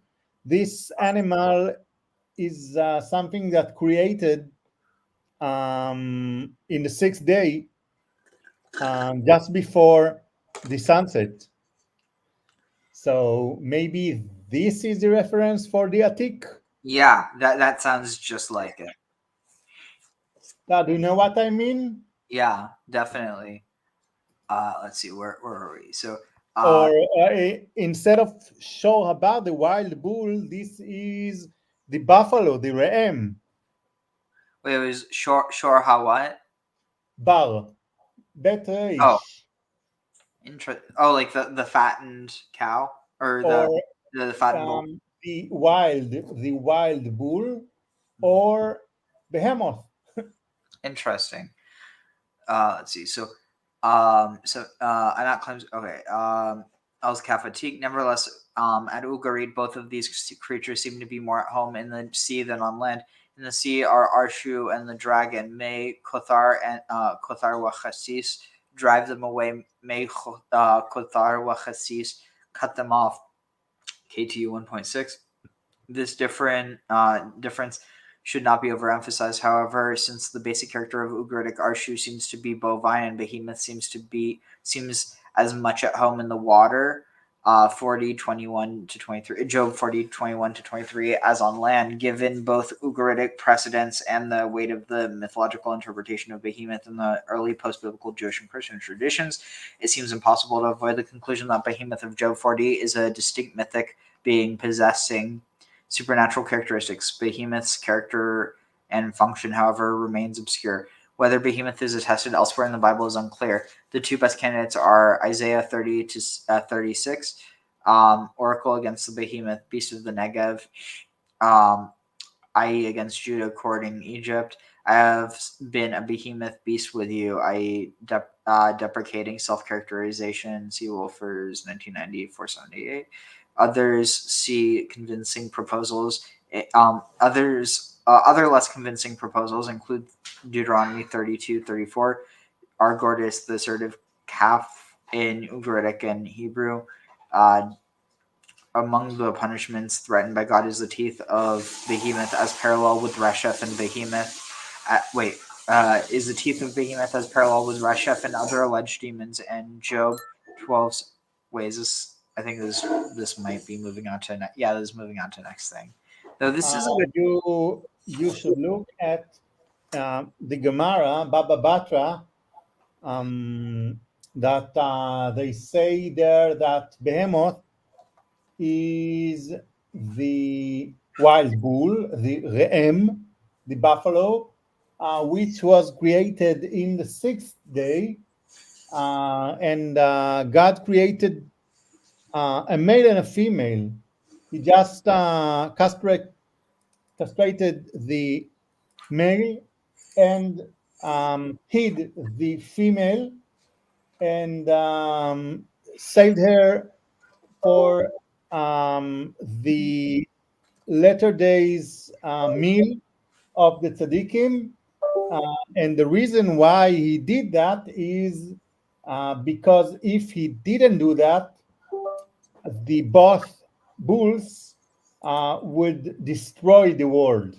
This animal is something that created in the sixth day, just before the sunset. So maybe this is the reference for the Atik. Yeah, that sounds just like it. Do you know what I mean? Yeah, definitely. Let's see, where are we? So, or instead of Shor Habar, the wild bull, this is the buffalo, the Re'em. Wait, it was Shor Ha what? Bar. Better. Oh. Oh, like the fattened cow or the fattened bull. The wild bull or behemoth. Interesting. Let's see. So Anak claims El's Kafatik. Nevertheless, at Ugarit, both of these creatures seem to be more at home in the sea than on land. In the sea are Arshu and the dragon. May Kothar and Kothar Wachasis drive them away. May Kothar Wachasis cut them off. KTU 1.6. This difference should not be overemphasized. However, since the basic character of Ugaritic Arshu seems to be bovine and Behemoth seems as much at home in the water, 40:21 to 23, Job 40:21 to 23, as on land, given both Ugaritic precedents and the weight of the mythological interpretation of Behemoth in the early post-biblical Jewish and Christian traditions, it seems impossible to avoid the conclusion that Behemoth of Job 40 is a distinct mythic being possessing supernatural characteristics. Behemoth's character and function, however, remains obscure. Whether Behemoth is attested elsewhere in the Bible is unclear. The two best candidates are Isaiah 30 to 36, Oracle against the Behemoth, Beast of the Negev, i.e. against Judah, courting Egypt. I have been a behemoth beast with you, i.e. deprecating self-characterization, see Wolfers 1990, 478. Others see convincing proposals. Other less convincing proposals include Deuteronomy 32:34, Argordis, the assertive calf in Ugaritic and Hebrew. Among the punishments threatened by God is the teeth of Behemoth as parallel with Resheph and Behemoth. Is the teeth of Behemoth as parallel with Resheph and other alleged demons, and Job 12. Wait, I think this might be moving on to this is moving on to next thing. Though this is you should look at the Gemara, Baba Batra, that they say there that Behemoth is the wild bull, the Re'em, the buffalo, which was created in the sixth day. And God created a male and a female. He just castrated the male and hid the female and saved her for the latter days meal of the tzaddikim. And the reason why he did that is because if he didn't do that, the both bulls would destroy the world.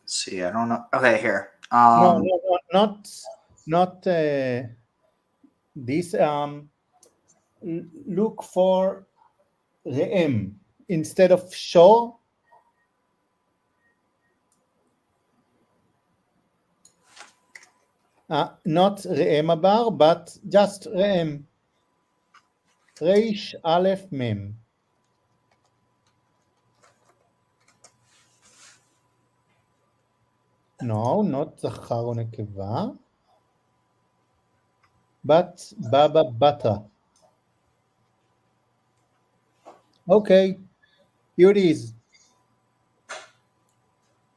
See, I don't know. Okay, here. No, not this. Look for Re'em instead of Shor. Not Re'em Abar, but just Re'em. Reish Aleph Mem. No, not Zachar or Nekeva, but Baba Batra. Okay, here it is.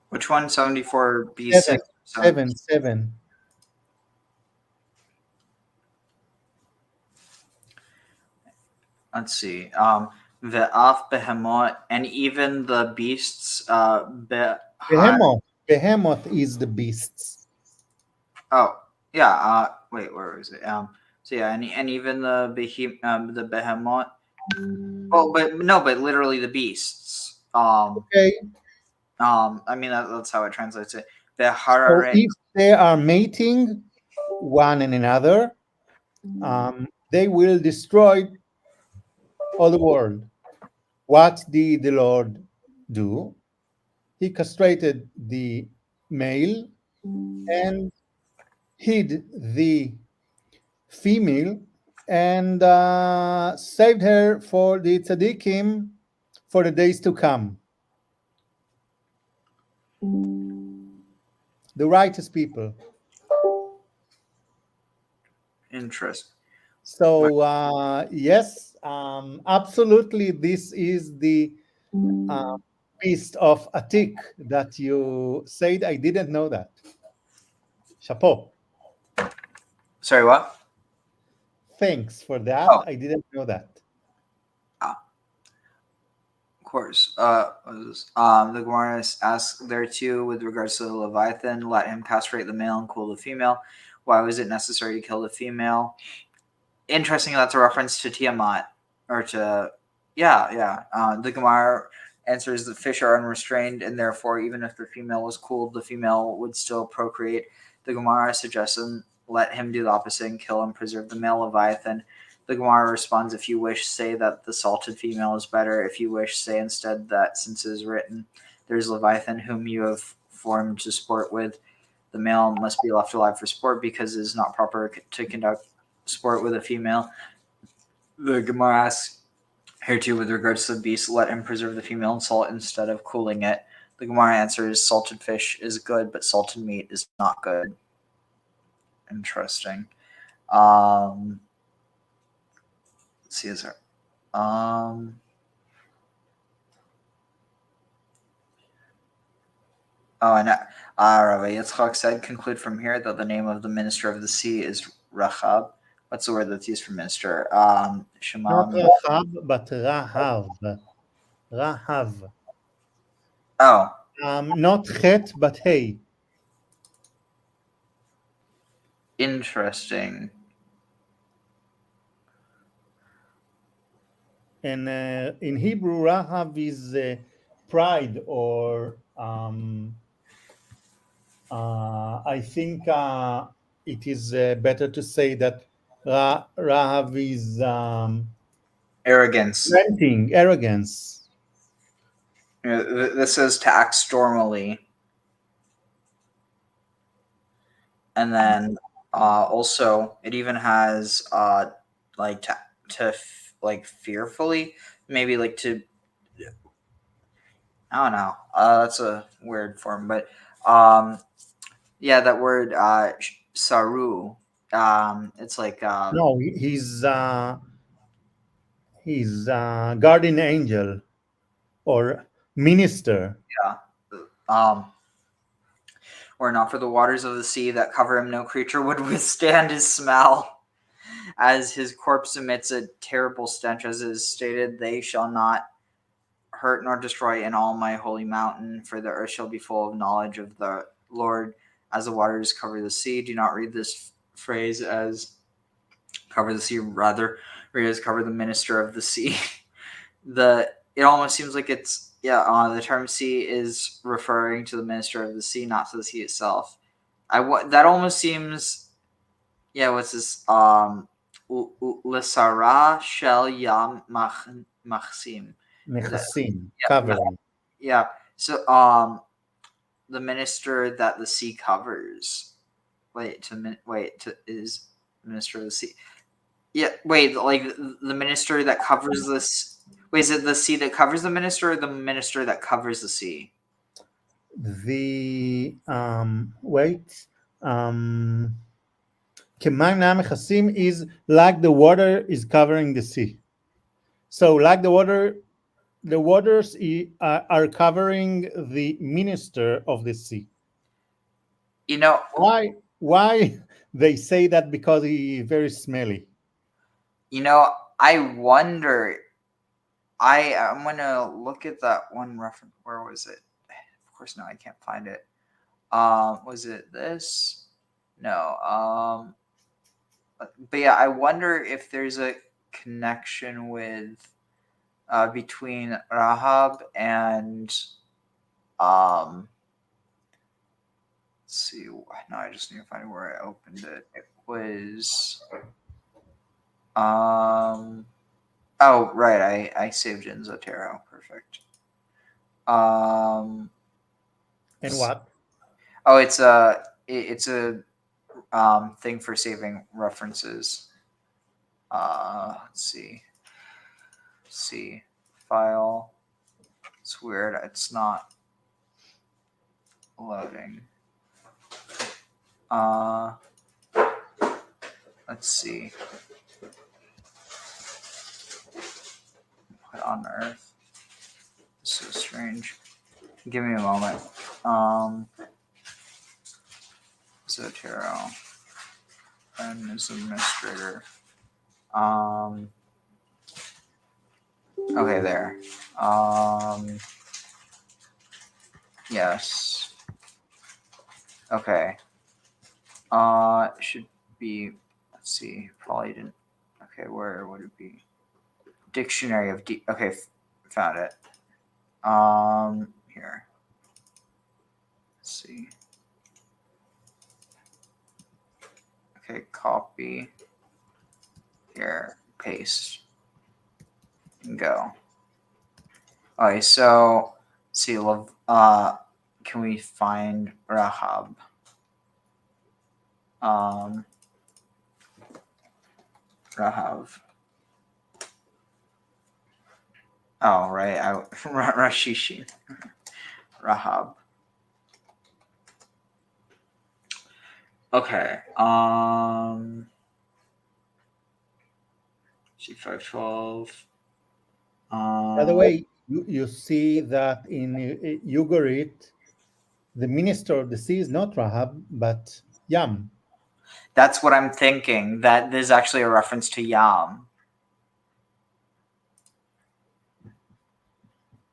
Which one? 74 B6? Seven. Let's see. Ve'af behemoth, and even the beasts. Behemoth is the beasts. Oh, yeah. Wait, where is it? So yeah, and even the behemoth. Oh, but no, but literally the beasts. Okay. I mean that's how it translates it. So if they are mating one and another, they will destroy all the world. What did the Lord do? He castrated the male and hid the female and saved her for the tzaddikim for the days to come. The righteous people. Interesting. So yes, absolutely, this is the beast of Atik that you said. I didn't know that. Chapeau. Sorry, what? Thanks for that. Oh. I didn't know that. Of course. The Gemara asks there too, with regards to the Leviathan, let him castrate the male and cool the female. Why was it necessary to kill the female? Interesting, that's a reference to Tiamat, or to the Gemara answers that fish are unrestrained, and therefore even if the female was cooled, the female would still procreate. The Gemara suggests let him do the opposite and kill and preserve the male Leviathan. The Gemara responds, if you wish, say that the salted female is better. If you wish, say instead that since it is written, there's Leviathan whom you have formed to sport with, the male must be left alive for sport because it is not proper to conduct sport with a female. The Gemara asks here too, with regards to the beast, let him preserve the female in salt instead of cooling it. The Gemara answers, salted fish is good, but salted meat is not good. Interesting. Let's see, is there and Rabbi Yitzchak said, conclude from here that the name of the minister of the sea is Rachab. What's the word that's used for minister? Shema. Not Rachab, but Rahav. Rahav. Oh. Not Chet, but Hey. Interesting. And in Hebrew, Rahav is pride, or I think it is better to say that Rahav is arrogance. Arrogance. This says to act stormily. And then also it even has like like fearfully, maybe like to, I don't know. That's a weird form, but yeah, that word saru. It's like No, he's guardian angel or minister. yeah. Were it not for the waters of the sea that cover him, no creature would withstand his smell. As his corpse emits a terrible stench, as is stated, they shall not hurt nor destroy in all my holy mountain, for the earth shall be full of knowledge of the Lord, as the waters cover the sea. Do not read this phrase as cover the sea, rather read as cover the minister of the sea. It almost seems like it's the term sea is referring to the minister of the sea, not to the sea itself. That almost seems, what's this? Lesara shel yam machsim. Nechasim, covering. Yeah. So the minister that the sea covers. Is minister of the sea. Yeah, like the minister that covers this. Wait, is it the sea that covers the minister, or the minister that covers the sea? The Kemayim Mechasim is like the water is covering the sea. So like the waters are covering the minister of the sea. You know why they say that? Because he's very smelly. You know, I wonder. I'm gonna look at that one reference. Where was it? Of course, no, I can't find it. Was it this? No. But yeah, I wonder if there's a connection with between Rahab and let's see. No, I just need to find where I opened it. It was oh, right. I saved it in Zotero. Perfect. And what? Oh, it's a thing for saving references. Let's see. See file. It's weird. It's not loading. Let's see. What on earth? This is strange. Give me a moment. Zotero. And as administrator. Okay, there. Yes. Okay. It should be, let's see, probably didn't. Okay, where would it be? Dictionary of okay, found it. Here. Let's see. Okay, copy. Here, paste. And go. Okay, so let's see, can we find Rahab? Rahab. Oh, right. Rashishi. Rahab. Okay. C512. By the way, you see that in Ugarit, the minister of the sea is not Rahab, but Yam. That's what I'm thinking, that there's actually a reference to Yam.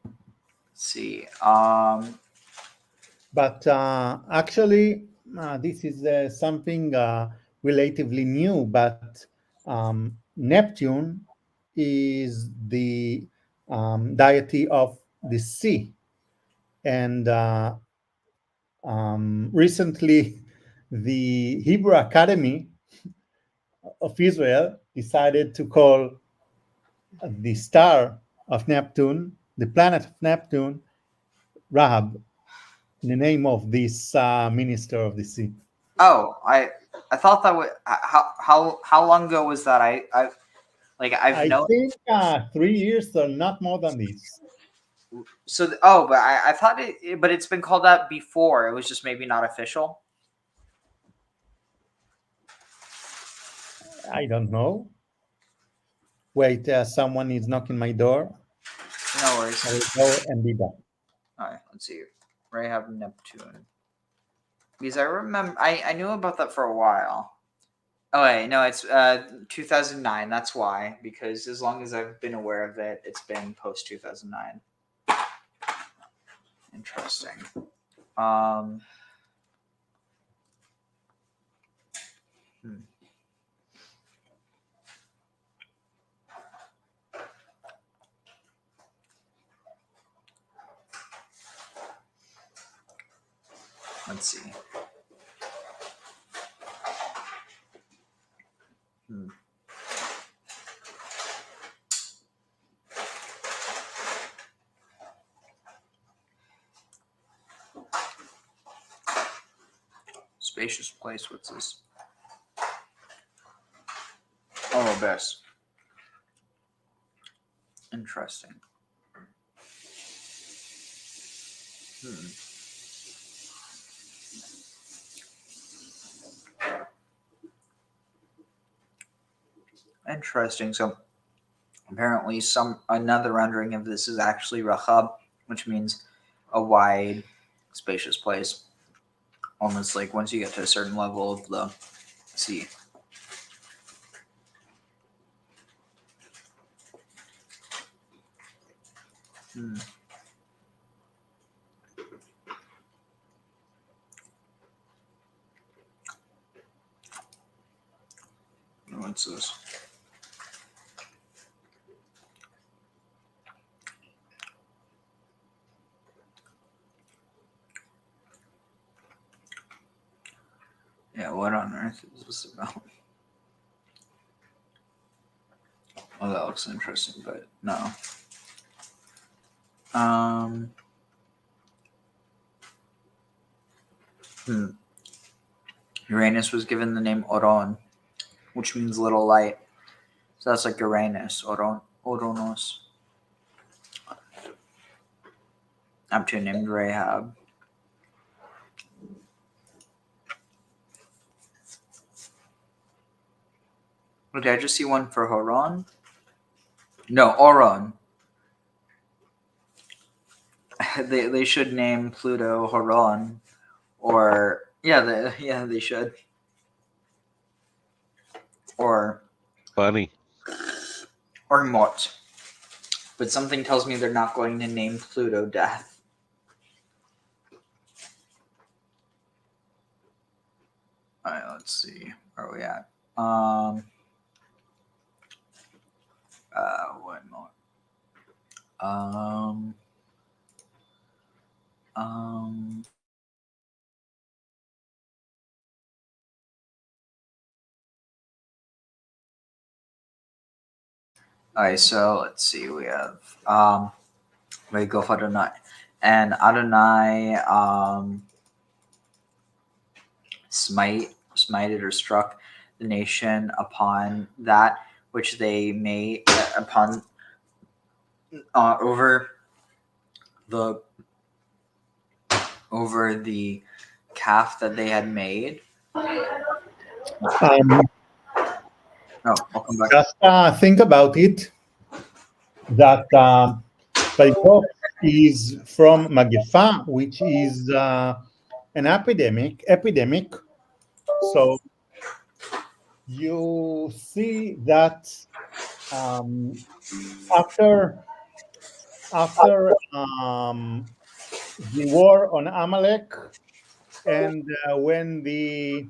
Let's see. But actually, this is something relatively new, but Neptune is the deity of the sea. And recently, the Hebrew Academy of Israel decided to call the star of Neptune, the planet of Neptune, Rahab, the name of this minister of the sea. Oh, I thought that was how long ago was that? I've I known. think 3 years or not more than this. So but I thought but it's been called that before. It was just maybe not official. I don't know. Wait, someone is knocking my door. No worries. I will go and be back. All right, let's see. Rahab Neptune. Because I remember, I knew about that for a while. Oh wait, no, it's 2009. That's why. Because as long as I've been aware of it, it's been post 2009. Interesting. Let's see. Spacious place. What's this? Oh, best. Interesting. Interesting. So apparently another rendering of this is actually Rahab, which means a wide, spacious place. Almost like once you get to a certain level of the sea. What's this? Yeah, what on earth is this about? Oh, that looks interesting, but no. Uranus was given the name Oron, which means little light. So that's like Uranus, Oronos. Neptune named Rahab. Oh, did I just see one for Horon? No, Oron. They should name Pluto Horon, or they should. Or Funny. Or Mort. But something tells me they're not going to name Pluto Death. Alright, let's see. Where are we at? One more. Alright, so let's see. We have we go for Adonai. And Adonai smited or struck the nation upon that which they made upon over the calf that they had made. I'll come back. Just think about it, that Baikov is from Magefa, which is an epidemic. So you see that after the war on Amalek, and when the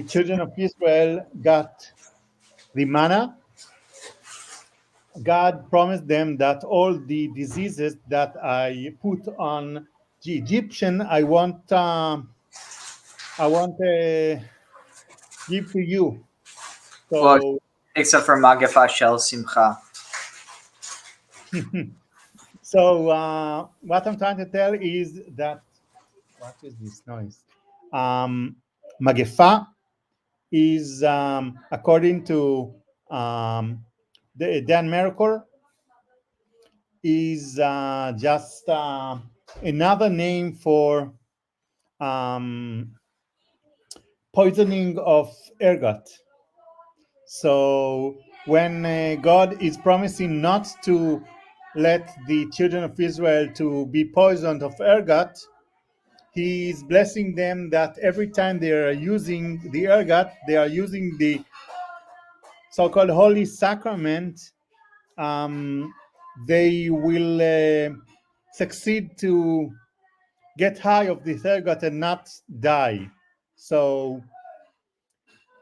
children of Israel got the manna, God promised them that all the diseases that I put on the Egyptian, I want give to you. So, well, except for Magafa Shel Simcha. So what I'm trying to tell is that, what is this noise? Magefa is, according to Dan Merkur, is just another name for poisoning of ergot. So when God is promising not to let the children of Israel to be poisoned of ergot, he is blessing them that every time they are using the ergot, they are using the so-called holy sacrament, they will succeed to get high of this ergot and not die. So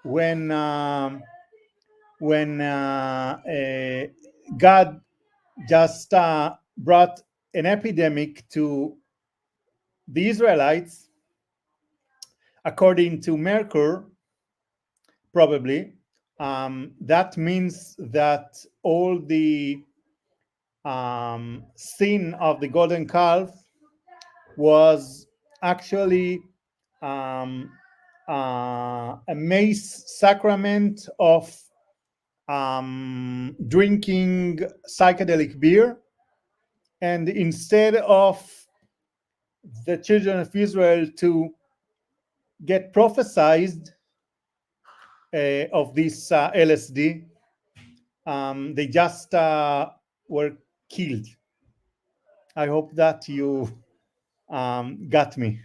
when God just brought an epidemic to the Israelites, according to Merkur, probably, that means that all the sin of the golden calf was actually a mace sacrament of drinking psychedelic beer, and instead of the children of Israel to get prophesied of this LSD, they just were killed. I hope that you got me.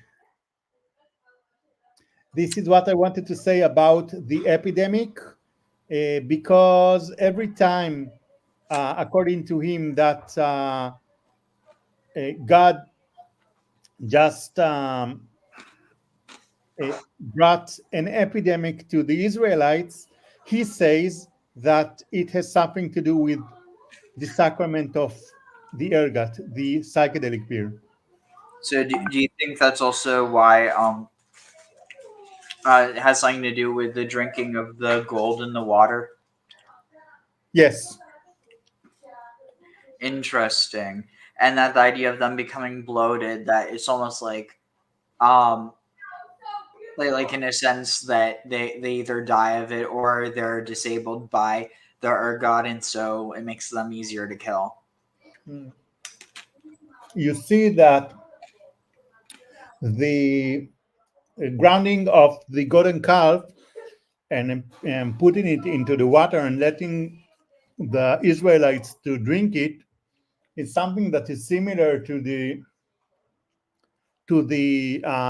This is what I wanted to say about the epidemic, because every time, according to him, that God just brought an epidemic to the Israelites, he says that it has something to do with the sacrament of the ergot, the psychedelic beer. So do you think that's also why it has something to do with the drinking of the gold in the water? Yes. Interesting. And that the idea of them becoming bloated, that it's almost like in a sense that they either die of it or they're disabled by the ergot, and so it makes them easier to kill. You see that the grounding of the golden calf and putting it into the water and letting the Israelites to drink it is something that is similar to the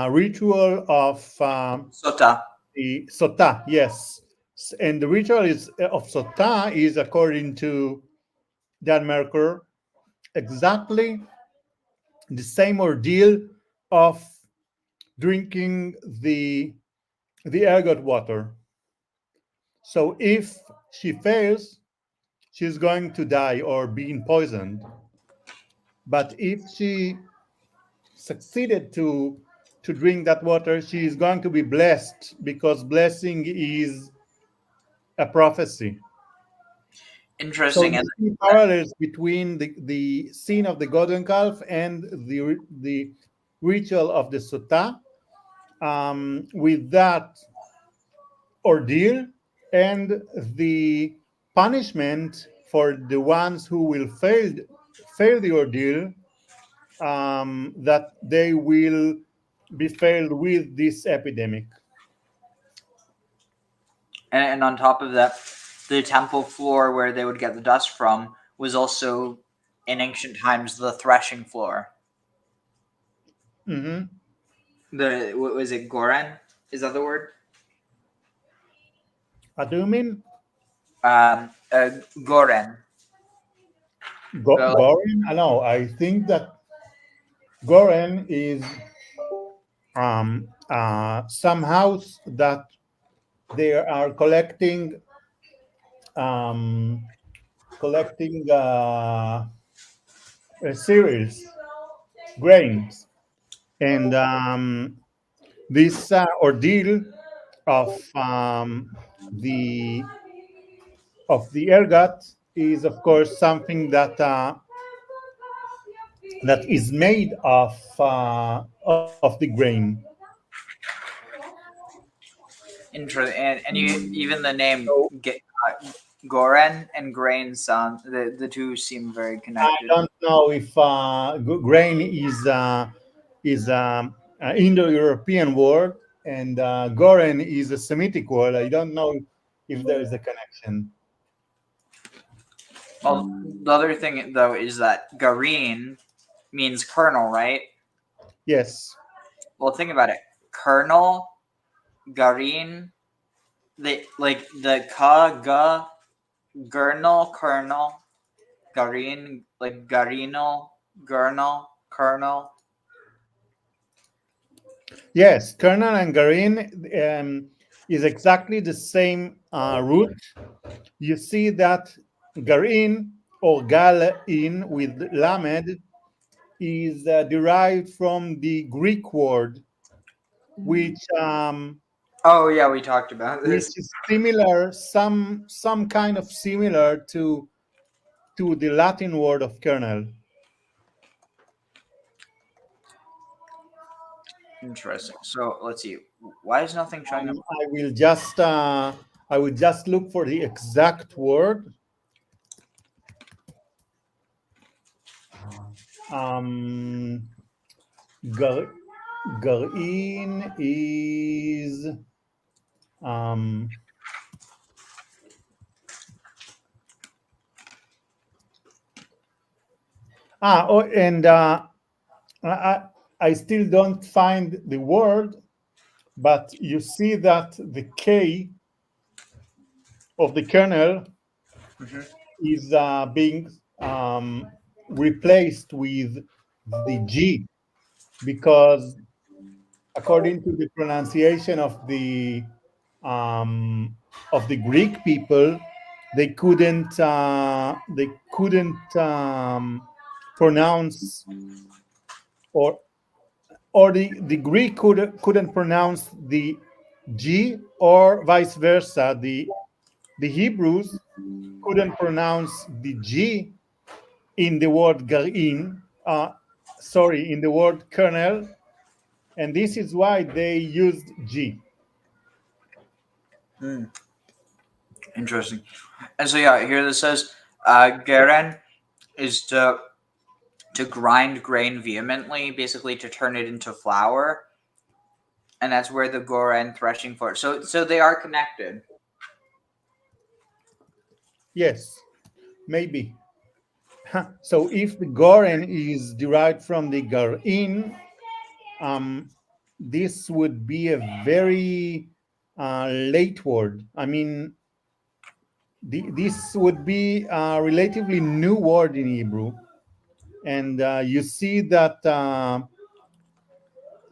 ritual of Sotah. The Sotah, yes. And the ritual of Sotah is, according to Dan Merkur, exactly the same ordeal of drinking the ergot water. So if she fails, she's going to die or being poisoned. But if she succeeded to drink that water, she is going to be blessed, because blessing is a prophecy. Interesting. So you see parallels between the scene of the golden calf and the ritual of the Sotah, with that ordeal and the punishment for the ones who will fail the ordeal, that they will be failed with this epidemic. And on top of that, the temple floor where they would get the dust from was also, in ancient times, the threshing floor. Mm-hmm. What was it, Goren? Is that the word? What do you mean? Goren. Goren? No, I think that Goren is some house that they are collecting cereals, grains, and this ordeal of the ergot is, of course, something that that is made of the grain. Interesting. And you even the name Goren and grain sound the two seem very I connected. don't know if grain is an Indo-European word, and Goren is a Semitic word. I don't know if there is a connection. Well, the other thing though is that garin means kernel, right? Yes. Well, think about it. Kernel, garin, the gurnal, kernel, garin, like garinal, gurnal, kernel. Yes, kernel and garin is exactly the same root. You see that garin or galin with lamed is derived from the Greek word, which Oh yeah, we talked about this. which is similar, some kind of similar to the Latin word of kernel. Interesting. So let's see. Why is nothing showing up? I will just look for the exact word. Garin is and I still don't find the word, but you see that the K of the kernel is being replaced with the G, because according to the pronunciation of the Greek people, they couldn't pronounce, or the Greek couldn't pronounce the G, or vice versa. The Hebrews couldn't pronounce the G in the word garin, in the word kernel, and this is why they used G. Interesting. And so yeah, here this says geren is to grind grain vehemently, basically to turn it into flour. And that's where the goren threshing floor. So they are connected. Yes, maybe. So if the goren is derived from the garin, this would be a very late word. I mean, this would be a relatively new word in Hebrew. And you see that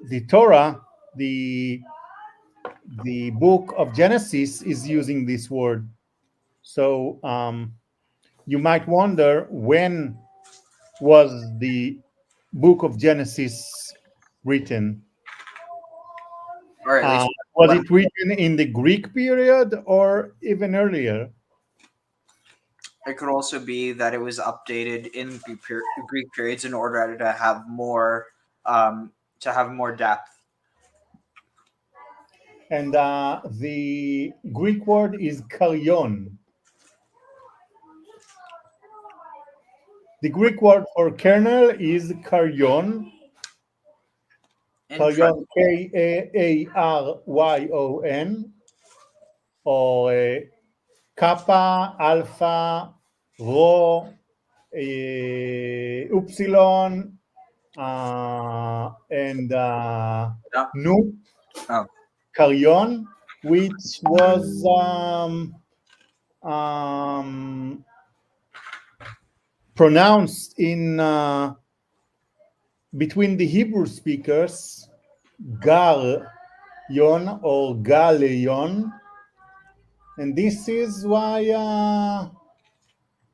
the Torah, the book of Genesis, is using this word. So you might wonder, when was the book of Genesis written? Or at least was it written in the Greek period or even earlier? It could also be that it was updated in Greek periods in order to have more depth. And the Greek word is karyon. The Greek word for kernel is karyon. Karyon, Karyon, or kappa, alpha, rho, upsilon, and nu, karyon, which was pronounced in between the Hebrew speakers, Gar Yon or Galeon, and this is why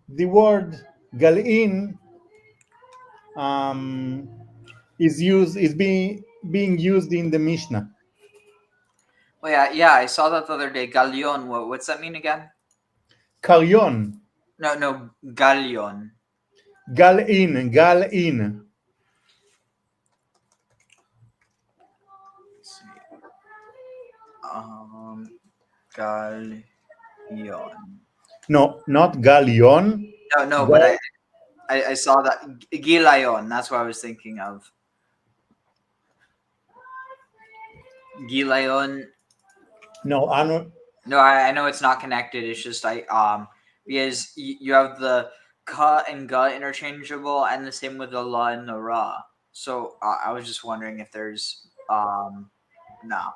the word Galin is being used in the Mishnah. Well, yeah, I saw that the other day. Galion. What's that mean again? Karyon. No, galion. Galin. Galion. No, not Galion. No, but I saw that Gilayon. That's what I was thinking of. Gilayon. No, I'm not. No, I know it's not connected. It's just because you have the ka and ga interchangeable, and the same with the la and the ra. So I was just wondering if there's no,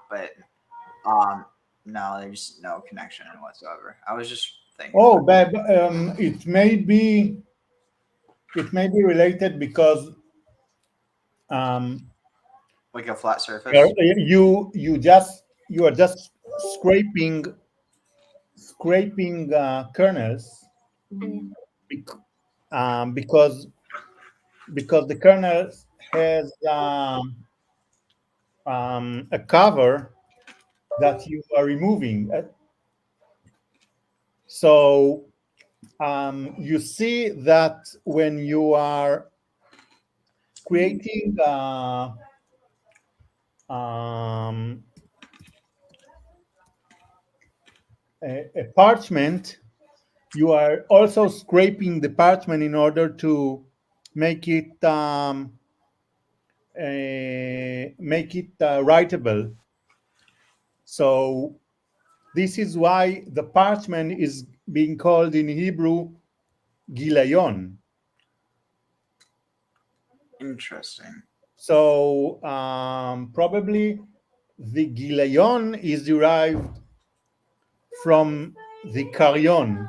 there's no connection whatsoever. I was just thinking. Oh, but it may be related because like a flat surface. You are just scraping kernels because the kernel has a cover that you are removing. So you see that when you are creating a parchment, you are also scraping the parchment in order to make it writable. So this is why the parchment is being called in Hebrew gilayon. Interesting. So probably the gilayon is derived from the carrion.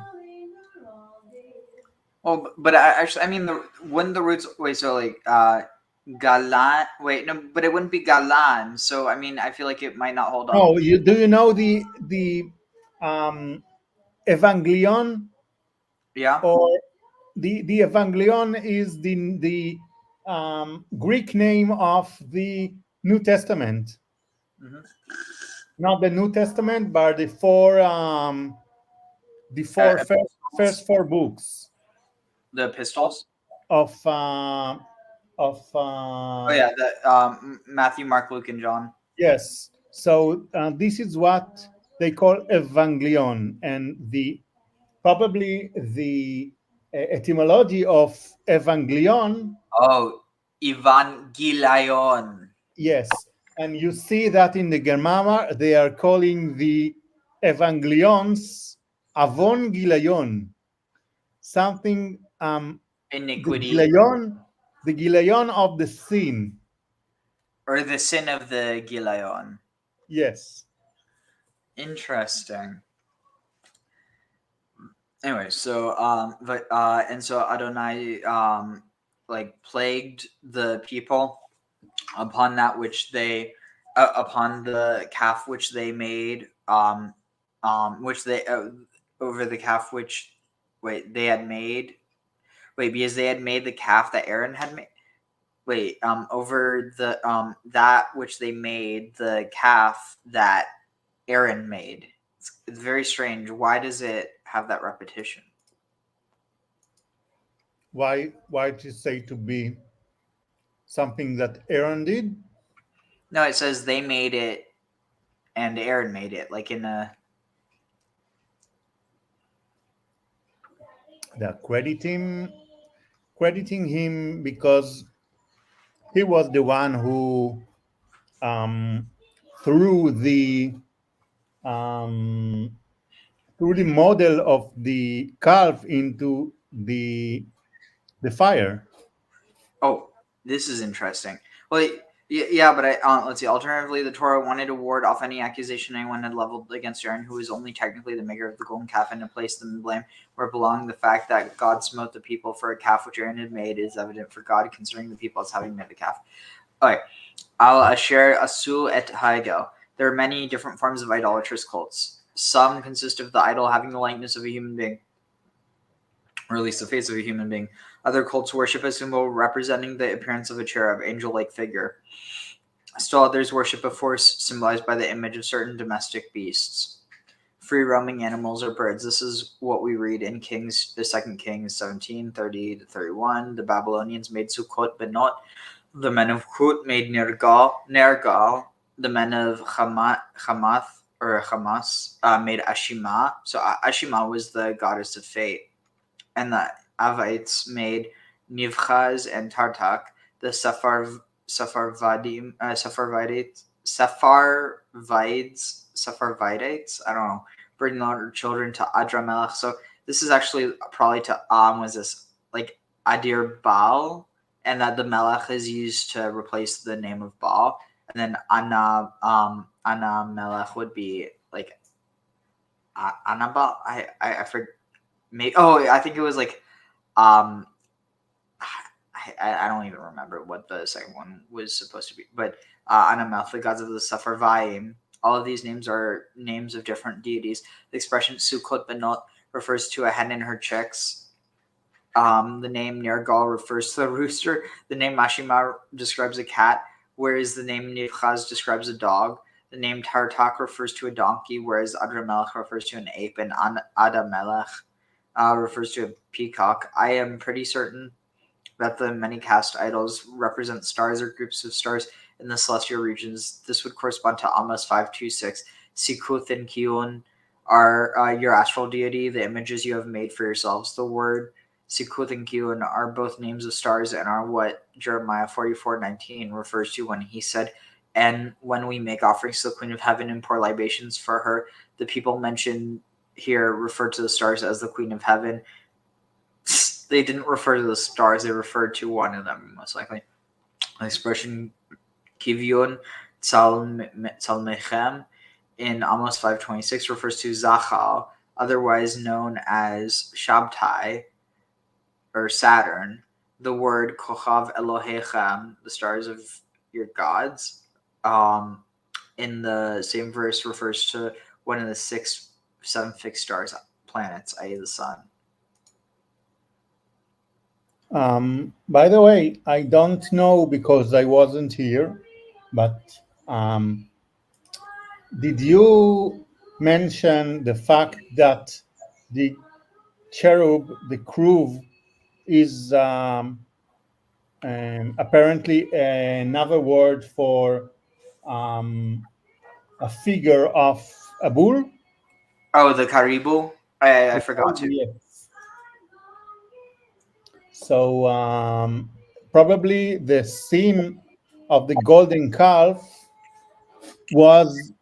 Oh, but I mean, wouldn't the roots galan? Wait, no, but it wouldn't be galan. So I mean, I feel like it might not hold up. No, do you know the evangelion? Yeah. Or the evangelion is the Greek name of the New Testament. Mm-hmm. Not the New Testament, but the four first four books. The epistles of oh yeah, the Matthew, Mark, Luke, and John. Yes. So this is what they call evangelion, and probably the etymology of evangelion. Oh, evangelion. Yes, and you see that in the Grammar they are calling the evangelions avon gilayon, something iniquity. The gilayon of the sin, or the sin of the gilayon. Yes. Interesting. Anyway, so and so Adonai plagued the people upon that which they upon the calf which they made which they over the calf which they had made because they had made the calf that Aaron had made over the that which they made, the calf that Aaron made. It's very strange. Why does it have that repetition? Why does it say to be something that Aaron did? No, it says they made it and Aaron made it, like in a. They're crediting him because he was the one who threw the model of the calf into the fire. Oh, this is interesting. Well, yeah, but let's see. Alternatively, the Torah wanted to ward off any accusation anyone had leveled against Aaron, who was only technically the maker of the golden calf, and to place them in blame where it belonged. The fact that God smote the people for a calf which Aaron had made is evident for God concerning the people as having made the calf. Okay, I'll share asul et haigel. There are many different forms of idolatrous cults. Some consist of the idol having the likeness of a human being, or at least the face of a human being. Other cults worship a symbol representing the appearance of a cherub, angel-like figure. Still others worship a force symbolized by the image of certain domestic beasts, free roaming animals or birds. This is what we read in the 2 Kings 17:30-31. The Babylonians made Sukkot Benot. The men of Kut made Nergal. The men of Hamath or Hamas made Ashima. So Ashima was the goddess of fate, and the Avites made Nivchaz and Tartak. The Sepharvites, I don't know, bring their children to Adramelech. So this is actually probably to was this like Adir Baal, and that the Melech is used to replace the name of Baal, and then Ana Melech would be like Anabal. I forget. I think it was like I don't even remember what the second one was supposed to be, but Anamelech, the gods of the Sepharvaim. All of these names are names of different deities. The expression Sukkot Benot refers to a hen and her chicks. The name Nergal refers to the rooster. The name Mashima describes a cat, whereas the name Nivchaz describes a dog. The name Tartak refers to a donkey, whereas Adramelech refers to an ape, and Adamelech refers to a peacock. I am pretty certain that the many cast idols represent stars or groups of stars in the celestial regions. This would correspond to Amos 5:26. Sikuth and Kiun are your astral deity, the images you have made for yourselves. The word Sikuth and Kiun are both names of stars and are what Jeremiah 44:19 refers to when he said, "And when we make offerings to the Queen of Heaven and pour libations for her," the people mentioned here refer to the stars as the Queen of Heaven. They didn't refer to the stars, they referred to one of them, most likely. The expression Kivyun Tzalmechem in Amos 5:26 refers to Zachal, otherwise known as Shabtai or Saturn. The word Kochav Elohechem, the stars of your gods, in the same verse refers to one of the seven fixed stars, planets, i.e. the sun. By the way, I don't know because I wasn't here, but did you mention the fact that the cherub, the crew, is apparently another word for a figure of a bull? Oh, the Karibu? I forgot to. Yes. So probably the scene of the golden calf was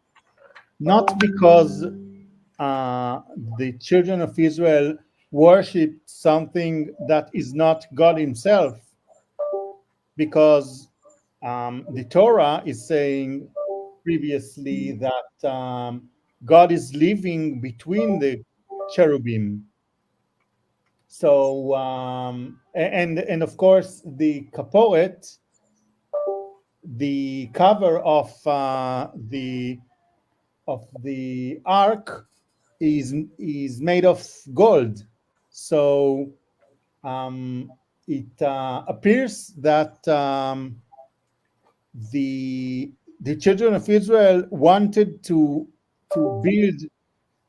not because the children of Israel worshipped something that is not God himself, because the Torah is saying previously that God is living between the cherubim. So and of course the kaporet, the cover of the ark is made of gold. So it appears that the children of Israel wanted to build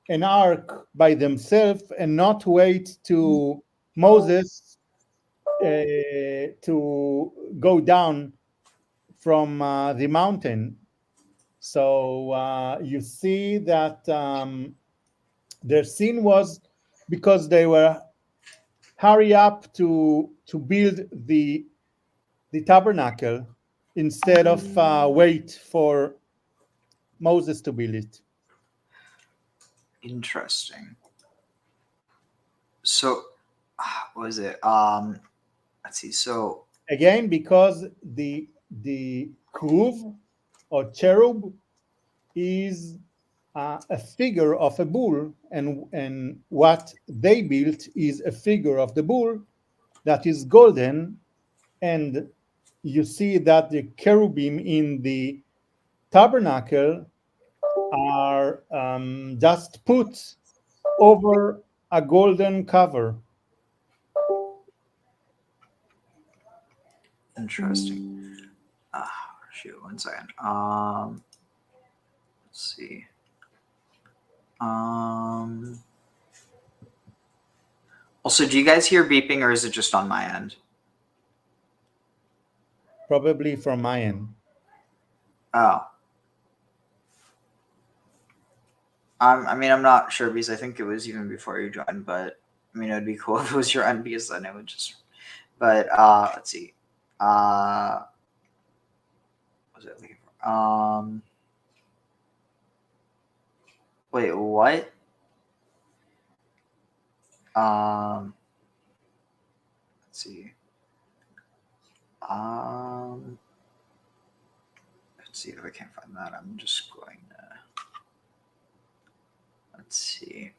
an ark by themselves and not wait to Moses to go down from the mountain. So you see that their sin was because they were hurry up to build the tabernacle instead of wait for Moses to build it. Interesting. So, what was it? Let's see. So again, because the kruv or cherub is a figure of a bull, and what they built is a figure of the bull that is golden, and you see that the cherubim in the tabernacle are just put over a golden cover. interesting. Shoot, 1 second. Let's see. Also, do you guys hear beeping, or is it just on my end? Probably from my end. Oh. I mean, I'm not sure because I think it was even before you joined, but I mean, it would be cool if it was your end because then it would just. But let's see. What was it looking for? Wait, what? Let's see. Let's see if I can't find that. I'm just going to. Let's see.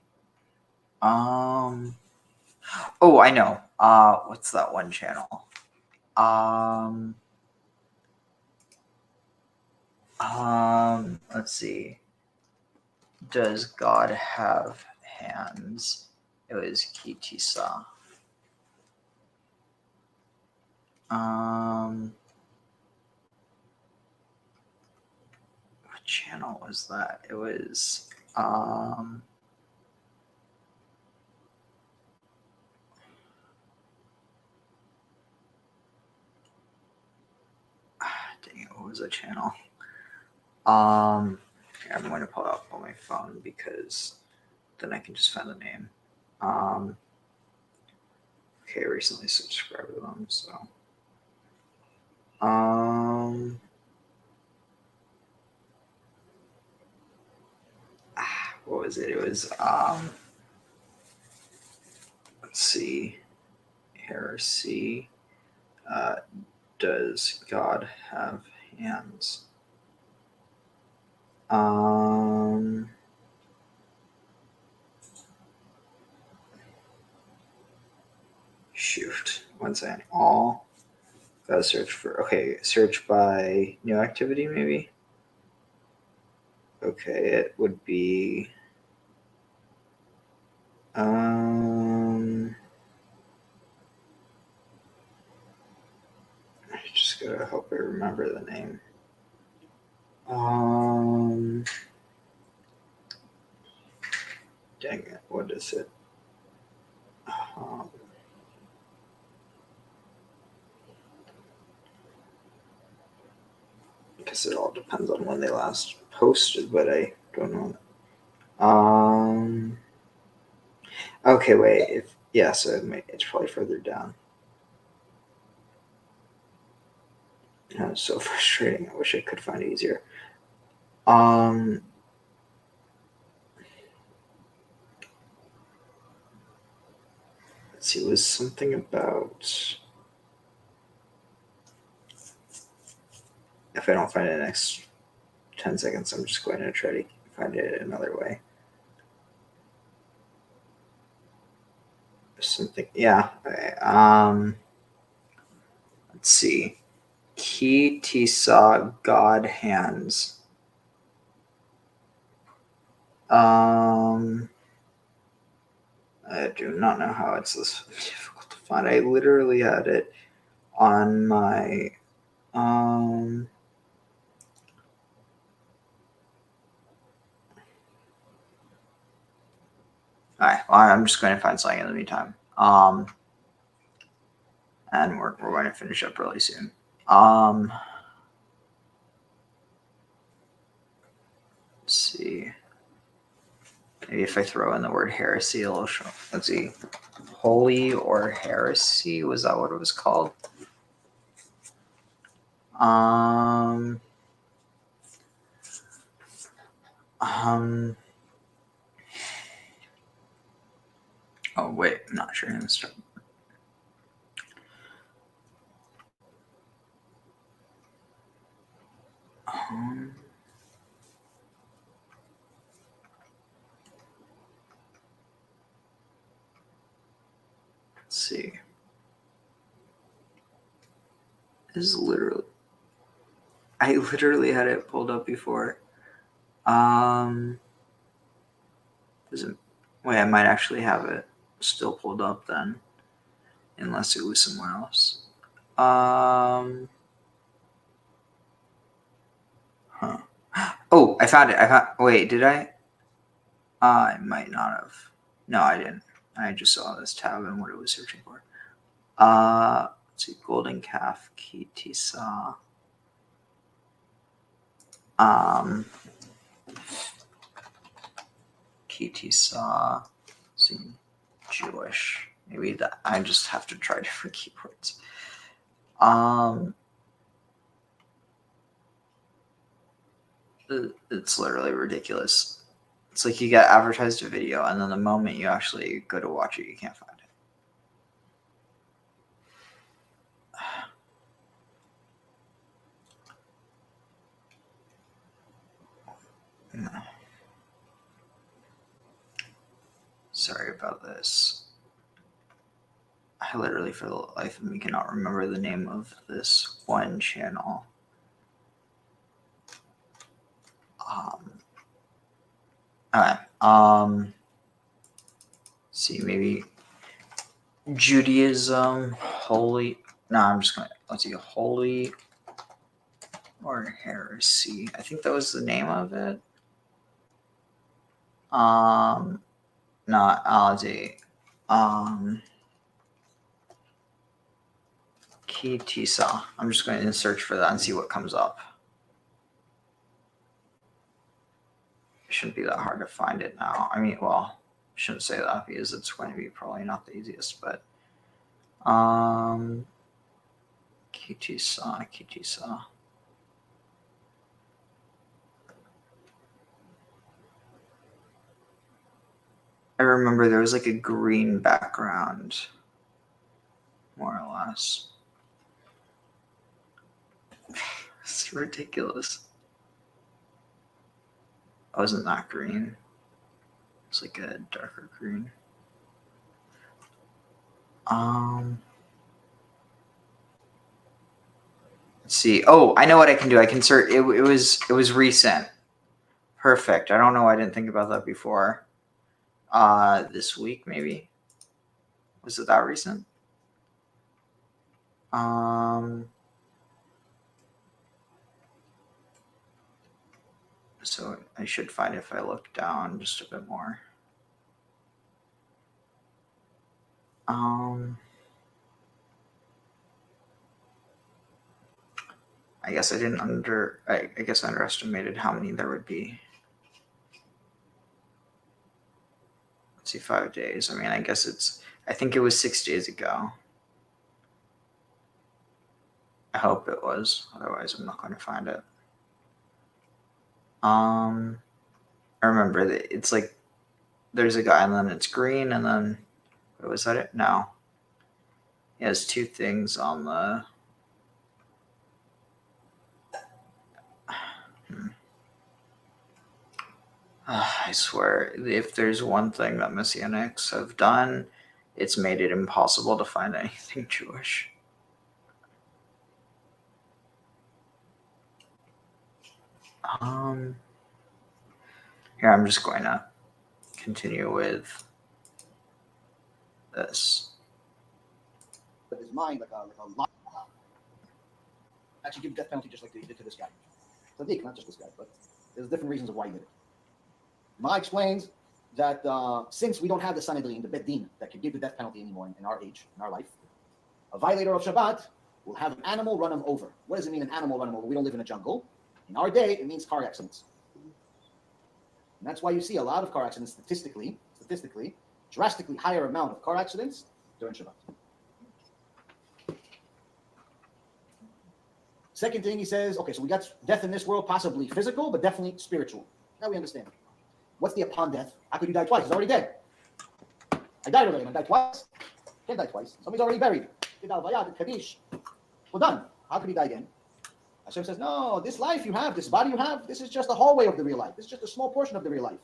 Oh, I know. What's that one channel? Let's see. Does God have hands? It was Tisa. What channel was that? It was dang it, what was the channel? Here, I'm going to pull it up on my phone because then I can just find the name. Okay, I recently subscribed to them, so what was it? It was let's see. Heresy. Does God have hands? Shoot. One second. All. Gotta search for. Okay, search by new activity, maybe. Okay, it would be. I just gotta hope I remember the name. Dang it! What is it? Because it all depends on when they last posted, but I don't know. Okay, wait. So it's probably further down. It's so frustrating. I wish I could find it easier. Let's see. It was something about. If I don't find it in the next 10 seconds, I'm just going to try to find it another way. Something, yeah. Let's see. Tisa, God hands. I do not know how it's this difficult to find. I literally had it on my Alright, well, I'm just going to find something in the meantime. And we're going to finish up really soon. Let's see. Maybe if I throw in the word heresy, it'll show. Let's see. Holy or heresy? Was that what it was called? Oh wait, I'm not sure. Let's start. Let's see. This is literally. I literally had it pulled up before. Wait, I might actually have it still pulled up then, unless it was somewhere else. Oh, I found it. Wait, did I? I might not have. No, I didn't. I just saw this tab and what it was searching for. Let's see, golden calf, key Tisa. Tisa. Jewish. Maybe that I just have to try different keywords. It's literally ridiculous. It's like you get advertised a video, and then the moment you actually go to watch it, you can't find it. No. Sorry about this. I literally, for the life of me, cannot remember the name of this one channel. Alright. See, maybe Judaism, holy. No, I'm just gonna. Let's see, holy or heresy. I think that was the name of it. Not Aldi. Key Tisa. I'm just going to search for that and see what comes up. It shouldn't be that hard to find it now. I mean, well, I shouldn't say that because it's going to be probably not the easiest, but Key Tisa. I remember there was like a green background, more or less. It's ridiculous. It wasn't that green. It's like a darker green. Let's see. Oh, I know what I can do. I can search. It was recent. Perfect. I don't know why I didn't think about that before. This week maybe. Was it that recent? So I should find it if I look down just a bit more. I guess I didn't I guess I underestimated how many there would be. Let's see, 5 days. I mean, I guess I think it was 6 days ago. I hope it was. Otherwise, I'm not going to find it. I remember that it's like there's a guy and then it's green and then was that it? No. It has two things on the I swear, if there's one thing that Messianics have done, it's made it impossible to find anything Jewish. Here, I'm just going to continue with this. But his mind, like a lot. Actually, give death penalty just like they did to this guy. Sadiq, not just this guy, but there's different reasons of why he did it. Ma explains that since we don't have the Sanhedrin, the Bet Din, that can give the death penalty anymore in our age, in our life, a violator of Shabbat will have an animal run him over. What does it mean, an animal run him over? We don't live in a jungle. In our day, it means car accidents. And that's why you see a lot of car accidents statistically, drastically higher amount of car accidents during Shabbat. Second thing he says, okay, so we got death in this world, possibly physical, but definitely spiritual. Now we understand. What's the upon death? How could you die twice? He's already dead. I died already. I'm going to die twice. Can't die twice. Somebody's already buried. Well done. How could he die again? Hashem says, no, this life you have, this body you have, this is just a hallway of the real life. This is just a small portion of the real life.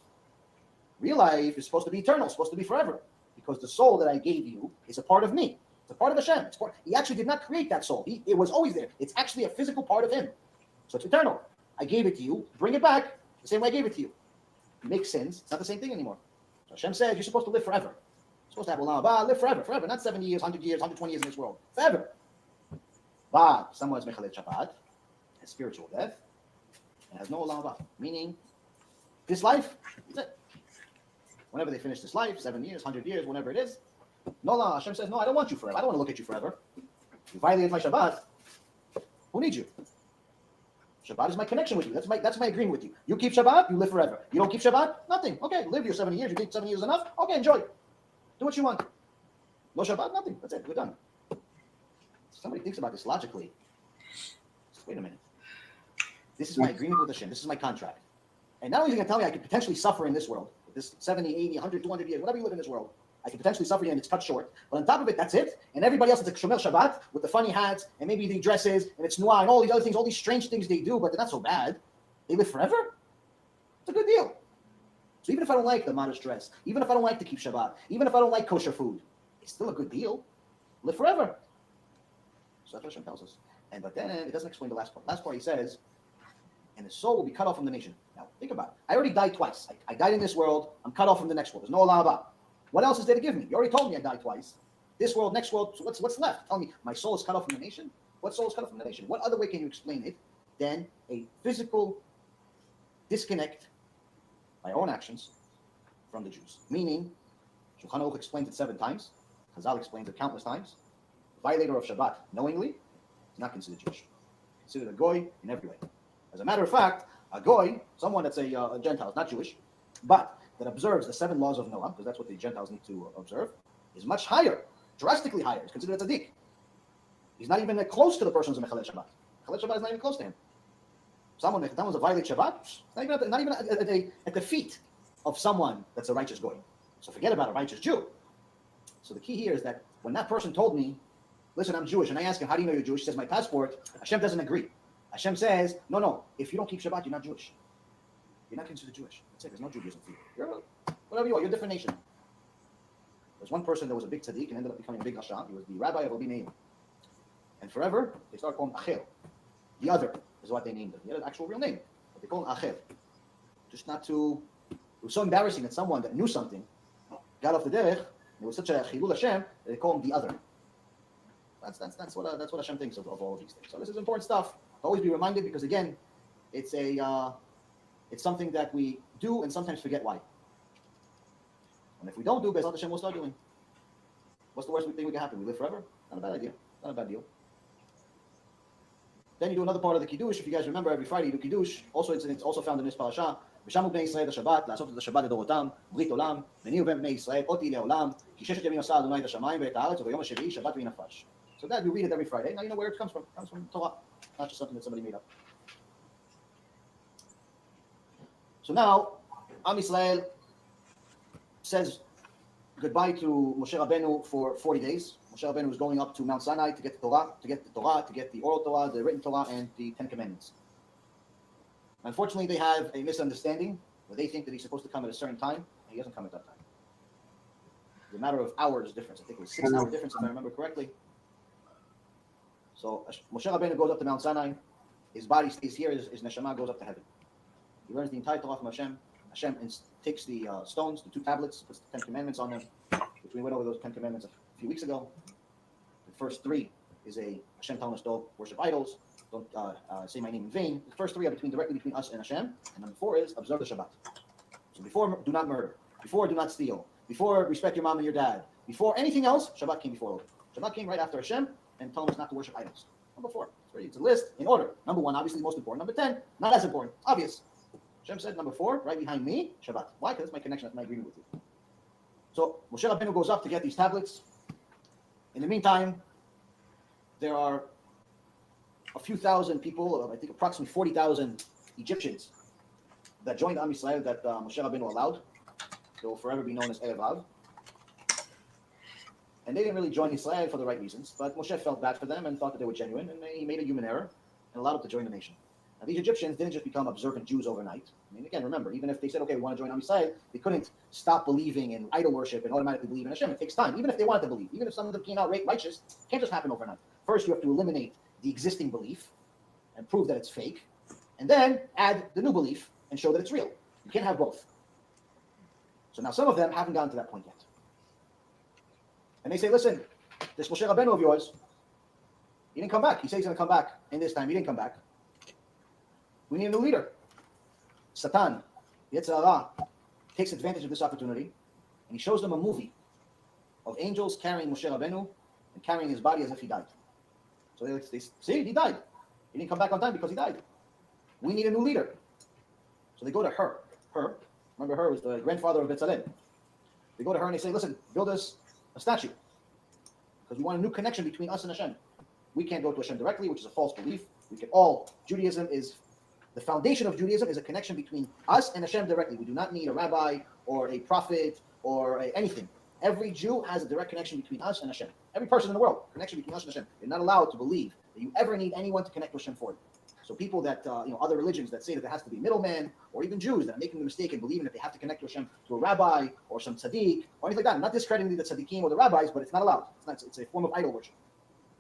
Real life is supposed to be eternal, supposed to be forever. Because the soul that I gave you is a part of me. It's a part of Hashem. He actually did not create that soul. It was always there. It's actually a physical part of him. So it's eternal. I gave it to you. Bring it back the same way I gave it to you. You make sins. It's not the same thing anymore. So Hashem says you're supposed to live forever. You're supposed to have Olam Haba, live forever. Not 70 years, 100 years, 120 years in this world. Forever. But someone is Mechalet Shabbat, has spiritual death, and has no Olam Haba. Meaning, this life, that's it. Whenever they finish this life, 7 years, 100 years, whenever it is, no, Hashem says, no, I don't want you forever. I don't want to look at you forever. You violate my Shabbat. Who needs you? Shabbat is my connection with you. That's my agreement with you. You keep Shabbat, you live forever. You don't keep Shabbat, nothing. Okay, live your 70 years. You think 70 years is enough? Okay, enjoy. Do what you want. No Shabbat, nothing. That's it. We're done. Somebody thinks about this logically. Just wait a minute. This is my agreement with Hashem. This is my contract. And not only is he going to tell me I could potentially suffer in this world, this 70, 80, 100, 200 years, whatever you live in this world, I could potentially suffer here and it's cut short. But on top of it, that's it. And everybody else is a Shomer Shabbat with the funny hats and maybe the dresses and it's noir and all these other things, all these strange things they do, but they're not so bad. They live forever. It's a good deal. So even if I don't like the modest dress, even if I don't like to keep Shabbat, even if I don't like kosher food, it's still a good deal. Live forever. So that's what Hashem tells us. But then it doesn't explain the last part. Last part he says, and the soul will be cut off from the nation. Now, think about it. I already died twice. I died in this world. I'm cut off from the next world. There's no Allah Abba. What else is there to give me? You already told me I died twice. This world, next world, so what's left? Tell me, my soul is cut off from the nation? What soul is cut off from the nation? What other way can you explain it than a physical disconnect by our own actions from the Jews? Meaning, Shulchan Aruch explains it 7 times. Chazal explains it countless times. Violator of Shabbat knowingly is not considered Jewish. Considered a goy in every way. As a matter of fact, a goy, someone that's a Gentile, is not Jewish, but that observes the 7 laws of Noah, because that's what the Gentiles need to observe, is much higher, drastically higher. He's considered a tzaddik. He's not even close to the person who's a Mechalel Shabbat. Mechalel Shabbat is not even close to him. Someone who's a violate Shabbat, not even at the feet of someone that's a righteous goy. So forget about a righteous Jew. So the key here is that when that person told me, listen, I'm Jewish, and I ask him, how do you know you're Jewish? He says, my passport. Hashem doesn't agree. Hashem says, no, if you don't keep Shabbat, you're not Jewish. You're not considered Jewish. That's it. There's no Judaism for you. You're whatever you are. You're a different nation. There's one person that was a big tzaddik and ended up becoming a big Rasha. He was the rabbi of Rabbi Meir. And forever, they started calling him Acher. The other is what they named him. He had an actual real name. But they call him Acher. Just not to... It was so embarrassing that someone that knew something got off the derech. It was such a chilul Hashem that they call him the other. That's what Hashem thinks of all of these things. So this is important stuff. Always be reminded because again, it's something that we do and sometimes forget why. And if we don't do, Be'ezrat Hashem will start doing. What's the worst thing we can happen? We live forever? Not a bad idea. Not a bad deal. Then you do another part of the Kiddush. If you guys remember, every Friday you do Kiddush. Also, it's also found in this Parsha. ושמו בני ישראל את השבת, לעשות את השבת לדורותם, ברית עולם, וניהו בני ישראל, אותי לעולם, כי 6 ימים עשה אדוני את השמיים ואת הארץ, וביום השביעי שבת וינפש. So that we read it every Friday. Now you know where it comes from. It comes from Torah, not just something that somebody made up. So now, Am Yisrael says goodbye to Moshe Rabbeinu for 40 days. Moshe Rabbeinu was going up to Mount Sinai to get the Torah, to get the oral Torah, the written Torah, and the 10 Commandments. Unfortunately, they have a misunderstanding where they think that he's supposed to come at a certain time, and he doesn't come at that time. It's a matter of hours difference. I think it was 6-hour difference, if I remember correctly. So Moshe Rabbeinu goes up to Mount Sinai. His body stays here. His neshama goes up to heaven. He learns the entire Torah from Hashem. Hashem takes the stones, the 2 tablets, puts the 10 Commandments on them, which we went over those 10 Commandments a few weeks ago. The first 3 is a Hashem telling us don't worship idols, don't say my name in vain. The first 3 are directly between us and Hashem. And number 4 is observe the Shabbat. So before, do not murder. Before, do not steal. Before, respect your mom and your dad. Before anything else, Shabbat came before. Shabbat came right after Hashem and telling us not to worship idols. Number 4. It's a list in order. Number 1, obviously the most important. Number 10, not as important. Obvious. Hashem said number 4, right behind me, Shabbat. Why? Because that's my connection, that's my agreement with you. So Moshe Rabbeinu goes up to get these tablets. In the meantime, there are a few thousand people, I think approximately 40,000 Egyptians that joined Am Yisrael that Moshe Rabbeinu allowed. They will forever be known as Erev. And they didn't really join Israel for the right reasons, but Moshe felt bad for them and thought that they were genuine, and he made a human error and allowed them to join the nation. Now, these Egyptians didn't just become observant Jews overnight. I mean, again, remember, even if they said, okay, we want to join Am Yisrael, they couldn't stop believing in idol worship and automatically believe in Hashem. It takes time. Even if they wanted to believe, even if some of them came out righteous, it can't just happen overnight. First, you have to eliminate the existing belief and prove that it's fake, and then add the new belief and show that it's real. You can't have both. So now some of them haven't gotten to that point yet. And they say, listen, this Moshe Rabbeinu of yours, he didn't come back. He said he's going to come back, and this time he didn't come back. We need a new leader. Satan, Yetzer Hara, takes advantage of this opportunity, and he shows them a movie of angels carrying Moshe Rabbeinu and carrying his body as if he died. So they see, he died. He didn't come back on time because he died. we need a new leader. So they go to her. Remember her was the grandfather of Bezalel. They go to her and they say, listen, build us a statue. Because we want a new connection between us and Hashem. We can't go to Hashem directly, which is a false belief. Judaism is, the foundation of Judaism is a connection between us and Hashem directly. We do not need a rabbi or a prophet or anything. Every Jew has a direct connection between us and Hashem. Every person in the world, connection between us and Hashem. You're not allowed to believe that you ever need anyone to connect to Hashem for you. So people that, other religions that say that there has to be a middleman, or even Jews that are making the mistake and believing that they have to connect to Hashem to a rabbi or some tzaddik or anything like that. I'm not discrediting the tzaddikim or the rabbis, but it's not allowed. It's a form of idol worship.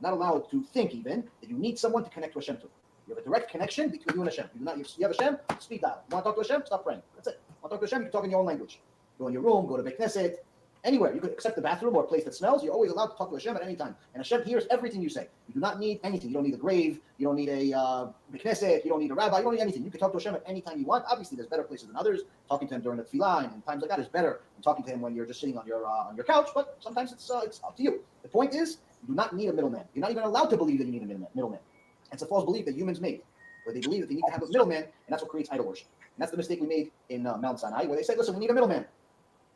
Not allowed to think even that you need someone to connect to Hashem to. You have a direct connection between you and Hashem. You have Hashem, speed dial. You want to talk to Hashem? Stop praying. That's it. You want to talk to Hashem? You can talk in your own language. Go in your room, go to Beit Knesset, anywhere. You could accept the bathroom or a place that smells. You're always allowed to talk to Hashem at any time. And Hashem hears everything you say. You do not need anything. You don't need a grave. You don't need a Beit Knesset. You don't need a rabbi. You don't need anything. You can talk to Hashem at any time you want. Obviously, there's better places than others. Talking to him during the tefillah and times like that is better than talking to him when you're just sitting on your couch. But sometimes it's up to you. The point is, you do not need a middleman. You're not even allowed to believe that you need a middleman. It's a false belief that humans made, where they believe that they need to have a middleman, and that's what creates idol worship. And that's the mistake we made in Mount Sinai, where they said, listen, we need a middleman.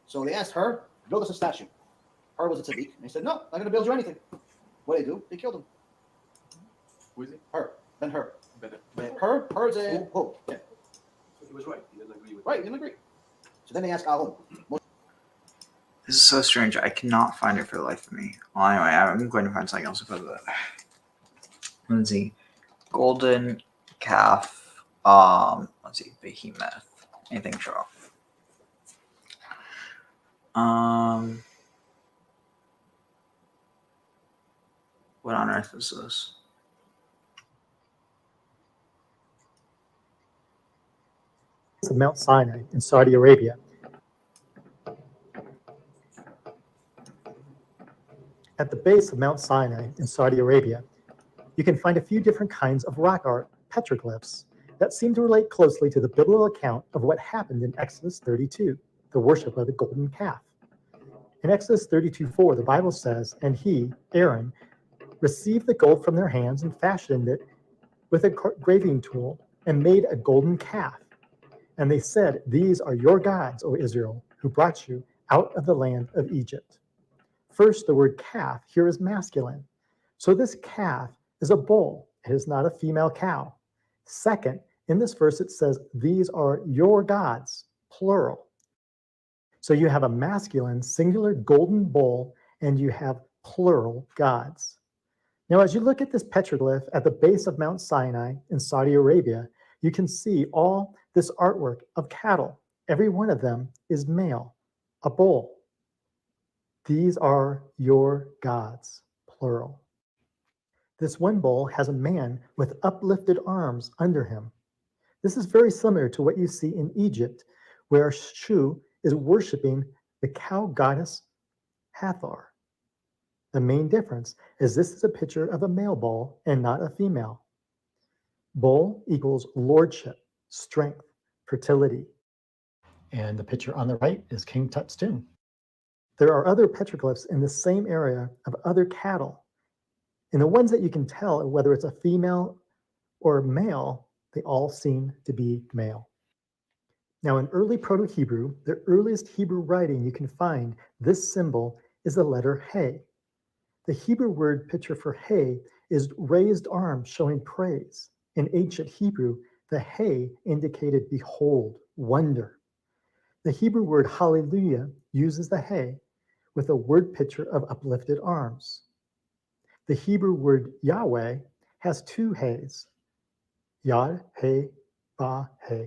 So they asked her, build us a statue. Her was a tzaddik. And they said, no, not going to build you anything. What did they do? They killed him. Who is he? Her. Ben Hur. Ben Her is a who? Yeah. So he was right. He didn't agree with Right, he didn't agree. So then they asked Aaron. This is so strange. I cannot find it for the life of me. Well, anyway, I'm going to find something else about that. Let's see. Golden calf. Let's see. Behemoth. Anything show up? What on earth is this? Of Mount Sinai in Saudi Arabia. At the base of Mount Sinai in Saudi Arabia, you can find a few different kinds of rock art petroglyphs that seem to relate closely to the biblical account of what happened in Exodus 32, the worship of the golden calf. In Exodus 32:4, the Bible says, and he, Aaron, received the gold from their hands and fashioned it with a graving tool and made a golden calf. And they said, these are your gods, O Israel, who brought you out of the land of Egypt. First, the word calf here is masculine. So this calf is a bull. It is not a female cow. Second, in this verse, it says, these are your gods, plural. So you have a masculine, singular golden bull, and you have plural gods. Now, as you look at this petroglyph at the base of Mount Sinai in Saudi Arabia, you can see all this artwork of cattle. Every one of them is male, a bull. These are your gods, plural. This one bull has a man with uplifted arms under him. This is very similar to what you see in Egypt, where Shu is worshiping the cow goddess Hathor. The main difference is this is a picture of a male bull and not a female. Bull equals lordship, strength, fertility. And the picture on the right is King Tut's tomb. There are other petroglyphs in the same area of other cattle. And the ones that you can tell whether it's a female or male, they all seem to be male. Now in early Proto-Hebrew, the earliest Hebrew writing you can find, this symbol is the letter He. The Hebrew word picture for He is raised arms showing praise. In ancient Hebrew, the He indicated behold, wonder. The Hebrew word hallelujah uses the He with a word picture of uplifted arms. The Hebrew word Yahweh has two He's, Yad, He, Ba, He.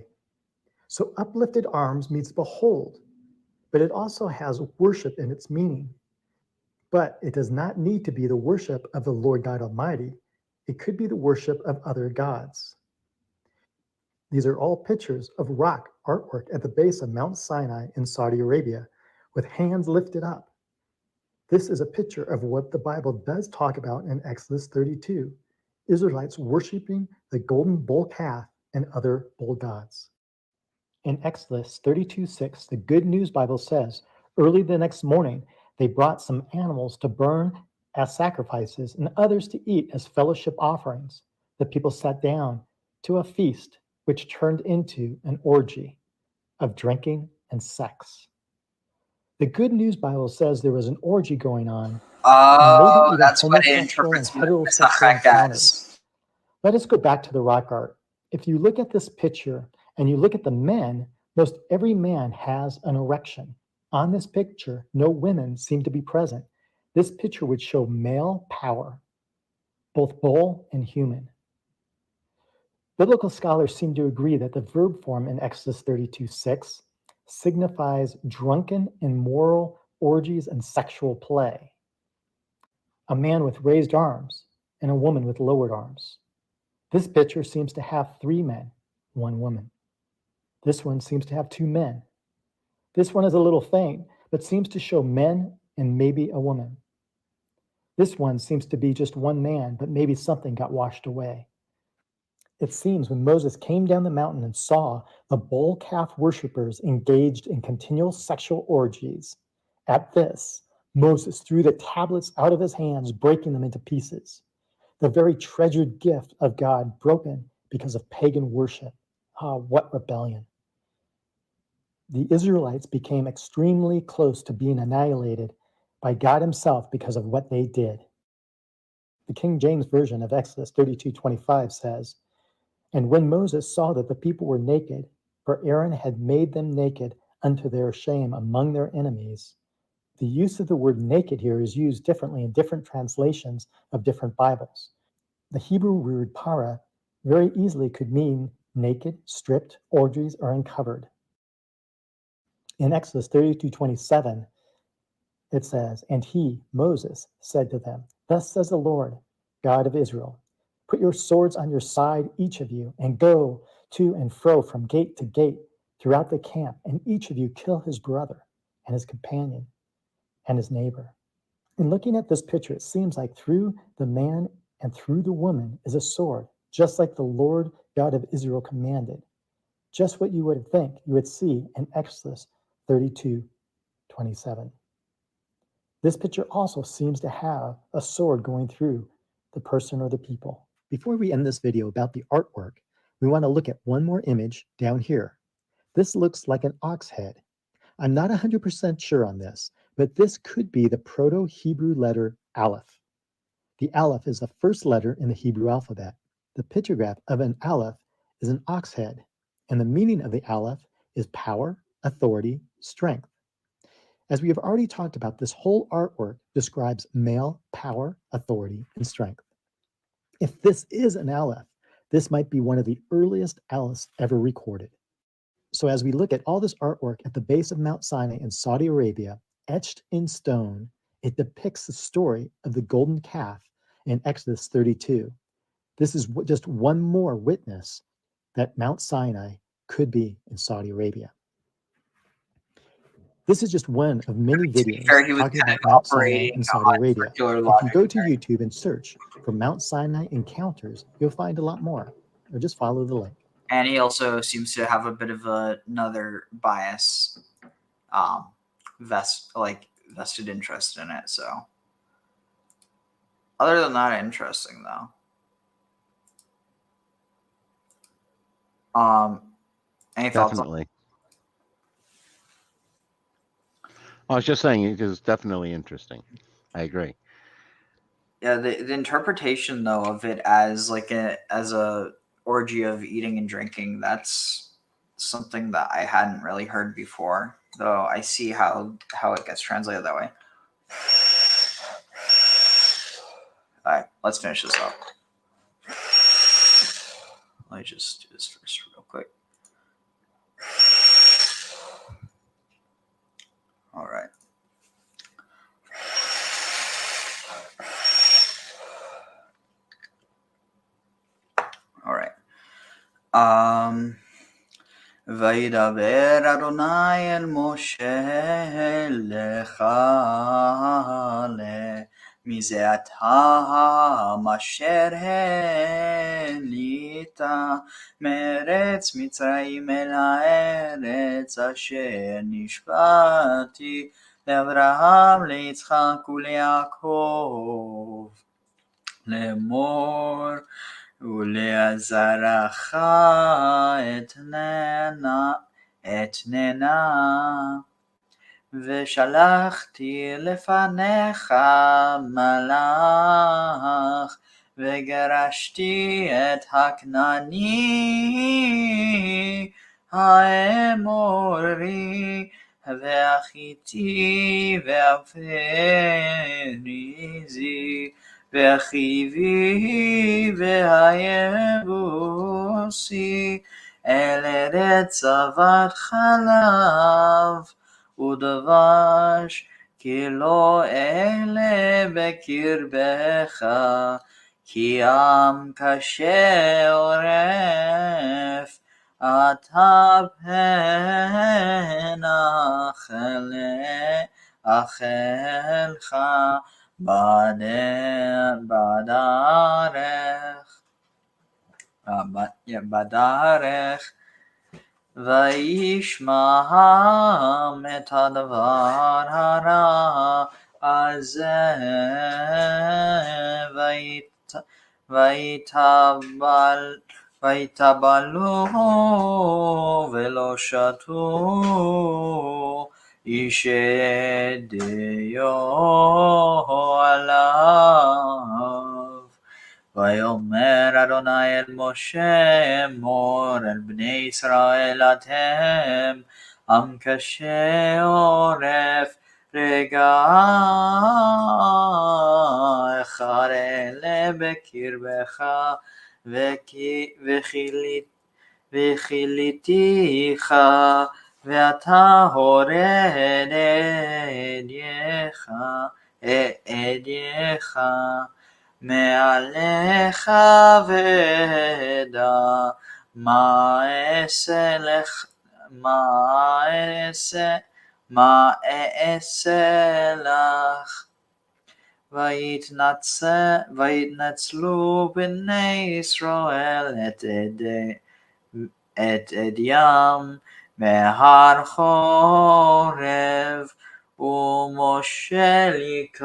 So uplifted arms means behold, but it also has worship in its meaning. But it does not need to be the worship of the Lord God Almighty. It could be the worship of other gods. These are all pictures of rock artwork at the base of Mount Sinai in Saudi Arabia with hands lifted up. This is a picture of what the Bible does talk about in Exodus 32, Israelites worshiping the golden bull calf and other bull gods. In Exodus 32:6, the Good News Bible says, early the next morning, they brought some animals to burn as sacrifices and others to eat as fellowship offerings. The people sat down to a feast which turned into an orgy of drinking and sex. The Good News Bible says there was an orgy going on, and maybe Oh, even that's what it homosexual and interprets heterosexual Mesachak encounters. as. Let us go back to the rock art. If you look at this picture and you look at the men, most every man has an erection. On this picture, no women seem to be present. This picture would show male power, both bull and human. Biblical scholars seem to agree that the verb form in Exodus 32:6 signifies drunken, immoral orgies and sexual play. A man with raised arms and a woman with lowered arms. This picture seems to have 3 men, 1 woman. This one seems to have 2 men. This one is a little faint, but seems to show men and maybe a woman. This one seems to be just 1 man, but maybe something got washed away. It seems when Moses came down the mountain and saw the bull calf worshippers engaged in continual sexual orgies, at this, Moses threw the tablets out of his hands, breaking them into pieces. The very treasured gift of God broken because of pagan worship. Ah, what rebellion. The Israelites became extremely close to being annihilated by God himself because of what they did. The King James Version of Exodus 32:25 says, "And when Moses saw that the people were naked, for Aaron had made them naked unto their shame among their enemies." The use of the word naked here is used differently in different translations of different Bibles. The Hebrew word para very easily could mean naked, stripped, orgies, or uncovered. In Exodus 32:27, it says, "And he, Moses, said to them, Thus says the Lord, God of Israel, put your swords on your side, each of you, and go to and fro from gate to gate throughout the camp, and each of you kill his brother and his companion and his neighbor." In looking at this picture, it seems like through the man and through the woman is a sword, just like the Lord God of Israel commanded. Just what you would think you would see in Exodus 32:27. This picture also seems to have a sword going through the person or the people. Before we end this video about the artwork, we want to look at one more image down here. This looks like an ox head. I'm not 100% sure on this, but this could be the Proto-Hebrew letter Aleph. The Aleph is the first letter in the Hebrew alphabet. The pictograph of an Aleph is an ox head, and the meaning of the Aleph is power, authority, strength. As we have already talked about, this whole artwork describes male power, authority, and strength. If this is an Aleph, this might be one of the earliest Alephs ever recorded. So as we look at all this artwork at the base of Mount Sinai in Saudi Arabia, etched in stone, it depicts the story of the golden calf in Exodus 32. This is just one more witness that Mount Sinai could be in Saudi Arabia. This is just one of many videos talking about Mount Sinai in Saudi Arabia. If you go to YouTube and search for Mount Sinai encounters, you'll find a lot more, or just follow the link. And he also seems to have a bit of another bias, vested interest in it. So, other than that, interesting though. Any thoughts? Definitely. I was just saying it is definitely interesting. I agree. Yeah, the interpretation though of it as as a orgy of eating and drinking, that's something that I hadn't really heard before, though I see how it gets translated that way. All right, let's finish this up. Let me just do this first real quick. All right. All right. וידבר אדוני אל משה לך מזה אתה אשר העלית מארץ מצרים אל הארץ אשר נשבעתי לאברהם ליצחק וליעקב לאמור ולעזרך אתננה, ושלחתי לפניך מלאך, וגרשתי את הכנעני, האמורי, והחיתי, והפריזי, והחיבי, והיבוסי, אל ארץ זבת חלב ודבש, כי לא אלה בקרבך, כי עם קשה עורף, אתה פן אכלך בדרך, וישמע העם את הדבר הרע הזה, ויתבלו ולא שתו, איש דיו עליו. ויאמר אדוני אל משה, אמור אל בני ישראל, אתם עם קשה עורף, רגע אחד אלה בקרבך, וכיליתיך, ואתה הורד אדיך מעליך, ודע מה אעשה לך. ויתנצלו בני ישראל את אדים מהר חורב, ומשה לקח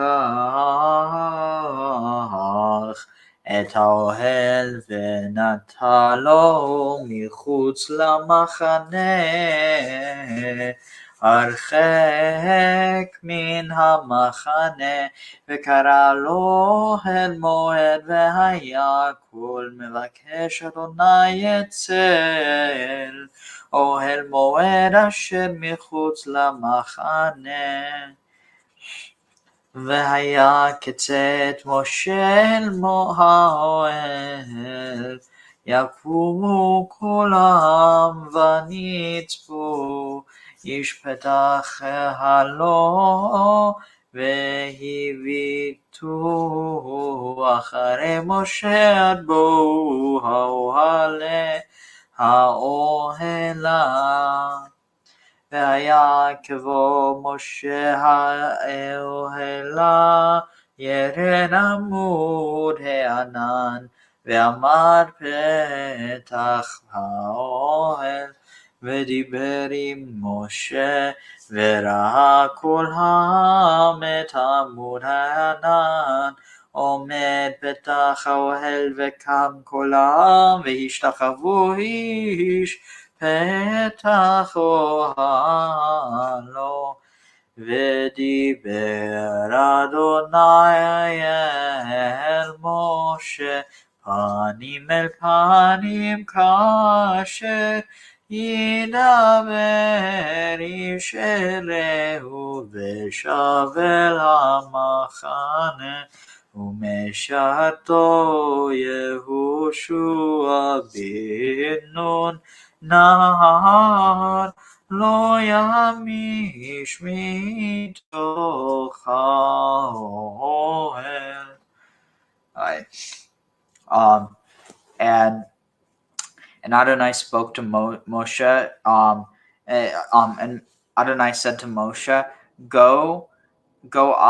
את האוהל ונטע לו מחוץ למחנה, הרחק מן המחנה, וקרא לו אל מועד, והיה כל מבקש אדוני אצל אוהל מועד אשר מחוץ למחנה. והיה כצאת משה אל האוהל, יקומו כל העם ונצפו, איש פתח הלא, והביטו אחרי משה עד בואו האוהלה. והיה כבוא משה האוהלה, ירד עמוד הענן, ועמד פתח האוהל, ודיבר עם משה, וראה כל העם את עמוד הענן עומד פתח האוהל, וקם כל העם, והשתחוו איש פתח אוהלו, ודיבר אדוני אל משה פנים אל פנים, כאשר ידבר איש אל רעהו, ושב אל המחנה, ומשרתו יהושע בן נון, נער לא ימיש מתוך האוהל. And Adonai spoke to Moshe, and Adonai said to Moshe, go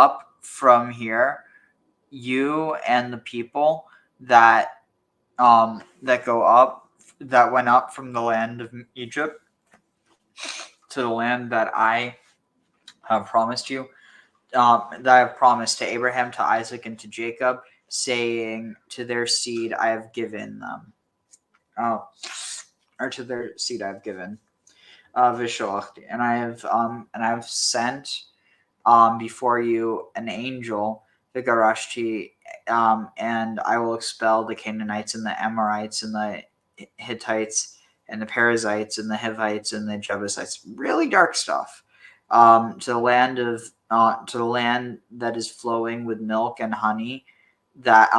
up from here, you and the people that went up from the land of Egypt to the land that I have promised you. that I have promised to Abraham, to Isaac, and to Jacob, saying, to their seed I have given them. Or to their seed I have given. Vishalachti, and I have sent before you an angel, Vigarashti, and I will expel the Canaanites and the Amorites and the Hittites and the Perizzites and the Hivites and the Jebusites. Really dark stuff. To the land that is flowing with milk and honey, that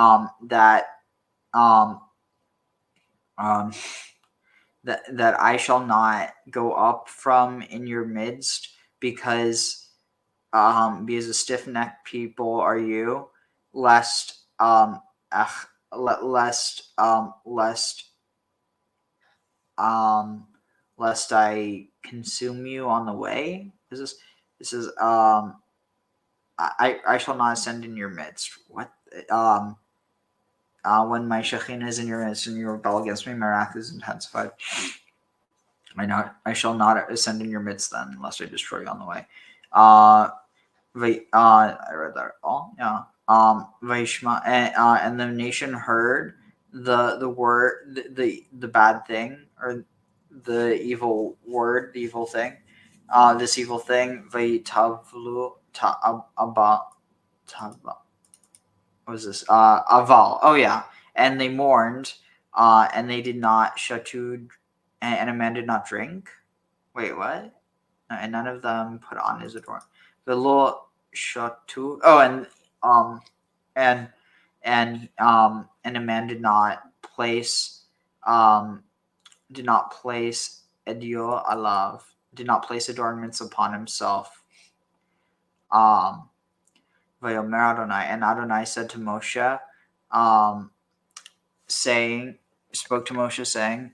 I shall not go up from in your midst, because a stiff-necked people are you, lest I consume you on the way. This is I shall not ascend in your midst. What? When my Shekhinah is in your midst and you rebel against me, my wrath is intensified. I shall not ascend in your midst then, lest I destroy you on the way. I read that all. Yeah. Vaishma, and the nation heard the word, the bad thing, or the evil word, the evil thing. This evil thing. Vaitavlu what was this? Aval. Oh yeah. And they mourned, and they did not shatu, and a man did not drink. Wait, what? And none of them put on his adornment. The law shatu. Oh, and a man did not place edio alav, did not place adornments upon himself. Vayomer Adonai, and Adonai said to Moshe, spoke to Moshe saying,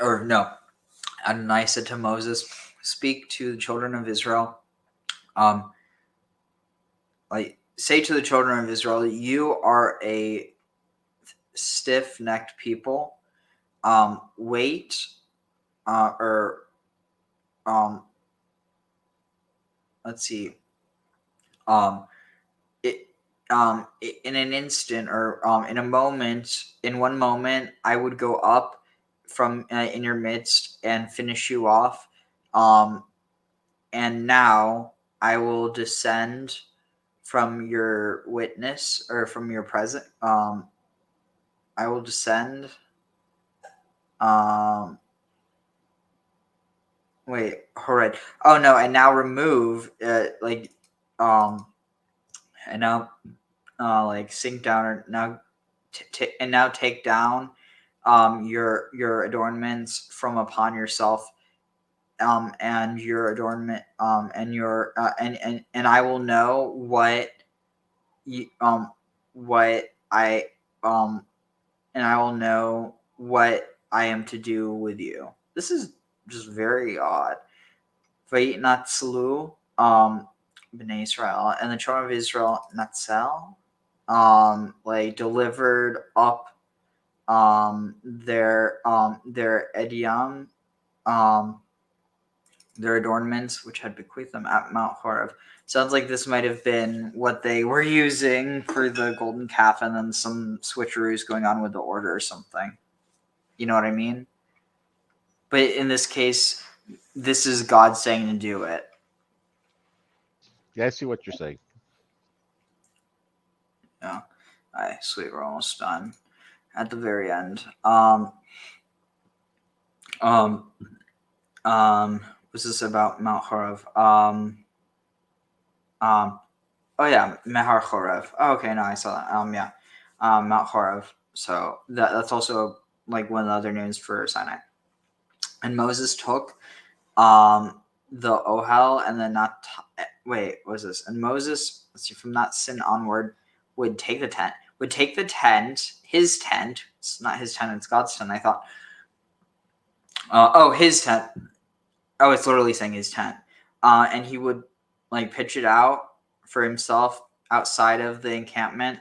or no, Adonai said to Moses, speak to the children of Israel, say to the children of Israel, you are a stiff-necked people. Wait, let's see. In an instant, or in one moment, I would go up from in your midst and finish you off. And now I will descend from your witness, or from your present. I will descend. Wait, alright. Oh no, and now remove, and now, sink down, or now, and now take down, your adornments from upon yourself, and your adornment, and your, and I will know what you, what I, and I will know what I am to do with you. This is just very odd. Vayit Natslu, Bnei Israel, and the children of Israel, Natzel, delivered up, their Ediam, their adornments, which had bequeathed them at Mount Horeb. Sounds like this might have been what they were using for the golden calf, and then some switcheroos going on with the order or something. You know what I mean? But in this case, this is God saying to do it. Yeah, I see what you're saying. Yeah. All right, sweet. We're almost done. At the very end. What's this about Mount Horeb? Oh yeah, Mehar Chorev. Oh, okay, no, I saw that. Yeah. Mount Horeb. So that's also one of the other names for Sinai. And Moses took the Ohel and then what was this? And Moses, let's see, from that sin onward, would take the tent, his tent. It's not his tent, it's God's tent. I thought, his tent. Oh, it's literally saying his tent. And he would pitch it out for himself outside of the encampment,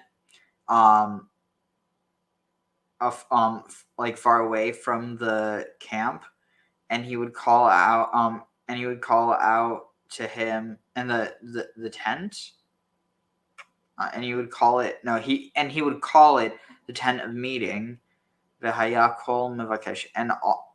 far away from the camp, and he would call out to him in the tent, and he would call it the tent of meeting, v'haya kol mevakesh,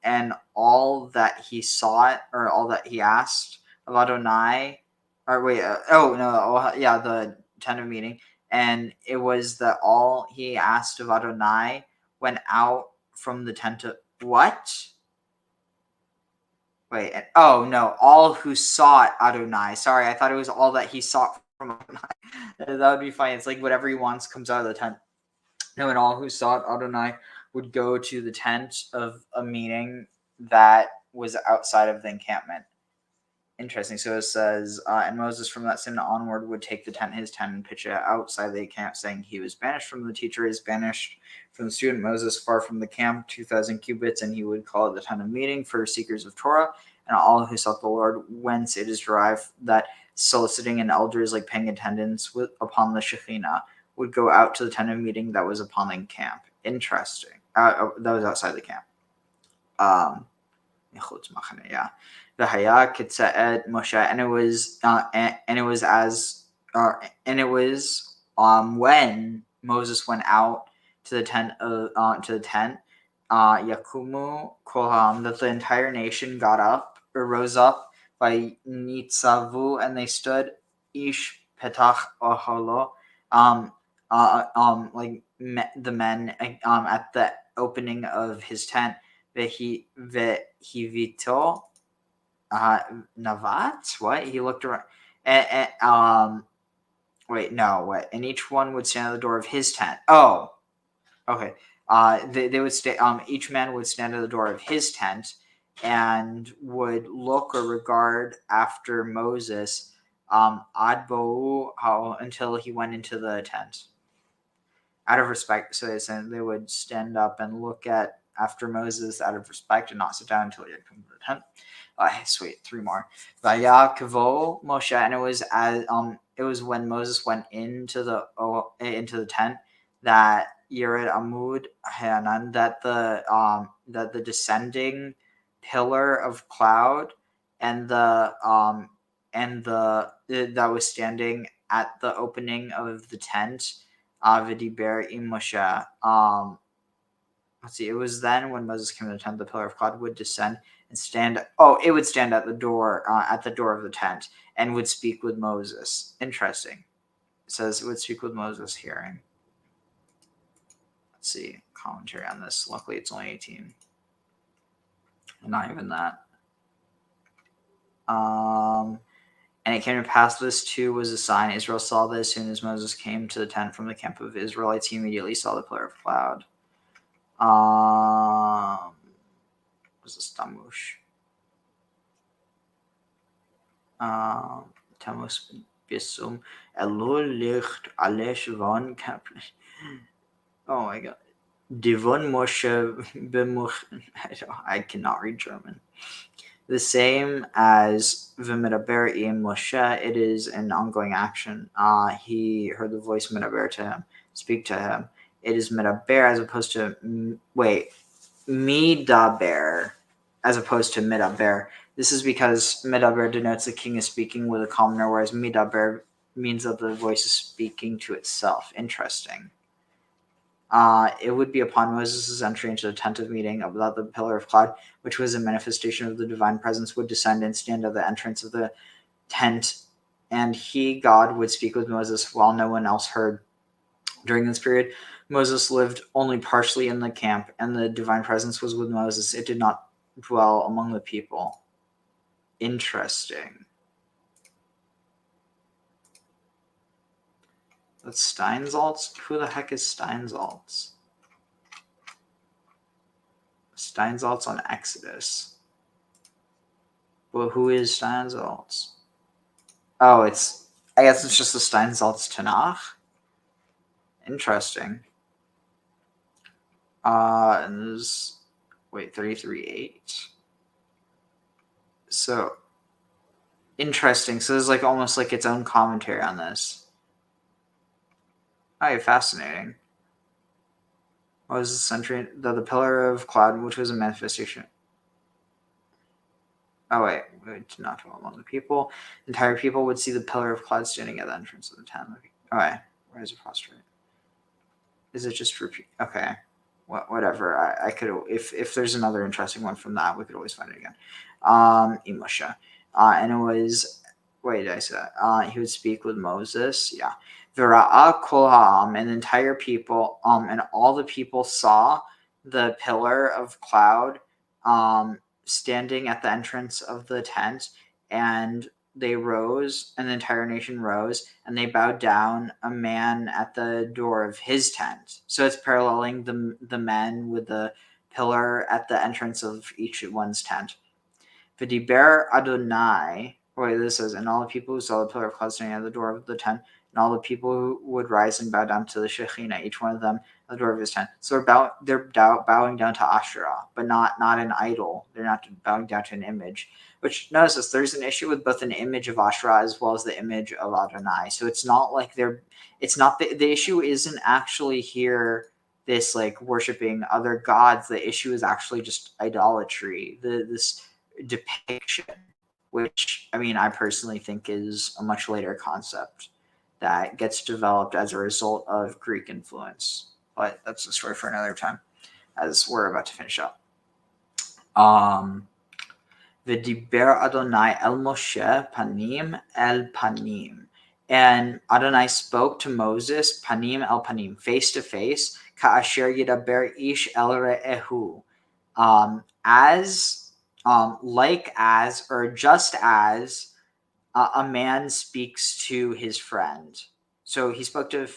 and all that he sought, or all that he asked of Adonai, or wait, the tent of meeting, and it was that all he asked of Adonai went out from the tent of what? Wait, all who sought Adonai. Sorry, I thought it was all that he sought from Adonai. That would be fine. It's like whatever he wants comes out of the tent. No, and all who sought Adonai would go to the tent of a meeting that was outside of the encampment. Interesting. So it says, and Moses from that sin onward would take his tent, and pitch it outside the camp, saying he was banished from the teacher, is banished from the student. Moses far from the camp, 2,000 cubits, and he would call it the tent of meeting for seekers of Torah, and all who sought the Lord, whence it is derived that soliciting an elder is like paying attendance upon the Shekhinah, would go out to the tent of meeting that was upon the camp. Interesting. That was outside the camp. Yeah. The Haya Kitsaed Moshe, when Moses went out to the tent Yakumu Kolam, that the entire nation got up or rose up by Nitzavu, and they stood Ish Petach Oholo, the men at the opening of his tent, Vehivito Navat. What? He looked around. And each one would stand at the door of his tent. Oh, okay. They would stay. Each man would stand at the door of his tent and would look or regard after Moses, until he went into the tent. Out of respect, so they would stand up and look after Moses out of respect, and not sit down until he had come to the tent. Sweet, 3 more. Vaya Kavo Moshe, and it was when Moses went into the tent that Yered Amud Hanan, that the descending pillar of cloud and that was standing at the opening of the tent, Vidiber im Moshe. Let's see. It was then when Moses came to the tent, the pillar of cloud would descend and stand. Oh, it would stand at the door of the tent, and would speak with Moses. Interesting. It says it would speak with Moses hearing. Let's see. Commentary on this. Luckily, it's only 18. Not even that. And it came to pass, this too was a sign. Israel saw this as soon as Moses came to the tent from the camp of Israelites. He immediately saw the pillar of cloud. Was this Tamush? Tamus Bisum Elul Licht Alesh von Kaplan. Oh my god. Divon Moshe Bemuch. I cannot read German. The same as V'medaber im Moshe, it is an ongoing action. He heard the voice Medaber to him, speak to him. It is Medaber as opposed to Midaber as opposed to Medaber. This is because Medaber denotes the king is speaking with a commoner, whereas Midaber means that the voice is speaking to itself. Interesting. It would be upon Moses' entry into the tent of meeting that the pillar of cloud, which was a manifestation of the divine presence, would descend and stand at the entrance of the tent, and he, God, would speak with Moses while no one else heard. During this period, Moses lived only partially in the camp, and the divine presence was with Moses. It did not dwell among the people. Interesting. That's Steinsaltz? Who the heck is Steinsaltz? Steinsaltz on Exodus. Well, who is Steinsaltz? Oh, I guess it's just the Steinsaltz Tanakh. Interesting. And there's 33.8. So interesting. So there's almost its own commentary on this. Oh, fascinating. What was the century? The pillar of cloud, which was a manifestation. Oh wait, to not dwell among the people. The entire people would see the pillar of cloud standing at the entrance of the tent. Okay, rise or prostrate. Is it just repeat? Okay, whatever. I could if there's another interesting one from that, we could always find it again. Imosha, and it was wait, did I say that? He would speak with Moses. Yeah, Vira'a kol ha'am, and the entire people, and all the people saw the pillar of cloud, standing at the entrance of the tent, and they rose, and the entire nation rose, and they bowed down a man at the door of his tent. So it's paralleling the men with the pillar at the entrance of each one's tent. V'diber Adonai, wait, this says, and all the people who saw the pillar of cloud standing at the door of the tent, and all the people who would rise and bow down to the Shekhinah, each one of them at the door of his tent. So they're bowing down to Asherah, but not an idol. They're not bowing down to an image. Which, notice this, there's an issue with both an image of Asherah as well as the image of Adonai. So it's not like the issue isn't actually here this like worshiping other gods. The issue is actually just idolatry. This depiction, which I mean I personally think is a much later concept that gets developed as a result of Greek influence. But that's a story for another time, as we're about to finish up. V'diber Adonai el Moshe panim el panim. And Adonai spoke to Moses panim el panim, face to face, ka'asher yidaber ish el re'ehu. Like as, or just as a man speaks to his friend. So he spoke to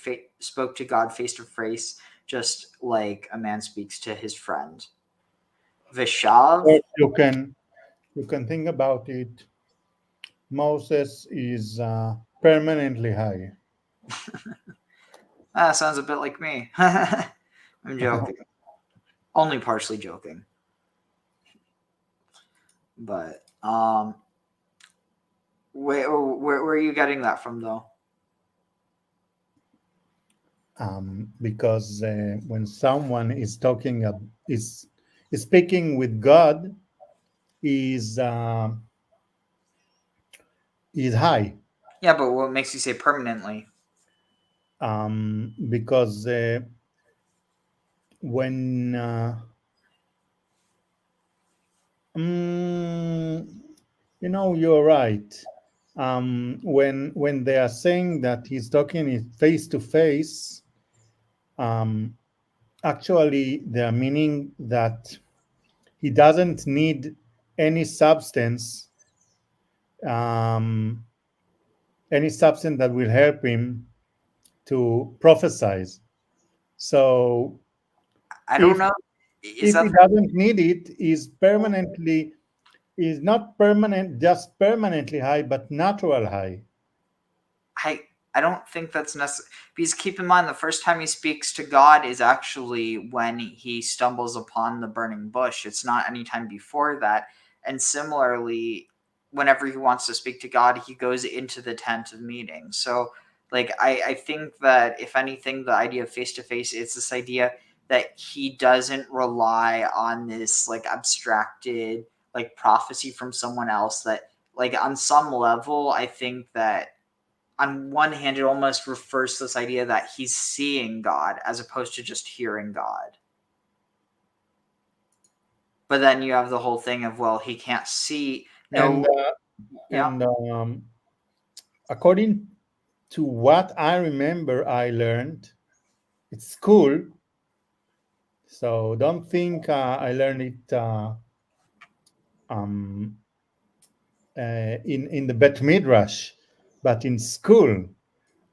God face to face, just like a man speaks to his friend. Vishav. You can think about it. Moses is permanently high. Sounds a bit like me. I'm joking. Only partially joking. But where are you getting that from, though? Because when someone is talking, is speaking with God, is high. Yeah, but what makes you say permanently? Because when you're right. When they are saying that he's talking face to face, actually they are meaning that he doesn't need any substance, that will help him to prophesize. So I don't know. If he doesn't need it, is not permanent, just permanently high, but natural high. I don't think that's necessary. Because keep in mind, the first time he speaks to God is actually when he stumbles upon the burning bush. It's not any time before that. And similarly, whenever he wants to speak to God, he goes into the tent of meeting. So, like, I think that, if anything, the idea of face-to-face, it's this idea that he doesn't rely on this, like, abstracted, like, prophecy from someone else. That, like, on some level, I think that on one hand, it almost refers to this idea that he's seeing God as opposed to just hearing God. But then you have the whole thing of, well, he can't see. No. And according to what I remember, I learned at school. So don't think I learned it in the Bet Midrash, but in school.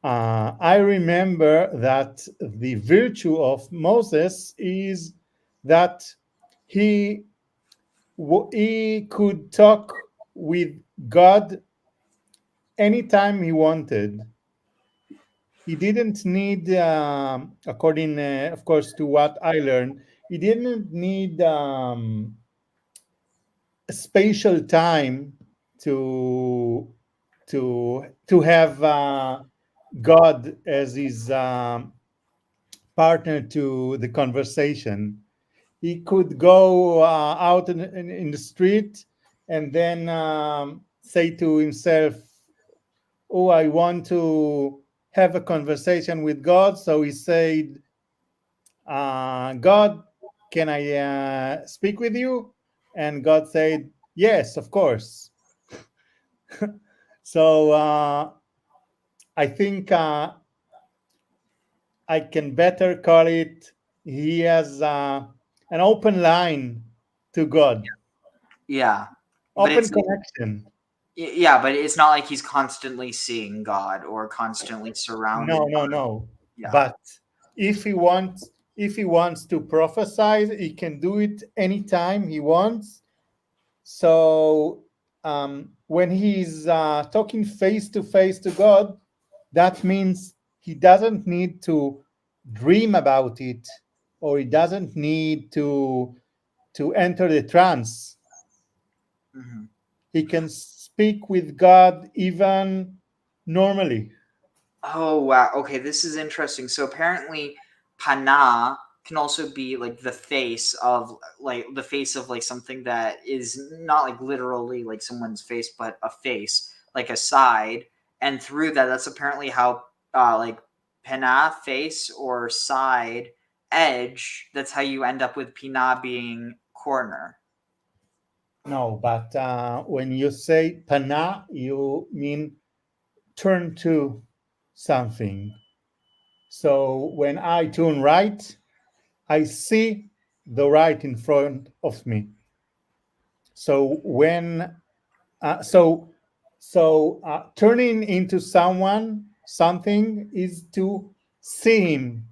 I remember that the virtue of Moses is that he could talk with God anytime he wanted. He didn't need, according, of course, to what I learned, he didn't need a spatial time to have God as his partner to the conversation. He could go out in the street and then say to himself, oh, I want to have a conversation with God. So he said, God, can I speak with you? And God said, yes, of course. So I think I can better call it, he has an open line to God. Yeah. But Open it's connection. yeah, but it's not like he's constantly seeing God or constantly surrounded. No. Yeah. But if he wants to prophesy, he can do it anytime he wants. So when he's talking face to face to God, that means he doesn't need to dream about it, or he doesn't need to enter the trance. Mm-hmm. He can speak with God even normally. Oh wow. Okay, this is interesting. So apparently pana can also be like the face of like something that is not like literally like someone's face, but a face, like a side. And through that, that's apparently how like pana, face, or side, edge, that's how you end up with pina being corner. No, but when you say pana, you mean turn to something. So when I turn right, I see the right in front of me. So when turning into something is to see him.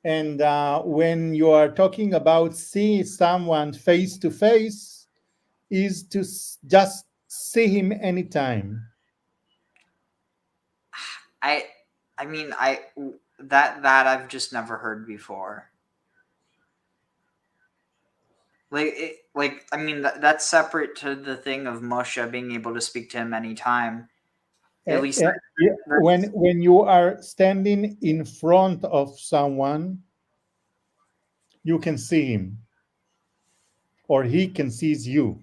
And when you are talking about see someone face to face, is to just see him anytime. I mean, that I've just never heard before. I mean, that's separate to the thing of Moshe being able to speak to him anytime. At least when you are standing in front of someone, you can see him, or he can see you.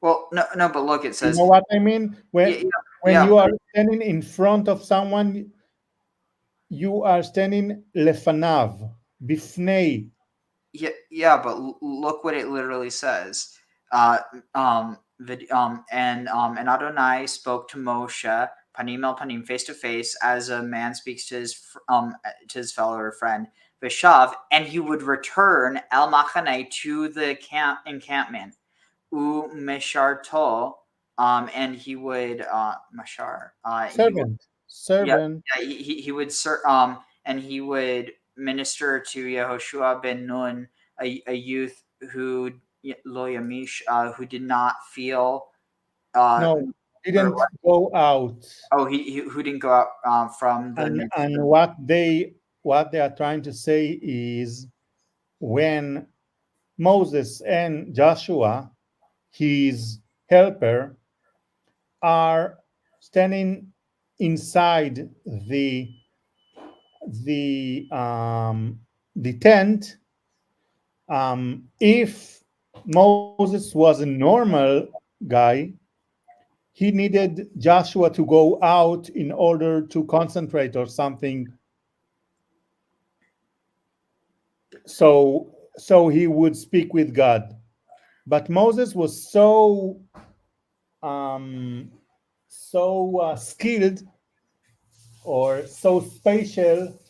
Well, no, but look, it says. You know what I mean? When you are standing in front of someone, you are standing lefanav, bifnei. Yeah, but look what it literally says. And Adonai spoke to Moshe panim el panim, face to face, as a man speaks to his fellow or friend. Vishav, and he would return el machane, to the encampment. U mesharto, and he would mashar. Servant. He would and he would minister to Yehoshua ben Nun, a youth who lo yamish, who did not feel. No, didn't go out. Oh, he who didn't go out from the. And what they are trying to say is, when Moses and Joshua, his helper, are standing inside the tent, if Moses was a normal guy, he needed Joshua to go out in order to concentrate or something. So he would speak with God. But Moses was so skilled or so spatial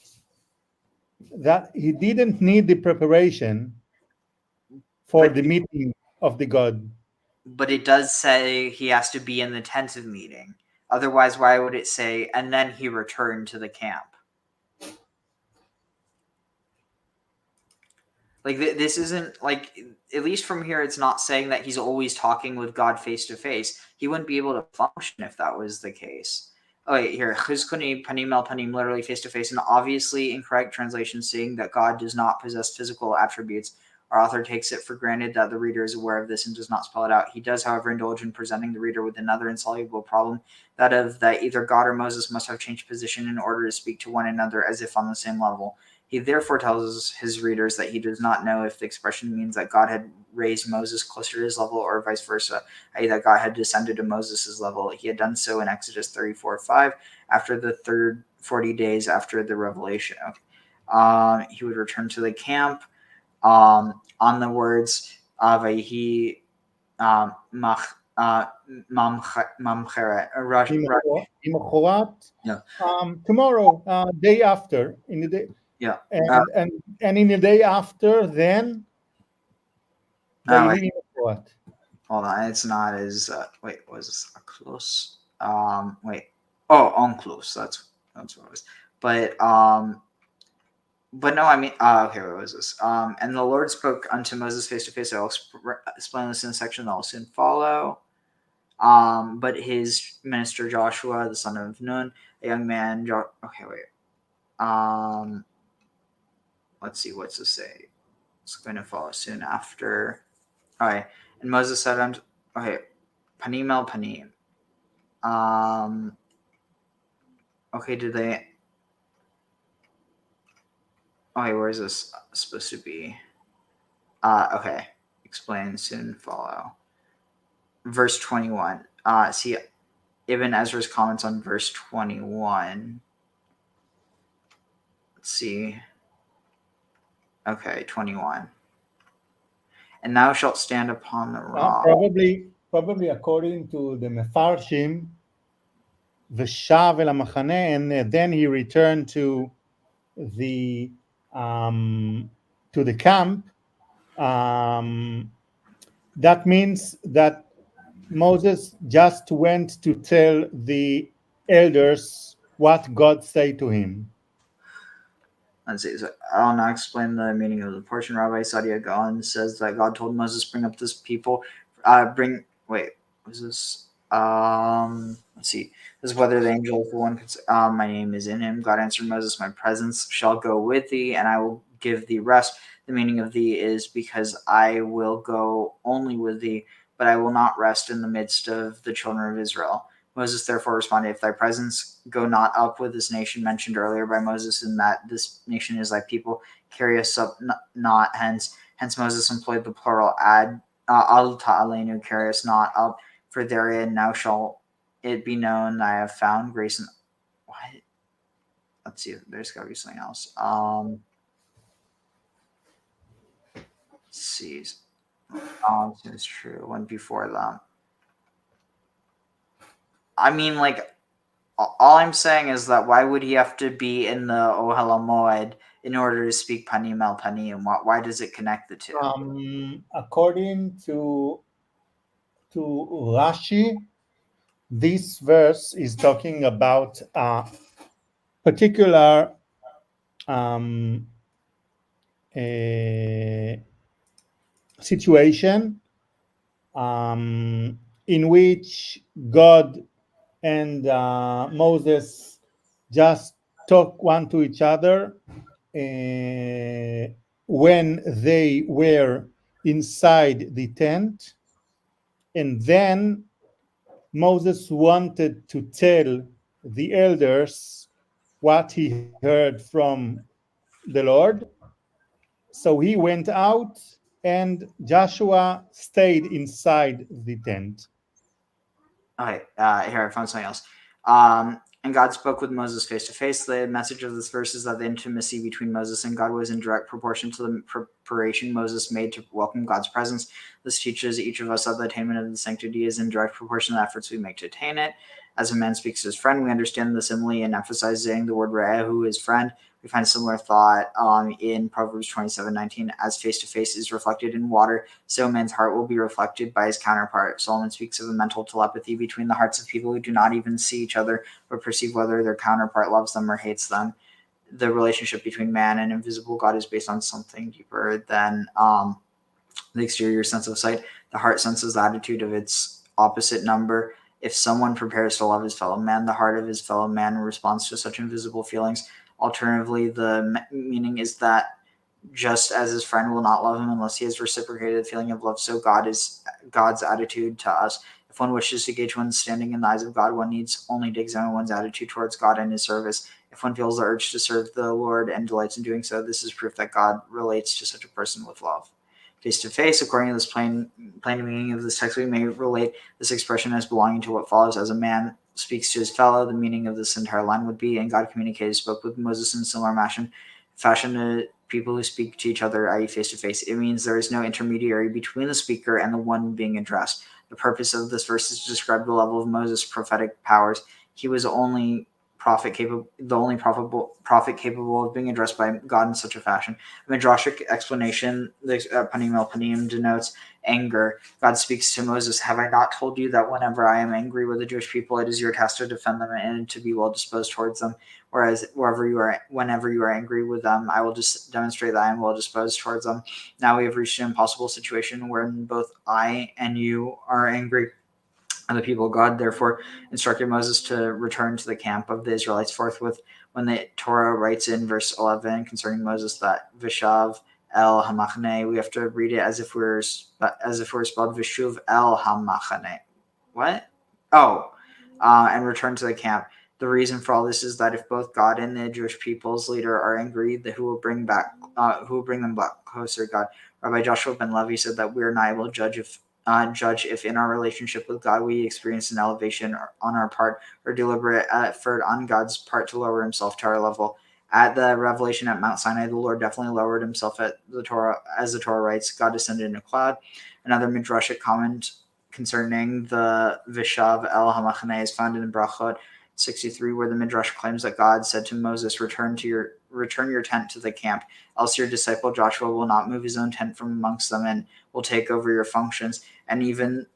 that he didn't need the preparation for the meeting of the God. But it does say he has to be in the tent of meeting. Otherwise, why would it say, and then he returned to the camp? Like, this isn't, like, at least from here, it's not saying that he's always talking with God face to face. He wouldn't be able to function if that was the case. Oh, wait, here, chizkuni panim el panim, literally face to face, an obviously incorrect translation saying that God does not possess physical attributes. Our author takes it for granted that the reader is aware of this and does not spell it out. He does, however, indulge in presenting the reader with another insoluble problem, that either God or Moses must have changed position in order to speak to one another as if on the same level. He therefore tells his readers that he does not know if the expression means that God had raised Moses closer to his level or vice versa, i.e. that God had descended to Moses' level. He had done so in Exodus 34:5 after the third 40 days after the revelation. He would return to the camp on the words Vayhi Mamcheret. Yeah. Tomorrow, day after, in the day. Yeah. And in the day after, then. Hold on, it's not as wait, was this close? Wait. Oh, on close. That's what it was. But no, I mean, okay, what was this? And the Lord spoke unto Moses face to face. I'll explain this in a section that will soon follow. But his minister Joshua, the son of Nun, a young man. Okay, wait. Let's see, what's this say? It's going to follow soon after. All right, and Moses said unto, okay, panim el panim. Okay, did they? Okay, where is this supposed to be? Okay, explain soon follow. Verse 21. See, Ibn Ezra's comments on verse 21. Let's see. Okay, 21. And thou shalt stand upon the rock. Probably according to the Mefarshim, V'shav el hamachaneh, and then he returned to the camp. That means that Moses just went to tell the elders what God said to him. Let's see. So I'll now explain the meaning of the portion. Rabbi Sadia Gaon says that God told Moses, "Bring up this people." Wait, was this? Let's see. This is whether the angel for one could say, "My name is in him." God answered Moses, "My presence shall go with thee, and I will give thee rest." The meaning of thee is because I will go only with thee, but I will not rest in the midst of the children of Israel. Moses therefore responded, "If thy presence go not up with this nation mentioned earlier by Moses, in that this nation is thy people, carry us up not hence." Hence Moses employed the plural al ta'alenu, carry us not up, for therein now shall it be known that I have found grace in what? Let's see, there's gotta be something else. Let's see. It's true. One before them. I mean, like, all I'm saying is that why would he have to be in the Ohel Moed in order to speak Panim el Panim? Why does it connect the two? According to Rashi, this verse is talking about a particular situation in which God and Moses just talk one to each other when they were inside the tent, and then Moses wanted to tell the elders what he heard from the Lord. So he went out and Joshua stayed inside the tent. Okay, here I found something else. And God spoke with Moses face to face. The message of this verse is that the intimacy between Moses and God was in direct proportion to the preparation Moses made to welcome God's presence. This teaches each of us that the attainment of the sanctity is in direct proportion to the efforts we make to attain it. As a man speaks to his friend, we understand the simile in emphasizing the word re'ehu, his friend. We find similar thought in Proverbs 27:19. As face-to-face is reflected in water, so man's heart will be reflected by his counterpart. Solomon speaks of a mental telepathy between the hearts of people who do not even see each other, but perceive whether their counterpart loves them or hates them. The relationship between man and invisible God is based on something deeper than the exterior sense of sight. The heart senses the attitude of its opposite number. If someone prepares to love his fellow man, the heart of his fellow man responds to such invisible feelings. Alternatively, the meaning is that just as his friend will not love him unless he has reciprocated the feeling of love, so God is God's attitude to us. If one wishes to gauge one's standing in the eyes of God, one needs only to examine one's attitude towards God and his service. If one feels the urge to serve the Lord and delights in doing so, this is proof that God relates to such a person with love. Face to face, according to this plain meaning of this text, we may relate this expression as belonging to what follows. As a man speaks to his fellow, the meaning of this entire line would be, and God spoke with Moses in similar fashion to people who speak to each other, i.e. face to face. It means there is no intermediary between the speaker and the one being addressed. The purpose of this verse is to describe the level of Moses' prophetic powers. He was the only prophet capable of being addressed by God in such a fashion. A midrashic explanation, the panim el panim, denotes anger. God speaks to Moses, "Have I not told you that whenever I am angry with the Jewish people, it is your task to defend them and to be well disposed towards them? Whereas whenever you are angry with them, I will just demonstrate that I am well disposed towards them." Now we have reached an impossible situation wherein both I and you are angry of the people. God therefore instructed Moses to return to the camp of the Israelites forthwith. When the Torah writes in verse 11 concerning Moses that Vishav el hamachane, we have to read it as if we're spelled Vishuv el hamachane. What? And return to the camp. The reason for all this is that if both God and the Jewish people's leader are angry, who will bring them back closer to God? Rabbi Joshua ben Levi said that we are not able to judge if in our relationship with God we experience an elevation on our part or deliberate effort on God's part to lower himself to our level. At the revelation at Mount Sinai, the Lord definitely lowered himself as the Torah writes. God descended in a cloud. Another midrashic comment concerning the Vishav el Hamachane is found in Brachot 63, where the midrash claims that God said to Moses, return your tent to the camp, else your disciple Joshua will not move his own tent from amongst them and will take over your functions. And even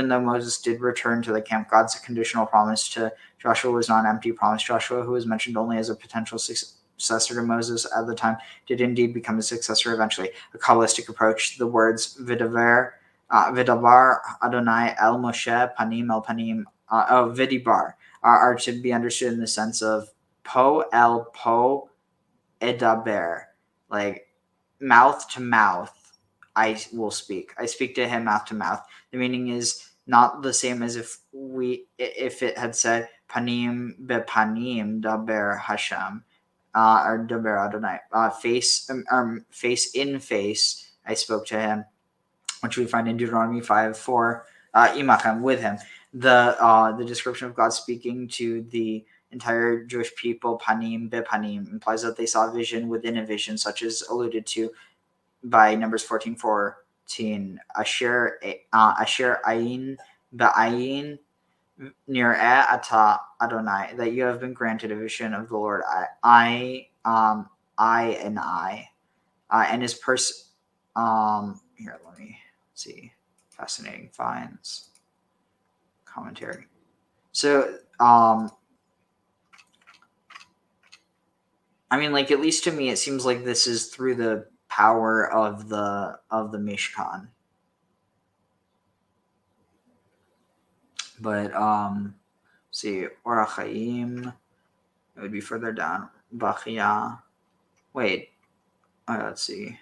though Moses did return to the camp, God's conditional promise to Joshua was not an empty promise. Joshua, who was mentioned only as a potential successor to Moses at the time, did indeed become a successor eventually. A Kabbalistic approach, the words Vidavar Adonai el Moshe panim el panim Vidibar are to be understood in the sense of po el po edaber, like mouth to mouth I will speak. I speak to him mouth to mouth. The meaning is not the same as if it had said panim be panim daber Hashem or daber Adonai, face in face I spoke to him, which we find in Deuteronomy 5:4, imachem, with him. The description of God speaking to the entire Jewish people, panim be panim, implies that they saw vision within a vision, such as alluded to by Numbers 14:14. Asher ayin ba'ayin nir'eh ata Adonai, that you have been granted a vision of the Lord. I and his person. Here, let me see. Fascinating finds. Commentary. So, I mean, like, at least to me, it seems like this is through the power of the Mishkan. But see, Orachaim, it would be further down. Bachia. Wait. Let's see.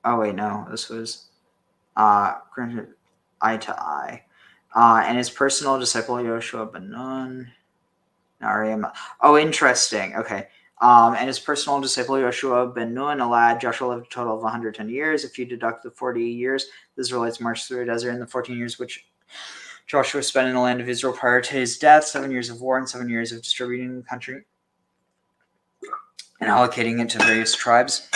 Oh wait, no, this was granted eye to eye. And his personal disciple Yoshua ben Nun. Oh, interesting. Okay. And his personal disciple Yoshua ben Nun, a lad, Joshua lived a total of 110 years. If you deduct the 40 years, the Israelites marched through a desert in the 14 years which Joshua spent in the land of Israel prior to his death, 7 years of war and 7 years of distributing the country and allocating it to various tribes.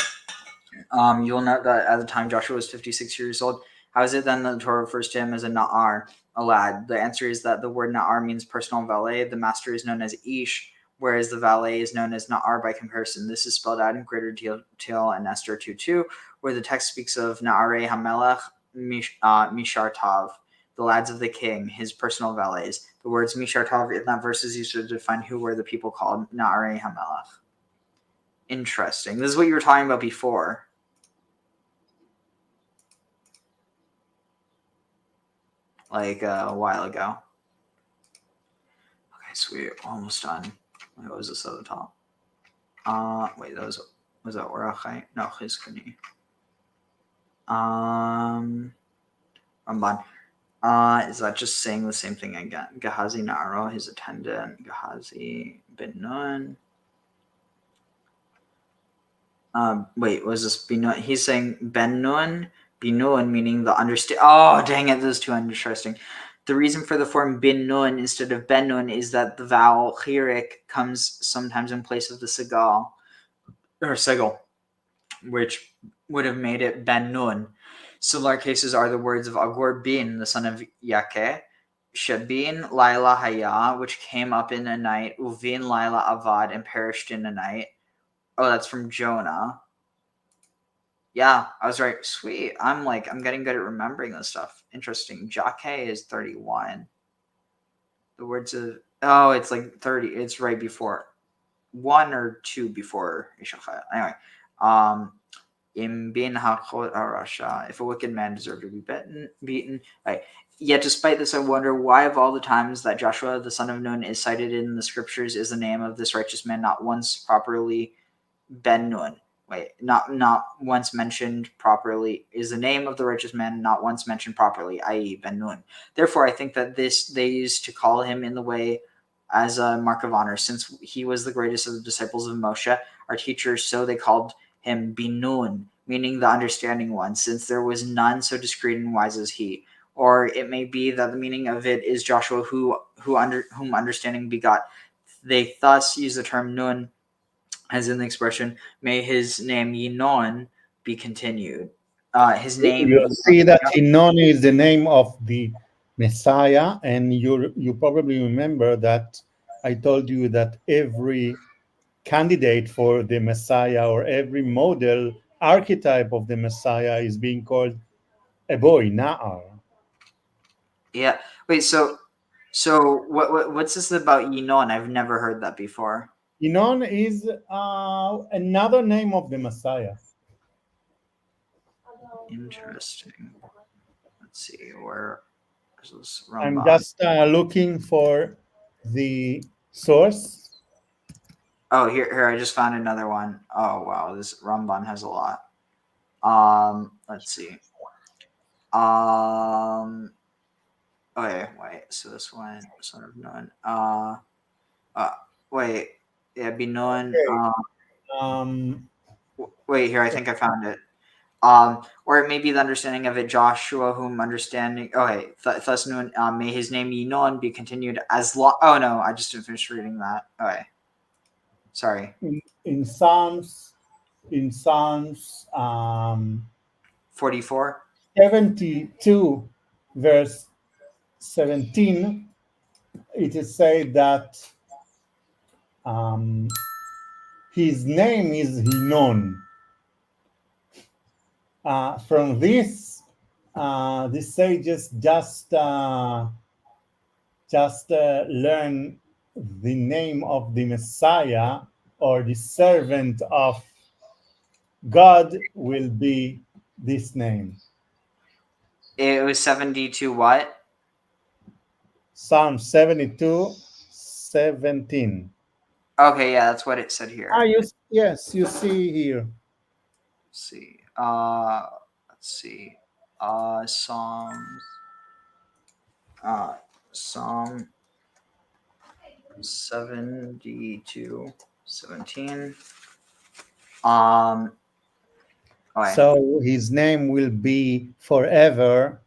You'll note that at the time Joshua was 56 years old. How is it then that the Torah refers to him as a Na'ar, a lad? The answer is that the word Na'ar means personal valet. The master is known as Ish, whereas the valet is known as Na'ar by comparison. This is spelled out in greater detail in Esther 2:2, where the text speaks of Na'arei HaMelech Mishartav, the lads of the king, his personal valets. The words Mishartav in that verse is used to define who were the people called Na'arei HaMelech. Interesting. This is what you were talking about before. Like a while ago. Okay, sweet. Almost done. What was this at the top? Wait, was that Orachai? No, Chizkuni. Ramban. Is that just saying the same thing again? Gehazi Na'aro, his attendant, Gehazi Ben Nun. Wait, was this Binun? He's saying Ben Nun, Binun, meaning the understand. Oh, dang it, this is too interesting. The reason for the form Bin Nun instead of Ben Nun is that the vowel chirik comes sometimes in place of the segal, or segal, which would have made it Ben Nun. Similar cases are the words of Agur bin, the son of Yake, Shabin Laila Haya, which came up in a night, Uvin Laila Avad, and perished in a night. Oh, that's from Jonah. Yeah, I was right. Sweet. I'm getting good at remembering this stuff. Interesting. Jake is 31. The words of, oh, it's like 30. It's right before, 1 or 2 before Ishachai. Anyway, Im bin hakot arasha, if a wicked man deserved to be beaten. Right. Yet despite this, I wonder why of all the times that Joshua, the son of Nun, is cited in the scriptures, is the name of this righteous man not once properly Ben Nun. Wait, not once mentioned properly. Is the name of the righteous man not once mentioned properly, i.e. Ben Nun. Therefore, I think that they used to call him in the way as a mark of honor, since he was the greatest of the disciples of Moshe, our teacher, so they called him Binun, meaning the understanding one, since there was none so discreet and wise as he. Or it may be that the meaning of it is Joshua whom understanding begot. They thus use the term Nun, as in the expression, may his name Yinon be continued. His name. You see that Yinon is the name of the Messiah, and you probably remember that I told you that every candidate for the Messiah or every model archetype of the Messiah is being called a boy, Na'ar. Yeah. Wait. So what's this about Yinon? I've never heard that before. Yinon is another name of the Messiah. Interesting. Let's see where is this. I'm just looking for the source. Oh, here I just found another one. Oh wow, this Ramban has a lot. Let's see. Okay, wait. So this one, son of Nun. Wait. Yeah, be known. Wait here. I think I found it. Or it may be the understanding of it, Joshua, whom understanding. Okay, thus Nun. May his name Yinon be continued as long. Oh no, I just didn't finish reading that. Okay. Sorry. In Psalms 44, 72, verse 17, it is said that his name is Hinon. From this, the sages just learn the name of the Messiah or the servant of God will be this name. It was 72 what? Psalm 72, 17. Okay, yeah, that's what it said here. Yes, you see here. Let's see. Let's see. Psalm 72, 17. Okay. So his name will be forever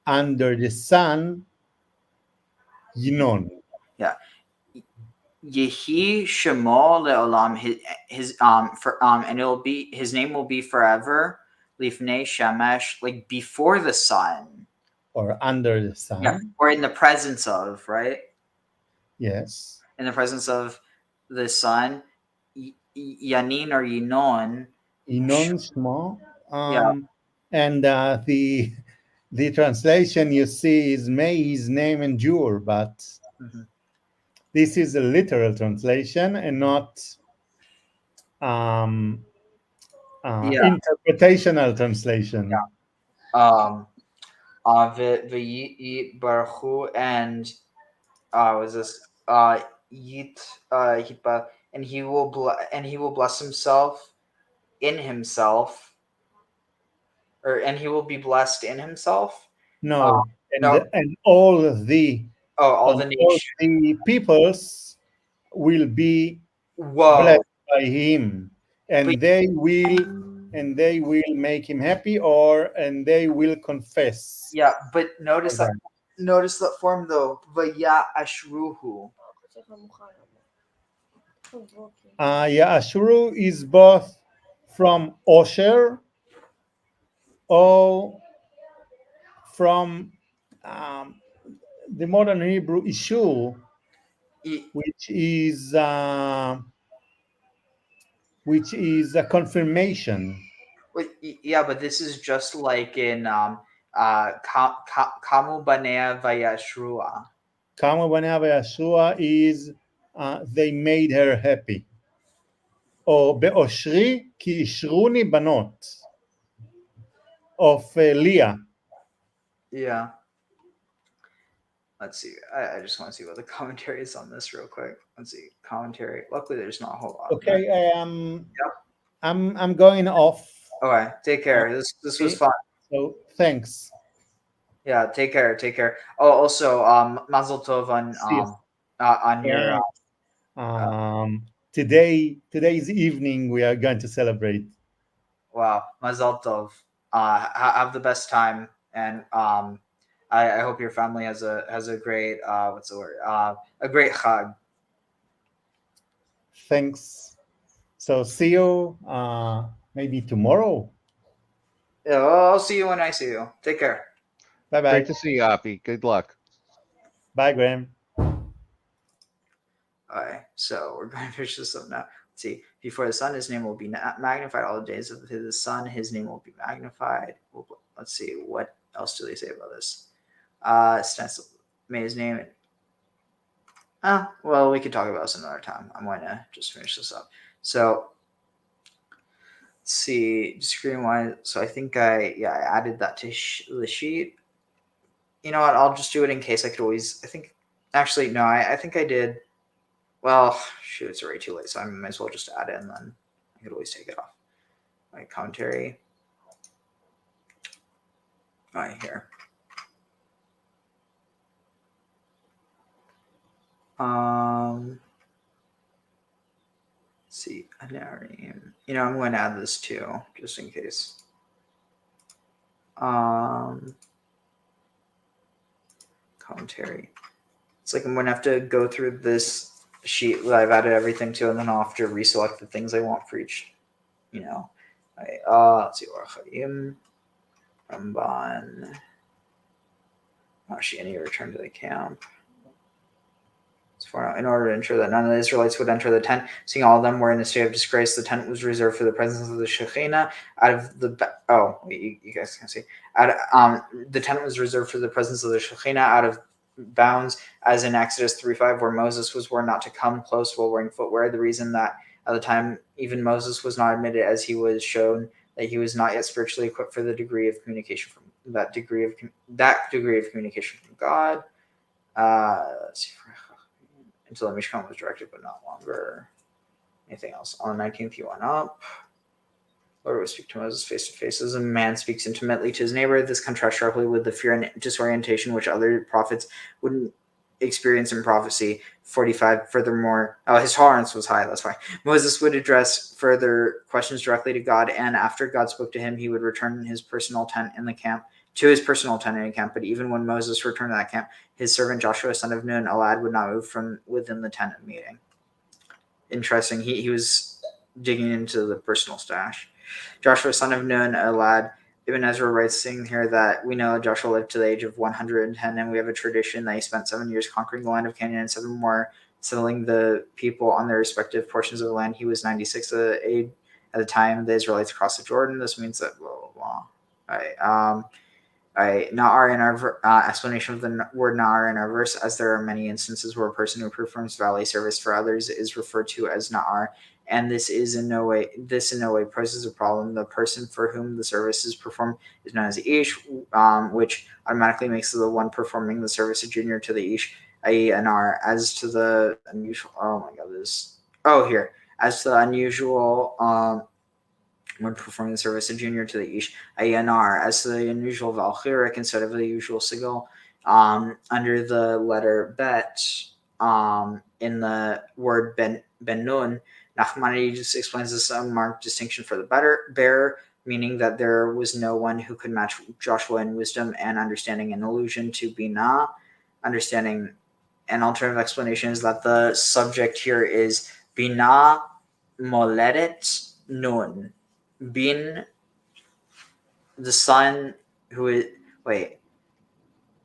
under the sun, Yinon. Yeah. Yehi Shemo leolam, his and it'll be, his name will be forever. Lifnei Shemesh, like before the sun. Or under the sun. Yeah. Or in the presence of, right? Yes. In the presence of the sun. Yanin or Yinon. Yinon Shmo. Yeah. And the translation you see is may his name endure, but this is a literal translation and not interpretational translation. Yeah. V'yit baruchu, and was this yit hitba, and he will bless himself in himself, and he will be blessed in himself. No, and all the all the all the peoples will be blessed by him, and they will make him happy, and they will confess. Yeah, but notice that form though. Vaya ashruhu. Ashuru is both from Osher or from the modern Hebrew Ishur, which is a confirmation. Yeah, but this is just like in Kamu Banea Vayashrua. Kama Banava Yashua is they made her happy. Or Be'oshri ki ishruni banot of Leah. Yeah. Let's see. I just want to see what the commentary is on this real quick. Let's see. Commentary. Luckily, there's not a whole lot. Okay, I'm going off. Okay, take care. This was fun. So thanks. Yeah, take care. Take care. Oh, also, Mazel Tov on your. Today's evening we are going to celebrate. Wow, Mazel Tov. Have the best time, and I hope your family has a great what's the word? A great Chag. Thanks. So see you maybe tomorrow. Yeah, well, I'll see you when I see you. Take care. Bye bye. Great to see you, Api. Good luck. Bye, Graham. All right, so we're going to finish this up now. Let's see. Before the Son, his name will be magnified. All the days of the Son, his name will be magnified. Let's see. What else do they say about this? May his name. Well, we could talk about this another time. I'm going to just finish this up. So, let's see. Screen wise. So I think I added that to the sheet. You know what? I'll just do it in case I could always. Actually, no. I think I did. Well, shoot, it's already too late, so I might as well just add it, and then I could always take it off. All right, commentary. All right, here. Let's see, a name. You know, I'm going to add this too, just in case. Commentary. It's like I'm going to have to go through this sheet that I've added everything to, and then I'll have to reselect the things I want for each, you know. Right, let's see, Orchaim, Ramban, Mashiach, return to the camp. In order to ensure that none of the Israelites would enter the tent, seeing all of them were in a state of disgrace, the tent was reserved for the presence of the Shekhinah. You guys can see. The tent was reserved for the presence of the Shekhinah out of bounds, as in Exodus 3:5, where Moses was warned not to come close while wearing footwear. The reason that at the time even Moses was not admitted, as he was shown that he was not yet spiritually equipped for the degree of communication from that degree of communication from God. Let's see. Until the Mishkan was directed, but not longer. Anything else? On the 19th, he went up. Lord would speak to Moses face to face as a man speaks intimately to his neighbor. This contrasts sharply with the fear and disorientation which other prophets wouldn't experience in prophecy. 45. Furthermore, his tolerance was high. That's why Moses would address further questions directly to God, and after God spoke to him, he would return his personal tent in the camp. To his personal tent in the camp, but even when Moses returned to that camp, his servant Joshua, son of Nun, a lad, would not move from within the tent of meeting. Interesting. He was digging into the personal stash. Joshua, son of Nun, a lad. Ibn Ezra writes, saying here that we know Joshua lived to the age of 110, and we have a tradition that he spent 7 years conquering the land of Canaan and 7 more settling the people on their respective portions of the land. He was 96 at the time the Israelites crossed the Jordan. This means that blah blah blah. All right. Na'ar in our explanation of the word na'ar in our verse, as there are many instances where a person who performs valet service for others is referred to as na'ar, and this in no way poses a problem. The person for whom the service is performed is known as ish, which automatically makes the one performing the service a junior to the ish, i.e. a nar. As to the unusual, as to the unusual. When performing the service, a junior to the ish, a yanar, as to the unusual valchirik instead of the usual sigil, under the letter bet, in the word ben nun, Nachmanides explains this unmarked distinction for the bearer, meaning that there was no one who could match Joshua in wisdom and understanding, an allusion to Binah, understanding. An alternative explanation is that the subject here is Binah Moledet Nun. Bin, the son who is,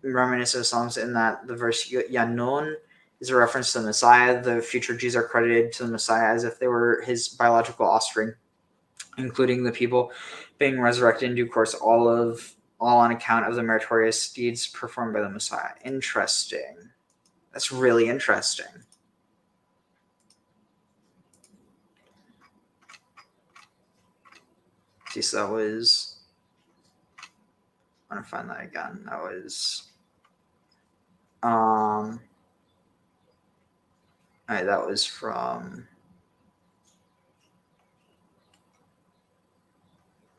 reminiscent of Psalms in that the verse Yanun is a reference to the Messiah. The future Jews are credited to the Messiah as if they were his biological offspring, including the people being resurrected in due course, all on account of the meritorious deeds performed by the Messiah. Interesting. That's really interesting. Tisa, that was, I'm gonna find that again. That was all right, that was from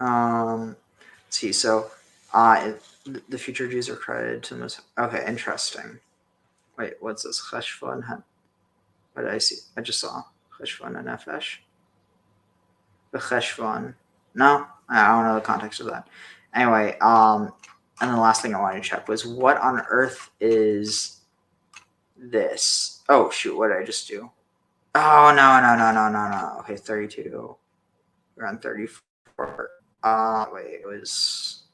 let's see. So the future Jews are credited to this. Okay, interesting. Wait, what's this? Cheshvan. What did I see? I just saw Cheshvan and Nefesh. The Cheshvan. No, I don't know the context of that. Anyway, and the last thing I wanted to check was what on earth is this? Oh shoot, what did I just do? Oh no. Okay, 32. We're on 34. Wait, it was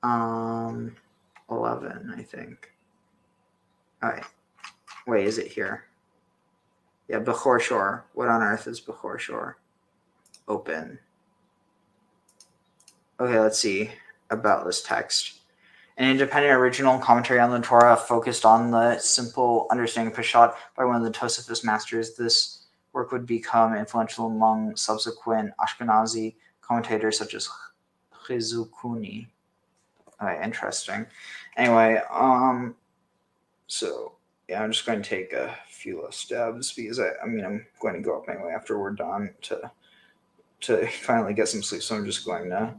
11, I think. All right. Wait, is it here? Yeah, Bechor Shor. What on earth is Bechor Shor? Open. Okay, let's see about this text. An independent original commentary on the Torah focused on the simple understanding of Peshat by one of the Tosafos masters. This work would become influential among subsequent Ashkenazi commentators such as Chizukuni. Okay, interesting. Anyway, so yeah, I'm just going to take a few less stabs because I'm going to go up anyway after we're done to finally get some sleep. So I'm just going to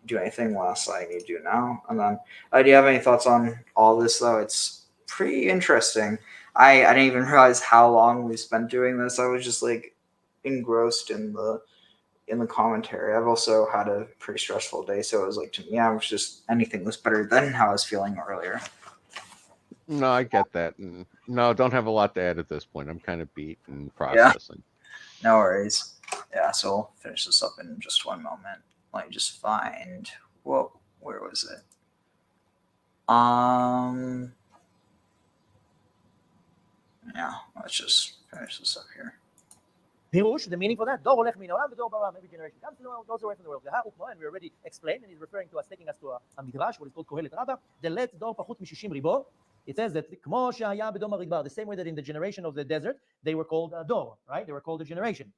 do anything less I need to do now. And then, do you have any thoughts on all this though? It's pretty interesting. I didn't even realize how long we spent doing this. I was just like engrossed in the commentary. I've also had a pretty stressful day, so it was like, to me, I was just, anything was better than how I was feeling earlier. No, I get that. And no, don't have a lot to add at this point. I'm kind of beat and processing. Yeah, no worries. Yeah, so we'll finish this up in just one moment. Let me just find, whoa, where was it? Yeah, let's just finish this up here. Pirush, the meaning for that, Dor Olech Min Olam v'Dor Ba'olam, every generation comes to know, goes away from the world. And we already explained, and he's referring to us, taking us to a midrash, what is called Kohelet Rabbah, the let Dor Pachut Mishishim Ribo. It says that Kmo Shehaya B'Dom HaRidbar, the same way that in the generation of the desert, they were called Dor, right? They were called a generation.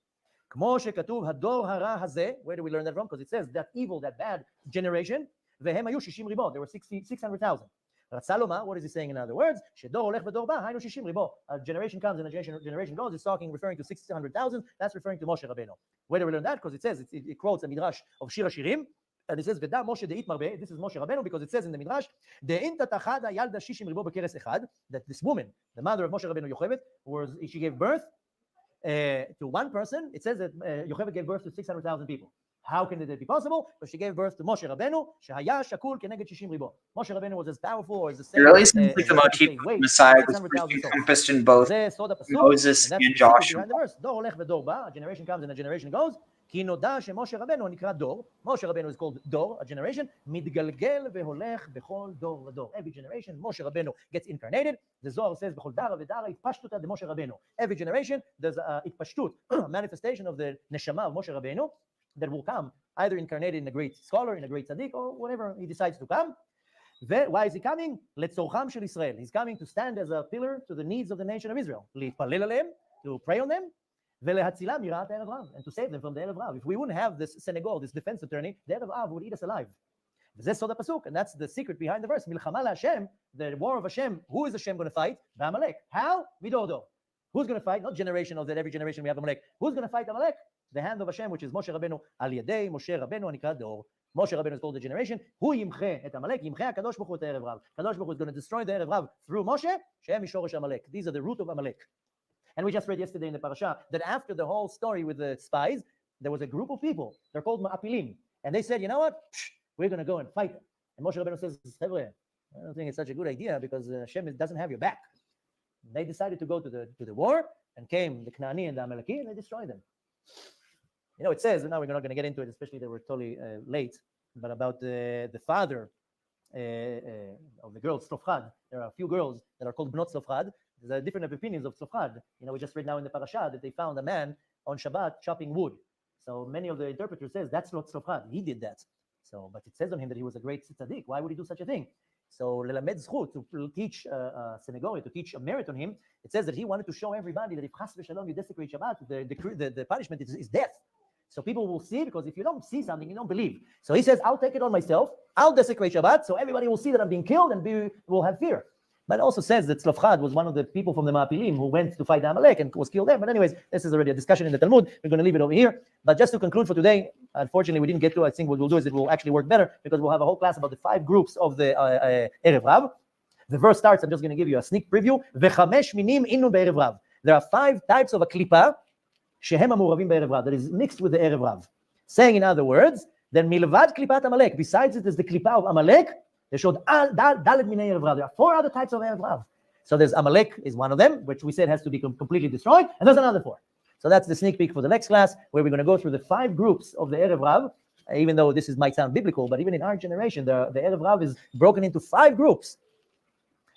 Kmo Shekatuv Hador Hara Hazeh, where do we learn that from? Because it says that evil, that bad generation, Vehem Hayu Shishim Ribo, there were 600,000. Ratzaloma, what is he saying in other words? Shedor olech v'dor ba, haynu shishim ribo. A generation comes and a generation goes. It's referring to 600,000. That's referring to Moshe Rabbeinu. Where do we learn that? Because it says, it quotes a midrash of Shir HaShirim, and it says, V'da Moshe de'it marbe. This is Moshe Rabbeinu because it says in the midrash, de'in tatachada yalda shishim ribo bekeres echad, that this woman, the mother of Moshe Rabbeinu Yocheved, she gave birth to one person. It says that Yocheved gave birth to 600,000 people. How can it be possible? Because she gave birth to Moshe Rabbeinu, Shehaya Shakul Keneged Shishim Ribo. Moshe Rabbeinu was as powerful or as the same. It really seems like the motif of Messiah was encompassed in both Moses and Joshua. Dor Olech v'Dor Ba, a generation comes and a generation goes. Ki noda sheMoshe Rabbeinu nikra Dor. Moshe Rabbeinu is called Dor, a generation. Midgalgel veholech bechol dor v'dor. Every generation, Moshe Rabbeinu gets incarnated. The Zohar says bechol dara v'dara itpashtuta de Moshe Rabbeinu. Every generation, there's a itpashtut, manifestation of the neshama of Moshe Rabbeinu, that will come, either incarnated in a great scholar, in a great tzaddik, or whatever he decides to come. Why is he coming? Letzorcham shel Israel. He's coming to stand as a pillar to the needs of the nation of Israel. Litpalel aleim, to pray on them, velehatzilam mirat Erev Rav, and to save them from the Erev Rav. If we wouldn't have this senegal, this defense attorney, the Erev Rav would eat us alive. This is the pasuk, and that's the secret behind the verse. Milchama Hashem, the war of Hashem. Who is Hashem going to fight? B'Amalek. How? Midor Dor. Who's going to fight? Not generation of that every generation we have Amalek. Who's going to fight Amalek? The hand of Hashem, which is Moshe Rabbeinu, al yedei Moshe Rabbeinu Anikad Dor. Moshe Rabbeinu is called the generation. Hu yimche et Amalek, yimche HaKadosh Baruch Hu et Erev Rav. Kadosh Baruch Hu is going to destroy the Erev Rav through Moshe, shehem mishorish Amalek. These are the root of Amalek. And we just read yesterday in the Parsha that after the whole story with the spies, there was a group of people. They're called Ma'apilim. And they said, you know what? We're going to go and fight them. And Moshe Rabbeinu says, I don't think it's such a good idea because Hashem doesn't have your back. And they decided to go to the war, and came the Knaani and the Amaleki, and they destroyed them. You know, it says, now we're not going to get into it, especially they were totally late, but about the father of the girl, Tzlofchad. There are a few girls that are called Bnot Tzlofchad. There are different opinions of Tzlofchad. You know, we just read now in the Parsha that they found a man on Shabbat chopping wood. So many of the interpreters says that's not Tzlofchad. He did that. So, but it says on him that he was a great tzaddik. Why would he do such a thing? So, lelamed zchut, to teach a synagogue, to teach a merit on him, it says that he wanted to show everybody that if chas v'shalom you desecrate Shabbat, the punishment is death. So people will see, because if you don't see something, you don't believe. So he says, I'll take it on myself. I'll desecrate Shabbat, so everybody will see that I'm being killed and will have fear. But it also says that Tzlofchad was one of the people from the Ma'apilim who went to fight Amalek and was killed there. But anyways, this is already a discussion in the Talmud. We're going to leave it over here. But just to conclude for today, unfortunately, we didn't get to. I think what we'll do is it will actually work better because we'll have a whole class about the 5 groups of the Erev Rav. The verse starts, I'm just going to give you a sneak preview. V'chamesh minim inu be'erev Rav. There are 5 types of a klipa shehem amuravim be'erev Rav, that is mixed with the Erev Rav. Saying in other words, then milvad klipat Amalek, besides it is the klipa of Amalek, they showed dalet minei Erev Rav. There are 4 other types of Erev Rav. So there's Amalek is one of them, which we said has to be completely destroyed, and there's another 4. So that's the sneak peek for the next class, where we're going to go through the 5 groups of the Erev Rav, even though this might sound biblical, but even in our generation, the Erev Rav is broken into 5 groups.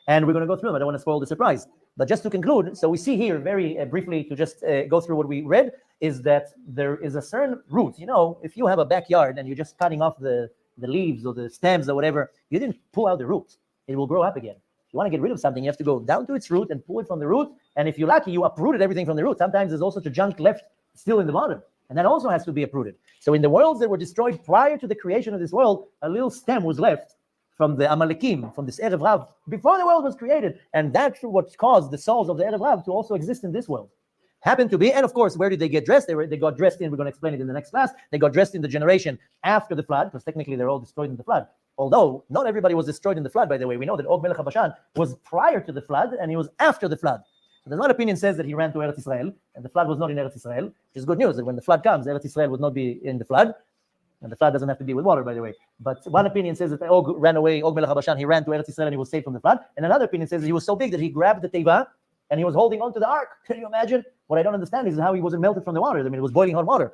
And we're going to go through them. I don't want to spoil the surprise. But just to conclude, so we see here very briefly, to just go through what we read, is that there is a certain root. You know, if you have a backyard and you're just cutting off the leaves or the stems or whatever, you didn't pull out the root. It will grow up again. If you want to get rid of something, you have to go down to its root and pull it from the root. And if you're lucky, you uprooted everything from the root. Sometimes there's also such a junk left still in the bottom. And that also has to be uprooted. So in the worlds that were destroyed prior to the creation of this world, a little stem was left from the Amalekim, from this Erev Rav, before the world was created. And that's what caused the souls of the Erev Rav to also exist in this world. Happened to be, and of course, where did they get dressed? They got dressed in, we're going to explain it in the next class, they got dressed in the generation after the flood, because technically they're all destroyed in the flood. Although, not everybody was destroyed in the flood, by the way. We know that Og Melech HaBashan was prior to the flood, and he was after the flood. So there's one opinion says that he ran to Eretz Israel, and the flood was not in Eretz Israel, which is good news, that when the flood comes, Eretz Israel would not be in the flood. And the flood doesn't have to be with water, by the way. But one opinion says that Og ran away, Og Melech HaBashan, he ran to Eretz Israel and he was saved from the flood. And another opinion says that he was so big that he grabbed the teva and he was holding on to the ark. Can you imagine? What I don't understand is how he wasn't melted from the water. I mean, it was boiling hot water.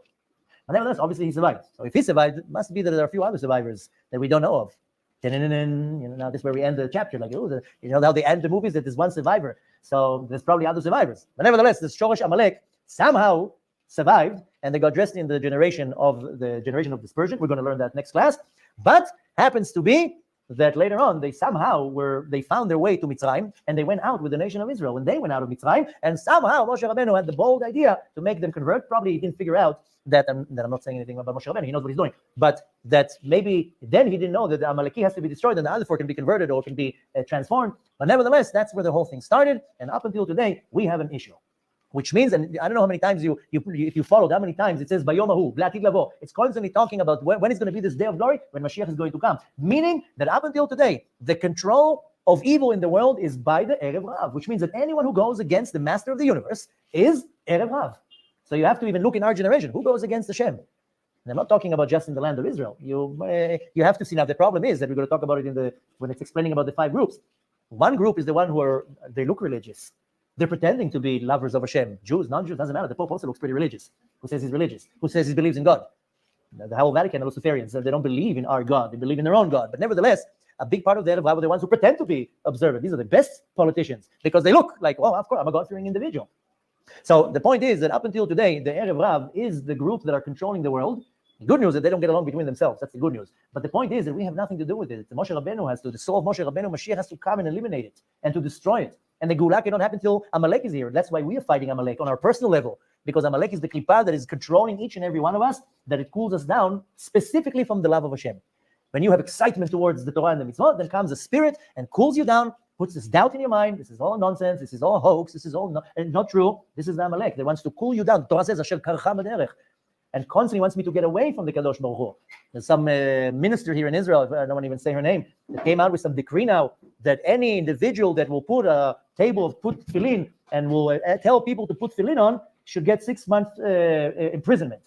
But nevertheless, obviously he survived. So if he survived, it must be that there are a few other survivors that we don't know of. You know, now this is where we end the chapter. Like, you know how they end the movies, that there's one survivor. So there's probably other survivors. But nevertheless, the Shoresh Amalek somehow survived, and they got dressed in the generation of dispersion. We're going to learn that next class. But happens to be that later on they found their way to Mitzrayim, and they went out with the nation of Israel. When they went out of Mitzrayim, and somehow Moshe Rabbeinu had the bold idea to make them convert. Probably he didn't figure out that I'm not saying anything about Moshe Rabbeinu. He knows what he's doing, but that maybe then he didn't know that the Amaleki has to be destroyed and the other 4 can be converted or can be transformed. But nevertheless, that's where the whole thing started, and up until today we have an issue. Which means, and I don't know how many times if you followed, how many times it says Bayomahu, Blatid Lavo. It's constantly talking about when it's going to be this day of glory, when Mashiach is going to come. Meaning that up until today, the control of evil in the world is by the Erev Rav, which means that anyone who goes against the master of the universe is Erev Rav. So you have to even look in our generation, who goes against Hashem? And I'm not talking about just in the land of Israel. You have to see now. The problem is that we're going to talk about it when it's explaining about the 5 groups. One group is the one they look religious. They're pretending to be lovers of Hashem. Jews, non-Jews, doesn't matter. The Pope also looks pretty religious. Who says he's religious? Who says he believes in God? The whole Vatican, the Luciferians, they don't believe in our God. They believe in their own God. But nevertheless, a big part of the Erev Rav are the ones who pretend to be observant. These are the best politicians because they look like, well, of course, I'm a God-fearing individual. So the point is that up until today, the Erev Rav is the group that are controlling the world. The good news is that they don't get along between themselves. That's the good news. But the point is that we have nothing to do with it. The soul of Moshe Rabbeinu, Mashiach has to come and eliminate it and to destroy it. And the Geulah cannot happen until Amalek is here. That's why we are fighting Amalek on our personal level, because Amalek is the klipa that is controlling each and every one of us, that it cools us down specifically from the love of Hashem. When you have excitement towards the Torah and the mitzvot, then comes a spirit and cools you down, puts this doubt in your mind. This is all nonsense. This is all hoax. This is all not true. This is the Amalek that wants to cool you down. Torah says, Asher karcha b'derech, and constantly wants me to get away from the Kadosh Baruch Hu. There's some minister here in Israel, I don't want to even say her name, that came out with some decree now that any individual that will put a table of put tefillin and will tell people to put tefillin on should get 6 months imprisonment.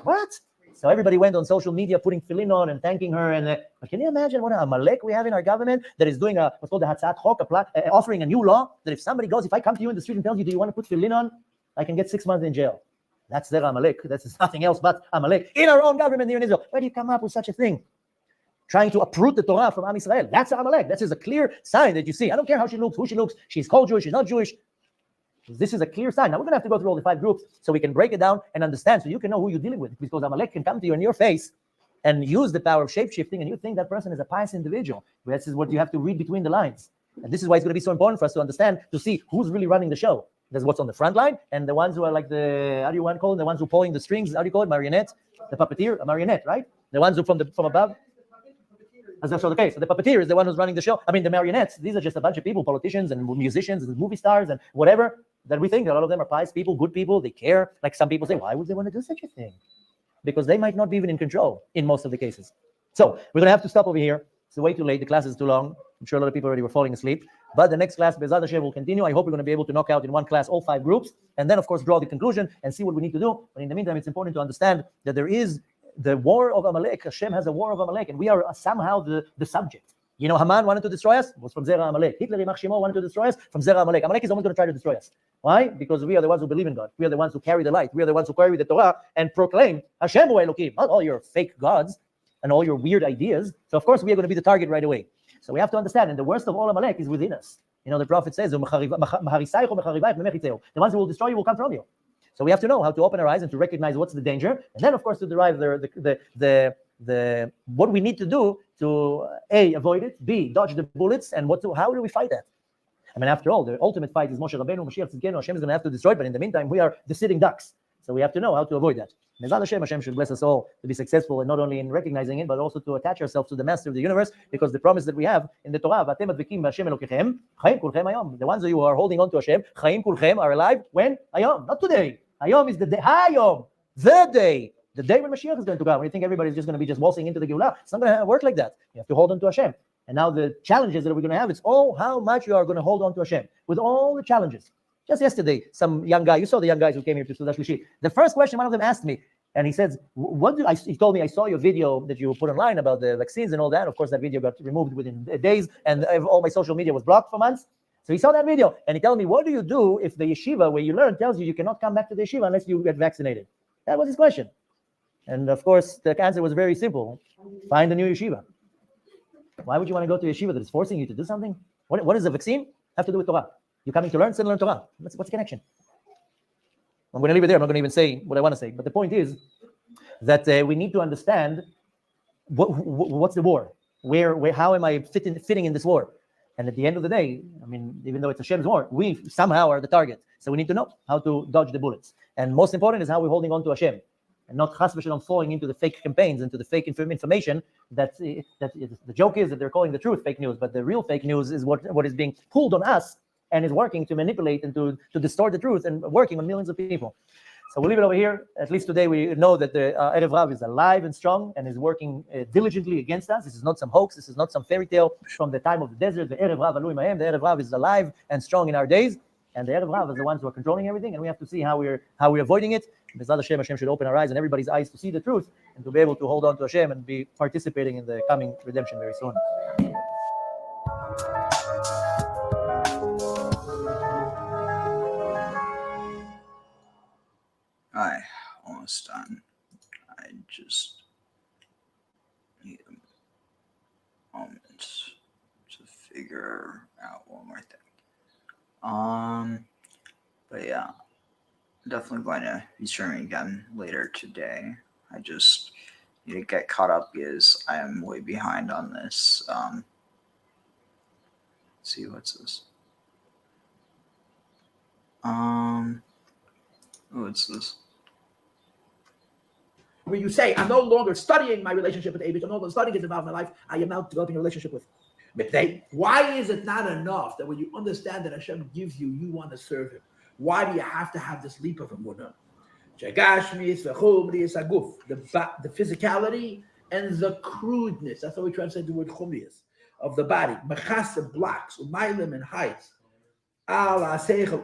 What? So everybody went on social media putting tefillin on and thanking her. And but can you imagine what an Amalek we have in our government that is doing what's called the Hatzat Chok, offering a new law that if somebody goes, if I come to you in the street and tell you, do you want to put tefillin on? I can get 6 months in jail. That's their Amalek. That's nothing else but Amalek in our own government here in Israel. Where do you come up with such a thing? Trying to uproot the Torah from Am Yisrael. That's Amalek. That is a clear sign that you see. I don't care how she looks, who she looks. She's called Jewish, she's not Jewish. This is a clear sign. Now we're going to have to go through all the 5 groups so we can break it down and understand, so you can know who you're dealing with. Because Amalek can come to you in your face and use the power of shape-shifting, and you think that person is a pious individual. This is what you have to read between the lines. And this is why it's going to be so important for us to understand, to see who's really running the show. There's what's on the front line, and the ones who are like how do you want to call them? The ones who are pulling the strings, how do you call it? Marionette? The puppeteer? A marionette, right? The ones who from above? Okay, so the puppeteer is the one who's running the show. I mean, the marionettes, these are just a bunch of people, politicians and musicians and movie stars and whatever, that we think that all of them are pious people, good people, they care. Like some people say, why would they want to do such a thing? Because they might not be even in control in most of the cases. So we're going to have to stop over here. It's way too late. The class is too long. I'm sure a lot of people already were falling asleep. But the next class, Be'ezrat Hashem, will continue. I hope we're going to be able to knock out in one class all 5 groups, and then, of course, draw the conclusion and see what we need to do. But in the meantime, it's important to understand that there is the war of Amalek. Hashem has a war of Amalek, and we are somehow the subject. You know, Haman wanted to destroy us, it was from Zera Amalek. Hitler, Yimach Shemo, wanted to destroy us from Zera Amalek. Amalek is always going to try to destroy us. Why? Because we are the ones who believe in God. We are the ones who carry the light. We are the ones who carry the Torah and proclaim Hashem hu Elokim, not all your fake gods and all your weird ideas. So, of course, we are going to be the target right away. So we have to understand, and the worst of all Amalek is within us. You know, the prophet says, the ones who will destroy you will come from you. So we have to know how to open our eyes and to recognize what's the danger, and then, of course, to derive the what we need to do to A, avoid it, B, dodge the bullets, and how do we fight that? I mean, after all, the ultimate fight is Moshe Rabbeinu, Mashiach Tzidkenu. Hashem is going to have to destroy it, but in the meantime, we are the sitting ducks. So we have to know how to avoid that. Hashem should bless us all to be successful, and not only in recognizing it, but also to attach ourselves to the master of the universe, because the promise that we have in the Torah, the ones of you who are holding on to Hashem, are alive when? Hayom, not today. Hayom is the day. Hayom, the day when Mashiach is going to come. When you think everybody's just going to be waltzing into the Geulah, it's not going to work like that. You have to hold on to Hashem. And now the challenges that we're going to have, it's how much you are going to hold on to Hashem with all the challenges. Just yesterday, some young guy, you saw the young guys who came here to Sudash Lishi. The first question one of them asked me, and he says, he told me, I saw your video that you put online about the vaccines and all that. Of course, that video got removed within days, and all my social media was blocked for months. So he saw that video, and he told me, what do you do if the yeshiva where you learn tells you cannot come back to the yeshiva unless you get vaccinated? That was his question. And of course, the answer was very simple. Find a new yeshiva. Why would you want to go to a yeshiva that is forcing you to do something? What does the vaccine have to do with Torah? You're coming to learn, still learn Torah. What's the connection? I'm going to leave it there. I'm not going to even say what I want to say. But the point is that we need to understand what's the war? How am I fitting in this war? And at the end of the day, I mean, even though it's Hashem's war, we somehow are the target. So we need to know how to dodge the bullets. And most important is how we're holding on to Hashem, and not chas v'shalom falling into the fake campaigns, into the fake information. That the joke is that they're calling the truth fake news, but the real fake news is what is being pulled on us and is working to manipulate and to distort the truth and working on millions of people. So we'll leave it over here. At least today we know that the Erev Rav is alive and strong and is working diligently against us. This is not some hoax. This is not some fairy tale from the time of the desert. The Erev Rav Alui Mahem. The Erev Rav is alive and strong in our days. And the Erev Rav is the ones who are controlling everything. And we have to see how we're avoiding it. B'ezrat Hashem, Hashem should open our eyes and everybody's eyes to see the truth and to be able to hold on to Hashem and be participating in the coming redemption very soon. Hi, almost done. I just need a moment to figure out one more thing. But yeah, I'm definitely going to be streaming again later today. I just need to get caught up because I am way behind on this. Let's see, what's this? What's this? Where you say, I'm no longer studying my relationship with Abid, I'm no longer studying his involvement in my life, I am now developing a relationship with Why is it not enough that when you understand that Hashem gives you, you want to serve Him? Why do you have to have this leap of emunah? The physicality and the crudeness. That's how we translate the word chumias of the body. Mechasa blocks, umailim and heights. Al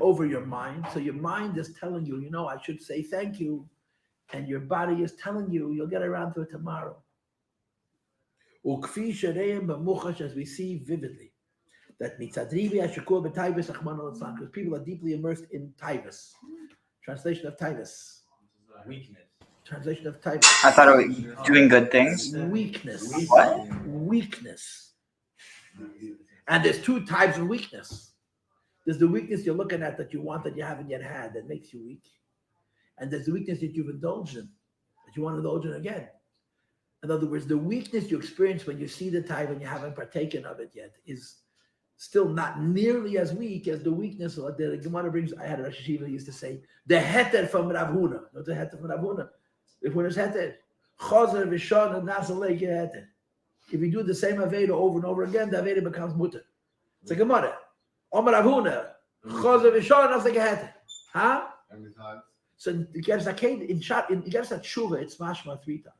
over your mind. So your mind is telling you, you know, I should say thank you. And your body is telling you, you'll get around to it tomorrow. As we see vividly, that because people are deeply immersed in taivas. Translation of taivas. Weakness. Translation of taivas. I thought it was doing good things. Weakness. What? Weakness. And there's two types of weakness. There's the weakness you're looking at that you want that you haven't yet had that makes you weak. And there's the weakness that you've indulged in, that you want to indulge in again. In other words, the weakness you experience when you see the tithe and you haven't partaken of it yet is still not nearly as weak as the weakness that the Gemara brings. I had a Rosh Hashiva used to say, the heter from Rav Huna. Not the heter from Rav Huna. If one is heter, chazer v'shon and nasalei heter. If you do the same Aveda over and over again, the Aveda becomes mutter. It's a Gemara. Omer Rav Huna, chazer v'shon nasalei heter. Huh? Every time. So the Gersa in Tshuva, it's mashma 3 times.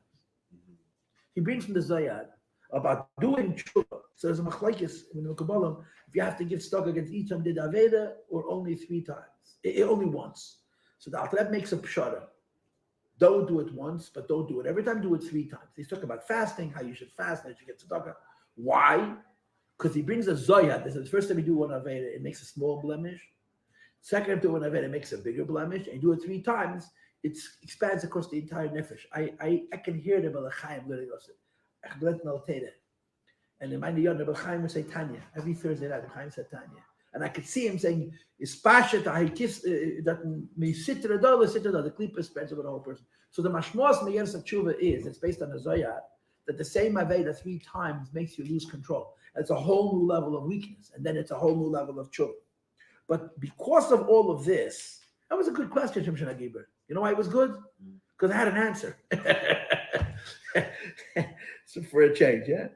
He brings from the Zayad about doing tshuva. So there's a machlekes in the Kabbalah, if you have to give stock against each of the Aveda or only 3 times. Only once. So the Alter Rebbe makes a pshara. Don't do it once, but don't do it every time. Do it 3 times. He's talking about fasting, how you should fast, how you should get tzedakah. Why? Because he brings a Zayad. This is the first time you do one Aveda, it makes a small blemish. Second time you do one Aveda, it makes a bigger blemish. And you do it 3 times, it expands across the entire nefesh. I can hear the Balachayim learning us. And in my Yad, the Balachayim would say Tanya. Every Thursday night, the Balachayim said Tanya. And I could see him saying, "Ispashet that me sitra dollar, the klipa spreads over the whole person." So the mashmos meyeres of tshuva is, it's based on the Zoyat, that the same Aveda 3 times makes you lose control. It's a whole new level of weakness. And then it's a whole new level of tshuva. But because of all of this, that was a good question, Shimshon Agiber. You know why it was good? Because I had an answer. So for a change, yeah?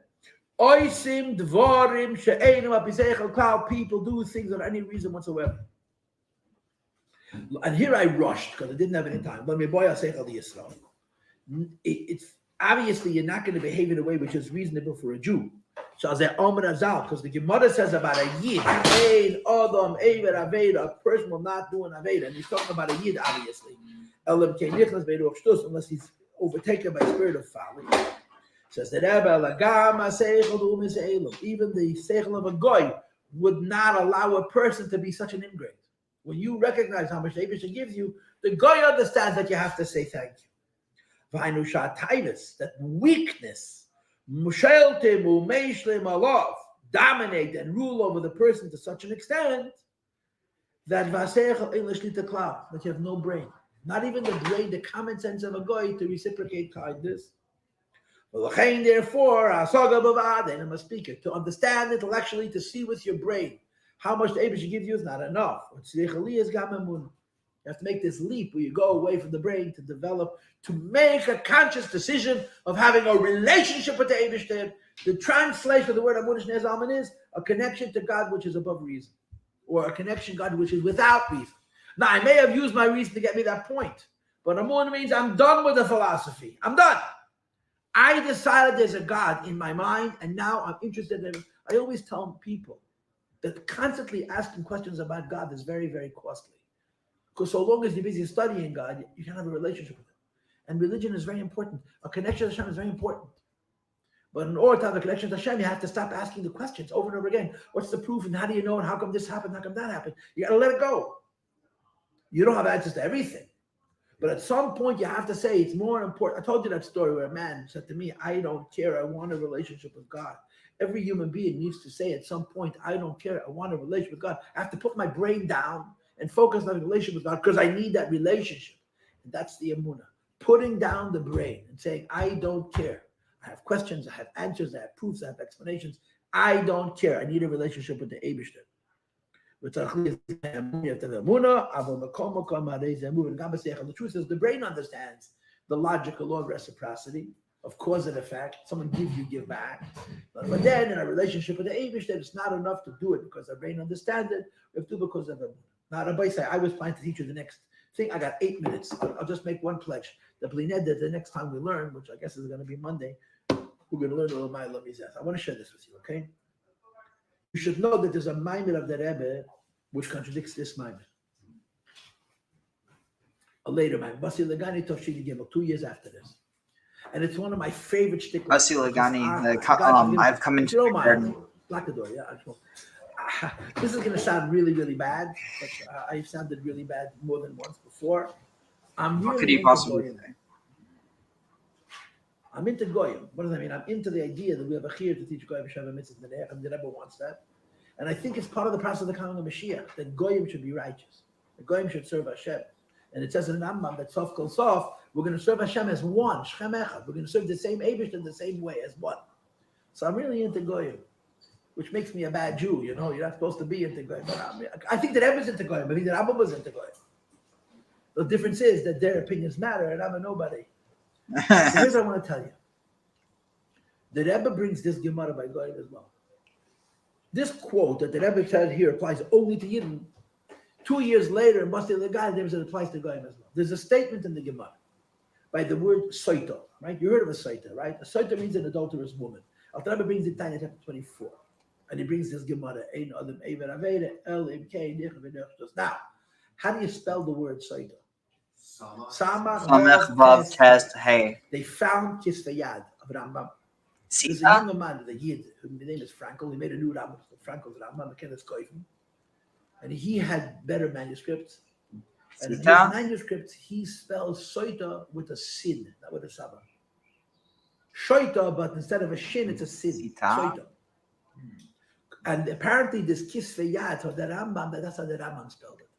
Oisim dvorim she'einu apiseichel klal. People do things for any reason whatsoever. And here I rushed because I didn't have any time. But it's obviously you're not going to behave in a way which is reasonable for a Jew. Because the Gemara says about a yid, a person will not do an aveda, and he's talking about a yid, obviously, unless he's overtaken by spirit of folly. Says that even the seichel of a goy would not allow a person to be such an engraved. When you recognize how much Abisha gives you, the goy understands that you have to say thank you. That weakness dominate and rule over the person to such an extent that you have no brain, not even the brain, the common sense of a goy to reciprocate kindness. Therefore, I'm a speaker to understand intellectually, to see with your brain how much the Abisha gives you is not enough. You have to make this leap where you go away from the brain to develop, to make a conscious decision of having a relationship with the Eibishter. The translation of the word Amun Shnei Zalman is a connection to God which is above reason, or a connection to God which is without reason. Now, I may have used my reason to get me that point, but Amun means I'm done with the philosophy. I'm done. I decided there's a God in my mind, and now I'm interested in it. I always tell people that constantly asking questions about God is very, very costly. Because so long as you're busy studying God, you can have a relationship with Him. And religion is very important. A connection to Hashem is very important. But in order to have a connection to Hashem, you have to stop asking the questions over and over again. What's the proof? And how do you know? And how come this happened? How come that happened? You got to let it go. You don't have answers to everything. But at some point, you have to say it's more important. I told you that story where a man said to me, I don't care. I want a relationship with God. Every human being needs to say at some point, I don't care. I want a relationship with God. I have to put my brain down and focus on a relationship with God because I need that relationship. And that's the emunah. Putting down the brain and saying, I don't care. I have questions, I have answers, I have proofs, I have explanations. I don't care. I need a relationship with the Eibishter. The truth is the brain understands the logical law of reciprocity. of cause and effect. Someone gives, you give back. But then in a relationship with the Eibush, that it's not enough to do it because our brain understands it. We have to do it because of it. Now, Rabbi say, I was planning to teach you the next thing. I got 8 minutes. I'll just make one pledge. The Blined, that the next time we learn, which I guess is going to be Monday, we're going to learn all my Lamizas. I want to share this with you, okay? You should know that there's a Maimed of the Rebbe which contradicts this Maimed. A later Maimed. Basi Lagani Tovshini Gimel, 2 years after this. And it's one of my favorite stickers. Basi Lagani, I've come into the garden. Lock the door, yeah. This is going to sound really, really bad, but I've sounded really bad more than once before. I'm really What could he possibly say? I'm into Goyim. What does that mean? I'm into the idea that we have a chiyuv to teach Goyim Shabbat Mitzvah Menech, and the Rebbe wants that. And I think it's part of the process of the coming of Mashiach, that Goyim should be righteous. The Goyim should serve Hashem. And it says in Rambam that Sof Kol Sof, we're going to serve Hashem as one, Shchem Echad. We're going to serve the same Eibush in the same way as one. So I'm really into Goyim, which makes me a bad Jew. You know, you're not supposed to be into Goyim. But I think that Rebbe's into Goyim. I think that Abba was into Goyim. The difference is that their opinions matter, and I'm a nobody. So here's what I want to tell you. The Rebbe brings this Gemara by Goyim as well. This quote that the Rebbe said here applies only to Yidden. 2 years later, in Basti Legai, there it applies to Goyim as well. There's a statement in the Gemara by the word soita, right? You heard of a soita, right? A soita means an adulterous woman. The Rebbe brings it down in chapter 24. And he brings this Gemara. Now, how do you spell the word soita? Samach Vav Test Hey. They found Kisvayad of Rambam. There's a young man, the Yid, whose name is Frankel. He made a new Rambam, Frankel's Rambam, Kenneth Koifen. And he had better manuscripts. And in his manuscripts, he spells soita with a sin, not with a saba. Shoita, but instead of a shin, it's a sin. Soita. And apparently, this Kisvayad of the Rambam, that's how the Rambam spelled it.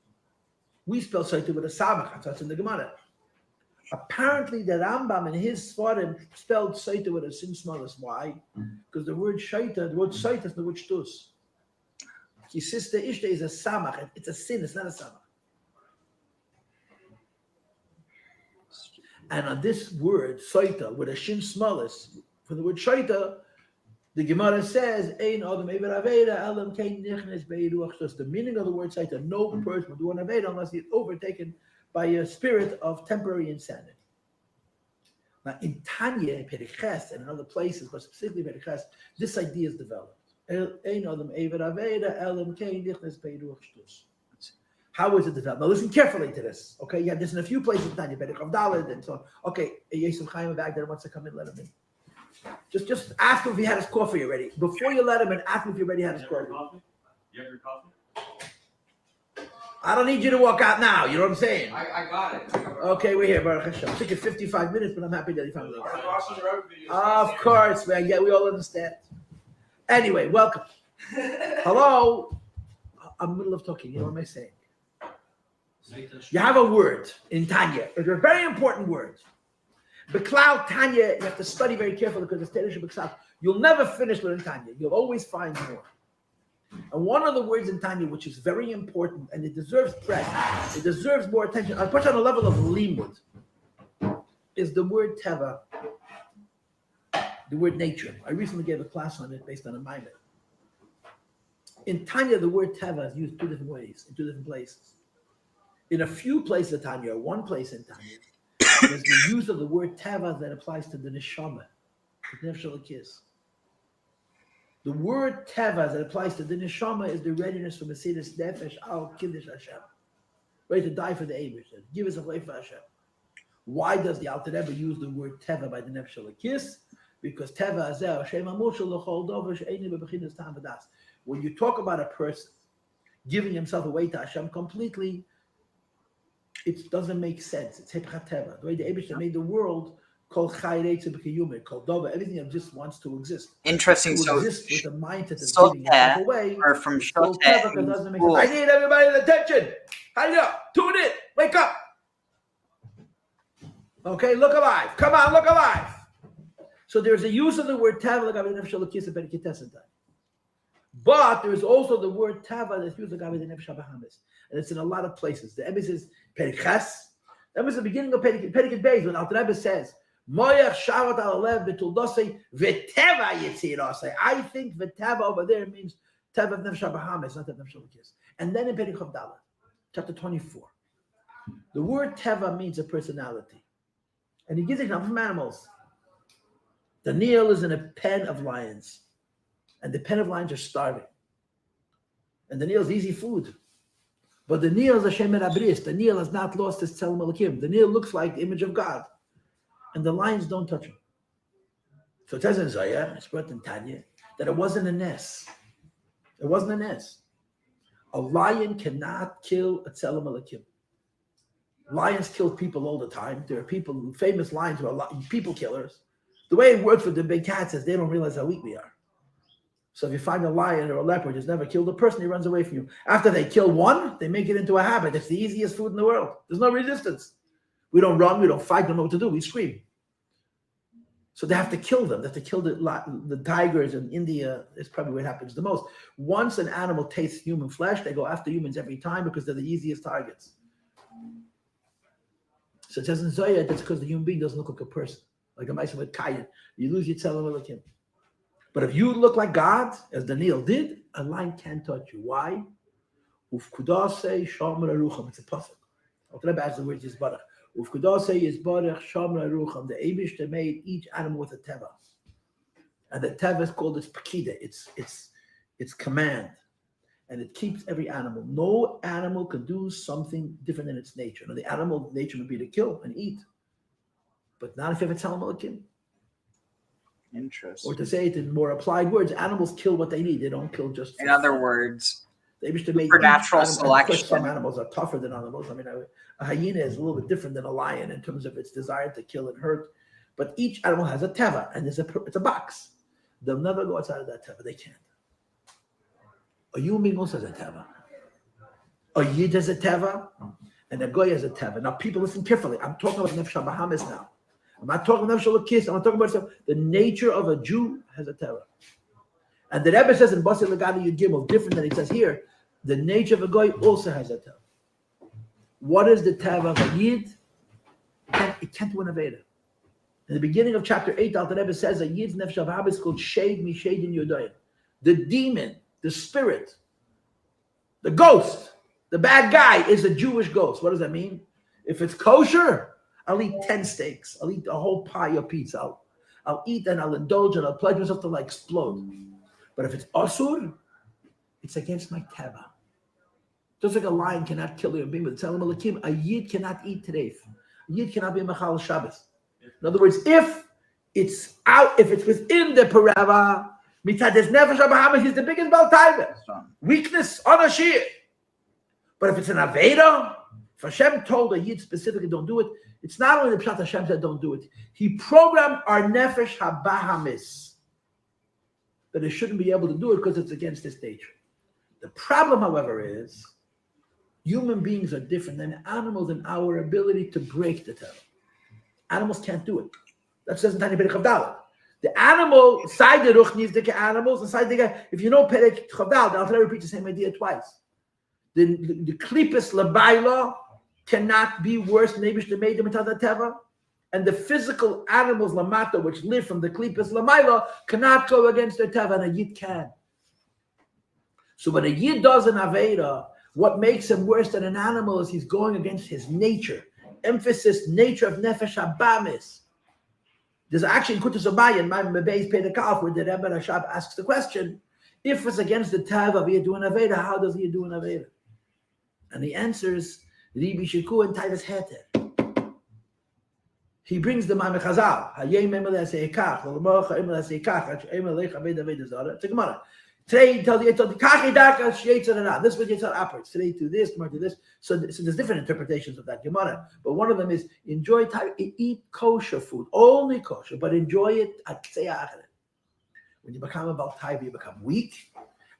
We spell soita with a samach, that's in the Gemara. Apparently, the Rambam in his Svarim spelled soita with a sin smallest. Why? Because the word shaita, the word soita is the word shtus. His sister Ishta is a samach. It's a sin, it's not a samach. And on this word, soita, with a shin smallest, for the word shaita, the Gemara says, Ein Adam Ever Aveda, Elam Kein Nichnes Beiruach Shtus. The meaning of the word saita, no person will do an Aveda unless he's overtaken by a spirit of temporary insanity. Now, in Tanya, Periches, and in other places, but specifically Periches, this idea is developed. Ein Adam Ever Aveda, Elam Kein Nichnes Beiruach Shtus. How is it developed? Now, listen carefully to this. Okay, you have this in a few places in Tanya, Perichav Daled, and so on. Okay, Yosef Chaim back there wants to come in, let him in. Just ask him if he had his coffee already. Before you let him in, ask him if he already had his coffee. You have your coffee? I don't need you to walk out now. You know what I'm saying? I got it. Okay, we're here, Baruch Hashem. It took you 55 minutes, but I'm happy that he found it. Of course, man. Yeah, we all understand. Anyway, welcome. Hello. I'm in the middle of talking. You know what am I saying? You have a word in Tanya. It's a very important word. Beklau Tanya, you have to study very carefully because it's Teresh Beklau. You'll never finish learning Tanya. You'll always find more. And one of the words in Tanya, which is very important, and it deserves press, it deserves more attention, I'll put it on a level of limud, is the word teva, the word nature. I recently gave a class on it based on a Maimon. In Tanya, the word teva is used two different ways, in two different places. In a few places in Tanya, or one place in Tanya, there's the use of the word teva that applies to the neshama, the nefesh kiss. The word teva that applies to the neshama is the readiness for Mesidas Nefesh al Kiddush Hashem, ready to die for the Eibush, give us a life for Hashem. Why does the Alter Rebbe use the word teva by the nefesh kiss? Because teva azeh Hashem amushal l'chol dover she'eini bebechinas tam v'das. When you talk about a person giving himself away to Hashem completely, it doesn't make sense. It's hepchat teva. The way the Eibush made the world, called chayretz b'kiyumin, called dova, everything that just wants to exist. Interesting. To So, exist with a mindset of giving yourself away, or from called teva, because it doesn't make sense. I need everybody's attention. Hurry up. Tune in. Wake up. Okay, look alive. Come on, look alive. So there's a use of the word teva, but there is also the word tava that's used against the nefesh habahamis, and it's in a lot of places. The emes is perichas. That was the beginning of Periket Beis when Alter Rebbe says Moyach shavat alev betuldosei v'teva yitzirasei. I think v'teva over there means teva nefesh habahamis, not nefesh halakis. And then in Perikov Dalet, chapter 24, the word teva means a personality. And he gives it from animals. Daniel is in a pen of lions. And the pen of lions are starving. And Daniel is easy food. But Daniel is a Shem Abris. Daniel has not lost his Tzelem Elokim. Daniel looks like the image of God. And the lions don't touch him. So it says in Zayah, it's brought in Tanya, that it wasn't a ness. It wasn't a ness. A lion cannot kill a Tzelem Elokim. Lions kill people all the time. There are people, famous lions who are people killers. The way it works with the big cats is they don't realize how weak we are. So if you find a lion or a leopard who's never killed a person, he runs away from you. After they kill one, they make it into a habit. It's the easiest food in the world. There's no resistance. We don't run, we don't fight, we don't know what to do. We scream. So they have to kill them. They have to kill the tigers in India. Is probably where it happens the most. Once an animal tastes human flesh, they go after humans every time because they're the easiest targets. So it says in Zoya, that's because the human being doesn't look like a person. Like a mice with Kayan. You lose your Tzelem Elokim. But if you look like God, as Daniel did, a lion can't touch you. Why? Ufkudase Shomer Arucham. It's a pasuk. I'll try to ask the word Yisbarach. Ufkudase Yisbarach Shomer Arucham. The Eibishter made each animal with a teva. And the teva is called its pekida. It's command. And it keeps every animal. No animal can do something different than its nature. Now, the animal nature would be to kill and eat. But not if you have a Tzelem Elokim. Interesting. Or to say it in more applied words, animals kill what they need. They don't kill just. In other words, they wish to make supernatural selection. Of course, some animals are tougher than animals. I mean, a hyena is a little bit different than a lion in terms of its desire to kill and hurt. But each animal has a teva, and it's a box. They'll never go outside of that teva. They can't. A human being also has a teva. A yid has a teva, and a goy has a teva. Now, people listen carefully. I'm talking about nefesh habahamis now. I'm not talking about nefesh halakis. I'm not talking about the nature of a Jew has a teva. And the Rebbe says in Basi Lagadi Yud Gimel, different than he says here, the nature of a goy also has a teva. What is the teva of a yid? It can't do an aveda. In the beginning of chapter 8, the Rebbe says a yid's nefesh habahamis is called shade mishadin yodayin. The demon, the spirit, the ghost, the bad guy is a Jewish ghost. What does that mean? If it's kosher, I'll eat 10 steaks. I'll eat a whole pie of pizza. I'll eat and I'll indulge and I'll pledge myself to explode. But if it's asur, it's against my teva. Just like a lion cannot kill a human being with Tzelem Elokim, a yid cannot eat treif. A yid cannot be a machal Shabbos. In other words, if it's within the parava, Mitades nefesh habahamis is the biggest baltaiva. Weakness on a shear. But if it's an aveda, if Hashem told a yid specifically don't do it, it's not only the pshat Hashem said don't do it. He programmed our nefesh habahamis that it shouldn't be able to do it because it's against his nature. The problem, however, is human beings are different than animals in our ability to break the Torah. Animals can't do it. That says in Tanya Perek Chavdal. The animal, side the ruch needs the animals, and side the if you know Perek Chavdal, I'll try to repeat the same idea twice. The klipis labayla cannot be worse than Nebish the made them into the teva, and the physical animals lamata which live from the klipis lamayla cannot go against their teva, and a yid can. So when a yid does an aveda, what makes him worse than an animal is he's going against his nature. Emphasis, nature of nefesh habahamis. There's actually in Kutus Abaya in my Mebeis Pedakaf where the Rebbe Rashab asks the question: if it's against the teva of do an aveda, how does he do an aveda? And he answers, Ribi Shiku and Taivas Heter. He brings the Ma'ameh Chazal. It's a Gemara. Today he tells you, this is what Yitzhak operates. Today to this, tomorrow to this. So there's different interpretations of that Gemara. But one of them is, eat kosher food, only kosher, but enjoy it at Kseyah. When you become about Taiva, you become weak.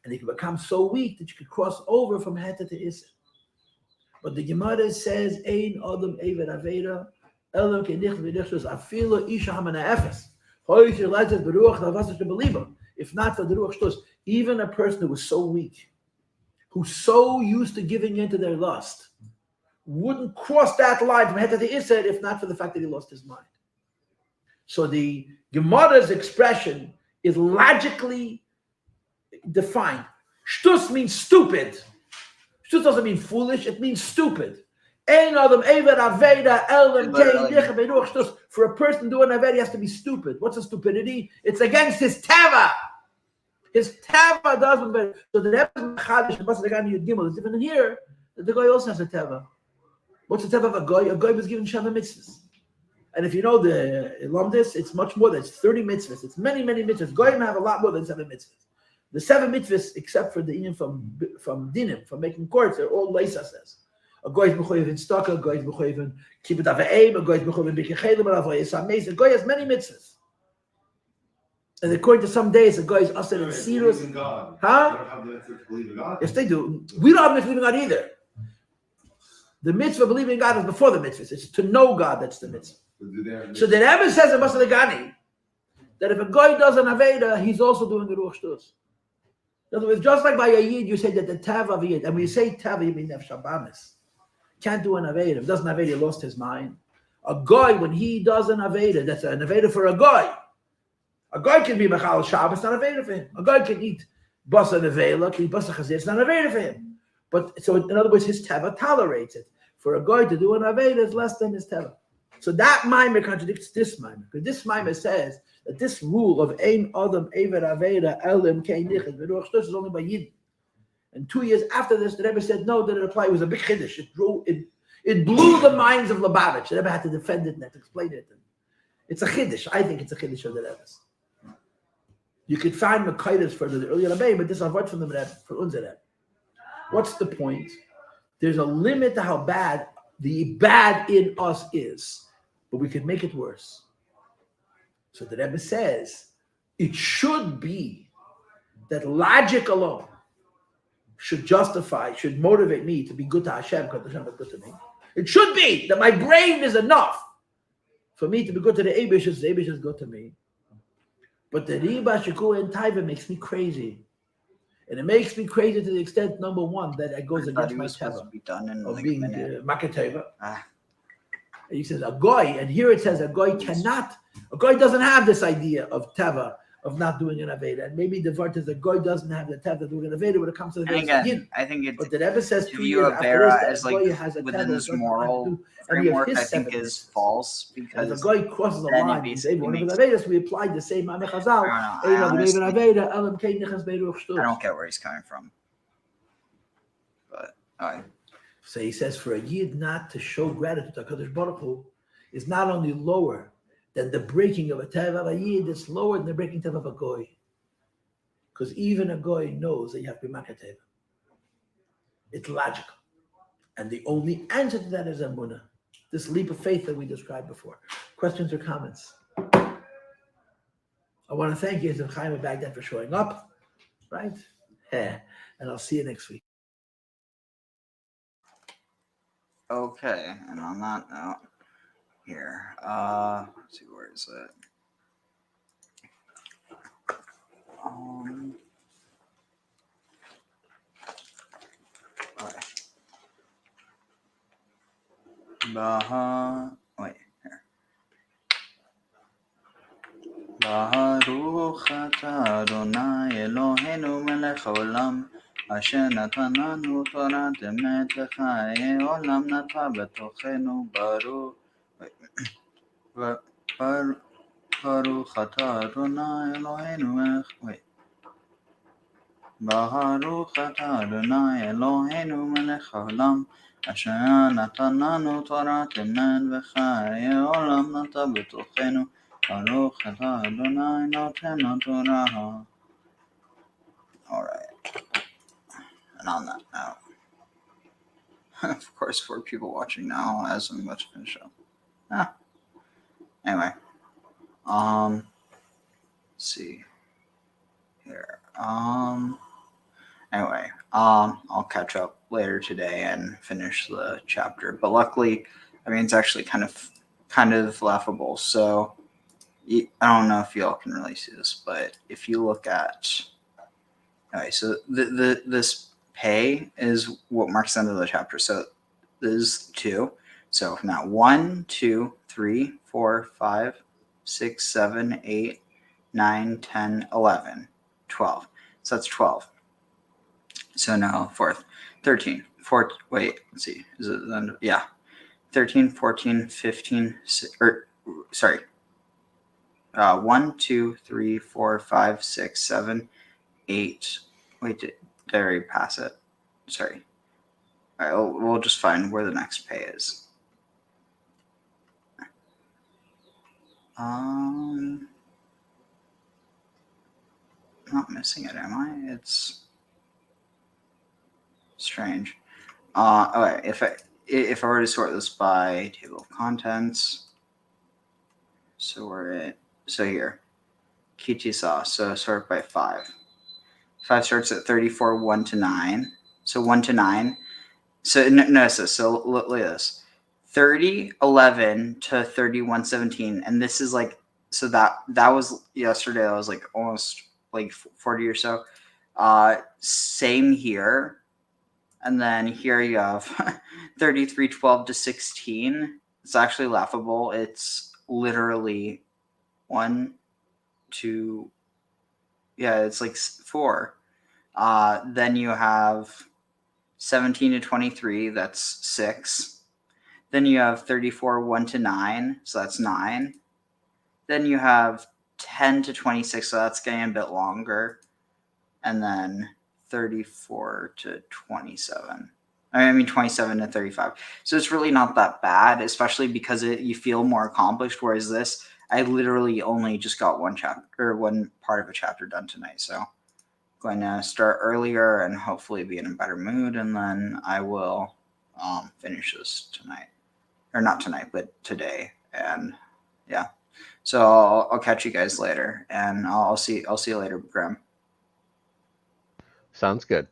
And you can become so weak that you can cross over from Heta to Issa. But the Gemara says, Ein Adam Eved Aveda, Elam Kenich V'Nichshus, Afilo Isha Hamana Efes. Hoy Shilazet Beruach Navasas Shebeliba. If not for the Ruach Shtus, even a person who was so weak, who's so used to giving into their lust, wouldn't cross that line from Heta to Issa if not for the fact that he lost his mind. So the Gemara's expression is logically defined. Shtus means stupid. Shtus doesn't mean foolish, it means stupid. For a person doing aveda, he has to be stupid. What's a stupidity? It's against his teva. His teva doesn't better. So the Rebbe is different than here. The guy also has a teva. What's the teva of a guy? A guy was given Sheva mitzvahs. And if you know the Ilumdis, it's much more than 30 mitzvahs. It's many, many mitzvahs. Goyim have a lot more than 7 mitzvahs. The 7 mitzvahs, except for the union from dinim, from making courts, they're all Leisa says. A guy is mechoyev in staka, a guy is mechoyev in kibbut avayim, a guy is mechoyev in bikichelim, a guy has many mitzvahs. And according to some days, a guy is asad in sirus. Huh? Yes, they do. We don't have mitzvah believing God either. The mitzvah believing in God is before the mitzvahs. It's to know God that's the mitzvah. So the Rebbe says in Basar Legani that if a guy does an aveda, he's also doing a ruach shtus. In other words, just like by a yid, you say that the tav of a yid, and when you say tav, you mean nefesh habamis. Can't do an aveda. If he doesn't aveda, he lost his mind. A guy, when he does an aveda, that's an aveda for a guy. A guy can be mechal Shabbos, not aveda for him. A guy can eat basar nevela, can eat basar chazir, it's not aveda for him. But so in other words, his teva tolerates it. For a guy to do an aveda is less than his teva. So that mimer contradicts this mimer, because this mimer says that this rule of ein adam eved aveda elim kei nichas v'ruach shtus is only by yid. And 2 years after this, the Rebbe said no, that it applied. It was a big chiddush. It blew the minds of Lubavitch. The Rebbe had to defend it and had to explain it. And it's a chiddush. I think it's a chiddush of the Rebbe's. You could find Makaidas for the earlier Rebbe, but this is a word from the Rebbe for unser Rebbe. What's the point? There's a limit to how bad the bad in us is. But we could make it worse. So the Rebbe says, it should be that logic alone should motivate me to be good to Hashem because Hashem is good to me. It should be that my brain is enough for me to be good to the Eibush as the Eibush is good to me. But the Riba, Shekua, and Taiva makes me crazy. And it makes me crazy to the extent, number one, that it goes against my teva of being makateva. He says a goy, and here it says a goy doesn't have this idea of teva, of not doing an aveda. And maybe the vart is a goy doesn't have the teva doing an aveda when it comes to the again, I think it's, but the Rebbe says to view Avera as like within this moral framework, I think is false, because if a guy crosses the line, he's able to aveda. So we applied the same Ma'ameh Chazal. I don't get where he's coming from, but all right. So he says, for a yid not to show gratitude to HaKadosh Baruch Hu is not only lower than the breaking of a teva of a yid, it's lower than the breaking teva of a goy. Because even a goy knows that you have to be makateva. It's logical. And the only answer to that is emunah, this leap of faith that we described before. Questions or comments? I want to thank Yezim Chaim of Baghdad for showing up, right? And I'll see you next week. Okay, and on that note, here, let's see, where is it? Okay. Wait, here. Baruch atah Adonai Eloheinu melech haolam, אשר נתן לנו תורת אמת וחיי עולם נטע בתוכנו ברוך אתה אדוני אלוהינו ברוך אתה אדוני אלוהינו מלך העולם אשר נתן לנו תורת אמת וחיי עולם נטע בתוכנו ברוך אתה אדוני נותן התורה. All right. And on that note, of course, 4 people watching now as I'm about to finish up. Anyway, let's see here. Anyway, I'll catch up later today and finish the chapter. But luckily, I mean, it's actually kind of laughable. So I don't know if y'all can really see this, but if you look at, okay, so this pay is what marks the end of the chapter. So there's 2. So now 1, 2, 3, 4, 5, 6, 7, 8, 9, 10, 11, 12. So that's 12. So now fourth, 13, 14, wait, let's see. Is it then? Yeah. 13, 14, 15, 1, 2, 3, 4, 5, 6, 7, 8. Wait, did I already pass it? Sorry. All right, we'll just find where the next pay is. Not missing it, am I? It's strange. Okay, if I were to sort this by table of contents, so here, Tisa, so sort by 5. 5 starts at 34, 1 to 9. So 1 to 9. So look at this. 30, 11 to 31, 17. And this is like, so that was yesterday. That was like almost like 40 or so. Same here. And then here you have 33, 12 to 16. It's actually laughable. It's literally 1, 2, yeah, it's like 4. Then you have 17 to 23, that's 6. Then you have 34, 1 to 9, so that's 9. Then you have 10 to 26, so that's getting a bit longer. And then 34 to 27. I mean 27 to 35. So it's really not that bad, especially because you feel more accomplished. Whereas this, I literally only just got one part of a chapter done tonight. So I'm going to start earlier and hopefully be in a better mood, and then I will finish this tonight, or not tonight, but today. And yeah, so I'll catch you guys later, and I'll see you later, Graham. Sounds good.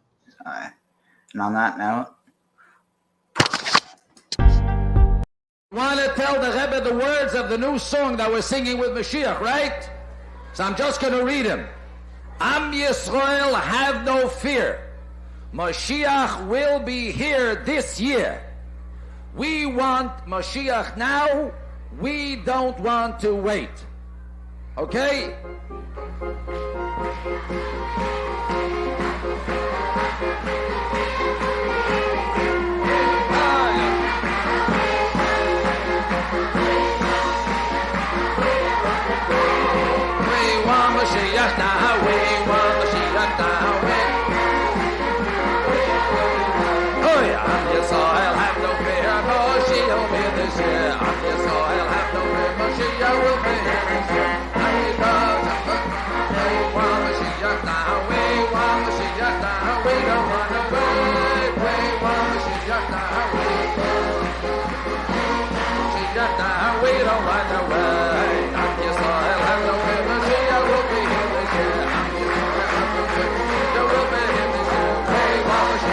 And on that note, Want to tell the Rebbe the words of the new song that we're singing with Mashiach, right? So I'm just going to read them. Am Yisrael, have no fear. Mashiach will be here this year. We want Mashiach now. We don't want to wait. Okay? Mashiach now, we want Mashiach now, oh yeah, Am Yisrael, have no fear, Mashiach will be this year. Am Yisrael, have no fear, Mashiach will be here this year. We want Mashiach now, we want Mashiach now, we don't want to wait. We want Mashiach now, Mashiach now, we don't want to wait. Am Yisrael, have no fear, Mashiach will be here this year. Am Yisrael, have no fear, Mashiach will be here this year. We want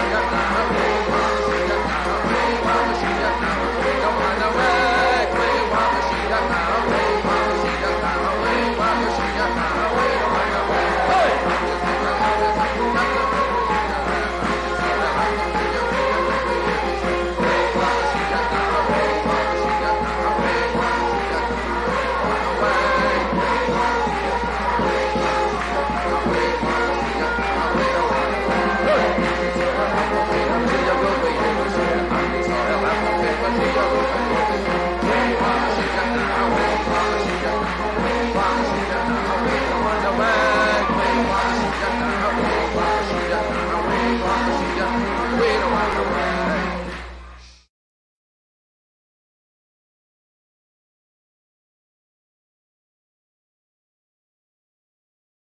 Mashiach now, we want Mashiach now, we want Mashiach now, we don't want to wait. We want Mashiach now, we want Mashiach now, we want Mashiach now, we don't want to wait. Hey! We don't want to wait.